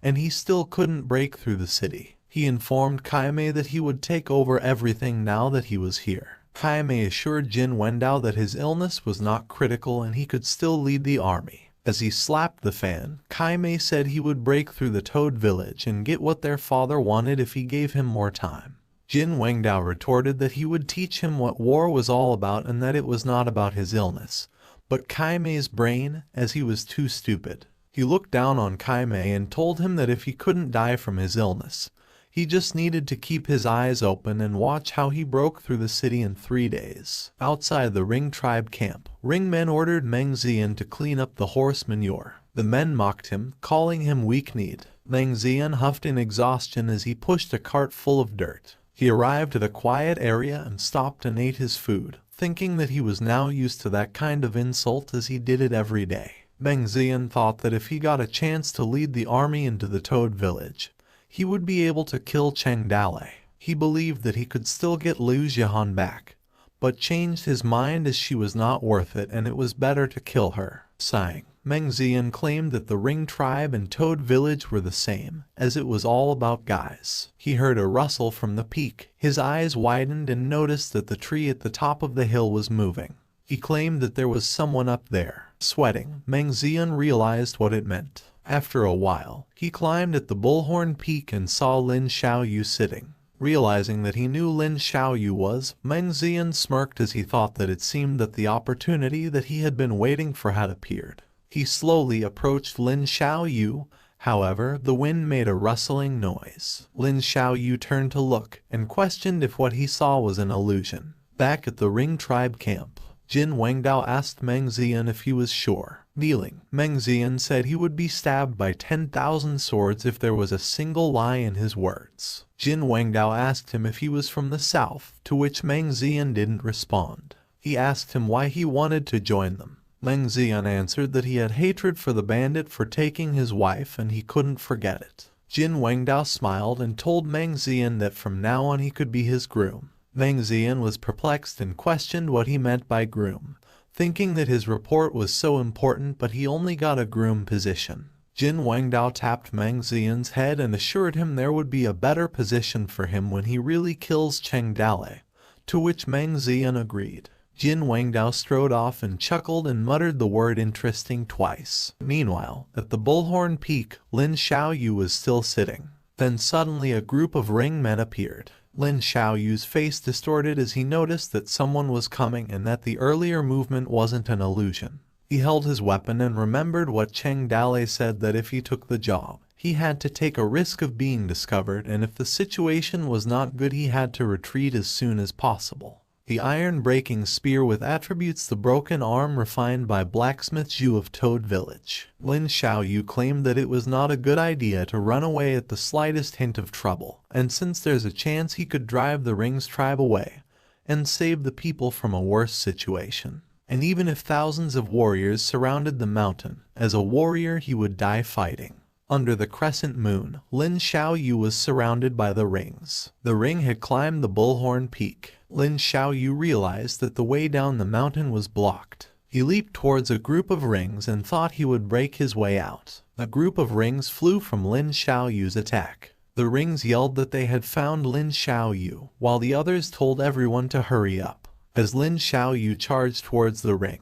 [SPEAKER 1] and he still couldn't break through the city. He informed Kaime that he would take over everything now that he was here. Kaime assured Jin Wendao that his illness was not critical and he could still lead the army. As he slapped the fan, Kaime said he would break through the Toad village and get what their father wanted if he gave him more time. Jin Wendao retorted that he would teach him what war was all about and that it was not about his illness, but Kaime's brain, as he was too stupid. He looked down on Kaime and told him that if he couldn't die from his illness, he just needed to keep his eyes open and watch how he broke through the city in 3 days. Outside the Ring tribe camp, Ring men ordered Meng Xian to clean up the horse manure. The men mocked him, calling him weak-kneed. Meng Xian huffed in exhaustion as he pushed a cart full of dirt. He arrived at a quiet area and stopped and ate his food, thinking that he was now used to that kind of insult as he did it every day. Meng Xian thought that if he got a chance to lead the army into the Toad village, he would be able to kill Cheng Dale. He believed that he could still get Liu Jihan back, but changed his mind as she was not worth it and it was better to kill her. Sighing, Meng Xian claimed that the Ring tribe and Toad village were the same, as it was all about guys. He heard a rustle from the peak. His eyes widened and noticed that the tree at the top of the hill was moving. He claimed that there was someone up there. Sweating, Meng Xian realized what it meant. After a while, he climbed at the Bullhorn Peak and saw Lin Xiaoyu sitting. Realizing that he knew Lin Xiaoyu was, Meng Xian smirked as he thought that it seemed that the opportunity that he had been waiting for had appeared. He slowly approached Lin Xiaoyu. However, the wind made a rustling noise. Lin Xiaoyu turned to look and questioned if what he saw was an illusion. Back at the Ring tribe camp, Jin Wendao asked Meng Xian if he was sure. Kneeling, Meng Xian said he would be stabbed by 10,000 swords if there was a single lie in his words. Jin Wendao asked him if he was from the south, to which Meng Xian didn't respond. He asked him why he wanted to join them. Meng Xian answered that he had hatred for the bandit for taking his wife and he couldn't forget it. Jin Wendao smiled and told Meng Xian that from now on he could be his groom. Meng Xian was perplexed and questioned what he meant by groom, thinking that his report was so important but he only got a groom position. Jin Wendao tapped Meng Xian's head and assured him there would be a better position for him when he really kills Cheng Dale, to which Meng Xian agreed. Jin Wendao strode off and chuckled and muttered the word interesting twice. Meanwhile, at the Bullhorn Peak, Lin Xiaoyu was still sitting. Then suddenly a group of Ring men appeared. Lin Xiaoyu's face distorted as he noticed that someone was coming and that the earlier movement wasn't an illusion. He held his weapon and remembered what Cheng Dale said, that if he took the job, he had to take a risk of being discovered, and if the situation was not good he had to retreat as soon as possible. The iron-breaking spear with attributes the broken arm refined by blacksmith Zhu of Toad Village. Lin Xiaoyu claimed that it was not a good idea to run away at the slightest hint of trouble, and since there's a chance he could drive the Ring's tribe away and save the people from a worse situation. And even if thousands of warriors surrounded the mountain, as a warrior he would die fighting. Under the crescent moon, Lin Xiaoyu was surrounded by the Rings. The Ring had climbed the Bullhorn Peak. Lin Xiaoyu realized that the way down the mountain was blocked. He leaped towards a group of Rings and thought he would break his way out. A group of Rings flew from Lin Xiaoyu's attack. The Rings yelled that they had found Lin Xiaoyu, while the others told everyone to hurry up. As Lin Xiaoyu charged towards the Ring,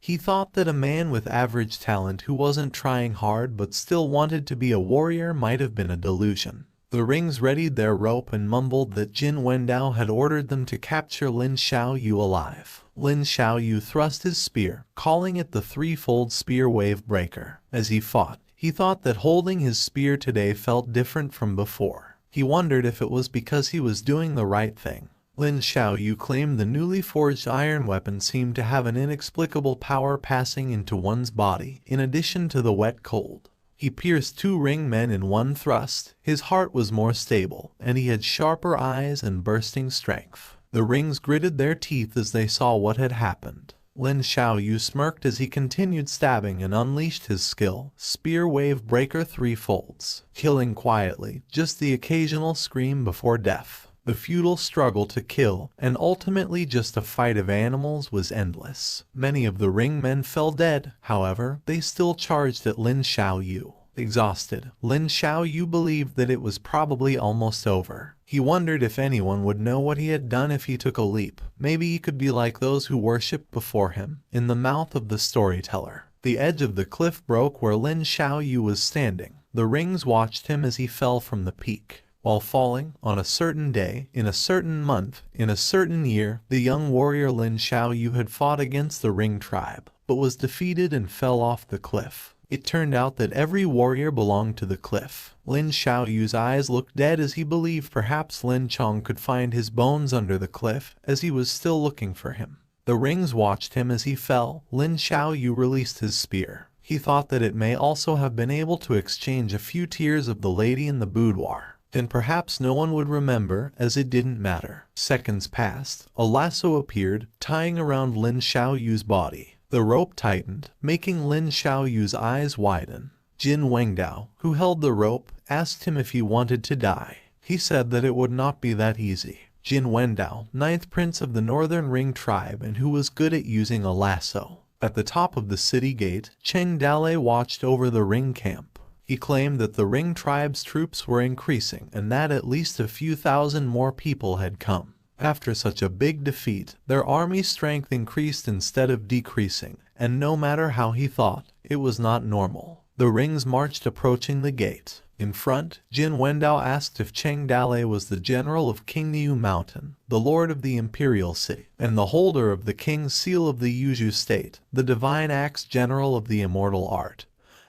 [SPEAKER 1] he thought that a man with average talent who wasn't trying hard but still wanted to be a warrior might have been a delusion. The Rings readied their rope and mumbled that Jin Wendao had ordered them to capture Lin Xiaoyu alive. Lin Xiaoyu thrust his spear, calling it the threefold spear wave breaker. As he fought, he thought that holding his spear today felt different from before. He wondered if it was because he was doing the right thing. Lin Xiaoyu claimed the newly forged iron weapon seemed to have an inexplicable power passing into one's body, in addition to the wet cold. He pierced 2 Ring men in one thrust. His heart was more stable, and he had sharper eyes and bursting strength. The Rings gritted their teeth as they saw what had happened. Lin Xiaoyu smirked as he continued stabbing and unleashed his skill, Spear Wave Breaker threefolds, killing quietly, just the occasional scream before death. The futile struggle to kill, and ultimately just a fight of animals, was endless. Many of the Ring men fell dead, however, they still charged at Lin Xiaoyu. Exhausted, Lin Xiaoyu believed that it was probably almost over. He wondered if anyone would know what he had done if he took a leap. Maybe he could be like those who worshipped before him. In the mouth of the storyteller, the edge of the cliff broke where Lin Xiaoyu was standing. The rings watched him as he fell from the peak. While falling, on a certain day, in a certain month, in a certain year, the young warrior Lin Xiaoyu had fought against the Ring tribe, but was defeated and fell off the cliff. It turned out that every warrior belonged to the cliff. Lin Xiaoyu's eyes looked dead as he believed perhaps Lin Chong could find his bones under the cliff, as he was still looking for him. The rings watched him as he fell. Lin Xiaoyu released his spear. He thought that it may also have been able to exchange a few tears of the lady in the boudoir. Then perhaps no one would remember, as it didn't matter. Seconds passed. A lasso appeared, tying around Lin Xiaoyu's body. The rope tightened, making Lin Xiaoyu's eyes widen. Jin Wengdao, who held the rope, asked him if he wanted to die. He said that it would not be that easy. Jin Wengdao, 9th prince of the Northern Ring tribe and who was good at using a lasso. At the top of the city gate, Cheng Dale watched over the Ring camp. He claimed that the Ring tribe's troops were increasing and that at least a few thousand more people had come. After such a big defeat, their army strength increased instead of decreasing, and no matter how he thought, it was not normal. The rings marched approaching the gate. In front, Jin Wendao asked if Cheng Dale was the general of King Niu Mountain, the lord of the imperial city, and the holder of the king's seal of the Yuzhu state, the divine axe general of the immortal art,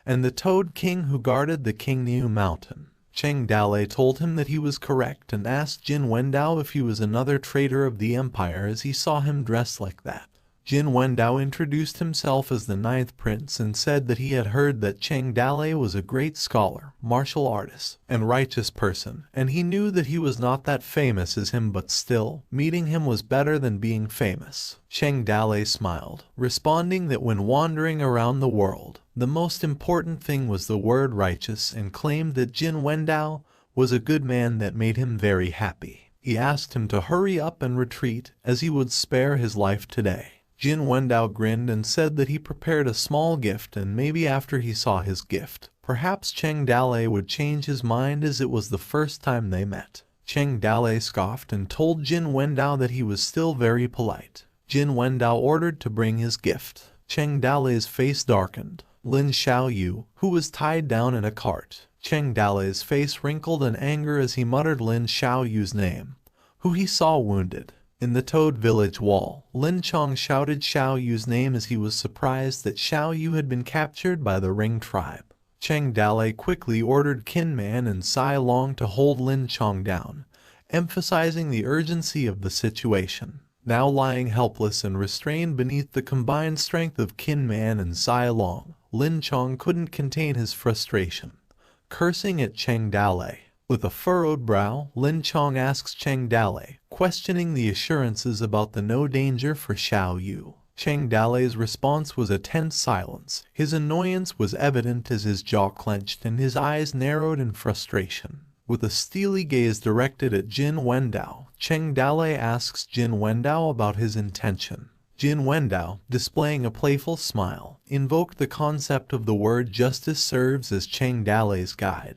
[SPEAKER 1] and the Toad King who guarded the King Niu Mountain. Cheng Dale told him that he was correct and asked Jin Wendao if he was another traitor of the empire as he saw him dressed like that. Jin Wendao introduced himself as the 9th prince and said that he had heard that Cheng Dale was a great scholar, martial artist, and righteous person, and he knew that he was not that famous as him, but still, meeting him was better than being famous. Cheng Dale smiled, responding that when wandering around the world, the most important thing was the word righteous, and claimed that Jin Wendao was a good man that made him very happy. He asked him to hurry up and retreat, as he would spare his life today. Jin Wendao grinned and said that he prepared a small gift, and maybe after he saw his gift, perhaps Cheng Dale would change his mind as it was the first time they met. Cheng Dale scoffed and told Jin Wendao that he was still very polite. Jin Wendao ordered to bring his gift. Cheng Dale's face darkened. Lin Xiaoyu, who was tied down in a cart. Cheng Dale's face wrinkled in anger as he muttered Lin Xiaoyu's name, who he saw wounded. In the Toad village wall, Lin Chong shouted Xiaoyu's name as he was surprised that Xiaoyu had been captured by the Ring tribe. Cheng Dale quickly ordered Qin Man and Sai Long to hold Lin Chong down, emphasizing the urgency of the situation. Now lying helpless and restrained beneath the combined strength of Qin Man and Sai Long, Lin Chong couldn't contain his frustration, cursing at Cheng Dale. With a furrowed brow, Lin Chong asks Cheng Dale, questioning the assurances about the no danger for Xiaoyu. Cheng Dale's response was a tense silence. His annoyance was evident as his jaw clenched and his eyes narrowed in frustration. With a steely gaze directed at Jin Wendao, Cheng Dale asks Jin Wendao about his intention. Jin Wendao, displaying a playful smile, invoked the concept of the word justice serves as Cheng Dale's guide,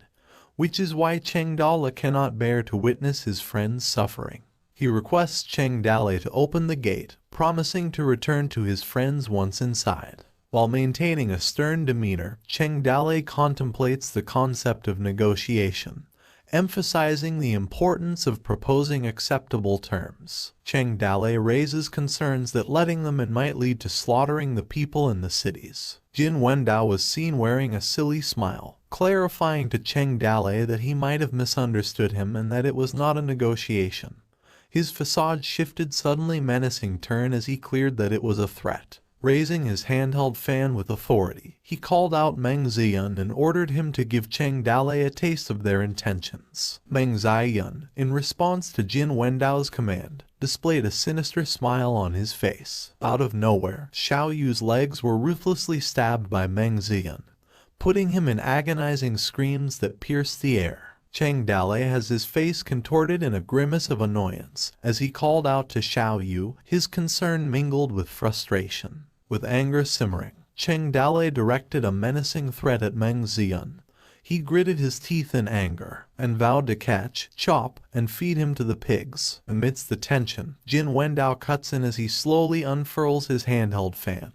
[SPEAKER 1] which is why Cheng Dale cannot bear to witness his friend's suffering. He requests Cheng Dale to open the gate, promising to return to his friends once inside. While maintaining a stern demeanor, Cheng Dale contemplates the concept of negotiation, emphasizing the importance of proposing acceptable terms. Cheng Dale raises concerns that letting them in might lead to slaughtering the people in the cities. Jin Wendao was seen wearing a silly smile, clarifying to Cheng Dale that he might have misunderstood him and that it was not a negotiation. His facade shifted suddenly menacing turn as he cleared that it was a threat. Raising his handheld fan with authority, he called out Meng Ziyun and ordered him to give Cheng Dale a taste of their intentions. Meng Ziyun, in response to Jin Wendao's command, displayed a sinister smile on his face. Out of nowhere, Xiaoyu's legs were ruthlessly stabbed by Meng Ziyun, putting him in agonizing screams that pierced the air. Cheng Dale has his face contorted in a grimace of annoyance as he called out to Xiaoyu, his concern mingled with frustration. With anger simmering, Cheng Dale directed a menacing threat at Meng Ziyun, He gritted his teeth in anger and vowed to catch, chop, and feed him to the pigs. Amidst the tension, Jin Wendao cuts in as he slowly unfurls his handheld fan.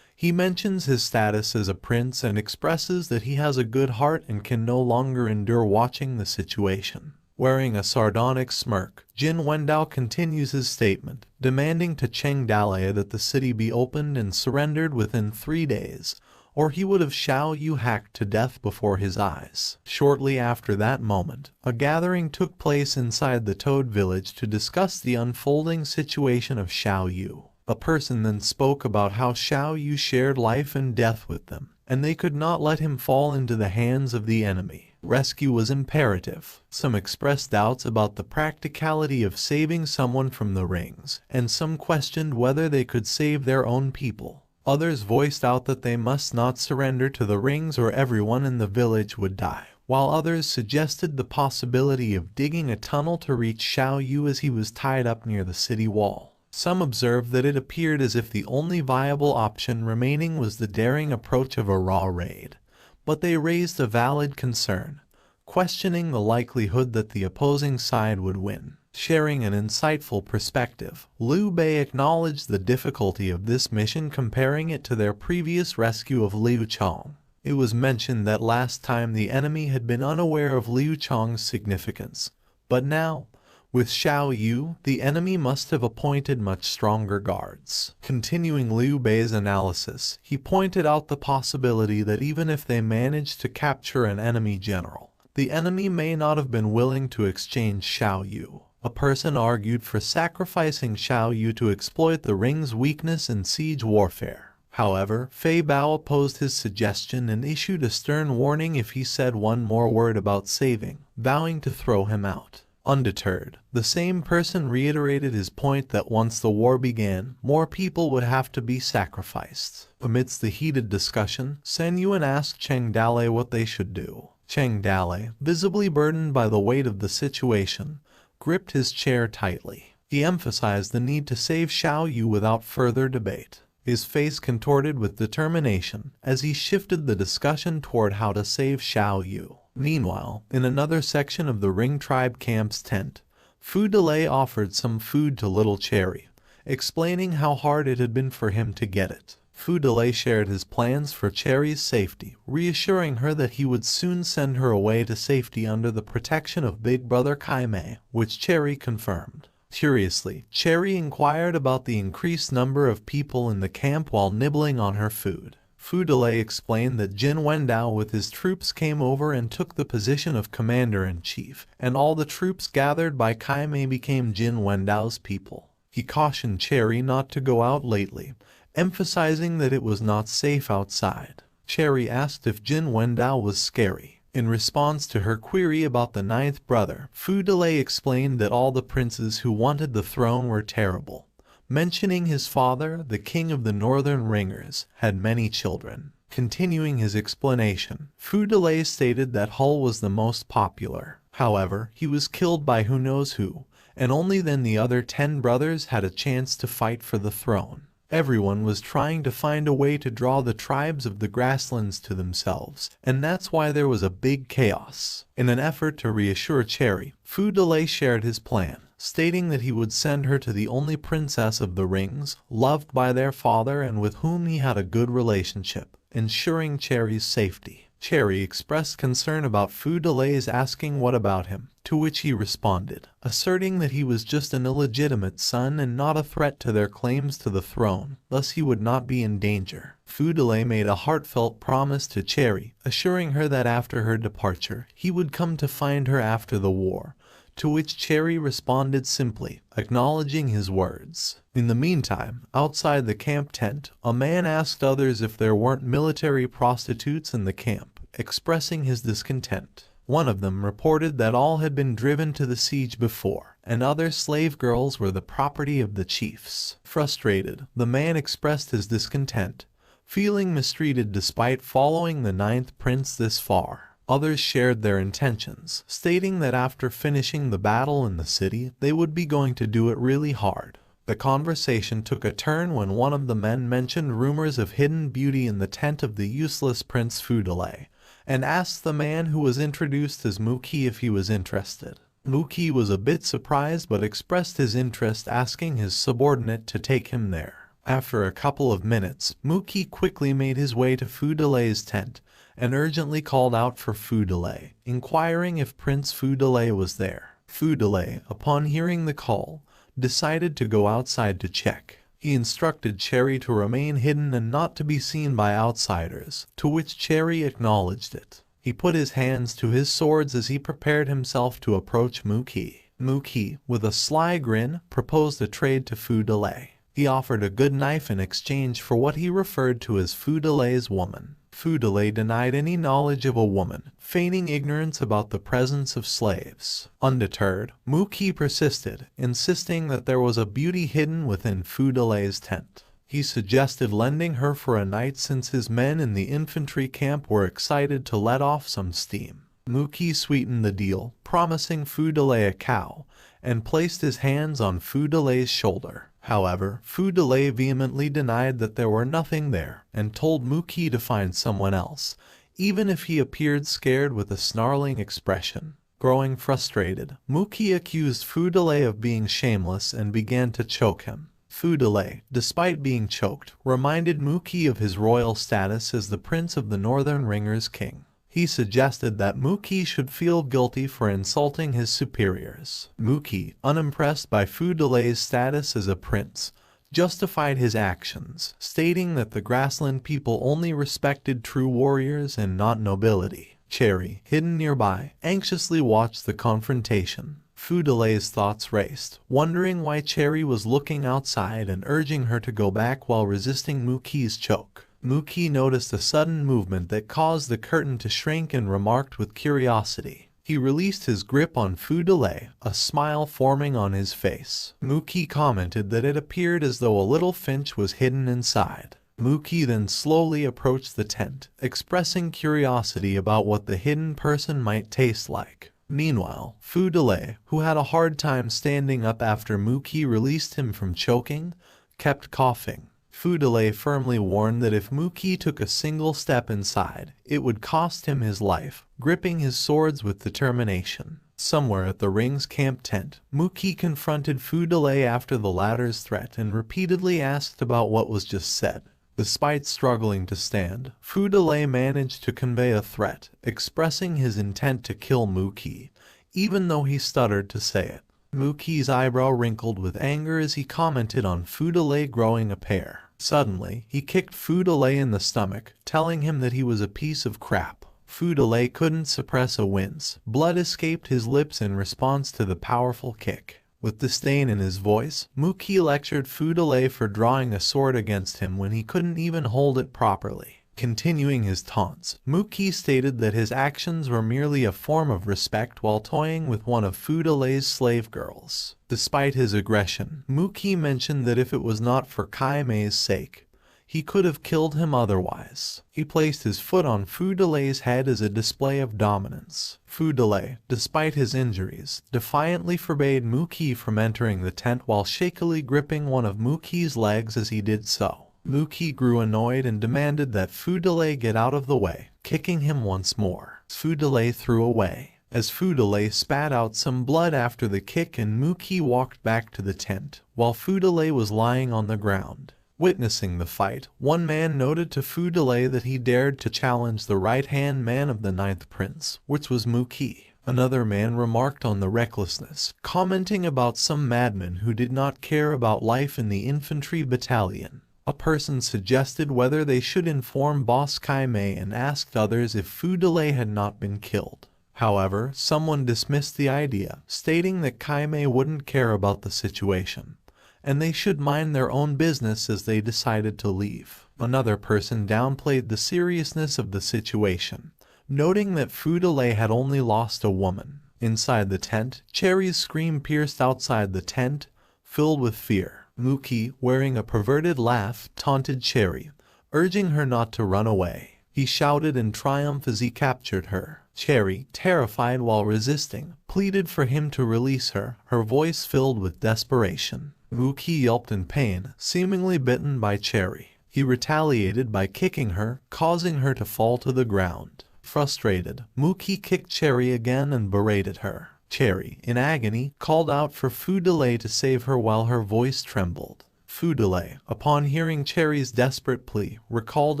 [SPEAKER 1] He mentions his status as a prince and expresses that he has a good heart and can no longer endure watching the situation. Wearing a sardonic smirk, Jin Wendao continues his statement, demanding to Cheng Dalei that the city be opened and surrendered within 3 days, or he would have Xiao Yu hacked to death before his eyes. Shortly after that moment, a gathering took place inside the Toad village to discuss the unfolding situation of Xiao Yu. A person then spoke about how Xiao Yu shared life and death with them, and they could not let him fall into the hands of the enemy. Rescue was imperative. Some expressed doubts about the practicality of saving someone from the rings, and some questioned whether they could save their own people. Others voiced out that they must not surrender to the rings or everyone in the village would die, while others suggested the possibility of digging a tunnel to reach Xiao Yu as he was tied up near the city wall. Some observed that it appeared as if the only viable option remaining was the daring approach of a raw raid, but they raised a valid concern, questioning the likelihood that the opposing side would win. Sharing an insightful perspective, Liu Bei acknowledged the difficulty of this mission, comparing it to their previous rescue of Liu Chong. It was mentioned that last time the enemy had been unaware of Liu Chong's significance, but now, with Xiao Yu, the enemy must have appointed much stronger guards. Continuing Liu Bei's analysis, he pointed out the possibility that even if they managed to capture an enemy general, the enemy may not have been willing to exchange Xiao Yu. A person argued for sacrificing Xiao Yu to exploit the ring's weakness in siege warfare. However, Fei Bao opposed his suggestion and issued a stern warning if he said one more word about saving, vowing to throw him out. Undeterred, the same person reiterated his point that once the war began, more people would have to be sacrificed. Amidst the heated discussion, Sen Yuan asked Cheng Dalei what they should do. Cheng Dalei, visibly burdened by the weight of the situation, gripped his chair tightly. He emphasized the need to save Xiao Yu without further debate. His face contorted with determination as he shifted the discussion toward how to save Xiao Yu. Meanwhile, in another section of the Ring Tribe camp's tent, Fu Delay offered some food to little Cherry, explaining how hard it had been for him to get it. Fu Delay shared his plans for Cherry's safety, reassuring her that he would soon send her away to safety under the protection of Big Brother Kaimei, which Cherry confirmed. Curiously, Cherry inquired about the increased number of people in the camp while nibbling on her food. Fu Delay explained that Jin Wendao with his troops came over and took the position of commander-in-chief, and all the troops gathered by Kaimei became Jin Wendao's people. He cautioned Cherry not to go out lately, emphasizing that it was not safe outside. Cherry asked if Jin Wendao was scary. In response to her query about the 9th brother, Fu Delay explained that all the princes who wanted the throne were terrible, mentioning his father, the king of the Northern Ringers, had many children. Continuing his explanation, Fu Delay stated that Hull was the most popular. However, he was killed by who knows who, and only then the other 10 brothers had a chance to fight for the throne. Everyone was trying to find a way to draw the tribes of the grasslands to themselves, and that's why there was a big chaos. In an effort to reassure Cherry, Fu Delay shared his plan, stating that he would send her to the only princess of the rings, loved by their father and with whom he had a good relationship, ensuring Cherry's safety. Cherry expressed concern about Fu Delay's asking what about him, to which he responded, asserting that he was just an illegitimate son and not a threat to their claims to the throne, thus he would not be in danger. Fu Delay made a heartfelt promise to Cherry, assuring her that after her departure, he would come to find her after the war, to which Cherry responded simply, acknowledging his words. In the meantime, outside the camp tent, a man asked others if there weren't military prostitutes in the camp, expressing his discontent. One of them reported that all had been driven to the siege before, and other slave girls were the property of the chiefs. Frustrated, the man expressed his discontent, feeling mistreated despite following the 9th prince this far. Others shared their intentions, stating that after finishing the battle in the city, they would be going to do it really hard. The conversation took a turn when one of the men mentioned rumors of hidden beauty in the tent of the useless Prince Fu Delay, and asked the man who was introduced as Mookie if he was interested. Mookie was a bit surprised but expressed his interest, asking his subordinate to take him there. After a couple of minutes, Mookie quickly made his way to Fudelay's tent and urgently called out for Fudelay, inquiring if Prince Fudelay was there. Fudelay, upon hearing the call, decided to go outside to check. He instructed Cherry to remain hidden and not to be seen by outsiders, to which Cherry acknowledged it. He put his hands to his swords as he prepared himself to approach Mookie. Mookie, with a sly grin, proposed a trade to Fudelay. He offered a good knife in exchange for what he referred to as Fudelay's woman. Fudelay denied any knowledge of a woman, feigning ignorance about the presence of slaves. Undeterred, Mookie persisted, insisting that there was a beauty hidden within Fudelay's tent. He suggested lending her for a night since his men in the infantry camp were excited to let off some steam. Mookie sweetened the deal, promising Fudelay a cow, and placed his hands on Fudelay's shoulder. However, Fudelay vehemently denied that there were nothing there, and told Mookie to find someone else, even if he appeared scared with a snarling expression. Growing frustrated, Mookie accused Fudelay of being shameless and began to choke him. Fudelay, despite being choked, reminded Mookie of his royal status as the Prince of the Northern Ringers King. He suggested that Mookie should feel guilty for insulting his superiors. Mookie, unimpressed by Fudelay's status as a prince, justified his actions, stating that the grassland people only respected true warriors and not nobility. Cherry, hidden nearby, anxiously watched the confrontation. Fudelay's thoughts raced, wondering why Cherry was looking outside and urging her to go back while resisting Mookie's choke. Mookie noticed a sudden movement that caused the curtain to shrink and remarked with curiosity. He released his grip on Fudelay, a smile forming on his face. Mookie commented that it appeared as though a little finch was hidden inside. Mookie then slowly approached the tent, expressing curiosity about what the hidden person might taste like. Meanwhile, Fudelay, who had a hard time standing up after Mookie released him from choking, kept coughing. Fudelay firmly warned that if Mookie took a single step inside, it would cost him his life, gripping his swords with determination. Somewhere at the Ring's camp tent, Mookie confronted Fudelay after the latter's threat and repeatedly asked about what was just said. Despite struggling to stand, Fudelay managed to convey a threat, expressing his intent to kill Mookie, even though he stuttered to say it. Mookie's eyebrow wrinkled with anger as he commented on Fudelay growing a pair. Suddenly, he kicked Fudelay in the stomach, telling him that he was a piece of crap. Fudelay couldn't suppress a wince. Blood escaped his lips in response to the powerful kick. With disdain in his voice, Mookie lectured Fudelay for drawing a sword against him when he couldn't even hold it properly. Continuing his taunts, Mookie stated that his actions were merely a form of respect while toying with one of Fudelay's slave girls. Despite his aggression, Mookie mentioned that if it was not for Kaime's sake, he could have killed him otherwise. He placed his foot on Fudelay's head as a display of dominance. Fudelay, despite his injuries, defiantly forbade Mookie from entering the tent while shakily gripping one of Mookie's legs as he did so. Mookie grew annoyed and demanded that Fudelay get out of the way, kicking him once more. Fudelay threw away, as Fudelay spat out some blood after the kick, and Mookie walked back to the tent, while Fudelay was lying on the ground. Witnessing the fight, one man noted to Fudelay that he dared to challenge the right-hand man of the Ninth Prince, which was Mookie. Another man remarked on the recklessness, commenting about some madmen who did not care about life in the infantry battalion. A person suggested whether they should inform Boss Kaime and asked others if Fudelay had not been killed. However, someone dismissed the idea, stating that Kaime wouldn't care about the situation, and they should mind their own business as they decided to leave. Another person downplayed the seriousness of the situation, noting that Fudelay had only lost a woman. Inside the tent, Cherry's scream pierced outside the tent, filled with fear. Mookie, wearing a perverted laugh, taunted Cherry, urging her not to run away. He shouted in triumph as he captured her. Cherry, terrified while resisting, pleaded for him to release her, her voice filled with desperation. Mookie yelped in pain, seemingly bitten by Cherry. He retaliated by kicking her, causing her to fall to the ground. Frustrated, Muki kicked Cherry again and berated her. Cherry, in agony, called out for Fudale to save her while her voice trembled. Fudale, upon hearing Cherry's desperate plea, recalled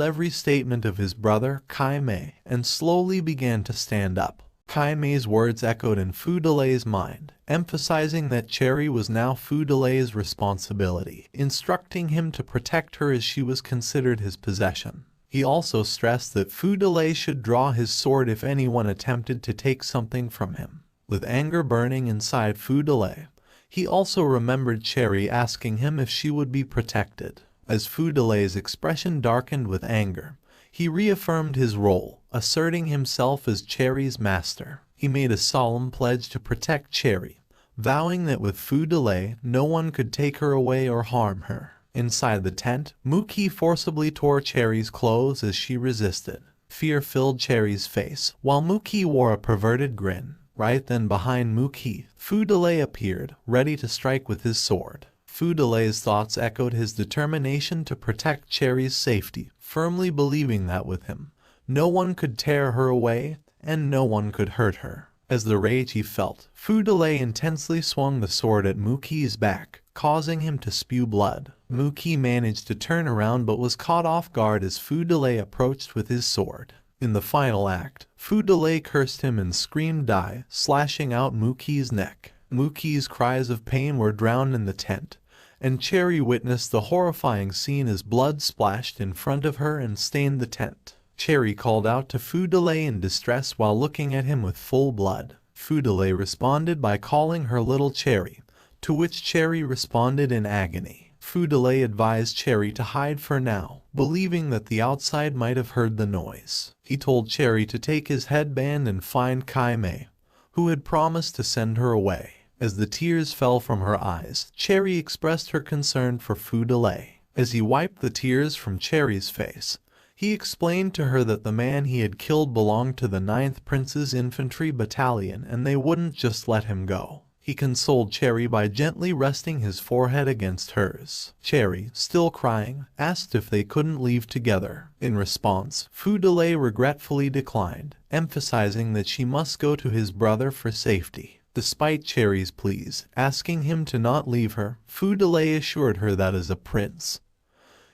[SPEAKER 1] every statement of his brother, Kaimei, and slowly began to stand up. Kaimei's words echoed in Fudale's mind, emphasizing that Cherry was now Fudale's responsibility, instructing him to protect her as she was considered his possession. He also stressed that Fudale should draw his sword if anyone attempted to take something from him. With anger burning inside Fudale, he also remembered Cherry asking him if she would be protected. As Fudale's expression darkened with anger, he reaffirmed his role, asserting himself as Cherry's master. He made a solemn pledge to protect Cherry, vowing that with Fudale, no one could take her away or harm her. Inside the tent, Muki forcibly tore Cherry's clothes as she resisted. Fear filled Cherry's face, while Muki wore a perverted grin. Right then behind Muki, Fudale appeared, ready to strike with his sword. Fudale's thoughts echoed his determination to protect Cherry's safety, firmly believing that with him, no one could tear her away, and no one could hurt her. As the rage he felt, Fudale intensely swung the sword at Muki's back, causing him to spew blood. Muki managed to turn around but was caught off guard as Fudale approached with his sword. In the final act, Fudale cursed him and screamed "Die," slashing out Muki's neck. Muki's cries of pain were drowned in the tent, and Cherry witnessed the horrifying scene as blood splashed in front of her and stained the tent. Cherry called out to Fudale in distress while looking at him with full blood. Fudale responded by calling her little Cherry, to which Cherry responded in agony. Fudale advised Cherry to hide for now, believing that the outside might have heard the noise. He told Cherry to take his headband and find Kaimei, who had promised to send her away. As the tears fell from her eyes, Cherry expressed her concern for Fudale. As he wiped the tears from Cherry's face, he explained to her that the man he had killed belonged to the 9th Prince's Infantry Battalion and they wouldn't just let him go. He consoled Cherry by gently resting his forehead against hers. Cherry, still crying, asked if they couldn't leave together. In response, Fudale regretfully declined, emphasizing that she must go to his brother for safety. Despite Cherry's pleas, asking him to not leave her, Fudale assured her that as a prince,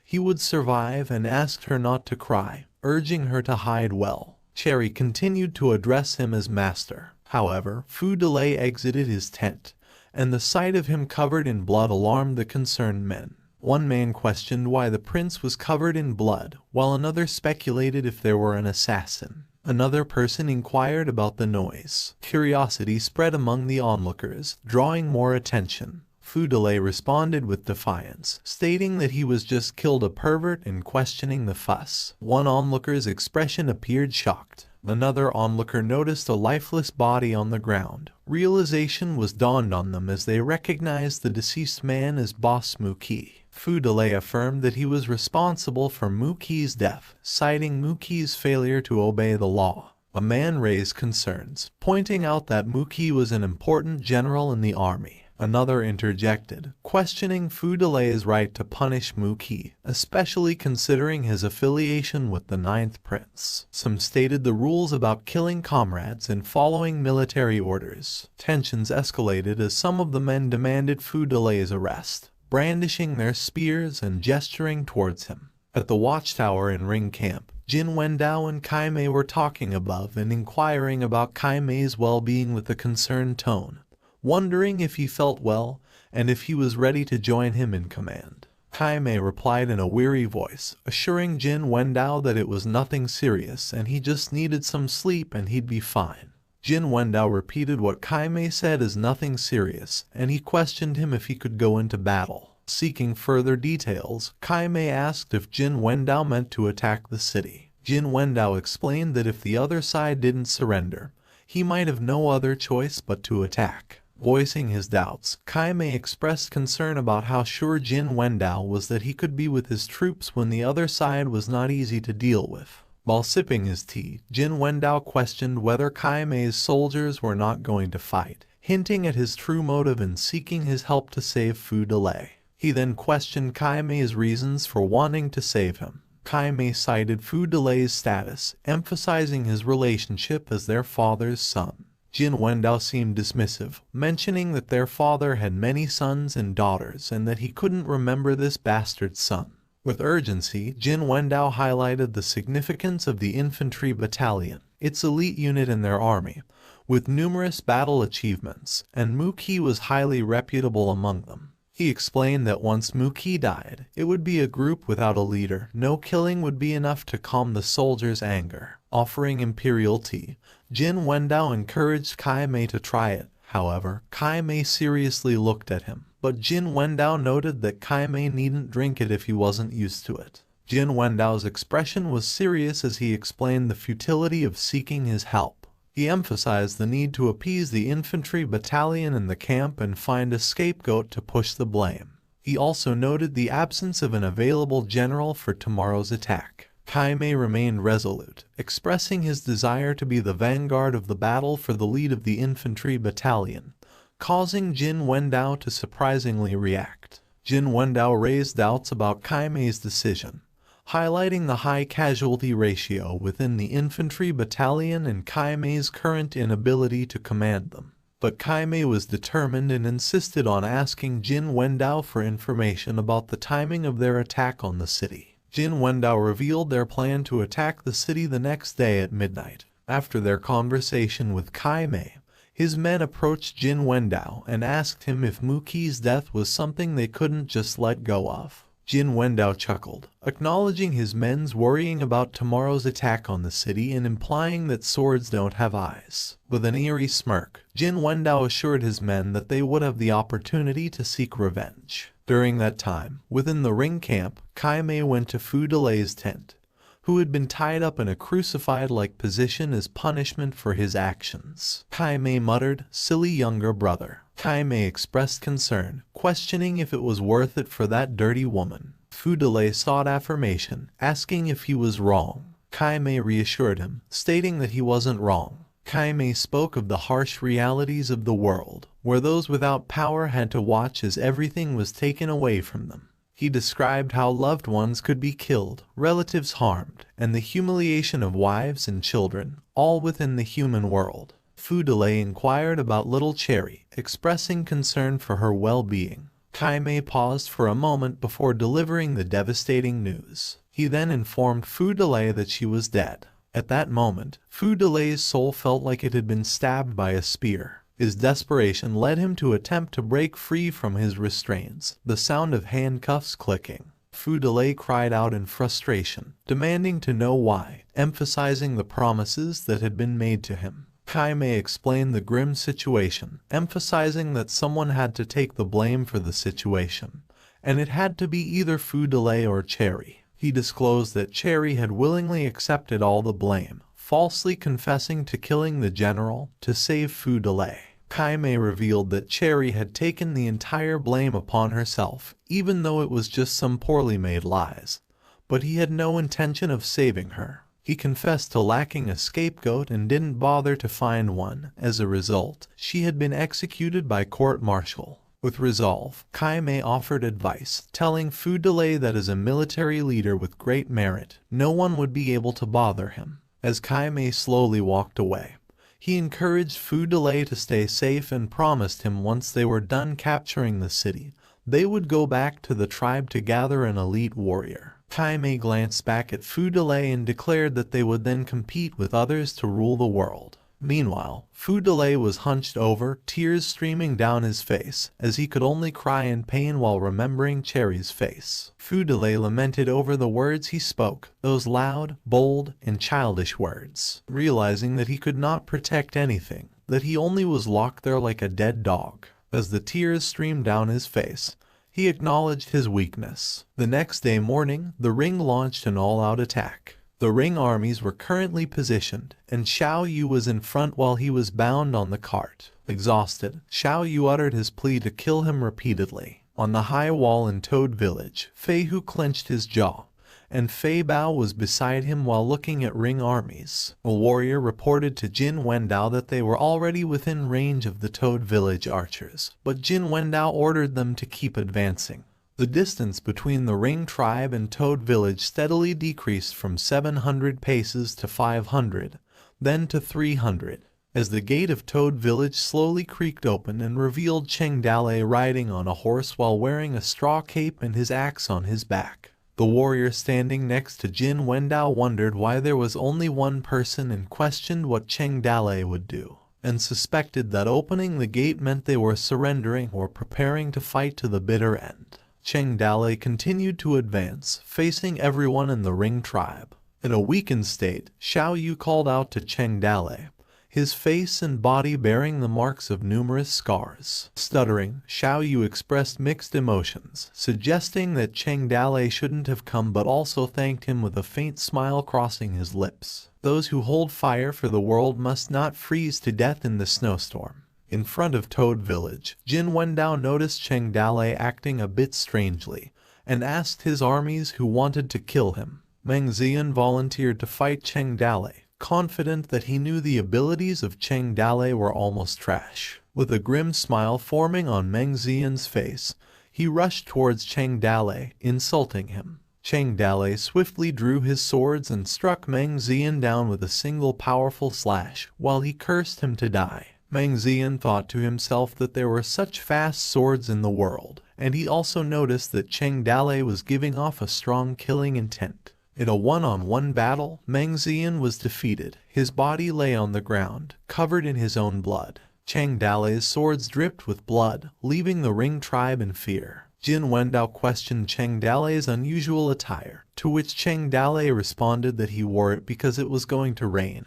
[SPEAKER 1] he would survive and asked her not to cry, urging her to hide well. Cherry continued to address him as master. However, Fudale exited his tent, and the sight of him covered in blood alarmed the concerned men. One man questioned why the prince was covered in blood, while another speculated if there were an assassin. Another person inquired about the noise. Curiosity spread among the onlookers, drawing more attention. Fudale responded with defiance, stating that he was just killed a pervert and questioning the fuss. One onlooker's expression appeared shocked. Another onlooker noticed a lifeless body on the ground. Realization was dawned on them as they recognized the deceased man as Boss Muki. Fudale affirmed that he was responsible for Muki's death, citing Muki's failure to obey the law. A man raised concerns, pointing out that Muki was an important general in the army. Another interjected, questioning Fudale's right to punish Muki, especially considering his affiliation with the 9th Prince. Some stated the rules about killing comrades and following military orders. Tensions escalated as some of the men demanded Fudale's arrest, brandishing their spears and gesturing towards him. At the watchtower in Ring Camp, Jin Wendao and Kaimei were talking above and inquiring about Kaimei's well-being with a concerned tone, wondering if he felt well and if he was ready to join him in command. Kaimei replied in a weary voice, assuring Jin Wendao that it was nothing serious and he just needed some sleep and he'd be fine. Jin Wendao repeated what Kaimei said as nothing serious, and he questioned him if he could go into battle. Seeking further details, Kaimei asked if Jin Wendao meant to attack the city. Jin Wendao explained that if the other side didn't surrender, he might have no other choice but to attack. Voicing his doubts, Kaimei expressed concern about how sure Jin Wendao was that he could be with his troops when the other side was not easy to deal with. While sipping his tea, Jin Wendao questioned whether Kaimei's soldiers were not going to fight, hinting at his true motive in seeking his help to save Fudale. He then questioned Kaimei's reasons for wanting to save him. Kaimei cited Fu Delay's status, emphasizing his relationship as their father's son. Jin Wendao seemed dismissive, mentioning that their father had many sons and daughters and that he couldn't remember this bastard son. With urgency, Jin Wendao highlighted the significance of the infantry battalion, its elite unit in their army, with numerous battle achievements, and Muki was highly reputable among them. He explained that once Muki died, it would be a group without a leader. No killing would be enough to calm the soldiers' anger. Offering imperial tea, Jin Wendao encouraged Kaimei to try it. However, Kaimei seriously looked at him, but Jin Wendao noted that Kaimei needn't drink it if he wasn't used to it. Jin Wendao's expression was serious as he explained the futility of seeking his help. He emphasized the need to appease the infantry battalion in the camp and find a scapegoat to push the blame. He also noted the absence of an available general for tomorrow's attack. Kaimei remained resolute, expressing his desire to be the vanguard of the battle for the lead of the infantry battalion, causing Jin Wendao to surprisingly react. Jin Wendao raised doubts about Kaimei's decision, highlighting the high casualty ratio within the infantry battalion and Kaimei's current inability to command them. But Kaimei was determined and insisted on asking Jin Wendao for information about the timing of their attack on the city. Jin Wendao revealed their plan to attack the city the next day at midnight. After their conversation with Kaimei, his men approached Jin Wendao and asked him if Muki's death was something they couldn't just let go of. Jin Wendao chuckled, acknowledging his men's worrying about tomorrow's attack on the city and implying that swords don't have eyes. With an eerie smirk, Jin Wendao assured his men that they would have the opportunity to seek revenge. During that time, within the ring camp, Kaimei went to Fu Delay's tent, who had been tied up in a crucified-like position as punishment for his actions. Kaimei muttered, "Silly younger brother." Kaimei expressed concern, questioning if it was worth it for that dirty woman. Fu Delay sought affirmation, asking if he was wrong. Kaimei reassured him, stating that he wasn't wrong. Kaimei spoke of the harsh realities of the world, where those without power had to watch as everything was taken away from them. He described how loved ones could be killed, relatives harmed, and the humiliation of wives and children, all within the human world. Fu Delay inquired about little Cherry, expressing concern for her well-being. Kaimei paused for a moment before delivering the devastating news. He then informed Fu Delay that she was dead. At that moment, Fu Delay's soul felt like it had been stabbed by a spear. His desperation led him to attempt to break free from his restraints, the sound of handcuffs clicking. Fu Delay cried out in frustration, demanding to know why, emphasizing the promises that had been made to him. Kaimei explained the grim situation, emphasizing that someone had to take the blame for the situation, and it had to be either Fu Delay or Cherry. He disclosed that Cherry had willingly accepted all the blame, falsely confessing to killing the general to save Fu Delay. Kaimei revealed that Cherry had taken the entire blame upon herself, even though it was just some poorly made lies, but he had no intention of saving her. He confessed to lacking a scapegoat and didn't bother to find one. As a result, she had been executed by court-martial. With resolve, Kaimei offered advice, telling Fu Delay that as a military leader with great merit, no one would be able to bother him. As Kaimei slowly walked away, he encouraged Fu Delay to stay safe and promised him once they were done capturing the city, they would go back to the tribe to gather an elite warrior. Kaimei glanced back at Fu Delay and declared that they would then compete with others to rule the world. Meanwhile, Fu Delay was hunched over, tears streaming down his face, as he could only cry in pain while remembering Cherry's face. Fu Delay lamented over the words he spoke, those loud, bold, and childish words, realizing that he could not protect anything, that he only was locked there like a dead dog. As the tears streamed down his face, he acknowledged his weakness. The next day morning, the Ring launched an all-out attack. The Ring armies were currently positioned, and Xiao Yu was in front while he was bound on the cart. Exhausted, Xiao Yu uttered his plea to kill him repeatedly. On the high wall in Toad Village, Fei Hu clenched his jaw, and Fei Bao was beside him while looking at Ring armies. A warrior reported to Jin Wendao that they were already within range of the Toad Village archers, but Jin Wendao ordered them to keep advancing. The distance between the Ring tribe and Toad village steadily decreased from 700 paces to 500, then to 300, as the gate of Toad village slowly creaked open and revealed Cheng Dale riding on a horse while wearing a straw cape and his axe on his back. The warrior standing next to Jin Wendao wondered why there was only one person and questioned what Cheng Dale would do, and suspected that opening the gate meant they were surrendering or preparing to fight to the bitter end. Cheng Dale continued to advance, facing everyone in the Ring tribe. In a weakened state, Xiao Yu called out to Cheng Dale, his face and body bearing the marks of numerous scars. Stuttering, Xiao Yu expressed mixed emotions, suggesting that Cheng Dale shouldn't have come, but also thanked him with a faint smile crossing his lips. Those who hold fire for the world must not freeze to death in the snowstorm. In front of Toad village, Jin Wendao noticed Cheng Dale acting a bit strangely, and asked his armies who wanted to kill him. Meng Zian volunteered to fight Cheng Dale, confident that he knew the abilities of Cheng Dale were almost trash. With a grim smile forming on Meng Zian's face, he rushed towards Cheng Dale, insulting him. Cheng Dale swiftly drew his swords and struck Meng Zian down with a single powerful slash, while he cursed him to die. Meng Zian thought to himself that there were such fast swords in the world, and he also noticed that Cheng Dale was giving off a strong killing intent. In a one-on-one battle, Meng Zian was defeated. His body lay on the ground, covered in his own blood. Cheng Dale's swords dripped with blood, leaving the Ring tribe in fear. Jin Wendao questioned Cheng Dale's unusual attire, to which Cheng Dale responded that he wore it because it was going to rain,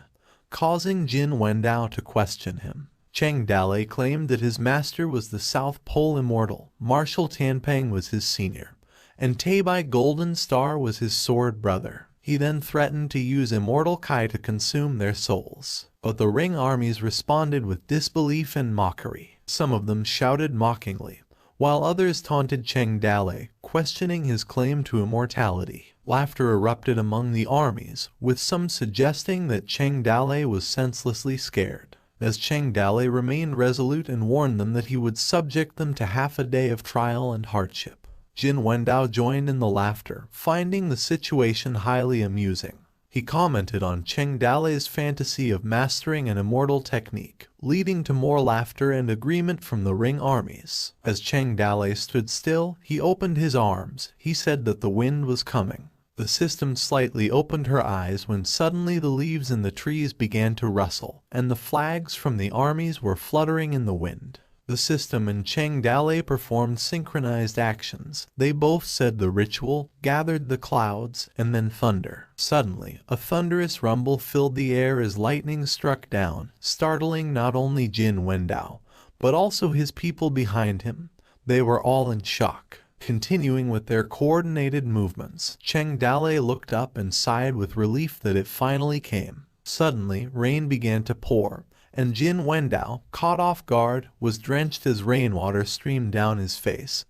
[SPEAKER 1] causing Jin Wendao to question him. Cheng Dale claimed that his master was the South Pole Immortal, Marshal Tianpeng was his senior, and Teibai Golden Star was his sword brother. He then threatened to use Immortal Kai to consume their souls. But the Ring armies responded with disbelief and mockery. Some of them shouted mockingly, while others taunted Cheng Dale, questioning his claim to immortality. Laughter erupted among the armies, with some suggesting that Cheng Dale was senselessly scared, as Cheng Dale remained resolute and warned them that he would subject them to half a day of trial and hardship. Jin Wendao joined in the laughter, finding the situation highly amusing. He commented on Cheng Dale's fantasy of mastering an immortal technique, leading to more laughter and agreement from the Ring armies. As Cheng Dale stood still, he opened his arms. He said that the wind was coming. The system slightly opened her eyes when suddenly the leaves in the trees began to rustle, and the flags from the armies were fluttering in the wind. The system and Cheng Dale performed synchronized actions. They both said the ritual, gathered the clouds, and then thunder. Suddenly, a thunderous rumble filled the air as lightning struck down, startling not only Jin Wendao, but also his people behind him. They were all in shock. Continuing with their coordinated movements, Cheng Dale looked up and sighed with relief that it finally came. Suddenly, rain began to pour, and Jin Wendao, caught off guard, was drenched as rainwater streamed down his face,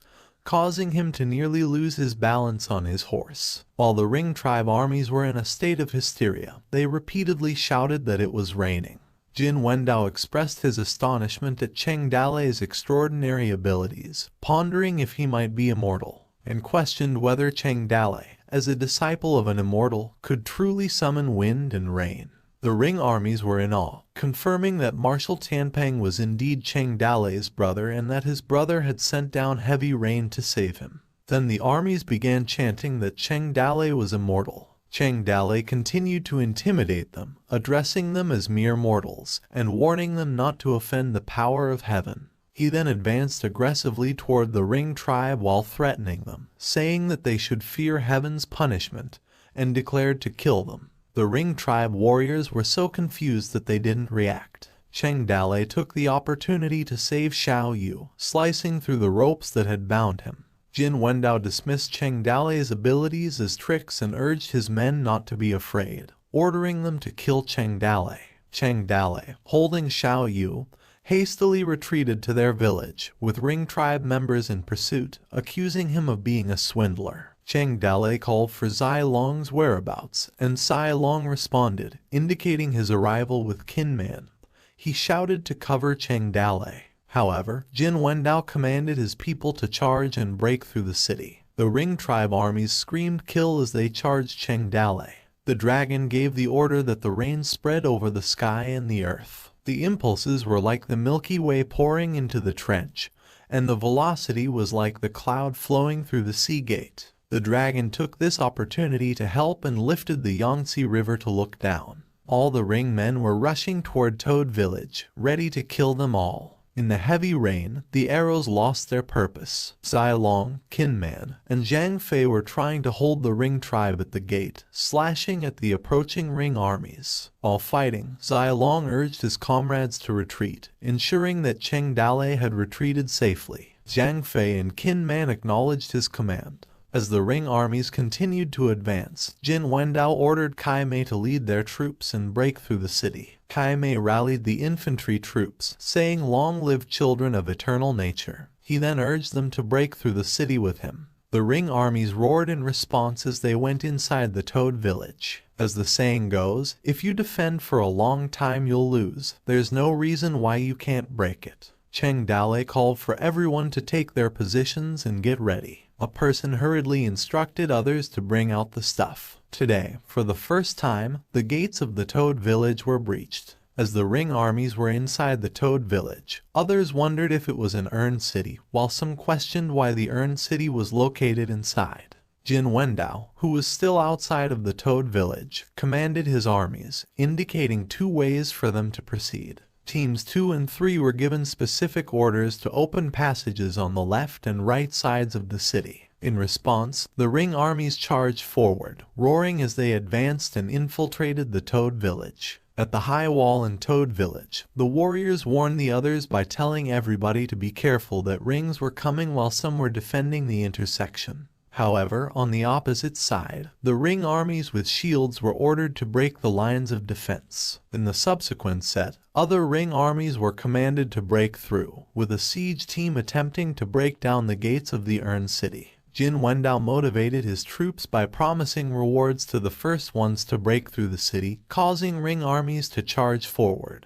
[SPEAKER 1] causing him to nearly lose his balance on his horse. While the Ring tribe armies were in a state of hysteria, they repeatedly shouted that it was raining. Jin Wendao expressed his astonishment at Cheng Dale's extraordinary abilities, pondering if he might be immortal, and questioned whether Cheng Dale, as a disciple of an immortal, could truly summon wind and rain. The Ring armies were in awe, confirming that Marshal Tianpeng was indeed Cheng Dale's brother and that his brother had sent down heavy rain to save him. Then the armies began chanting that Cheng Dale was immortal. Cheng Dale continued to intimidate them, addressing them as mere mortals, and warning them not to offend the power of heaven. He then advanced aggressively toward the Ring tribe while threatening them, saying that they should fear heaven's punishment, and declared to kill them. The Ring tribe warriors were so confused that they didn't react. Cheng Dale took the opportunity to save Xiao Yu, slicing through the ropes that had bound him. Jin Wendao dismissed Cheng Dale's abilities as tricks and urged his men not to be afraid, ordering them to kill Cheng Dale. Cheng Dale, holding Xiao Yu, hastily retreated to their village, with Ring tribe members in pursuit, accusing him of being a swindler. Cheng Dale called for Zai Long's whereabouts, and Zai Long responded, indicating his arrival with Kinman. He shouted to cover Cheng Dale. However, Jin Wendao commanded his people to charge and break through the city. The Ring tribe armies screamed kill as they charged Cheng Dale. The dragon gave the order that the rain spread over the sky and the earth. The impulses were like the Milky Way pouring into the trench, and the velocity was like the cloud flowing through the sea gate. The dragon took this opportunity to help and lifted the Yangtze River to look down. All the Ring men were rushing toward Toad Village, ready to kill them all. In the heavy rain, the arrows lost their purpose. Xi Long, Qin Man, and Zhang Fei were trying to hold the Ring tribe at the gate, slashing at the approaching Ring armies. While fighting, Xi Long urged his comrades to retreat, ensuring that Cheng Dale had retreated safely. Zhang Fei and Qin Man acknowledged his command. As the Ring armies continued to advance, Jin Wendao ordered Kai Mei to lead their troops and break through the city. Kai Mei rallied the infantry troops, saying, "Long live children of eternal nature." He then urged them to break through the city with him. The Ring armies roared in response as they went inside the Toad Village. As the saying goes, if you defend for a long time you'll lose. There's no reason why you can't break it. Cheng Dale called for everyone to take their positions and get ready. A person hurriedly instructed others to bring out the stuff. Today, for the first time, the gates of the Toad Village were breached. As the Ring armies were inside the Toad Village, others wondered if it was an Urn City, while some questioned why the Urn City was located inside. Jin Wendao, who was still outside of the Toad Village, commanded his armies, indicating 2 ways for them to proceed. Teams 2 and 3 were given specific orders to open passages on the left and right sides of the city. In response, the Ring armies charged forward, roaring as they advanced and infiltrated the Toad Village. At the high wall in Toad Village, the warriors warned the others by telling everybody to be careful that Rings were coming while some were defending the intersection. However, on the opposite side, the Ring armies with shields were ordered to break the lines of defense. In the subsequent set, other Ring armies were commanded to break through, with a siege team attempting to break down the gates of the Urn City. Jin Wendao motivated his troops by promising rewards to the first ones to break through the city, causing Ring armies to charge forward.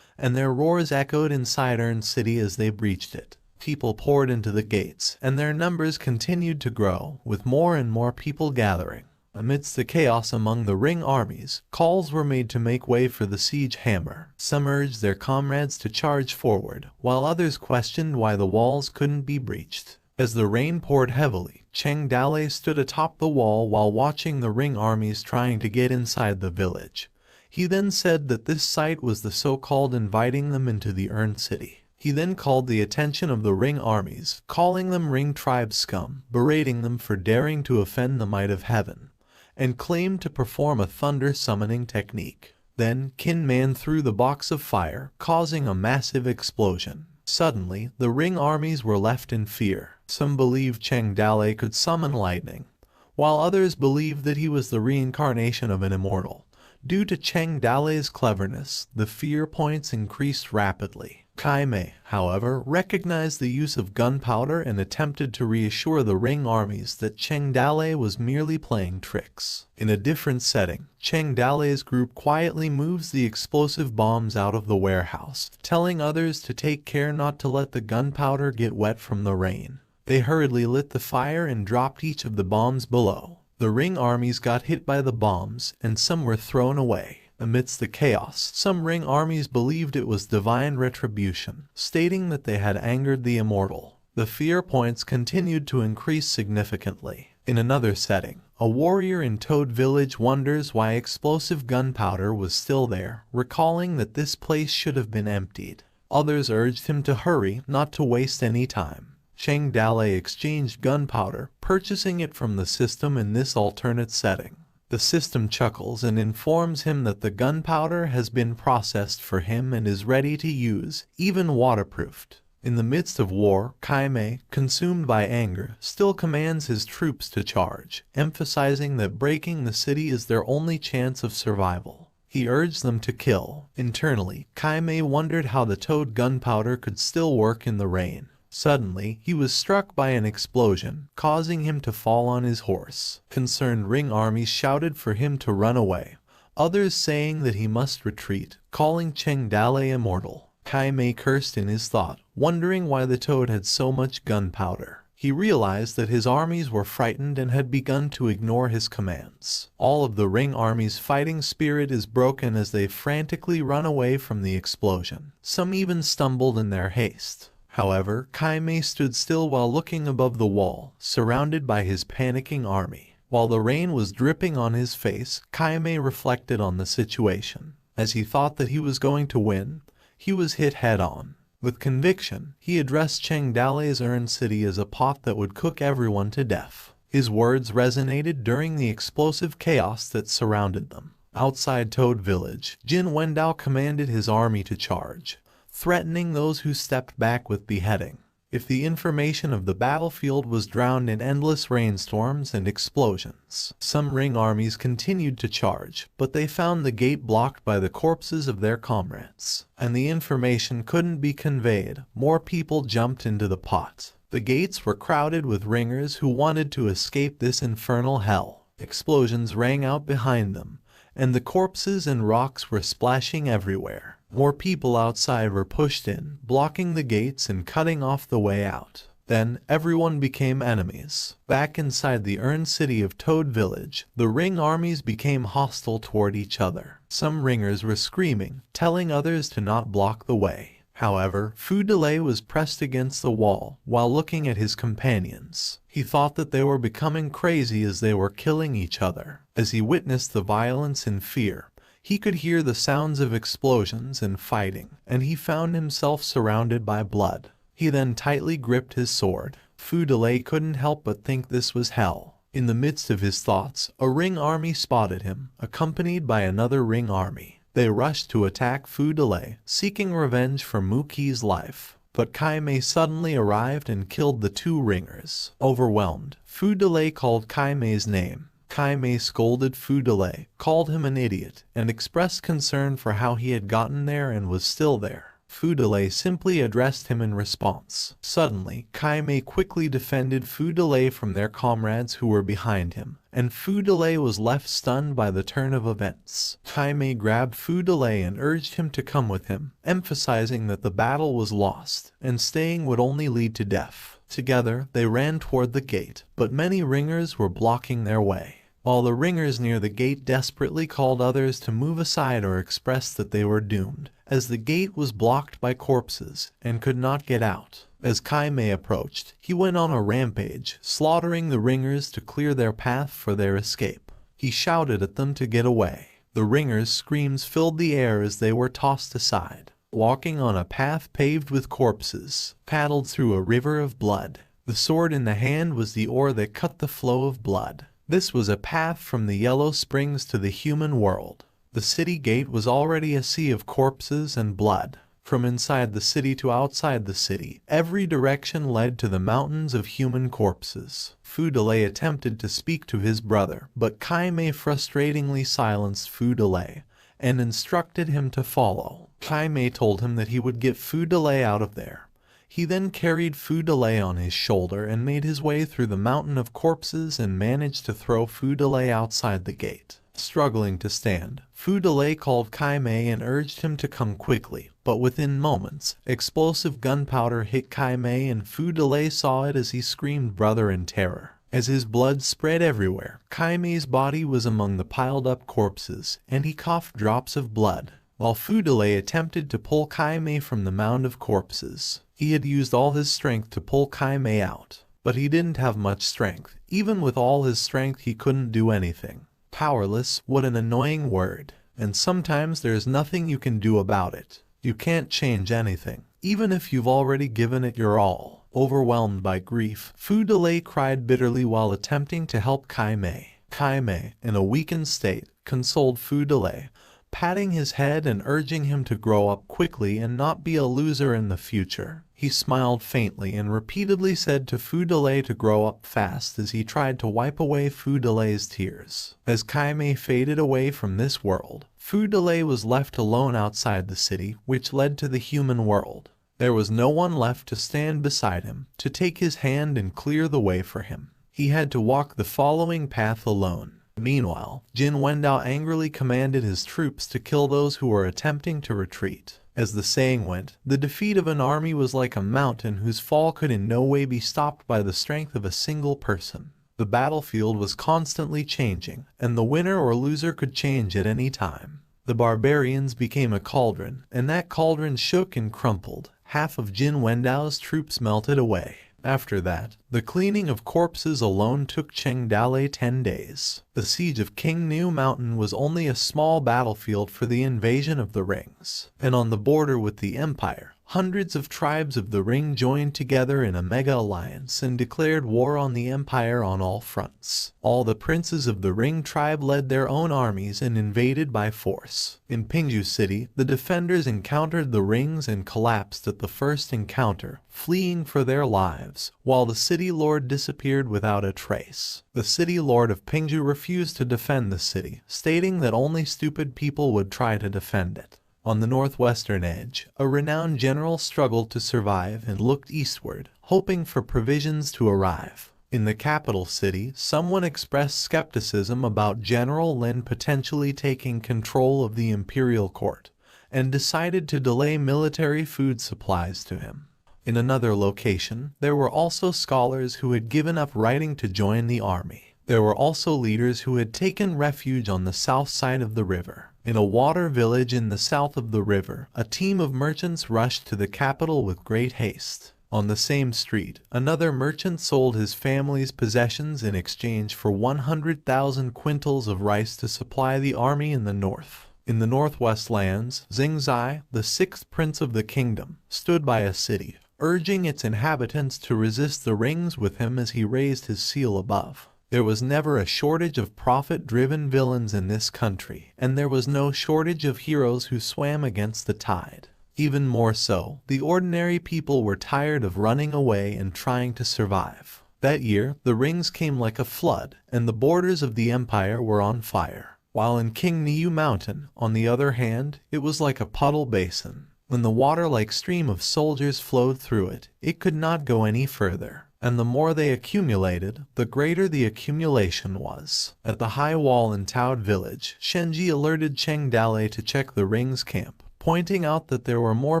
[SPEAKER 1] And their roars echoed inside Urn City as they breached it. People poured into the gates, and their numbers continued to grow, with more and more people gathering. Amidst the chaos among the Ring armies, calls were made to make way for the siege hammer. Some urged their comrades to charge forward, while others questioned why the walls couldn't be breached. As the rain poured heavily, Cheng Dale stood atop the wall while watching the Ring armies trying to get inside the village. He then said that this site was the so-called inviting them into the Urn City. He then called the attention of the Ring armies, calling them Ring tribe scum, berating them for daring to offend the might of heaven, and claimed to perform a thunder summoning technique. Then Qin Man threw the box of fire, causing a massive explosion. Suddenly, the Ring armies were left in fear. Some believed Cheng Dale could summon lightning, while others believed that he was the reincarnation of an immortal. Due to Cheng Dale's cleverness, the fear points increased rapidly. Kai Mei, however, recognized the use of gunpowder and attempted to reassure the Ring armies that Cheng Dale was merely playing tricks. In a different setting, Cheng Dale's group quietly moves the explosive bombs out of the warehouse, telling others to take care not to let the gunpowder get wet from the rain. They hurriedly lit the fire and dropped each of the bombs below. The Ring armies got hit by the bombs, and some were thrown away. Amidst the chaos, some Ring armies believed it was divine retribution, stating that they had angered the immortal. The fear points continued to increase significantly. In another setting, a warrior in Toad Village wonders why explosive gunpowder was still there, recalling that this place should have been emptied. Others urged him to hurry, not to waste any time. Cheng Dale exchanged gunpowder, purchasing it from the system in this alternate setting. The system chuckles and informs him that the gunpowder has been processed for him and is ready to use, even waterproofed. In the midst of war, Kai Mei, consumed by anger, still commands his troops to charge, emphasizing that breaking the city is their only chance of survival. He urged them to kill. Internally, Kai Mei wondered how the Toad gunpowder could still work in the rain. Suddenly, he was struck by an explosion, causing him to fall on his horse. Concerned Ring armies shouted for him to run away, others saying that he must retreat, calling Cheng Dale immortal. Kai Mei cursed in his thought, wondering why the toad had so much gunpowder. He realized that his armies were frightened and had begun to ignore his commands. All of the ring army's fighting spirit is broken as they frantically run away from the explosion. Some even stumbled in their haste. However, Kaimei stood still while looking above the wall, surrounded by his panicking army. While the rain was dripping on his face, Kaimei reflected on the situation. As he thought that he was going to win, he was hit head-on. With conviction, he addressed Cheng Dali's Urn City as a pot that would cook everyone to death. His words resonated during the explosive chaos that surrounded them. Outside Toad Village, Jin Wendao commanded his army to charge, threatening those who stepped back with beheading. If the information of the battlefield was drowned in endless rainstorms and explosions. Some ring armies continued to charge, but they found the gate blocked by the corpses of their comrades, and the information couldn't be conveyed. More people jumped into the pot. The gates were crowded with ringers who wanted to escape this infernal hell. Explosions rang out behind them, and the corpses and rocks were splashing everywhere. More people outside were pushed in, blocking the gates and cutting off the way out. Then, everyone became enemies. Back inside the Urn City of Toad Village, the ring armies became hostile toward each other. Some ringers were screaming, telling others to not block the way. However, Fu Delay was pressed against the wall while looking at his companions. He thought that they were becoming crazy as they were killing each other. As he witnessed the violence and fear, he could hear the sounds of explosions and fighting, and he found himself surrounded by blood. He then tightly gripped his sword. Fu Delay couldn't help but think this was hell. In the midst of his thoughts, a ring army spotted him, accompanied by another ring army. They rushed to attack Fu Delay, seeking revenge for Muki's life. But Kaimei suddenly arrived and killed the two ringers. Overwhelmed, Fu Delay called Kaimei's name. Kaimei scolded Fu Delay, called him an idiot, and expressed concern for how he had gotten there and was still there. Fu Delay simply addressed him in response. Suddenly, Kaimei quickly defended Fu Delay from their comrades who were behind him, and Fu Delay was left stunned by the turn of events. Kaimei grabbed Fu Delay and urged him to come with him, emphasizing that the battle was lost, and staying would only lead to death. Together, they ran toward the gate, but many ringers were blocking their way. While the ringers near the gate desperately called others to move aside or expressed that they were doomed, as the gate was blocked by corpses and could not get out. As Kaimei approached, he went on a rampage, slaughtering the ringers to clear their path for their escape. He shouted at them to get away. The ringers' screams filled the air as they were tossed aside. Walking on a path paved with corpses, paddled through a river of blood. The sword in the hand was the oar that cut the flow of blood. This was a path from the Yellow Springs to the human world. The city gate was already a sea of corpses and blood. From inside the city to outside the city, every direction led to the mountains of human corpses. Fu Delay attempted to speak to his brother, but Kaimei frustratingly silenced Fu Delay and instructed him to follow. Kaimei told him that he would get Fu Delay out of there. He then carried Fu Delay on his shoulder and made his way through the mountain of corpses and managed to throw Fu Delay outside the gate. Struggling to stand, Fu Delay called Kaimei and urged him to come quickly, but within moments, explosive gunpowder hit Kaimei and Fu Delay saw it as he screamed brother in terror. As his blood spread everywhere, Kaimei's body was among the piled-up corpses, and he coughed drops of blood. While Fu Delay attempted to pull Kaimei from the mound of corpses, he had used all his strength to pull Kaimei out. But he didn't have much strength. Even with all his strength, he couldn't do anything. Powerless, what an annoying word. And sometimes there's nothing you can do about it. You can't change anything, even if you've already given it your all. Overwhelmed by grief, Fu Delay cried bitterly while attempting to help Kaimei. Kaimei, in a weakened state, consoled Fu Delay, patting his head and urging him to grow up quickly and not be a loser in the future. He smiled faintly and repeatedly said to Fu Delay to grow up fast as he tried to wipe away Fu Delay's tears. As Kaimei faded away from this world, Fu Delay was left alone outside the city, which led to the human world. There was no one left to stand beside him, to take his hand and clear the way for him. He had to walk the following path alone. Meanwhile, Jin Wendao angrily commanded his troops to kill those who were attempting to retreat. As the saying went, the defeat of an army was like a mountain whose fall could in no way be stopped by the strength of a single person. The battlefield was constantly changing, and the winner or loser could change at any time. The barbarians became a cauldron, and that cauldron shook and crumpled. Half of Jin Wendao's troops melted away. After that, the cleaning of corpses alone took Cheng Dalei 10 days. The siege of King New Mountain was only a small battlefield for the invasion of the rings, and on the border with the empire, hundreds of tribes of the ring joined together in a mega alliance and declared war on the empire on all fronts. All the princes of the ring tribe led their own armies and invaded by force. In Pingju City, the defenders encountered the rings and collapsed at the first encounter, fleeing for their lives, while the city lord disappeared without a trace. The city lord of Pingju refused to defend the city, stating that only stupid people would try to defend it. On the northwestern edge, a renowned general struggled to survive and looked eastward, hoping for provisions to arrive. In the capital city, someone expressed skepticism about General Lin potentially taking control of the imperial court, and decided to delay military food supplies to him. In another location, there were also scholars who had given up writing to join the army. There were also leaders who had taken refuge on the south side of the river. In a water village in the south of the river, a team of merchants rushed to the capital with great haste. On the same street, another merchant sold his family's possessions in exchange for 100,000 quintals of rice to supply the army in the north. In the northwest lands, Xingzai, the sixth prince of the kingdom, stood by a city, urging its inhabitants to resist the rings with him as he raised his seal above. There was never a shortage of profit-driven villains in this country, and there was no shortage of heroes who swam against the tide. Even more so, the ordinary people were tired of running away and trying to survive. That year, the rings came like a flood, and the borders of the empire were on fire. While in King Niu Mountain, on the other hand, it was like a puddle basin. When the water-like stream of soldiers flowed through it, it could not go any further. And the more they accumulated, the greater the accumulation was. At the high wall in Taoed village, Shenji alerted Cheng Dalei to check the ring's camp, pointing out that there were more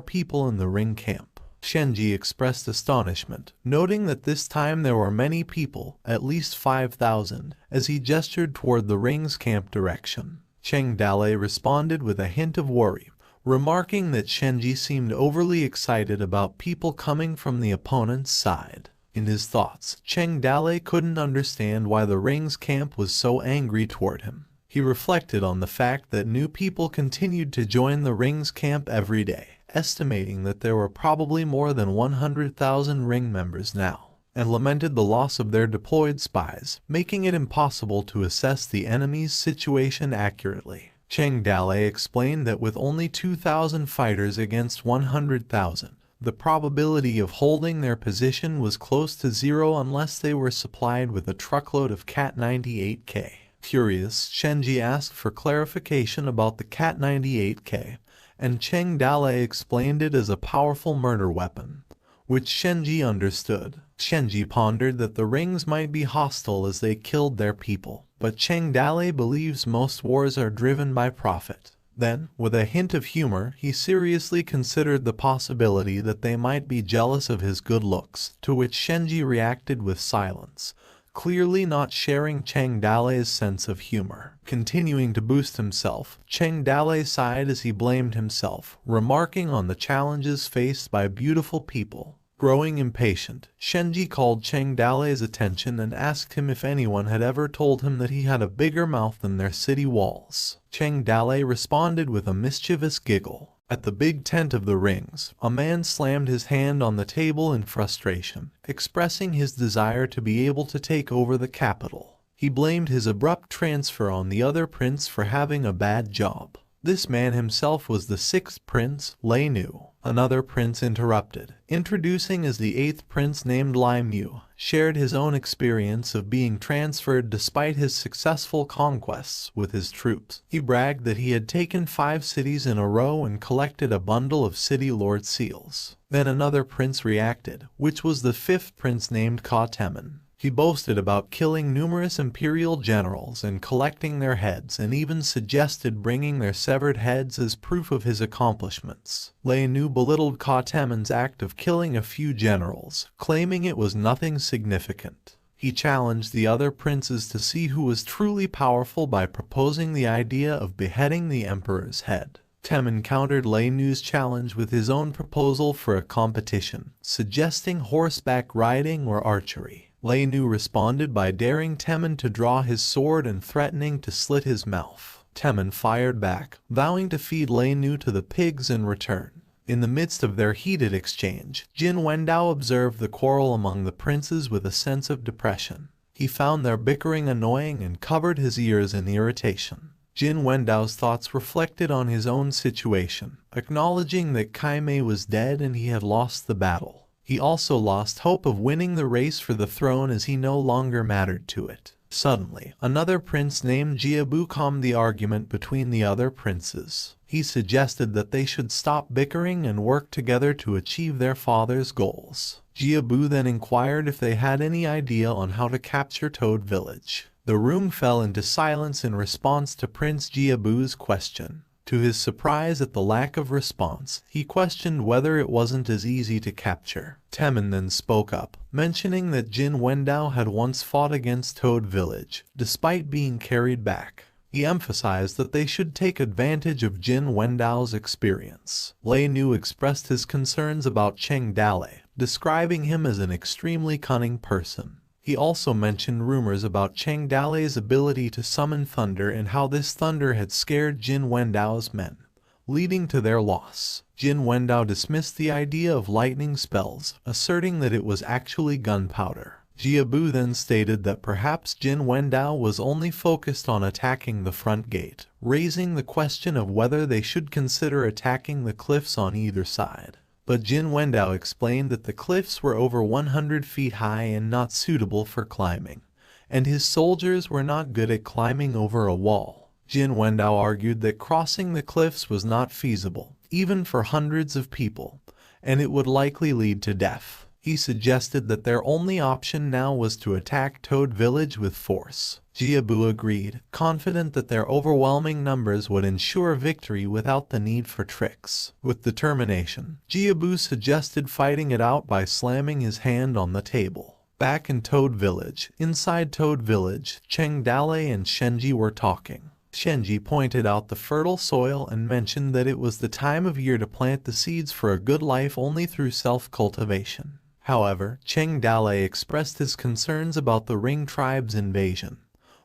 [SPEAKER 1] people in the ring camp. Shenji expressed astonishment, noting that this time there were many people, at least 5,000, as he gestured toward the ring's camp direction. Cheng Dalei responded with a hint of worry, remarking that Shenji seemed overly excited about people coming from the opponent's side. In his thoughts, Cheng Dalei couldn't understand why the ring's camp was so angry toward him. He reflected on the fact that new people continued to join the ring's camp every day, estimating that there were probably more than 100,000 ring members now, and lamented the loss of their deployed spies, making it impossible to assess the enemy's situation accurately. Cheng Dalei explained that with only 2,000 fighters against 100,000, the probability of holding their position was close to zero unless they were supplied with a truckload of Cat 98K. Curious, Shenji asked for clarification about the Cat 98K, and Cheng Dalei explained it as a powerful murder weapon, which Shenji understood. Shenji pondered that the rings might be hostile as they killed their people, but Cheng Dalei believes most wars are driven by profit. Then, with a hint of humor, he seriously considered the possibility that they might be jealous of his good looks, to which Shenji reacted with silence, clearly not sharing Cheng Dalei's sense of humor. Continuing to boost himself, Cheng Dalei sighed as he blamed himself, remarking on the challenges faced by beautiful people. Growing impatient, Shenji called Cheng Dalei's attention and asked him if anyone had ever told him that he had a bigger mouth than their city walls. Cheng Dalei responded with a mischievous giggle. At the big tent of the rings, a man slammed his hand on the table in frustration, expressing his desire to be able to take over the capital. He blamed his abrupt transfer on the other prince for having a bad job. This man himself was the sixth prince, Lei Nu. Another prince interrupted, introducing as the eighth prince named Lai Mu, shared his own experience of being transferred despite his successful conquests with his troops. He bragged that he had taken 5 cities in a row and collected a bundle of city lord seals. Then another prince reacted, which was the fifth prince named Ka Temin. He boasted about killing numerous imperial generals and collecting their heads, and even suggested bringing their severed heads as proof of his accomplishments. Lei Nu belittled Ka Temin's act of killing a few generals, claiming it was nothing significant. He challenged the other princes to see who was truly powerful by proposing the idea of beheading the emperor's head. Temin countered Lei Nu's challenge with his own proposal for a competition, suggesting horseback riding or archery. Lei Nu responded by daring Temin to draw his sword and threatening to slit his mouth. Temin fired back, vowing to feed Lei Nu to the pigs in return. In the midst of their heated exchange, Jin Wendao observed the quarrel among the princes with a sense of depression. He found their bickering annoying and covered his ears in irritation. Jin Wendao's thoughts reflected on his own situation, acknowledging that Kaimei was dead and he had lost the battle. He also lost hope of winning the race for the throne as he no longer mattered to it. Suddenly, another prince named Jiabu calmed the argument between the other princes. He suggested that they should stop bickering and work together to achieve their father's goals. Jiabu then inquired if they had any idea on how to capture Toad Village. The room fell into silence in response to Prince Jiabu's question. To his surprise at the lack of response, he questioned whether it wasn't as easy to capture. Temin then spoke up, mentioning that Jin Wendao had once fought against Toad Village, despite being carried back. He emphasized that they should take advantage of Jin Wendao's experience. Lei Nu expressed his concerns about Cheng Dale, describing him as an extremely cunning person. He also mentioned rumors about Cheng Dale's ability to summon thunder and how this thunder had scared Jin Wendao's men, leading to their loss. Jin Wendao dismissed the idea of lightning spells, asserting that it was actually gunpowder. Jiabu then stated that perhaps Jin Wendao was only focused on attacking the front gate, raising the question of whether they should consider attacking the cliffs on either side. But Jin Wendao explained that the cliffs were over 100 feet high and not suitable for climbing, and his soldiers were not good at climbing over a wall. Jin Wendao argued that crossing the cliffs was not feasible, even for hundreds of people, and it would likely lead to death. He suggested that their only option now was to attack Toad Village with force. Jiabu agreed, confident that their overwhelming numbers would ensure victory without the need for tricks. With determination, Jiabu suggested fighting it out by slamming his hand on the table. Back in Toad Village, Cheng Dale and Shenji were talking. Shenji pointed out the fertile soil and mentioned that it was the time of year to plant the seeds for a good life only through self-cultivation. However, Cheng Dale expressed his concerns about the Ring tribe's invasion,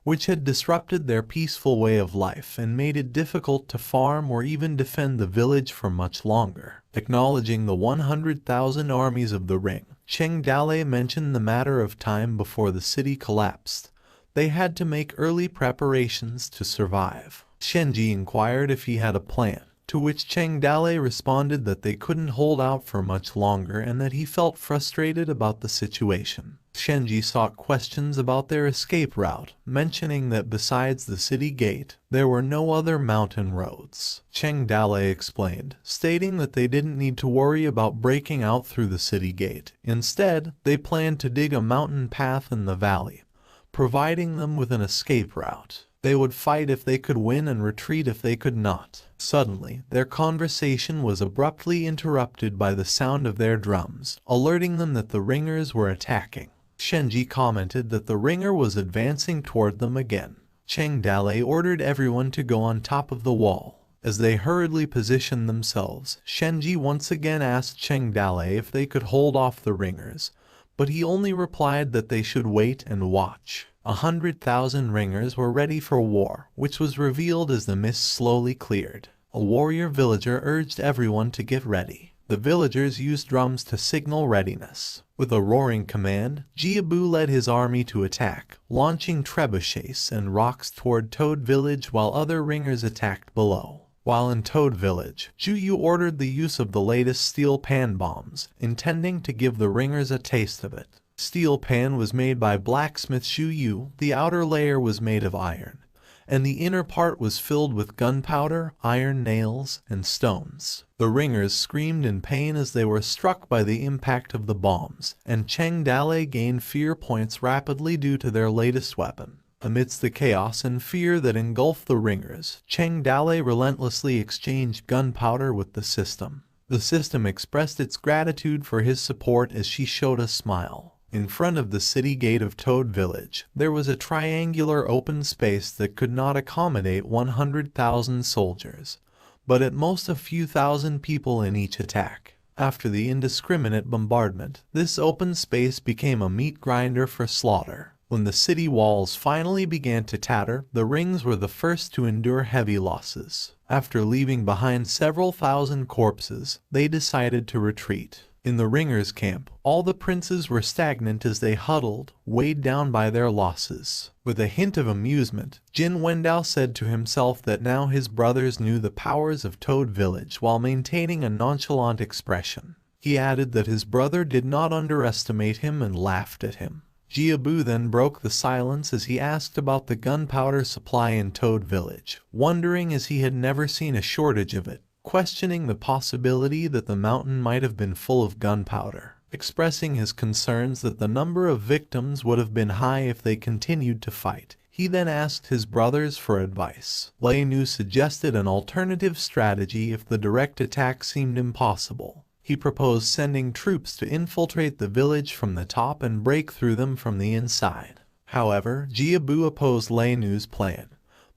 [SPEAKER 1] which had disrupted their peaceful way of life and made it difficult to farm or even defend the village for much longer. Acknowledging the 100,000 armies of the Ring, Cheng Dale mentioned the matter of time before the city collapsed. They had to make early preparations to survive. Shenji inquired if he had a plan, to which Cheng Dale responded that they couldn't hold out for much longer and that he felt frustrated about the situation. Shenji sought questions about their escape route, mentioning that besides the city gate, there were no other mountain roads. Cheng Dale explained, stating that they didn't need to worry about breaking out through the city gate. Instead, they planned to dig a mountain path in the valley, providing them with an escape route. They would fight if they could win and retreat if they could not. Suddenly, their conversation was abruptly interrupted by the sound of their drums, alerting them that the ringers were attacking. Shenji commented that the ringer was advancing toward them again. Cheng Dale ordered everyone to go on top of the wall. As they hurriedly positioned themselves, Shenji once again asked Cheng Dale if they could hold off the ringers, but he only replied that they should wait and watch. 100,000 ringers were ready for war, which was revealed as the mist slowly cleared. A warrior villager urged everyone to get ready. The villagers used drums to signal readiness. With a roaring command, Jiabu led his army to attack, launching trebuchets and rocks toward Toad Village while other ringers attacked below. While in Toad Village, Juyu ordered the use of the latest steel pan bombs, intending to give the ringers a taste of it. Steel pan was made by blacksmith Shu Yu, the outer layer was made of iron, and the inner part was filled with gunpowder, iron nails, and stones. The ringers screamed in pain as they were struck by the impact of the bombs, and Cheng Dale gained fear points rapidly due to their latest weapon. Amidst the chaos and fear that engulfed the ringers, Cheng Dale relentlessly exchanged gunpowder with the system. The system expressed its gratitude for his support as she showed a smile. In front of the city gate of Toad Village, there was a triangular open space that could not accommodate 100,000 soldiers, but at most a few thousand people in each attack. After the indiscriminate bombardment, this open space became a meat grinder for slaughter. When the city walls finally began to tatter, the rings were the first to endure heavy losses. After leaving behind several thousand corpses, they decided to retreat. In the ringers' camp, all the princes were stagnant as they huddled, weighed down by their losses. With a hint of amusement, Jin Wendao said to himself that now his brothers knew the powers of Toad Village while maintaining a nonchalant expression. He added that his brother did not underestimate him and laughed at him. Jiabu then broke the silence as he asked about the gunpowder supply in Toad Village, wondering as he had never seen a shortage of it, questioning the possibility that the mountain might have been full of gunpowder, expressing his concerns that the number of victims would have been high if they continued to fight. He then asked his brothers for advice. Lei Nu suggested an alternative strategy if the direct attack seemed impossible. He proposed sending troops to infiltrate the village from the top and break through them from the inside. However, Jiabu opposed Lei Nu's plan,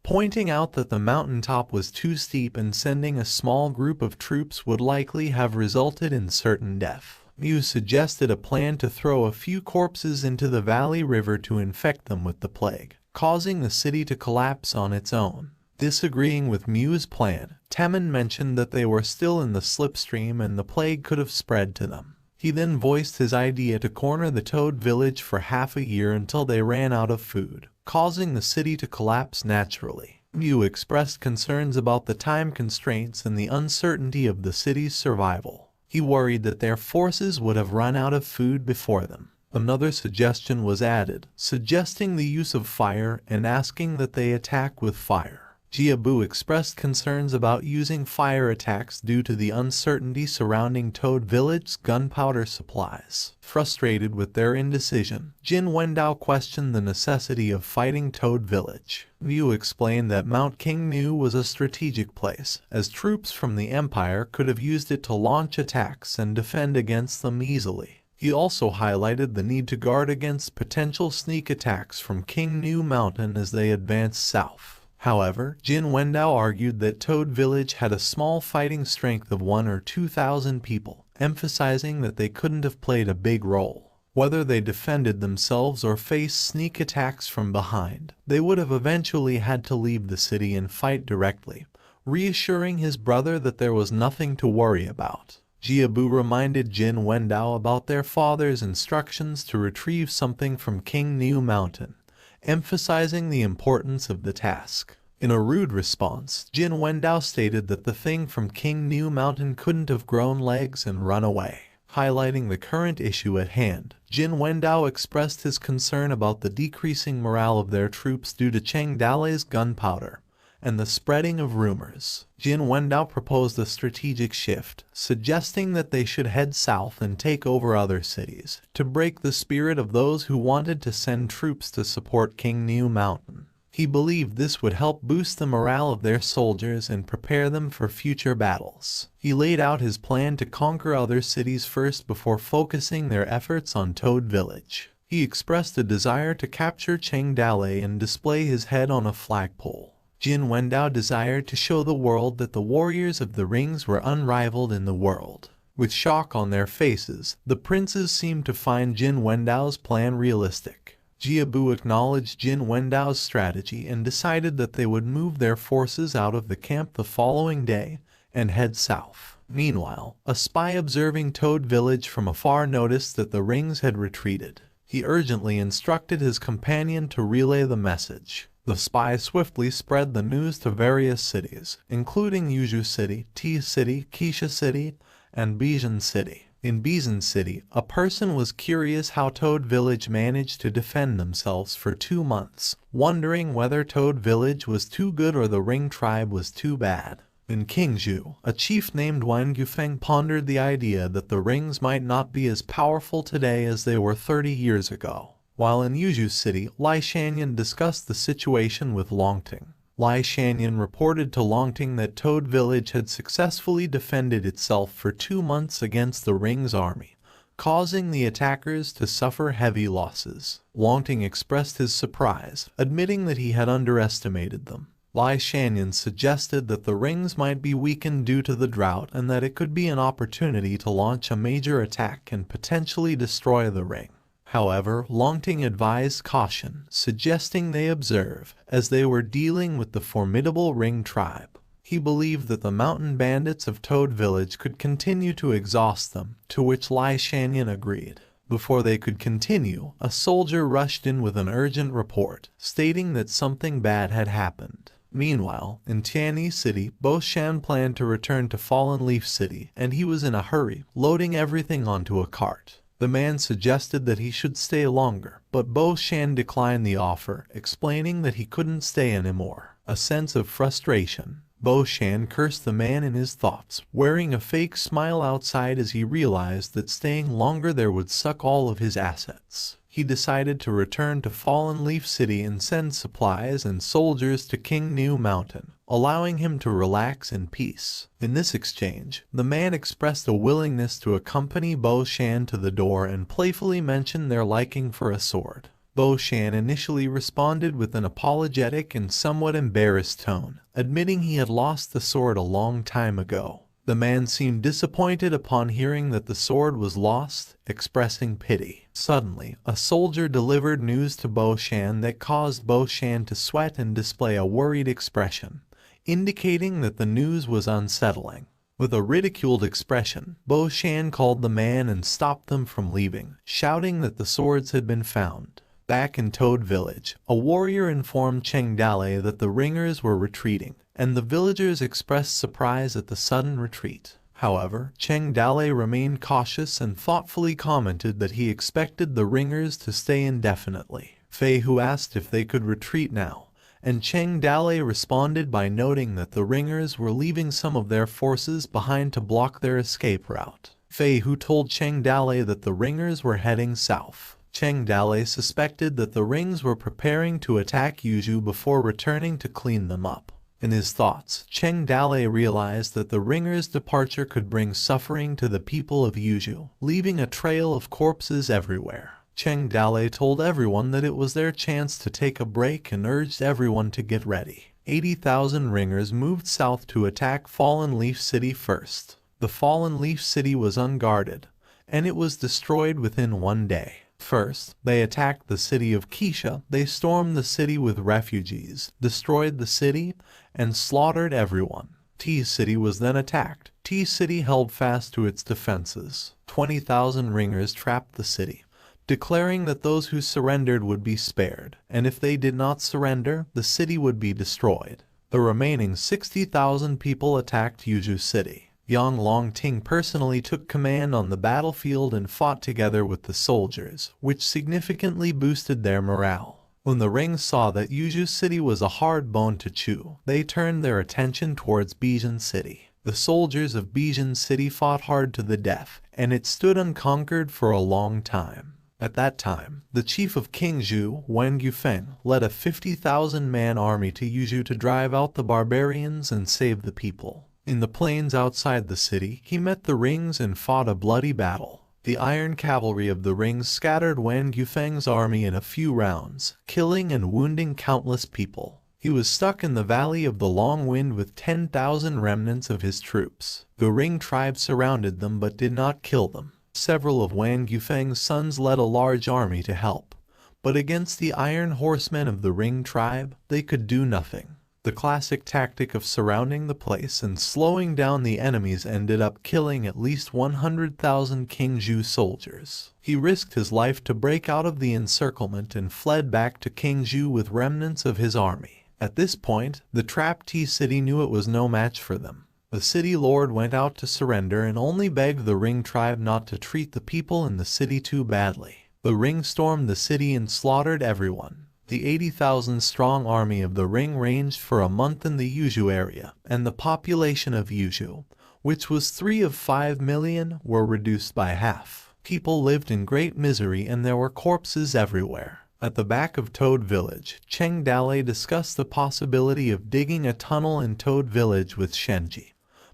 [SPEAKER 1] pointing out that the mountaintop was too steep and sending a small group of troops would likely have resulted in certain death. Mu suggested a plan to throw a few corpses into the valley river to infect them with the plague, causing the city to collapse on its own. Disagreeing with Mu's plan, Temin mentioned that they were still in the slipstream and the plague could have spread to them. He then voiced his idea to corner the Toad Village for half a year until they ran out of food, causing the city to collapse naturally. Mu expressed concerns about the time constraints and the uncertainty of the city's survival. He worried that their forces would have run out of food before them. Another suggestion was added, suggesting the use of fire and asking that they attack with fire. Jiabu expressed concerns about using fire attacks due to the uncertainty surrounding Toad Village's gunpowder supplies. Frustrated with their indecision, Jin Wendao questioned the necessity of fighting Toad Village. Mu explained that Mount Qingnu was a strategic place, as troops from the Empire could have used it to launch attacks and defend against them easily. He also highlighted the need to guard against potential sneak attacks from Qingnu Mountain as they advanced south. However, Jin Wendao argued that Toad Village had a small fighting strength of 1,000 or 2,000 people, emphasizing that they couldn't have played a big role. Whether they defended themselves or faced sneak attacks from behind, they would have eventually had to leave the city and fight directly, reassuring his brother that there was nothing to worry about. Jiabu reminded Jin Wendao about their father's instructions to retrieve something from Qingnu Mountain, emphasizing the importance of the task. In a rude response, Jin Wendao stated that the thing from Qingnu Mountain couldn't have grown legs and run away. Highlighting the current issue at hand, Jin Wendao expressed his concern about the decreasing morale of their troops due to Cheng Dale's gunpowder and the spreading of rumors. Jin Wendao proposed a strategic shift, suggesting that they should head south and take over other cities, to break the spirit of those who wanted to send troops to support Qingnu Mountain. He believed this would help boost the morale of their soldiers and prepare them for future battles. He laid out his plan to conquer other cities first before focusing their efforts on Toad Village. He expressed a desire to capture Cheng Dale and display his head on a flagpole. Jin Wendao desired to show the world that the warriors of the rings were unrivaled in the world. With shock on their faces, the princes seemed to find Jin Wendao's plan realistic. Jiabu acknowledged Jin Wendao's strategy and decided that they would move their forces out of the camp the following day and head south. Meanwhile, a spy observing Toad Village from afar noticed that the rings had retreated. He urgently instructed his companion to relay the message. The spy swiftly spread the news to various cities, including Yuzhou City, T City, Qixia City, and Bijan City. In Bizen City, a person was curious how Toad Village managed to defend themselves for 2 months, wondering whether Toad Village was too good or the Ring tribe was too bad. In Qingzhou, a chief named Wang Yufeng pondered the idea that the rings might not be as powerful today as they were 30 years ago. While in Yuzhou City, Lai Shanyan discussed the situation with Longting. Lai Shanyan reported to Longting that Toad Village had successfully defended itself for 2 months against the Ring's army, causing the attackers to suffer heavy losses. Longting expressed his surprise, admitting that he had underestimated them. Lai Shanyan suggested that the Rings might be weakened due to the drought and that it could be an opportunity to launch a major attack and potentially destroy the Ring. However, Longting advised caution, suggesting they observe, as they were dealing with the formidable Ring tribe. He believed that the mountain bandits of Toad Village could continue to exhaust them, to which Lai Shanyan agreed. Before they could continue, a soldier rushed in with an urgent report, stating that something bad had happened. Meanwhile, in Tianyi City, Bo Shan planned to return to Fallen Leaf City, and he was in a hurry, loading everything onto a cart. The man suggested that he should stay longer, but Bo Shan declined the offer, explaining that he couldn't stay anymore. A sense of frustration. Bo Shan cursed the man in his thoughts, wearing a fake smile outside as he realized that staying longer there would suck all of his assets. He decided to return to Fallen Leaf City and send supplies and soldiers to Qingniu Mountain, allowing him to relax in peace. In this exchange, the man expressed a willingness to accompany Bo Shan to the door and playfully mentioned their liking for a sword. Bo Shan initially responded with an apologetic and somewhat embarrassed tone, admitting he had lost the sword a long time ago. The man seemed disappointed upon hearing that the sword was lost, expressing pity. Suddenly, a soldier delivered news to Bo Shan that caused Bo Shan to sweat and display a worried expression, indicating that the news was unsettling. With a ridiculed expression, Bo Shan called the man and stopped them from leaving, shouting that the swords had been found. Back in Toad Village, a warrior informed Cheng Dale that the ringers were retreating, and the villagers expressed surprise at the sudden retreat. However, Cheng Dale remained cautious and thoughtfully commented that he expected the ringers to stay indefinitely. Fei Hu asked if they could retreat now, and Cheng Dale responded by noting that the ringers were leaving some of their forces behind to block their escape route. Fei Hu told Cheng Dale that the ringers were heading south. Cheng Dale suspected that the Rings were preparing to attack Yuzhou before returning to clean them up. In his thoughts, Cheng Dale realized that the Ringers' departure could bring suffering to the people of Yuzhou, leaving a trail of corpses everywhere. Cheng Dale told everyone that it was their chance to take a break and urged everyone to get ready. 80,000 Ringers moved south to attack Fallen Leaf City first. The Fallen Leaf City was unguarded, and it was destroyed within 1 day. First, they attacked the city of Qisha. They stormed the city with refugees, destroyed the city, and slaughtered everyone. T City was then attacked. T City held fast to its defenses. 20,000 Ringers trapped the city, declaring that those who surrendered would be spared, and if they did not surrender, the city would be destroyed. The remaining 60,000 people attacked Yuzhou City. Yang Longting personally took command on the battlefield and fought together with the soldiers, which significantly boosted their morale. When the Rings saw that Yuzhou City was a hard bone to chew, they turned their attention towards Bizen City. The soldiers of Bizen City fought hard to the death, and it stood unconquered for a long time. At that time, the chief of Qingzhou, Wang Yufeng, led a 50,000-man army to Yuzhou to drive out the barbarians and save the people. In the plains outside the city, he met the Rings and fought a bloody battle. The iron cavalry of the Rings scattered Wang Yufeng's army in a few rounds, killing and wounding countless people. He was stuck in the Valley of the Long Wind with 10,000 remnants of his troops. The Ring tribe surrounded them but did not kill them. Several of Wang Yufeng's sons led a large army to help, but against the Iron Horsemen of the Ring tribe, they could do nothing. The classic tactic of surrounding the place and slowing down the enemies ended up killing at least 100,000 Qingzhou soldiers. He risked his life to break out of the encirclement and fled back to Qingzhou with remnants of his army. At this point, the trapped T City knew it was no match for them. The city lord went out to surrender and only begged the Ring tribe not to treat the people in the city too badly. The Ring stormed the city and slaughtered everyone. The 80,000-strong army of the Ring ranged for a month in the Yuzhu area, and the population of Yuzhu, which was 3 of 5 million, were reduced by half. People lived in great misery and there were corpses everywhere. At the back of Toad Village, Cheng Dalei discussed the possibility of digging a tunnel in Toad Village with Shenji.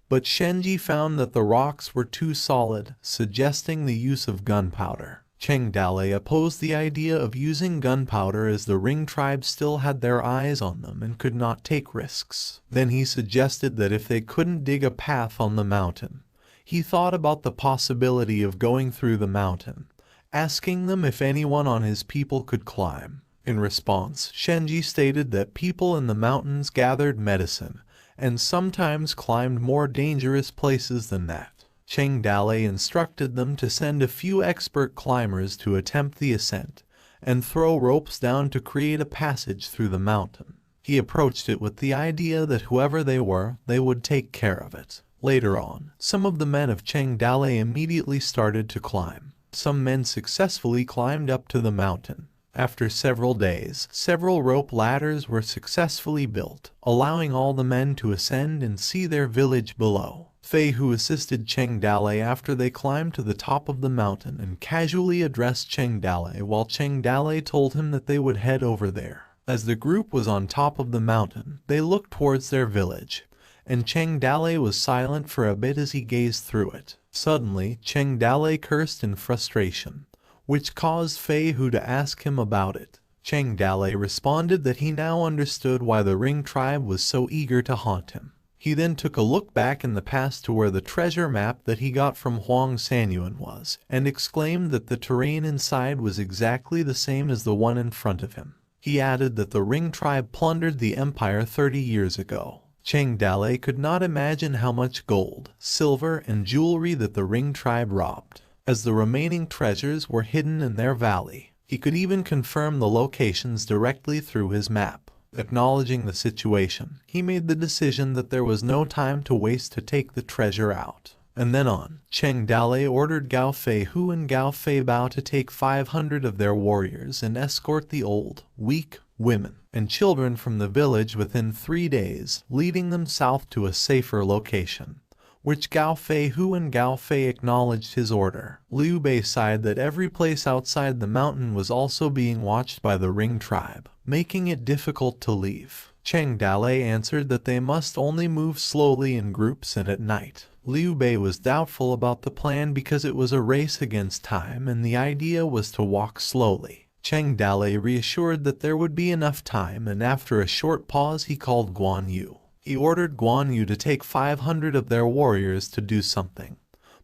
[SPEAKER 1] But Shenji found that the rocks were too solid, suggesting the use of gunpowder. Cheng Dalei opposed the idea of using gunpowder as the Ring tribe still had their eyes on them and could not take risks. Then he suggested that if they couldn't dig a path on the mountain, he thought about the possibility of going through the mountain, asking them if anyone on his people could climb. In response, Shenji stated that people in the mountains gathered medicine and sometimes climbed more dangerous places than that. Cheng Dalei instructed them to send a few expert climbers to attempt the ascent and throw ropes down to create a passage through the mountain. He approached it with the idea that whoever they were, they would take care of it. Later on, some of the men of Cheng Dalei immediately started to climb. Some men successfully climbed up to the mountain. After several days, several rope ladders were successfully built, allowing all the men to ascend and see their village below. Fei Hu assisted Cheng Dalei after they climbed to the top of the mountain and casually addressed Cheng Dalei while Cheng Dalei told him that they would head over there. As the group was on top of the mountain, they looked towards their village, and Cheng Dalei was silent for a bit as he gazed through it. Suddenly, Cheng Dalei cursed in frustration, which caused Fei Hu to ask him about it. Cheng Dalei responded that he now understood why the Ring tribe was so eager to haunt him. He then took a look back in the past to where the treasure map that he got from Huang Sanyuan was, and exclaimed that the terrain inside was exactly the same as the one in front of him. He added that the Ring tribe plundered the empire 30 years ago. Cheng Dalei could not imagine how much gold, silver, and jewelry that the Ring tribe robbed, as the remaining treasures were hidden in their valley. He could even confirm the locations directly through his map. Acknowledging the situation, he made the decision that there was no time to waste to take the treasure out. And then on, Cheng Dalei ordered Gao Fei Hu and Gao Fei Bao to take 500 of their warriors and escort the old, weak, women, and children from the village within 3 days, leading them south to a safer location, which Gao Fei Hu and Gao Fei acknowledged his order. Liu Bei sighed that every place outside the mountain was also being watched by the Ring tribe, making it difficult to leave. Cheng Dalei answered that they must only move slowly in groups and at night. Liu Bei was doubtful about the plan because it was a race against time and the idea was to walk slowly. Cheng Dalei reassured that there would be enough time, and after a short pause he called Guan Yu. He ordered Guan Yu to take 500 of their warriors to do something.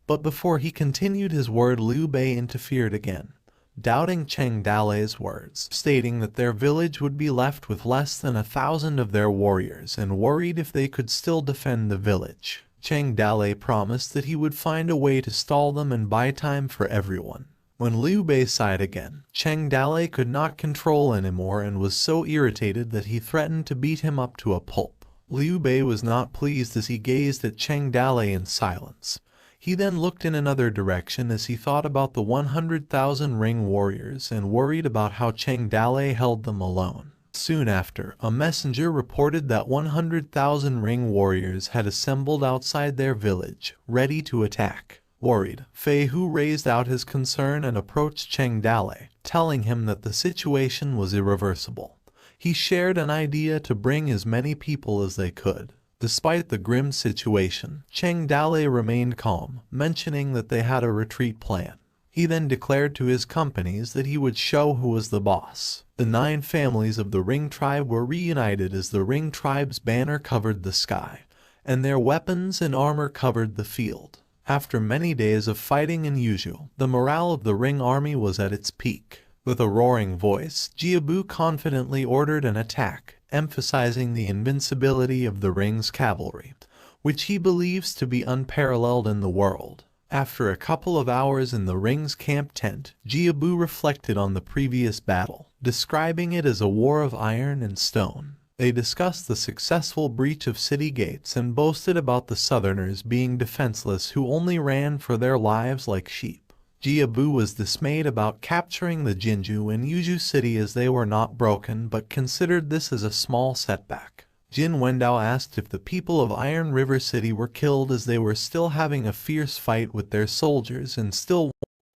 [SPEAKER 1] But before he continued his word, Liu Bei interfered again, doubting Cheng Dalei's words, stating that their village would be left with less than 1,000 of their warriors and worried if they could still defend the village. Cheng Dalei promised that he would find a way to stall them and buy time for everyone. When Liu Bei sighed again, Cheng Dalei could not control anymore and was so irritated that he threatened to beat him up to a pulp. Liu Bei was not pleased as he gazed at Cheng Dalei in silence. He then looked in another direction as he thought about the 100,000 Ring warriors and worried about how Cheng Dalei held them alone. Soon after, a messenger reported that 100,000 Ring warriors had assembled outside their village, ready to attack. Worried, Fei Hu raised out his concern and approached Cheng Dalei, telling him that the situation was irreversible. He shared an idea to bring as many people as they could. Despite the grim situation, Cheng Dalei remained calm, mentioning that they had a retreat plan. He then declared to his companies that he would show who was the boss. The 9 families of the Ring tribe were reunited as the Ring tribe's banner covered the sky, and their weapons and armor covered the field. After many days of fighting in Yuzhu, the morale of the Ring army was at its peak. With a roaring voice, Jiabu confidently ordered an attack, emphasizing the invincibility of the Ring's cavalry, which he believes to be unparalleled in the world. After a couple of hours in the Ring's camp tent, Jiabu reflected on the previous battle, describing it as a war of iron and stone. They discussed the successful breach of city gates and boasted about the southerners being defenseless who only ran for their lives like sheep. Jiabu was dismayed about capturing the Jinju in Yuju City as they were not broken but considered this as a small setback. Jin Wendao asked if the people of Iron River City were killed as they were still having a fierce fight with their soldiers and still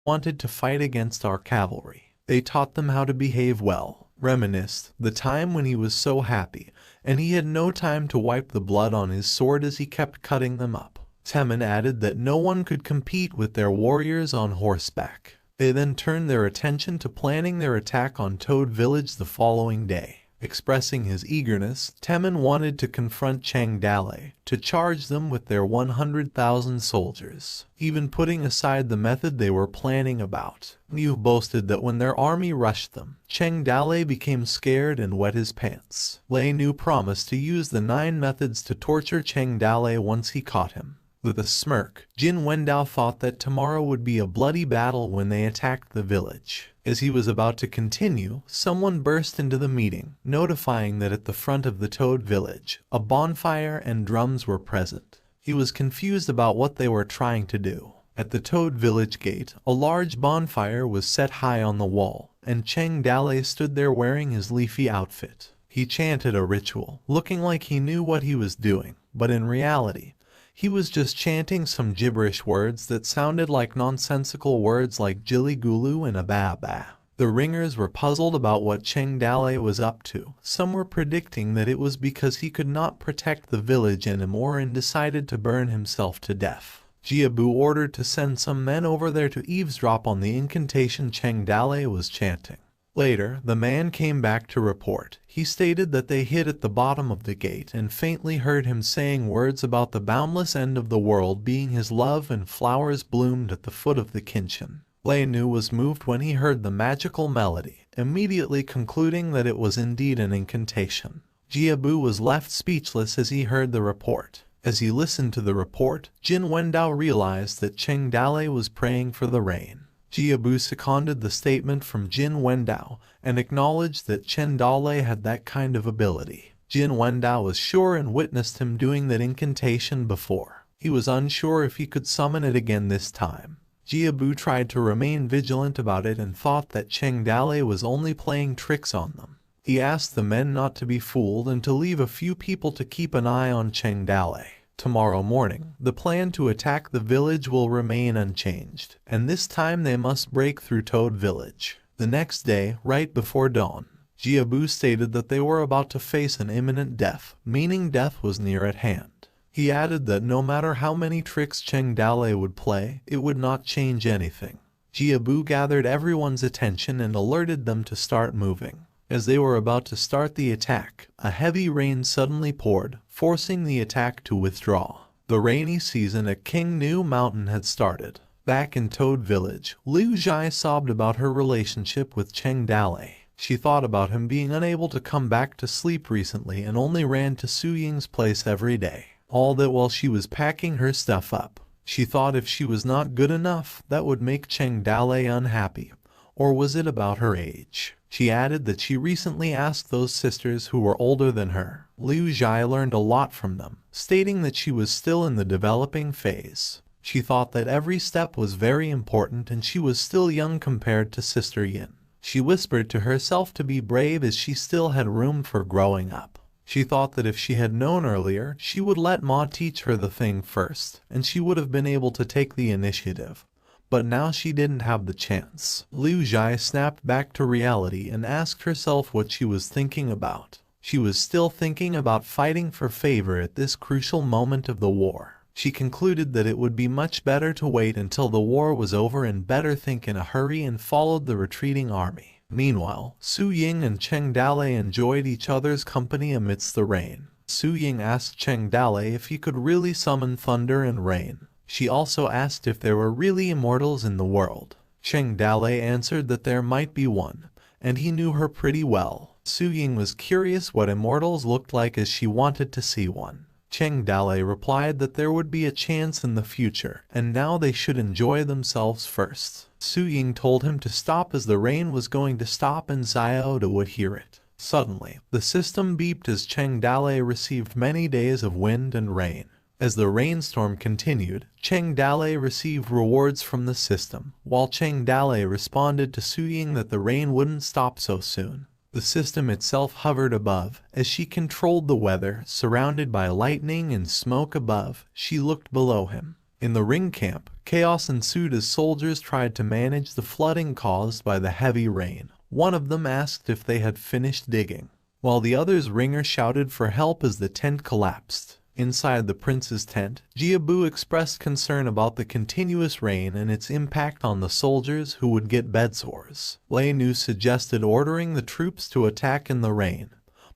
[SPEAKER 1] wanted to fight against our cavalry. They taught them how to behave well, reminisced the time when he was so happy, and he had no time to wipe the blood on his sword as he kept cutting them up. Temin added that no one could compete with their warriors on horseback. They then turned their attention to planning their attack on Toad Village the following day. Expressing his eagerness, Temin wanted to confront Cheng Dale, to charge them with their 100,000 soldiers. Even putting aside the method they were planning about, Liu boasted that when their army rushed them, Cheng Dale became scared and wet his pants. Lei Nu promised to use the 9 methods to torture Cheng Dale once he caught him. With a smirk, Jin Wendao thought that tomorrow would be a bloody battle when they attacked the village. As he was about to continue, someone burst into the meeting, notifying that at the front of the Toad Village, a bonfire and drums were present. He was confused about what they were trying to do. At the Toad Village gate, a large bonfire was set high on the wall, and Cheng Dale stood there wearing his leafy outfit. He chanted a ritual, looking like he knew what he was doing, but in reality, he was just chanting some gibberish words that sounded like nonsensical words like Jilly Gulu and Ababa. The ringers were puzzled about what Cheng Dale was up to. Some were predicting that it was because he could not protect the village anymore and decided to burn himself to death. Jiabu ordered to send some men over there to eavesdrop on the incantation Cheng Dale was chanting. Later, the man came back to report. He stated that they hid at the bottom of the gate and faintly heard him saying words about the boundless end of the world being his love and flowers bloomed at the foot of the Kinshin. Lei Nu was moved when he heard the magical melody, immediately concluding that it was indeed an incantation. Jiabu was left speechless as he heard the report. As he listened to the report, Jin Wendao realized that Cheng Dale was praying for the rain. Jiabu seconded the statement from Jin Wendao and acknowledged that Cheng Dale had that kind of ability. Jin Wendao was sure and witnessed him doing that incantation before. He was unsure if he could summon it again this time. Jiabu tried to remain vigilant about it and thought that Cheng Dale was only playing tricks on them. He asked the men not to be fooled and to leave a few people to keep an eye on Cheng Dale. Tomorrow morning, the plan to attack the village will remain unchanged, and this time they must break through Toad Village. The next day, right before dawn, Jiabu stated that they were about to face an imminent death, meaning death was near at hand. He added that no matter how many tricks Cheng Dale would play, it would not change anything. Jiabu gathered everyone's attention and alerted them to start moving. As they were about to start the attack, a heavy rain suddenly poured, forcing the attack to withdraw. The rainy season at King New Mountain had started. Back in Toad Village, Liu Zhai sobbed about her relationship with Cheng Dale. She thought about him being unable to come back to sleep recently and only ran to Su Ying's place every day. All that while she was packing her stuff up. She thought if she was not good enough, that would make Cheng Dale unhappy. Or was it about her age? She added that she recently asked those sisters who were older than her. Liu Zhai learned a lot from them, stating that she was still in the developing phase. She thought that every step was very important and she was still young compared to Sister Yin. She whispered to herself to be brave as she still had room for growing up. She thought that if she had known earlier, she would let Ma teach her the thing first, and she would have been able to take the initiative. But now she didn't have the chance. Liu Zhai snapped back to reality and asked herself what she was thinking about. She was still thinking about fighting for favor at this crucial moment of the war. She concluded that it would be much better to wait until the war was over and better think in a hurry and followed the retreating army. Meanwhile, Su Ying and Cheng Dale enjoyed each other's company amidst the rain. Su Ying asked Cheng Dale if he could really summon thunder and rain. She also asked if there were really immortals in the world. Cheng Dale answered that there might be one, and he knew her pretty well. Su Ying was curious what immortals looked like as she wanted to see one. Cheng Dale replied that there would be a chance in the future, and now they should enjoy themselves first. Su Ying told him to stop as the rain was going to stop and Xiaoda would hear it. Suddenly, the system beeped as Cheng Dale received many days of wind and rain. As the rainstorm continued, Cheng Dale received rewards from the system, while Cheng Dale responded to Suying that the rain wouldn't stop so soon. The system itself hovered above. As she controlled the weather, surrounded by lightning and smoke above, she looked below him. In the ring camp, chaos ensued as soldiers tried to manage the flooding caused by the heavy rain. One of them asked if they had finished digging, while the other's ringer shouted for help as the tent collapsed. Inside the prince's tent, Jiabu expressed concern about the continuous rain and its impact on the soldiers who would get bedsores. Lei Nu suggested ordering the troops to attack in the rain,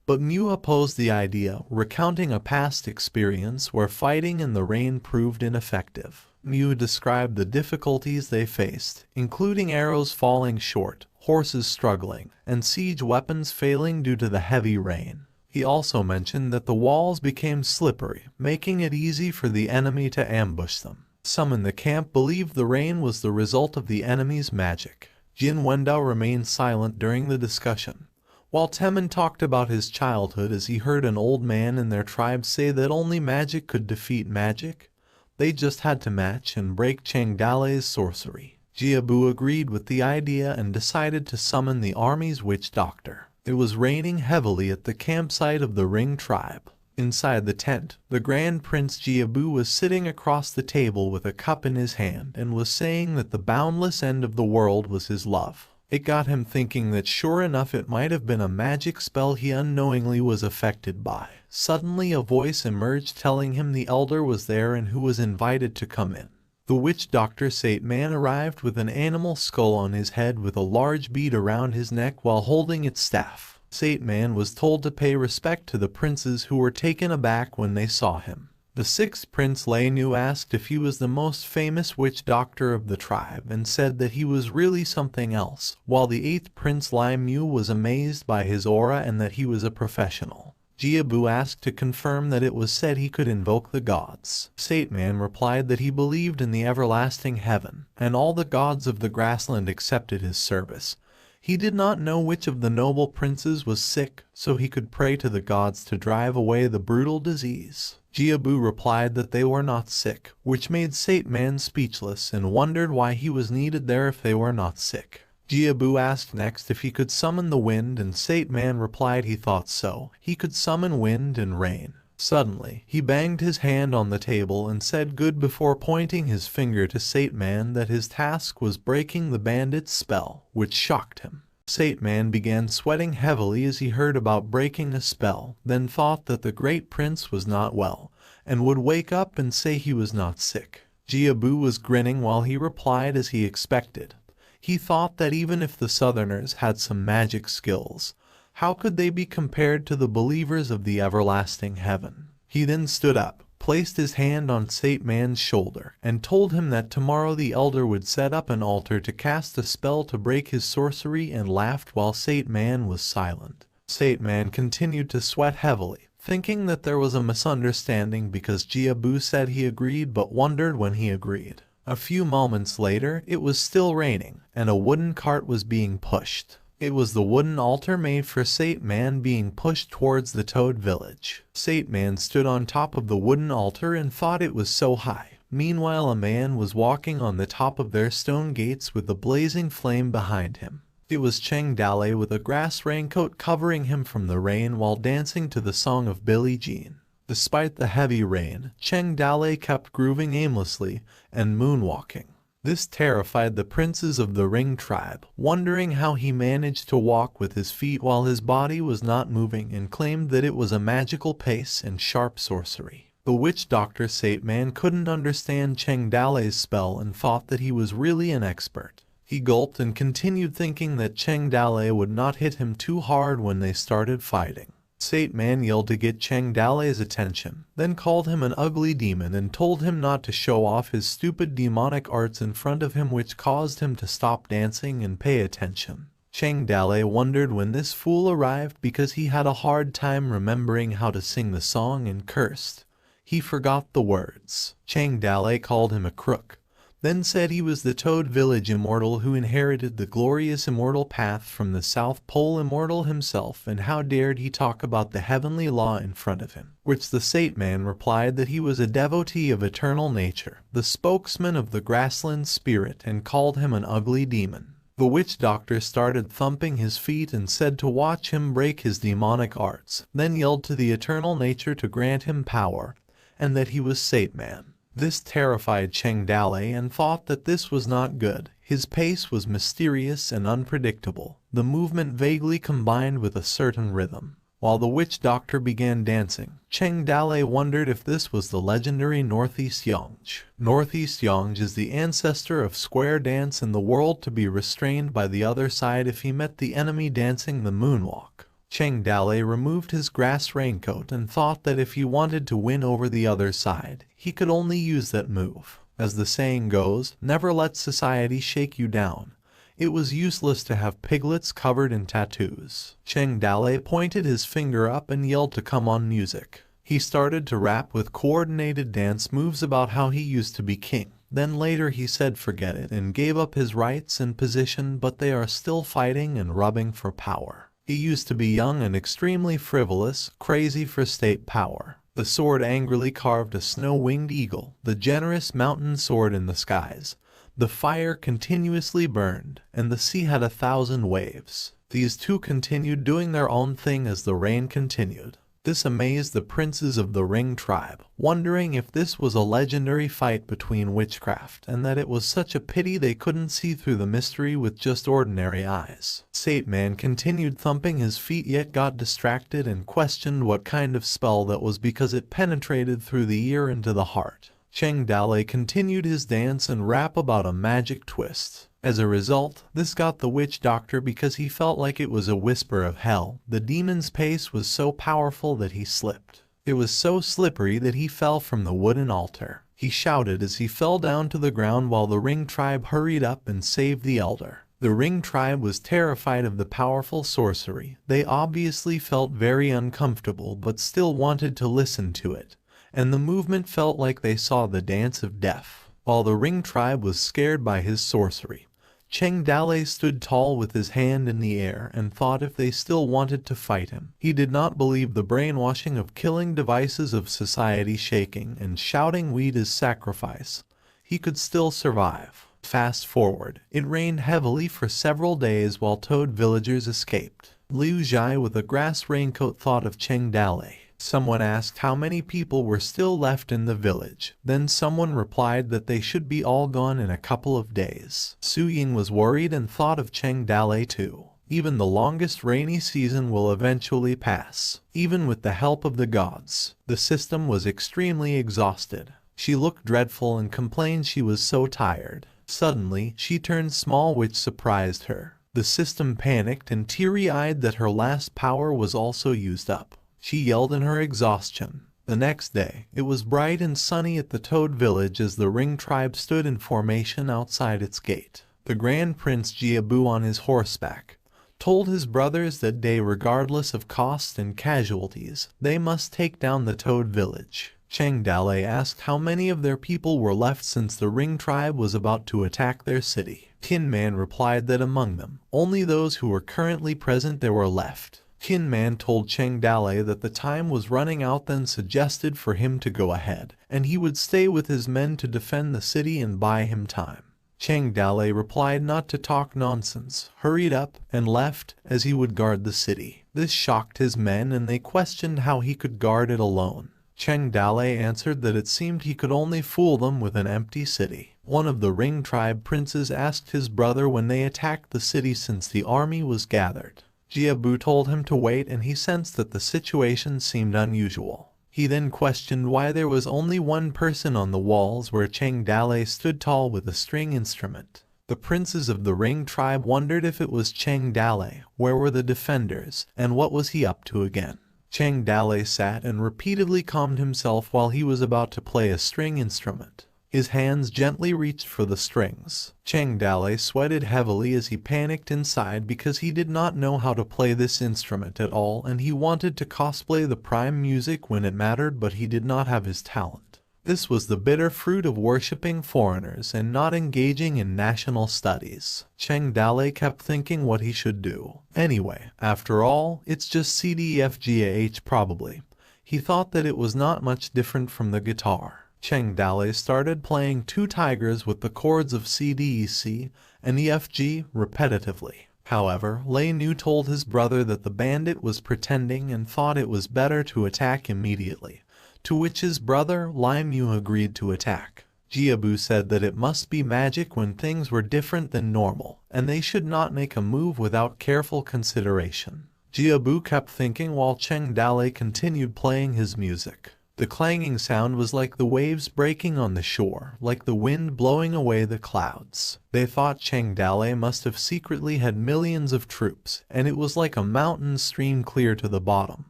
[SPEAKER 1] but Mu opposed the idea, recounting a past experience where fighting in the rain proved ineffective. Mu described the difficulties they faced, including arrows falling short, horses struggling, and siege weapons failing due to the heavy rain. He also mentioned that the walls became slippery, making it easy for the enemy to ambush them. Some in the camp believed the rain was the result of the enemy's magic. Jin Wendao remained silent during the discussion, while Temin talked about his childhood as he heard an old man in their tribe say that only magic could defeat magic. They just had to match and break Cheng Dale's sorcery. Jiabu agreed with the idea and decided to summon the army's witch doctor. It was raining heavily at the campsite of the Ring tribe. Inside the tent, the Grand Prince Jiabu was sitting across the table with a cup in his hand and was saying that the boundless end of the world was his love. It got him thinking that sure enough it might have been a magic spell he unknowingly was affected by. Suddenly a voice emerged telling him the elder was there and who was invited to come in. The witch doctor Sate Man arrived with an animal skull on his head with a large bead around his neck while holding its staff. Sate Man was told to pay respect to the princes who were taken aback when they saw him. The sixth prince Lei Nu asked if he was the most famous witch doctor of the tribe and said that he was really something else, while the eighth prince Lai Mu was amazed by his aura and that he was a professional. Jiabu asked to confirm that it was said he could invoke the gods. Sate Man replied that he believed in the everlasting heaven, and all the gods of the grassland accepted his service. He did not know which of the noble princes was sick, so he could pray to the gods to drive away the brutal disease. Jiabu replied that they were not sick, which made Sate Man speechless and wondered why he was needed there if they were not sick. Jiabu asked next if he could summon the wind, and Sate Man replied he thought so. He could summon wind and rain. Suddenly, he banged his hand on the table and said good before pointing his finger to Sate Man that his task was breaking the bandit's spell, which shocked him. Sate Man began sweating heavily as he heard about breaking a spell, then thought that the great prince was not well, and would wake up and say he was not sick. Jiabu was grinning while he replied as he expected. He thought that even if the southerners had some magic skills, how could they be compared to the believers of the everlasting heaven? He then stood up, placed his hand on Sate Man's shoulder, and told him that tomorrow the elder would set up an altar to cast a spell to break his sorcery, and laughed while Sate Man was silent. Sate Man continued to sweat heavily, thinking that there was a misunderstanding because Jiabu said he agreed but wondered when he agreed. A few moments later, it was still raining, and a wooden cart was being pushed. It was the wooden altar made for Sate Man being pushed towards the Toad village. Sate Man stood on top of the wooden altar and thought it was so high. Meanwhile, a man was walking on the top of their stone gates with the blazing flame behind him. It was Cheng Dale with a grass raincoat covering him from the rain while dancing to the song of Billie Jean. Despite the heavy rain, Cheng Dale kept grooving aimlessly and moonwalking. This terrified the princes of the Ring tribe, wondering how he managed to walk with his feet while his body was not moving, and claimed that it was a magical pace and sharp sorcery. The witch doctor Sate Man couldn't understand Cheng Dale's spell and thought that he was really an expert. He gulped and continued thinking that Cheng Dale would not hit him too hard when they started fighting. Sate Man yelled to get Cheng Dale's attention, then called him an ugly demon and told him not to show off his stupid demonic arts in front of him, which caused him to stop dancing and pay attention. Cheng Dale wondered when this fool arrived because he had a hard time remembering how to sing the song and cursed. He forgot the words. Cheng Dale called him a crook, then said he was the Toad Village immortal who inherited the glorious immortal path from the South Pole immortal himself, and how dared he talk about the heavenly law in front of him, which the Sate man replied that he was a devotee of eternal nature, the spokesman of the grassland spirit, and called him an ugly demon. The witch doctor started thumping his feet and said to watch him break his demonic arts, then yelled to the eternal nature to grant him power, and that he was Sate man. This terrified Cheng Dalei and thought that this was not good. His pace was mysterious and unpredictable, the movement vaguely combined with a certain rhythm. While the witch doctor began dancing, Cheng Dalei wondered if this was the legendary Northeast Yonge. Northeast Yonge is the ancestor of square dance in the world, to be restrained by the other side if he met the enemy dancing the moonwalk. Cheng Dalei removed his grass raincoat and thought that if he wanted to win over the other side, he could only use that move. As the saying goes, never let society shake you down. It was useless to have piglets covered in tattoos. Cheng Dalei pointed his finger up and yelled to come on music. He started to rap with coordinated dance moves about how he used to be king. Then later he said forget it and gave up his rights and position, but they are still fighting and rubbing for power. He used to be young and extremely frivolous, crazy for state power. The sword angrily carved a snow-winged eagle, the generous mountain sword in the skies. The fire continuously burned, and the sea had 1,000 waves. These two continued doing their own thing as the rain continued. This amazed the princes of the Ring tribe, wondering if this was a legendary fight between witchcraft, and that it was such a pity they couldn't see through the mystery with just ordinary eyes. Sate man continued thumping his feet, yet got distracted and questioned what kind of spell that was, because it penetrated through the ear into the heart. Cheng Dalei continued his dance and rap about a magic twist. As a result, this got the witch doctor because he felt like it was a whisper of hell. The demon's pace was so powerful that he slipped. It was so slippery that he fell from the wooden altar. He shouted as he fell down to the ground while the Ring tribe hurried up and saved the elder. The Ring tribe was terrified of the powerful sorcery. They obviously felt very uncomfortable but still wanted to listen to it, and the movement felt like they saw the dance of death. While the Ring tribe was scared by his sorcery, Cheng Dalei stood tall with his hand in the air and thought if they still wanted to fight him. He did not believe the brainwashing of killing devices of society, shaking and shouting weed as sacrifice. He could still survive. Fast forward, it rained heavily for several days while Toad villagers escaped. Liu Zhai with a grass raincoat thought of Cheng Dalei. Someone asked how many people were still left in the village. Then someone replied that they should be all gone in a couple of days. Su Ying was worried and thought of Cheng Dalei too. Even the longest rainy season will eventually pass, even with the help of the gods. The system was extremely exhausted. She looked dreadful and complained she was so tired. Suddenly, she turned small, which surprised her. The system panicked and teary-eyed that her last power was also used up. She yelled in her exhaustion. The next day, it was bright and sunny at the Toad village as the Ring tribe stood in formation outside its gate. The Grand Prince Jiabu on his horseback told his brothers that day, regardless of cost and casualties, they must take down the Toad village. Cheng Dalei asked how many of their people were left since the Ring tribe was about to attack their city. Tin Man replied that among them, only those who were currently present there were left. Tin Man told Cheng Dalei that the time was running out, then suggested for him to go ahead, and he would stay with his men to defend the city and buy him time. Cheng Dalei replied not to talk nonsense, hurried up, and left, as he would guard the city. This shocked his men and they questioned how he could guard it alone. Cheng Dalei answered that it seemed he could only fool them with an empty city. One of the Ring tribe princes asked his brother when they attacked the city since the army was gathered. Jiabu told him to wait, and he sensed that the situation seemed unusual. He then questioned why there was only one person on the walls where Cheng Dalei stood tall with a string instrument. The princes of the Ring tribe wondered if it was Cheng Dalei, where were the defenders, and what was he up to again. Cheng Dalei sat and repeatedly calmed himself while he was about to play a string instrument. His hands gently reached for the strings. Cheng Dalei sweated heavily as he panicked inside because he did not know how to play this instrument at all, and he wanted to cosplay the prime music when it mattered, but he did not have his talent. This was the bitter fruit of worshipping foreigners and not engaging in national studies. Cheng Dale kept thinking what he should do. Anyway, after all, it's just CDEFGAH probably. He thought that it was not much different from the guitar. Cheng Dale started playing two tigers with the chords of C, D, E, C, and EFG repetitively. However, Lei Nu told his brother that the bandit was pretending and thought it was better to attack immediately, to which his brother Lai Mu agreed to attack. Jiabu said that it must be magic when things were different than normal, and they should not make a move without careful consideration. Jiabu kept thinking while Cheng Dale continued playing his music. The clanging sound was like the waves breaking on the shore, like the wind blowing away the clouds. They thought Cheng Dale must have secretly had millions of troops, and it was like a mountain stream clear to the bottom.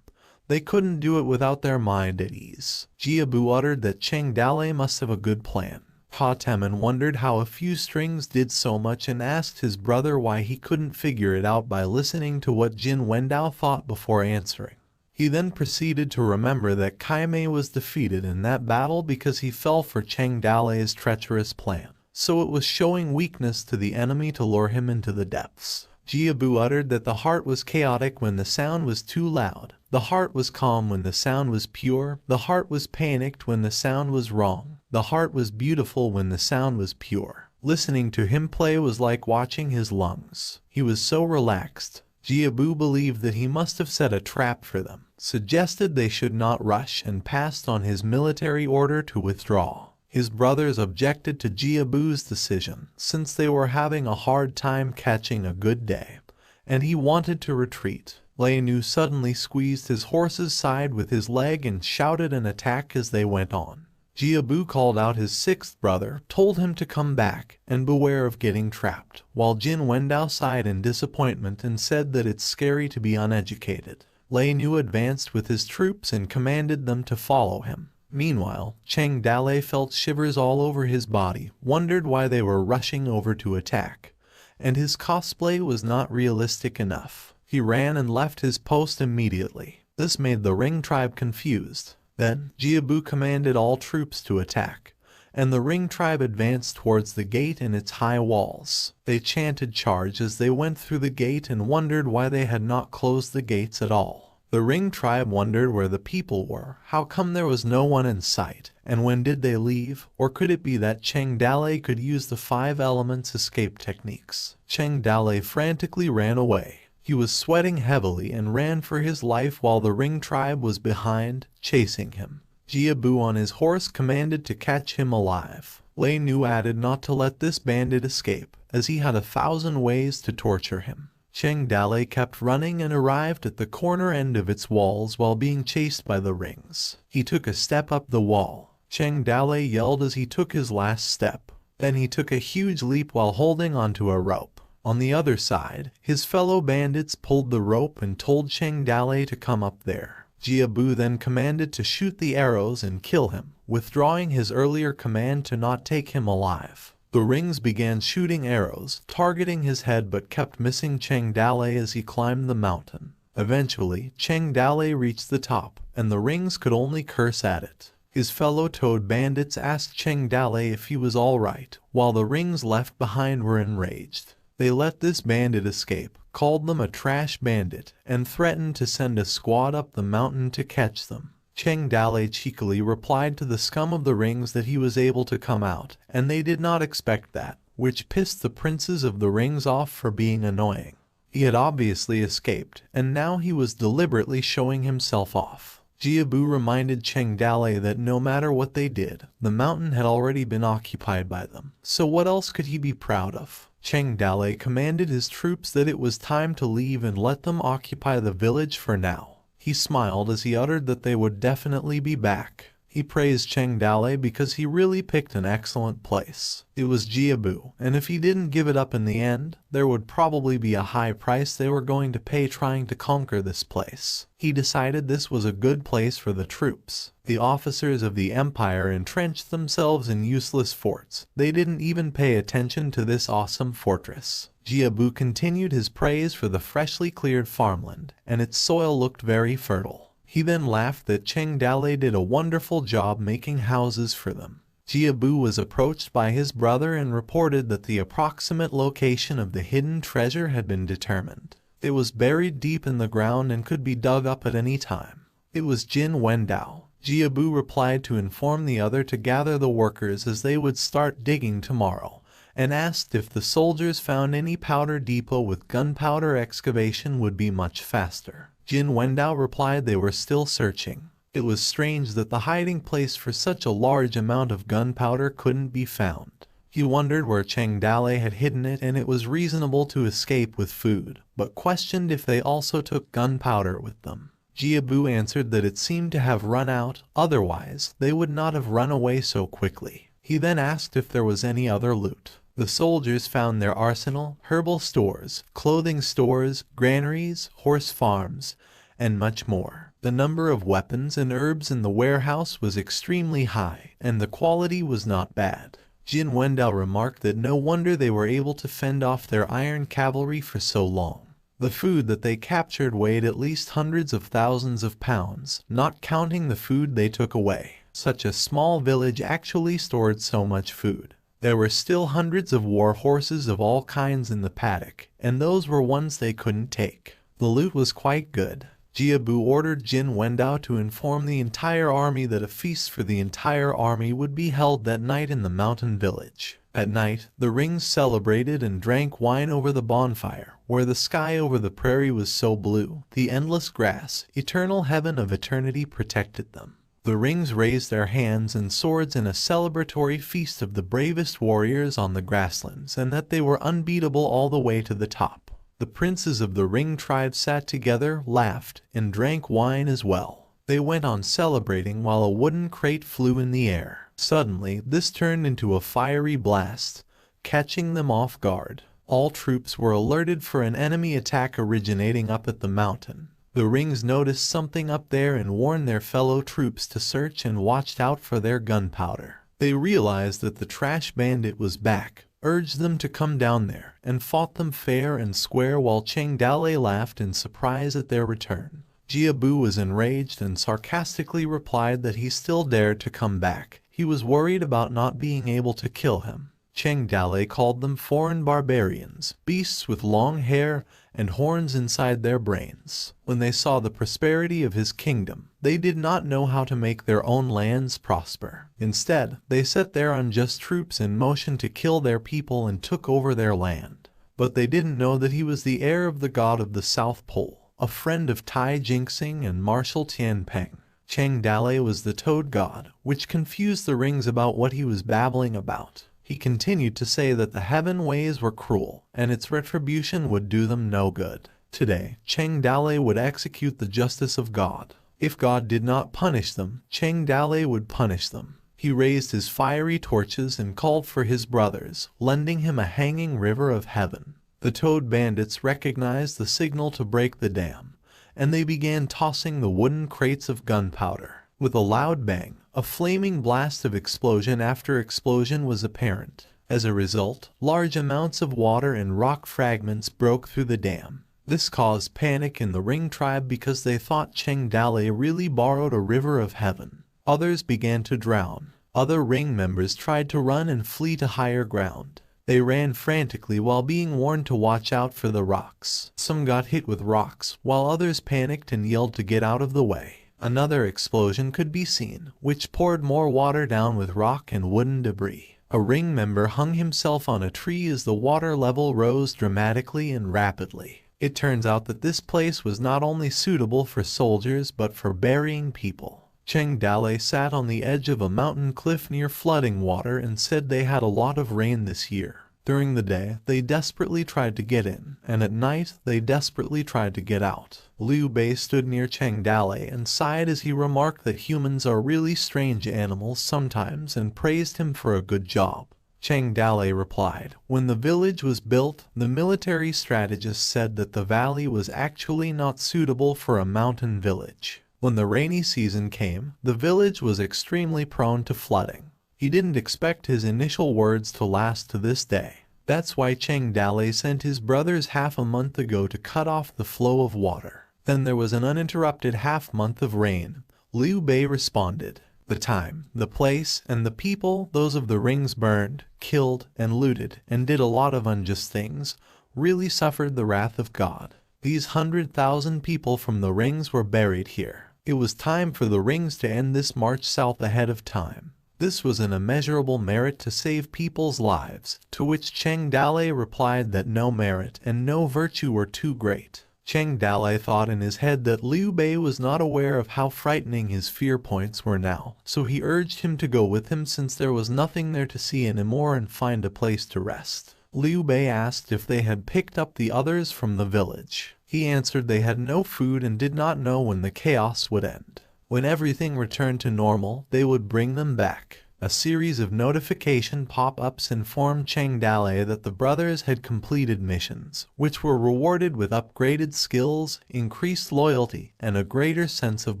[SPEAKER 1] They couldn't do it without their mind at ease. Jiabu uttered that Cheng Dale must have a good plan. Ha Temen wondered how a few strings did so much and asked his brother why he couldn't figure it out by listening to what Jin Wendao thought before answering. He then proceeded to remember that Kaimei was defeated in that battle because he fell for Cheng Dale's treacherous plan, so it was showing weakness to the enemy to lure him into the depths. Jiabu uttered that the heart was chaotic when the sound was too loud, the heart was calm when the sound was pure, the heart was panicked when the sound was wrong, the heart was beautiful when the sound was pure. Listening to him play was like watching his lungs. He was so relaxed. Jiabu believed that he must have set a trap for them, suggested they should not rush, and passed on his military order to withdraw. His brothers objected to Jiabu's decision, since they were having a hard time catching a good day, and he wanted to retreat. Lei Nu suddenly squeezed his horse's side with his leg and shouted an attack as they went on. Jiabu called out his sixth brother, told him to come back, and beware of getting trapped, while Jin Wendao sighed in disappointment and said that it's scary to be uneducated. Lei Nu advanced with his troops and commanded them to follow him. Meanwhile, Cheng Dale felt shivers all over his body, wondered why they were rushing over to attack, and his cosplay was not realistic enough. He ran and left his post immediately. This made the Ring tribe confused. Then, Jiabu commanded all troops to attack, and the Ring tribe advanced towards the gate and its high walls. They chanted charge as they went through the gate and wondered why they had not closed the gates at all. The Ring tribe wondered where the people were, how come there was no one in sight, and when did they leave, or could it be that Cheng Dale could use the 5 elements escape techniques? Cheng Dale frantically ran away. He was sweating heavily and ran for his life while the Ring tribe was behind, chasing him. Jiabu on his horse commanded to catch him alive. Lei Nu added not to let this bandit escape, as he had 1,000 ways to torture him. Cheng Dale kept running and arrived at the corner end of its walls while being chased by the rings. He took a step up the wall. Cheng Dale yelled as he took his last step. Then he took a huge leap while holding onto a rope. On the other side, his fellow bandits pulled the rope and told Cheng Dale to come up there. Jiabu then commanded to shoot the arrows and kill him, withdrawing his earlier command to not take him alive. The rings began shooting arrows, targeting his head, but kept missing Cheng Dale as he climbed the mountain. Eventually, Cheng Dale reached the top, and the rings could only curse at it. His fellow toad bandits asked Cheng Dale if he was all right, while the rings left behind were enraged. They let this bandit escape, called them a trash bandit, and threatened to send a squad up the mountain to catch them. Cheng Dale cheekily replied to the scum of the rings that he was able to come out, and they did not expect that, which pissed the princes of the rings off for being annoying. He had obviously escaped, and now he was deliberately showing himself off. Jiabu reminded Cheng Dale that no matter what they did, the mountain had already been occupied by them, so what else could he be proud of? Cheng Dale commanded his troops that it was time to leave and let them occupy the village for now. He smiled as he uttered that they would definitely be back. He praised Cheng Dale because he really picked an excellent place. It was Jiabu, and if he didn't give it up in the end, there would probably be a high price they were going to pay trying to conquer this place. He decided this was a good place for the troops. The officers of the empire entrenched themselves in useless forts. They didn't even pay attention to this awesome fortress. Jiabu continued his praise for the freshly cleared farmland, and its soil looked very fertile. He then laughed that Cheng Dale did a wonderful job making houses for them. Jiabu was approached by his brother and reported that the approximate location of the hidden treasure had been determined. It was buried deep in the ground and could be dug up at any time. It was Jin Wendao. Jiabu replied to inform the other to gather the workers as they would start digging tomorrow, and asked if the soldiers found any powder depot with gunpowder. Excavation would be much faster. Jin Wendao replied they were still searching. It was strange that the hiding place for such a large amount of gunpowder couldn't be found. He wondered where Cheng Dale had hidden it, and it was reasonable to escape with food, but questioned if they also took gunpowder with them. Jiabu answered that it seemed to have run out, otherwise they would not have run away so quickly. He then asked if there was any other loot. The soldiers found their arsenal, herbal stores, clothing stores, granaries, horse farms, and much more. The number of weapons and herbs in the warehouse was extremely high, and the quality was not bad. Jin Wendao remarked that no wonder they were able to fend off their iron cavalry for so long. The food that they captured weighed at least hundreds of thousands of pounds, not counting the food they took away. Such a small village actually stored so much food. There were still hundreds of war horses of all kinds in the paddock, and those were ones they couldn't take. The loot was quite good. Jiabu ordered Jin Wendao to inform the entire army that a feast for the entire army would be held that night in the mountain village. At night, the rings celebrated and drank wine over the bonfire, where the sky over the prairie was so blue, the endless grass, eternal heaven of eternity protected them. The rings raised their hands and swords in a celebratory feast of the bravest warriors on the grasslands, and that they were unbeatable all the way to the top. The princes of the ring tribe sat together, laughed, and drank wine as well. They went on celebrating while a wooden crate flew in the air. Suddenly, this turned into a fiery blast, catching them off guard. All troops were alerted for an enemy attack originating up at the mountain. The rings noticed something up there and warned their fellow troops to search and watched out for their gunpowder. They realized that the trash bandit was back, urged them to come down there, and fought them fair and square while Cheng Dale laughed in surprise at their return. Jiabu was enraged and sarcastically replied that he still dared to come back. He was worried about not being able to kill him. Cheng Dale called them foreign barbarians, beasts with long hair and horns inside their brains. When they saw the prosperity of his kingdom, they did not know how to make their own lands prosper. Instead, they set their unjust troops in motion to kill their people and took over their land. But they didn't know that he was the heir of the god of the South Pole, a friend of Tai Jingxing and Marshal Tianpeng. Cheng Dale was the toad god, which confused the rings about what he was babbling about. He continued to say that the heaven ways were cruel, and its retribution would do them no good. Today, Cheng Dale would execute the justice of God. If God did not punish them, Cheng Dale would punish them. He raised his fiery torches and called for his brothers, lending him a hanging river of heaven. The toad bandits recognized the signal to break the dam, and they began tossing the wooden crates of gunpowder. With a loud bang, a flaming blast of explosion after explosion was apparent. As a result, large amounts of water and rock fragments broke through the dam. This caused panic in the Ring tribe because they thought Cheng Dale really borrowed a river of heaven. Others began to drown. Other Ring members tried to run and flee to higher ground. They ran frantically while being warned to watch out for the rocks. Some got hit with rocks, while others panicked and yelled to get out of the way. Another explosion could be seen, which poured more water down with rock and wooden debris. A Ring member hung himself on a tree as the water level rose dramatically and rapidly. It turns out that this place was not only suitable for soldiers but for burying people. Cheng Dale sat on the edge of a mountain cliff near flooding water and said they had a lot of rain this year. During the day, they desperately tried to get in, and at night, they desperately tried to get out. Liu Bei stood near Cheng Dale and sighed as he remarked that humans are really strange animals sometimes and praised him for a good job. Cheng Dale replied, "When the village was built, the military strategist said that the valley was actually not suitable for a mountain village. When the rainy season came, the village was extremely prone to flooding." He didn't expect his initial words to last to this day. That's why Cheng Dale sent his brothers half a month ago to cut off the flow of water. Then there was an uninterrupted half-month of rain. Liu Bei responded. The time, the place, and the people, those of the rings burned, killed, and looted, and did a lot of unjust things, really suffered the wrath of God. These 100,000 people from the rings were buried here. It was time for the rings to end this march south ahead of time. This was an immeasurable merit to save people's lives, to which Cheng Dalei replied that no merit and no virtue were too great. Cheng Dalei thought in his head that Liu Bei was not aware of how frightening his fear points were now, so he urged him to go with him since there was nothing there to see anymore and find a place to rest. Liu Bei asked if they had picked up the others from the village. He answered they had no food and did not know when the chaos would end. When everything returned to normal, they would bring them back. A series of notification pop-ups informed Cheng Dalei that the brothers had completed missions, which were rewarded with upgraded skills, increased loyalty, and a greater sense of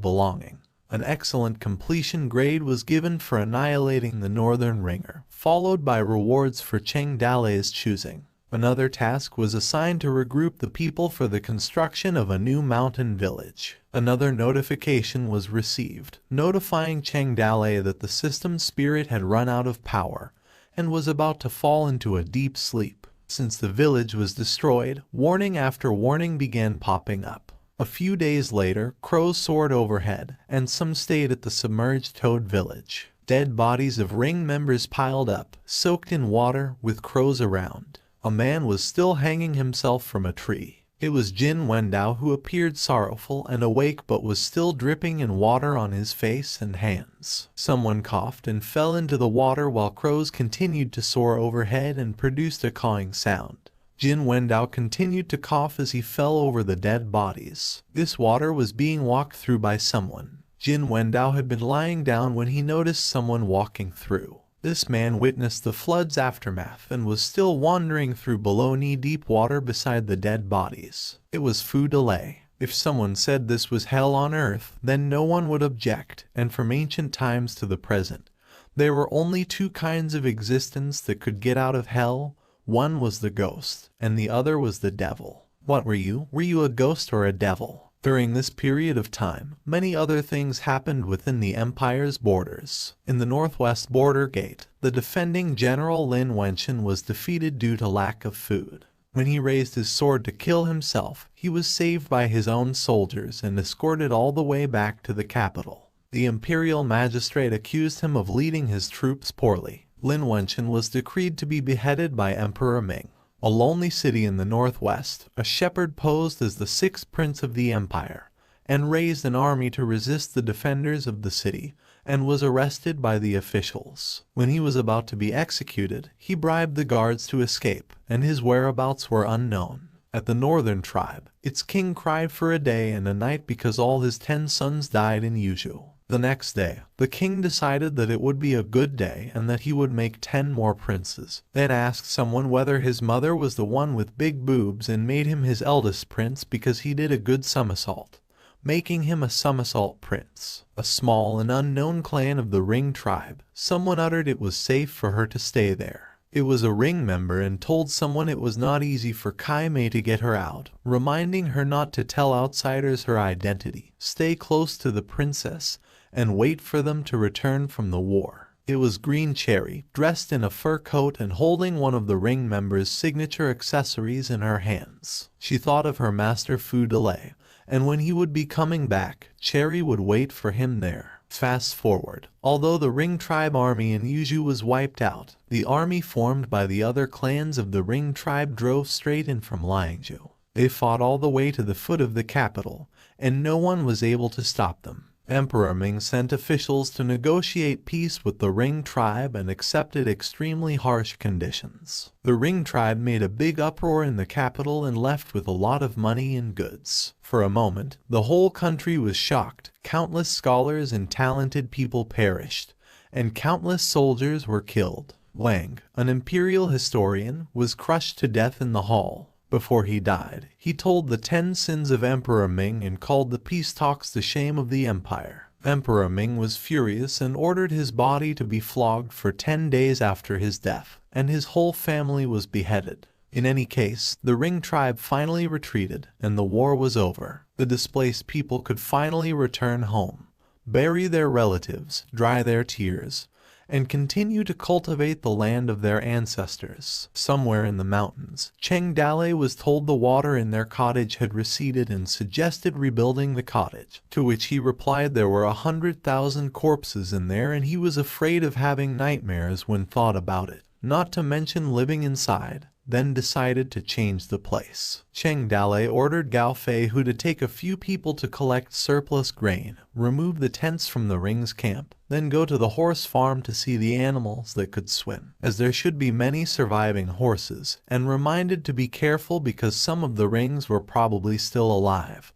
[SPEAKER 1] belonging. An excellent completion grade was given for annihilating the Northern Ringer, followed by rewards for Cheng Dalei's choosing. Another task was assigned to regroup the people for the construction of a new mountain village. Another notification was received, notifying Cheng Dalei that the system spirit had run out of power and was about to fall into a deep sleep. Since the village was destroyed, warning after warning began popping up. A few days later, crows soared overhead, and some stayed at the submerged toad village. Dead bodies of ring members piled up, soaked in water, with crows around. A man was still hanging himself from a tree. It was Jin Wendao who appeared sorrowful and awake but was still dripping in water on his face and hands. Someone coughed and fell into the water while crows continued to soar overhead and produced a cawing sound. Jin Wendao continued to cough as he fell over the dead bodies. This water was being walked through by someone. Jin Wendao had been lying down when he noticed someone walking through. This man witnessed the flood's aftermath and was still wandering through below knee-deep water beside the dead bodies. It was Fu Delay. If someone said this was hell on earth, then no one would object, and from ancient times to the present, there were only two kinds of existence that could get out of hell. One was the ghost, and the other was the devil. What were you? Were you a ghost or a devil? During this period of time, many other things happened within the empire's borders. In the northwest border gate, the defending general Lin Wenchen was defeated due to lack of food. When he raised his sword to kill himself, he was saved by his own soldiers and escorted all the way back to the capital. The imperial magistrate accused him of leading his troops poorly. Lin Wenchen was decreed to be beheaded by Emperor Ming. A lonely city in the northwest, a shepherd posed as the sixth prince of the empire, and raised an army to resist the defenders of the city, and was arrested by the officials. When he was about to be executed, he bribed the guards to escape, and his whereabouts were unknown. At the northern tribe, its king cried for a day and a night because all his 10 sons died in Yuzhou. The next day, the king decided that it would be a good day and that he would make 10 more princes, then asked someone whether his mother was the one with big boobs and made him his eldest prince because he did a good somersault, making him a somersault prince. A small and unknown clan of the Ring tribe, someone uttered it was safe for her to stay there. It was a Ring member and told someone it was not easy for Kai Mei to get her out, reminding her not to tell outsiders her identity, stay close to the princess, and wait for them to return from the war. It was Green Cherry, dressed in a fur coat and holding one of the Ring members' signature accessories in her hands. She thought of her master Fu Delay, and when he would be coming back, Cherry would wait for him there. Fast forward. Although the Ring tribe army in Yuzhou was wiped out, the army formed by the other clans of the Ring tribe drove straight in from Liangzhou. They fought all the way to the foot of the capital, and no one was able to stop them. Emperor Ming sent officials to negotiate peace with the Ring tribe and accepted extremely harsh conditions. The Ring tribe made a big uproar in the capital and left with a lot of money and goods. For a moment, the whole country was shocked. Countless scholars and talented people perished, and countless soldiers were killed. Wang, an imperial historian, was crushed to death in the hall. Before he died, he told the 10 sins of Emperor Ming and called the peace talks the shame of the empire. Emperor Ming was furious and ordered his body to be flogged for 10 days after his death, and his whole family was beheaded. In any case, the Ring tribe finally retreated, and the war was over. The displaced people could finally return home, bury their relatives, dry their tears, and continue to cultivate the land of their ancestors. Somewhere in the mountains, Cheng Dale was told the water in their cottage had receded and suggested rebuilding the cottage, to which he replied there were 100,000 corpses in there and he was afraid of having nightmares when thought about it, not to mention living inside. Then decided to change the place. Cheng Dale ordered Gao Fei Hu to take a few people to collect surplus grain, remove the tents from the Ring's camp, then go to the horse farm to see the animals that could swim, as there should be many surviving horses, and reminded to be careful because some of the Rings were probably still alive,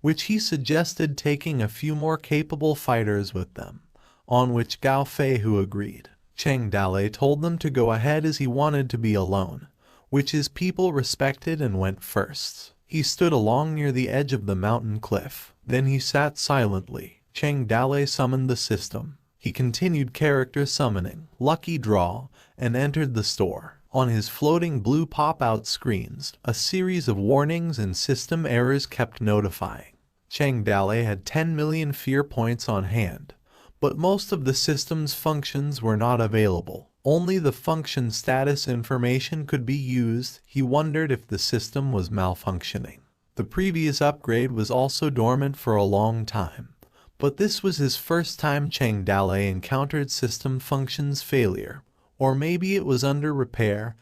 [SPEAKER 1] which he suggested taking a few more capable fighters with them, on which Gao Fei Hu agreed. Cheng Dale told them to go ahead as he wanted to be alone, which his people respected and went first. He stood along near the edge of the mountain cliff. Then he sat silently. Cheng Dale summoned the system. He continued character summoning, lucky draw, and entered the store. On his floating blue pop-out screens, a series of warnings and system errors kept notifying. Cheng Dale had 10 million fear points on hand, but most of the system's functions were not available. Only the function status information could be used. He wondered if the system was malfunctioning. The previous upgrade was also dormant for a long time, but this was his first time Cheng Dale encountered system functions failure, or maybe it was under repair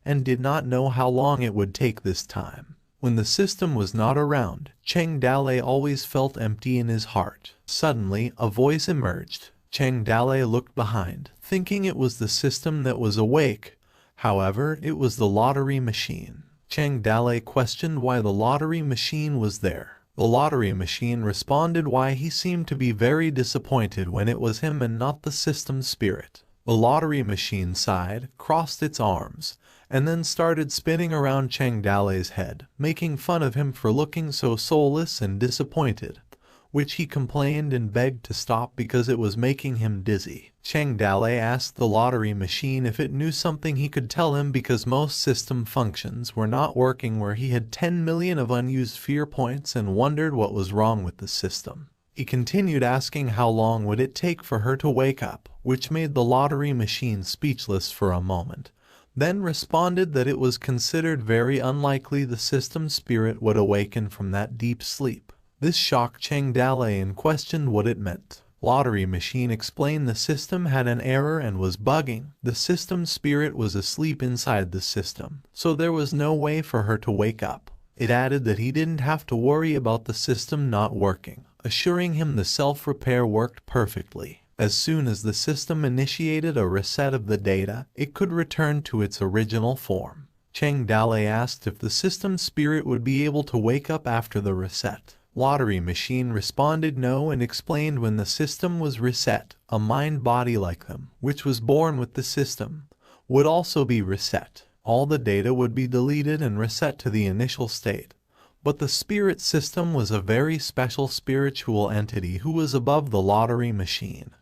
[SPEAKER 1] and did not know how long it would take this time. When the system was not around, Cheng Dale always felt empty in his heart. Suddenly, a voice emerged. Cheng Dale looked behind, thinking it was the system that was awake. However, it was the lottery machine. Cheng Dale questioned why the lottery machine was there. The lottery machine responded why he seemed to be very disappointed when it was him and not the system spirit. The lottery machine sighed, crossed its arms, and then started spinning around Cheng Dale's head, making fun of him for looking so soulless and disappointed, which he complained and begged to stop because it was making him dizzy. Cheng Dale asked the lottery machine if it knew something he could tell him because most system functions were not working where he had 10 million of unused fear points and wondered what was wrong with the system. He continued asking how long would it take for her to wake up, which made the lottery machine speechless for a moment, then responded that it was considered very unlikely the system spirit would awaken from that deep sleep. This shocked Cheng Dale and questioned what it meant. Lottery machine explained the system had an error and was bugging. The system spirit was asleep inside the system, so there was no way for her to wake up. It added that he didn't have to worry about the system not working, assuring him the self-repair worked perfectly. As soon as the system initiated a reset of the data, it could return to its original form. Cheng Dale asked if the system spirit would be able to wake up after the reset. Lottery machine responded no and explained when the system was reset, a mind-body like them, which was born with the system, would also be reset. All the data would be deleted and reset to the initial state. But the spirit system was a very special spiritual entity who was above the lottery machine,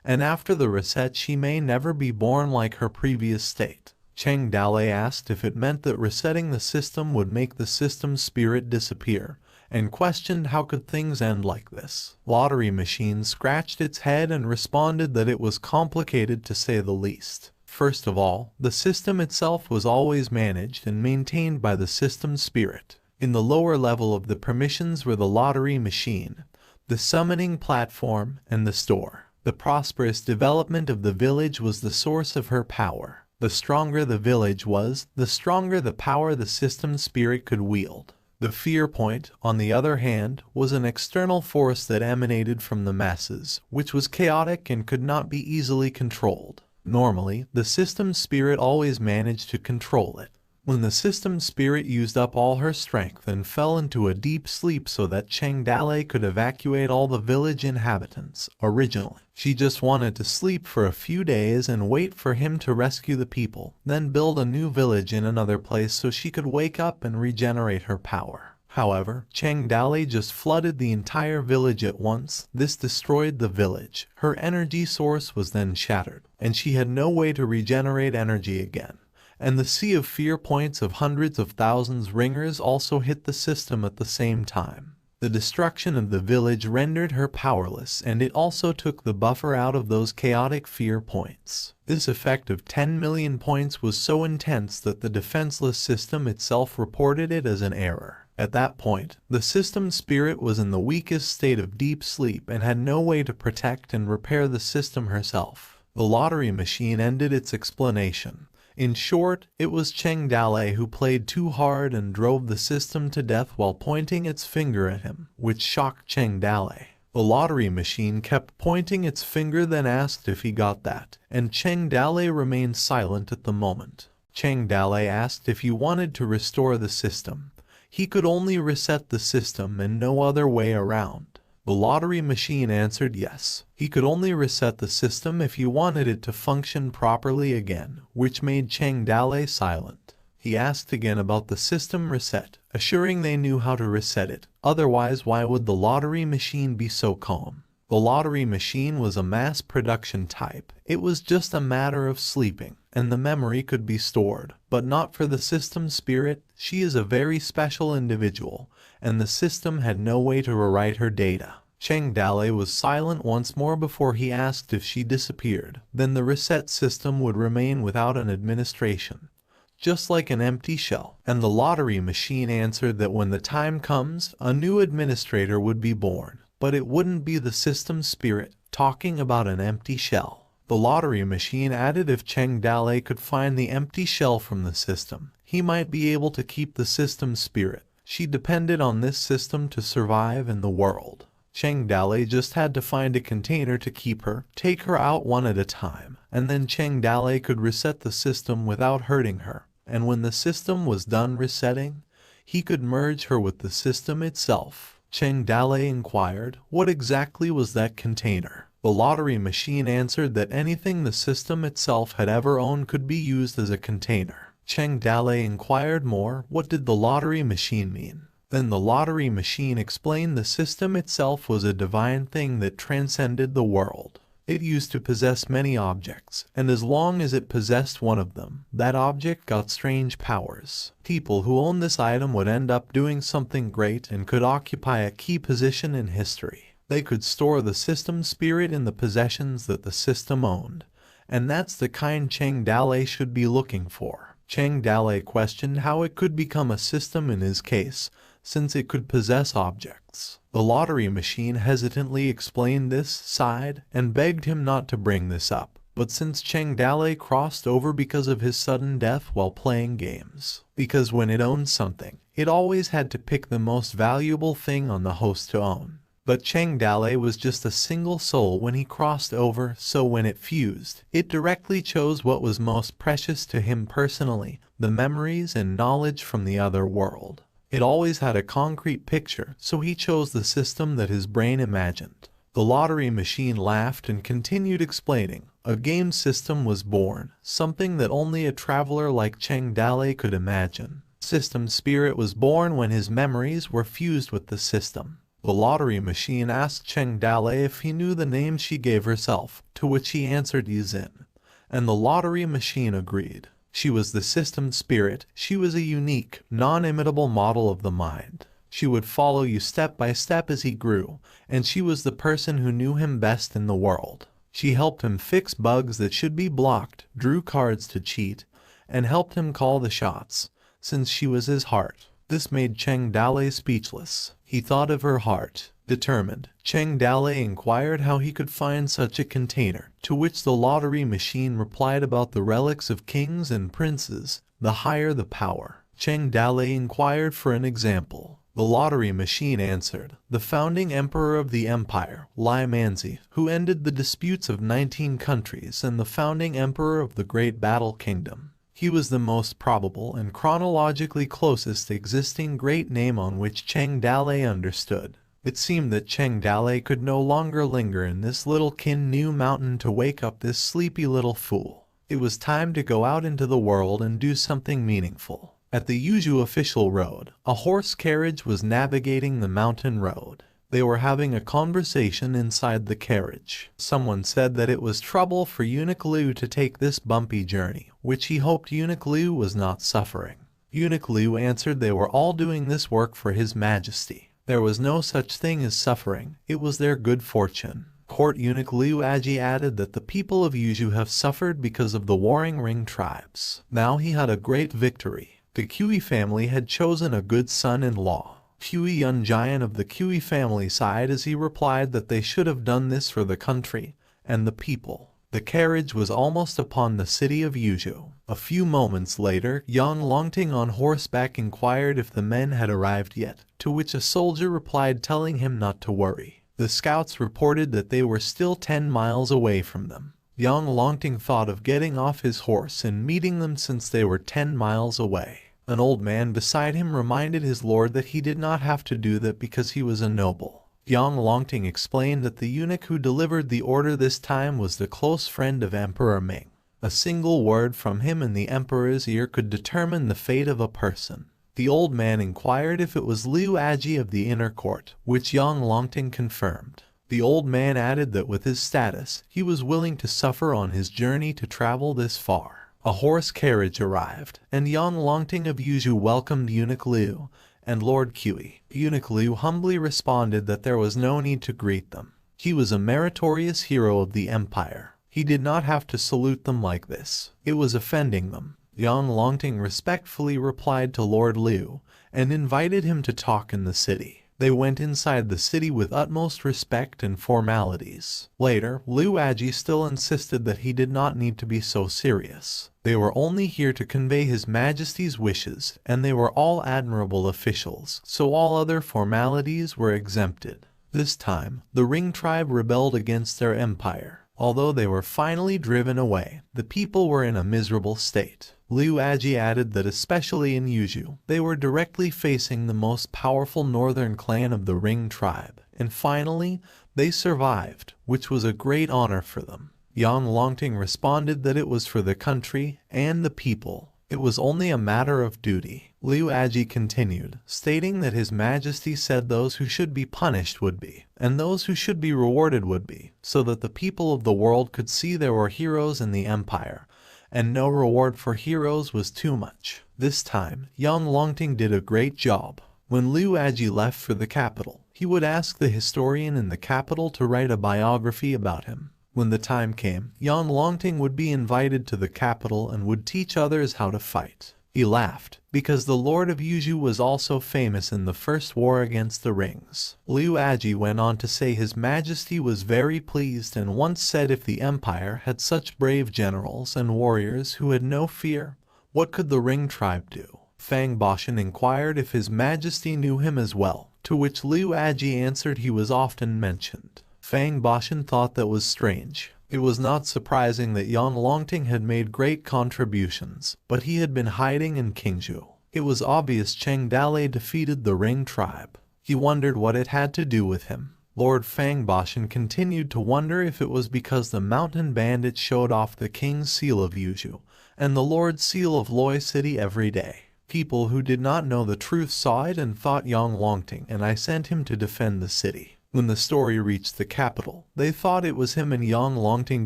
[SPEAKER 1] and after the reset she may never be born like her previous state. Cheng Dale asked if it meant that resetting the system would make the system spirit disappear, and questioned how could things end like this. Lottery machine scratched its head and responded that it was complicated to say the least. First of all, the system itself was always managed and maintained by the system spirit. In the lower level of the permissions were the lottery machine, the summoning platform, and the store. The prosperous development of the village was the source of her power. The stronger the village was, the stronger the power the system spirit could wield. The fear point, on the other hand, was an external force that emanated from the masses, which was chaotic and could not be easily controlled. Normally, the system spirit always managed to control it. When the system spirit used up all her strength and fell into a deep sleep so that Cheng Dale could evacuate all the village inhabitants, originally, she just wanted to sleep for a few days and wait for him to rescue the people, then build a new village in another place so she could wake up and regenerate her power. However, Cheng Dale just flooded the entire village at once. This destroyed the village. Her energy source was then shattered, and she had no way to regenerate energy again, and the sea of fear points of hundreds of thousands ringers also hit the system at the same time. The destruction of the village rendered her powerless, and it also took the buffer out of those chaotic fear points. This effect of 10 million points was so intense that the defenseless system itself reported it as an error. At that point, the system spirit was in the weakest state of deep sleep and had no way to protect and repair the system herself. The lottery machine ended its explanation. In short, it was Cheng Dalei who played too hard and drove the system to death while pointing its finger at him, which shocked Cheng Dalei. The lottery machine kept pointing its finger, then asked if he got that, and Cheng Dalei remained silent at the moment. Cheng Dalei asked if he wanted to restore the system. He could only reset the system and no other way around. The lottery machine answered yes. He could only reset the system if he wanted it to function properly again, which made Cheng Dalei silent. He asked again about the system reset, assuring they knew how to reset it. Otherwise, why would the lottery machine be so calm? The lottery machine was a mass production type. It was just a matter of sleeping, and the memory could be stored, but not for the system spirit. She is a very special individual, and the system had no way to rewrite her data. Cheng Dalei was silent once more before he asked if she disappeared. Then the reset system would remain without an administration, just like an empty shell. And the lottery machine answered that when the time comes, a new administrator would be born, but it wouldn't be the system spirit. Talking about an empty shell, the lottery machine added if Cheng Dalei could find the empty shell from the system, he might be able to keep the system spirit. She depended on this system to survive in the world. Cheng Dalei just had to find a container to keep her, take her out one at a time, and then Cheng Dalei could reset the system without hurting her. And when the system was done resetting, he could merge her with the system itself. Cheng Dalei inquired, what exactly was that container? The lottery machine answered that anything the system itself had ever owned could be used as a container. Cheng Dalei inquired more, what did the lottery machine mean? Then the lottery machine explained the system itself was a divine thing that transcended the world. It used to possess many objects, and as long as it possessed one of them, that object got strange powers. People who owned this item would end up doing something great and could occupy a key position in history. They could store the system spirit in the possessions that the system owned, and that's the kind Cheng Dalei should be looking for. Cheng Dalei questioned how it could become a system in his case, since it could possess objects. The lottery machine hesitantly explained this, sighed, and begged him not to bring this up. But since Cheng Dalei crossed over because of his sudden death while playing games, because when it owned something, it always had to pick the most valuable thing on the host to own. But Cheng Dalei was just a single soul when he crossed over, so when it fused, it directly chose what was most precious to him personally, the memories and knowledge from the other world. It always had a concrete picture, so he chose the system that his brain imagined. The lottery machine laughed and continued explaining. A game system was born, something that only a traveler like Cheng Dalei could imagine. System spirit was born when his memories were fused with the system. The lottery machine asked Cheng Dalei if he knew the name she gave herself, to which he answered Yizin, and the lottery machine agreed. She was the system spirit. She was a unique, non-imitable model of the mind. She would follow you step by step as he grew, and she was the person who knew him best in the world. She helped him fix bugs that should be blocked, drew cards to cheat, and helped him call the shots, since she was his heart. This made Cheng Dalei speechless. He thought of her heart. Determined, Cheng Dalei inquired how he could find such a container, to which the lottery machine replied about the relics of kings and princes, the higher the power. Cheng Dalei inquired for an example. The lottery machine answered, the founding emperor of the empire, Lai Manzi, who ended the disputes of 19 countries, and the founding emperor of the Great Battle Kingdom. He was the most probable and chronologically closest existing great name on which Cheng Dalei understood. It seemed that Cheng Dalei could no longer linger in this little Kin-Nu mountain to wake up this sleepy little fool. It was time to go out into the world and do something meaningful. At the usual official road, a horse carriage was navigating the mountain road. They were having a conversation inside the carriage. Someone said that it was trouble for Eunuch Liu to take this bumpy journey, which he hoped Eunuch Liu was not suffering. Eunuch Liu answered they were all doing this work for His Majesty. There was no such thing as suffering, it was their good fortune. Court Eunuch Liu added that the people of Yuzhou have suffered because of the warring Ring tribes. Now he had a great victory. The Kui family had chosen a good son-in-law. Kui Yun Giant of the Kui family sighed as he replied that they should have done this for the country and the people. The carriage was almost upon the city of Yuzhou. A few moments later, Yang Longting on horseback inquired if the men had arrived yet, to which a soldier replied telling him not to worry. The scouts reported that they were still 10 miles away from them. Yang Longting thought of getting off his horse and meeting them since they were 10 miles away. An old man beside him reminded his lord that he did not have to do that because he was a noble. Yang Longting explained that the eunuch who delivered the order this time was the close friend of Emperor Ming. A single word from him in the emperor's ear could determine the fate of a person. The old man inquired if it was Liu Aji of the inner court, which Yang Longting confirmed. The old man added that with his status, he was willing to suffer on his journey to travel this far. A horse carriage arrived, and Yang Longting of Yuzhou welcomed Eunuch Liu and Lord Kui. Eunuch Liu humbly responded that there was no need to greet them. He was a meritorious hero of the empire. He did not have to salute them like this. It was offending them. Yang Longting respectfully replied to Lord Liu and invited him to talk in the city. They went inside the city with utmost respect and formalities. Later, Liu Aji still insisted that he did not need to be so serious. They were only here to convey His Majesty's wishes, and they were all admirable officials, so all other formalities were exempted. This time, the Ring tribe rebelled against their empire. Although they were finally driven away, the people were in a miserable state. Liu Aji added that especially in Yuzhou, they were directly facing the most powerful northern clan of the Ring tribe. And finally, they survived, which was a great honor for them. Yang Longting responded that it was for the country and the people. It was only a matter of duty. Liu Aji continued, stating that His Majesty said those who should be punished would be, and those who should be rewarded would be, so that the people of the world could see there were heroes in the empire, and no reward for heroes was too much. This time, Yang Longting did a great job. When Liu Aji left for the capital, he would ask the historian in the capital to write a biography about him. When the time came, Yang Longting would be invited to the capital and would teach others how to fight. He laughed, because the Lord of Yuzhou was also famous in the first war against the Rings. Liu Aji went on to say His Majesty was very pleased and once said if the empire had such brave generals and warriors who had no fear, what could the Ring tribe do? Fang Boshan inquired if His Majesty knew him as well, to which Liu Aji answered he was often mentioned. Fang Boshan thought that was strange. It was not surprising that Yang Longting had made great contributions, but he had been hiding in Qingzhou. It was obvious Cheng Dalei defeated the Ring tribe. He wondered what it had to do with him. Lord Fang Boshan continued to wonder if it was because the mountain bandits showed off the King's seal of Yuzhou and the Lord's seal of Loi City every day. People who did not know the truth saw it and thought Yang Longting and I sent him to defend the city. When the story reached the capital, they thought it was him and Yang Longting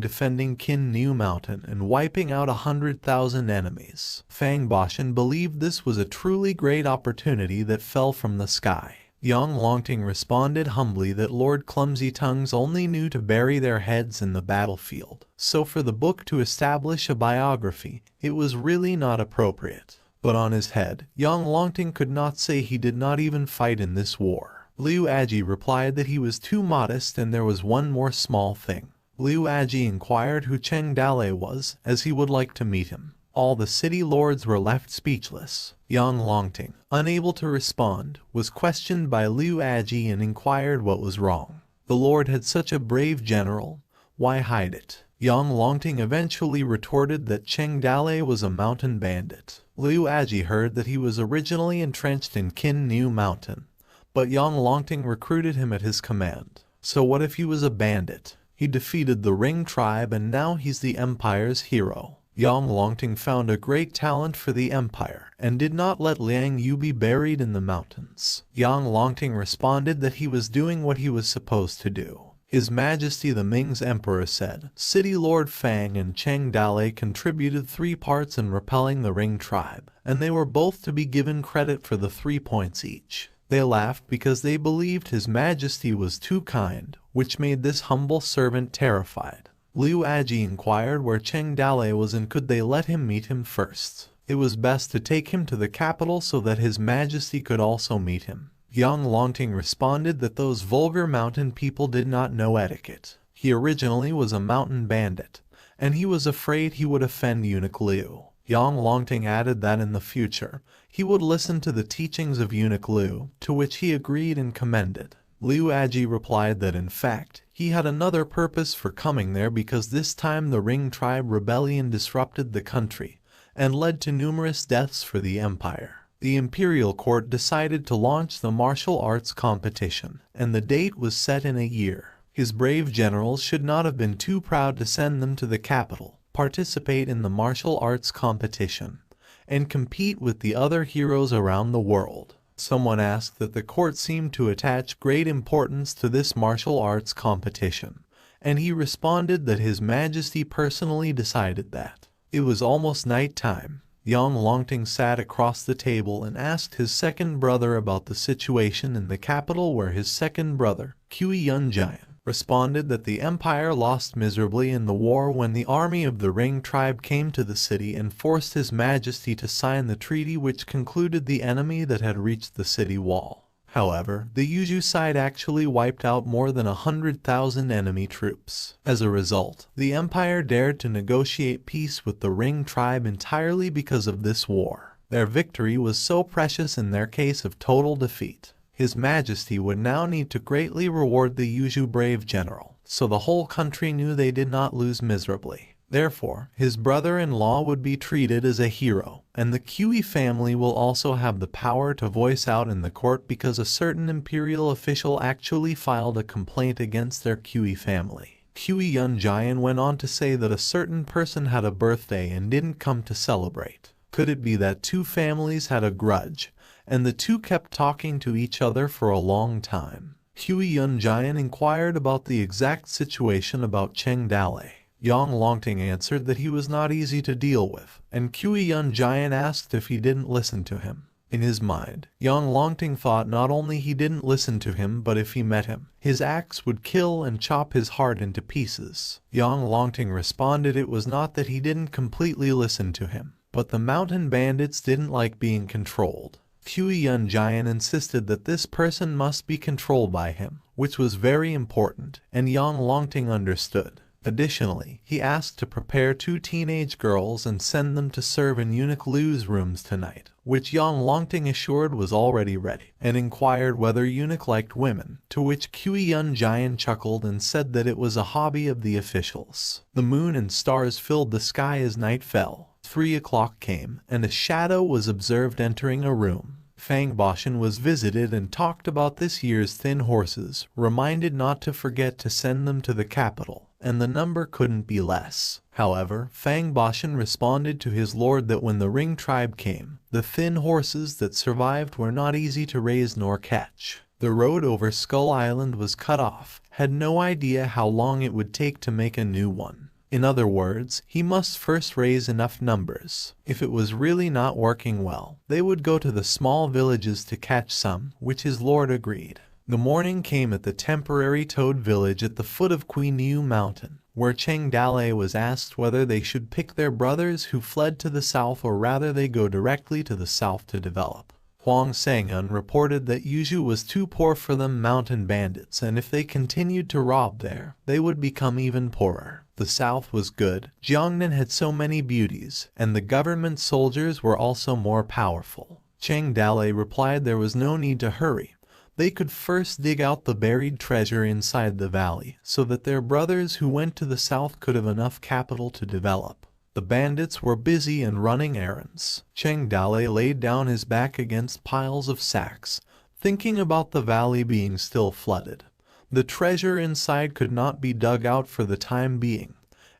[SPEAKER 1] defending Qin Niu Mountain and wiping out 100,000 enemies. Fang Boshan believed this was a truly great opportunity that fell from the sky. Yang Longting responded humbly that Lord Clumsy Tongues only knew to bury their heads in the battlefield. So for the book to establish a biography, it was really not appropriate. But on his head, Yang Longting could not say he did not even fight in this war. Liu Aji replied that he was too modest and there was one more small thing. Liu Aji inquired who Cheng Dalei was, as he would like to meet him. All the city lords were left speechless. Yang Longting, unable to respond, was questioned by Liu Aji and inquired what was wrong. The lord had such a brave general, why hide it? Yang Longting eventually retorted that Cheng Dalei was a mountain bandit. Liu Aji heard that he was originally entrenched in Qin Niu Mountain, but Yang Longting recruited him at his command. So what if he was a bandit? He defeated the Ring tribe and now he's the empire's hero. Yang Longting found a great talent for the empire and did not let Liang Yu be buried in the mountains. Yang Longting responded that he was doing what he was supposed to do. His Majesty the Ming's Emperor said, City Lord Fang and Cheng Dalei contributed 3 parts in repelling the Ring tribe, and they were both to be given credit for the 3 points each. They laughed because they believed His Majesty was too kind, which made this humble servant terrified. Liu Aji inquired where Cheng Dalei was and could they let him meet him first. It was best to take him to the capital so that His Majesty could also meet him. Yang Longting responded that those vulgar mountain people did not know etiquette. He originally was a mountain bandit, and he was afraid he would offend Eunuch Liu. Yang Longting added that in the future, he would listen to the teachings of Eunuch Liu, to which he agreed and commended. Liu Aji replied that in fact, he had another purpose for coming there because this time the Ring tribe rebellion disrupted the country and led to numerous deaths for the empire. The imperial court decided to launch the martial arts competition, and the date was set in a year. His brave generals should not have been too proud to send them to the capital, participate in the martial arts competition, and compete with the other heroes around the world. Someone asked that the court seemed to attach great importance to this martial arts competition, and he responded that His Majesty personally decided that. It was almost night time. Yang Longting sat across the table and asked his second brother about the situation in the capital, where his second brother, Kui Yun Jian, responded that the empire lost miserably in the war when the army of the Ring tribe came to the city and forced His Majesty to sign the treaty which concluded the enemy that had reached the city wall. However, the Yuzhu side actually wiped out more than 100,000 enemy troops. As a result, the empire dared to negotiate peace with the Ring tribe entirely because of this war. Their victory was so precious in their case of total defeat. His Majesty would now need to greatly reward the Yuzhu brave general, so the whole country knew they did not lose miserably. Therefore, his brother-in-law would be treated as a hero, and the Kui family will also have the power to voice out in the court because a certain imperial official actually filed a complaint against their Kui family. Kui Yun Jian went on to say that a certain person had a birthday and didn't come to celebrate. Could it be that 2 families had a grudge, and the 2 kept talking to each other for a long time? Kui Yun Jian inquired about the exact situation about Cheng Dalei. Yang Longting answered that he was not easy to deal with, and Kui Yun Jian asked if he didn't listen to him. In his mind, Yang Longting thought not only he didn't listen to him, but if he met him, his axe would kill and chop his heart into pieces. Yang Longting responded it was not that he didn't completely listen to him, but the mountain bandits didn't like being controlled. Kui Yun Jian insisted that this person must be controlled by him, which was very important, and Yang Longting understood. Additionally, he asked to prepare 2 teenage girls and send them to serve in Eunuch Liu's rooms tonight, which Yang Longting assured was already ready, and inquired whether Eunuch liked women, to which Kui Yun Jian chuckled and said that it was a hobby of the officials. The moon and stars filled the sky as night fell. 3 o'clock came, and a shadow was observed entering a room. Fang Boshan was visited and talked about this year's thin horses, reminded not to forget to send them to the capital, and the number couldn't be less. However, Fang Boshan responded to his lord that when the Ring tribe came, the thin horses that survived were not easy to raise nor catch. The road over Skull Island was cut off, had no idea how long it would take to make a new one. In other words, he must first raise enough numbers. If it was really not working well, they would go to the small villages to catch some, which his lord agreed. The morning came at the temporary Toad village at the foot of Queen Yu Mountain, where Cheng Dalei was asked whether they should pick their brothers who fled to the south or rather they go directly to the south to develop. Huang Sanghun reported that Yuzhu was too poor for them mountain bandits, and if they continued to rob there, they would become even poorer. The south was good, Jiangnan had so many beauties, and the government soldiers were also more powerful. Cheng Dalei replied there was no need to hurry. They could first dig out the buried treasure inside the valley, so that their brothers who went to the south could have enough capital to develop. The bandits were busy and running errands. Cheng Dalei laid down his back against piles of sacks, thinking about the valley being still flooded. The treasure inside could not be dug out for the time being,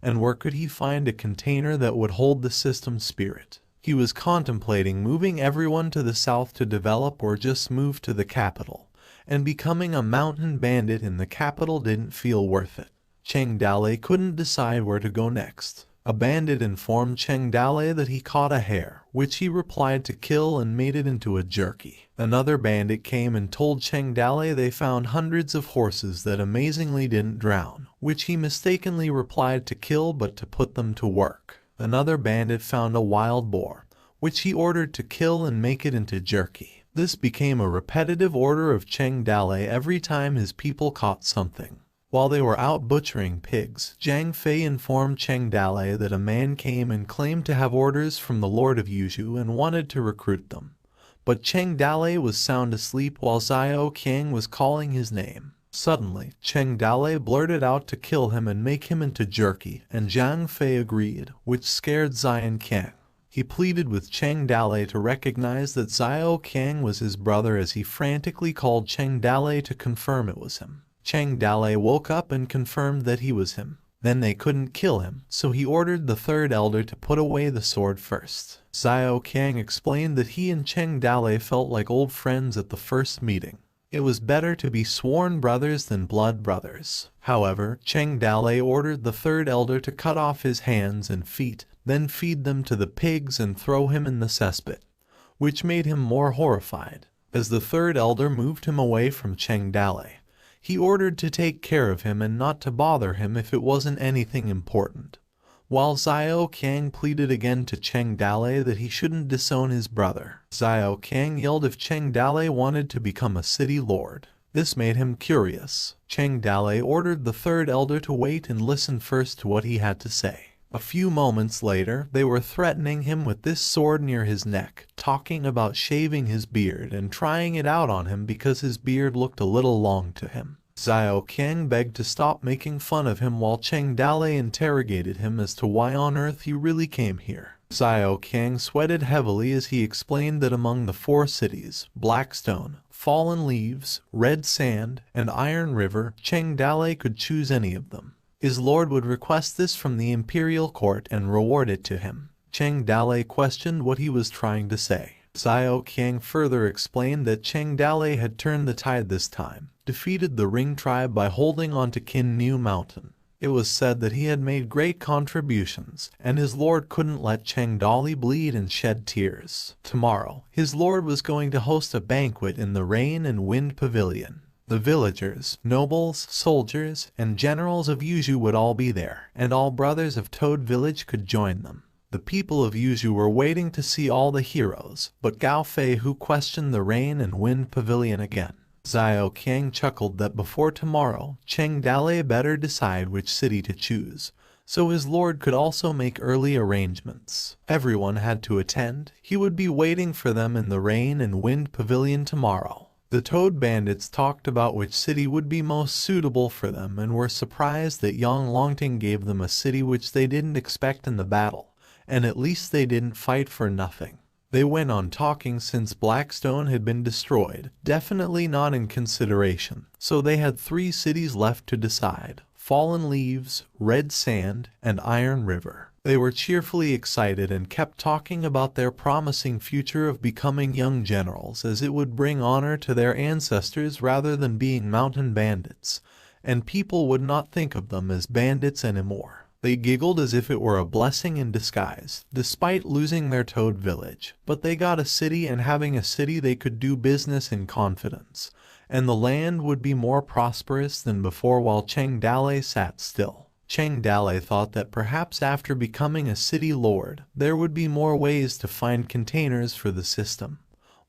[SPEAKER 1] and where could he find a container that would hold the system's spirit? He was contemplating moving everyone to the south to develop or just move to the capital, and becoming a mountain bandit in the capital didn't feel worth it. Cheng Dale couldn't decide where to go next. A bandit informed Cheng Dale that he caught a hare, which he replied to kill and made it into a jerky. Another bandit came and told Cheng Dale they found hundreds of horses that amazingly didn't drown, which he mistakenly replied to kill but to put them to work. Another bandit found a wild boar, which he ordered to kill and make it into jerky. This became a repetitive order of Cheng Dale every time his people caught something. While they were out butchering pigs, Zhang Fei informed Cheng Dale that a man came and claimed to have orders from the Lord of Yuzhu and wanted to recruit them. But Cheng Dale was sound asleep while Xiao Qiang was calling his name. Suddenly, Cheng Dale blurted out to kill him and make him into jerky, and Zhang Fei agreed, which scared Xiao Qiang. He pleaded with Cheng Dale to recognize that Xiao Qiang was his brother as he frantically called Cheng Dale to confirm it was him. Cheng Dale woke up and confirmed that he was him. Then they couldn't kill him, so he ordered the third elder to put away the sword first. Xiao Qiang explained that he and Cheng Dale felt like old friends at the first meeting. It was better to be sworn brothers than blood brothers. However, Cheng Dale ordered the third elder to cut off his hands and feet, then feed them to the pigs and throw him in the cesspit, which made him more horrified. As the third elder moved him away from Cheng Dale, he ordered to take care of him and not to bother him if it wasn't anything important, while Xiao Qiang pleaded again to Cheng Dale that he shouldn't disown his brother. Xiao Qiang yelled if Cheng Dale wanted to become a city lord. This made him curious. Cheng Dale ordered the third elder to wait and listen first to what he had to say. A few moments later, they were threatening him with this sword near his neck, talking about shaving his beard and trying it out on him because his beard looked a little long to him. Xiao Qiang begged to stop making fun of him while Cheng Dale interrogated him as to why on earth he really came here. Xiao Qiang sweated heavily as he explained that among the 4 cities, Blackstone, Fallen Leaves, Red Sand, and Iron River, Cheng Dale could choose any of them. His lord would request this from the imperial court and reward it to him. Cheng Dale questioned what he was trying to say. Xiao Qiang further explained that Cheng Dale had turned the tide this time, defeated the Ring tribe by holding on to Qin New Mountain. It was said that he had made great contributions, and his lord couldn't let Cheng Dale bleed and shed tears. Tomorrow, his lord was going to host a banquet in the Rain and Wind Pavilion. The villagers, nobles, soldiers, and generals of Yuzhu would all be there, and all brothers of Toad Village could join them. The people of Yuzhu were waiting to see all the heroes, but Gao Fei who questioned the Rain and Wind Pavilion again. Xiao Qiang chuckled that before tomorrow, Cheng Dale better decide which city to choose, so his lord could also make early arrangements. Everyone had to attend. He would be waiting for them in the Rain and Wind Pavilion tomorrow. The Toad Bandits talked about which city would be most suitable for them and were surprised that Yang Longting gave them a city which they didn't expect in the battle, and at least they didn't fight for nothing. They went on talking since Blackstone had been destroyed, definitely not in consideration, so they had 3 cities left to decide: Fallen Leaves, Red Sand, and Iron River. They were cheerfully excited and kept talking about their promising future of becoming young generals, as it would bring honor to their ancestors rather than being mountain bandits, and people would not think of them as bandits anymore. They giggled as if it were a blessing in disguise, despite losing their Toad Village. But they got a city, and having a city they could do business in confidence, and the land would be more prosperous than before while Cheng Dale sat still. Cheng Dale thought that perhaps after becoming a city lord, there would be more ways to find containers for the system.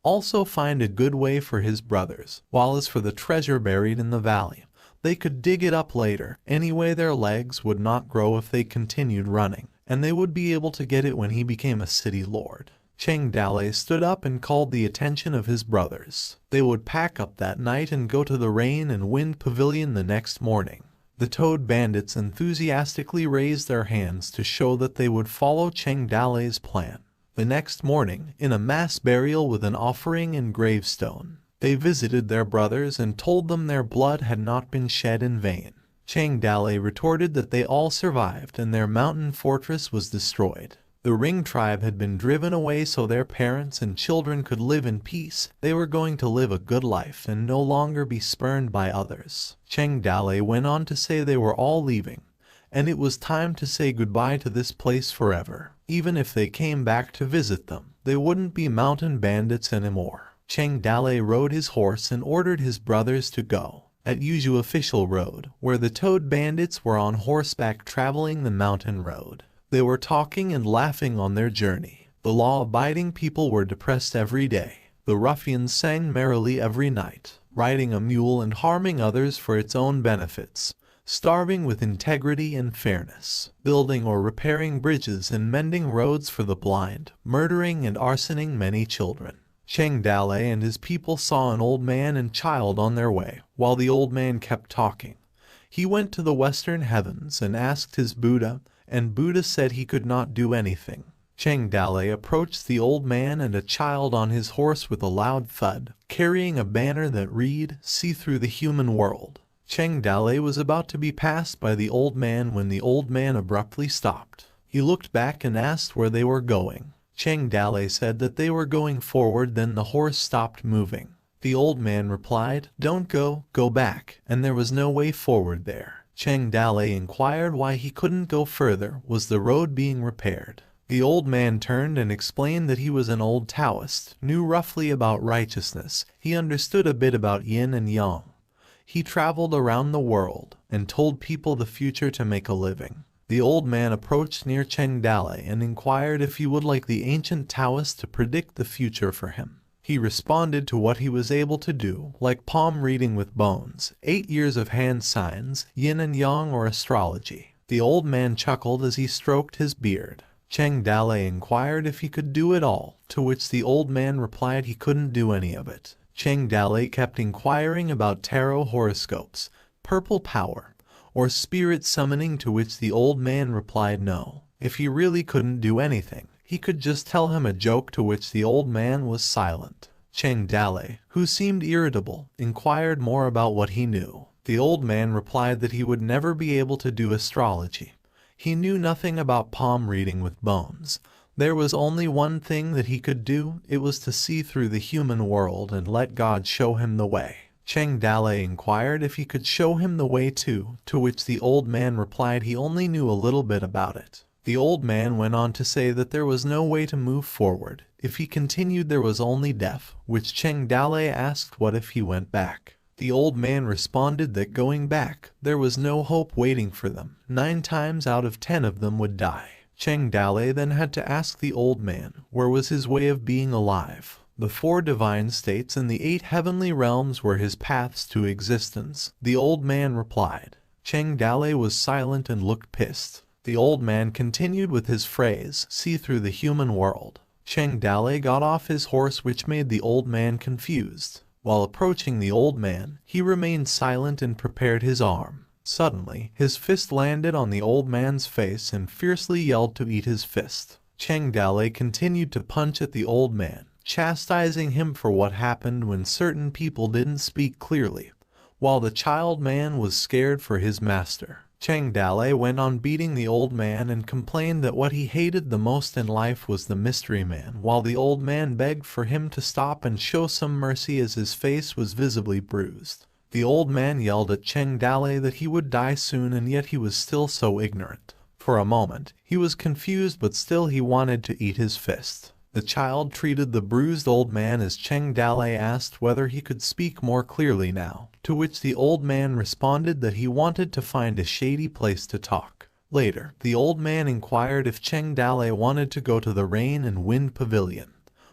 [SPEAKER 1] Also find a good way for his brothers, while as for the treasure buried in the valley, they could dig it up later. Anyway, their legs would not grow if they continued running, and they would be able to get it when he became a city lord. Cheng Dale stood up and called the attention of his brothers. They would pack up that night and go to the Rain and Wind Pavilion the next morning. The Toad Bandits enthusiastically raised their hands to show that they would follow Cheng Dale's plan. The next morning, in a mass burial with an offering and gravestone, they visited their brothers and told them their blood had not been shed in vain. Chang Dalei retorted that they all survived and their mountain fortress was destroyed. The Ring tribe had been driven away so their parents and children could live in peace. They were going to live a good life and no longer be spurned by others. Chang Dalei went on to say they were all leaving, and it was time to say goodbye to this place forever. Even if they came back to visit them, they wouldn't be mountain bandits anymore. Chang Dalei rode his horse and ordered his brothers to go. At Yuzhu official road, where the toad bandits were on horseback traveling the mountain road. They were talking and laughing on their journey. The law-abiding people were depressed every day. The ruffians sang merrily every night, riding a mule and harming others for its own benefits, starving with integrity and fairness, building or repairing bridges and mending roads for the blind, murdering and arsoning many children. Chang Dalei and his people saw an old man and child on their way, while the old man kept talking. He went to the western heavens and asked his Buddha, and Buddha said he could not do anything. Chang Dalei approached the old man and a child on his horse with a loud thud, carrying a banner that read, "See through the human world." Chang Dalei was about to be passed by the old man when the old man abruptly stopped. He looked back and asked where they were going. Chang Dalei said that they were going forward, then the horse stopped moving. The old man replied, "Don't go, go back," and there was no way forward there. Chang Dalei inquired why he couldn't go further. Was the road being repaired? The old man turned and explained that he was an old Taoist, knew roughly about righteousness. He understood a bit about yin and yang. He traveled around the world and told people the future to make a living. The old man approached near Chang Dalei and inquired if he would like the ancient Taoist to predict the future for him. He responded to what he was able to do, like palm reading with bones, 8 years of hand signs, yin and yang or astrology. The old man chuckled as he stroked his beard. Chang Dalei inquired if he could do it all, to which the old man replied he couldn't do any of it. Chang Dalei kept inquiring about tarot horoscopes, purple power, or spirit summoning, to which the old man replied no. If he really couldn't do anything, he could just tell him a joke, to which the old man was silent. Chang Dalei, who seemed irritable, inquired more about what he knew. The old man replied that he would never be able to do astrology. He knew nothing about palm reading with bones. There was only one thing that he could do. It was to see through the human world and let God show him the way. Chang Dalei inquired if he could show him the way too, to which the old man replied he only knew a little bit about it. The old man went on to say that there was no way to move forward. If he continued, there was only death, which Chang Dalei asked what if he went back. The old man responded that going back, there was no hope waiting for them. 9 times out of 10 of them would die. Chang Dalei then had to ask the old man where was his way of being alive. The 4 divine states and the 8 heavenly realms were his paths to existence. The old man replied. Chang Dalei was silent and looked pissed. The old man continued with his phrase, "See through the human world." Chang Dalei got off his horse, which made the old man confused. While approaching the old man, he remained silent and prepared his arm. Suddenly, his fist landed on the old man's face and fiercely yelled to eat his fist. Chang Dalei continued to punch at the old man, chastising him for what happened when certain people didn't speak clearly, while the child man was scared for his master. Chang Dalei went on beating the old man and complained that what he hated the most in life was the mystery man, while the old man begged for him to stop and show some mercy as his face was visibly bruised. The old man yelled at Chang Dalei that he would die soon, and yet he was still so ignorant. For a moment, he was confused, but still he wanted to eat his fist. The child treated the bruised old man as Chang Dalei asked whether he could speak more clearly now, to which the old man responded that he wanted to find a shady place to talk. Later, the old man inquired if Chang Dalei wanted to go to the Rain and Wind Pavilion,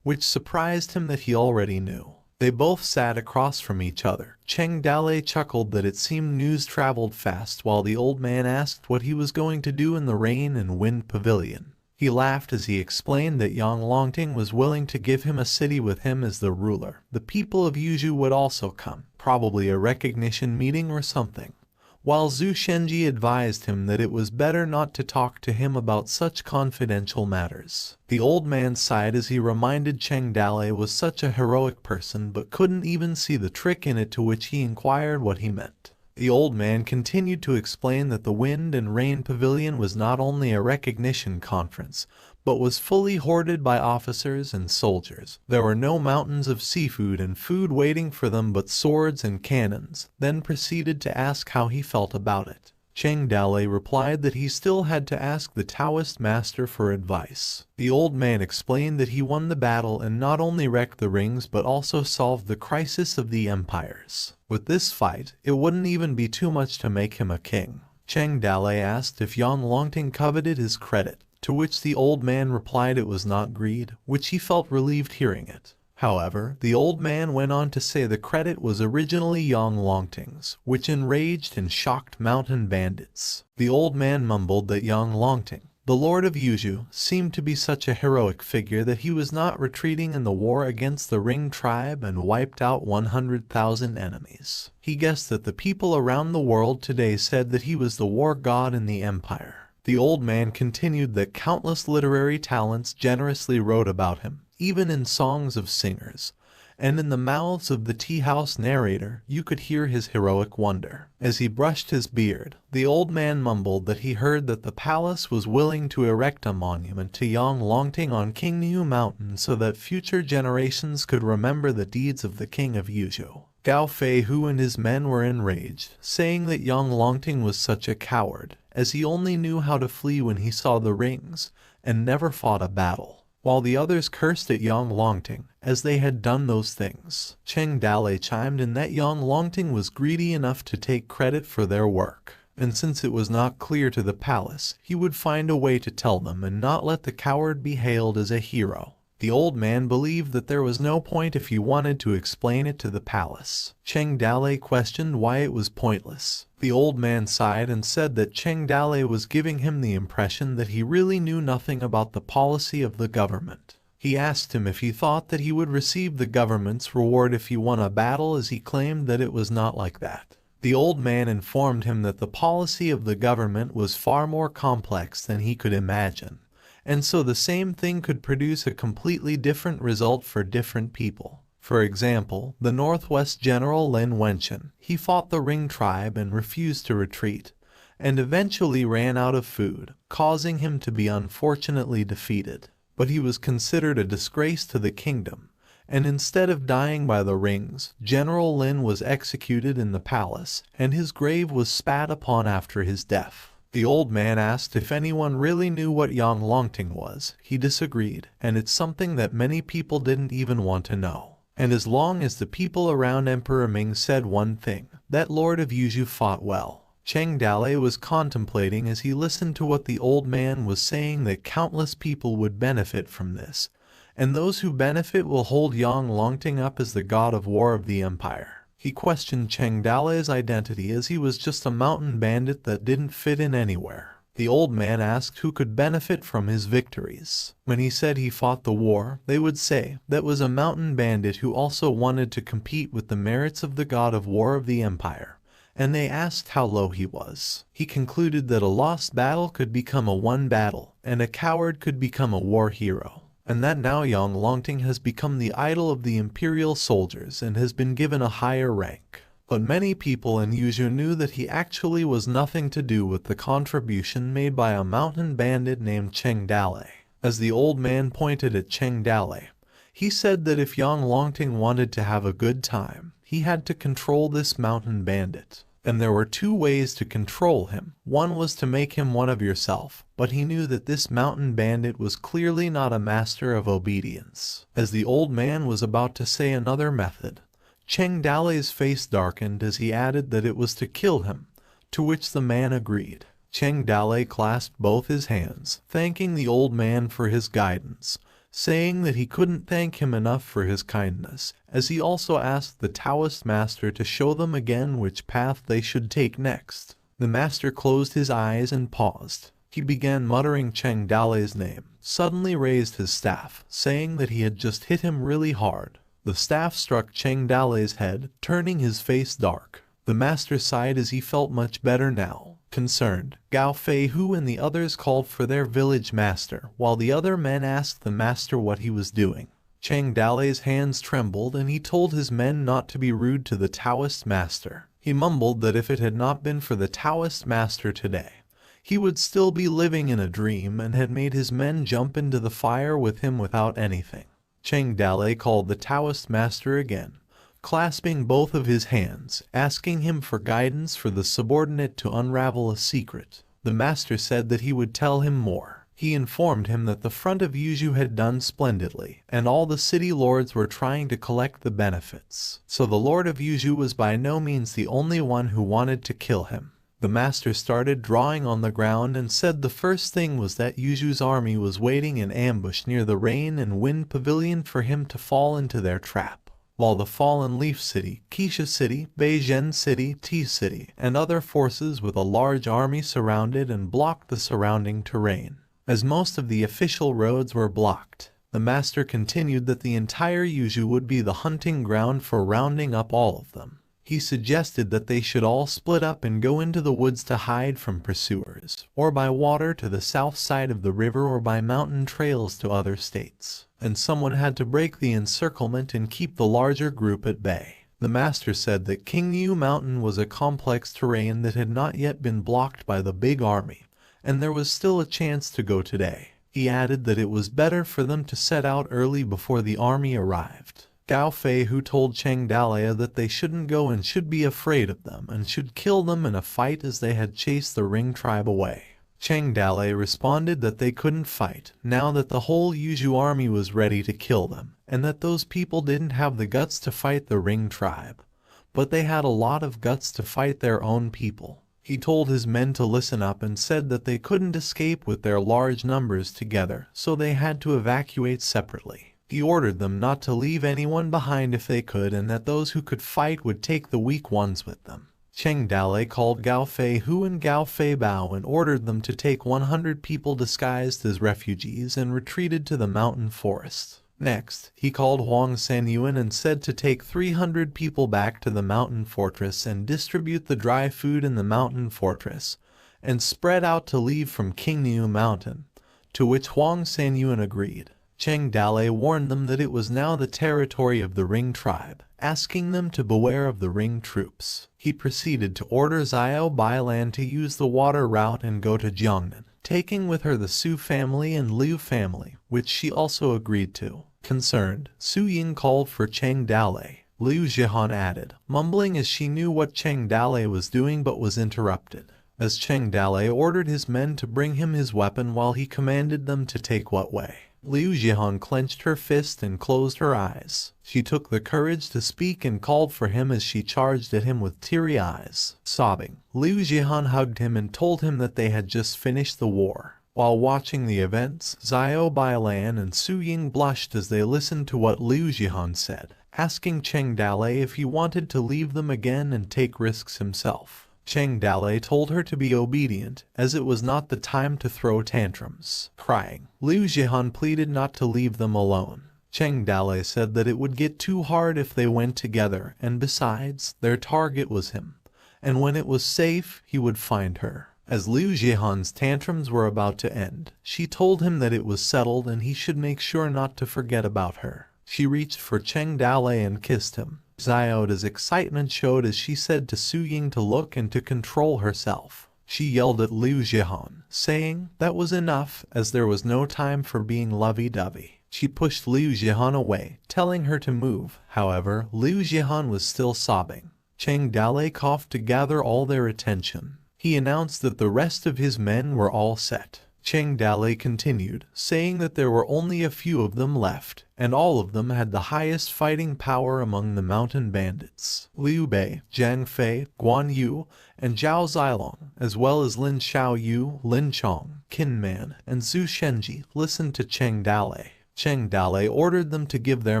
[SPEAKER 1] which surprised him that he already knew. They both sat across from each other. Chang Dalei chuckled that it seemed news traveled fast, while the old man asked what he was going to do in the Rain and Wind Pavilion. He laughed as he explained that Yang Longting was willing to give him a city with him as the ruler. The people of Yuzhu would also come, probably a recognition meeting or something, while Zhu Shenji advised him that it was better not to talk to him about such confidential matters. The old man sighed as he reminded Chang Dalei was such a heroic person but couldn't even see the trick in it, to which he inquired what he meant. The old man continued to explain that the Wind and Rain Pavilion was not only a recognition conference, but was fully hoarded by officers and soldiers. There were no mountains of seafood and food waiting for them but swords and cannons, then proceeded to ask how he felt about it. Cheng Dalei replied that he still had to ask the Taoist master for advice. The old man explained that he won the battle and not only wrecked the rings but also solved the crisis of the empires. With this fight, it wouldn't even be too much to make him a king. Cheng Dalei asked if Yang Longting coveted his credit, to which the old man replied it was not greed, which he felt relieved hearing it. However, the old man went on to say the credit was originally Yang Longting's, which enraged and shocked mountain bandits. The old man mumbled that Yang Longting, the Lord of Yuzhu, seemed to be such a heroic figure that he was not retreating in the war against the Ring tribe and wiped out 100,000 enemies. He guessed that the people around the world today said that he was the war god in the empire. The old man continued that countless literary talents generously wrote about him, even in songs of singers, and in the mouths of the tea-house narrator you could hear his heroic wonder. As he brushed his beard, the old man mumbled that he heard that the palace was willing to erect a monument to Yang Longting on Qingniu Mountain so that future generations could remember the deeds of the king of Yuzhou. Gao Feihu and his men were enraged, saying that Yang Longting was such a coward, as he only knew how to flee when he saw the rings, and never fought a battle. While the others cursed at Yang Longting, as they had done those things, Cheng Dalei chimed in that Yang Longting was greedy enough to take credit for their work, and since it was not clear to the palace, he would find a way to tell them and not let the coward be hailed as a hero. The old man believed that there was no point if he wanted to explain it to the palace. Cheng Dalei questioned why it was pointless. The old man sighed and said that Cheng Dalei was giving him the impression that he really knew nothing about the policy of the government. He asked him if he thought that he would receive the government's reward if he won a battle, as he claimed that it was not like that. The old man informed him that the policy of the government was far more complex than he could imagine, and so the same thing could produce a completely different result for different people. For example, the Northwest General Lin Wenchen, he fought the Ring tribe and refused to retreat, and eventually ran out of food, causing him to be unfortunately defeated. But he was considered a disgrace to the kingdom, and instead of dying by the rings, General Lin was executed in the palace, and his grave was spat upon after his death. The old man asked if anyone really knew what Yang Longting was. He disagreed, and it's something that many people didn't even want to know. And as long as the people around Emperor Ming said one thing, that Lord of Yuzhu fought well. Cheng Dalei was contemplating as he listened to what the old man was saying, that countless people would benefit from this, and those who benefit will hold Yang Longting up as the god of war of the empire. He questioned Cheng Dalei's identity, as he was just a mountain bandit that didn't fit in anywhere. The old man asked who could benefit from his victories. When he said he fought the war, they would say that was a mountain bandit who also wanted to compete with the merits of the god of war of the empire, and they asked how low he was. He concluded that a lost battle could become a won battle, and a coward could become a war hero, and that now Yang Longting has become the idol of the imperial soldiers and has been given a higher rank. But many people in Yuzhou knew that he actually was nothing to do with the contribution made by a mountain bandit named Cheng Dalei. As the old man pointed at Cheng Dalei, he said that if Yang Longting wanted to have a good time, he had to control this mountain bandit. And there were two ways to control him. One was to make him one of yourself, but he knew that this mountain bandit was clearly not a master of obedience. As the old man was about to say another method, Cheng Dalei's face darkened as he added that it was to kill him, to which the man agreed. Cheng Dalei clasped both his hands, thanking the old man for his guidance, saying that he couldn't thank him enough for his kindness, as he also asked the Taoist master to show them again which path they should take next. The master closed his eyes and paused. He began muttering Cheng Dalei's name, suddenly raised his staff, saying that he had just hit him really hard. The staff struck Cheng Dalei's head, turning his face dark. The master sighed as he felt much better now. Concerned, Gao Feihu and the others called for their village master, while the other men asked the master what he was doing. Cheng Dalei's hands trembled and he told his men not to be rude to the Taoist master. He mumbled that if it had not been for the Taoist master today, he would still be living in a dream, and had made his men jump into the fire with him without anything. Cheng Dalei called the Taoist master again, clasping both of his hands, asking him for guidance for the subordinate to unravel a secret. The master said that he would tell him more. He informed him that the front of Yuzhu had done splendidly, and all the city lords were trying to collect the benefits. So the lord of Yuzhu was by no means the only one who wanted to kill him. The master started drawing on the ground and said the first thing was that Yuzhu's army was waiting in ambush near the rain and wind pavilion for him to fall into their trap, while the Fallen Leaf City, Qixia City, Beizhen City, Tea City, and other forces with a large army surrounded and blocked the surrounding terrain. As most of the official roads were blocked, the master continued that the entire Yuzhu would be the hunting ground for rounding up all of them. He suggested that they should all split up and go into the woods to hide from pursuers, or by water to the south side of the river, or by mountain trails to other states, and someone had to break the encirclement and keep the larger group at bay. The master said that Qingyu Mountain was a complex terrain that had not yet been blocked by the big army, and there was still a chance to go today. He added that it was better for them to set out early before the army arrived. Gao Fei, who told Cheng Dalei that they shouldn't go and should be afraid of them and should kill them in a fight as they had chased the Ring tribe away. Cheng Dalei responded that they couldn't fight now that the whole Yuzhu army was ready to kill them, and that those people didn't have the guts to fight the Ring tribe, but they had a lot of guts to fight their own people. He told his men to listen up and said that they couldn't escape with their large numbers together, so they had to evacuate separately. He ordered them not to leave anyone behind if they could, and that those who could fight would take the weak ones with them. Cheng Dalei called Gao Fei Hu and Gao Fei Bao and ordered them to take 100 people disguised as refugees and retreated to the mountain forest. Next, he called Huang Sanyuan and said to take 300 people back to the mountain fortress and distribute the dry food in the mountain fortress, and spread out to leave from Qingyu Mountain, to which Huang Sanyuan agreed. Cheng Dalei warned them that it was now the territory of the Ring tribe, asking them to beware of the Ring troops. He proceeded to order Xiao Bailan to use the water route and go to Jiangnan, taking with her the Su family and Liu family, which she also agreed to. Concerned, Su Ying called for Cheng Dalei. Liu Zhihan added, mumbling as she knew what Cheng Dalei was doing but was interrupted, as Cheng Dalei ordered his men to bring him his weapon while he commanded them to take what way. Liu Zhihan clenched her fist and closed her eyes. She took the courage to speak and called for him as she charged at him with teary eyes. Sobbing, Liu Zhihan hugged him and told him that they had just finished the war. While watching the events, Xiao Bailan and Su Ying blushed as they listened to what Liu Zhihan said, asking Cheng Dalei if he wanted to leave them again and take risks himself. Cheng Dalei told her to be obedient, as it was not the time to throw tantrums. Crying, Liu Zhihan pleaded not to leave them alone. Cheng Dalei said that it would get too hard if they went together, and besides, their target was him, and when it was safe, he would find her. As Liu Zhihan's tantrums were about to end, she told him that it was settled and he should make sure not to forget about her. She reached for Cheng Dalei and kissed him. Xiaoda's excitement showed as she said to Su Ying to look and to control herself. She yelled at Liu Zhihan, saying that was enough, as there was no time for being lovey-dovey. She pushed Liu Zhihan away, telling her to move. However, Liu Zhihan was still sobbing. Cheng Dalei coughed to gather all their attention. He announced that the rest of his men were all set. Cheng Dalei continued, saying that there were only a few of them left, and all of them had the highest fighting power among the mountain bandits. Liu Bei, Jiang Fei, Guan Yu, and Zhao Zilong, as well as Lin Xiaoyu, Lin Chong, Qin Man, and Zhu Shenji, listened to Cheng Dalei. Cheng Dalei ordered them to give their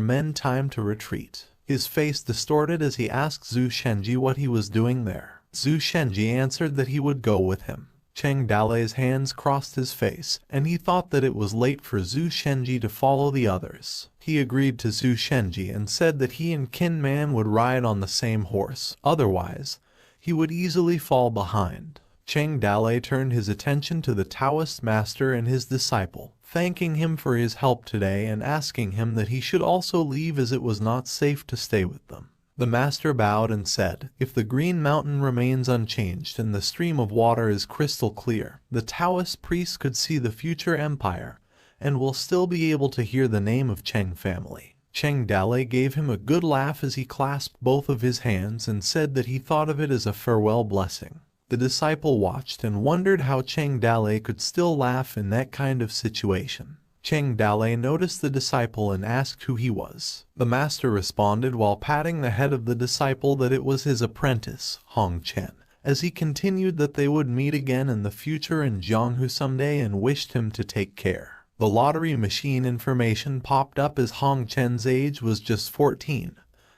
[SPEAKER 1] men time to retreat. His face distorted as he asked Zhu Shenji what he was doing there. Zhu Shenji answered that he would go with him. Cheng Dalei's hands crossed his face, and he thought that it was late for Zhu Shenji to follow the others. He agreed to Zhu Shenji and said that he and Qin Man would ride on the same horse, otherwise, he would easily fall behind. Cheng Dalei turned his attention to the Taoist master and his disciple, thanking him for his help today and asking him that he should also leave as it was not safe to stay with them. The master bowed and said, "If the green mountain remains unchanged and the stream of water is crystal clear, the Taoist priest could see the future empire and will still be able to hear the name of Cheng family." Cheng Dalai gave him a good laugh as he clasped both of his hands and said that he thought of it as a farewell blessing. The disciple watched and wondered how Cheng Dalai could still laugh in that kind of situation. Cheng Dalai noticed the disciple and asked who he was. The master responded while patting the head of the disciple that it was his apprentice, Hong Chen, as he continued that they would meet again in the future in Jianghu someday and wished him to take care. The lottery machine information popped up as Hong Chen's age was just 14.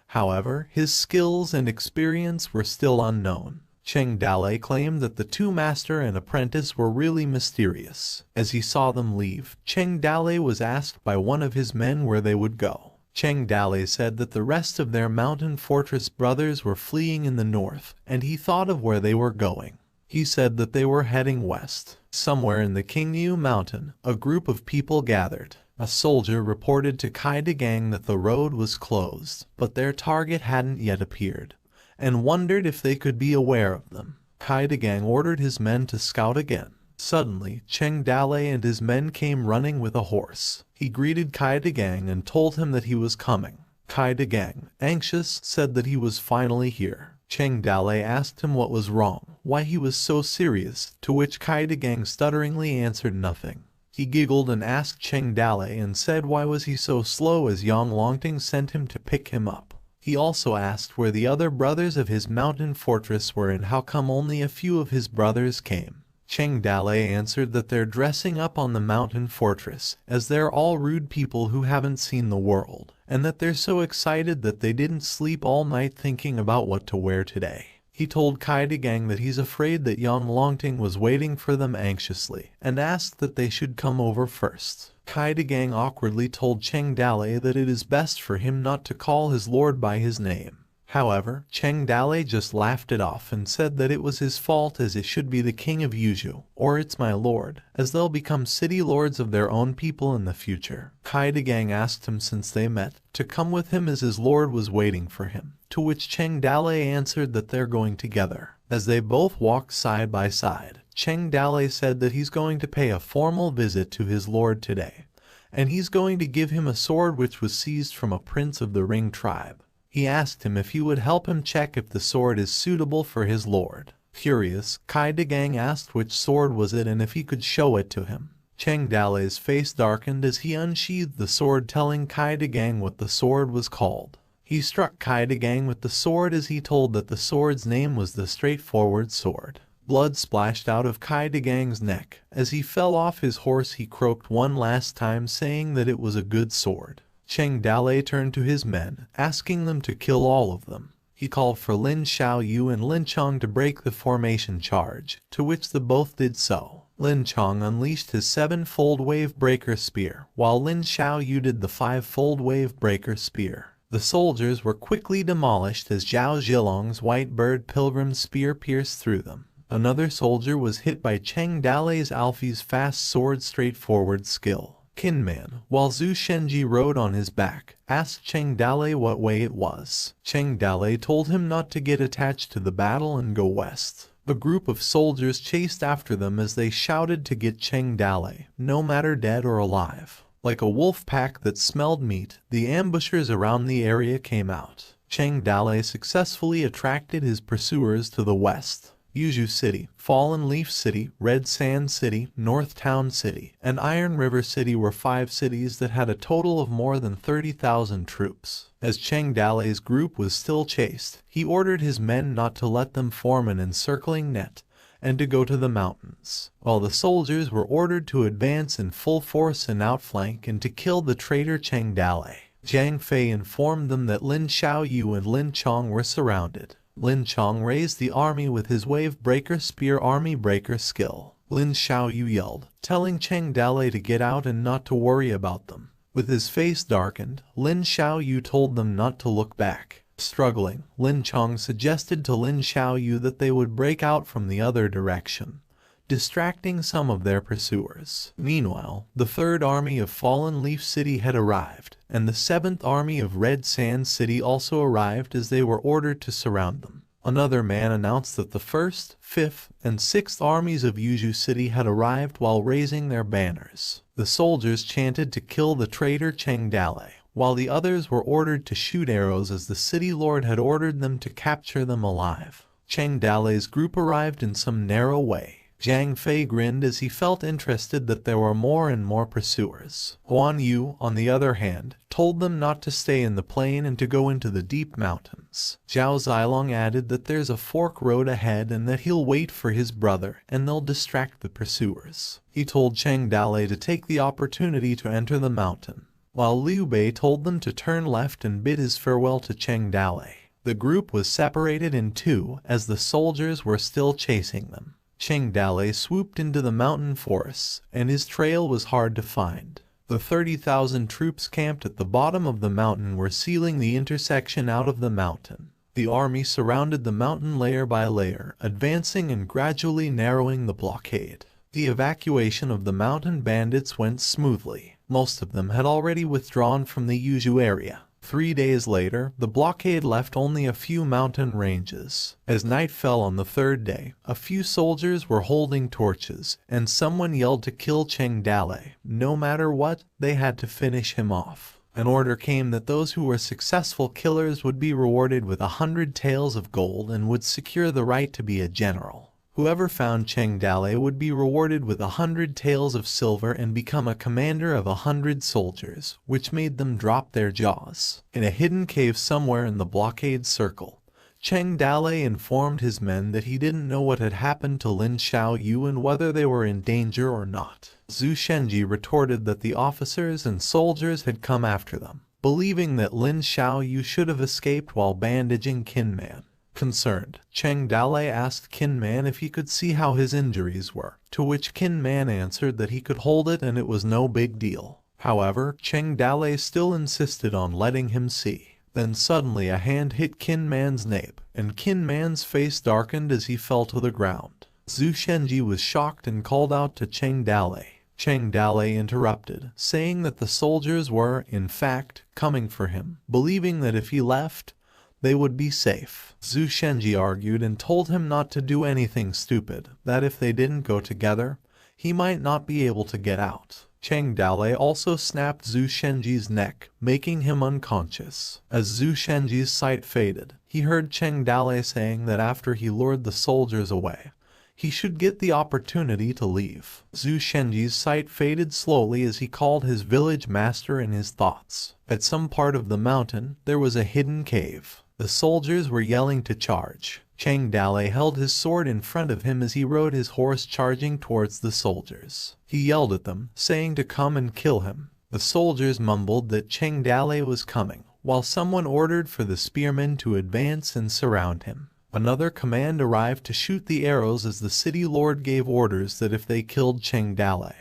[SPEAKER 1] However, his skills and experience were still unknown. Cheng Dalai claimed that the two master and apprentice were really mysterious. As he saw them leave, Cheng Dalai was asked by one of his men where they would go. Cheng Dalai said that the rest of their mountain fortress brothers were fleeing in the north, and he thought of where they were going. He said that they were heading west. Somewhere in the Qingyu mountain, a group of people gathered. A soldier reported to Kai Gang that the road was closed, but their target hadn't yet appeared, and wondered if they could be aware of them. Kai Gang ordered his men to scout again. Suddenly, Cheng Dalai and his men came running with a horse. He greeted Kai Gang and told him that he was coming. Kai Gang, anxious, said that he was finally here. Cheng Dalai asked him what was wrong, why he was so serious, to which Kai Gang stutteringly answered nothing. He giggled and asked Cheng Dalai and said why was he so slow as Yang Longting sent him to pick him up. He also asked where the other brothers of his mountain fortress were and how come only a few of his brothers came. Cheng Dalai answered that they're dressing up on the mountain fortress, as they're all rude people who haven't seen the world, and that they're so excited that they didn't sleep all night thinking about what to wear today. He told Kai Gang that he's afraid that Yang Longting was waiting for them anxiously, and asked that they should come over first. Kai Gang awkwardly told Cheng Dalai that it is best for him not to call his lord by his name. However, Cheng Dalai just laughed it off and said that it was his fault as it should be the king of Yuzhou, or it's my lord, as they'll become city lords of their own people in the future. Kai Gang asked him since they met, to come with him as his lord was waiting for him, to which Cheng Dalai answered that they're going together. As they both walked side by side, Cheng Dalai said that he's going to pay a formal visit to his lord today, and he's going to give him a sword which was seized from a prince of the Ring tribe. He asked him if he would help him check if the sword is suitable for his lord. Curious, Kai Gang asked which sword was it and if he could show it to him. Cheng Dalai's face darkened as he unsheathed the sword, telling Kai Gang what the sword was called. He struck Kai Gang with the sword as he told that the sword's name was the Straightforward Sword. Blood splashed out of Kai Gang's neck. As he fell off his horse he croaked one last time, saying that it was a good sword. Cheng Dalai turned to his men, asking them to kill all of them. He called for Lin Xiaoyu and Lin Chong to break the formation charge, to which the both did so. Lin Chong unleashed his 7-fold wave breaker spear, while Lin Xiaoyu did the 5-fold wave breaker spear. The soldiers were quickly demolished as Zhao Zhilong's white bird pilgrim spear pierced through them. Another soldier was hit by Cheng Dalai's Alfie's fast sword straightforward skill. Kinman, while Zhu Shenji rode on his back, asked Cheng Dalai what way it was. Cheng Dalai told him not to get attached to the battle and go west. A group of soldiers chased after them as they shouted to get Cheng Dalai, no matter dead or alive. Like a wolf pack that smelled meat, the ambushers around the area came out. Cheng Dalai successfully attracted his pursuers to the west. Yuzhou City, Fallen Leaf City, Red Sand City, North Town City, and Iron River City were 5 cities that had a total of more than 30,000 troops. As Cheng Dalai's group was still chased, he ordered his men not to let them form an encircling net, and to go to the mountains, while the soldiers were ordered to advance in full force and outflank and to kill the traitor Cheng Dalai. Zhang Fei informed them that Lin Xiaoyu and Lin Chong were surrounded. Lin Chong raised the army with his wave breaker spear army breaker skill. Lin Xiaoyu yelled, telling Cheng Dalai to get out and not to worry about them. With his face darkened, Lin Xiaoyu told them not to look back. Struggling, Lin Chong suggested to Lin Xiaoyu that they would break out from the other direction, distracting some of their pursuers. Meanwhile, the 3rd Army of Fallen Leaf City had arrived, and the 7th Army of Red Sand City also arrived as they were ordered to surround them. Another man announced that the 1st, 5th, and 6th armies of Yuju City had arrived while raising their banners. The soldiers chanted to kill the traitor Cheng Dale, while the others were ordered to shoot arrows as the city lord had ordered them to capture them alive. Cheng Dale's group arrived in some narrow way. Zhang Fei grinned as he felt interested that there were more and more pursuers. Huan Yu, on the other hand, told them not to stay in the plain and to go into the deep mountains. Zhao Zilong added that there's a fork road ahead and that he'll wait for his brother and they'll distract the pursuers. He told Cheng Dale to take the opportunity to enter the mountain, while Liu Bei told them to turn left and bid his farewell to Cheng Dale. The group was separated in two as the soldiers were still chasing them. Cheng Dale swooped into the mountain forests, and his trail was hard to find. The 30,000 troops camped at the bottom of the mountain were sealing the intersection out of the mountain. The army surrounded the mountain layer by layer, advancing and gradually narrowing the blockade. The evacuation of the mountain bandits went smoothly. Most of them had already withdrawn from the Yuju area. 3 days later, the blockade left only a few mountain ranges. As night fell on the 3rd day, a few soldiers were holding torches, and someone yelled to kill Cheng Dale. No matter what, they had to finish him off. An order came that those who were successful killers would be rewarded with 100 taels of gold and would secure the right to be a general. Whoever found Cheng Dale would be rewarded with 100 taels of silver and become a commander of 100 soldiers, which made them drop their jaws. In a hidden cave somewhere in the blockade circle, Cheng Dale informed his men that he didn't know what had happened to Lin Xiaoyu and whether they were in danger or not. Zhu Shenji retorted that the officers and soldiers had come after them, believing that Lin Xiaoyu should have escaped while bandaging Kinman. Concerned, Cheng Dale asked Kinman if he could see how his injuries were, to which Kinman answered that he could hold it and it was no big deal. However, Cheng Dale still insisted on letting him see. Then suddenly a hand hit Kinman's nape, and Kinman's face darkened as he fell to the ground. Zhu Shenji was shocked and called out to Cheng Dale. Cheng Dale interrupted, saying that the soldiers were, in fact, coming for him, believing that if he left, they would be safe. Zhu Shenji argued and told him not to do anything stupid, that if they didn't go together, he might not be able to get out. Cheng Dale also snapped Zhu Shenji's neck, making him unconscious. As Zhu Shenji's sight faded, he heard Cheng Dale saying that after he lured the soldiers away, he should get the opportunity to leave. Zhu Shenji's sight faded slowly as he called his village master in his thoughts. At some part of the mountain, there was a hidden cave. The soldiers were yelling to charge. Cheng Dale held his sword in front of him as he rode his horse charging towards the soldiers. He yelled at them, saying to come and kill him. The soldiers mumbled that Cheng Dale was coming, while someone ordered for the spearmen to advance and surround him. Another command arrived to shoot the arrows as the city lord gave orders that if they killed Cheng Dale,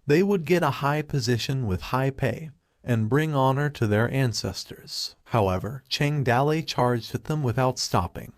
[SPEAKER 1] they would get a high position with high pay and bring honor to their ancestors. However, Cheng Dale charged at them without stopping,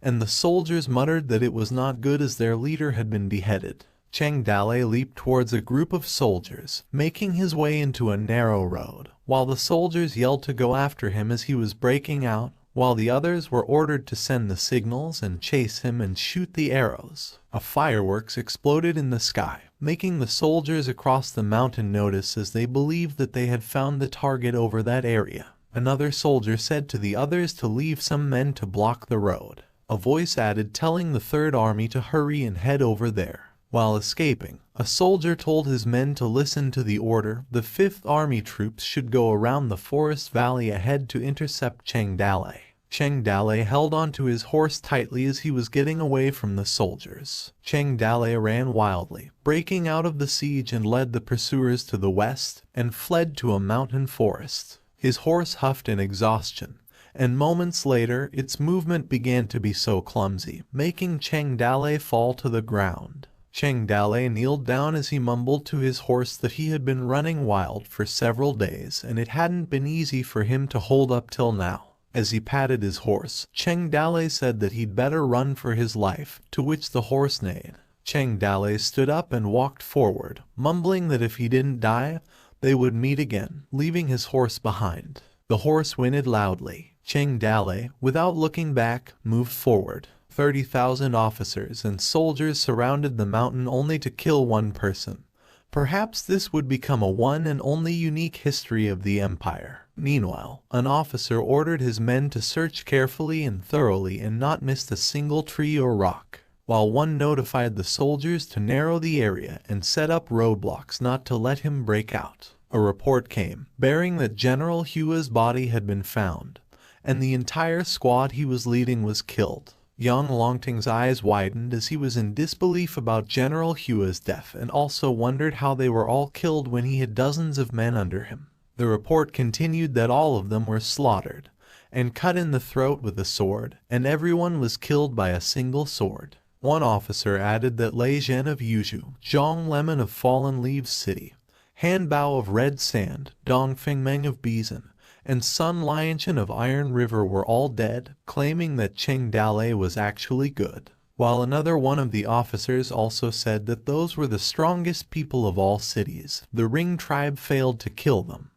[SPEAKER 1] and the soldiers muttered that it was not good as their leader had been beheaded. Cheng Dale leaped towards a group of soldiers, making his way into a narrow road, while the soldiers yelled to go after him as he was breaking out, while the others were ordered to send the signals and chase him and shoot the arrows. A fireworks exploded in the sky, making the soldiers across the mountain notice as they believed that they had found the target over that area. Another soldier said to the others to leave some men to block the road. A voice added telling the 3rd Army to hurry and head over there. While escaping, a soldier told his men to listen to the order. The 5th Army troops should go around the forest valley ahead to intercept Cheng Dale. Cheng Dale held onto his horse tightly as he was getting away from the soldiers. Cheng Dale ran wildly, breaking out of the siege and led the pursuers to the west and fled to a mountain forest. His horse huffed in exhaustion, and moments later its movement began to be so clumsy, making Cheng Dale fall to the ground. Cheng Dale kneeled down as he mumbled to his horse that he had been running wild for several days and it hadn't been easy for him to hold up till now. As he patted his horse, Cheng Dale said that he'd better run for his life, to which the horse neighed. Cheng Dale stood up and walked forward, mumbling that if he didn't die, they would meet again, leaving his horse behind. The horse whinnied loudly. Cheng Dale, without looking back, moved forward. 30,000 officers and soldiers surrounded the mountain only to kill one person. Perhaps this would become a one and only unique history of the empire. Meanwhile, an officer ordered his men to search carefully and thoroughly and not miss a single tree or rock, while one notified the soldiers to narrow the area and set up roadblocks not to let him break out. A report came, bearing that General Hua's body had been found, and the entire squad he was leading was killed. Young Longting's eyes widened as he was in disbelief about General Hua's death and also wondered how they were all killed when he had dozens of men under him. The report continued that all of them were slaughtered and cut in the throat with a sword, and everyone was killed by a single sword. One officer added that Lei Zhen of Yuzhu, Zhang Lemon of Fallen Leaves City, Han Bao of Red Sand, Dong Fengmeng of Bizan, and Sun Lianshan of Iron River were all dead, claiming that Cheng Dale was actually good. While another one of the officers also said that those were the strongest people of all cities. The Ring tribe failed to kill them,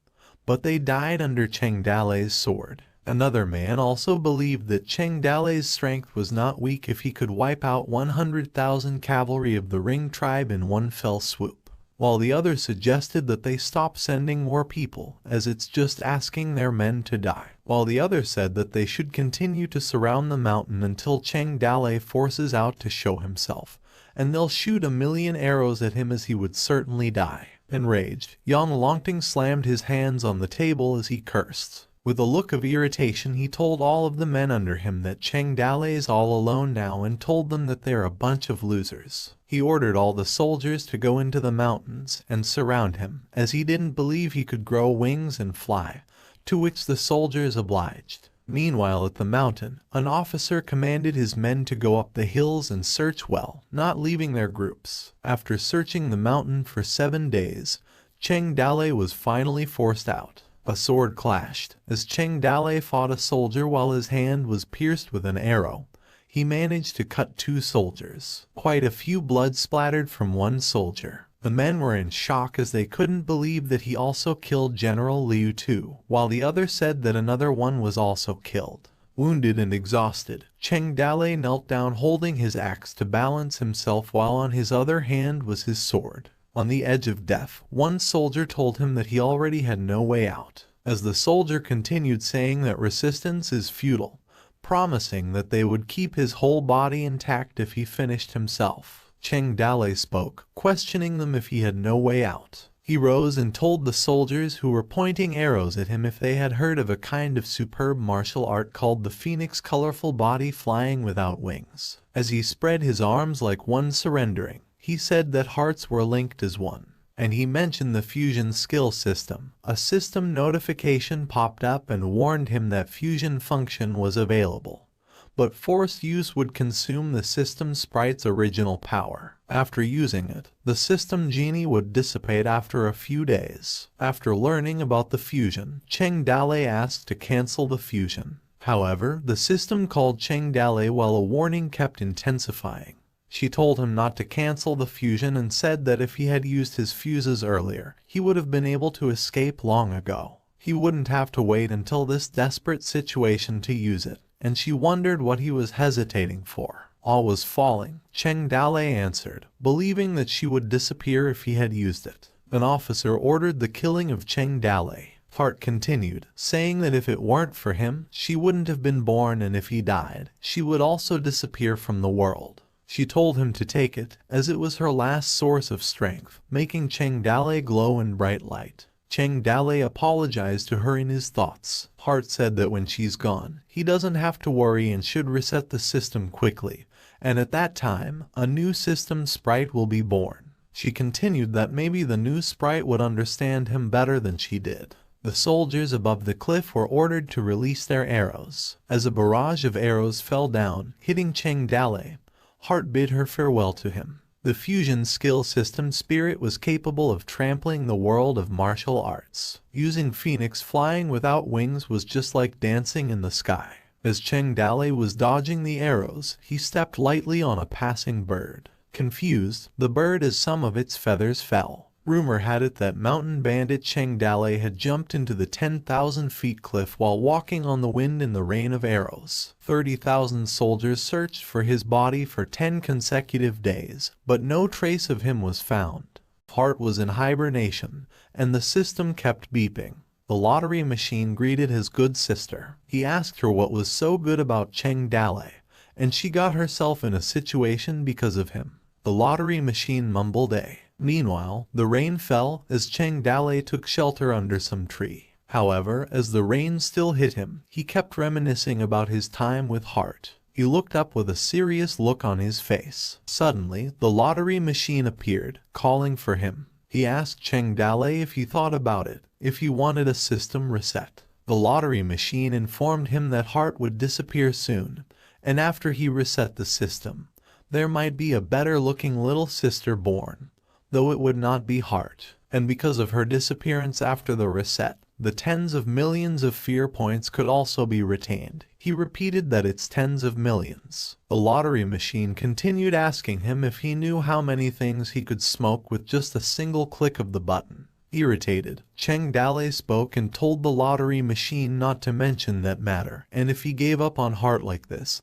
[SPEAKER 1] but they died under Cheng Dale's sword. Another man also believed that Cheng Dale's strength was not weak if he could wipe out 100,000 cavalry of the Ring tribe in one fell swoop, while the other suggested that they stop sending more people, as it's just asking their men to die. While the other said that they should continue to surround the mountain until Cheng Dale forces out to show himself, and they'll shoot 1,000,000 arrows at him as he would certainly die. Enraged, Yang Longting slammed his hands on the table as he cursed. With a look of irritation, he told all of the men under him that Cheng Dale is all alone now and told them that they're a bunch of losers. He ordered all the soldiers to go into the mountains and surround him, as he didn't believe he could grow wings and fly, to which the soldiers obliged. Meanwhile at the mountain, an officer commanded his men to go up the hills and search well, not leaving their groups. After searching the mountain for 7 days, Cheng Dale was finally forced out. A sword clashed. As Cheng Dale fought a soldier while his hand was pierced with an arrow, he managed to cut 2 soldiers. Quite a few blood splattered from one soldier. The men were in shock as they couldn't believe that he also killed General Liu too, while the other said that another one was also killed. Wounded and exhausted, Cheng Dale knelt down holding his axe to balance himself while on his other hand was his sword. On the edge of death, one soldier told him that he already had no way out, as the soldier continued saying that resistance is futile, promising that they would keep his whole body intact if he finished himself. Cheng Dale spoke, questioning them if he had no way out. He rose and told the soldiers who were pointing arrows at him if they had heard of a kind of superb martial art called the Phoenix colorful body flying without wings. As he spread his arms like one surrendering, he said that hearts were linked as one, and he mentioned the fusion skill system. A system notification popped up and warned him that fusion function was available, but forced use would consume the system sprite's original power. After using it, the system genie would dissipate after a few days. After learning about the fusion, Cheng Dale asked to cancel the fusion. However, the system called Cheng Dale while a warning kept intensifying. She told him not to cancel the fusion and said that if he had used his fuses earlier, he would have been able to escape long ago. He wouldn't have to wait until this desperate situation to use it, and she wondered what he was hesitating for. All was falling, Cheng Dale answered, believing that she would disappear if he had used it. An officer ordered the killing of Cheng Dale. Hart continued, saying that if it weren't for him, she wouldn't have been born, and if he died, she would also disappear from the world. She told him to take it, as it was her last source of strength, making Cheng Dale glow in bright light. Cheng Dale apologized to her in his thoughts. Hart said that when she's gone, he doesn't have to worry and should reset the system quickly, and at that time, a new system sprite will be born. She continued that maybe the new sprite would understand him better than she did. The soldiers above the cliff were ordered to release their arrows. As a barrage of arrows fell down, hitting Cheng Dale, Hart bid her farewell to him. The fusion skill system spirit was capable of trampling the world of martial arts. Using Phoenix flying without wings was just like dancing in the sky. As Cheng Dale was dodging the arrows, he stepped lightly on a passing bird. Confused, the bird as some of its feathers fell. Rumor had it that mountain bandit Cheng Dalei had jumped into the 10,000 feet cliff while walking on the wind in the rain of arrows. 30,000 soldiers searched for his body for 10 consecutive days, but no trace of him was found. Heart was in hibernation, and the system kept beeping. The lottery machine greeted his good sister. He asked her what was so good about Cheng Dalei, and she got herself in a situation because of him. The lottery machine mumbled a. Meanwhile, the rain fell as Cheng Dalei took shelter under some tree. However, as the rain still hit him, he kept reminiscing about his time with Heart. He looked up with a serious look on his face. Suddenly, the lottery machine appeared, calling for him. He asked Cheng Dalei if he thought about it, if he wanted a system reset. The lottery machine informed him that Heart would disappear soon, and after he reset the system, there might be a better-looking little sister born, though it would not be Heart. And because of her disappearance after the reset, the tens of millions of fear points could also be retained. He repeated that it's tens of millions. The lottery machine continued asking him if he knew how many things he could smoke with just a single click of the button. Irritated, Cheng Dalei spoke and told the lottery machine not to mention that matter, and if he gave up on Heart like this,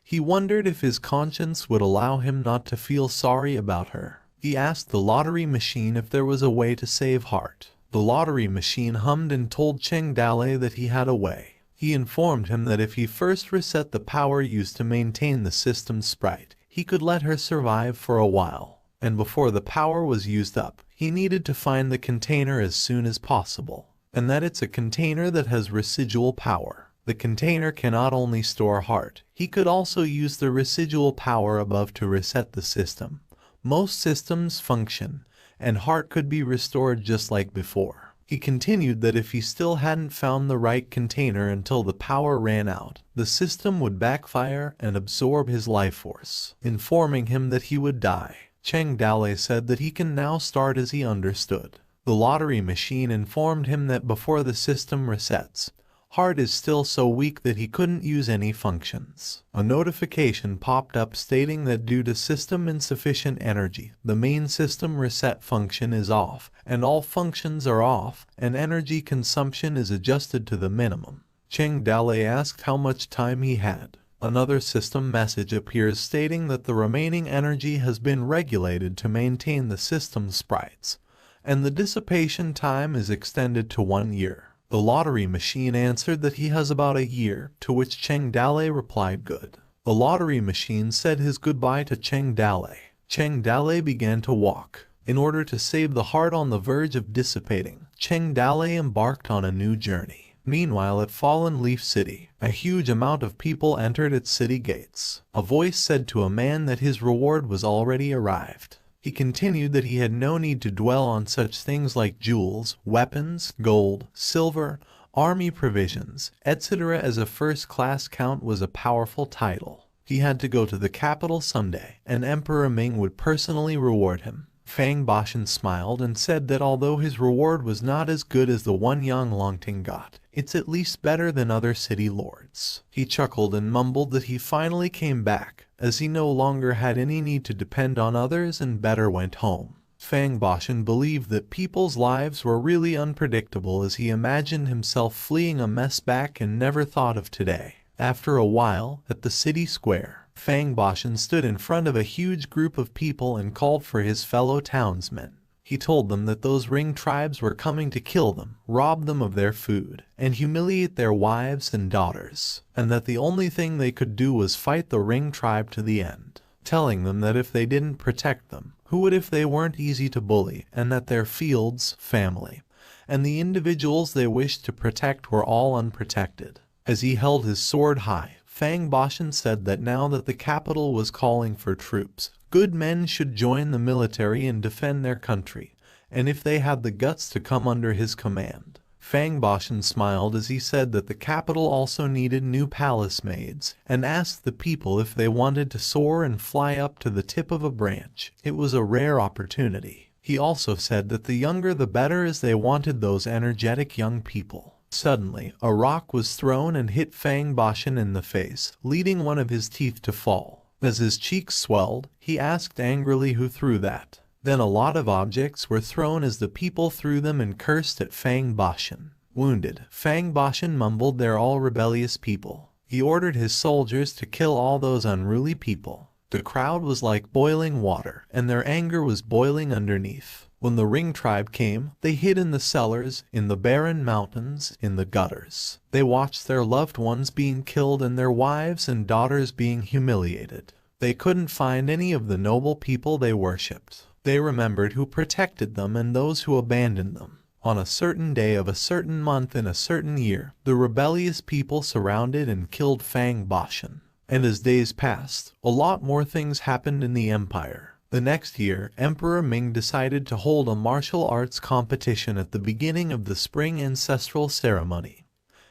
[SPEAKER 1] he wondered if his conscience would allow him not to feel sorry about her. He asked the lottery machine if there was a way to save Heart. The lottery machine hummed and told Cheng Dalei that he had a way. He informed him that if he first reset the power used to maintain the system's sprite, he could let her survive for a while. And before the power was used up, he needed to find the container as soon as possible. And that it's a container that has residual power. The container cannot only store Heart, he could also use the residual power above to reset the system. Most systems function, and Heart could be restored just like before. He continued that if he still hadn't found the right container until the power ran out, the system would backfire and absorb his life force, informing him that he would die. Cheng Dalei said that he can now start as he understood. The lottery machine informed him that before the system resets, Heart is still so weak that he couldn't use any functions. A notification popped up stating that due to system insufficient energy, the main system reset function is off, and all functions are off, and energy consumption is adjusted to the minimum. Cheng Dalei asked how much time he had. Another system message appears stating that the remaining energy has been regulated to maintain the system sprites, and the dissipation time is extended to 1 year. The lottery machine answered that he has about a year, to which Cheng Dalei replied good. The lottery machine said his goodbye to Cheng Dalei. Cheng Dalei began to walk. In order to save the Heart on the verge of dissipating, Cheng Dalei embarked on a new journey. Meanwhile at Fallen Leaf City, a huge amount of people entered its city gates. A voice said to a man that his reward was already arrived. He continued that he had no need to dwell on such things like jewels, weapons, gold, silver, army provisions, etc. as a first-class count was a powerful title. He had to go to the capital someday, and Emperor Ming would personally reward him. Fang Bashan smiled and said that although his reward was not as good as the one Yang Longting got, it's at least better than other city lords. He chuckled and mumbled that he finally came back, as he no longer had any need to depend on others and better went home. Fang Bashan believed that people's lives were really unpredictable as he imagined himself fleeing a mess back and never thought of today. After a while, at the city square, Fang Bashan stood in front of a huge group of people and called for his fellow townsmen. He told them that those ring tribes were coming to kill them, rob them of their food, and humiliate their wives and daughters, and that the only thing they could do was fight the ring tribe to the end, telling them that if they didn't protect them, who would if they weren't easy to bully, and that their fields, family, and the individuals they wished to protect were all unprotected. As he held his sword high, Fang Bashan said that now that the capital was calling for troops, good men should join the military and defend their country, and if they had the guts to come under his command. Fang Bashan smiled as he said that the capital also needed new palace maids, and asked the people if they wanted to soar and fly up to the tip of a branch. It was a rare opportunity. He also said that the younger the better as they wanted those energetic young people. Suddenly, a rock was thrown and hit Fang Bashan in the face, leading one of his teeth to fall. As his cheeks swelled, he asked angrily who threw that. Then a lot of objects were thrown as the people threw them and cursed at Fang Bashan. Wounded, Fang Bashan mumbled, "They're all rebellious people." He ordered his soldiers to kill all those unruly people. The crowd was like boiling water, and their anger was boiling underneath. When the Ring tribe came, they hid in the cellars, in the barren mountains, in the gutters. They watched their loved ones being killed and their wives and daughters being humiliated. They couldn't find any of the noble people they worshipped. They remembered who protected them and those who abandoned them. On a certain day of a certain month in a certain year, the rebellious people surrounded and killed Fang Bashan. And as days passed, a lot more things happened in the empire. The next year, Emperor Ming decided to hold a martial arts competition at the beginning of the spring ancestral ceremony,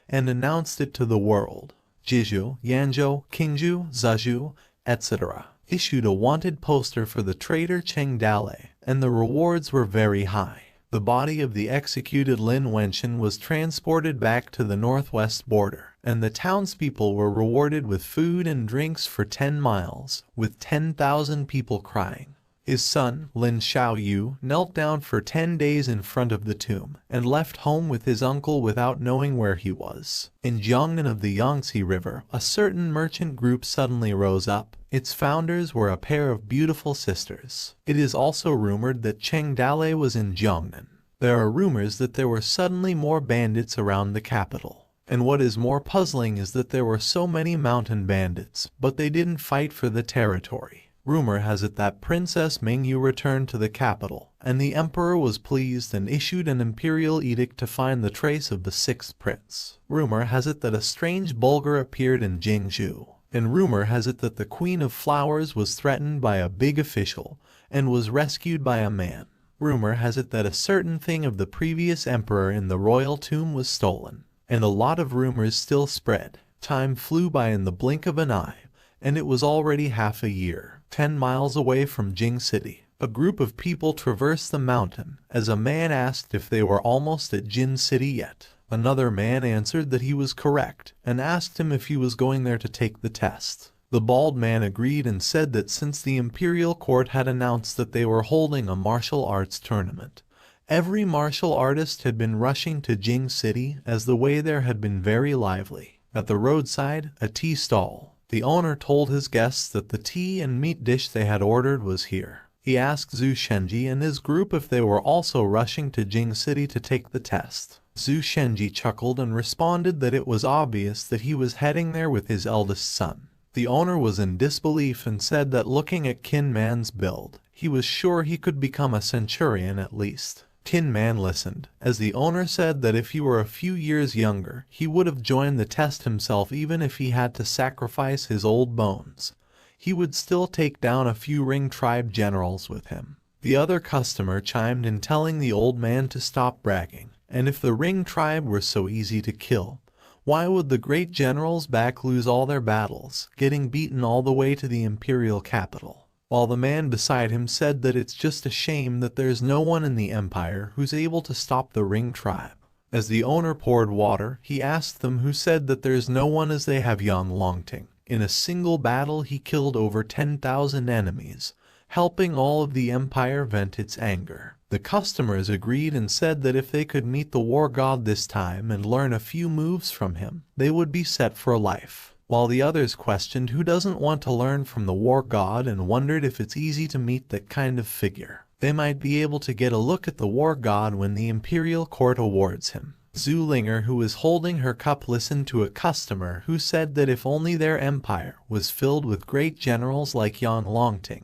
[SPEAKER 1] and announced it to the world. Jizhu, Yanzhou, Qingzhou, Zhezhou, etc. issued a wanted poster for the traitor Cheng Dalei, and the rewards were very high. The body of the executed Lin Wenshan was transported back to the northwest border, and the townspeople were rewarded with food and drinks for 10 miles, with 10,000 people crying. His son, Lin Xiaoyu, knelt down for 10 days in front of the tomb, and left home with his uncle without knowing where he was. In Jiangnan of the Yangtze River, a certain merchant group suddenly rose up. Its founders were a pair of beautiful sisters. It is also rumored that Cheng Dalei was in Jiangnan. There are rumors that there were suddenly more bandits around the capital. And what is more puzzling is that there were so many mountain bandits, but they didn't fight for the territory. Rumor has it that Princess Mingyu returned to the capital, and the emperor was pleased and issued an imperial edict to find the trace of the sixth prince. Rumor has it that a strange Bulgar appeared in Jingzhou. And rumor has it that the Queen of Flowers was threatened by a big official and was rescued by a man. Rumor has it that a certain thing of the previous emperor in the royal tomb was stolen. And a lot of rumors still spread. Time flew by in the blink of an eye, and it was already half a year. 10 miles away from Jing City, a group of people traversed the mountain as a man asked if they were almost at Jin City yet. Another man answered that he was correct, and asked him if he was going there to take the test. The bald man agreed and said that since the imperial court had announced that they were holding a martial arts tournament, every martial artist had been rushing to Jing City as the way there had been very lively. At the roadside, a tea stall, the owner told his guests that the tea and meat dish they had ordered was here. He asked Zhu Shenji and his group if they were also rushing to Jing City to take the test. Zhu Shenji chuckled and responded that it was obvious that he was heading there with his eldest son. The owner was in disbelief and said that looking at Qin Man's build, he was sure he could become a centurion at least. Qin Man listened, as the owner said that if he were a few years younger, he would have joined the test himself even if he had to sacrifice his old bones. He would still take down a few Ring tribe generals with him. The other customer chimed in telling the old man to stop bragging. And if the Ring tribe were so easy to kill, why would the great generals back lose all their battles, getting beaten all the way to the imperial capital? While the man beside him said that it's just a shame that there's no one in the empire who's able to stop the Ring tribe. As the owner poured water, he asked them who said that there's no one as they have Yan Longting. In a single battle he killed over 10,000 enemies, helping all of the empire vent its anger. The customers agreed and said that if they could meet the war god this time and learn a few moves from him, they would be set for life. While the others questioned who doesn't want to learn from the war god and wondered if it's easy to meet that kind of figure. They might be able to get a look at the war god when the imperial court awards him. Zhu Linger, who was holding her cup, listened to a customer who said that if only their empire was filled with great generals like Yan Longting,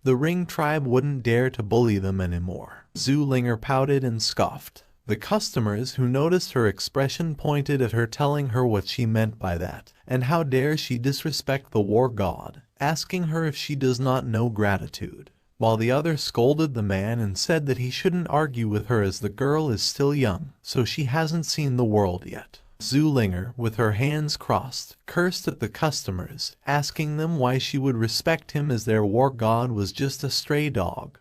[SPEAKER 1] the Ring tribe wouldn't dare to bully them anymore. Zhu Linger pouted and scoffed. The customers who noticed her expression pointed at her, telling her what she meant by that, and how dare she disrespect the war god, asking her if she does not know gratitude. While the other scolded the man and said that he shouldn't argue with her as the girl is still young, so she hasn't seen the world yet. Zhu Linger, with her hands crossed, cursed at the customers, asking them why she would respect him as their war god was just a stray dog,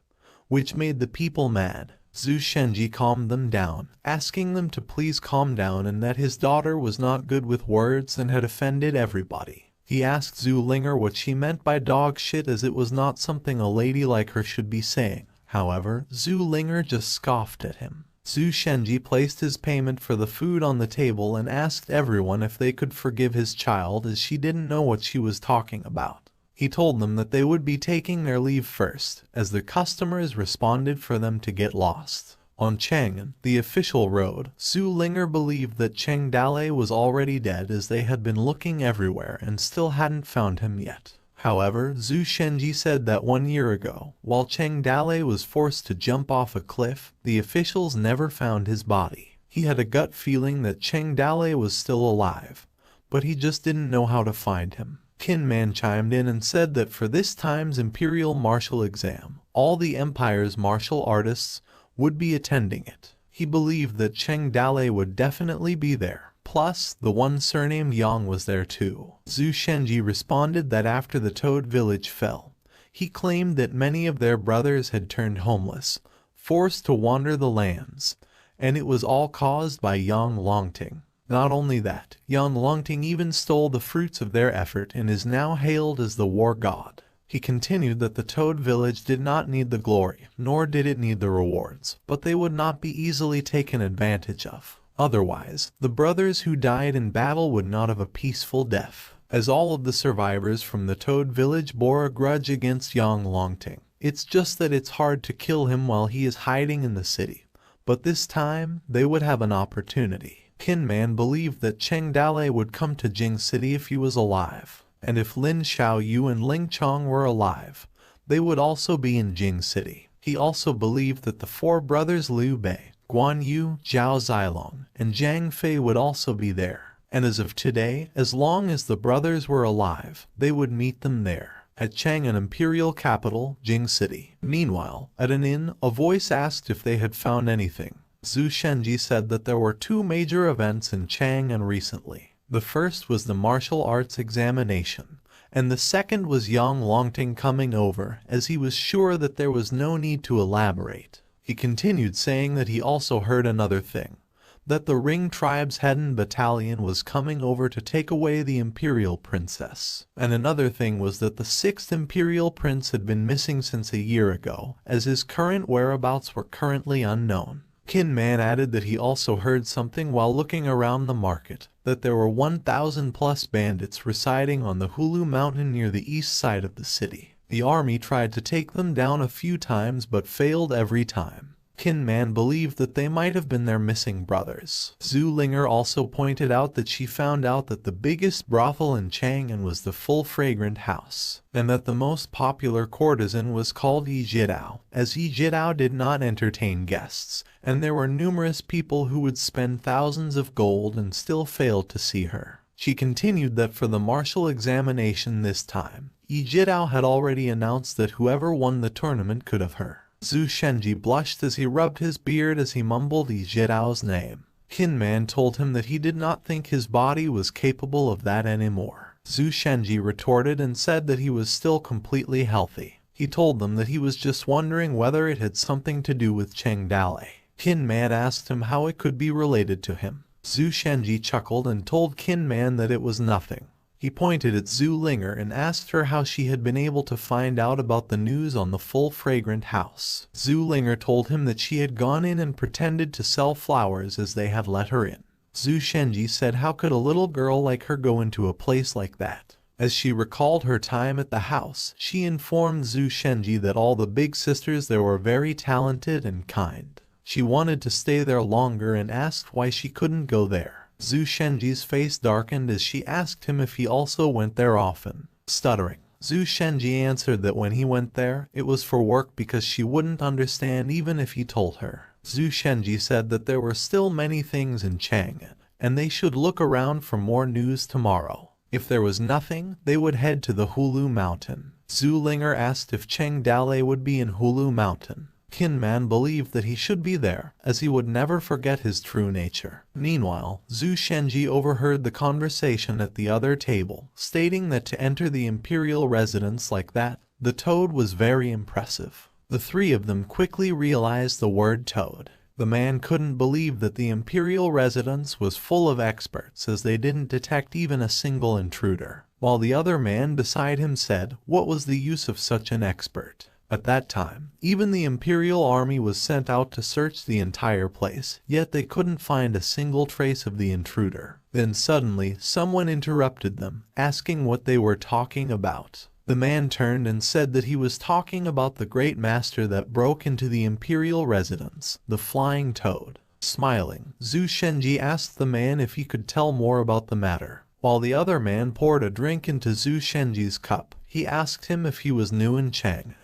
[SPEAKER 1] which made the people mad. Zhu Shenji calmed them down, asking them to please calm down and that his daughter was not good with words and had offended everybody. He asked Zhu Linger what she meant by dog shit, as it was not something a lady like her should be saying. However, Zhu Linger just scoffed at him. Zhu Shenji placed his payment for the food on the table and asked everyone if they could forgive his child, as she didn't know what she was talking about. He told them that they would be taking their leave first, as the customers responded for them to get lost. On Chang'an, the official road, Zhu Linger believed that Cheng Dalei was already dead, as they had been looking everywhere and still hadn't found him yet. However, Zhu Shenji said that 1 year ago, while Cheng Dalei was forced to jump off a cliff, the officials never found his body. He had a gut feeling that Cheng Dalei was still alive, but he just didn't know how to find him. Qin Man chimed in and said that for this time's imperial martial exam, all the empire's martial artists would be attending it. He believed that Cheng Dalei would definitely be there. Plus, the one surnamed Yang was there too. Zhu Shenji responded that after the Toad village fell, he claimed that many of their brothers had turned homeless, forced to wander the lands, and it was all caused by Yang Longting. Not only that, Yang Longting even stole the fruits of their effort and is now hailed as the war god. He continued that the Toad village did not need the glory, nor did it need the rewards, but they would not be easily taken advantage of. Otherwise, the brothers who died in battle would not have a peaceful death, as all of the survivors from the Toad village bore a grudge against Yang Longting. It's just that it's hard to kill him while he is hiding in the city, but this time they would have an opportunity. Qin Man believed that Cheng Dalei would come to Jing City if he was alive, and if Lin Xiaoyu and Ling Chong were alive, they would also be in Jing City. He also believed that the four brothers Liu Bei, Guan Yu, Zhao Zilong, and Zhang Fei would also be there, and as of today, as long as the brothers were alive, they would meet them there, at Chang'an imperial capital, Jing City. Meanwhile, at an inn, a voice asked if they had found anything. Zhu Shenji said that there were two major events in Chang'an recently. The first was the martial arts examination, and the second was Yang Longting coming over, as he was sure that there was no need to elaborate. He continued saying that he also heard another thing, that the Ring tribe's Hedan battalion was coming over to take away the imperial princess. And another thing was that the 6th imperial prince had been missing since a year ago, as his current whereabouts were currently unknown. Qin Man added that he also heard something while looking around the market, that there were 1,000 plus bandits residing on the Hulu Mountain near the east side of the city. The army tried to take them down a few times but failed every time. Qin Man believed that they might have been their missing brothers. Zhu Linger also pointed out that she found out that the biggest brothel in Chang'an was the Full Fragrant House, and that the most popular courtesan was called Yi Jidao, as Yi Jidao did not entertain guests, and there were numerous people who would spend thousands of gold and still failed to see her. She continued that for the martial examination this time, Yi Jidao had already announced that whoever won the tournament could have her. Zhu Shenji blushed as he rubbed his beard as he mumbled Yi Jidao's name. Qin Man told him that he did not think his body was capable of that anymore. Zhu Shenji retorted and said that he was still completely healthy. He told them that he was just wondering whether it had something to do with Cheng Dalei. Qin Man asked him how it could be related to him. Zhu Shenji chuckled and told Qin Man that it was nothing. He pointed at Zhu Linger and asked her how she had been able to find out about the news on the Full Fragrant House. Zhu Linger told him that she had gone in and pretended to sell flowers as they had let her in. Zhu Shenji said how could a little girl like her go into a place like that? As she recalled her time at the house, she informed Zhu Shenji that all the big sisters there were very talented and kind. She wanted to stay there longer and asked why she couldn't go there. Zhu Shenji's face darkened as she asked him if he also went there often. Stuttering, Zhu Shenji answered that when he went there, it was for work because she wouldn't understand even if he told her. Zhu Shenji said that there were still many things in Chang'an, and they should look around for more news tomorrow. If there was nothing, they would head to the Hulu Mountain. Zhu Linger asked if Cheng Dalei would be in Hulu Mountain. Qin Man believed that he should be there, as he would never forget his true nature. Meanwhile, Zhu Shenji overheard the conversation at the other table, stating that to enter the imperial residence like that, the toad was very impressive. The three of them quickly realized the word toad. The man couldn't believe that the imperial residence was full of experts, as they didn't detect even a single intruder, while the other man beside him said, what was the use of such an expert? At that time, even the imperial army was sent out to search the entire place, yet they couldn't find a single trace of the intruder. Then suddenly, someone interrupted them, asking what they were talking about. The man turned and said that he was talking about the great master that broke into the imperial residence, the flying toad. Smiling, Zhu Shenji asked the man if he could tell more about the matter. While the other man poured a drink into Zhu Shenji's cup, he asked him if he was new in Chang.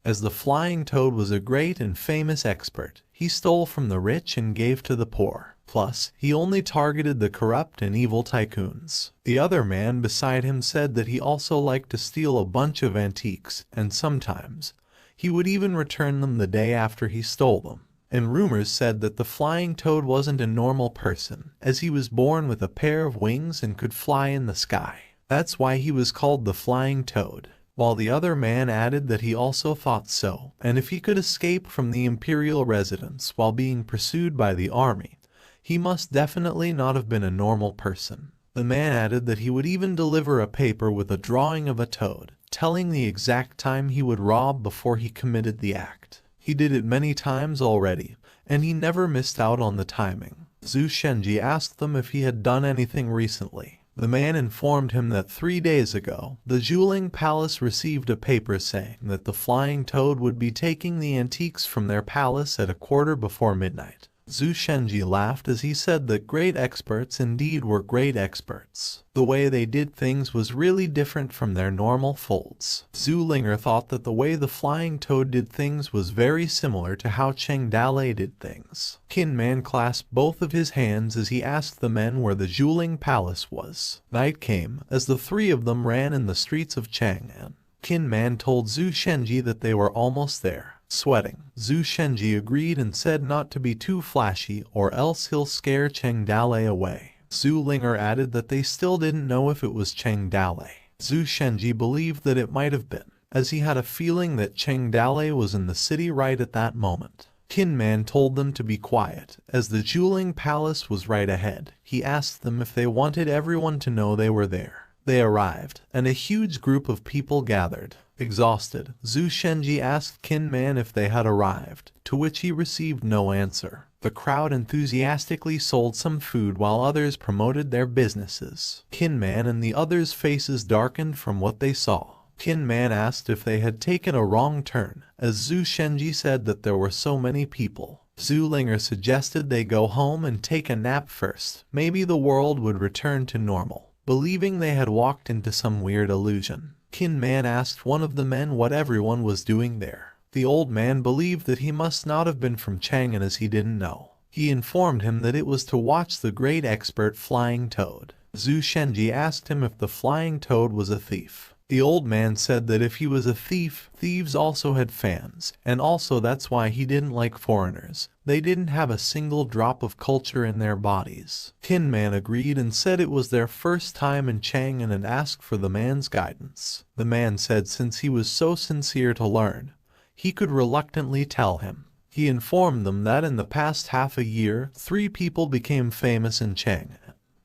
[SPEAKER 1] As the flying toad was a great and famous expert, he stole from the rich and gave to the poor. Plus, he only targeted the corrupt and evil tycoons. The other man beside him said that he also liked to steal a bunch of antiques, and sometimes he would even return them the day after he stole them. And rumors said that the flying toad wasn't a normal person, as he was born with a pair of wings and could fly in the sky. That's why he was called the flying toad. While the other man added that he also thought so, and if he could escape from the imperial residence while being pursued by the army, he must definitely not have been a normal person. The man added that he would even deliver a paper with a drawing of a toad, telling the exact time he would rob before he committed the act. He did it many times already, and he never missed out on the timing. Zhu Shenji asked them if he had done anything recently. The man informed him that 3 days ago, the Zhuling Palace received a paper saying that the flying toad would be taking the antiques from their palace at 1:15 midnight. Zhu Shenji laughed as he said that great experts indeed were great experts. The way they did things was really different from their normal folds. Zhu Linger thought that the way the flying toad did things was very similar to how Cheng Dalei did things. Qin Man clasped both of his hands as he asked the men where the Zhuling Palace was. Night came as the three of them ran in the streets of Chang'an. Qin Man told Zhu Shenji that they were almost there. Sweating, Zhu Shenji agreed and said not to be too flashy or else he'll scare Cheng Dalei away. Zhu Linger added that they still didn't know if it was Cheng Dalei. Zhu Shenji believed that it might have been, as he had a feeling that Cheng Dalei was in the city right at that moment. Qin Man told them to be quiet, as the Zhuling Palace was right ahead. He asked them if they wanted everyone to know they were there. They arrived, and a huge group of people gathered. Exhausted, Zhu Shenji asked Qin Man if they had arrived, to which he received no answer. The crowd enthusiastically sold some food while others promoted their businesses. Qin Man and the others' faces darkened from what they saw. Qin Man asked if they had taken a wrong turn, as Zhu Shenji said that there were so many people. Zhu Linger suggested they go home and take a nap first. Maybe the world would return to normal, believing they had walked into some weird illusion. Qin Man asked one of the men what everyone was doing there. The old man believed that he must not have been from Chang'an as he didn't know. He informed him that it was to watch the great expert flying toad. Zhu Shenji asked him if the flying toad was a thief. The old man said that if he was a thief, thieves also had fans, and also that's why he didn't like foreigners. They didn't have a single drop of culture in their bodies. Qin Man agreed and said it was their first time in Chang'an and asked for the man's guidance. The man said since he was so sincere to learn, he could reluctantly tell him. He informed them that in the past half a year, 3 people became famous in Chang'an.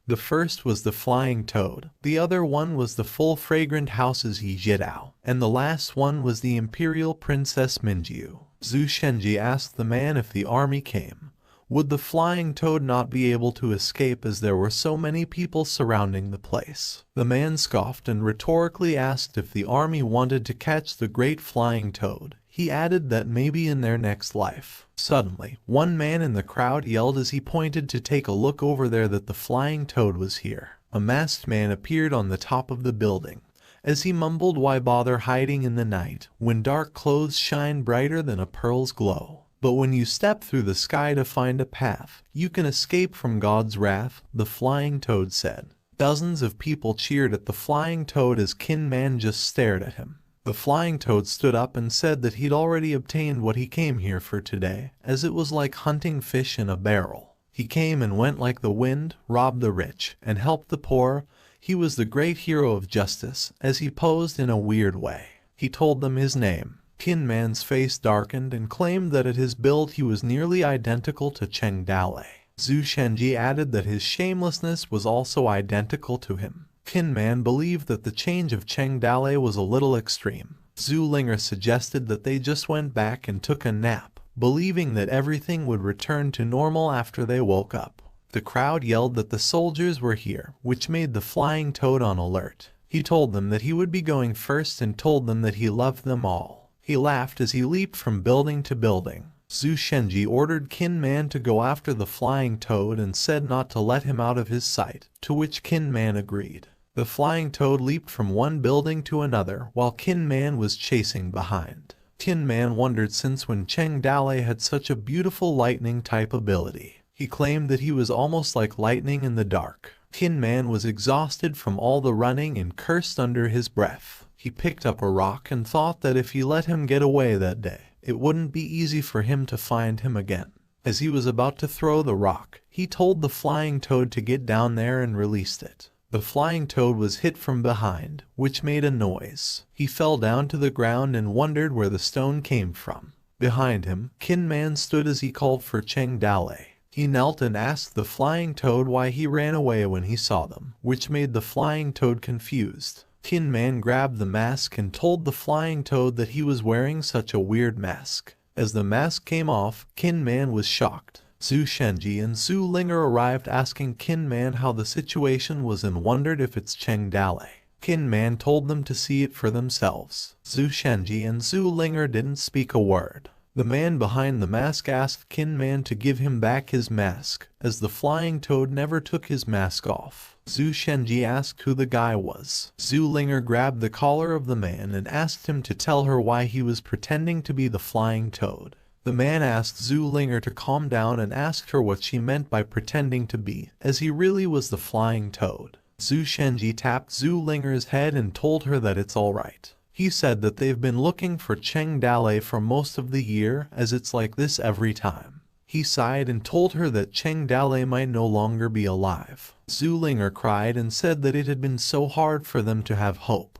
[SPEAKER 1] The first was the flying toad, the other one was the full fragrant houses Yi Jidao, and the last one was the imperial princess Minjiu. Zhu Shenji asked the man if the army came, would the flying toad not be able to escape as there were so many people surrounding the place? The man scoffed and rhetorically asked if the army wanted to catch the great flying toad. He added that maybe in their next life. Suddenly, one man in the crowd yelled as he pointed to take a look over there that the flying toad was here. A masked man appeared on the top of the building. As he mumbled, why bother hiding in the night, when dark clothes shine brighter than a pearl's glow? But when you step through the sky to find a path, you can escape from God's wrath, the flying toad said. Dozens of people cheered at the flying toad as Qin Man just stared at him. The flying toad stood up and said that he'd already obtained what he came here for today, as it was like hunting fish in a barrel. He came and went like the wind, robbed the rich, and helped the poor. He was the great hero of justice, as he posed in a weird way. He told them his name. Tin Man's face darkened and claimed that at his build he was nearly identical to Cheng Dale. Zhu Shenji added that his shamelessness was also identical to him. Tin Man believed that the change of Cheng Dale was a little extreme. Zhu Linger suggested that they just went back and took a nap, believing that everything would return to normal after they woke up. The crowd yelled that the soldiers were here, which made the Flying Toad on alert. He told them that he would be going first and told them that he loved them all. He laughed as he leaped from building to building. Zhu Shenji ordered Tin Man to go after the Flying Toad and said not to let him out of his sight, to which Tin Man agreed. The Flying Toad leaped from one building to another while Tin Man was chasing behind. Tin Man wondered since when Cheng Dale had such a beautiful lightning-type ability. He claimed that he was almost like lightning in the dark. Tin Man was exhausted from all the running and cursed under his breath. He picked up a rock and thought that if he let him get away that day, it wouldn't be easy for him to find him again. As he was about to throw the rock, he told the Flying Toad to get down there and released it. The Flying Toad was hit from behind, which made a noise. He fell down to the ground and wondered where the stone came from. Behind him, Tin Man stood as he called for Cheng Dale. He knelt and asked the Flying Toad why he ran away when he saw them, which made the Flying Toad confused. Tin Man grabbed the mask and told the Flying Toad that he was wearing such a weird mask. As the mask came off, Tin Man was shocked. Zhu Shenji and Zhu Linger arrived asking Tin Man how the situation was and wondered if it's Cheng Dale. Tin Man told them to see it for themselves. Zhu Shenji and Zhu Linger didn't speak a word. The man behind the mask asked Tin Man to give him back his mask, as the Flying Toad never took his mask off. Zhu Shenji asked who the guy was. Zhu Linger grabbed the collar of the man and asked him to tell her why he was pretending to be the Flying Toad. The man asked Zhu Linger to calm down and asked her what she meant by pretending to be, as he really was the Flying Toad. Zhu Shenji tapped Zhu Linger's head and told her that it's alright. He said that they've been looking for Cheng Dale for most of the year, as it's like this every time. He sighed and told her that Cheng Dale might no longer be alive. Zhu Linger cried and said that it had been so hard for them to have hope.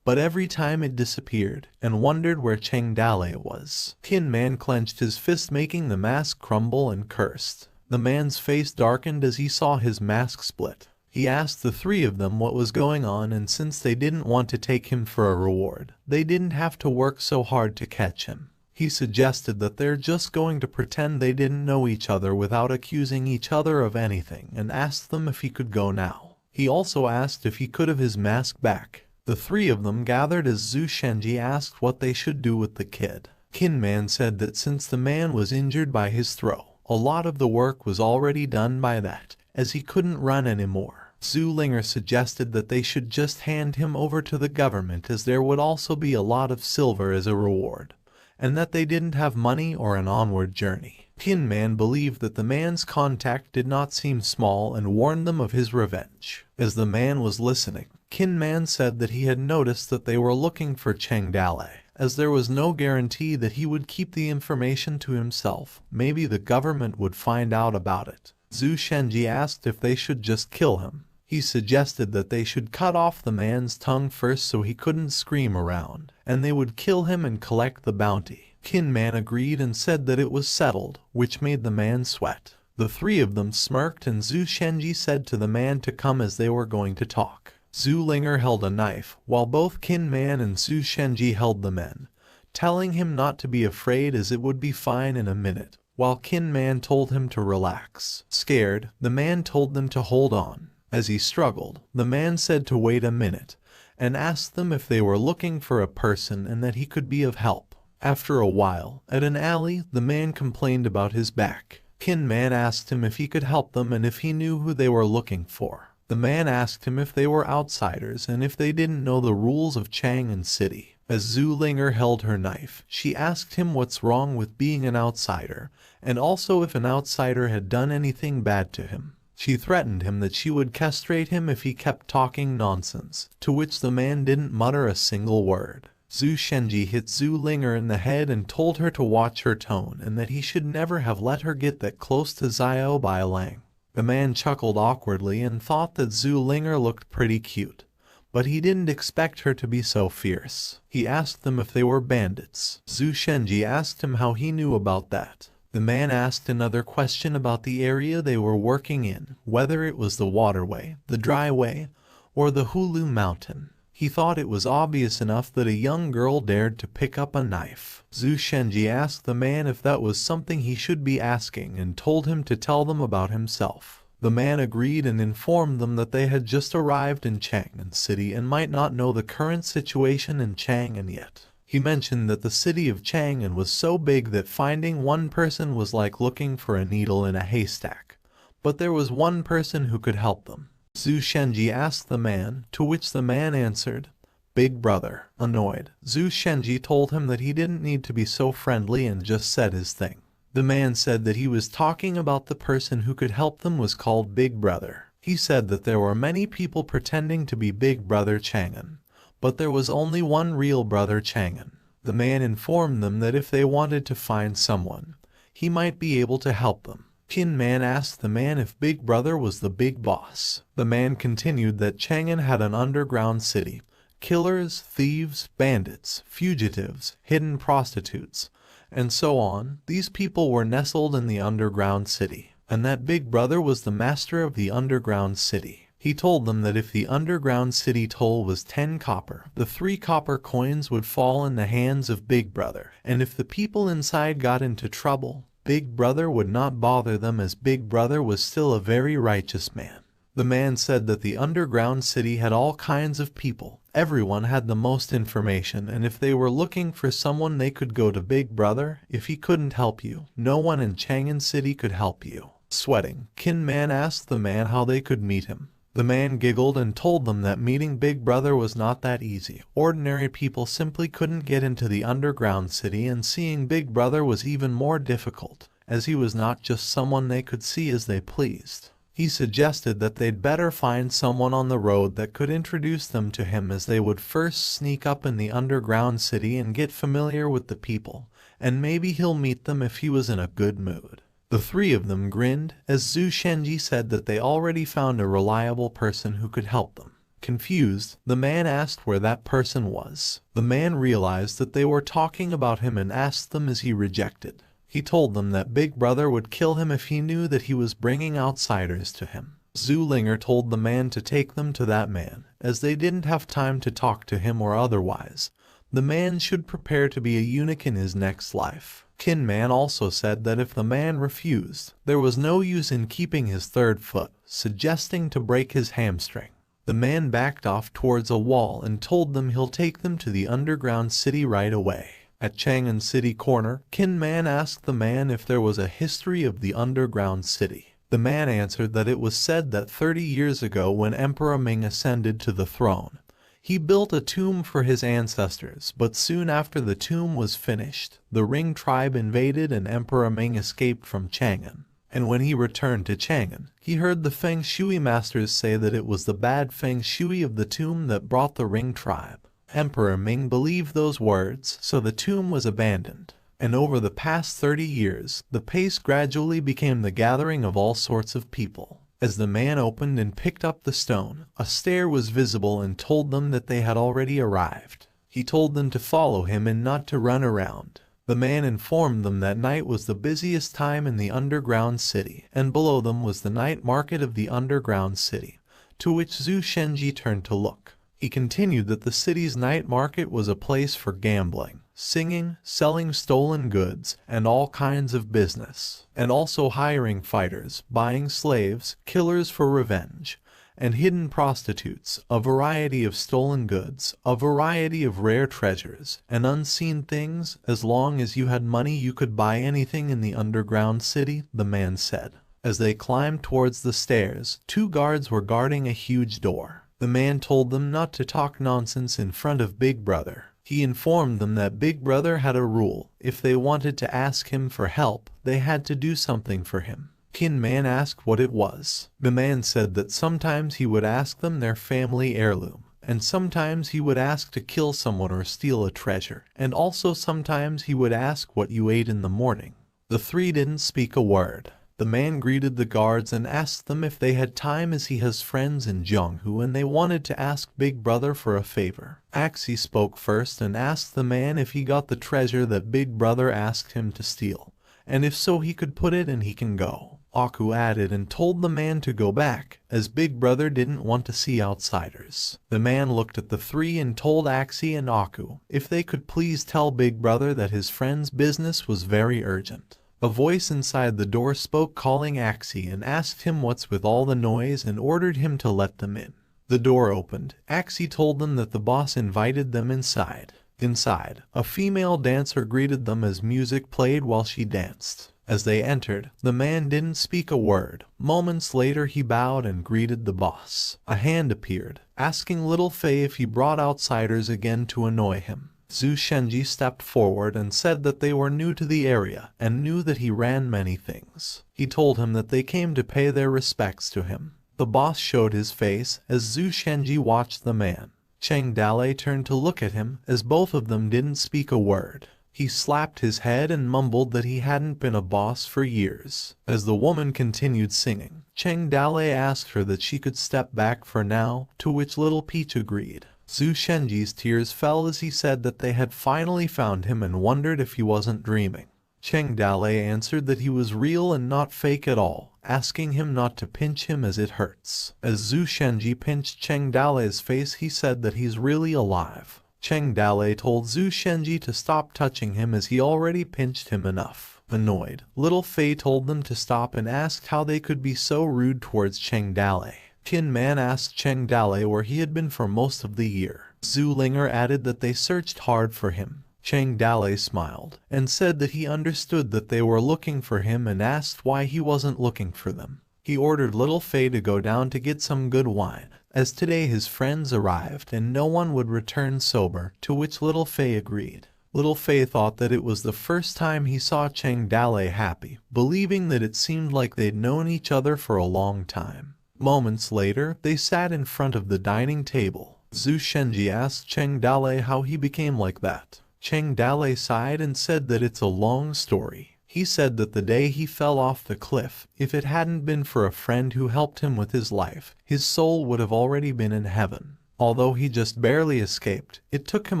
[SPEAKER 1] But every time it disappeared, and wondered where Cheng Dale was. Tin Man clenched his fist, making the mask crumble, and cursed. The man's face darkened as he saw his mask split. He asked the three of them what was going on, and since they didn't want to take him for a reward, they didn't have to work so hard to catch him. He suggested that they're just going to pretend they didn't know each other without accusing each other of anything, and asked them if he could go now. He also asked if he could have his mask back. The three of them gathered as Zhu Shenji asked what they should do with the kid. Tin Man said that since the man was injured by his throw, a lot of the work was already done by that, as he couldn't run anymore. Zhu Linger suggested that they should just hand him over to the government, as there would also be a lot of silver as a reward, and that they didn't have money or an onward journey. Tin Man believed that the man's contact did not seem small and warned them of his revenge. As the man was listening, Tin Man said that he had noticed that they were looking for Cheng Dale, as there was no guarantee that he would keep the information to himself. Maybe the government would find out about it. Zhu Shenji asked if they should just kill him. He suggested that they should cut off the man's tongue first so he couldn't scream around, and they would kill him and collect the bounty. Tin Man agreed and said that it was settled, which made the man sweat. The three of them smirked, and Zhu Shenji said to the man to come as they were going to talk. Zhu Linger held a knife, while both Tin Man and Zhu Shenji held the men, telling him not to be afraid as it would be fine in a minute, while Tin Man told him to relax. Scared, the man told them to hold on. As he struggled, the man said to wait a minute, and asked them if they were looking for a person and that he could be of help. After a while, at an alley, the man complained about his back. Tin Man asked him if he could help them and if he knew who they were looking for. The man asked him if they were outsiders and if they didn't know the rules of Chang'an City. As Zhu Linger held her knife, she asked him what's wrong with being an outsider, and also if an outsider had done anything bad to him. She threatened him that she would castrate him if he kept talking nonsense, to which the man didn't mutter a single word. Zhu Shenji hit Zhu Linger in the head and told her to watch her tone and that he should never have let her get that close to Xiao Bailang. The man chuckled awkwardly and thought that Zhu Linger looked pretty cute, but he didn't expect her to be so fierce. He asked them if they were bandits. Zhu Shenji asked him how he knew about that. The man asked another question about the area they were working in, whether it was the waterway, the dry way, or the Hulu mountain. He thought it was obvious enough that a young girl dared to pick up a knife. Zhu Shenji asked the man if that was something he should be asking and told him to tell them about himself. The man agreed and informed them that they had just arrived in Chang'an City and might not know the current situation in Chang'an yet. He mentioned that the city of Chang'an was so big that finding one person was like looking for a needle in a haystack, but there was one person who could help them. Zhu Shenji asked the man, to which the man answered, "Big brother." Annoyed, Zhu Shenji told him that he didn't need to be so friendly and just said his thing. The man said that he was talking about the person who could help them was called Big Brother. He said that there were many people pretending to be Big Brother Chang'an, but there was only one real brother Chang'an. The man informed them that if they wanted to find someone, he might be able to help them. Qin Man asked the man if Big Brother was the big boss. The man continued that Chang'an had an underground city. Killers, thieves, bandits, fugitives, hidden prostitutes, and so on. These people were nestled in the underground city, and that Big Brother was the master of the underground city. He told them that if the underground city toll was 10 copper, the 3 copper coins would fall in the hands of Big Brother, and if the people inside got into trouble, Big Brother would not bother them, as Big Brother was still a very righteous man. The man said that the underground city had all kinds of people. Everyone had the most information, and if they were looking for someone they could go to Big Brother. If he couldn't help you, no one in Chang'an City could help you. Sweating, Qin Man asked the man how they could meet him. The man giggled and told them that meeting Big Brother was not that easy. Ordinary people simply couldn't get into the underground city, and seeing Big Brother was even more difficult, as he was not just someone they could see as they pleased. He suggested that they'd better find someone on the road that could introduce them to him, as they would first sneak up in the underground city and get familiar with the people, and maybe he'll meet them if he was in a good mood. The 3 of them grinned, as Zhu Shenji said that they already found a reliable person who could help them. Confused, the man asked where that person was. The man realized that they were talking about him and asked them, as he rejected. He told them that Big Brother would kill him if he knew that he was bringing outsiders to him. Zhu Linger told the man to take them to that man, as they didn't have time to talk to him or otherwise. The man should prepare to be a eunuch in his next life. Qin Man also said that if the man refused, there was no use in keeping his 3rd foot, suggesting to break his hamstring. The man backed off towards a wall and told them he'll take them to the underground city right away. At Chang'an City Corner, Qin Man asked the man if there was a history of the underground city. The man answered that it was said that 30 years ago, when Emperor Ming ascended to the throne, he built a tomb for his ancestors, but soon after the tomb was finished, the Ring tribe invaded and Emperor Ming escaped from Chang'an. And when he returned to Chang'an, he heard the Feng Shui masters say that it was the bad Feng Shui of the tomb that brought the Ring tribe. Emperor Ming believed those words, so the tomb was abandoned. And over the past 30 years, the pace gradually became the gathering of all sorts of people. As the man opened and picked up the stone, a stair was visible and told them that they had already arrived. He told them to follow him and not to run around. The man informed them that night was the busiest time in the underground city, and below them was the night market of the underground city, to which Zhu Shenji turned to look. He continued that the city's night market was a place for gambling, singing, selling stolen goods, and all kinds of business, and also hiring fighters, buying slaves, killers for revenge, and hidden prostitutes, a variety of stolen goods, a variety of rare treasures, and unseen things. As long as you had money, you could buy anything in the underground city, the man said. As they climbed towards the stairs, 2 guards were guarding a huge door. The man told them not to talk nonsense in front of Big Brother. He informed them that Big Brother had a rule: if they wanted to ask him for help, they had to do something for him. Qin Man asked what it was. The man said that sometimes he would ask them their family heirloom, and sometimes he would ask to kill someone or steal a treasure, and also sometimes he would ask what you ate in the morning. The 3 didn't speak a word. The man greeted the guards and asked them if they had time, as he has friends in Jonghu and they wanted to ask Big Brother for a favor. Axie spoke first and asked the man if he got the treasure that Big Brother asked him to steal, and if so he could put it and he can go. Aku added and told the man to go back, as Big Brother didn't want to see outsiders. The man looked at the three and told Axie and Aku if they could please tell Big Brother that his friend's business was very urgent. A voice inside the door spoke, calling Axie, and asked him what's with all the noise and ordered him to let them in. The door opened. Axie told them that the boss invited them inside. Inside, a female dancer greeted them as music played while she danced. As they entered, the man didn't speak a word. Moments later he bowed and greeted the boss. A hand appeared, asking Little Fei if he brought outsiders again to annoy him. Zhu Shenji stepped forward and said that they were new to the area and knew that he ran many things. He told him that they came to pay their respects to him. The boss showed his face as Zhu Shenji watched the man. Cheng Dalei turned to look at him as both of them didn't speak a word. He slapped his head and mumbled that he hadn't been a boss for years. As the woman continued singing, Cheng Dalei asked her that she could step back for now, to which Little Peach agreed. Zhu Shenji's tears fell as he said that they had finally found him and wondered if he wasn't dreaming. Cheng Dalei answered that he was real and not fake at all, asking him not to pinch him as it hurts. As Zhu Shenji pinched Cheng Dalei's face, he said that he's really alive. Cheng Dalei told Zhu Shenji to stop touching him as he already pinched him enough. Annoyed, Little Fei told them to stop and asked how they could be so rude towards Cheng Dalei. Tin Man asked Cheng Dalei where he had been for most of the year. Zhu Linger added that they searched hard for him. Cheng Dalei smiled and said that he understood that they were looking for him and asked why he wasn't looking for them. He ordered Little Fei to go down to get some good wine, as today his friends arrived and no one would return sober, to which Little Fei agreed. Little Fei thought that it was the first time he saw Cheng Dalei happy, believing that it seemed like they'd known each other for a long time. Moments later, they sat in front of the dining table. Zhu Shenji asked Cheng Dalei how he became like that. Cheng Dalei sighed and said that it's a long story. He said that the day he fell off the cliff, if it hadn't been for a friend who helped him with his life, his soul would have already been in heaven. Although he just barely escaped, it took him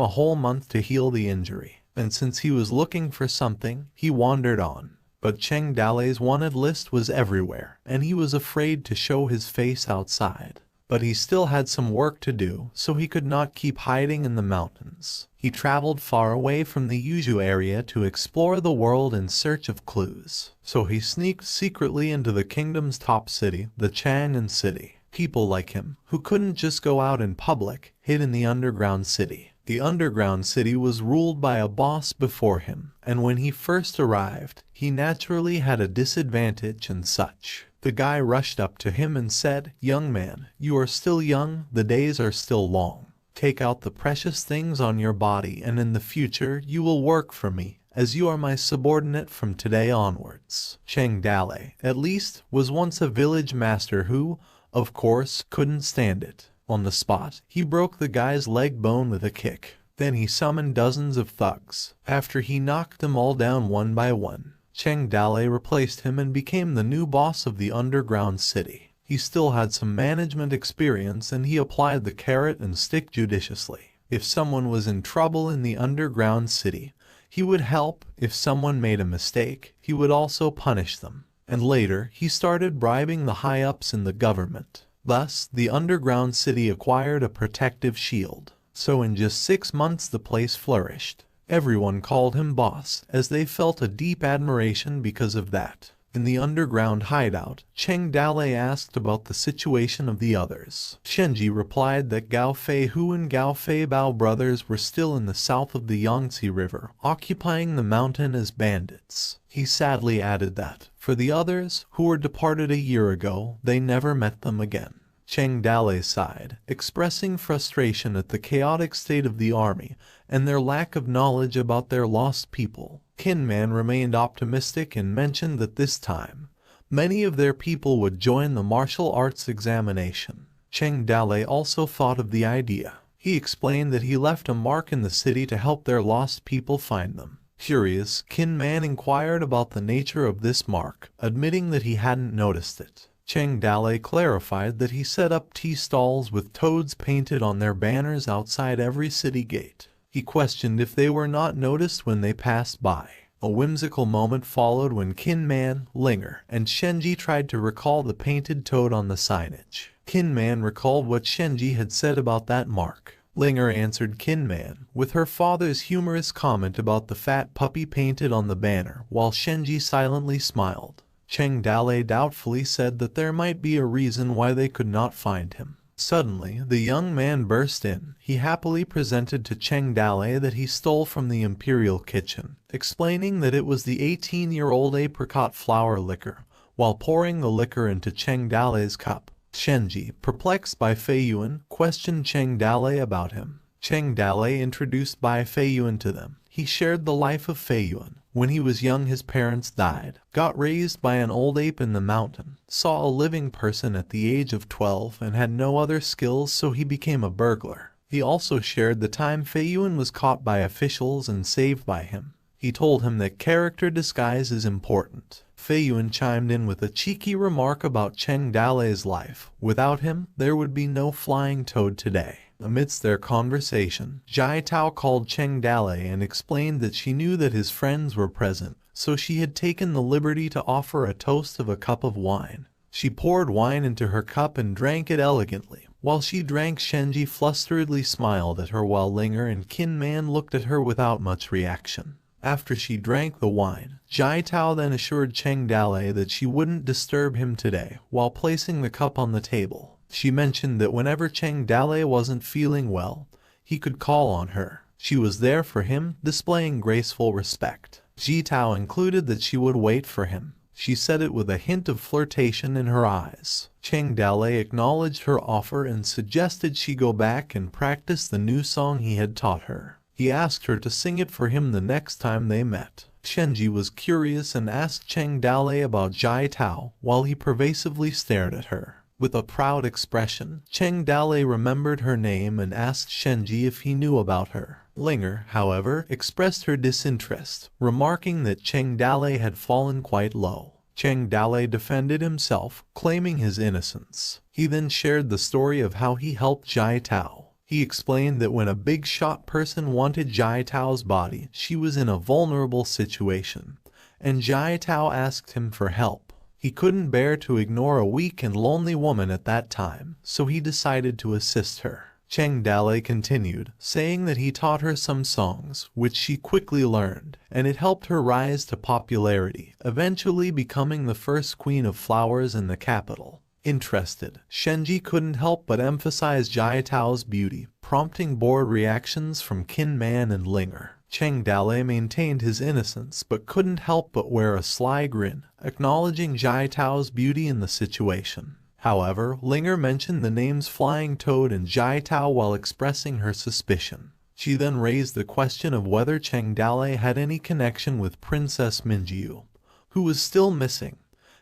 [SPEAKER 1] a whole month to heal the injury, and since he was looking for something, he wandered on. But Cheng Dalei's wanted list was everywhere, and he was afraid to show his face outside. But he still had some work to do, so he could not keep hiding in the mountains. He traveled far away from the Yuzhu area to explore the world in search of clues. So he sneaked secretly into the kingdom's top city, the Chang'an city. People like him, who couldn't just go out in public, hid in the underground city. The underground city was ruled by a boss before him, and when he first arrived, he naturally had a disadvantage and such. The guy rushed up to him and said, "Young man, you are still young, the days are still long. Take out the precious things on your body and in the future you will work for me, as you are my subordinate from today onwards." Cheng Dalei, at least, was once a village master who, of course, couldn't stand it. On the spot, he broke the guy's leg bone with a kick. Then he summoned dozens of thugs. After he knocked them all down one by one, Cheng Dalei replaced him and became the new boss of the underground city. He still had some management experience and he applied the carrot and stick judiciously. If someone was in trouble in the underground city, he would help. If someone made a mistake, he would also punish them. And later, he started bribing the high-ups in the government. Thus, the underground city acquired a protective shield. So in just 6 months the place flourished. Everyone called him boss, as they felt a deep admiration because of that. In the underground hideout, Cheng Dalei asked about the situation of the others. Shenji replied that Gao Fei Hu and Gao Fei Bao brothers were still in the south of the Yangtze River, occupying the mountain as bandits. He sadly added that, for the others, who were departed a year ago, they never met them again. Cheng Dalei sighed, expressing frustration at the chaotic state of the army and their lack of knowledge about their lost people. Kinman remained optimistic and mentioned that this time, many of their people would join the martial arts examination. Cheng Dalei also thought of the idea. He explained that he left a mark in the city to help their lost people find them. Curious, Kin Man inquired about the nature of this mark, admitting that he hadn't noticed it. Cheng Dalei clarified that he set up tea stalls with toads painted on their banners outside every city gate. He questioned if they were not noticed when they passed by. A whimsical moment followed when Kin Man, Linger, and Shenji tried to recall the painted toad on the signage. Kin Man recalled what Shenji had said about that mark. Linger answered Kin Man with her father's humorous comment about the fat puppy painted on the banner, while Shenji silently smiled. Cheng Dalei doubtfully said that there might be a reason why they could not find him. Suddenly, the young man burst in. He happily presented to Cheng Dalei that he stole from the imperial kitchen, explaining that it was the 18-year-old apricot flower liquor, while pouring the liquor into Cheng Dalei's cup. Shenji, perplexed by Fei Yuan, questioned Cheng Dalei about him. Cheng Dalei introduced Bai Fei Yuan to them. He shared the life of Fei Yuan. When he was young, his parents died, got raised by an old ape in the mountain, saw a living person at the age of 12 and had no other skills, so he became a burglar. He also shared the time Fei Yuan was caught by officials and saved by him. He told him that character disguise is important. Fei Yuan chimed in with a cheeky remark about Cheng Dalei's life. Without him, there would be no flying toad today. Amidst their conversation, Jai Tao called Cheng Dalei and explained that she knew that his friends were present, so she had taken the liberty to offer a toast of a cup of wine. She poured wine into her cup and drank it elegantly. While she drank, Shenji flusteredly smiled at her while Linger and Kin Man looked at her without much reaction. After she drank the wine, Jai Tao then assured Cheng Dalei that she wouldn't disturb him today. While placing the cup on the table, she mentioned that whenever Cheng Dalei wasn't feeling well, he could call on her. She was there for him, displaying graceful respect. Ji Tao included that she would wait for him. She said it with a hint of flirtation in her eyes. Cheng Dalei acknowledged her offer and suggested she go back and practice the new song he had taught her. He asked her to sing it for him the next time they met. Shenji was curious and asked Cheng Dalei about Jai Tao while he pervasively stared at her. With a proud expression, Cheng Dalei remembered her name and asked Shenji if he knew about her. Linger, however, expressed her disinterest, remarking that Cheng Dalei had fallen quite low. Cheng Dalei defended himself, claiming his innocence. He then shared the story of how he helped Jai Tao. He explained that when a big-shot person wanted Jai Tao's body, she was in a vulnerable situation, and Jai Tao asked him for help. He couldn't bear to ignore a weak and lonely woman at that time, so he decided to assist her. Cheng Dalei continued, saying that he taught her some songs, which she quickly learned, and it helped her rise to popularity, eventually becoming the first queen of flowers in the capital. Interested, Shenji couldn't help but emphasize Jai Tao's beauty, prompting bored reactions from Kin Man and Linger. Cheng Dalei maintained his innocence but couldn't help but wear a sly grin, acknowledging Jai Tao's beauty in the situation. However, Linger mentioned the names Flying Toad and Jai Tao while expressing her suspicion. She then raised the question of whether Cheng Dalei had any connection with Princess Minjiu, who was still missing,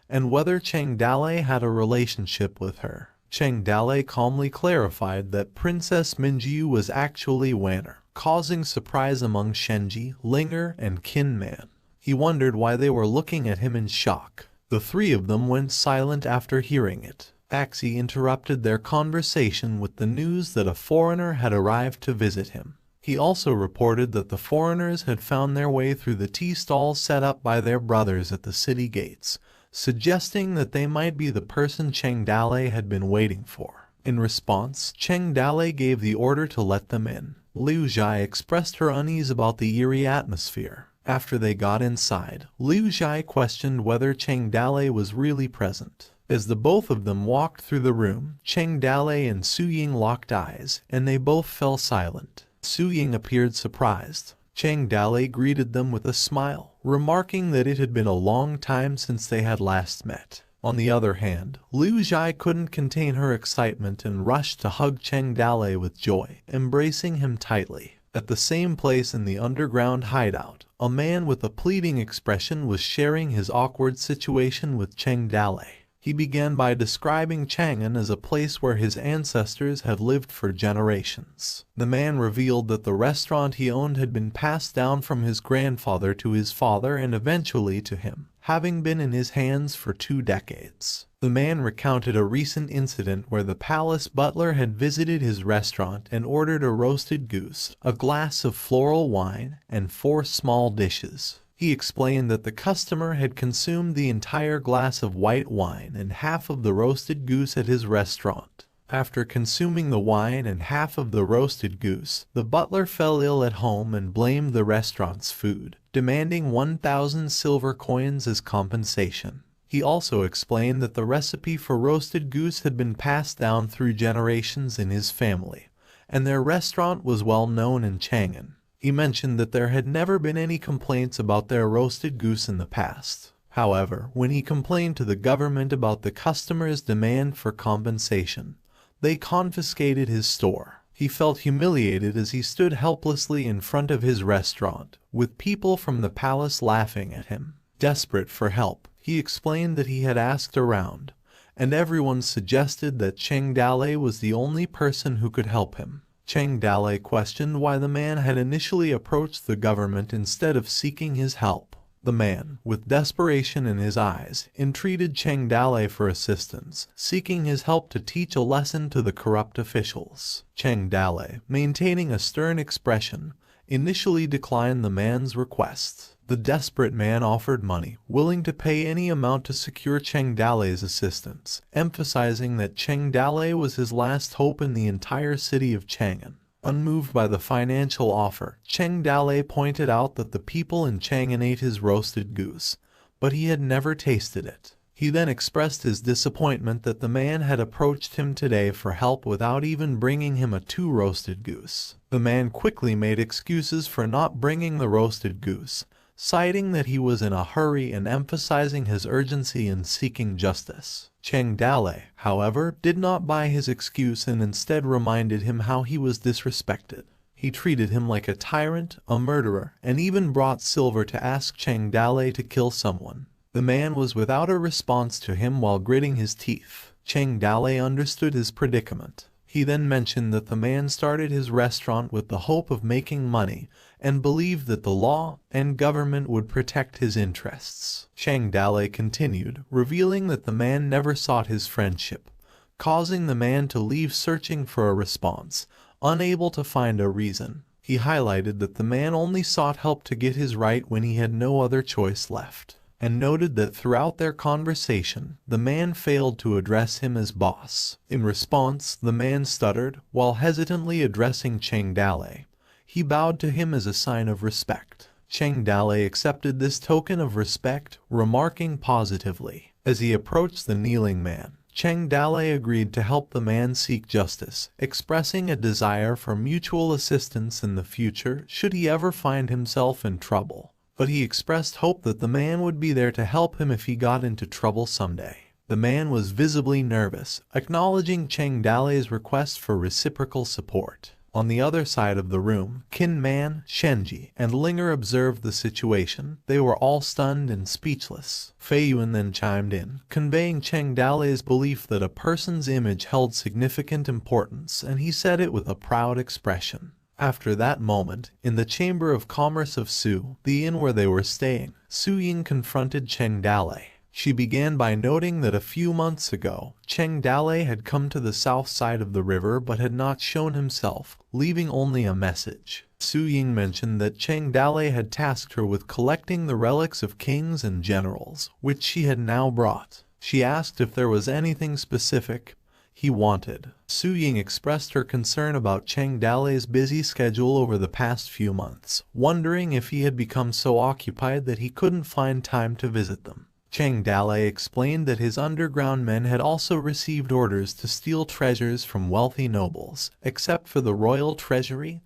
[SPEAKER 1] and whether Cheng Dalei had a relationship with her. Cheng Dalei calmly clarified that Princess Minjiu was actually Wanner, causing surprise among Shenji, Linger, and Kin Man. He wondered why they were looking at him in shock. The three of them went silent after hearing it. Axie interrupted their conversation with the news that a foreigner had arrived to visit him. He also reported that the foreigners had found their way through the tea stalls set up by their brothers at the city gates, suggesting that they might be the person Cheng Dalei had been waiting for. In response, Cheng Dalei gave the order to let them in. Liu Zhai expressed her unease about the eerie atmosphere. After they got inside, Liu Zhai questioned whether Cheng Dalei was really present. As the both of them walked through the room, Cheng Dalei and Su Ying locked eyes, and they both fell silent. Su Ying appeared surprised. Cheng Dalei greeted them with a smile, remarking that it had been a long time since they had last met. On the other hand, Liu Zhai couldn't contain her excitement and rushed to hug Cheng Dalei with joy, embracing him tightly. At the same place in the underground hideout, a man with a pleading expression was sharing his awkward situation with Cheng Dalei. He began by describing Chang'an as a place where his ancestors had lived for generations. The man revealed that the restaurant he owned had been passed down from his grandfather to his father and eventually to him, having been in his hands for 2 decades. The man recounted a recent incident where the palace butler had visited his restaurant and ordered a roasted goose, a glass of floral wine, and 4 small dishes. He explained that the customer had consumed the entire glass of white wine and half of the roasted goose at his restaurant. After consuming the wine and half of the roasted goose, the butler fell ill at home and blamed the restaurant's food, demanding 1,000 silver coins as compensation. He also explained that the recipe for roasted goose had been passed down through generations in his family, and their restaurant was well known in Chang'an. He mentioned that there had never been any complaints about their roasted goose in the past. However, when he complained to the government about the customer's demand for compensation, they confiscated his store. He felt humiliated as he stood helplessly in front of his restaurant, with people from the palace laughing at him. Desperate for help, he explained that he had asked around, and everyone suggested that Cheng Dalei was the only person who could help him. Cheng Dalei questioned why the man had initially approached the government instead of seeking his help. The man, with desperation in his eyes, entreated Cheng Dalei for assistance, seeking his help to teach a lesson to the corrupt officials. Cheng Dalei, maintaining a stern expression, initially declined the man's request. The desperate man offered money, willing to pay any amount to secure Cheng Dalei's assistance, emphasizing that Cheng Dalei was his last hope in the entire city of Chang'an. Unmoved by the financial offer, Cheng Dalei pointed out that the people in Chang'an ate his roasted goose, but he had never tasted it. He then expressed his disappointment that the man had approached him today for help without even bringing him a 2 roasted goose. The man quickly made excuses for not bringing the roasted goose, citing that he was in a hurry and emphasizing his urgency in seeking justice. Cheng Dalei, however, did not buy his excuse and instead reminded him how he was disrespected. He treated him like a tyrant, a murderer, and even brought silver to ask Cheng Dalei to kill someone. The man was without a response to him while gritting his teeth. Cheng Dalei understood his predicament. He then mentioned that the man started his restaurant with the hope of making money and believed that the law and government would protect his interests. Cheng Dalei continued, revealing that the man never sought his friendship, causing the man to leave searching for a response, unable to find a reason. He highlighted that the man only sought help to get his right when he had no other choice left, and noted that throughout their conversation, the man failed to address him as boss. In response, the man stuttered, while hesitantly addressing Cheng Dalei. He bowed to him as a sign of respect. Cheng Dalei accepted this token of respect, remarking positively. As he approached the kneeling man, Cheng Dalei agreed to help the man seek justice, expressing a desire for mutual assistance in the future should he ever find himself in trouble. But he expressed hope that the man would be there to help him if he got into trouble someday. The man was visibly nervous, acknowledging Cheng Dalei's request for reciprocal support. On the other side of the room, Qin Man, Shenji, and Linger observed the situation. They were all stunned and speechless. Fei Yuan then chimed in, conveying Cheng Dalei's belief that a person's image held significant importance, and he said it with a proud expression. After that moment, in the Chamber of Commerce of Su, the inn where they were staying, Su Ying confronted Cheng Dalei. She began by noting that a few months ago, Cheng Dalei had come to the south side of the river but had not shown himself, leaving only a message. Su Ying mentioned that Cheng Dalei had tasked her with collecting the relics of kings and generals, which she had now brought. She asked if there was anything specific he wanted. Su Ying expressed her concern about Cheng Dalei's busy schedule over the past few months, wondering if he had become so occupied that he couldn't find time to visit them. Cheng Dalei explained that his underground men had also received orders to steal treasures from wealthy nobles, except for the royal treasury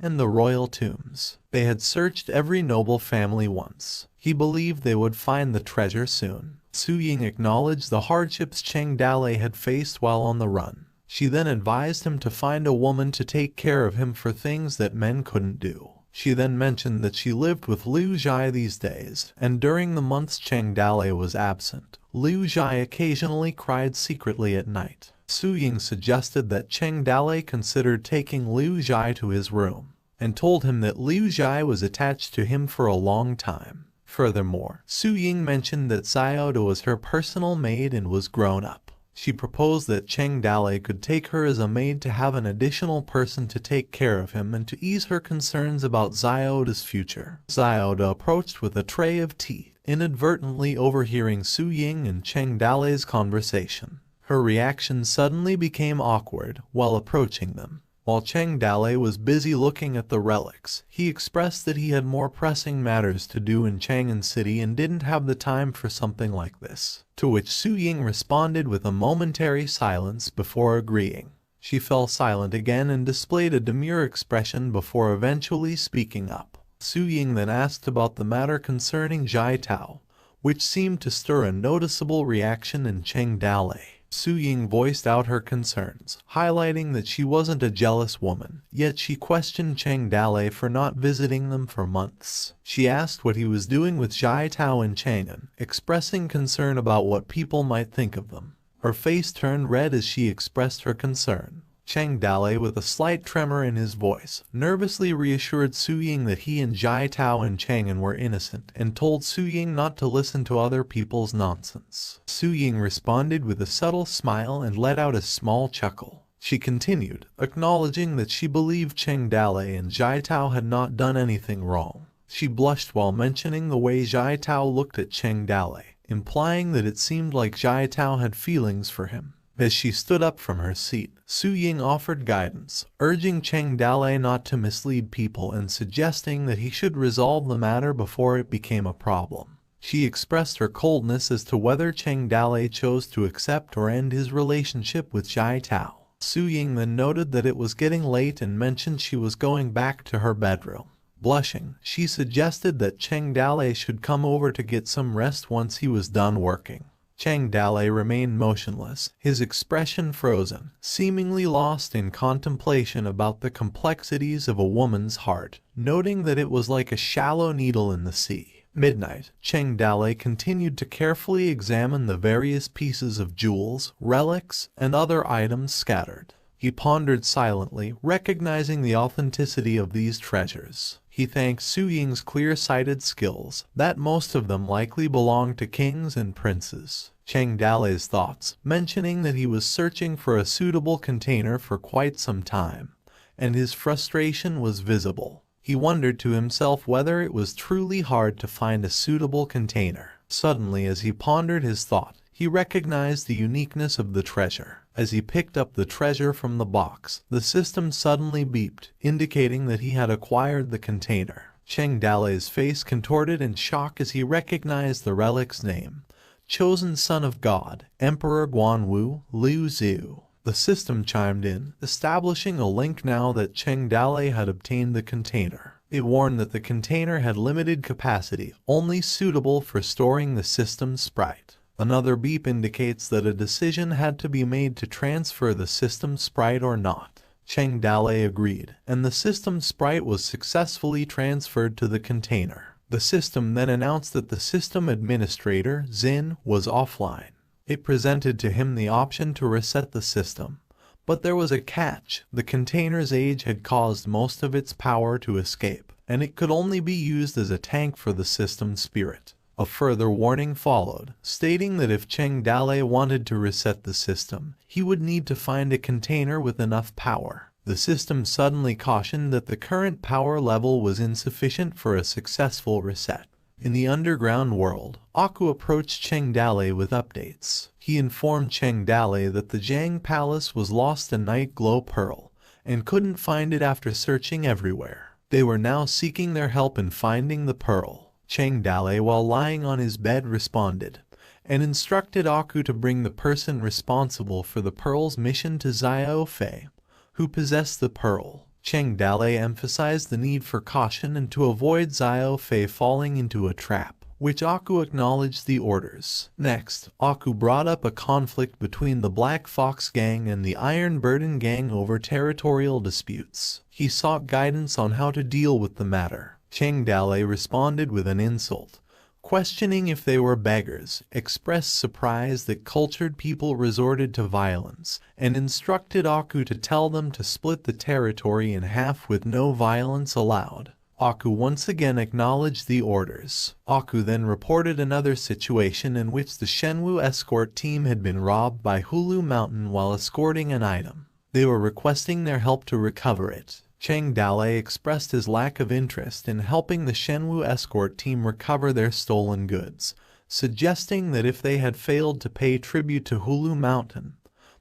[SPEAKER 1] and the royal tombs. They had searched every noble family once. He believed they would find the treasure soon. Su Ying acknowledged the hardships Cheng Dalei had faced while on the run. She then advised him to find a woman to take care of him for things that men couldn't do. She then mentioned that she lived with Liu Zhai these days, and during the months Cheng Dalei was absent, Liu Zhai occasionally cried secretly at night. Su Ying suggested that Cheng Dalei considered taking Liu Zhai to his room, and told him that Liu Zhai was attached to him for a long time. Furthermore, Su Ying mentioned that Xiaoda was her personal maid and was grown up. She proposed that Cheng Dalei could take her as a maid to have an additional person to take care of him and to ease her concerns about Xiaoda's future. Xiaoda approached with a tray of tea, inadvertently overhearing Su Ying and Cheng Dalei's conversation. Her reaction suddenly became awkward while approaching them. While Cheng Dalei was busy looking at the relics, he expressed that he had more pressing matters to do in Chang'an City and didn't have the time for something like this, to which Su Ying responded with a momentary silence before agreeing. She fell silent again and displayed a demure expression before eventually speaking up. Su Ying then asked about the matter concerning Zhai Tao, which seemed to stir a noticeable reaction in Cheng Dalei. Su Ying voiced out her concerns, highlighting that she wasn't a jealous woman, yet she questioned Cheng Dalei for not visiting them for months. She asked what he was doing with Zhai Tao and Chang'an, expressing concern about what people might think of them. Her face turned red as she expressed her concern. Cheng Dalei, with a slight tremor in his voice, nervously reassured Su Ying that he and Zhai Tao and Chang'an were innocent and told Su Ying not to listen to other people's nonsense. Su Ying responded with a subtle smile and let out a small chuckle. She continued, acknowledging that she believed Cheng Dalei and Zhai Tao had not done anything wrong. She blushed while mentioning the way Zhai Tao looked at Cheng Dalei, implying that it seemed like Zhai Tao had feelings for him. As she stood up from her seat, Su Ying offered guidance, urging Cheng Dalei not to mislead people and suggesting that he should resolve the matter before it became a problem. She expressed her coldness as to whether Cheng Dalei chose to accept or end his relationship with Zhai Tao. Su Ying then noted that it was getting late and mentioned she was going back to her bedroom. Blushing, she suggested that Cheng Dalei should come over to get some rest once he was done working. Cheng Dalei remained motionless, his expression frozen, seemingly lost in contemplation about the complexities of a woman's heart, noting that it was like a shallow needle in the sea. Midnight, Cheng Dalei continued to carefully examine the various pieces of jewels, relics, and other items scattered. He pondered silently, recognizing the authenticity of these treasures. He thanked Su Ying's clear-sighted skills, that most of them likely belonged to kings and princes. Cheng Dalei's thoughts, mentioning that he was searching for a suitable container for quite some time, and his frustration was visible. He wondered to himself whether it was truly hard to find a suitable container. Suddenly, as he pondered his thought, he recognized the uniqueness of the treasure. As he picked up the treasure from the box, the system suddenly beeped, indicating that he had acquired the container. Cheng Dalei's face contorted in shock as he recognized the relic's name. Chosen Son of God, Emperor Guanwu, Liu Xiu. The system chimed in, establishing a link now that Cheng Dalei had obtained the container. It warned that the container had limited capacity, only suitable for storing the system's sprite. Another beep indicates that a decision had to be made to transfer the system's sprite or not. Cheng Dalei agreed, and the system's sprite was successfully transferred to the container. The system then announced that the system administrator, Xin, was offline. It presented to him the option to reset the system. But there was a catch. The container's age had caused most of its power to escape, and it could only be used as a tank for the system's spirit. A further warning followed, stating that if Cheng Dalei wanted to reset the system, he would need to find a container with enough power. The system suddenly cautioned that the current power level was insufficient for a successful reset. In the underground world, Aku approached Cheng Dalei with updates. He informed Cheng Dalei that the Jiang Palace was lost a night glow pearl, and couldn't find it after searching everywhere. They were now seeking their help in finding the pearl. Cheng Dalei, while lying on his bed, responded, and instructed Aku to bring the person responsible for the pearl's mission to Xiao Fei, who possessed the pearl. Cheng Dalei emphasized the need for caution and to avoid Xiao Fei falling into a trap. which Aku acknowledged the orders. Next, Aku brought up a conflict between the Black Fox Gang and the Iron Burden Gang over territorial disputes. He sought guidance on how to deal with the matter. Cheng Dale responded with an insult, questioning if they were beggars, expressed surprise that cultured people resorted to violence, and instructed Aku to tell them to split the territory in half with no violence allowed. Aku once again acknowledged the orders. Aku then reported another situation in which the Shenwu escort team had been robbed by Hulu Mountain while escorting an item. They were requesting their help to recover it. Cheng Dale expressed his lack of interest in helping the Shenwu escort team recover their stolen goods, suggesting that if they had failed to pay tribute to Hulu Mountain,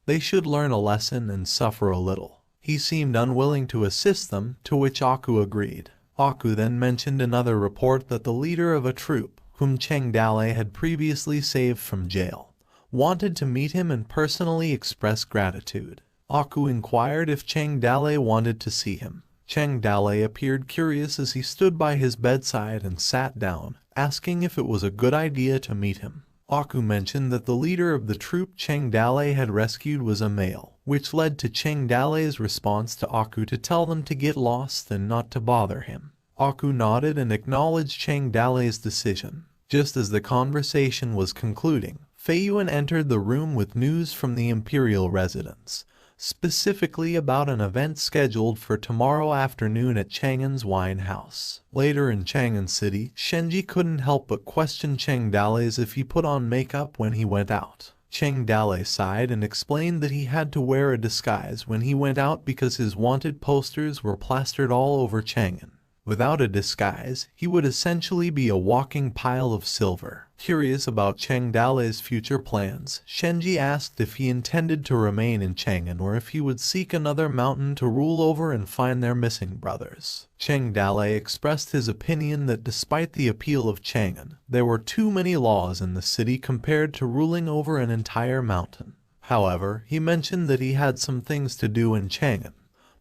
[SPEAKER 1] they should learn a lesson and suffer a little. He seemed unwilling to assist them, to which Aku agreed. Aku then mentioned another report that the leader of a troop, whom Cheng Dale had previously saved from jail, wanted to meet him and personally express gratitude. Aku inquired if Cheng Dale wanted to see him. Cheng Dale appeared curious as he stood by his bedside and sat down, asking if it was a good idea to meet him. Aku mentioned that the leader of the troop Cheng Dale had rescued was a male, which led to Cheng Dale's response to Aku to tell them to get lost and not to bother him. Aku nodded and acknowledged Cheng Dale's decision. Just as the conversation was concluding, Fei Yuan entered the room with news from the imperial residence, specifically about an event scheduled for tomorrow afternoon at Chang'an's wine house. Later in Chang'an City, Shenji couldn't help but question Cheng Dale's if he put on makeup when he went out. Cheng Dale sighed and explained that he had to wear a disguise when he went out because his wanted posters were plastered all over Chang'an. Without a disguise, he would essentially be a walking pile of silver. Curious about Cheng Dale's future plans, Shenji asked if he intended to remain in Chang'an or if he would seek another mountain to rule over and find their missing brothers. Cheng Dale expressed his opinion that despite the appeal of Chang'an, there were too many laws in the city compared to ruling over an entire mountain. However, he mentioned that he had some things to do in Chang'an,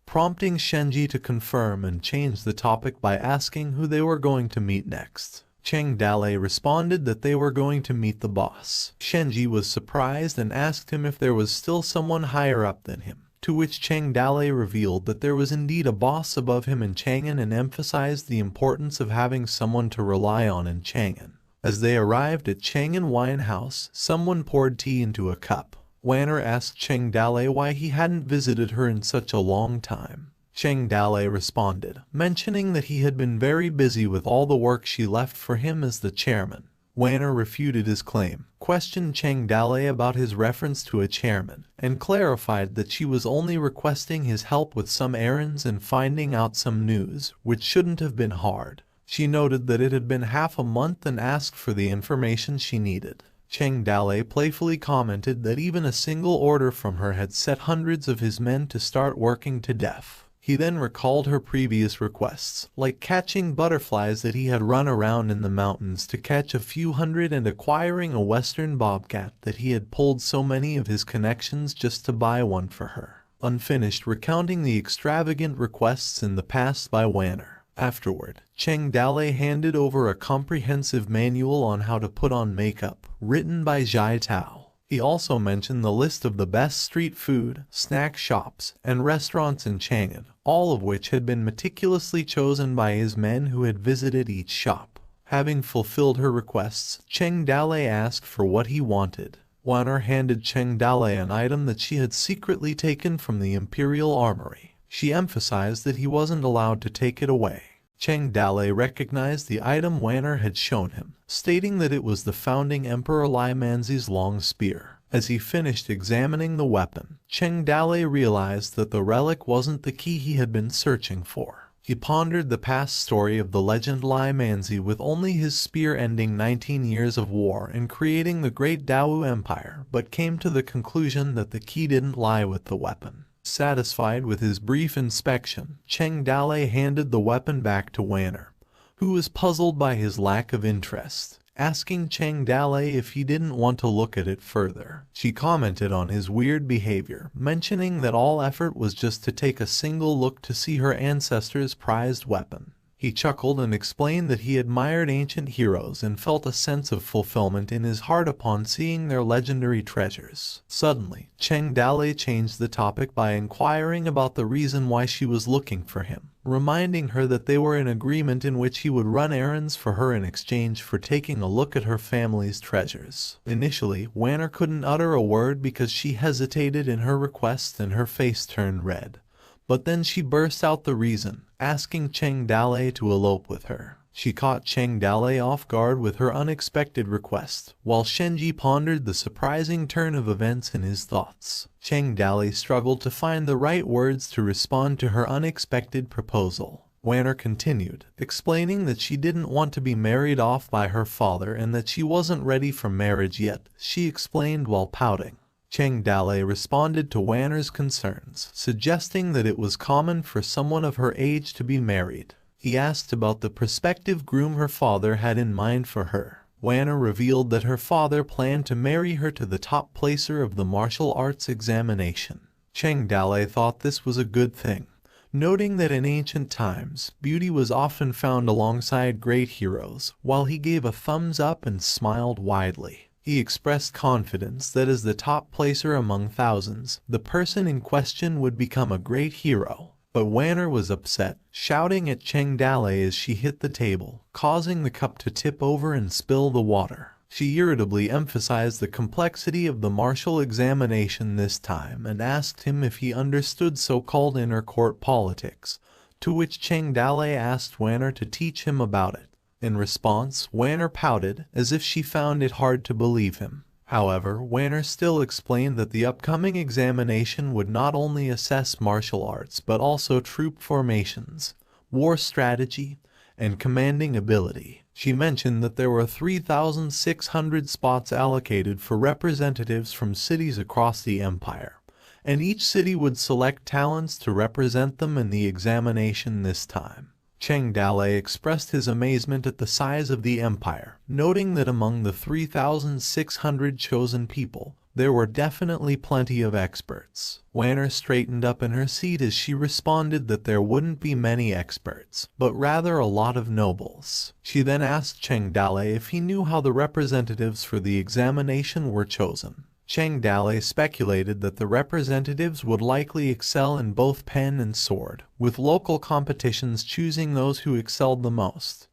[SPEAKER 1] prompting Shenji to confirm and change the topic by asking who they were going to meet next. Cheng Dale responded that they were going to meet the boss. Shenji was surprised and asked him if there was still someone higher up than him, to which Cheng Dale revealed that there was indeed a boss above him in Chang'an and emphasized the importance of having someone to rely on in Chang'an. As they arrived at Chang'an Wine House, someone poured tea into a cup. Wanner asked Cheng Dale why he hadn't visited her in such a long time. Cheng Dale responded, mentioning that he had been very busy with all the work she left for him as the chairman. Wanner refuted his claim, questioned Cheng Dale about his reference to a chairman, and clarified that she was only requesting his help with some errands and finding out some news, which shouldn't have been hard. She noted that it had been half a month and asked for the information she needed. Cheng Dale playfully commented that even a single order from her had set hundreds of his men to start working to death. He then recalled her previous requests, like catching butterflies that he had run around in the mountains to catch a few hundred and acquiring a western bobcat that he had pulled so many of his connections just to buy one for her. Unfinished recounting the extravagant requests in the past by Wanner. Afterward, Cheng Dale handed over a comprehensive manual on how to put on makeup, written by Zhai Tao. He also mentioned the list of the best street food, snack shops, and restaurants in Chang'an, all of which had been meticulously chosen by his men who had visited each shop. Having fulfilled her requests, Cheng Dale asked for what he wanted. Wanner handed Cheng Dale an item that she had secretly taken from the Imperial Armory. She emphasized that he wasn't allowed to take it away. Cheng Dale recognized the item Wanner had shown him, stating that it was the founding Emperor Lai Manzi's long spear. As he finished examining the weapon, Cheng Dale realized that the relic wasn't the key he had been searching for. He pondered the past story of the legend Lai Manzi with only his spear ending 19 years of war and creating the Great Dao Empire, but came to the conclusion that the key didn't lie with the weapon. Satisfied with his brief inspection, Cheng Dale handed the weapon back to Wanner, who was puzzled by his lack of interest, asking Cheng Dale if he didn't want to look at it further. She commented on his weird behavior, mentioning that all effort was just to take a single look to see her ancestor's prized weapon. He chuckled and explained that he admired ancient heroes and felt a sense of fulfillment in his heart upon seeing their legendary treasures. Suddenly, Cheng Dale changed the topic by inquiring about the reason why she was looking for him, reminding her that they were in agreement in which he would run errands for her in exchange for taking a look at her family's treasures. Initially, Wanner couldn't utter a word because she hesitated in her request and her face turned red. But then she burst out the reason, asking Cheng Dale to elope with her. She caught Cheng Dale off guard with her unexpected request, while Shenji pondered the surprising turn of events in his thoughts. Cheng Dale struggled to find the right words to respond to her unexpected proposal. Wanner continued, explaining that she didn't want to be married off by her father and that she wasn't ready for marriage yet, she explained while pouting. Cheng Dale responded to Wanner's concerns, suggesting that it was common for someone of her age to be married. He asked about the prospective groom her father had in mind for her. Wanner revealed that her father planned to marry her to the top placer of the martial arts examination. Cheng Dale thought this was a good thing, noting that in ancient times, beauty was often found alongside great heroes, while he gave a thumbs up and smiled widely. He expressed confidence that as the top placer among thousands, the person in question would become a great hero. But Wanner was upset, shouting at Cheng Dale as she hit the table, causing the cup to tip over and spill the water. She irritably emphasized the complexity of the martial examination this time and asked him if he understood so-called inner court politics, to which Cheng Dale asked Wanner to teach him about it. In response, Wanner pouted, as if she found it hard to believe him. However, Wanner still explained that the upcoming examination would not only assess martial arts but also troop formations, war strategy, and commanding ability. She mentioned that there were 3,600 spots allocated for representatives from cities across the empire, and each city would select talents to represent them in the examination this time. Cheng Dale expressed his amazement at the size of the empire, noting that among the 3,600 chosen people, there were definitely plenty of experts. Wanner straightened up in her seat as she responded that there wouldn't be many experts, but rather a lot of nobles. She then asked Cheng Dale if he knew how the representatives for the examination were chosen. Cheng Dale speculated that the representatives would likely excel in both pen and sword, with local competitions choosing those who excelled the most,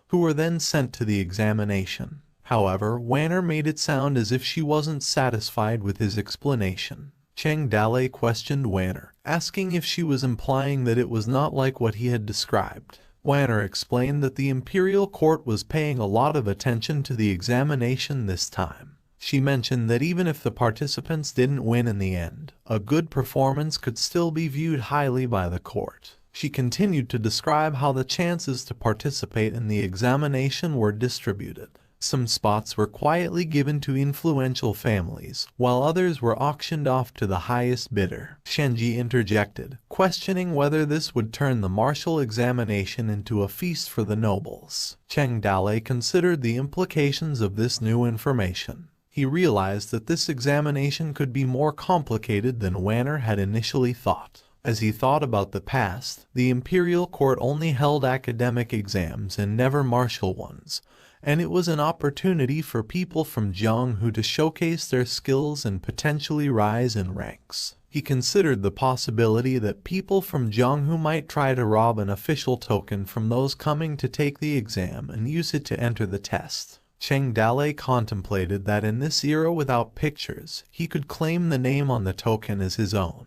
[SPEAKER 1] who were then sent to the examination. However, Wanner made it sound as if she wasn't satisfied with his explanation. Cheng Dale questioned Wanner, asking if she was implying that it was not like what he had described. Wanner explained that the imperial court was paying a lot of attention to the examination this time. She mentioned that even if the participants didn't win in the end, a good performance could still be viewed highly by the court. She continued to describe how the chances to participate in the examination were distributed. Some spots were quietly given to influential families, while others were auctioned off to the highest bidder. Shenji interjected, questioning whether this would turn the martial examination into a feast for the nobles. Cheng Dale considered the implications of this new information. He realized that this examination could be more complicated than Wanner had initially thought. As he thought about the past, the imperial court only held academic exams and never martial ones, and it was an opportunity for people from Jianghu to showcase their skills and potentially rise in ranks. He considered the possibility that people from Jianghu might try to rob an official token from those coming to take the exam and use it to enter the test. Cheng Dale contemplated that in this era without pictures, he could claim the name on the token as his own,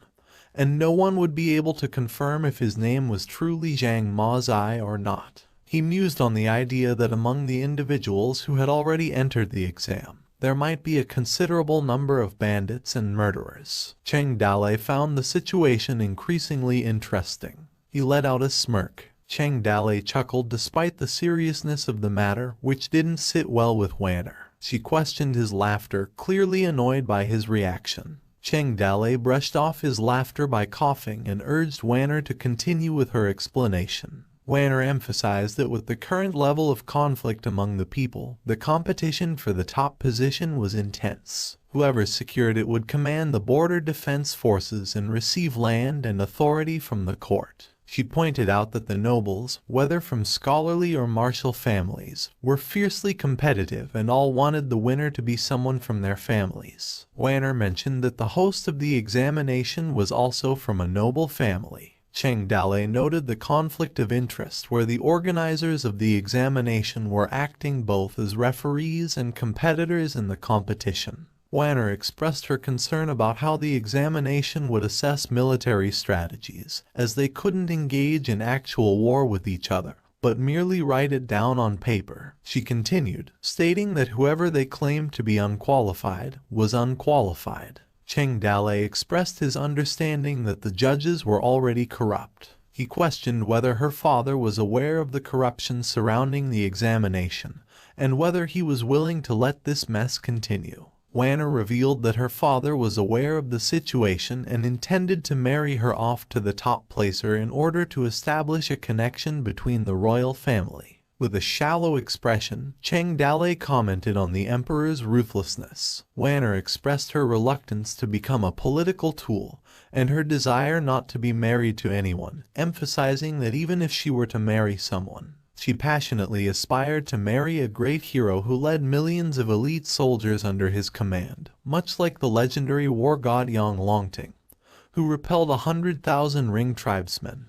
[SPEAKER 1] and no one would be able to confirm if his name was truly Zhang Mazai or not. He mused on the idea that among the individuals who had already entered the exam, there might be a considerable number of bandits and murderers. Cheng Dale found the situation increasingly interesting. He let out a smirk. Cheng Dale chuckled despite the seriousness of the matter, which didn't sit well with Wanner. She questioned his laughter, clearly annoyed by his reaction. Cheng Dale brushed off his laughter by coughing and urged Wanner to continue with her explanation. Wanner emphasized that with the current level of conflict among the people, the competition for the top position was intense. Whoever secured it would command the border defense forces and receive land and authority from the court. She pointed out that the nobles, whether from scholarly or martial families, were fiercely competitive and all wanted the winner to be someone from their families. Wanner mentioned that the host of the examination was also from a noble family. Cheng Dale noted the conflict of interest where the organizers of the examination were acting both as referees and competitors in the competition. Wanner expressed her concern about how the examination would assess military strategies, as they couldn't engage in actual war with each other, but merely write it down on paper. She continued, stating that whoever they claimed to be unqualified was unqualified. Cheng Dale expressed his understanding that the judges were already corrupt. He questioned whether her father was aware of the corruption surrounding the examination, and whether he was willing to let this mess continue. Wanner revealed that her father was aware of the situation and intended to marry her off to the top placer in order to establish a connection between the royal family. With a shallow expression, Cheng Dale commented on the emperor's ruthlessness. Wanner expressed her reluctance to become a political tool and her desire not to be married to anyone, emphasizing that even if she were to marry someone, she passionately aspired to marry a great hero who led millions of elite soldiers under his command, much like the legendary war god Yang Longting, who repelled 100,000 ring tribesmen,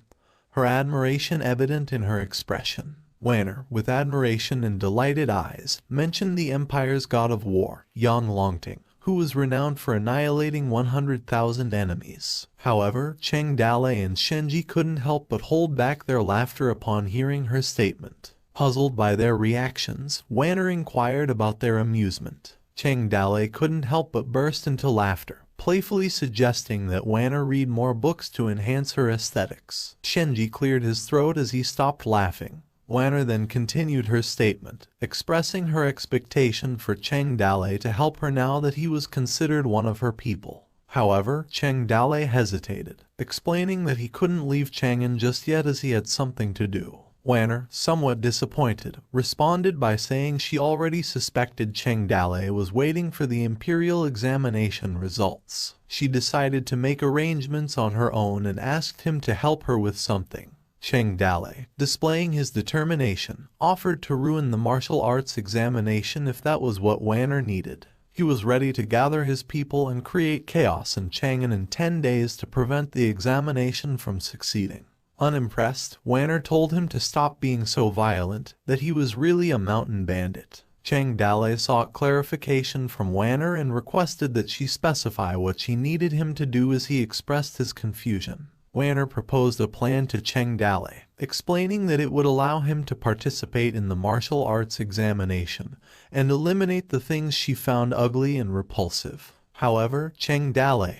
[SPEAKER 1] her admiration evident in her expression. Wanner, with admiration and delighted eyes, mentioned the empire's god of war, Yang Longting, who was renowned for annihilating 100,000 enemies. However, Cheng Dale and Shenji couldn't help but hold back their laughter upon hearing her statement. Puzzled by their reactions, Wanner inquired about their amusement. Cheng Dale couldn't help but burst into laughter, playfully suggesting that Wanner read more books to enhance her aesthetics. Shenji cleared his throat as he stopped laughing. Wanner then continued her statement, expressing her expectation for Cheng Dale to help her now that he was considered one of her people. However, Cheng Dale hesitated, explaining that he couldn't leave Chang'an just yet as he had something to do. Wanner, somewhat disappointed, responded by saying she already suspected Cheng Dale was waiting for the imperial examination results. She decided to make arrangements on her own and asked him to help her with something. Cheng Dale, displaying his determination, offered to ruin the martial arts examination if that was what Wanner needed. He was ready to gather his people and create chaos in Chang'an in 10 days to prevent the examination from succeeding. Unimpressed, Wanner told him to stop being so violent, that he was really a mountain bandit. Cheng Dale sought clarification from Wanner and requested that she specify what she needed him to do as he expressed his confusion. Wanner proposed a plan to Cheng Dale, explaining that it would allow him to participate in the martial arts examination and eliminate the things she found ugly and repulsive. However, Cheng Dale,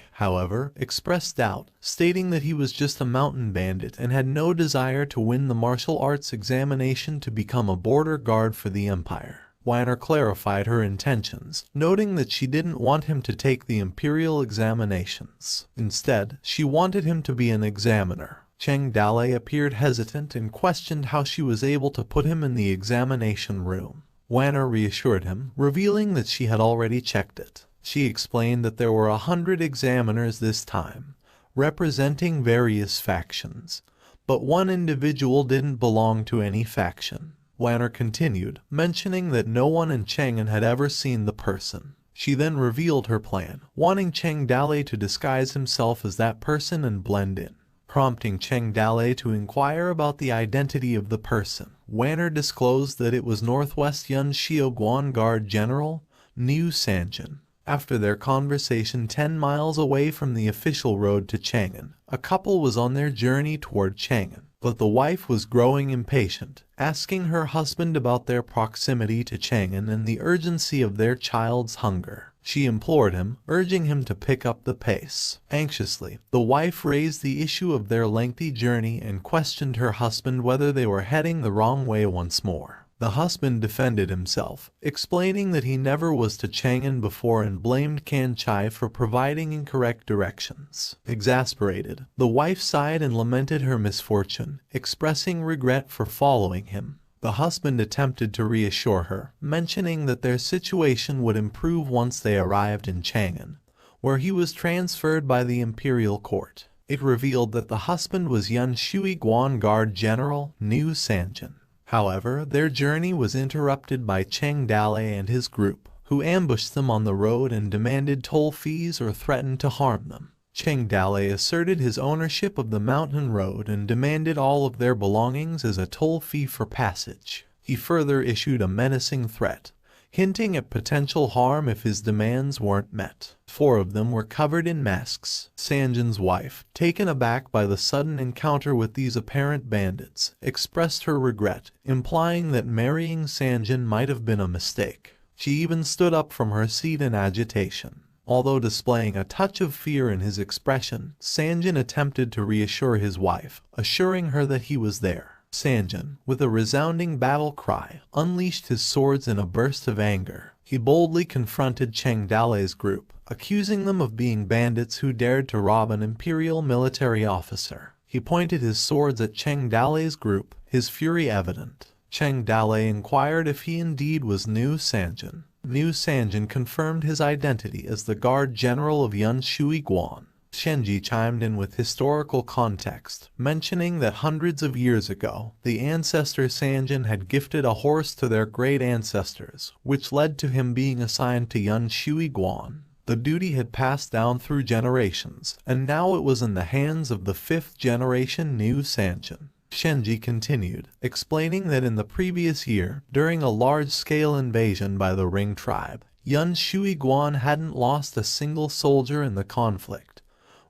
[SPEAKER 1] expressed doubt, stating that he was just a mountain bandit and had no desire to win the martial arts examination to become a border guard for the empire. Wanner clarified her intentions, noting that she didn't want him to take the imperial examinations. Instead, she wanted him to be an examiner. Cheng Dale appeared hesitant and questioned how she was able to put him in the examination room. Wanner reassured him, revealing that she had already checked it. She explained that there were 100 examiners this time, representing various factions, but one individual didn't belong to any faction. Wanner continued, mentioning that no one in Chang'an had ever seen the person. She then revealed her plan, wanting Cheng Dale to disguise himself as that person and blend in. Prompting Cheng Dale to inquire about the identity of the person, Wanner disclosed that it was Northwest Yun Xiaoguan Guard General Niu Sanjin. After their conversation 10 miles away from the official road to Chang'an, a couple was on their journey toward Chang'an. But the wife was growing impatient, asking her husband about their proximity to Chang'an and the urgency of their child's hunger. She implored him, urging him to pick up the pace. Anxiously, the wife raised the issue of their lengthy journey and questioned her husband whether they were heading the wrong way once more. The husband defended himself, explaining that he never was to Chang'an before and blamed Kan Chai for providing incorrect directions. Exasperated, the wife sighed and lamented her misfortune, expressing regret for following him. The husband attempted to reassure her, mentioning that their situation would improve once they arrived in Chang'an, where he was transferred by the imperial court. It revealed that the husband was Yun Shui Guan Guard General Niu Sanjin. However, their journey was interrupted by Cheng Dalei and his group, who ambushed them on the road and demanded toll fees or threatened to harm them. Cheng Dalei asserted his ownership of the mountain road and demanded all of their belongings as a toll fee for passage. He further issued a menacing threat, hinting at potential harm if his demands weren't met. 4 of them were covered in masks. Sanjin's wife, taken aback by the sudden encounter with these apparent bandits, expressed her regret, implying that marrying Sanjin might have been a mistake. She even stood up from her seat in agitation. Although displaying a touch of fear in his expression, Sanjin attempted to reassure his wife, assuring her that he was there. Sanjin, with a resounding battle cry, unleashed his swords in a burst of anger. He boldly confronted Cheng Dalei's group, accusing them of being bandits who dared to rob an imperial military officer. He pointed his swords at Cheng Dalei's group, his fury evident. Cheng Dalei inquired if he indeed was Niu Sanjin. Niu Sanjin confirmed his identity as the Guard General of Yun Shui Guan. Shenji chimed in with historical context, mentioning that hundreds of years ago, the ancestor Sanjin had gifted a horse to their great ancestors, which led to him being assigned to Yun Shui Guan. The duty had passed down through generations, and now it was in the hands of the 5th generation Niu Sanjin. Shenji continued, explaining that in the previous year, during a large-scale invasion by the Ring tribe, Yun Shui Guan hadn't lost a single soldier in the conflict,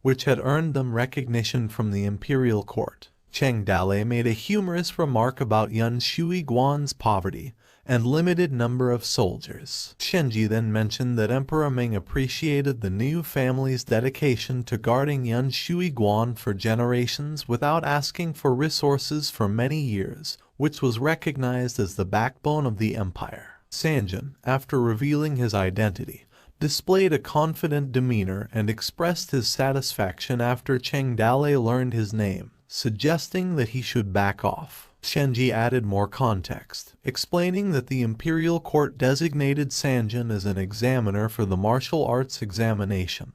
[SPEAKER 1] which had earned them recognition from the imperial court. Cheng Dalei made a humorous remark about Yun Shui Guan's poverty and limited number of soldiers. Shenji then mentioned that Emperor Ming appreciated the Niu family's dedication to guarding Yun Shui Guan for generations without asking for resources for many years, which was recognized as the backbone of the empire. Sanjin, after revealing his identity, displayed a confident demeanor and expressed his satisfaction after Cheng Dalei learned his name, suggesting that he should back off. Shenji added more context, explaining that the imperial court designated Sanjin as an examiner for the martial arts examination,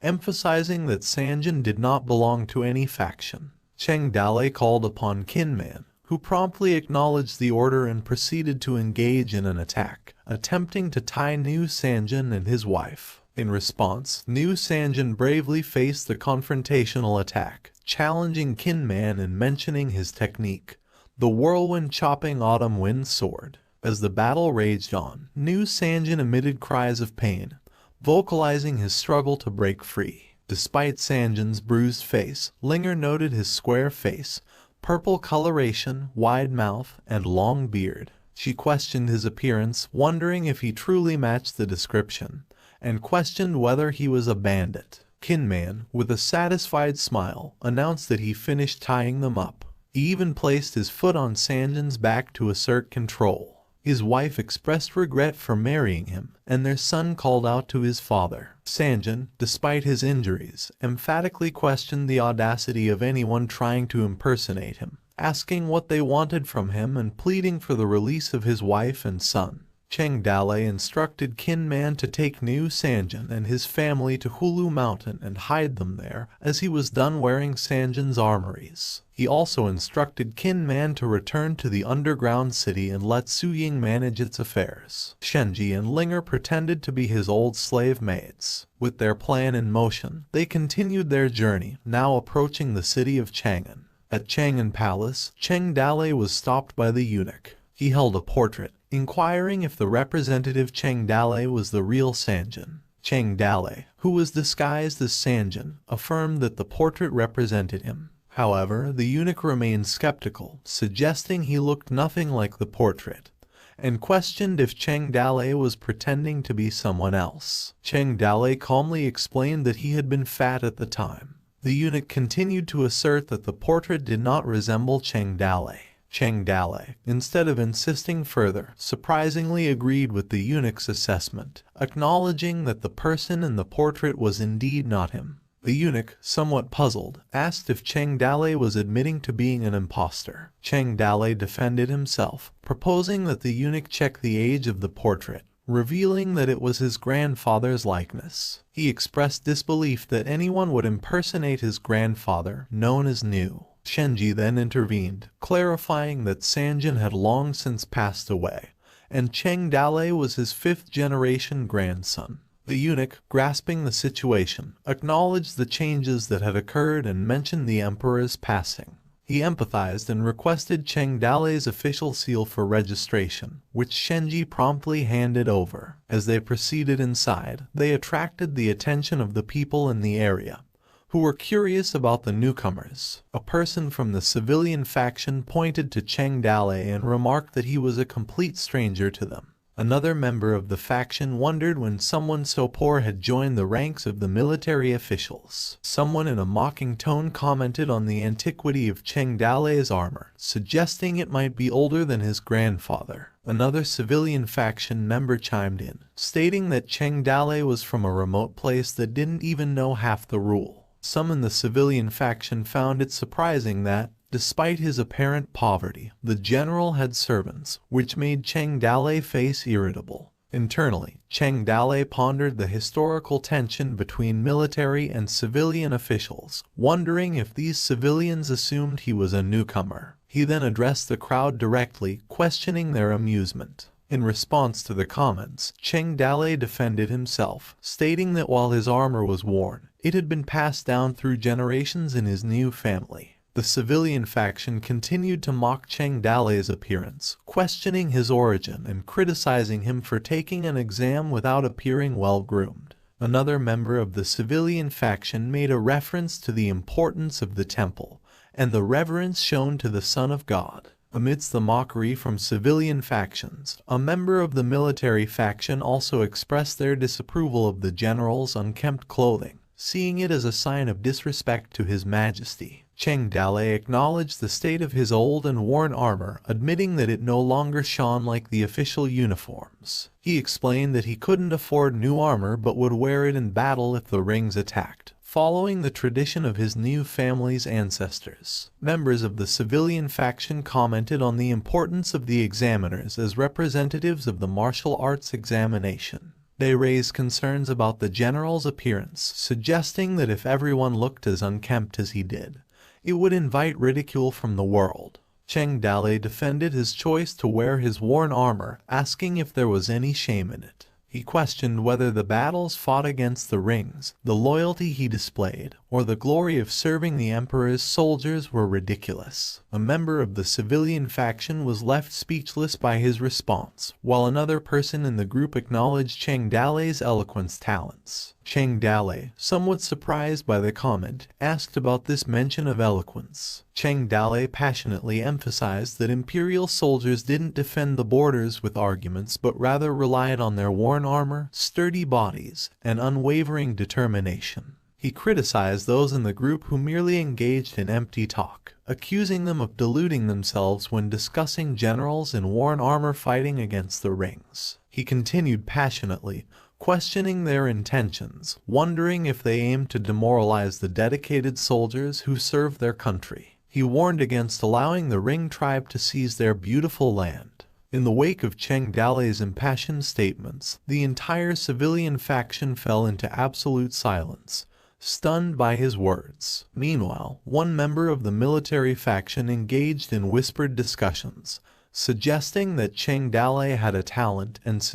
[SPEAKER 1] emphasizing that Sanjin did not belong to any faction. Cheng Dalei called upon Kinman, who promptly acknowledged the order and proceeded to engage in an attack, attempting to tie Niu Sanjin and his wife. In response, Niu Sanjin bravely faced the confrontational attack, challenging Kinman and mentioning his technique, the whirlwind chopping autumn wind sword. As the battle raged on, Niu Sanjin emitted cries of pain, vocalizing his struggle to break free. Despite Sanjin's bruised face, Linger noted his square face, purple coloration, wide mouth, and long beard. She questioned his appearance, wondering if he truly matched the description, and questioned whether he was a bandit. Kinman, with a satisfied smile, announced that he finished tying them up. He even placed his foot on Sanjin's back to assert control. His wife expressed regret for marrying him, and their son called out to his father. Sanjin, despite his injuries, emphatically questioned the audacity of anyone trying to impersonate him, asking what they wanted from him and pleading for the release of his wife and son. Cheng Dalei instructed Kinman to take Niu Sanjin and his family to Hulu Mountain and hide them there, as he was done wearing Sanjin's armories. He also instructed Kinman to return to the underground city and let Su Ying manage its affairs. Shenji and Linger pretended to be his old slave maids. With their plan in motion, they continued their journey, now approaching the city of Chang'an. At Chang'an Palace, Cheng Dalei was stopped by the eunuch. He held a portrait, inquiring if the representative Cheng Dalei was the real Sanjin. Cheng Dalei, who was disguised as Sanjin, affirmed that the portrait represented him. However, the eunuch remained skeptical, suggesting he looked nothing like the portrait, and questioned if Cheng Dalei was pretending to be someone else. Cheng Dalei calmly explained that he had been fat at the time. The eunuch continued to assert that the portrait did not resemble Cheng Dalei. Cheng Dalei, instead of insisting further, surprisingly agreed with the eunuch's assessment, acknowledging that the person in the portrait was indeed not him. The eunuch, somewhat puzzled, asked if Cheng Dalei was admitting to being an impostor. Cheng Dalei defended himself, proposing that the eunuch check the age of the portrait, revealing that it was his grandfather's likeness. He expressed disbelief that anyone would impersonate his grandfather, known as Nu. Shenji then intervened, clarifying that Sanjin had long since passed away, and Cheng Dale was his fifth-generation grandson. The eunuch, grasping the situation, acknowledged the changes that had occurred and mentioned the emperor's passing. He empathized and requested Cheng Dale's official seal for registration, which Shenji promptly handed over. As they proceeded inside, they attracted the attention of the people in the area, who were curious about the newcomers. A person from the civilian faction pointed to Cheng Dale and remarked that he was a complete stranger to them. Another member of the faction wondered when someone so poor had joined the ranks of the military officials. Someone in a mocking tone commented on the antiquity of Cheng Dale's armor, suggesting it might be older than his grandfather. Another civilian faction member chimed in, stating that Cheng Dale was from a remote place that didn't even know half the rule. Some in the civilian faction found it surprising that, despite his apparent poverty, the general had servants, which made Cheng Dale face irritable. Internally, Cheng Dale pondered the historical tension between military and civilian officials, wondering if these civilians assumed he was a newcomer. He then addressed the crowd directly, questioning their amusement. In response to the comments, Cheng Dale defended himself, stating that while his armor was worn, it had been passed down through generations in his new family. The civilian faction continued to mock Cheng Dale's appearance, questioning his origin and criticizing him for taking an exam without appearing well-groomed. Another member of the civilian faction made a reference to the importance of the temple and the reverence shown to the Son of God. Amidst the mockery from civilian factions, a member of the military faction also expressed their disapproval of the general's unkempt clothing, seeing it as a sign of disrespect to His Majesty. Cheng Dale acknowledged the state of his old and worn armor, admitting that it no longer shone like the official uniforms. He explained that he couldn't afford new armor but would wear it in battle if the rings attacked, following the tradition of his new family's ancestors. Members of the civilian faction commented on the importance of the examiners as representatives of the martial arts examination. They raised concerns about the general's appearance, suggesting that if everyone looked as unkempt as he did, it would invite ridicule from the world. Cheng Dale defended his choice to wear his worn armor, asking if there was any shame in it. He questioned whether the battles fought against the rings, the loyalty he displayed, or the glory of serving the emperor's soldiers were ridiculous. A member of the civilian faction was left speechless by his response, while another person in the group acknowledged Cheng Dale's eloquence talents. Cheng Dale, somewhat surprised by the comment, asked about this mention of eloquence. Cheng Dale passionately emphasized that imperial soldiers didn't defend the borders with arguments but rather relied on their worn armor, sturdy bodies, and unwavering determination. He criticized those in the group who merely engaged in empty talk, accusing them of deluding themselves when discussing generals in worn armor fighting against the rings. He continued passionately, questioning their intentions, wondering if they aimed to demoralize the dedicated soldiers who served their country. He warned against allowing the Ring tribe to seize their beautiful land. In the wake of Cheng Dale's impassioned statements, the entire civilian faction fell into absolute silence, stunned by his words. Meanwhile, one member of the military faction engaged in whispered discussions, suggesting that Cheng Dale had a talent and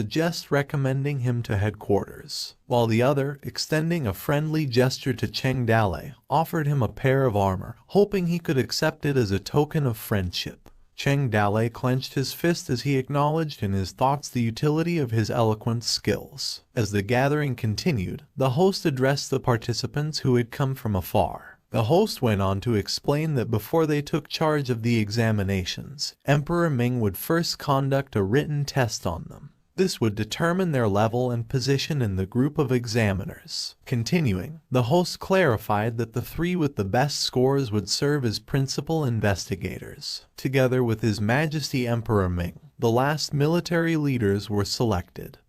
[SPEAKER 1] recommending him to headquarters, while the other, extending a friendly gesture to Cheng Dale, offered him a pair of armor, hoping he could accept it as a token of friendship. Cheng Dale clenched his fist as he acknowledged in his thoughts the utility of his eloquent skills. As the gathering continued, the host addressed the participants who had come from afar. The host went on to explain that before they took charge of the examinations, Emperor Ming would first conduct a written test on them. This would determine their level and position in the group of examiners. Continuing, the host clarified that the three with the best scores would serve as principal investigators. Together with His Majesty Emperor Ming, the last military leaders were selected,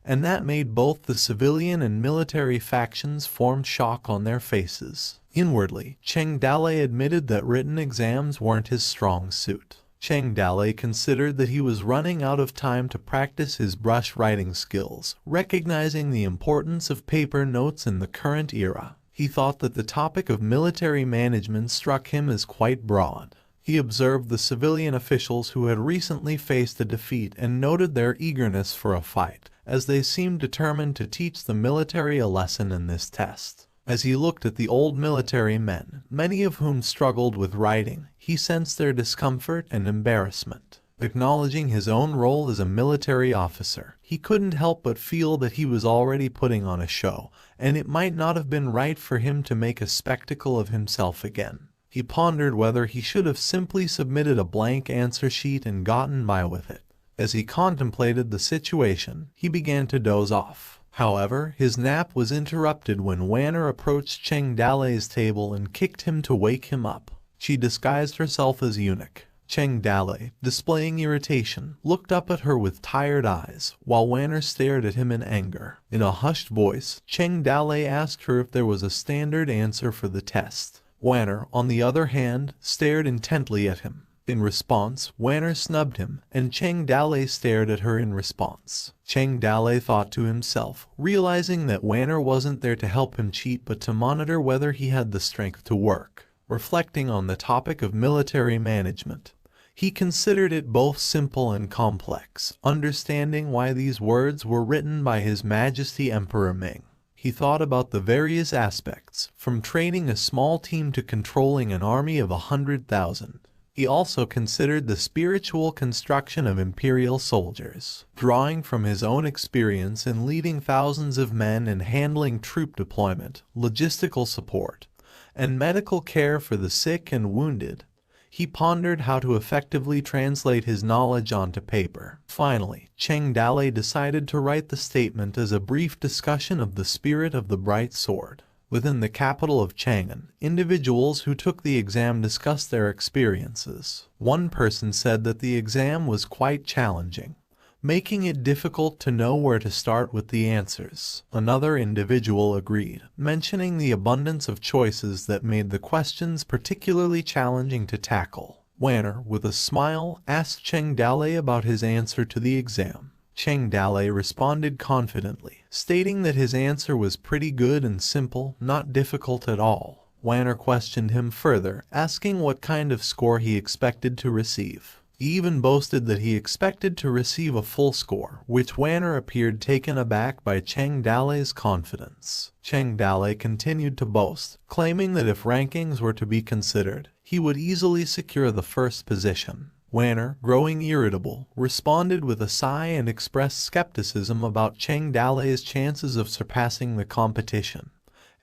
[SPEAKER 1] and that made both the civilian and military factions form shock on their faces. Inwardly, Cheng Dale admitted that written exams weren't his strong suit. Cheng Dalei considered that he was running out of time to practice his brush writing skills, recognizing the importance of paper notes in the current era. He thought that the topic of military management struck him as quite broad. He observed the civilian officials who had recently faced a defeat and noted their eagerness for a fight, as they seemed determined to teach the military a lesson in this test. As he looked at the old military men, many of whom struggled with writing, he sensed their discomfort and embarrassment. Acknowledging his own role as a military officer, he couldn't help but feel that he was already putting on a show, and it might not have been right for him to make a spectacle of himself again. He pondered whether he should have simply submitted a blank answer sheet and gotten by with it. As he contemplated the situation, he began to doze off. However, his nap was interrupted when Wanner approached Cheng Dalei's table and kicked him to wake him up. She disguised herself as eunuch. Cheng Dalei, displaying irritation, looked up at her with tired eyes, while Wanner stared at him in anger. In a hushed voice, Cheng Dalei asked her if there was a standard answer for the test. Wanner, on the other hand, stared intently at him. In response, Wanner snubbed him, and Cheng Dalei stared at her in response. Cheng Dalei thought to himself, realizing that Wanner wasn't there to help him cheat but to monitor whether he had the strength to work. Reflecting on the topic of military management, he considered it both simple and complex, understanding why these words were written by His Majesty Emperor Ming. He thought about the various aspects, from training a small team to controlling an army of 100,000. He also considered the spiritual construction of imperial soldiers, drawing from his own experience in leading thousands of men and handling troop deployment, logistical support, and medical care for the sick and wounded. He pondered how to effectively translate his knowledge onto paper. Finally, Cheng Dalei decided to write the statement as a brief discussion of the spirit of the bright sword. Within the capital of Chang'an, individuals who took the exam discussed their experiences. One person said that the exam was quite challenging, making it difficult to know where to start with the answers. Another individual agreed, mentioning the abundance of choices that made the questions particularly challenging to tackle. Wanner, with a smile, asked Cheng Dalei about his answer to the exam. Cheng Dalei responded confidently, stating that his answer was pretty good and simple, not difficult at all. Wanner questioned him further, asking what kind of score he expected to receive. He even boasted that he expected to receive a full score, which Wanner appeared taken aback by Cheng Dalei's confidence. Cheng Dalei continued to boast, claiming that if rankings were to be considered, he would easily secure the first position. Wanner, growing irritable, responded with a sigh and expressed skepticism about Cheng Dalei's chances of surpassing the competition,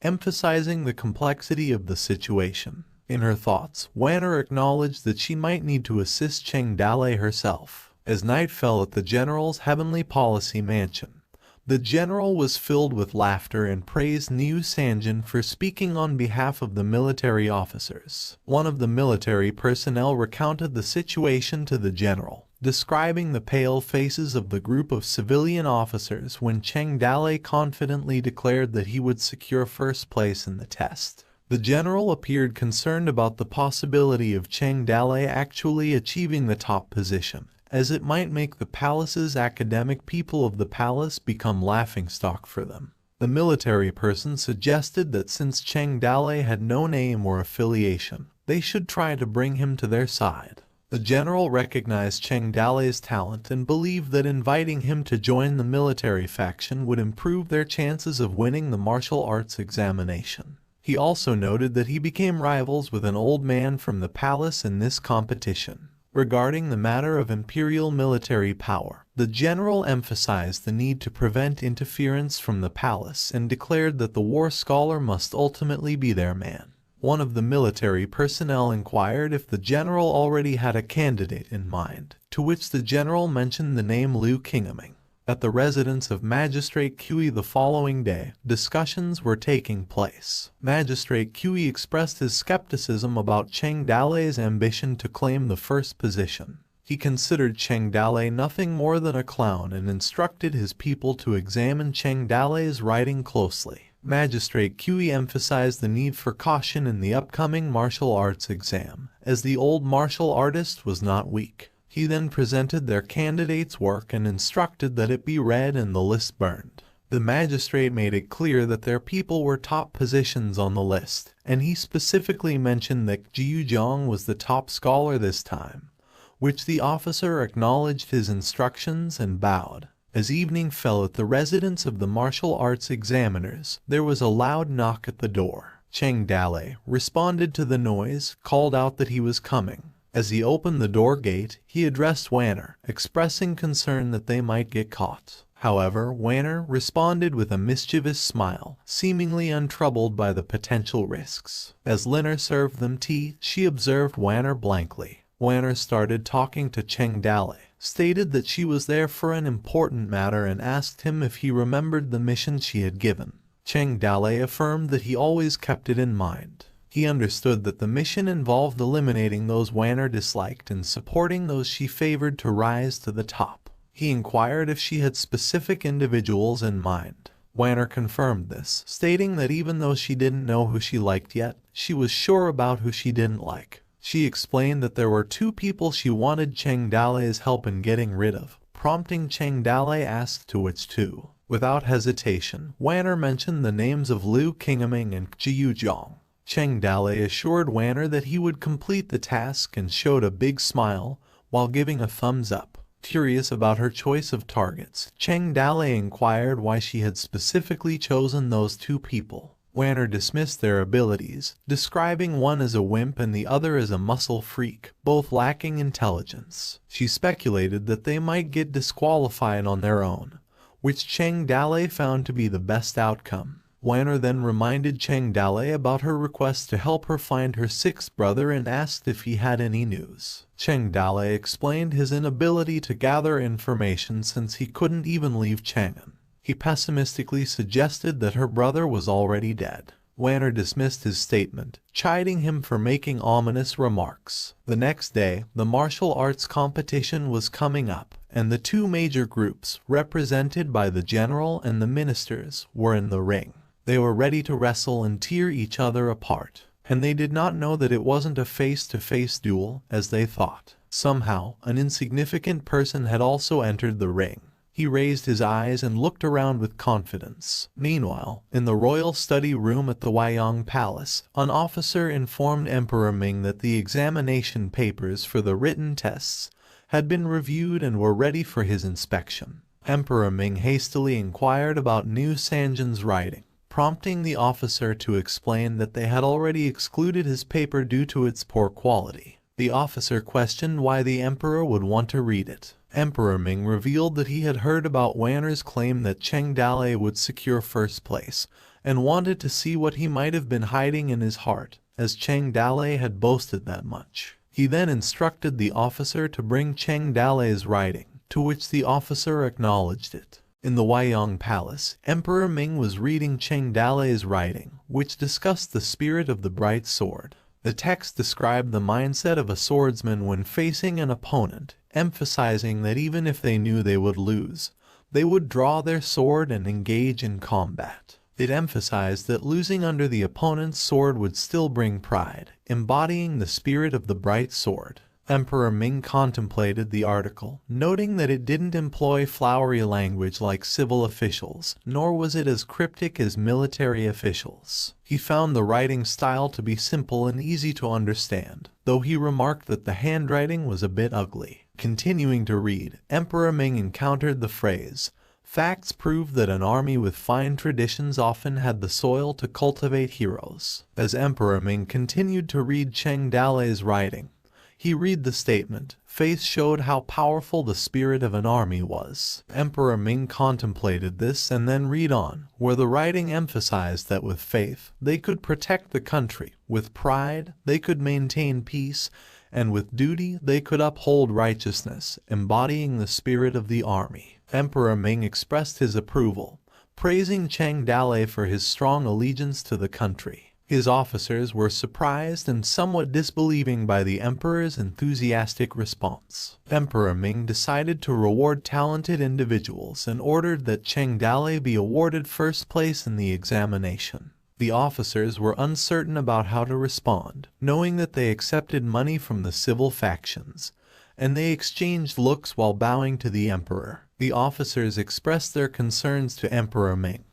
[SPEAKER 1] emphasizing the complexity of the situation. In her thoughts, Wanner acknowledged that she might need to assist Cheng Dalei herself. As night fell at the general's heavenly policy mansion, the general was filled with laughter and praised Niu Sanjin for speaking on behalf of the military officers. One of the military personnel recounted the situation to the general, describing the pale faces of the group of civilian officers when Cheng Dalei confidently declared that he would secure first place in the test. The general appeared concerned about the possibility of Cheng Dalei actually achieving the top position, as it might make the palace's academic people of the palace become laughingstock for them. The military person suggested that since Cheng Dalei had no name or affiliation, they should try to bring him to their side. The general recognized Cheng Dalei's talent and believed that inviting him to join the military faction would improve their chances of winning the martial arts examination. He also noted that he became rivals with an old man from the palace in this competition. Regarding the matter of imperial military power, the general emphasized the need to prevent interference from the palace and declared that the war scholar must ultimately be their man. One of the military personnel inquired if the general already had a candidate in mind, to which the general mentioned the name Liu Qingming. At the residence of Magistrate Kui the following day, discussions were taking place. Magistrate Kui expressed his skepticism about Cheng Dalei's ambition to claim the first position. He considered Cheng Dalei nothing more than a clown and instructed his people to examine Cheng Dalei's writing closely. Magistrate Kui emphasized the need for caution in the upcoming martial arts exam, as the old martial artist was not weak. He then presented their candidates' work and instructed that it be read and the list burned. The magistrate made it clear that their people were top positions on the list, and he specifically mentioned that Jiuzhong was the top scholar this time, which the officer acknowledged his instructions and bowed. As evening fell at the residence of the martial arts examiners, there was a loud knock at the door. Cheng Dalei responded to the noise, called out that he was coming. As he opened the door gate, he addressed Wanner, expressing concern that they might get caught. However, Wanner responded with a mischievous smile, seemingly untroubled by the potential risks. As Linner served them tea, she observed Wanner blankly. Wanner started talking to Cheng Dalei, stated that she was there for an important matter and asked him if he remembered the mission she had given. Cheng Dalei affirmed that he always kept it in mind. He understood that the mission involved eliminating those Wanner disliked and supporting those she favored to rise to the top. He inquired if she had specific individuals in mind. Wanner confirmed this, stating that even though she didn't know who she liked yet, she was sure about who she didn't like. She explained that there were two people she wanted Cheng Dalei's help in getting rid of, prompting Cheng Dalei asked to which two. Without hesitation, Wanner mentioned the names of Liu Qingming and Jiuzhong. Cheng Dalei assured Wanner that he would complete the task and showed a big smile while giving a thumbs up. Curious about her choice of targets, Cheng Dalei inquired why she had specifically chosen those two people. Wanner dismissed their abilities, describing one as a wimp and the other as a muscle freak, both lacking intelligence. She speculated that they might get disqualified on their own, which Cheng Dalei found to be the best outcome. Wanner then reminded Cheng Dalei about her request to help her find her sixth brother and asked if he had any news. Cheng Dalei explained his inability to gather information since he couldn't even leave Chang'an. He pessimistically suggested that her brother was already dead. Wanner dismissed his statement, chiding him for making ominous remarks. The next day, the martial arts competition was coming up, and the two major groups, represented by the general and the ministers, were in the ring. They were ready to wrestle and tear each other apart, and they did not know that it wasn't a face-to-face duel, as they thought. Somehow, an insignificant person had also entered the ring. He raised his eyes and looked around with confidence. Meanwhile, in the royal study room at the Wyong Palace, an officer informed Emperor Ming that the examination papers for the written tests had been reviewed and were ready for his inspection. Emperor Ming hastily inquired about Niu Sanjin's writing, prompting the officer to explain that they had already excluded his paper due to its poor quality. The officer questioned why the emperor would want to read it. Emperor Ming revealed that he had heard about Wanner's claim that Cheng Dalei would secure first place, and wanted to see what he might have been hiding in his heart, as Cheng Dalei had boasted that much. He then instructed the officer to bring Cheng Dalei's writing, to which the officer acknowledged it. In the Wyong Palace, Emperor Ming was reading Cheng Dalei's writing, which discussed the spirit of the bright sword. The text described the mindset of a swordsman when facing an opponent, emphasizing that even if they knew they would lose, they would draw their sword and engage in combat. It emphasized that losing under the opponent's sword would still bring pride, embodying the spirit of the bright sword. Emperor Ming contemplated the article, noting that it didn't employ flowery language like civil officials, nor was it as cryptic as military officials. He found the writing style to be simple and easy to understand, though he remarked that the handwriting was a bit ugly. Continuing to read, Emperor Ming encountered the phrase, "Facts prove that an army with fine traditions often had the soil to cultivate heroes." As Emperor Ming continued to read Cheng Dalei's writing, he read the statement, "Faith showed how powerful the spirit of an army was." Emperor Ming contemplated this and then read on, where the writing emphasized that with faith, they could protect the country, with pride, they could maintain peace, and with duty, they could uphold righteousness, embodying the spirit of the army. Emperor Ming expressed his approval, praising Cheng Dalei for his strong allegiance to the country. His officers were surprised and somewhat disbelieving by the emperor's enthusiastic response. Emperor Ming decided to reward talented individuals and ordered that Cheng Dalei be awarded first place in the examination. The officers were uncertain about how to respond, knowing that they accepted money from the civil factions, and they exchanged looks while bowing to the emperor. The officers expressed their concerns to Emperor Ming,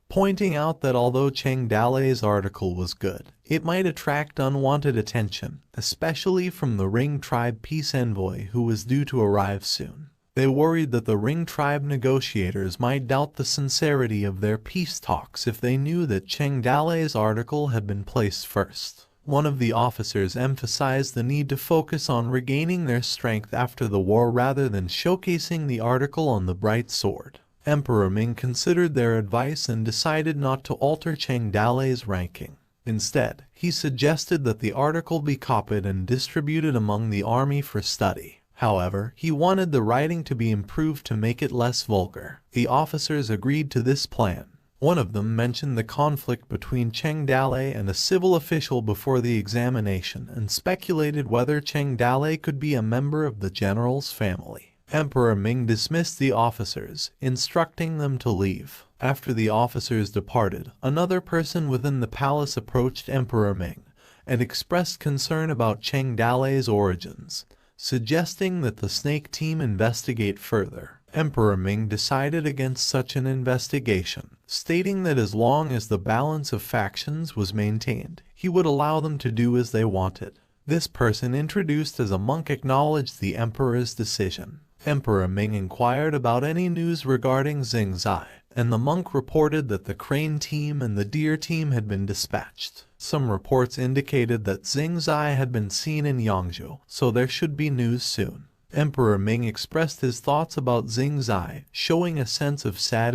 [SPEAKER 1] pointing out that although Cheng Dalei's article was good, it might attract unwanted attention, especially from the Ring Tribe peace envoy who was due to arrive soon. They worried that the Ring Tribe negotiators might doubt the sincerity of their peace talks if they knew that Cheng Dalei's article had been placed first. One of the officers emphasized the need to focus on regaining their strength after the war rather than showcasing the article on the bright sword. Emperor Ming considered their advice and decided not to alter Cheng Dalei's ranking. Instead, he suggested that the article be copied and distributed among the army for study. However, he wanted the writing to be improved to make it less vulgar. The officers agreed to this plan. One of them mentioned the conflict between Cheng Dalei and a civil official before the examination and speculated whether Cheng Dalei could be a member of the general's family. Emperor Ming dismissed the officers, instructing them to leave. After the officers departed, another person within the palace approached Emperor Ming and expressed concern about Cheng Dalei's origins, suggesting that the Snake team investigate further. Emperor Ming decided against such an investigation, stating that as long as the balance of factions was maintained, he would allow them to do as they wanted. This person, introduced as a monk, acknowledged the emperor's decision. Emperor Ming inquired about any news regarding Xing Zai, and the monk reported that the Crane team and the Deer team had been dispatched. Some reports indicated that Xing Zai had been seen in Yangzhou, so there should be news soon. Emperor Ming expressed his thoughts about Xing Zai, showing a sense of sadness